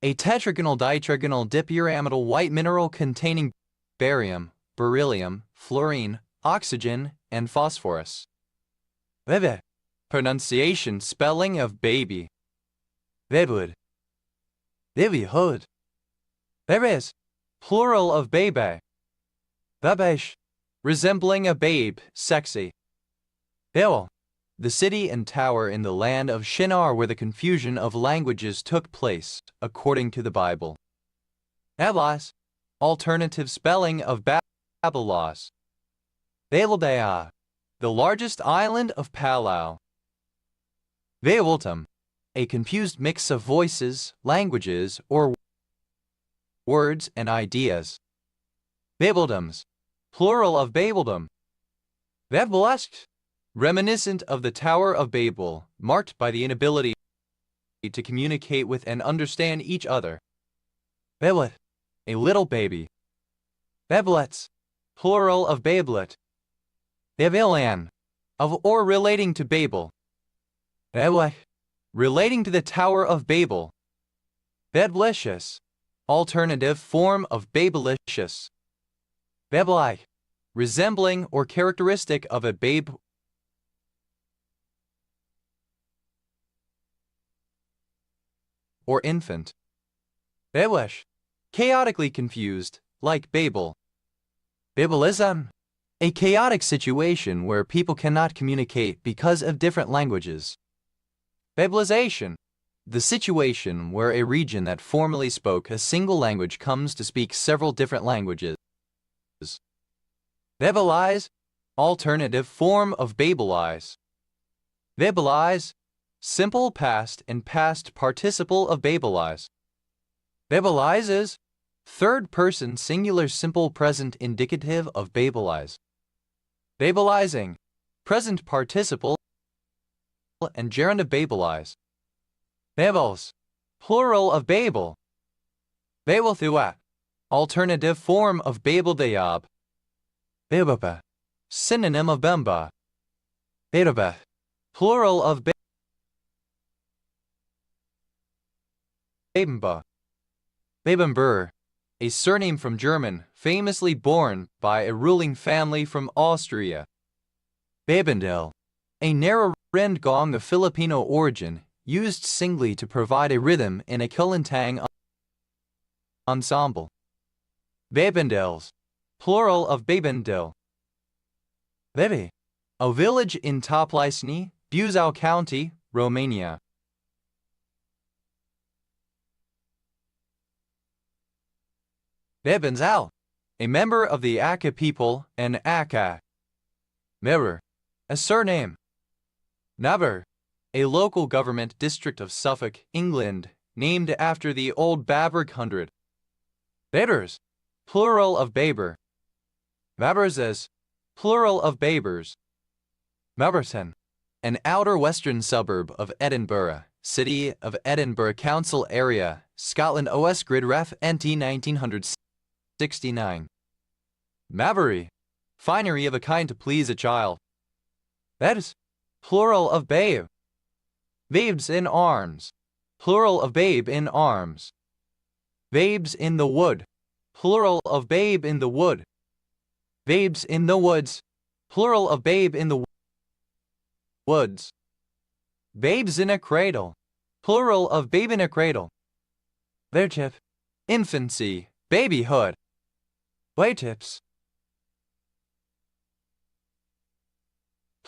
a tetragonal ditrigonal dipyramidal white mineral containing barium, beryllium, fluorine, oxygen, and phosphorus. Bebe, pronunciation spelling of baby. Bebud. Babyhood. Bebes, plural of babe. Babesh, resembling a babe, sexy. Beol, the city and tower in the land of Shinar where the confusion of languages took place, according to the Bible. Ablas, alternative spelling of Babalos. Bailbea, the largest island of Palau. Veoltum, a confused mix of voices, languages, or words and ideas. Babeldums, plural of Babeldum. Babelask, reminiscent of the Tower of Babel, marked by the inability to communicate with and understand each other. Babelet, a little baby. Babelets, plural of Babelet. Babylon, of or relating to Babel. Babelech, relating to the Tower of Babel. Babelicious, alternative form of Babelicious. Babelike, resembling or characteristic of a babe or infant. Babelish, chaotically confused, like Babel. Babelism, a chaotic situation where people cannot communicate because of different languages. Babelization, the situation where a region that formerly spoke a single language comes to speak several different languages. Babelize, alternative form of Babelize. Babelize, simple past and past participle of Babelize. Babelizes, third person singular simple present indicative of Babelize. Babelizing, present participle and gerund of Babelize. Babels, plural of Babel. Babelthua, alternative form of Babeldayab. Bababa, synonym of Bemba. Bababa, plural of Babemba. Babember, a surname from German, famously borne by a ruling family from Austria. Babendel, a narrow rendgong of Filipino origin, used singly to provide a rhythm in a Kulintang ensemble. Babendels, plural of Babendel. Bebe, a village in Toplysny, Buzău County, Romania. Bebenzal, a member of the Aka people and Aka. Mirror, a surname. Naber, a local government district of Suffolk, England, named after the old Baberg hundred. Babers, plural of Baber. Baberzes, plural of Babers. Maberton, an outer western suburb of Edinburgh, City of Edinburgh Council Area, Scotland OS Grid Ref NT 1969. Mavery, finery of a kind to please a child. Babes, plural of babe. Babes in arms, plural of babe in arms. Babes in the wood, plural of babe in the wood. Babes in the woods, plural of babe in the woods. Babes in a cradle, plural of babe in a cradle. Vertip, infancy, babyhood. Waytips,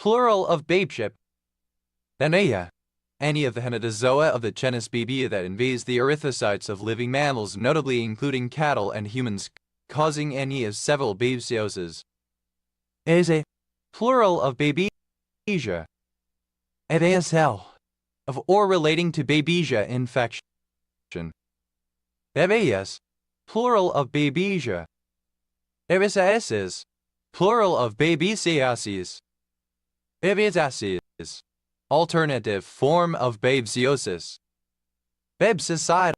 plural of babeship. Danea, any of the Henodozoa of the genus Bibia that invades the erythrocytes of living mammals, notably including cattle and humans, causing any of several babesioses. Is a plural of babesia. Evasel, of or relating to babesia infection. Babesia, plural of babesia. Babesiosis, plural of babesiosis. Babesiosis, alternative form of babesiosis. Babesiocidal,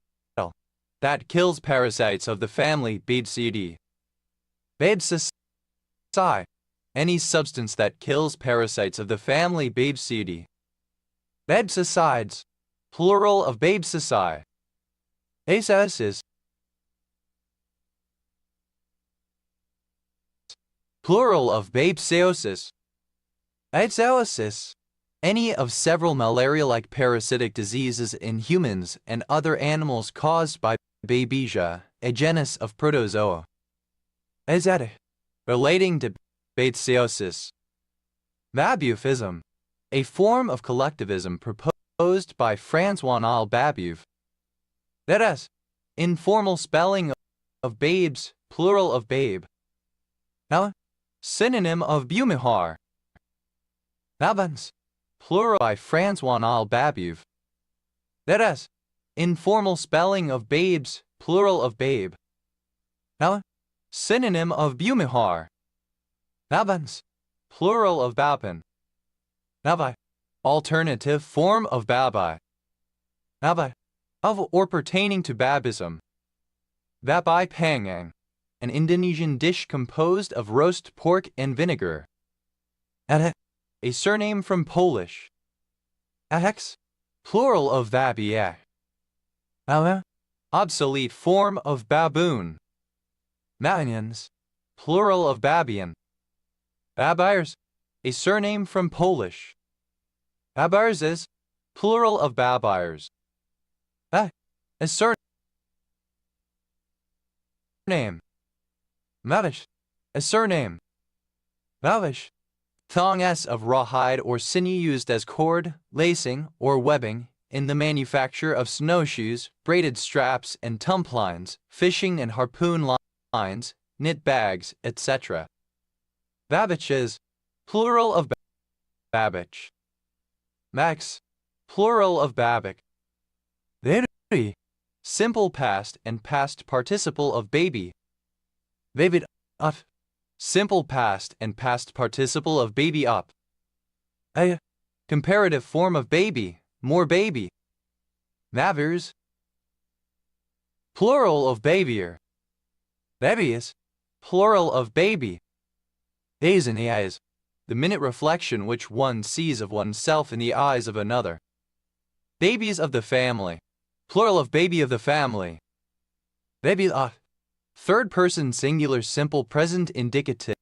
that kills parasites of the family Babesioideae. Babesicide, any substance that kills parasites of the family Babesioideae. Babesicides, plural of babesicide. Babesiosis, plural of babesiosis. Babesiosis, any of several malaria-like parasitic diseases in humans and other animals caused by Babesia, a genus of protozoa. Babesiotic, relating to babesiosis. Babeufism, a form of collectivism proposed by François Babeuf. That is, informal spelling of babes, plural of babe. Now, synonym of bumihar. Babans, plural by François Babeuf. That is, informal spelling of babes, plural of babe. Now, synonym of bumihar. Babans, plural of babin. Nabai, alternative form of babai. Nabai, of or pertaining to babism. Babai pangang, an Indonesian dish composed of roast pork and vinegar. Adek, a surname from Polish. Ahex, plural of babiak. Bawe, obsolete form of baboon. Malians, plural of babian. Babayers, a surname from Polish. Babayers, plural of babayers. A surname. Mavish, a surname. Bavish, thong of rawhide or sinew used as cord, lacing, or webbing in the manufacture of snowshoes, braided straps and tumplines, fishing and harpoon lines, knit bags, etc. Babiches, plural of babich. Max, plural of babic. Baby, simple past and past participle of baby. Baby up, simple past and past participle of baby up. A comparative form of baby, more baby. Mavers, plural of babyer. Babies, plural of baby. Days in the eyes, the minute reflection which one sees of oneself in the eyes of another. Babies of the family, plural of baby of the family. Baby third person singular simple present indicative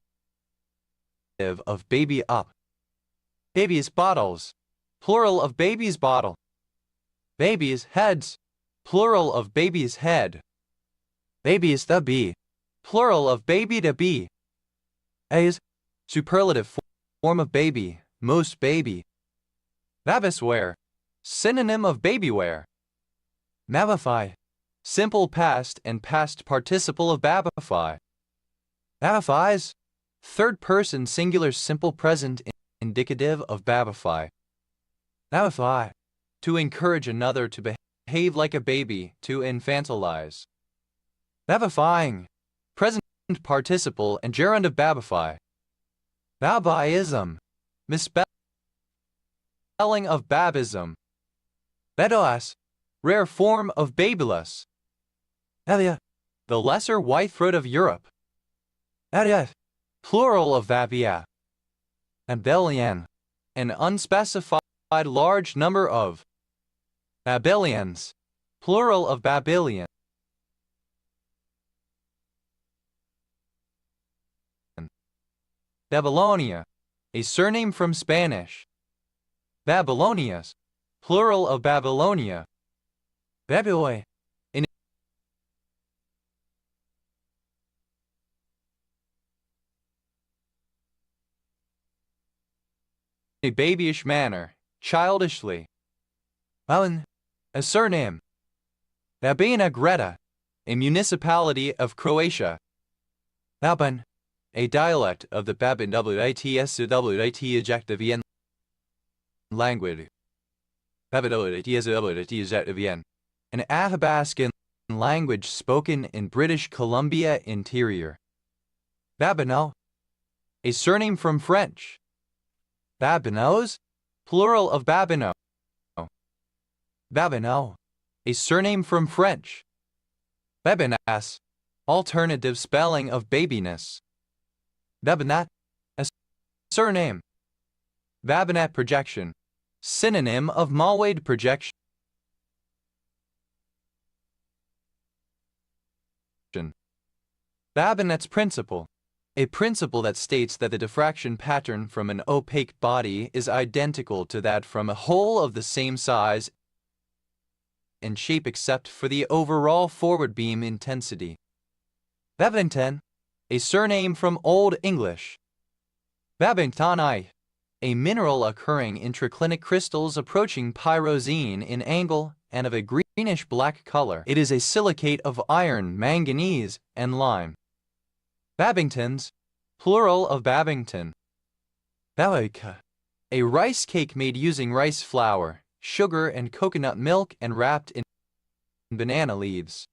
of baby up. Baby's bottles, plural of baby's bottle. Baby's heads, plural of baby's head. Baby's the bee, plural of baby to be. A's, superlative form of baby, most baby. Babisware, synonym of babyware. Babify, simple past and past participle of babify. Babifies, third person singular simple present indicative of babify. Babify, to encourage another to behave like a baby, to infantilize. Babifying, present participle and gerund of babify. Babaism, misspelling of babism. Bedoas, rare form of babylus. Elia, the lesser white throat of Europe. Elia, plural of babia. Abelian, an unspecified large number of. Babyllians, plural of Babyllian. Babylonia, a surname from Spanish. Babylonias, plural of Babylonia. Babyloi, in a babyish manner, childishly. Balan, a surname. Babina Greta, a municipality of Croatia. Baban, a dialect of the Babin WITS WIT adjectivian language. an Athabascan language spoken in British Columbia interior. Babino, a surname from French. Babinos, plural of Babino. Babino, a surname from French. Babinas, alternative spelling of babiness. Babinat, a surname. Babinet projection, synonym of Malwade projection. Babinet's principle, a principle that states that the diffraction pattern from an opaque body is identical to that from a hole of the same size and shape except for the overall forward beam intensity. Babington, a surname from Old English. Babingtonite, a mineral occurring in triclinic crystals approaching pyrozine in angle and of a greenish-black color. It is a silicate of iron, manganese, and lime. Babingtons, plural of Babington. Baboika, a rice cake made using rice flour, sugar, and coconut milk and wrapped in banana leaves.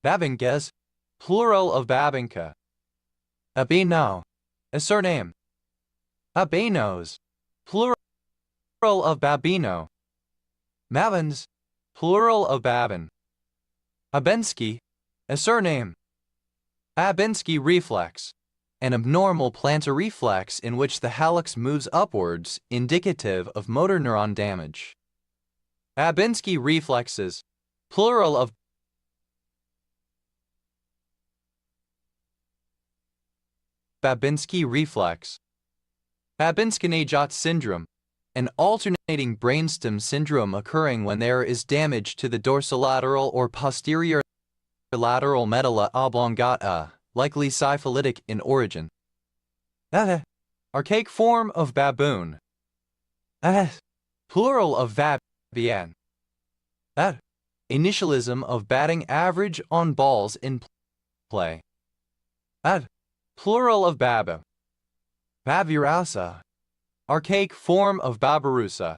Babingas, plural of Babinka. Abino, a surname. Abenos, plural of Babino. Mavins, plural of Babin. Abensky, a surname. Abensky reflex, an abnormal plantar reflex in which the hallux moves upwards, indicative of motor neuron damage. Babinski reflexes, plural of Babinski reflex. Babinski-Najat syndrome, an alternating brainstem syndrome occurring when there is damage to the dorsolateral or posterior lateral medulla oblongata, likely syphilitic in origin. Archaic form of baboon. Plural of Vabian. Initialism of batting average on balls in play. Plural of Baba. Babirusa, archaic form of Babirusa.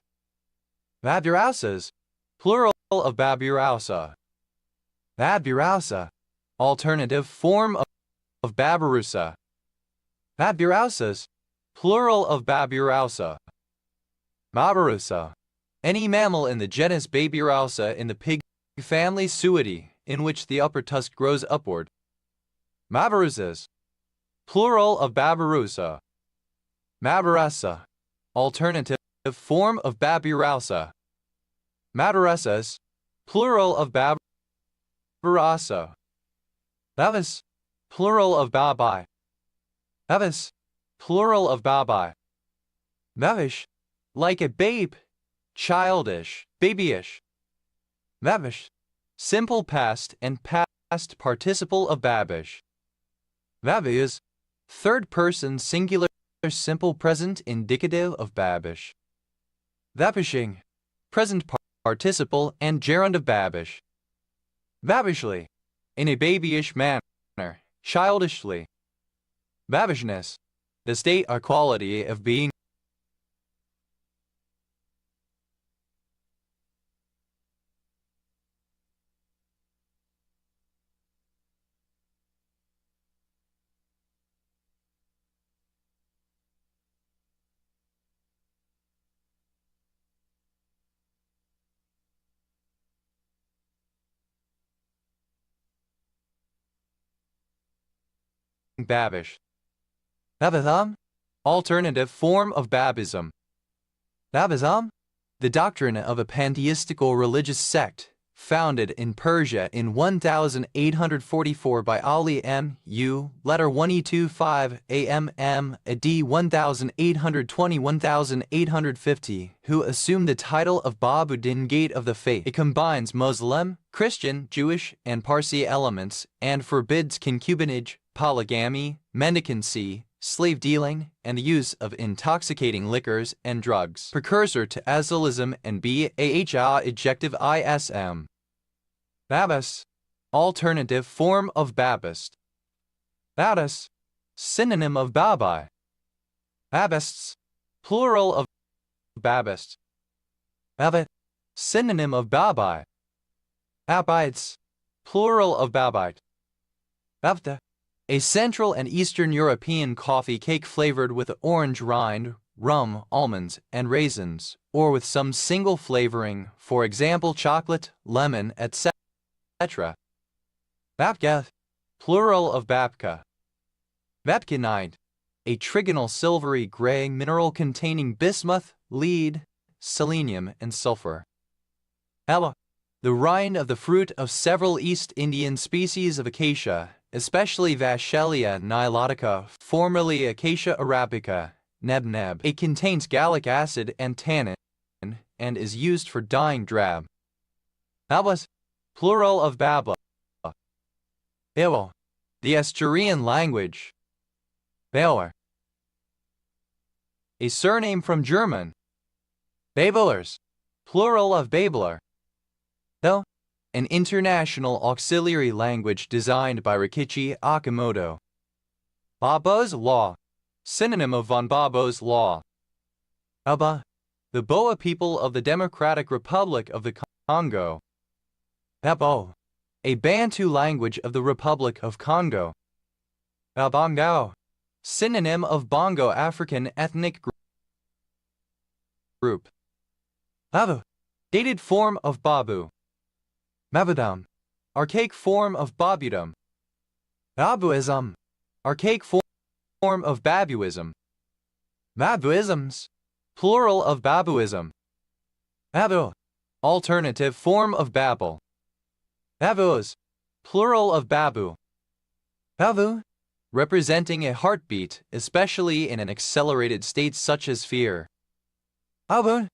Babirusas, plural of Babirusa. Babirusa, alternative form of Babirusa. Babirusas, plural of Babirusa. Babirusa, any mammal in the genus Babirusa in the pig family Suidae, in which the upper tusk grows upward. Bavirusas, plural of Babirusa. Mabarasa, alternative form of Babirusa. Madarasas, plural of Babarasa. Bavis, plural of Babai. Bavis, plural of Babai. Bavish, like a babe, childish, babyish. Bavish, simple past and past participle of babish. Babish, third person singular simple present indicative of babish. Babishing, present participle and gerund of babish. Babishly, in a babyish manner, childishly. Babishness, the state or quality of being babish. Babism, alternative form of Babism. Babism, the doctrine of a pantheistical religious sect, founded in Persia in 1844 by Ali M.U., letter 1E25 AMM AD 1820-1850, who assumed the title of Babuddin Gate of the Faith. It combines Muslim, Christian, Jewish, and Parsi elements and forbids concubinage, polygamy, mendicancy, slave dealing, and the use of intoxicating liquors and drugs, precursor to Azilism and ejective ism. Babas, alternative form of Babist. Babas, synonym of Babai. Babists, plural of Babist. Babit, synonym of babai. Babites, plural of babite. Bavta, a Central and Eastern European coffee cake flavored with orange rind, rum, almonds, and raisins, or with some single flavoring, for example chocolate, lemon, etc. Babka, plural of babka. Babkinite, a trigonal silvery gray mineral containing bismuth, lead, selenium, and sulfur. Ella, the rind of the fruit of several East Indian species of acacia, especially Vachellia nilotica, formerly Acacia arabica, neb. It contains gallic acid and tannin, and is used for dyeing drab. Babas, plural of babla. Ewo, the Asturian language. Bauer, a surname from German. Babelers, plural of Babler. Though, an international auxiliary language designed by Rikichi Akamoto. Babo's Law, synonym of von Babo's Law. Aba, the Boa people of the Democratic Republic of the Congo. Babo, a Bantu language of the Republic of Congo. Babongao, synonym of Bongo African ethnic group. Babu, dated form of Babu. Mabudam, archaic form of Babudam. Babuism, archaic form of Babuism. Babuisms, plural of Babuism. Babu, alternative form of Babel. Babus, plural of Babu. Babu, representing a heartbeat, especially in an accelerated state such as fear. Babu,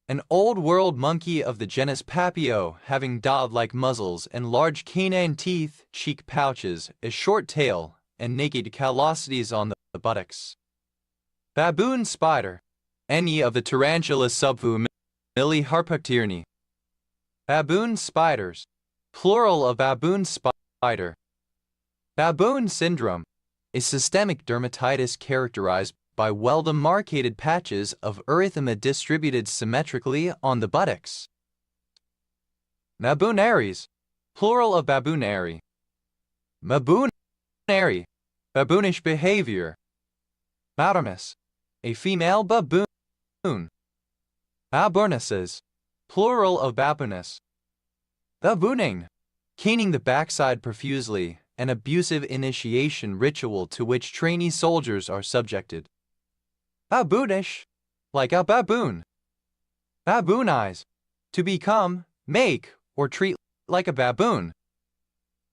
an old-world monkey of the genus Papio, having dog-like muzzles and large canine teeth, cheek pouches, a short tail, and naked callosities on the buttocks. Baboon spider, any of the tarantula subfamily Harpactyrni. Baboon spiders, plural of baboon spider. Baboon syndrome, a systemic dermatitis characterized by well-demarcated patches of erythema distributed symmetrically on the buttocks. Baboonaries, plural of baboonary. Baboonary, baboonish behavior. Babooness, a female baboon. Baboonesses, plural of babooness. Babooning, caning the backside profusely, an abusive initiation ritual to which trainee soldiers are subjected. Baboonish, like a baboon. Baboonize, to become, make, or treat like a baboon.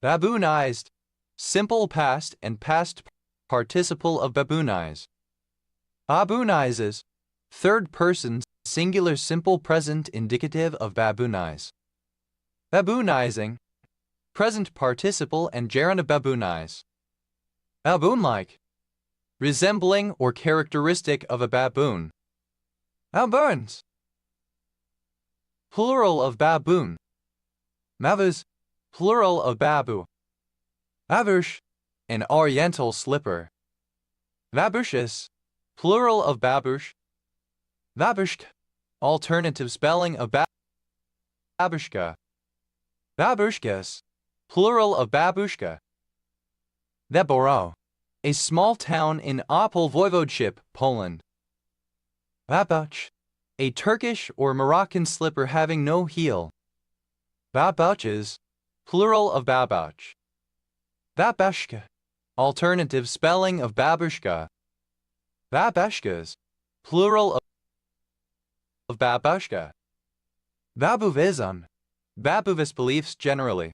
Baboonized, simple past and past participle of baboonize. Baboonizes, third person singular simple present indicative of baboonize. Baboonizing, present participle and gerund of baboonize. Baboon-like, resembling or characteristic of a baboon. Baboons, plural of baboon. Mavus, plural of babu. Babush, an oriental slipper. Babushes, plural of babush. Babushk, alternative spelling of babushka. Babushkas, plural of babushka. Deboro, a small town in Opol Voivodeship, Poland. Babuch, a Turkish or Moroccan slipper having no heel. Babuches, plural of babuch. Babushka, alternative spelling of babushka. Babushkas, plural of babushka. Babuvism, Babuvis beliefs generally.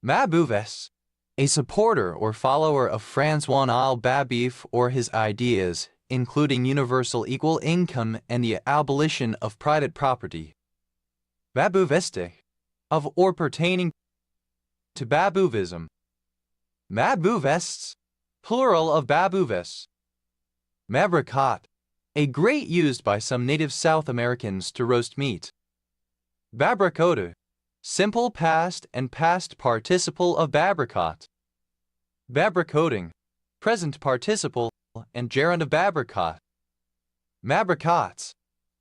Babuvis, a supporter or follower of François Babif or his ideas, including universal equal income and the abolition of private property. Babuvistic, of or pertaining to Babuvism. Babuvests, plural of Babuvis. Mabricot, a grate used by some native South Americans to roast meat. Babricotu, simple past and past participle of babricot. Babricoting, present participle and gerund of babricot. Mabricots,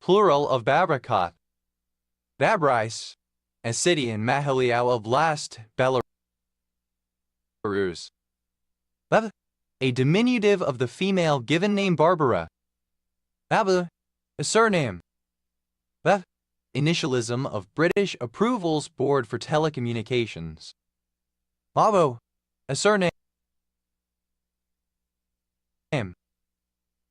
plural of babricot. Babris, a city in Mahaliao Oblast, Belarus. Bev, a diminutive of the female given name Barbara. Baba, a surname. Bev, initialism of British Approvals Board for Telecommunications. Babo, a surname.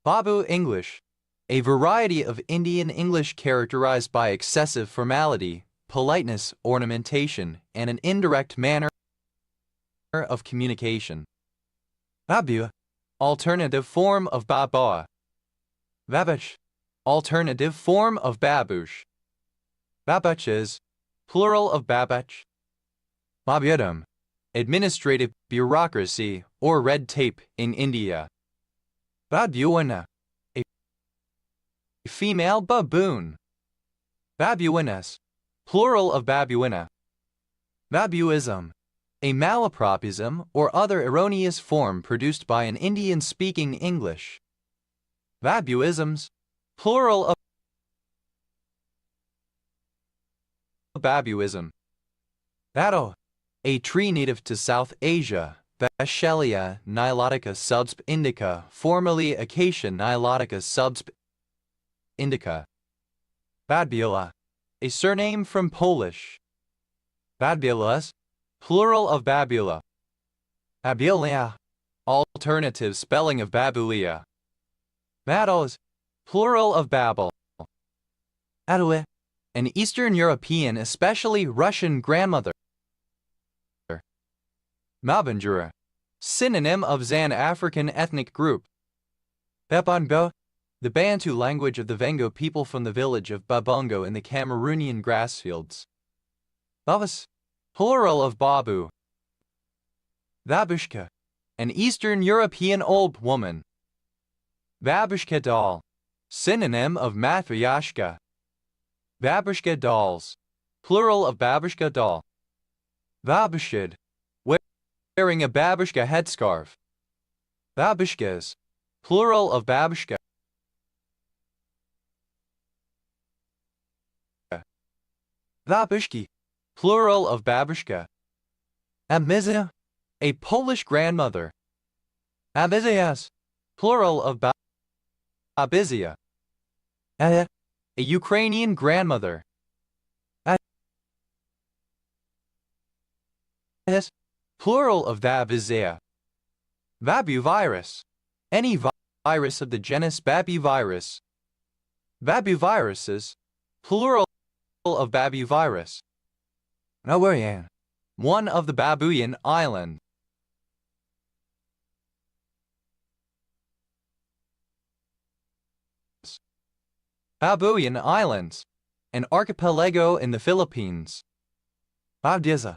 Babu English, a variety of Indian English characterized by excessive formality, politeness, ornamentation, and an indirect manner of communication. Babu, alternative form of Baboa. Babuch, alternative form of Babush. Babuches, plural of Babuch. Babyadam, administrative bureaucracy or red tape in India. Babuina, a female baboon. Babuinas, plural of babuina. Babuism, a malapropism or other erroneous form produced by an Indian-speaking English. Babuisms, plural of babuism. Bado, a tree native to South Asia. Bachelia nilotica subsp. Indica, formerly Acacia nilotica subsp. Indica. Badbula, a surname from Polish. Badbulas, plural of Babula. Babulia, alternative spelling of Babulia. Bados, plural of Babel. Adwe, an Eastern European, especially Russian grandmother. Mabanjura, synonym of Zan African ethnic group. Babanbo, the Bantu language of the Vengo people from the village of Babongo in the Cameroonian grassfields. Babas, plural of Babu. Babushka, an Eastern European old woman. Babushka doll, synonym of Matryoshka. Babushka dolls, plural of Babushka doll. Babushid, wearing a babushka headscarf. Babushkas, plural of babushka. Babushki, plural of babushka. Abizia, a Polish grandmother. Abizias, plural of Abizia. A Ukrainian grandmother. Plural of Babizia. Babuvirus, any virus of the genus Babuvirus. Babuviruses, plural of Babuvirus. Nawarian, one of the Babuyan Islands. Babuyan Islands, an archipelago in the Philippines. Babdiza,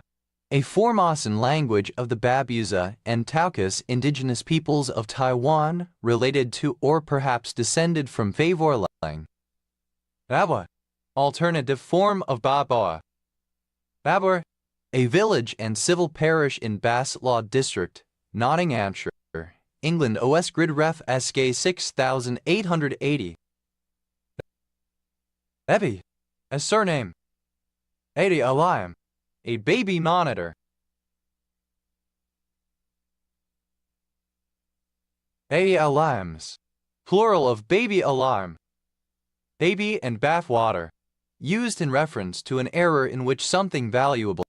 a Formosan language of the Babuza and Taucas indigenous peoples of Taiwan, related to or perhaps descended from Favorlang. Babwa, alternative form of Baboa. Babur, a village and civil parish in Bassetlaw District, Nottinghamshire, England. OS Grid Ref SK 6880. Ebi, a surname. Adi Alayam, a baby monitor. Baby alarms, plural of baby alarm. Baby and bathwater, used in reference to an error in which something valuable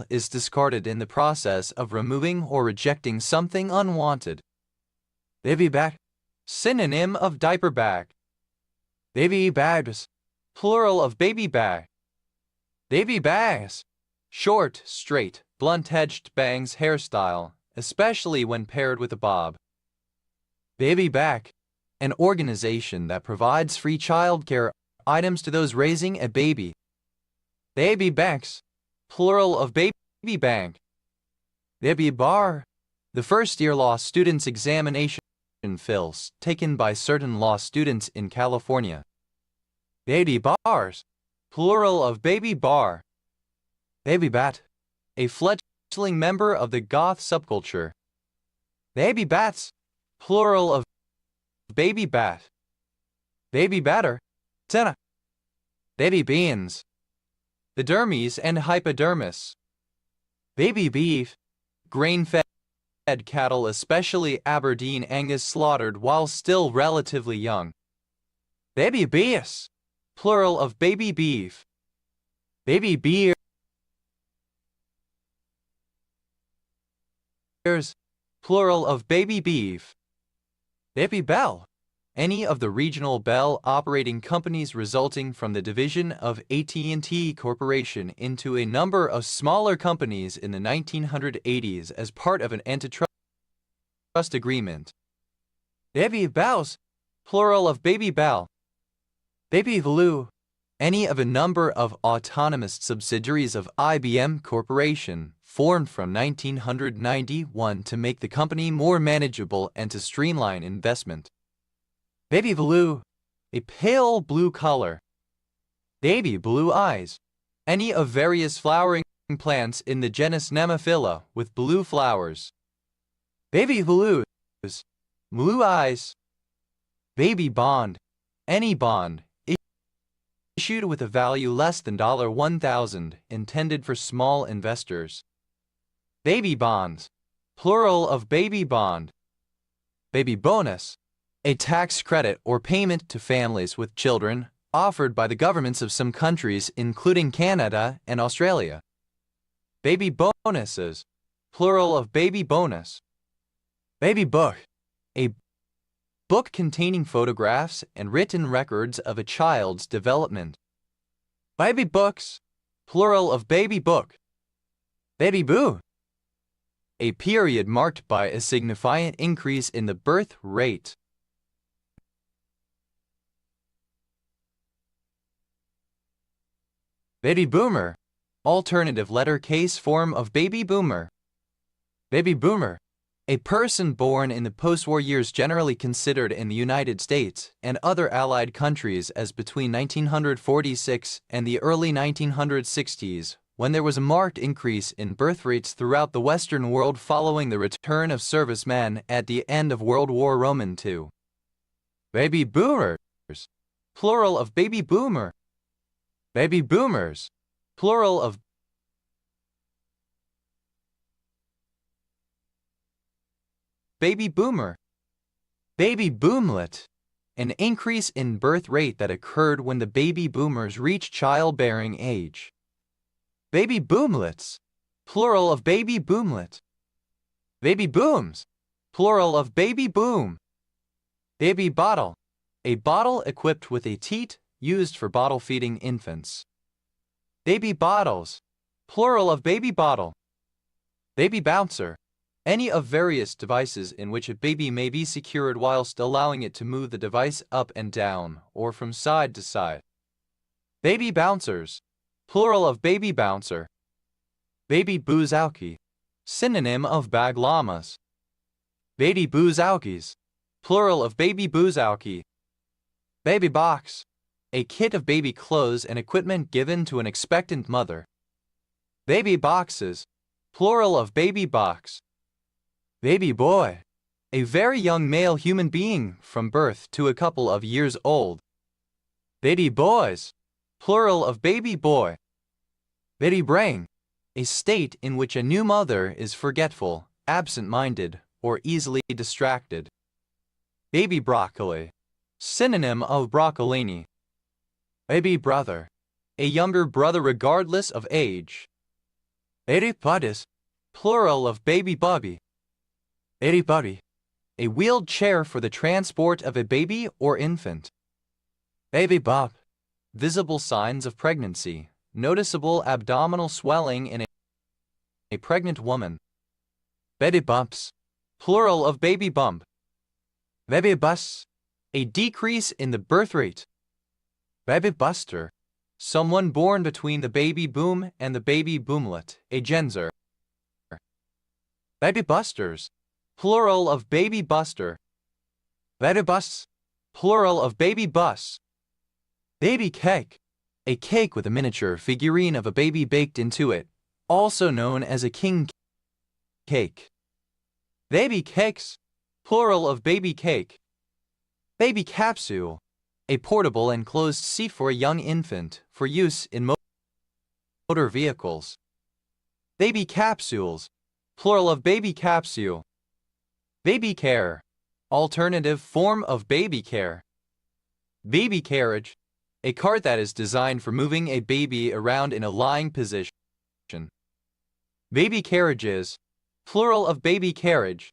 is discarded in the process of removing or rejecting something unwanted. Baby back, synonym of diaper bag. Baby bags, plural of baby bag. Baby bags, short, straight, blunt-edged bangs hairstyle, especially when paired with a bob. Baby Back, an organization that provides free childcare items to those raising a baby. Baby Banks, plural of baby bank. Baby Bar, the first-year law students' examination fills taken by certain law students in California. Baby Bars, plural of baby bar. Baby Bat, a fledgling member of the goth subculture. Baby Bats, plural of baby bat. Baby batter, tenna. Baby beans, the dermis and hypodermis. Baby beef, grain-fed cattle, especially Aberdeen Angus, slaughtered while still relatively young. Baby beefs, plural of baby beef. Baby beers, plural of baby beef. Baby bell, any of the regional bell operating companies resulting from the division of AT&T Corporation into a number of smaller companies in the 1980s as part of an antitrust agreement. Baby bells, plural of baby bell. Baby blue, any of a number of autonomous subsidiaries of IBM Corporation, formed from 1991 to make the company more manageable and to streamline investment. Baby blue, a pale blue color. Baby blue eyes, any of various flowering plants in the genus Nemophila with blue flowers. Baby blues, blue eyes. Baby bond, any bond issued with a value less than $1,000, intended for small investors. Baby bonds, plural of baby bond. Baby bonus, a tax credit or payment to families with children offered by the governments of some countries, including Canada and Australia. Baby bonuses, plural of baby bonus. Baby book, a book containing photographs and written records of a child's development. Baby books, plural of baby book. Baby boo, a period marked by a significant increase in the birth rate. Baby boomer, alternative letter case form of baby boomer. Baby boomer, a person born in the post-war years, generally considered in the United States and other Allied countries as between 1946 and the early 1960s, when there was a marked increase in birth rates throughout the Western world following the return of servicemen at the end of World War II. Baby boomers, plural of baby boomer. Baby boomers, plural of baby boomer. Baby boomlet, an increase in birth rate that occurred when the baby boomers reached childbearing age. Baby boomlets, plural of baby boomlet. Baby booms, plural of baby boom. Baby bottle, a bottle equipped with a teat used for bottle feeding infants. Baby bottles, plural of baby bottle. Baby bouncer, any of various devices in which a baby may be secured whilst allowing it to move the device up and down or from side to side. Baby bouncers, plural of baby bouncer. Baby boozalki, synonym of bag llamas. Baby boozalkis, plural of baby boozalki. Baby box, a kit of baby clothes and equipment given to an expectant mother. Baby boxes, plural of baby box. Baby boy, a very young male human being from birth to a couple of years old. Baby boys, plural of baby boy. Baby brain, a state in which a new mother is forgetful, absent-minded, or easily distracted. Baby broccoli, synonym of broccolini. Baby brother, a younger brother regardless of age. Baby buddis, plural of baby bubby. Baby bubby, a wheeled chair for the transport of a baby or infant. Baby bump, visible signs of pregnancy, noticeable abdominal swelling in a pregnant woman. Baby bumps, plural of baby bump. Baby bus, a decrease in the birth rate. Baby buster, someone born between the baby boom and the baby boomlet, a genzer. Baby busters, plural of baby buster. Baby bus, plural of baby bus. Baby cake, a cake with a miniature figurine of a baby baked into it, also known as a king cake. Baby cakes, plural of baby cake. Baby capsule, a portable enclosed seat for a young infant for use in motor vehicles. Baby capsules, plural of baby capsule. Baby care, alternative form of baby care. Baby carriage, a cart that is designed for moving a baby around in a lying position. Baby carriages, plural of baby carriage.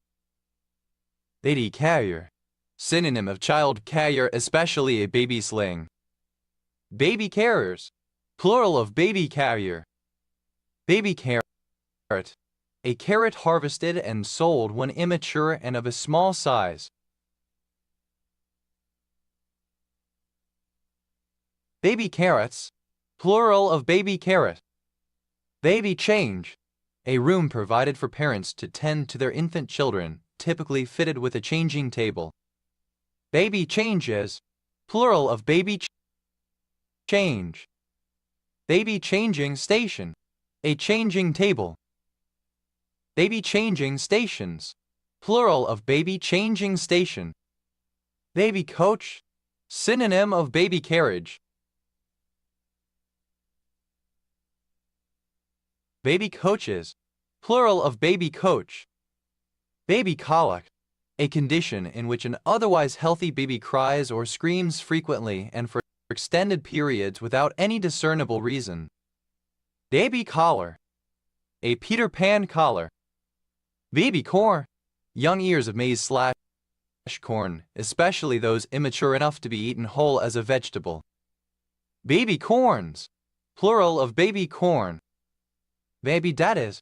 Baby carrier, synonym of child carrier, especially a baby sling. Baby carriers, plural of baby carrier. Baby carrot, a carrot harvested and sold when immature and of a small size. Baby carrots, plural of baby carrot. Baby change, a room provided for parents to tend to their infant children, typically fitted with a changing table. Baby changes, plural of baby change. Baby changing station, a changing table. Baby changing stations, plural of baby changing station. Baby coach, synonym of baby carriage. Baby coaches, plural of baby coach. Baby colic, a condition in which an otherwise healthy baby cries or screams frequently and for extended periods without any discernible reason. Baby collar, a Peter Pan collar. Baby corn, young ears of maize/corn, especially those immature enough to be eaten whole as a vegetable. Baby corns, plural of baby corn. Baby daddies,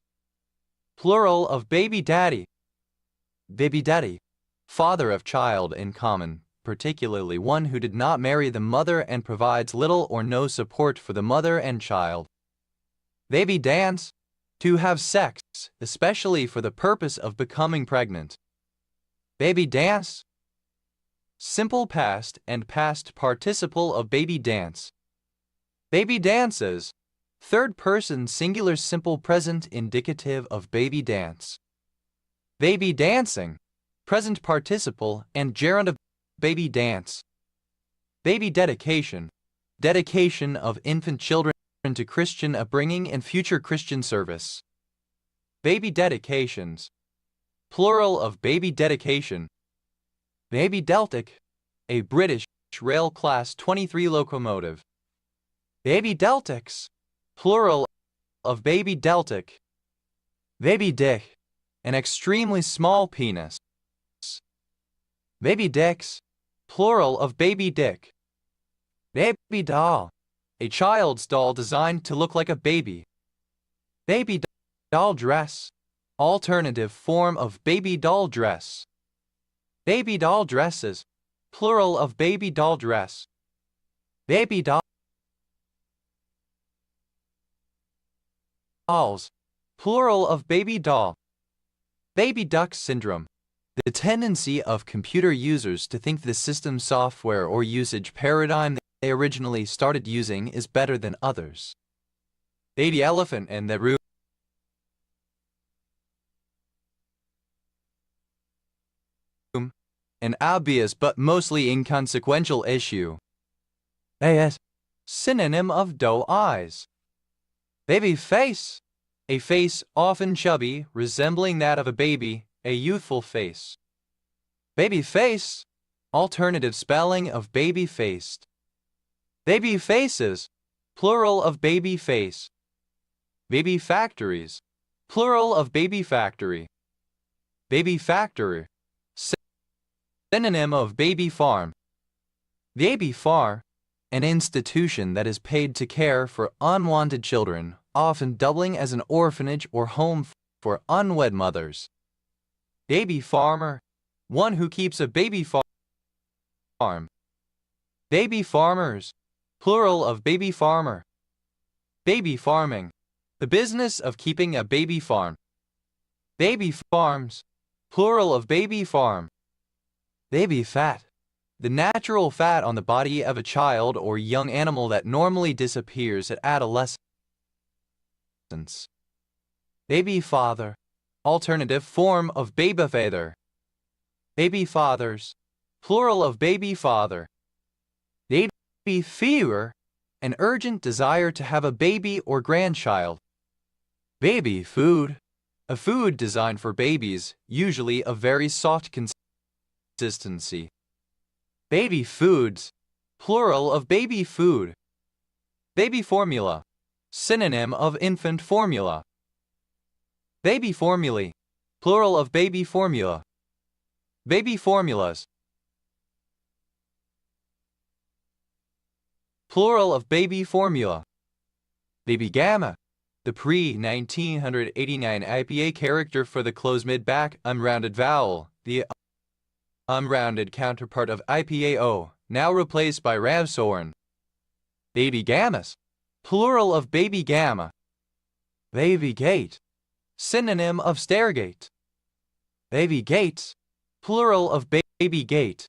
plural of baby daddy. Baby daddy, father of child in common, particularly one who did not marry the mother and provides little or no support for the mother and child. Baby dance, to have sex, especially for the purpose of becoming pregnant. Baby dance, simple past and past participle of baby dance. Baby dances, third person singular simple present indicative of baby dance. Baby dancing, present participle and gerund of baby dance. Baby dedication, dedication of infant children to Christian upbringing and future Christian service. Baby dedications, plural of baby dedication. Baby Deltic, a British rail class 23 locomotive. Baby Deltics, plural of baby Deltic. Baby dick, an extremely small penis. Baby dicks, plural of baby dick. Baby doll, a child's doll designed to look like a baby. Baby doll dress, alternative form of baby doll dress. Baby doll dresses, plural of baby doll dress. Baby dolls, plural of baby doll. Baby duck syndrome, the tendency of computer users to think the system software or usage paradigm they originally started using is better than others. Baby elephant in the room, an obvious but mostly inconsequential issue. AS, synonym of doe eyes. Baby face, a face often chubby, resembling that of a baby, a youthful face. Baby face, alternative spelling of baby faced. Baby faces, plural of baby face. Baby factories, plural of baby factory. Baby factory, synonym of baby farm. Baby farm, an institution that is paid to care for unwanted children, often doubling as an orphanage or home for unwed mothers. Baby farmer, one who keeps a baby farm. Baby farmers, plural of baby farmer. Baby farming, the business of keeping a baby farm. Baby farms, plural of baby farm. Baby fat, the natural fat on the body of a child or young animal that normally disappears at adolescence. Baby father, alternative form of babyfather. Baby fathers, plural of baby father. Baby fever, an urgent desire to have a baby or grandchild. Baby food, a food designed for babies, usually of very soft consistency. Baby foods, plural of baby food. Baby formula, synonym of infant formula. Baby formulae, plural of baby formula. Baby formulas, plural of baby formula. Baby gamma, the pre-1989 IPA character for the closed mid-back unrounded vowel, the unrounded counterpart of IPAO, now replaced by Ramsorn. Baby gammas, plural of baby gamma. Baby gate, synonym of stairgate. Baby gates, plural of baby gate.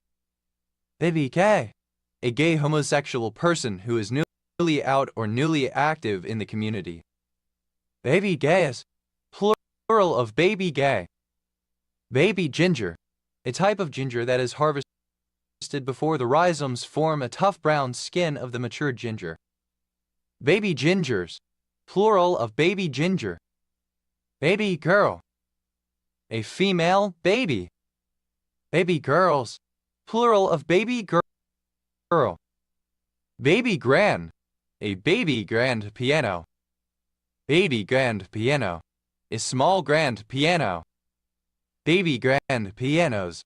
Baby gay, a gay homosexual person who is newly out or newly active in the community. Baby gayas, plural of baby gay. Baby ginger, a type of ginger that is harvested before the rhizomes form a tough brown skin of the mature ginger. Baby gingers, plural of baby ginger. Baby girl, a female baby. Baby girls, plural of baby girl. Baby grand, a baby grand piano. Baby grand piano, a small grand piano. Baby grand pianos,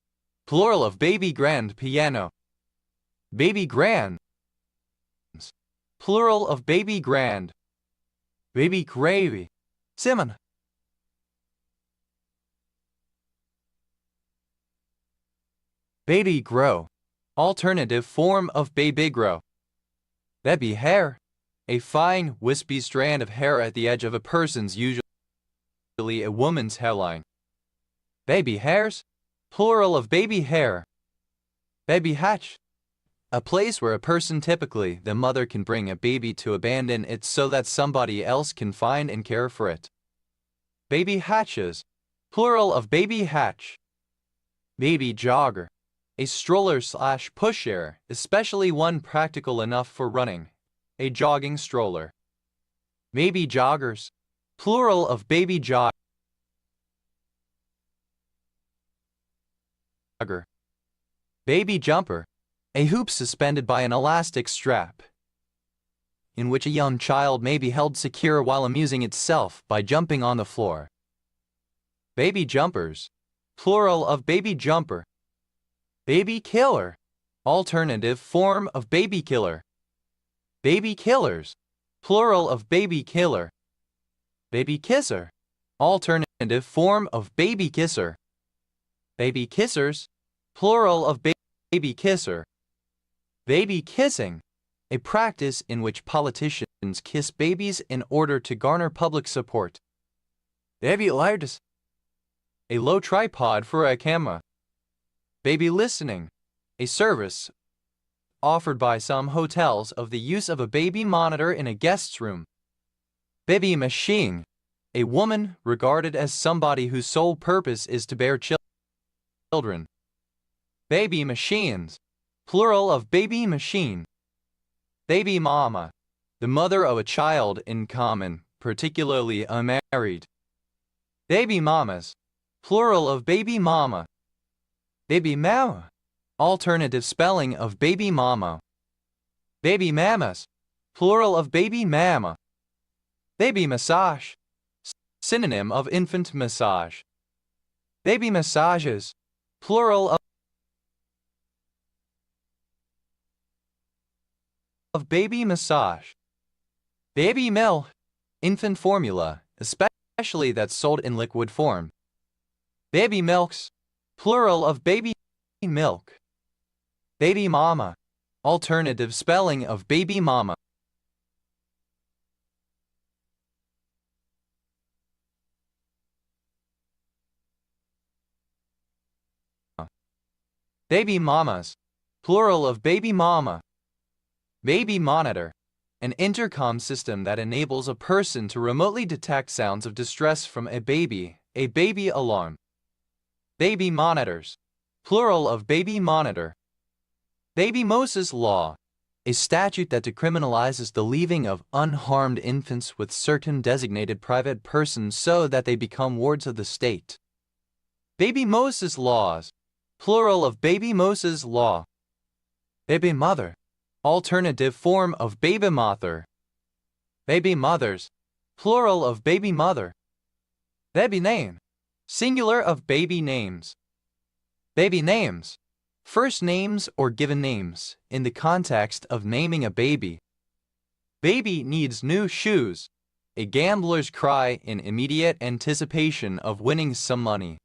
plural of baby grand piano. Baby grands, plural of baby grand. Baby gravy, Simon. Baby grow, alternative form of baby grow. Baby hair, a fine, wispy strand of hair at the edge of a person's, usually a woman's hairline. Baby hairs, plural of baby hair. Baby hatch, a place where a person, typically the mother, can bring a baby to abandon it so that somebody else can find and care for it. Baby hatches, plural of baby hatch. Baby jogger, a stroller/pusher, especially one practical enough for running, a jogging stroller. Baby joggers, plural of baby jogger. Baby jumper, a hoop suspended by an elastic strap, in which a young child may be held secure while amusing itself by jumping on the floor. Baby jumpers, plural of baby jumper. Baby killer, alternative form of baby killer. Baby killers, plural of baby killer. Baby kisser, alternative form of baby kisser. Baby kissers, plural of baby kisser. Baby kissing, a practice in which politicians kiss babies in order to garner public support. Baby lights, a low tripod for a camera. Baby listening, a service offered by some hotels of the use of a baby monitor in a guest's room. Baby machine, a woman regarded as somebody whose sole purpose is to bear children. Baby machines, plural of baby machine. Baby mama, the mother of a child in common, particularly unmarried. Baby mamas, plural of baby mama. Baby mama, alternative spelling of baby mama. Baby mamas, plural of baby mama. Baby massage, synonym of infant massage. Baby massages, plural of baby massage. Baby milk, infant formula, especially that's sold in liquid form. Baby milks, plural of baby milk. Baby mama, alternative spelling of baby mama. Baby mamas, plural of baby mama. Baby monitor, an intercom system that enables a person to remotely detect sounds of distress from a baby alarm. Baby monitors, plural of baby monitor. Baby Moses law, a statute that decriminalizes the leaving of unharmed infants with certain designated private persons so that they become wards of the state. Baby Moses laws, plural of Baby Moses law. Baby mother, alternative form of baby mother. Baby mothers, plural of baby mother. Baby name, singular of baby names. Baby names, first names or given names in the context of naming a baby. Baby needs new shoes, a gambler's cry in immediate anticipation of winning some money.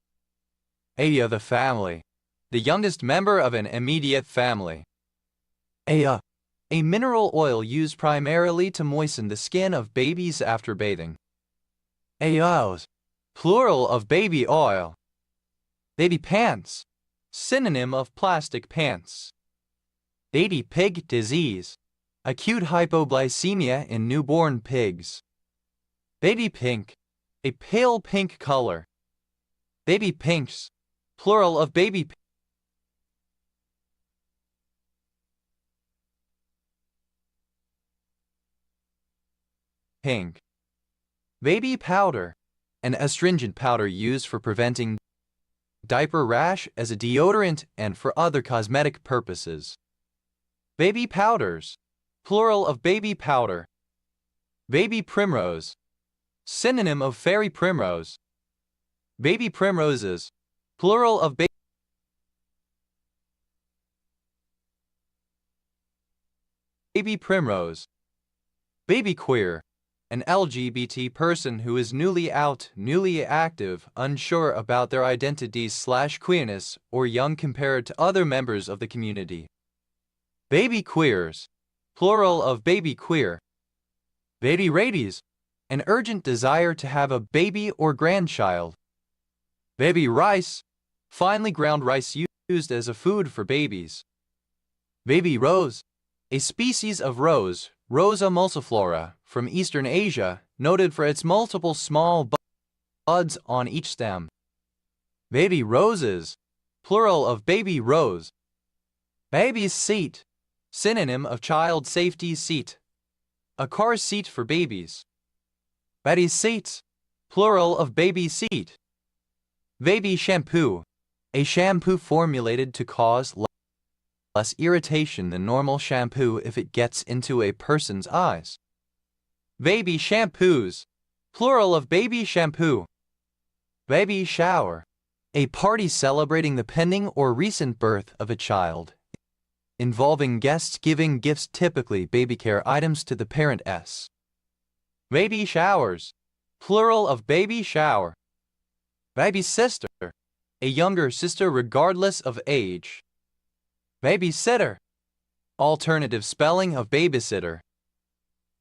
Aya the family, the youngest member of an immediate family. Aya, a mineral oil used primarily to moisten the skin of babies after bathing. Ayos, plural of baby oil. Baby pants, synonym of plastic pants. Baby pig disease, acute hypoglycemia in newborn pigs. Baby pink, a pale pink color. Baby pinks, plural of baby pink. Baby powder, an astringent powder used for preventing diaper rash as a deodorant and for other cosmetic purposes. Baby powders, plural of baby powder. Baby primrose, synonym of fairy primrose. Baby primroses, plural of baby primrose. Baby queer, an LGBT person who is newly out, newly active, unsure about their identities/queerness, or young compared to other members of the community. Baby queers, plural of baby queer. Baby rabies, an urgent desire to have a baby or grandchild. Baby rice, finely ground rice used as a food for babies. Baby rose, a species of rose, Rosa multiflora, from Eastern Asia, noted for its multiple small buds on each stem. Baby roses, plural of baby rose. Baby's seat, synonym of child safety seat, a car seat for babies. Baby seats, plural of baby seat. Baby shampoo, a shampoo formulated to cause less irritation than normal shampoo if it gets into a person's eyes. Baby shampoos, plural of baby shampoo. Baby shower, a party celebrating the pending or recent birth of a child, involving guests giving gifts, typically baby care items, to the parent. Baby showers, plural of baby shower. Baby sister, a younger sister regardless of age. Babysitter, alternative spelling of babysitter.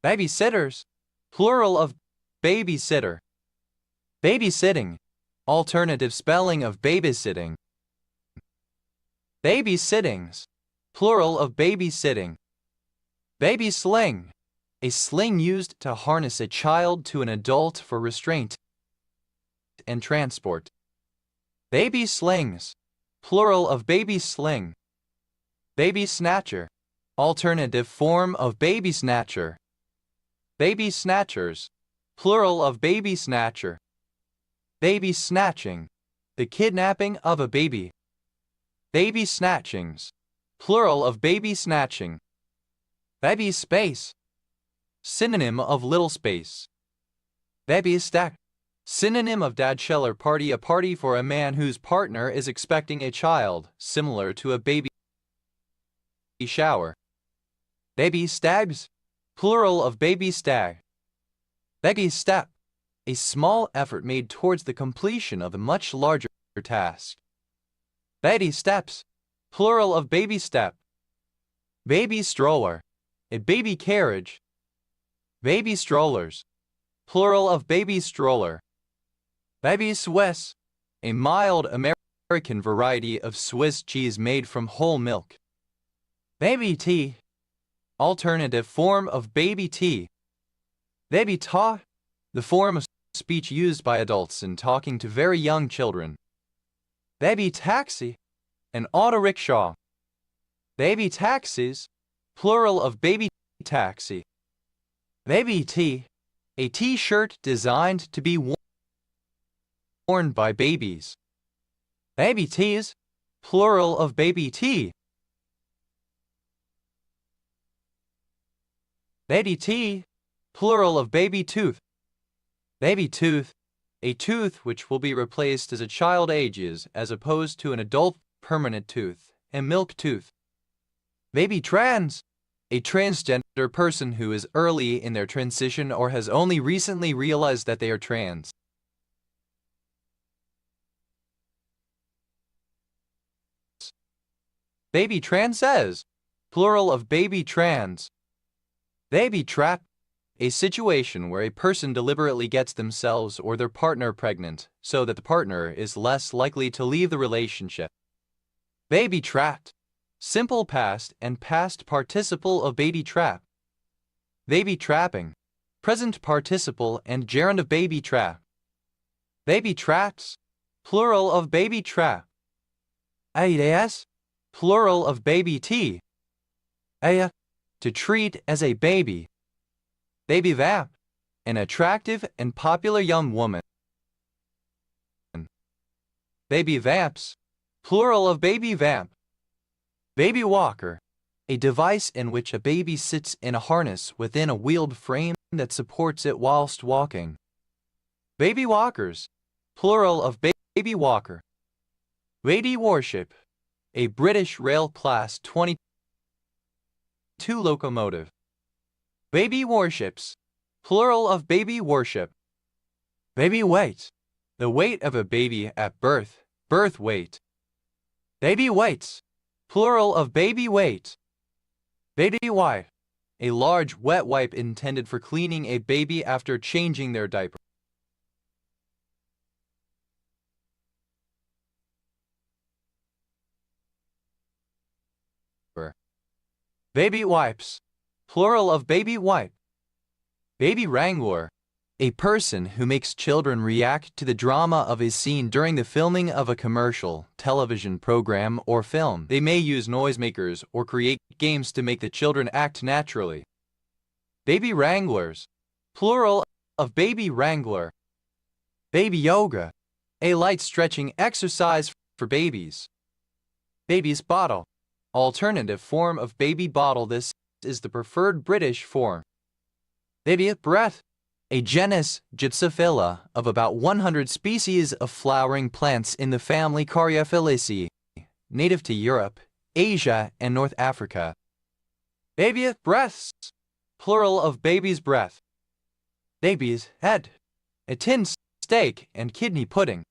Babysitters, plural of babysitter. Babysitting, alternative spelling of babysitting. Babysittings, plural of babysitting. Baby sling, a sling used to harness a child to an adult for restraint and transport. Baby slings, plural of baby sling. Baby snatcher, alternative form of baby snatcher. Baby snatchers, plural of baby snatcher. Baby snatching, the kidnapping of a baby. Baby snatchings, plural of baby snatching. Baby space, synonym of little space. Baby stack, synonym of bachelor party, a party for a man whose partner is expecting a child, similar to a baby shower. Baby stags, plural of baby stag. Baby step, a small effort made towards the completion of a much larger task. Baby steps, plural of baby step. Baby stroller, a baby carriage. Baby strollers, plural of baby stroller. Baby Swiss, a mild American variety of Swiss cheese made from whole milk. Baby tea, alternative form of baby tea. Baby ta, the form of speech used by adults in talking to very young children. Baby taxi, an auto rickshaw. Baby taxis, plural of baby taxi. Baby tee, a t-shirt designed to be worn by babies. Baby tees, plural of baby tea. Baby tea, plural of baby tooth. Baby tooth, a tooth which will be replaced as a child ages as opposed to an adult permanent tooth, and milk tooth. Baby trans, a transgender person who is early in their transition or has only recently realized that they are trans. Baby transes, plural of baby trans. Baby trap, a situation where a person deliberately gets themselves or their partner pregnant so that the partner is less likely to leave the relationship. Baby trapped, simple past and past participle of baby trap. Baby trapping, present participle and gerund of baby trap. Baby traps, plural of baby trap. Aidas, plural of baby tea. Aya, to treat as a baby. Baby vamp, an attractive and popular young woman. Baby vamps, plural of baby vamp. Baby walker, a device in which a baby sits in a harness within a wheeled frame that supports it whilst walking. Baby walkers, plural of baby walker. Baby warship, a British Rail Class 22 locomotive. Baby warships, plural of baby warship. Baby weight, the weight of a baby at birth, birth weight. Baby weights, plural of baby weight. Baby wipe, a large wet wipe intended for cleaning a baby after changing their diaper. Baby wipes, plural of baby wipe. Baby wrangler, a person who makes children react to the drama of a scene during the filming of a commercial, television program, or film. They may use noisemakers or create games to make the children act naturally. Baby wranglers, plural of baby wrangler. Baby yoga, a light stretching exercise for babies. Baby's bottle, alternative form of baby bottle. This is the preferred British form. Baby breath, a genus Gypsophila of about 100 species of flowering plants in the family Caryophyllaceae, native to Europe, Asia, and North Africa. Baby breaths, plural of baby's breath. Baby's head, a tin steak and kidney pudding.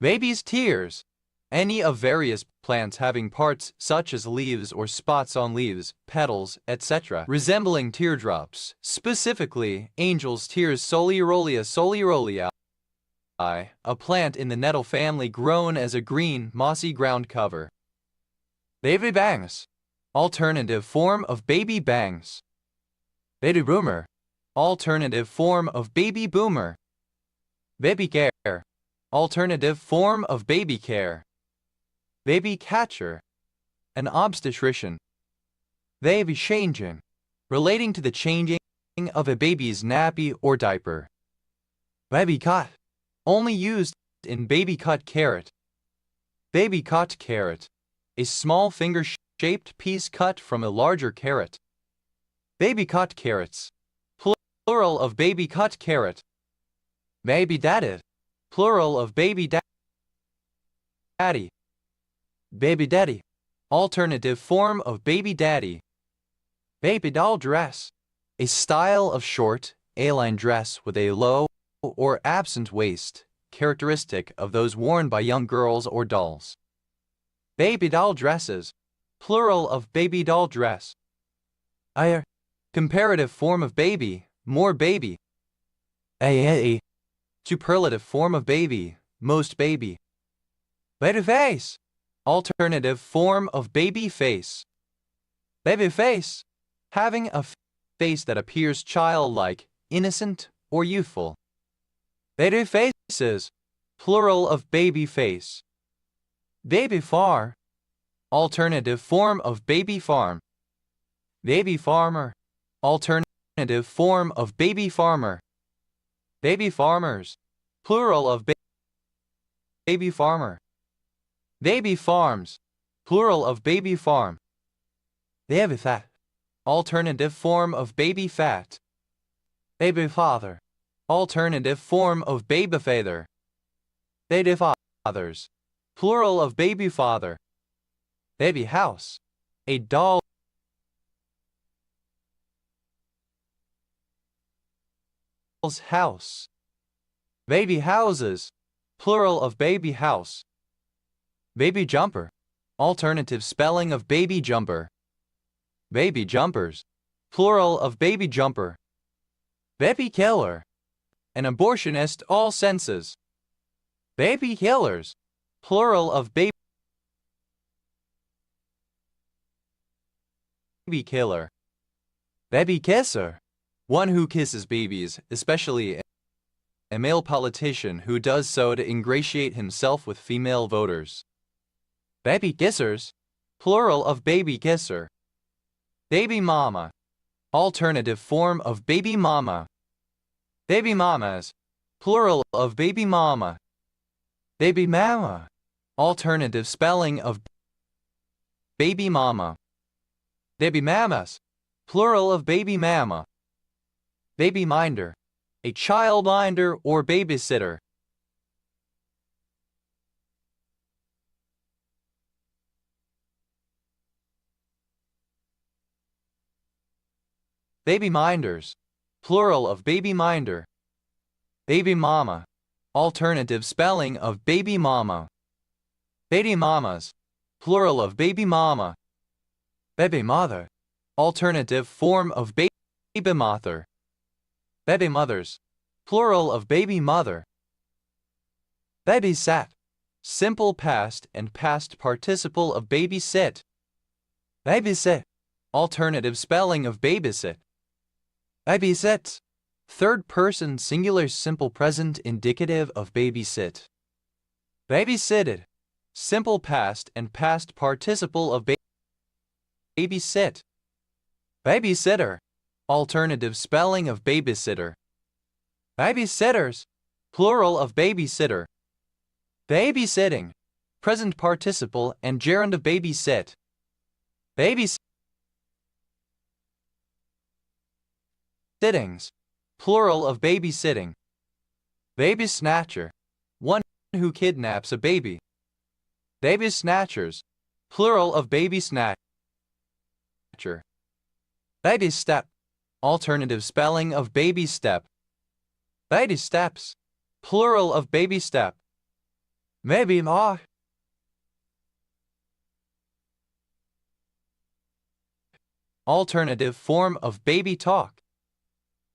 Baby's tears, any of various plants having parts such as leaves or spots on leaves, petals, etc., resembling teardrops, specifically angel's tears Solearolia solearolii, a plant in the nettle family grown as a green, mossy ground cover. Baby bangs, alternative form of baby bangs. Baby boomer, alternative form of baby boomer. Baby care, alternative form of baby care. Baby catcher, an obstetrician. Baby changing, relating to the changing of a baby's nappy or diaper. Baby cut, only used in baby cut carrot. Baby cut carrot, a small finger-shaped piece cut from a larger carrot. Baby cut carrots, plural of baby cut carrot. Baby daddy, plural of baby daddy. Baby daddy, alternative form of baby daddy. Baby doll dress, a style of short, A-line dress with a low or absent waist, characteristic of those worn by young girls or dolls. Baby doll dresses, plural of baby doll dress. Comparative form of baby, more baby. Superlative form of baby, most baby. Baby face, alternative form of baby face. Baby face, having a face that appears childlike, innocent, or youthful. Baby faces, plural of baby face. Baby far, alternative form of baby farm. Baby farmer. Alternative form of baby farmer. Baby farmers. Plural of baby farmer. Baby farms. Plural of baby farm. Baby fat. Alternative form of baby fat. Baby father. Alternative form of baby father. Baby fathers. Plural of baby father. Baby house. A doll's house. Baby houses. Plural of baby house. Baby jumper. Alternative spelling of baby jumper. Baby jumpers. Plural of baby jumper. Baby killer. An abortionist, all senses. Baby killers. Plural of baby killer. Baby kisser. One who kisses babies, especially a male politician who does so to ingratiate himself with female voters. Baby kissers. Plural of baby kisser. Baby mama. Alternative form of baby mama. Baby mamas. Plural of baby mama. Baby mama. Alternative spelling of baby mama. Baby mamas. Plural of baby mama. Baby minder. A child minder or babysitter. Baby minders. Plural of baby minder. Baby mama. Alternative spelling of baby mama. Baby mamas. Plural of baby mama. Baby mother. Alternative form of baby mother. Baby mothers. Plural of baby mother. Babysat. Simple past and past participle of babysit. Babysit. Alternative spelling of babysit. Babysits. Third person singular simple present indicative of babysit. Babysitted. Simple past and past participle of babysit. Babysitter. Alternative spelling of babysitter. Babysitters. Plural of babysitter. Babysitting. Present participle and gerund of babysit. Sittings. Plural of babysitting. Baby snatcher. One who kidnaps a baby. Baby snatchers. Plural of baby snatcher. Baby step. Alternative spelling of baby step. Baby steps. Plural of baby step. Maybe ma. Alternative form of baby talk.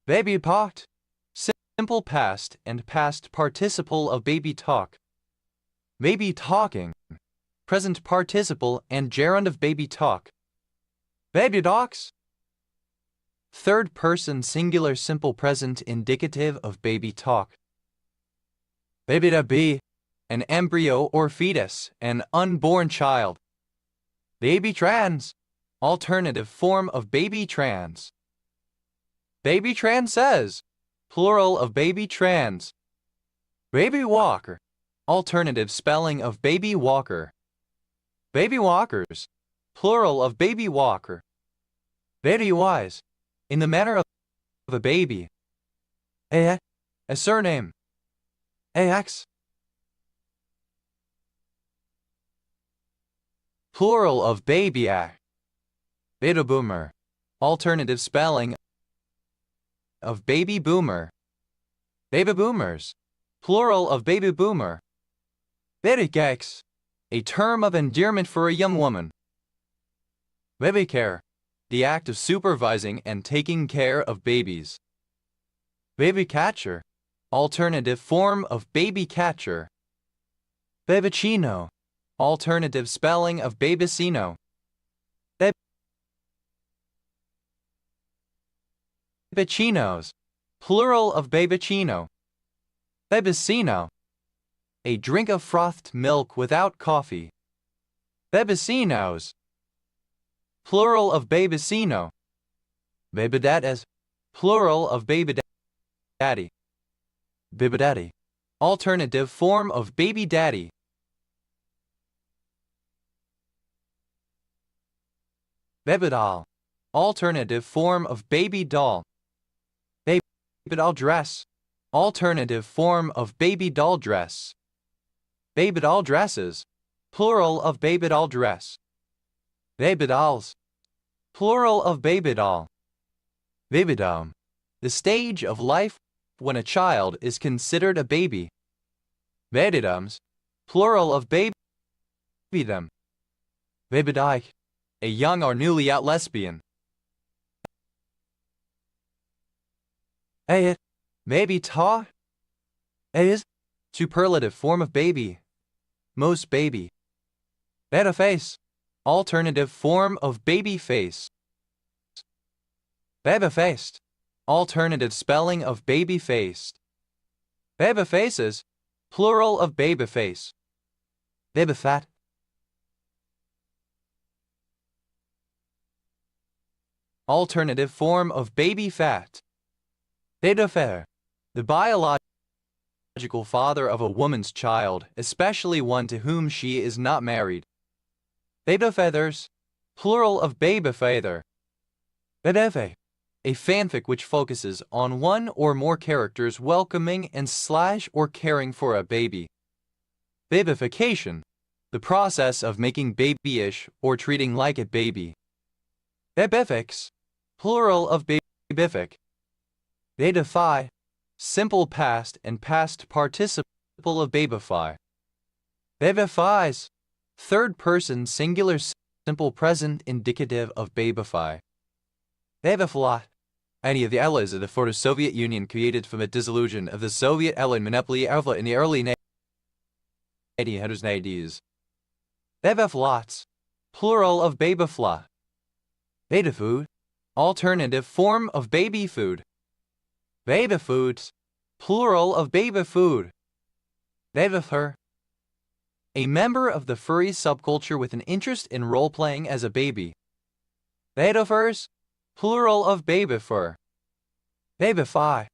Baby pot. Simple past and past participle of baby talk. Baby talking. Present participle and gerund of baby talk. Baby docs. Third person singular simple present indicative of baby talk. Baby to be. An embryo or fetus, an unborn child. Baby trans. Alternative form of baby trans. Baby trans says. Plural of baby trans. Baby walker. Alternative spelling of baby walker. Baby walkers. Plural of baby walker. Baby wise. In the manner of a baby. A surname. AX. Plural of baby act. Beta boomer. Alternative spelling of baby boomer. Baby boomers. Plural of baby boomer. Baby cakes. A term of endearment for a young woman. Baby care. The act of supervising and taking care of babies. Baby catcher. Alternative form of baby catcher. Babicino. Alternative spelling of babicino. Babichinos. Plural of babicino. Babicino. A drink of frothed milk without coffee. Babicinos. plural of babysino. Babydadas, plural of babydaddy. Babydaddy, alternative form of baby daddy. Babydoll, alternative form of baby doll. Babydoll dress, alternative form of baby doll dress. Babydoll dresses, plural of babydoll dress. Babydolls, plural of babydoll. Babydom, the stage of life when a child is considered a baby. Babydoms, plural of babydom. Babydyke, a young or newly out lesbian. It, baby ta, is, superlative form of baby. Most baby. Beta face, alternative form of baby face. Baby faced, alternative spelling of baby faced. Baby faces, plural of baby face. Baby fat. Alternative form of baby fat. Beta fair, the biological father of a woman's child, especially one to whom she is not married. Beta feathers, plural of baby feather. Bebefe, a fanfic which focuses on one or more characters welcoming and / or caring for a baby. Babyfication, the process of making babyish or treating like a baby. Bebefics, plural of babyfic. Babyfy, simple past and past participle of babyfy. Babyfies, third person singular simple present indicative of babyfy. Babyfly, any of the allies of the former Soviet Union created from a dissolution of the Soviet alien monopoly in the early 1980s. Babyflots, plural of babyfly. Baby food, alternative form of baby food. Baby foods, plural of baby food. Baby fur, a member of the furry subculture with an interest in role-playing as a baby. Baby furs, plural of baby fur. Babyfy,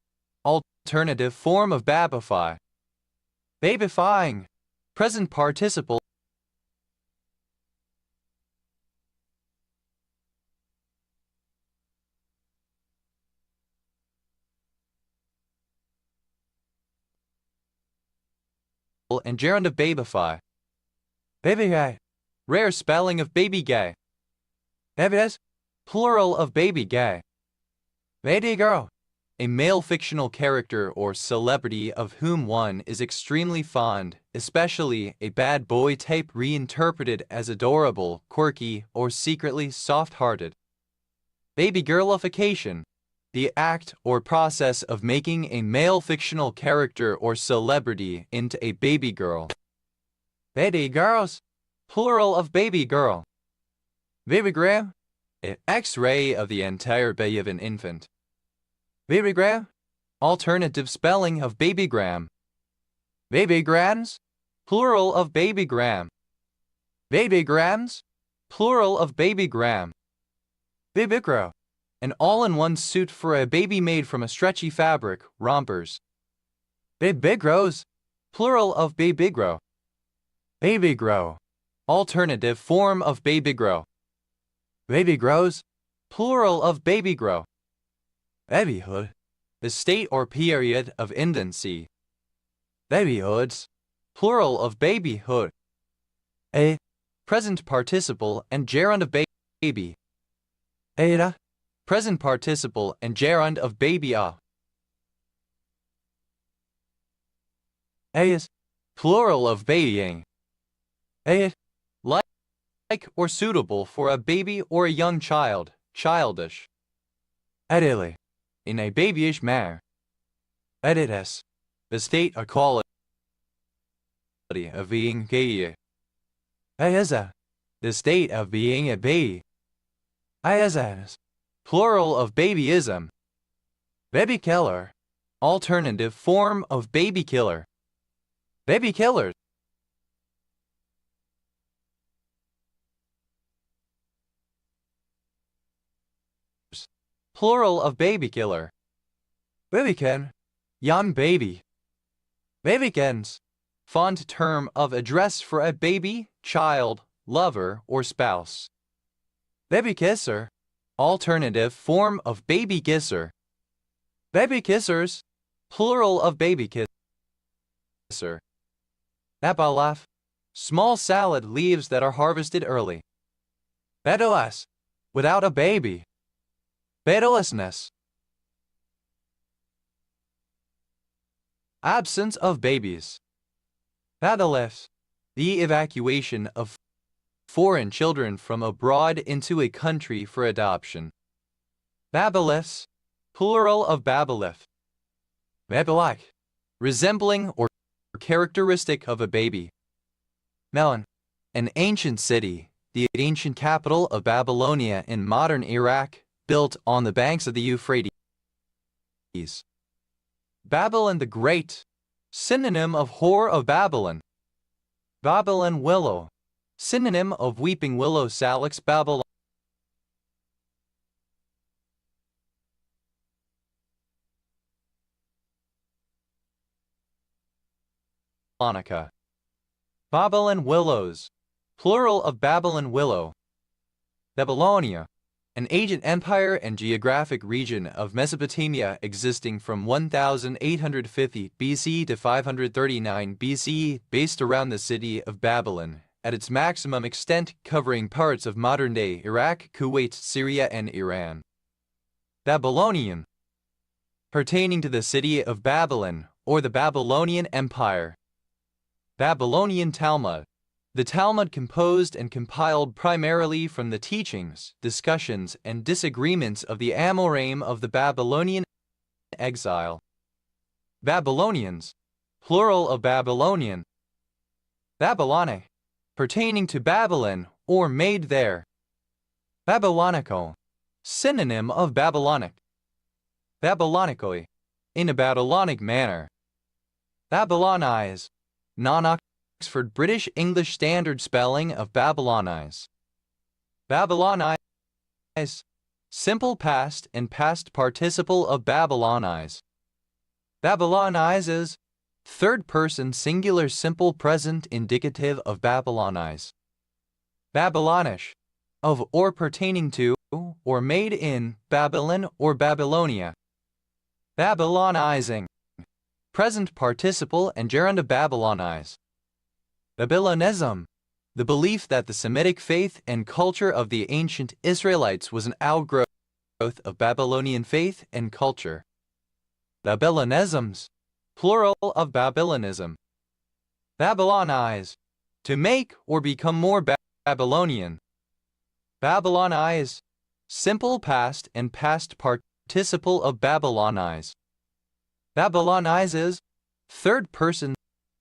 alternative form of babify. Babyfying, present participle and gerund of babyfy. Baby gay, rare spelling of baby gay. Babies, plural of baby gay. Baby girl, a male fictional character or celebrity of whom one is extremely fond, especially a bad boy type reinterpreted as adorable, quirky, or secretly soft-hearted. Baby girlification, the act or process of making a male fictional character or celebrity into a baby girl. Baby girls, plural of baby girl. Babygram, an X-ray of the entire body of an infant. Babygram, alternative spelling of babygram. Babygrams, plural of babygram. Babygrams, plural of babygram. Babygro, an all-in-one suit for a baby made from a stretchy fabric, rompers. Babygros, plural of babygro. Babygro, alternative form of babygro. Babygrows, plural of babygrow. Babyhood, the state or period of infancy. Babyhoods, plural of babyhood. A, present participle and gerund of baby. Ada, present participle and gerund of babya. Is, plural of babying. A, like or suitable for a baby or a young child, childish. Adele, in a babyish manner. Adidas, the state or quality of being gay. Ayeza, the state of being a baby. Ayezas, plural of babyism. Baby killer, alternative form of baby killer. Baby killers. plural of baby killer. Babyken, young baby. Babykens, fond term of address for a baby, child, lover, or spouse. Baby kisser, alternative form of baby kisser. Baby kissers, plural of baby kisser. Babalaf, small salad leaves that are harvested early. Bedolas, without a baby. Bedolessness, absence of babies. Badalef, the evacuation of foreign children from abroad into a country for adoption. Babalefs, plural of Babalef. Babalak, resembling or characteristic of a baby. Melon, an ancient city, the ancient capital of Babylonia in modern Iraq, built on the banks of the Euphrates. Babylon the Great, synonym of whore of Babylon. Babylon willow, synonym of weeping willow Salix babylonica. Babylon willows, plural of Babylon willow. Babylonia, an ancient empire and geographic region of Mesopotamia existing from 1850 BC to 539 BCE, based around the city of Babylon, at its maximum extent covering parts of modern-day Iraq, Kuwait, Syria, and Iran. Babylonian, pertaining to the city of Babylon or the Babylonian Empire. Babylonian Talmud, the Talmud composed and compiled primarily from the teachings, discussions, and disagreements of the Amoraim of the Babylonian exile. Babylonians, plural of Babylonian. Babylonic, pertaining to Babylon or made there. Babylonico, synonym of Babylonic. Babylonicoi, in a Babylonic manner. Babylonize, non-Oxford British English Standard spelling of Babylonize. Babylonize, simple past and past participle of Babylonize. Babylonizes, third person singular simple present indicative of Babylonize. Babylonish, of or pertaining to, or made in, Babylon or Babylonia. Babylonizing, present participle and gerund of Babylonize. Babylonism, the belief that the Semitic faith and culture of the ancient Israelites was an outgrowth of Babylonian faith and culture. Babylonisms, plural of Babylonism. Babylonize, to make or become more Babylonian. Babylonize, simple past and past participle of Babylonize. Babylonizes, third person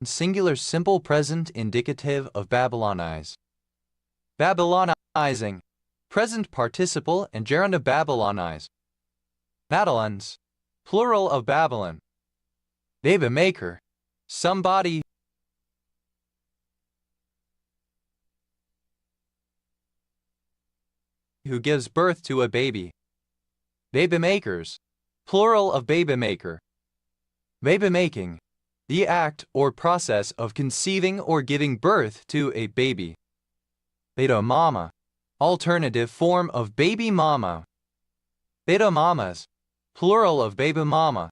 singular simple present indicative of Babylonize. Babylonizing, present participle and gerund of Babylonize. Babylons, plural of Babylon. Baby maker, somebody who gives birth to a baby. Baby makers, plural of baby maker. Baby making, the act or process of conceiving or giving birth to a baby. Beta mama, alternative form of baby mama. Beta mamas, plural of baby mama.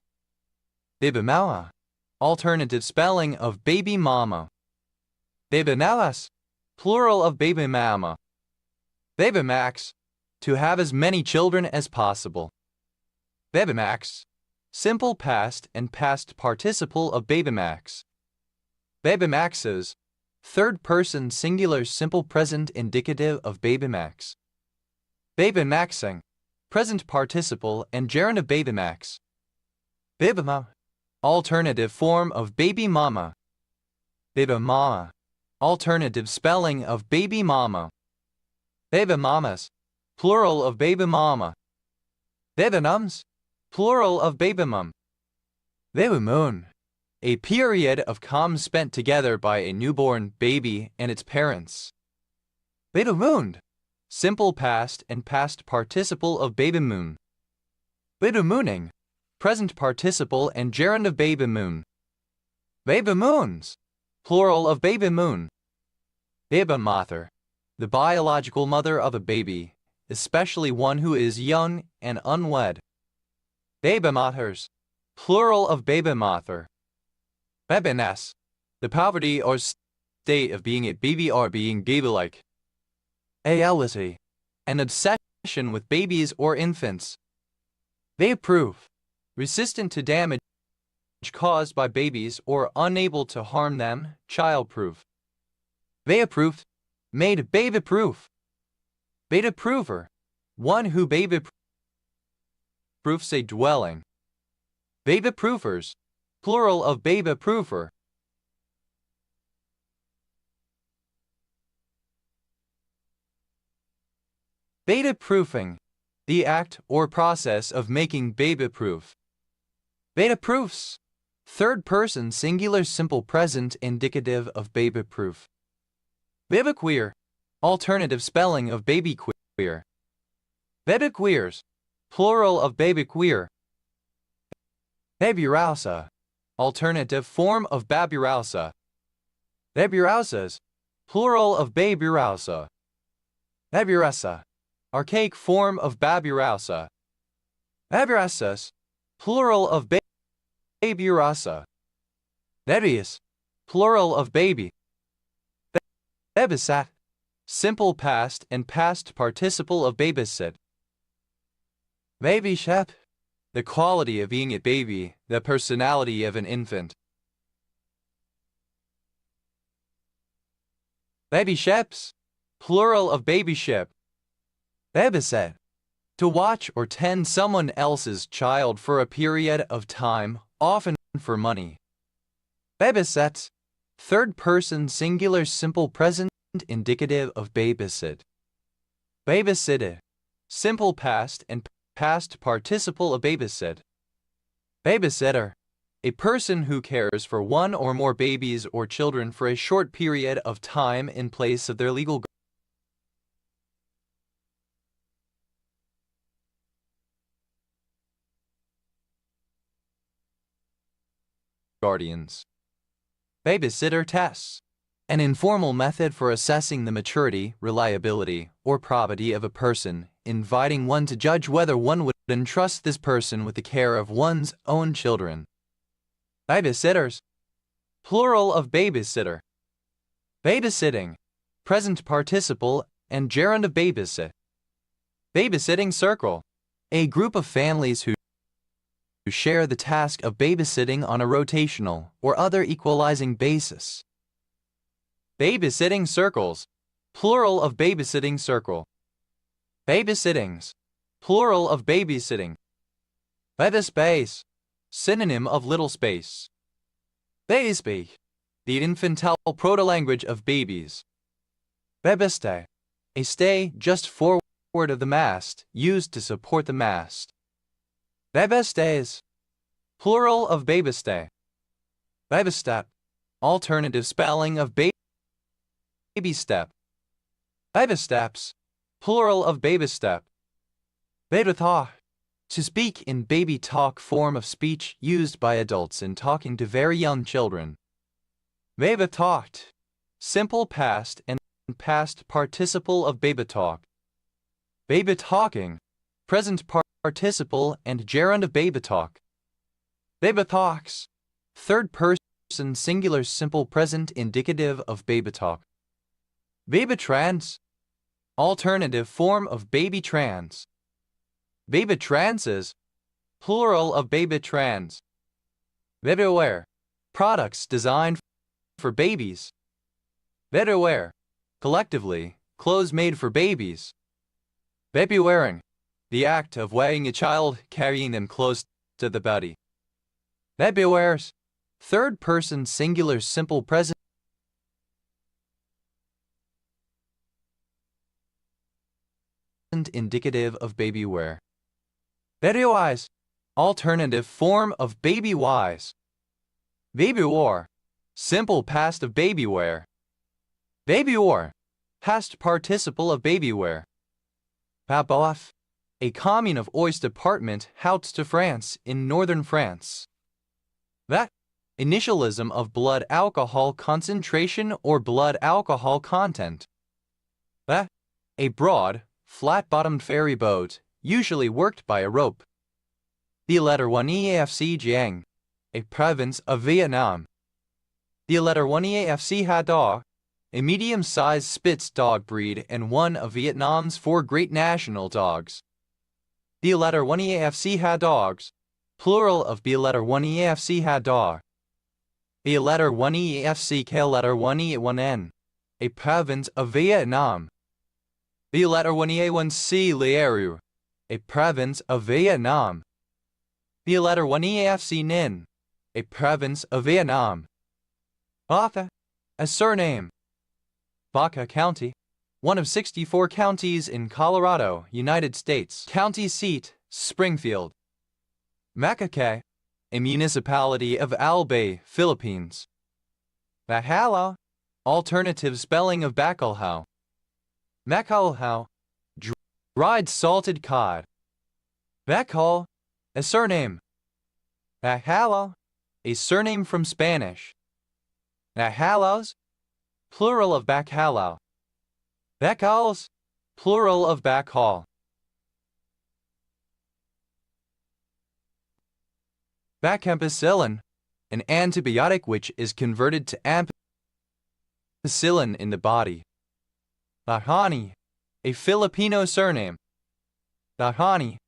Baby mama, alternative spelling of baby mama. Baby malas, plural of baby mama. Baby max, to have as many children as possible. Baby max, simple past and past participle of baby max. Baby maxes, third person singular simple present indicative of baby max. Baby maxing, present participle and gerund of baby max. Baby mama, alternative form of baby mama. Baby mama, alternative spelling of baby mama. Baby mamas, plural of baby mama. Baby mums, plural of baby mum. Baby moon, a period of calm spent together by a newborn baby and its parents. Baby moon, simple past and past participle of baby moon. Baby mooning, present participle and gerund of baby moon. Baby moons, plural of baby moon. Baby mother, the biological mother of a baby, especially one who is young and unwed. Baby mothers, plural of baby mother. Babyness, the poverty or state of being a baby or being baby-like. Aelity, an obsession with babies or infants. They approve, resistant to damage caused by babies or unable to harm them, child-proof. They approved, made baby-proof. Beta-prover, one who baby-proofs a dwelling. Baby-proofers, plural of baby-proofer. Beta-proofing, the act or process of making baby-proof. Beta-proofs, third-person singular simple present indicative of baby-proof. Baby-queer, alternative spelling of baby-queer. Baby-queers, plural of baby-queer. Babyrousa, alternative form of babyrousa. Babyrousas, plural of babyrousa. Babyressa, archaic form of babyrousa. Babyressas, plural of babyrasa. Babies, plural of baby. Babysat, simple past and past participle of babysit. Babyshep, the quality of being a baby, the personality of an infant. Babysheps, plural of babyship. Babysit, to watch or tend someone else's child for a period of time, often for money. Babysit, third person singular simple present indicative of babysit. Babysitted, simple past and past participle of babysit. Babysitter, a person who cares for one or more babies or children for a short period of time in place of their legal guardians. Babysitter tests, an informal method for assessing the maturity, reliability, or probity of a person, inviting one to judge whether one would entrust this person with the care of one's own children. Babysitters, plural of babysitter. Babysitting, present participle and gerund of babysit. Babysitting circle, a group of families who share the task of babysitting on a rotational or other equalizing basis. Babysitting circles, plural of babysitting circle. Babysittings, plural of babysitting. Babyspace, synonym of little space. Babyspeak, the infantile proto-language of babies. Babystay, a stay just forward of the mast, used to support the mast. Babystays, plural of babystay. Babystep, alternative spelling of baby step. Babysteps, plural of babystep. Baby talk, to speak in baby talk form of speech used by adults in talking to very young children. Baby talked, simple past and past participle of baby talk. Baby talking, present participle and gerund of baby talk. Baby talks, third person singular simple present indicative of baby talk. Baby trans, alternative form of baby trans. Baby transes, plural of baby trans. Babyware, products designed for babies. Babyware, collectively, clothes made for babies. Baby wearing, the act of weighing a child, carrying them close to the body. Baby wears, third person singular simple present indicative of baby wear. Baby wise, alternative form of baby wise. Baby wore, simple past of baby wear. Baby wore, past participle of baby wear. Baboff, a commune of Oise department Hauts-de-France in northern France. That initialism of blood alcohol concentration or blood alcohol content. That a broad, flat-bottomed ferry boat, usually worked by a rope. The letter 1 EAFC Giang, a province of Vietnam. The letter 1 EAFC Ha Dog, a medium-sized Spitz dog breed and one of Vietnam's 4 great national dogs. The letter 1 EAFC Ha Dogs, plural of the letter 1 EAFC Ha Dog. The letter 1 EAFC K letter 1 E1N, a province of Vietnam. The letter 1 EA1C Liaru, a province of Vietnam. The letter 1 EAFC Ninh, a province of Vietnam. Baca, a surname. Baca County, one of 64 counties in Colorado, United States. County seat, Springfield. Macacay, a municipality of Albay, Philippines. Bacalhau, alternative spelling of bacalhau. Bacalhau, dried salted cod. Bacal, a surname. Bacalhau, a surname from Spanish. Bacalhaus, plural of bacalhau. Bacals, plural of bacal. Bacampicillin, an antibiotic which is converted to ampicillin in the body. Bahani, a Filipino surname. Bahani,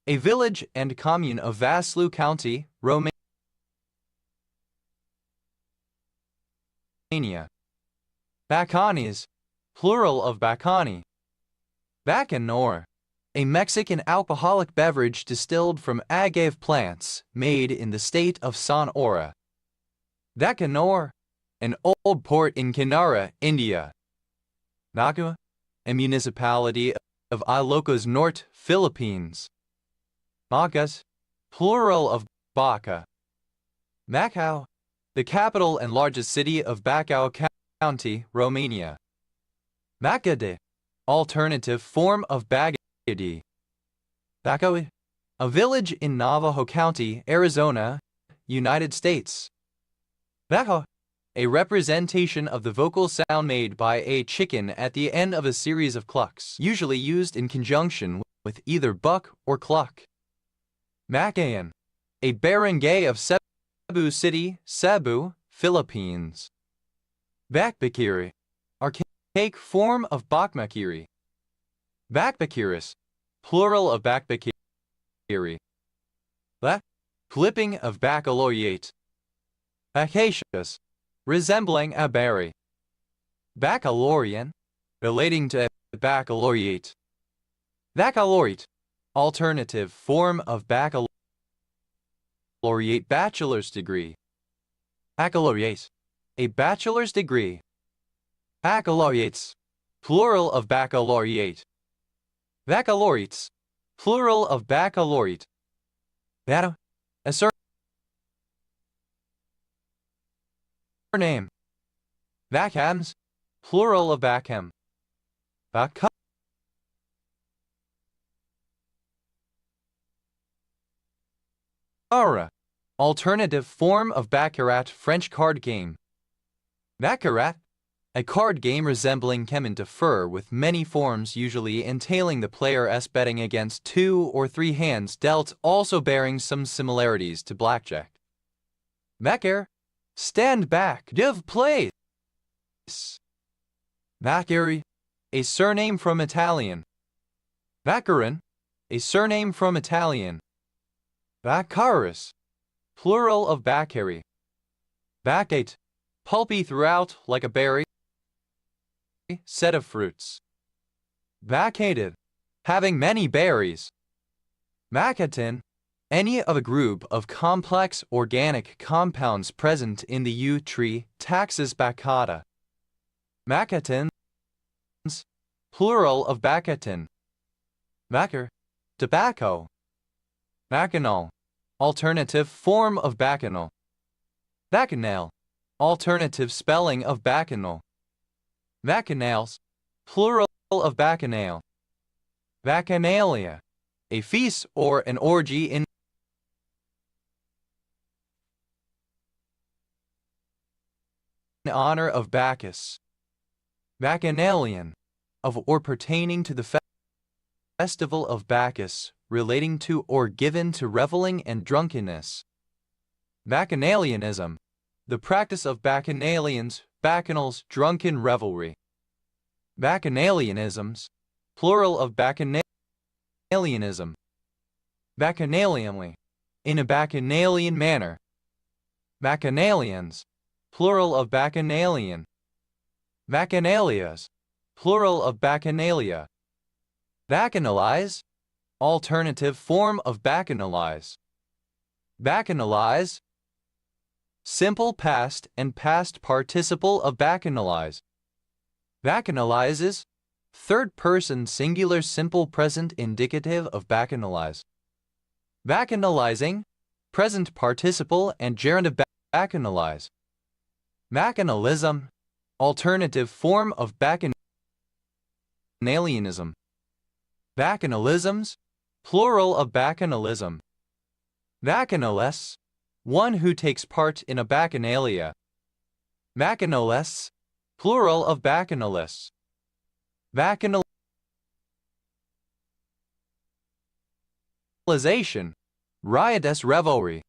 a village and commune of Vaslui County, Romania. Bacanes, plural of bacani. Bacanor, a Mexican alcoholic beverage distilled from agave plants, made in the state of Sonora. Bacanor, an old port in Kinara, India. Baca, a municipality of Ilocos Norte, Philippines. Bacas, plural of Baca. Macau, the capital and largest city of Bacau County, Romania. Bacade, alternative form of Bagadi. Bacoy, a village in Navajo County, Arizona, United States. Bajo, a representation of the vocal sound made by a chicken at the end of a series of clucks, usually used in conjunction with either buck or cluck. Macayan, a barangay of Cebu City, Cebu, Philippines. Bakbakiri, archaic form of bakmakiri. Bakbakiris, plural of bakbakiri. Ba, clipping of baccalaureate. Acacious, resembling a berry. Baccalaurean, relating to a baccalaureate. Baccalaureate, alternative form of baccalaureate bachelor's degree. Baccalaureate, a bachelor's degree. Baccalaureates, plural of baccalaureate. Baccalaureates, plural of baccalaureate. Bata, a surname. Backhams, plural of backham. Bacca, alternative form of baccarat French card game. Baccarat, a card game resembling Chemin de Fer with many forms usually entailing the player's betting against 2 or 3 hands dealt, also bearing some similarities to blackjack. Backer, stand back, give place. Baccari, a surname from Italian. Baccarin, a surname from Italian. Baccaris, plural of baccari. Baccate, pulpy throughout like a berry. Set of fruits. Baccated, having many berries. Baccatin, any of a group of complex organic compounds present in the yew tree, Taxus baccata. Bacatins, plural of baccatin. Backer, tobacco. Bacchanal, alternative form of bacchanal. Bacchanal, alternative spelling of bacchanal. Bacchanals, plural of bacchanal. Bacchanalia, a feast or an orgy in honor of Bacchus. Bacchanalian, of or pertaining to the festival of Bacchus, relating to or given to reveling and drunkenness. Bacchanalianism, the practice of bacchanalians, bacchanals, drunken revelry. Bacchanalianisms, plural of bacchanalianism. Bacchanalianly, in a bacchanalian manner. Bacchanalians, plural of bacchanalian. Bacchanalias, plural of bacchanalia. Bacchanalize, alternative form of bacchanalize. Bacchanalize, simple past and past participle of bacchanalize. Bacchanalizes, third person singular simple present indicative of bacchanalize. Bacchanalizing, present participle and gerund of bacchanalize. Bacchanalism, alternative form of bacchanalianism. Bacchanalisms, plural of bacchanalism. Bacchanaless, one who takes part in a bacchanalia. Bacchanaless, plural of bacchanaless. Bacchanalization, riotous revelry.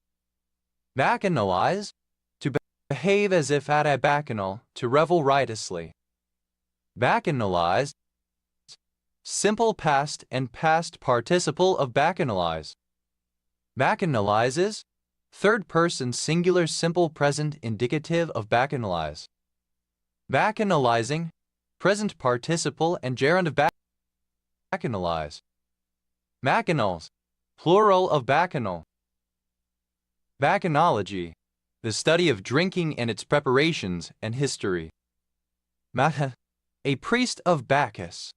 Bacchanalize, to behave as if at a bacchanal, to revel riotously. Bacchanalize, simple past and past participle of bacchanalize. Bacchanalizes, third person singular simple present indicative of bacchanalize. Bacchanalizing, present participle and gerund of bacchanalize. Bacchanals, plural of bacchanal. Bacchanology, the study of drinking and its preparations and history. Matha, a priest of Bacchus.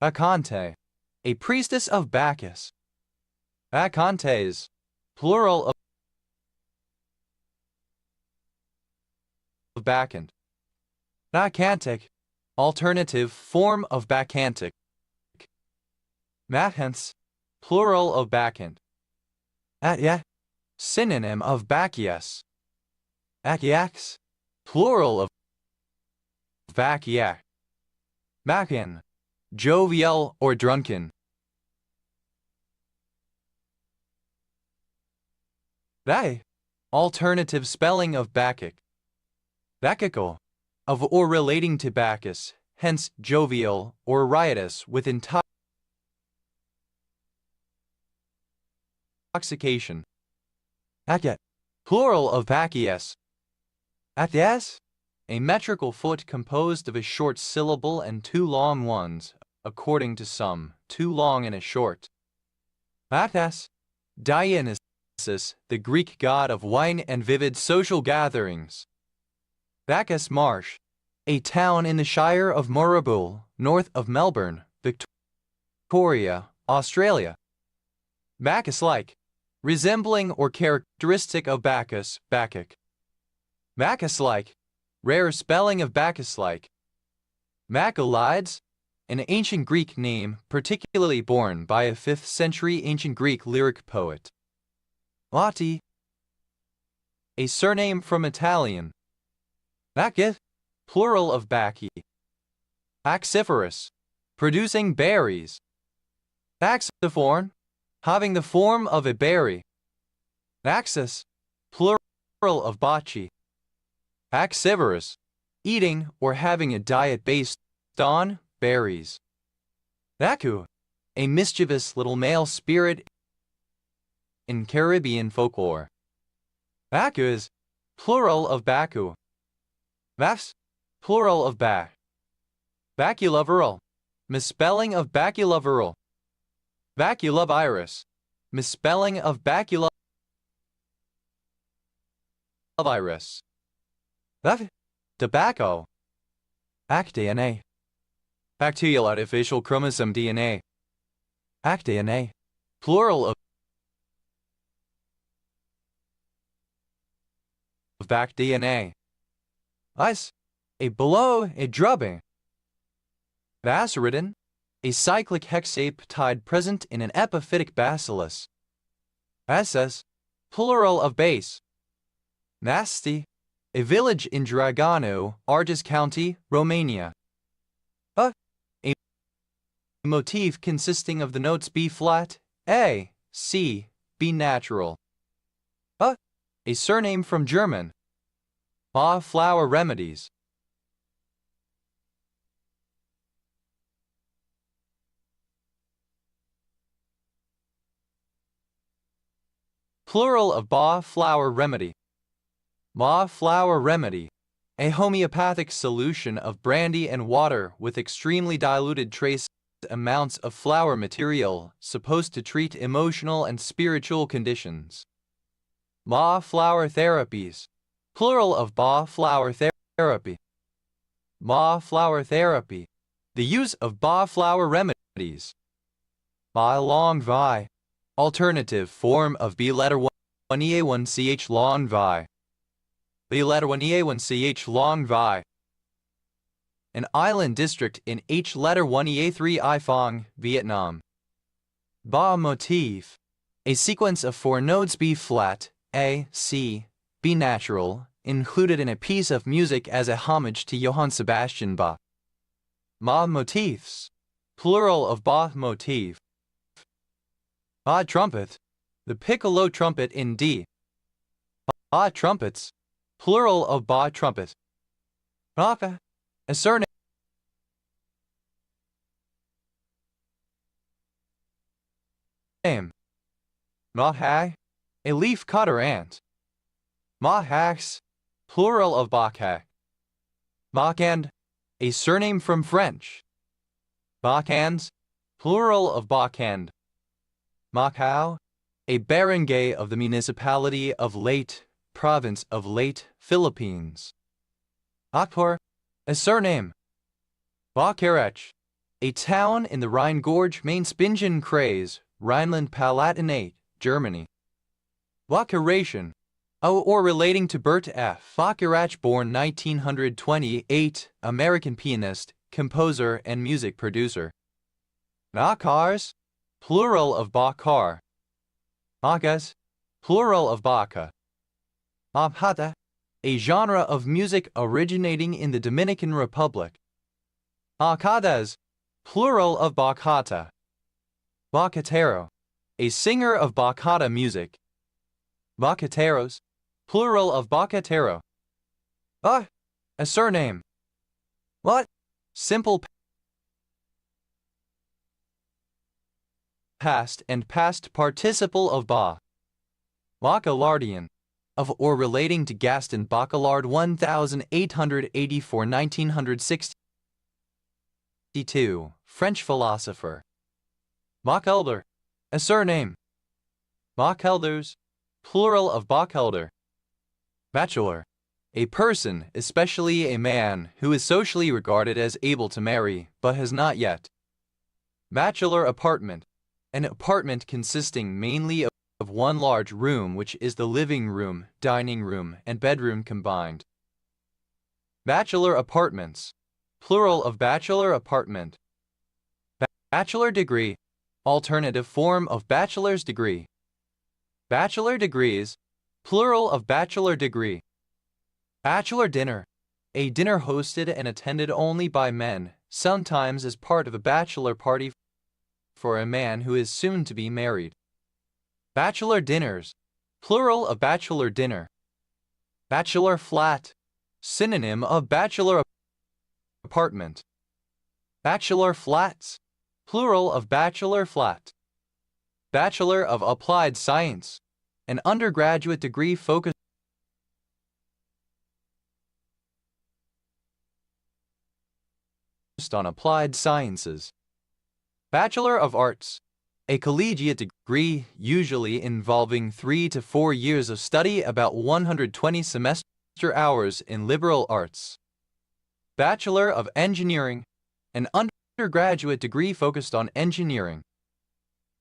Bacchante, a priestess of Bacchus. Bacchantes, plural of bacchant. Bacchantic, alternative form of bacchantic. Bacchants, plural of bacchant. Atya, synonym of bacchias. Bacchiacs, plural of bacchiac. Bacchan, jovial or drunken. Bae, alternative spelling of Bacchic. Bacchical, of or relating to Bacchus, hence jovial or riotous with intoxication. Bacchiat, plural of Bacchias. Bacchias, a metrical foot composed of a short syllable and two long ones, according to some, too long and a short. Bacchus, Dionysus, the Greek god of wine and vivid social gatherings. Bacchus Marsh, a town in the Shire of Moorabool, north of Melbourne, Victoria, Australia. Bacchus-like, resembling or characteristic of Bacchus, Bacchic. Bacchus-like, rare spelling of Bacchus-like. Bacchylides, an ancient Greek name particularly borne by a 5th century ancient Greek lyric poet. Lati, a surname from Italian. Bacchus, plural of Bacchi. Axiferous, producing berries. Saxophone, having the form of a berry. Axis, plural of bocce. Axivorous, eating or having a diet based on berries. Baku, a mischievous little male spirit in Caribbean folklore. Baku is plural of Baku. Bas, plural of Bac. Baculaviral, misspelling of baculaviral. Baculavirus, misspelling of baculavirus. Tobacco. AcDNA. Bacterial artificial chromosome DNA. AcDNA, plural of BacDNA. Ice, a blow, a drubbing. Basaridin, a cyclic hexapeptide present in an epiphytic bacillus. SS, plural of base. Nasti, a village in Dragano, Argeș County, Romania. A motif consisting of the notes B flat, A, C, B natural. A surname from German. Flower remedies. Plural of flower remedy. Flower remedy. A homeopathic solution of brandy and water with extremely diluted trace amounts of flower material supposed to treat emotional and spiritual conditions. Flower therapies. Plural of flower therapy. Flower therapy. The use of flower remedies. Long vi. Alternative form of B letter 1EA1CH long vi. B letter 1EA1CH long vi. An island district in H letter 1EA3 I Phong, Vietnam. Ba motif. A sequence of four notes B flat, A, C, B natural, included in a piece of music as a homage to Johann Sebastian Bach. Motifs. Plural of motif. Trumpet. The piccolo trumpet in D. Trumpets. Plural of trumpet. A surname. Mahag. A leaf cutter ant. Mahax. Plural of Bachak. Bachand. A surname from French. Backhands. Plural of Bachand. Macau, a barangay of the municipality of Leyte, province of Leyte, Philippines. Akpor, a surname. Bakarech, a town in the Rhine Gorge, Mainspingen Kreis, Rhineland-Palatinate, Germany. Bakaration, or relating to Bert F. Bacharach, born 1928, American pianist, composer, and music producer. Nakars, plural of Bakar. Bakas, plural of Baka. Mabhata, a genre of music originating in the Dominican Republic. Bakadas, plural of Bachata. Bacatero, a singer of Bachata music. Bacateros, plural of Bacatero. A surname. What? Simple past and past participle of ba. Bacalardian, of or relating to Gaston Bachelard 1884-1962, French philosopher. Bachelder, a surname. Bachelders, plural of Bachelder. Bachelor, a person, especially a man, who is socially regarded as able to marry, but has not yet. Bachelor apartment, an apartment consisting mainly of one large room, which is the living room, dining room, and bedroom combined. Bachelor apartments, plural of bachelor apartment. Bachelor degree, alternative form of bachelor's degree. Bachelor degrees, plural of bachelor degree. Bachelor dinner, a dinner hosted and attended only by men, sometimes as part of a bachelor party for a man who is soon to be married. Bachelor dinners, plural of bachelor dinner. Bachelor flat, synonym of bachelor apartment. Bachelor flats, plural of bachelor flat. Bachelor of Applied Science, an undergraduate degree focused on applied sciences. Bachelor of Arts, a collegiate degree usually involving 3 to 4 years of study, about 120 semester hours in liberal arts. Bachelor of Engineering, an undergraduate degree focused on engineering.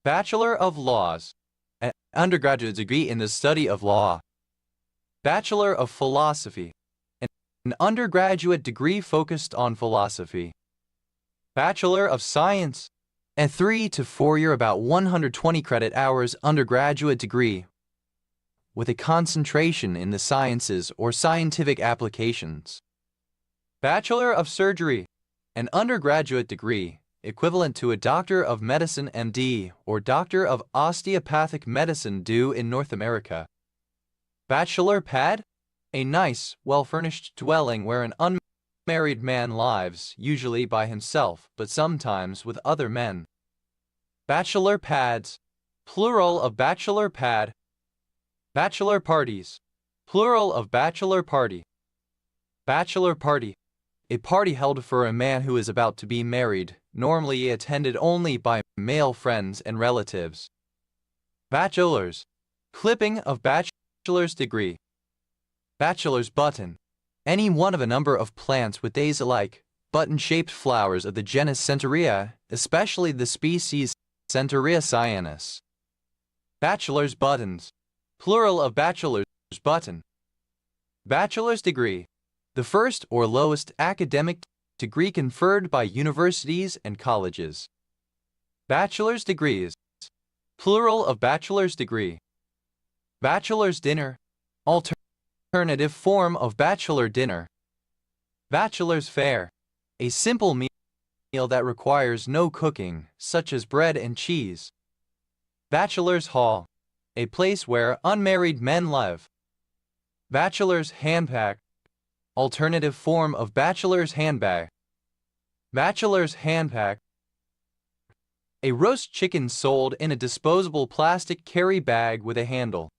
Bachelor of Laws, an undergraduate degree in the study of law. Bachelor of Philosophy, an undergraduate degree focused on philosophy. Bachelor of Science, A 3 to 4 year about 120 credit hours undergraduate degree with a concentration in the sciences or scientific applications. Bachelor of Surgery, an undergraduate degree equivalent to a Doctor of Medicine MD or Doctor of Osteopathic Medicine DO in North America. Bachelor Pad, a nice, well-furnished dwelling where an unmarried man lives, usually by himself, but sometimes with other men. Bachelor Pads, plural of bachelor pad. Bachelor Parties, plural of bachelor party. Bachelor Party, a party held for a man who is about to be married, normally attended only by male friends and relatives. Bachelors, clipping of bachelor's degree. Bachelor's Button, any one of a number of plants with daisy-like, button-shaped flowers of the genus Centaurea, especially the species Centaurea cyanus. Bachelor's Buttons, plural of bachelor's button. Bachelor's Degree, the first or lowest academic degree conferred by universities and colleges. Bachelor's Degrees, plural of bachelor's degree. Bachelor's Dinner, alternative form of bachelor dinner. Bachelor's Fare, a simple meal that requires no cooking, such as bread and cheese. Bachelor's Hall, a place where unmarried men live. Bachelor's Handbag, alternative form of bachelor's handbag. Bachelor's Handbag, a roast chicken sold in a disposable plastic carry bag with a handle.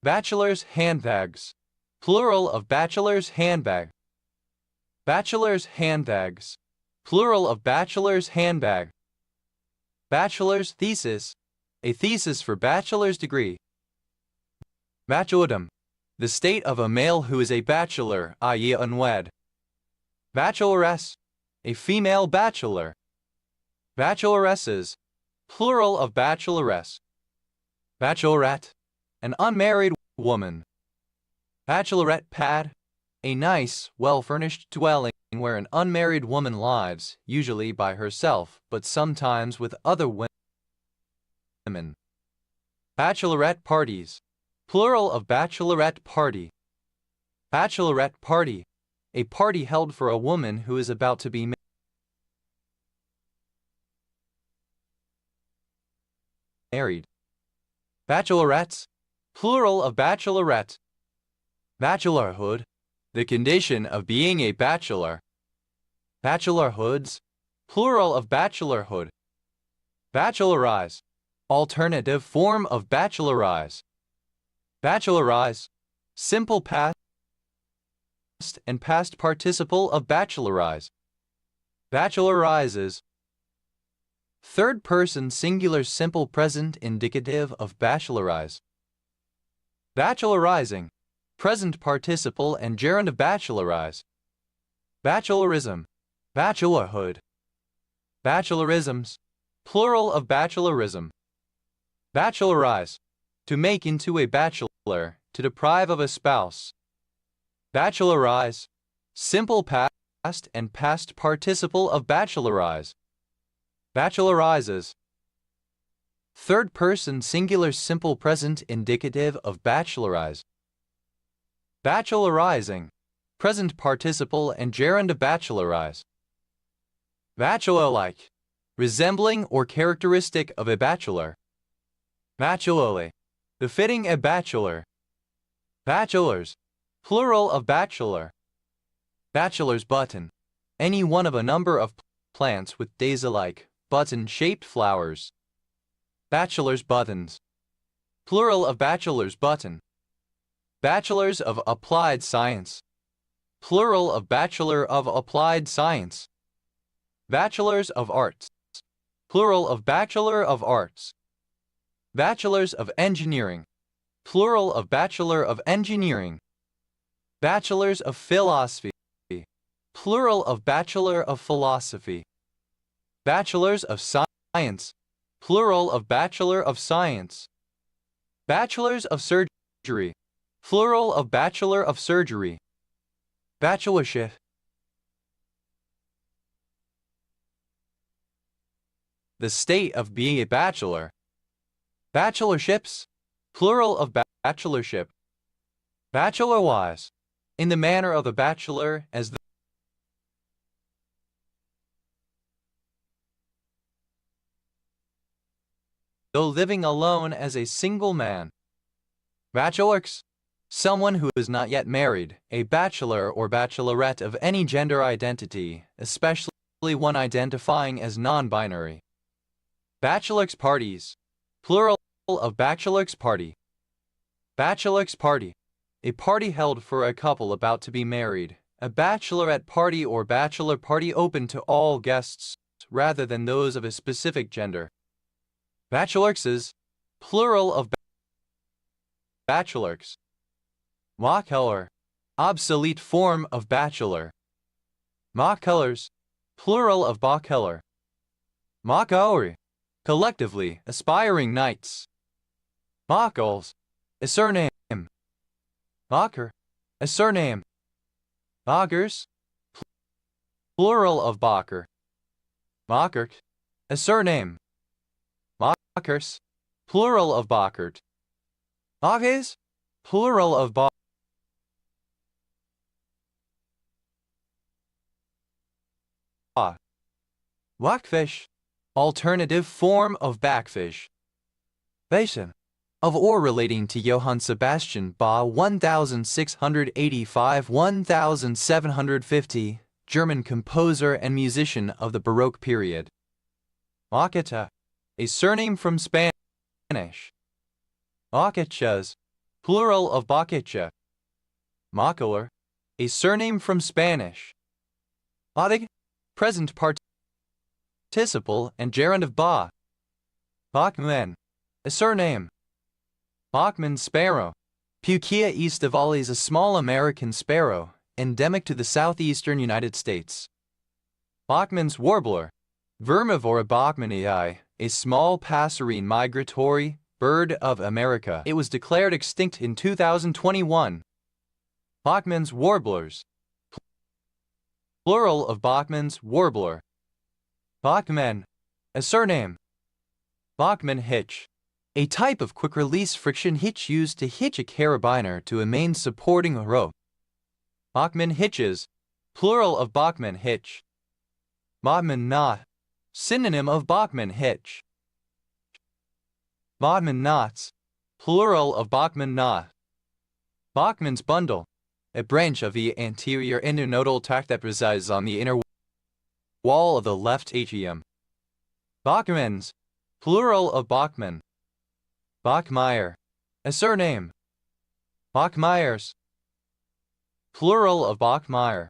Bachelor's Handbags, plural of bachelor's handbag. Bachelor's Handbags, plural of bachelor's handbag. Bachelor's Thesis, a thesis for bachelor's degree. Bachelordom, the state of a male who is a bachelor, i.e. unwed. Bacheloress, a female bachelor. Bacheloresses, plural of bacheloress. Bachelorette, an unmarried woman. Bachelorette Pad, a nice, well-furnished dwelling where an unmarried woman lives, usually by herself, but sometimes with other women. Bachelorette Parties, plural of bachelorette party. Bachelorette Party, a party held for a woman who is about to be married. Bachelorettes, plural of bachelorette. Bachelorhood, the condition of being a bachelor. Bachelorhoods, plural of bachelorhood. Bachelorize, alternative form of bachelorize. Bachelorize, simple past and past participle of bachelorize. Bachelorizes, third person singular simple present indicative of bachelorize. Bachelorizing, present participle and gerund of bachelorize. Bachelorism, bachelorhood. Bachelorisms, plural of bachelorism. Bachelorize, to make into a bachelor, to deprive of a spouse. Bachelorize, simple past and past participle of bachelorize. Bachelorizes, third person singular simple present indicative of bachelorize. Bachelorizing, present participle and gerund of bachelorize. Bachelor-like, resembling or characteristic of a bachelor. Bachelorly, befitting a bachelor. Bachelors, plural of bachelor. Bachelor's Button, any one of a number of plants with daisy-like, button-shaped flowers. Bachelor's Buttons, plural of bachelor's button. Bachelors of Applied Science, plural of Bachelor of Applied Science. Bachelors of Arts, plural of Bachelor of Arts. Bachelors of Engineering, plural of Bachelor of Engineering. Bachelors of Philosophy, plural of Bachelor of Philosophy. Bachelors of Science, plural of Bachelor of Science. Bachelors of Surgery, plural of Bachelor of Surgery. Bachelorship, the state of being a bachelor. Bachelorships, plural of bachelorship. Bachelor-wise, in the manner of a bachelor as though living alone as a single man. Bachelorx, someone who is not yet married, a bachelor or bachelorette of any gender identity, especially one identifying as non-binary. Bachelorx parties, plural of bachelorx party. Bachelorx party, a party held for a couple about to be married, a bachelorette party or bachelor party open to all guests rather than those of a specific gender. Bachelorxes, plural of bachelorx. Mockheller, obsolete form of bachelor. Mockhellers, plural of Bachheller. Mockhouri, collectively aspiring knights. Mockles, a surname. Mocker, a surname. Mockers, plural of Bacher. Mockert, a surname. Mockers, plural of Bachert. Mockes, plural of Bach. Wackfish, alternative form of backfish. Basin, of or relating to Johann Sebastian Bach 1685–1750, German composer and musician of the Baroque period. Mocketa, a surname from Spanish. Mockechas, plural of Bacchecha. Mockler, a surname from Spanish. Modig, present participle and gerund of ba. Bachman, a surname. Bachman sparrow. Pukia aestivale is a small American sparrow, endemic to the southeastern United States. Bachman's warbler. Vermivora bachmanii, a small passerine migratory bird of America. It was declared extinct in 2021. Bachman's warblers. Plural of Bachman's warbler. Bachman, a surname. Bachman hitch, a type of quick-release friction hitch used to hitch a carabiner to a main supporting rope. Bachman hitches, plural of Bachman hitch. Bachman knot, synonym of Bachman hitch. Bachman knots, plural of Bachman knot. Bachman's bundle, a branch of the anterior internodal tract that resides on the inner wall of the left atrium. Bachmans, plural of Bachman. Bachmeier, a surname. Bachmeiers, plural of Bachmeier.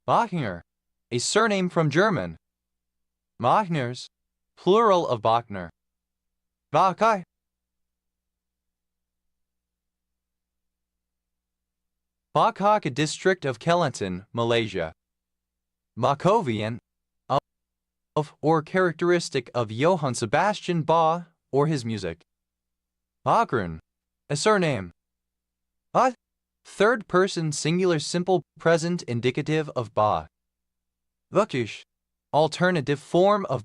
Bachner, a surname from German. Machners, plural of Bachner. Bachai. Baghak, a district of Kelantan, Malaysia. Makovian, of or characteristic of Johann Sebastian Bach or his music. Bachgrun, a surname. Third person singular simple present indicative of Bach. Vakish, alternative form of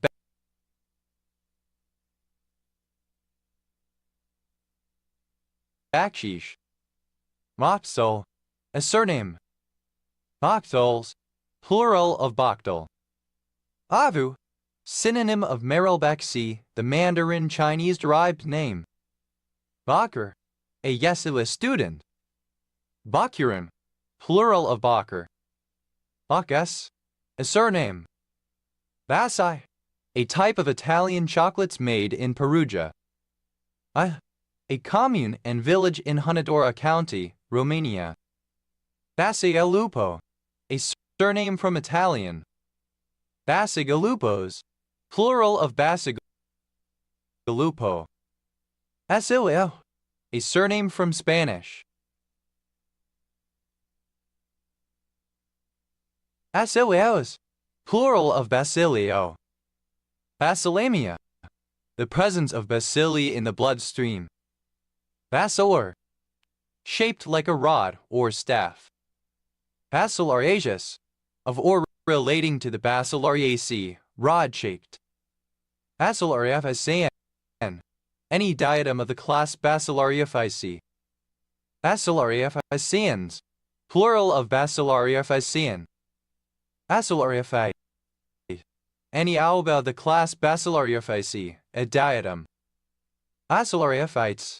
bakshish. Mopsol, a surname. Bachtols, plural of Bachtel. Avu, synonym of Merelbaksi, the Mandarin Chinese-derived name. Bacher, a Yeshiva student. Bakurim, plural of Bacher. Bacchus, a surname. Basai, a type of Italian chocolates made in Perugia. A commune and village in Hunedoara County, Romania. Basigalupo, a surname from Italian. Basigalupos, plural of Basigalupo. Basilio, a surname from Spanish. Basilios, plural of Basilio. Basilamia, the presence of bacilli in the bloodstream. Basilar, shaped like a rod or staff. Bacillariaceous, of or relating to the Bacillariaceae, rod-shaped. Bacillariaceae. Any diatom of the class Bacillariaceae. Bacillariaceans. Plural of Bacillariacean. Bacillariaceae. Any alba of the class Bacillariaceae, a diatom. Bacillariaphytes.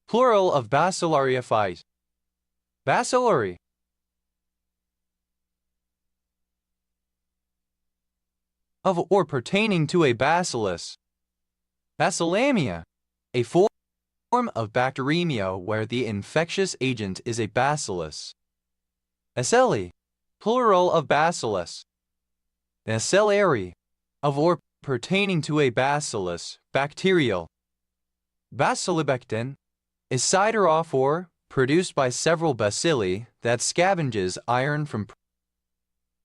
Plural of Bacillariaphyte. Bacillary. Of or pertaining to a bacillus. Bacillamia. A form of bacteremia where the infectious agent is a bacillus. Bacilli. Plural of bacillus. Bacillary. Of or pertaining to a bacillus, bacterial. Bacillobactin. A siderophore produced by several bacilli that scavenges iron from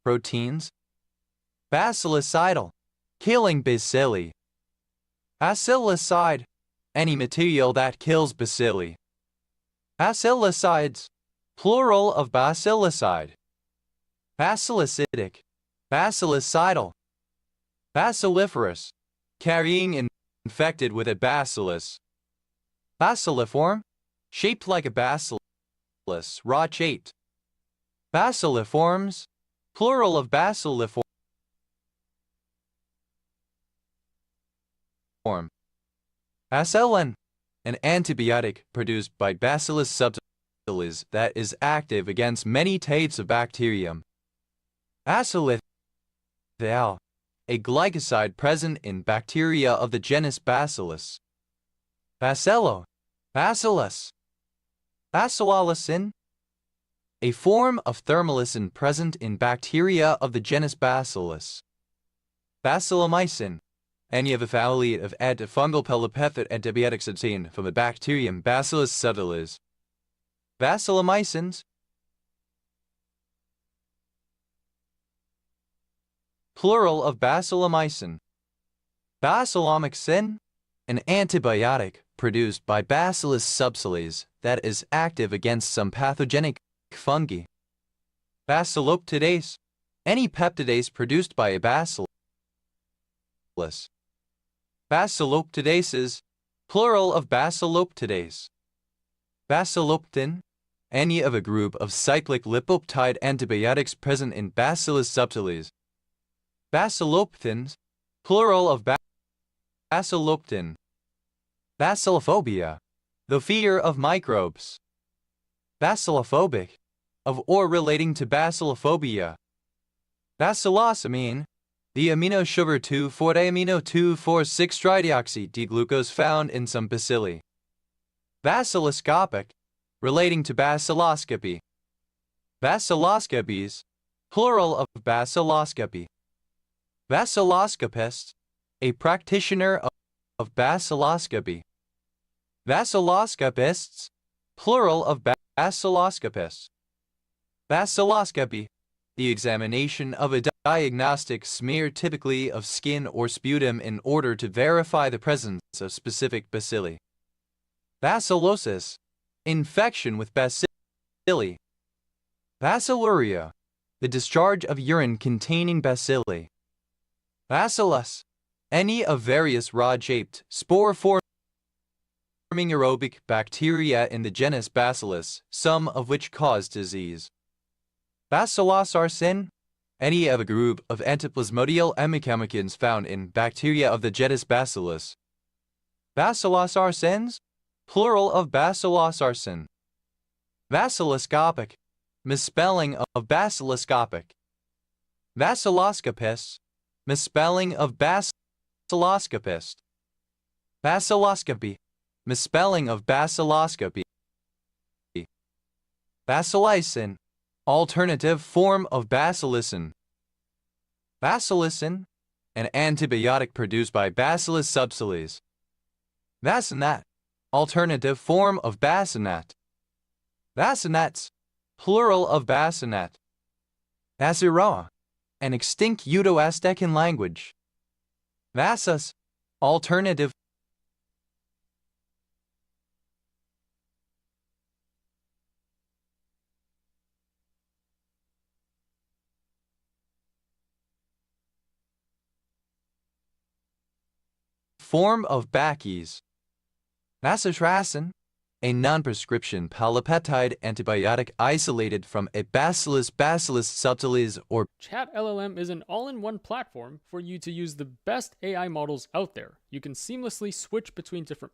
proteins. Bacillicidal. Killing bacilli. Bacillicide. Any material that kills bacilli. Bacillicides. Plural of bacillicide. Bacillicidic. Bacillicidal. Bacilliferous. Carrying infected with a bacillus. Bacilliform. Shaped like a bacillus, raw-shaped. Bacilliforms. Plural of bacilliform. Bacillin. An antibiotic produced by Bacillus subtilis that is active against many types of bacterium. Bacillithal. A glycoside present in bacteria of the genus Bacillus. Bacillo. Bacillus. Bacillolicin. A form of thermolysin present in bacteria of the genus Bacillus. Bacillomycin. Any of the family of antifungal pelopethet antibiotics obtained from the bacterium Bacillus subtilis. Bacillomycins. Plural of bacillomycin. Bacillomycin. An antibiotic produced by Bacillus subtilis that is active against some pathogenic fungi. Bacilloptidase. Any peptidase produced by a bacillus. Bacilloptidases. Plural of bacilloptidase. Bacilloptin. Any of a group of cyclic lipoptide antibiotics present in Bacillus subtilis. Bacilloptins. Plural of bacilloptin. Bacillophobia. The fear of microbes. Bacillophobic. Of or relating to bacillophobia. Bacillosamine. The amino sugar 2,4-amino 2,4,6-tridioxy-D-glucose found in some bacilli. Bacilloscopic. Relating to bacilloscopy. Bacilloscopies. Plural of bacilloscopy. Bacilloscopist. A practitioner of bacilloscopy. Bacilloscopists. Plural of bacilloscopists. Bacilloscopy. The examination of a diagnostic smear typically of skin or sputum in order to verify the presence of specific bacilli. Bacillosis. Infection with bacilli. Bacilluria. The discharge of urine containing bacilli. Bacillus. Any of various rod-shaped, spore-forming aerobic bacteria in the genus Bacillus, some of which cause disease. Bacillosarcin. Any of a group of antiplasmodial amichemicans found in bacteria of the genus Bacillus. Bacillosarcins. Plural of bacillosarcin. Bacilloscopic. Misspelling of bacilloscopic. Bacilloscopist. Misspelling of bacilloscopist. Bacilloscopy. Misspelling of bacilloscopy. Bacillicin. Alternative form of bacillicin. Bacillicin. An antibiotic produced by Bacillus subtilis. Bacinat. Alternative form of bacinat. Bacinats. Plural of bacinat. Basiroa. An extinct Uto-Aztecan language. Vasas. Alternative form of Bacchi's. Nasotracin, a non-prescription polypeptide antibiotic isolated from a Bacillus subtilis or Chat LLM is an all-in-one platform for you to use the best AI models out there. You can seamlessly switch between different models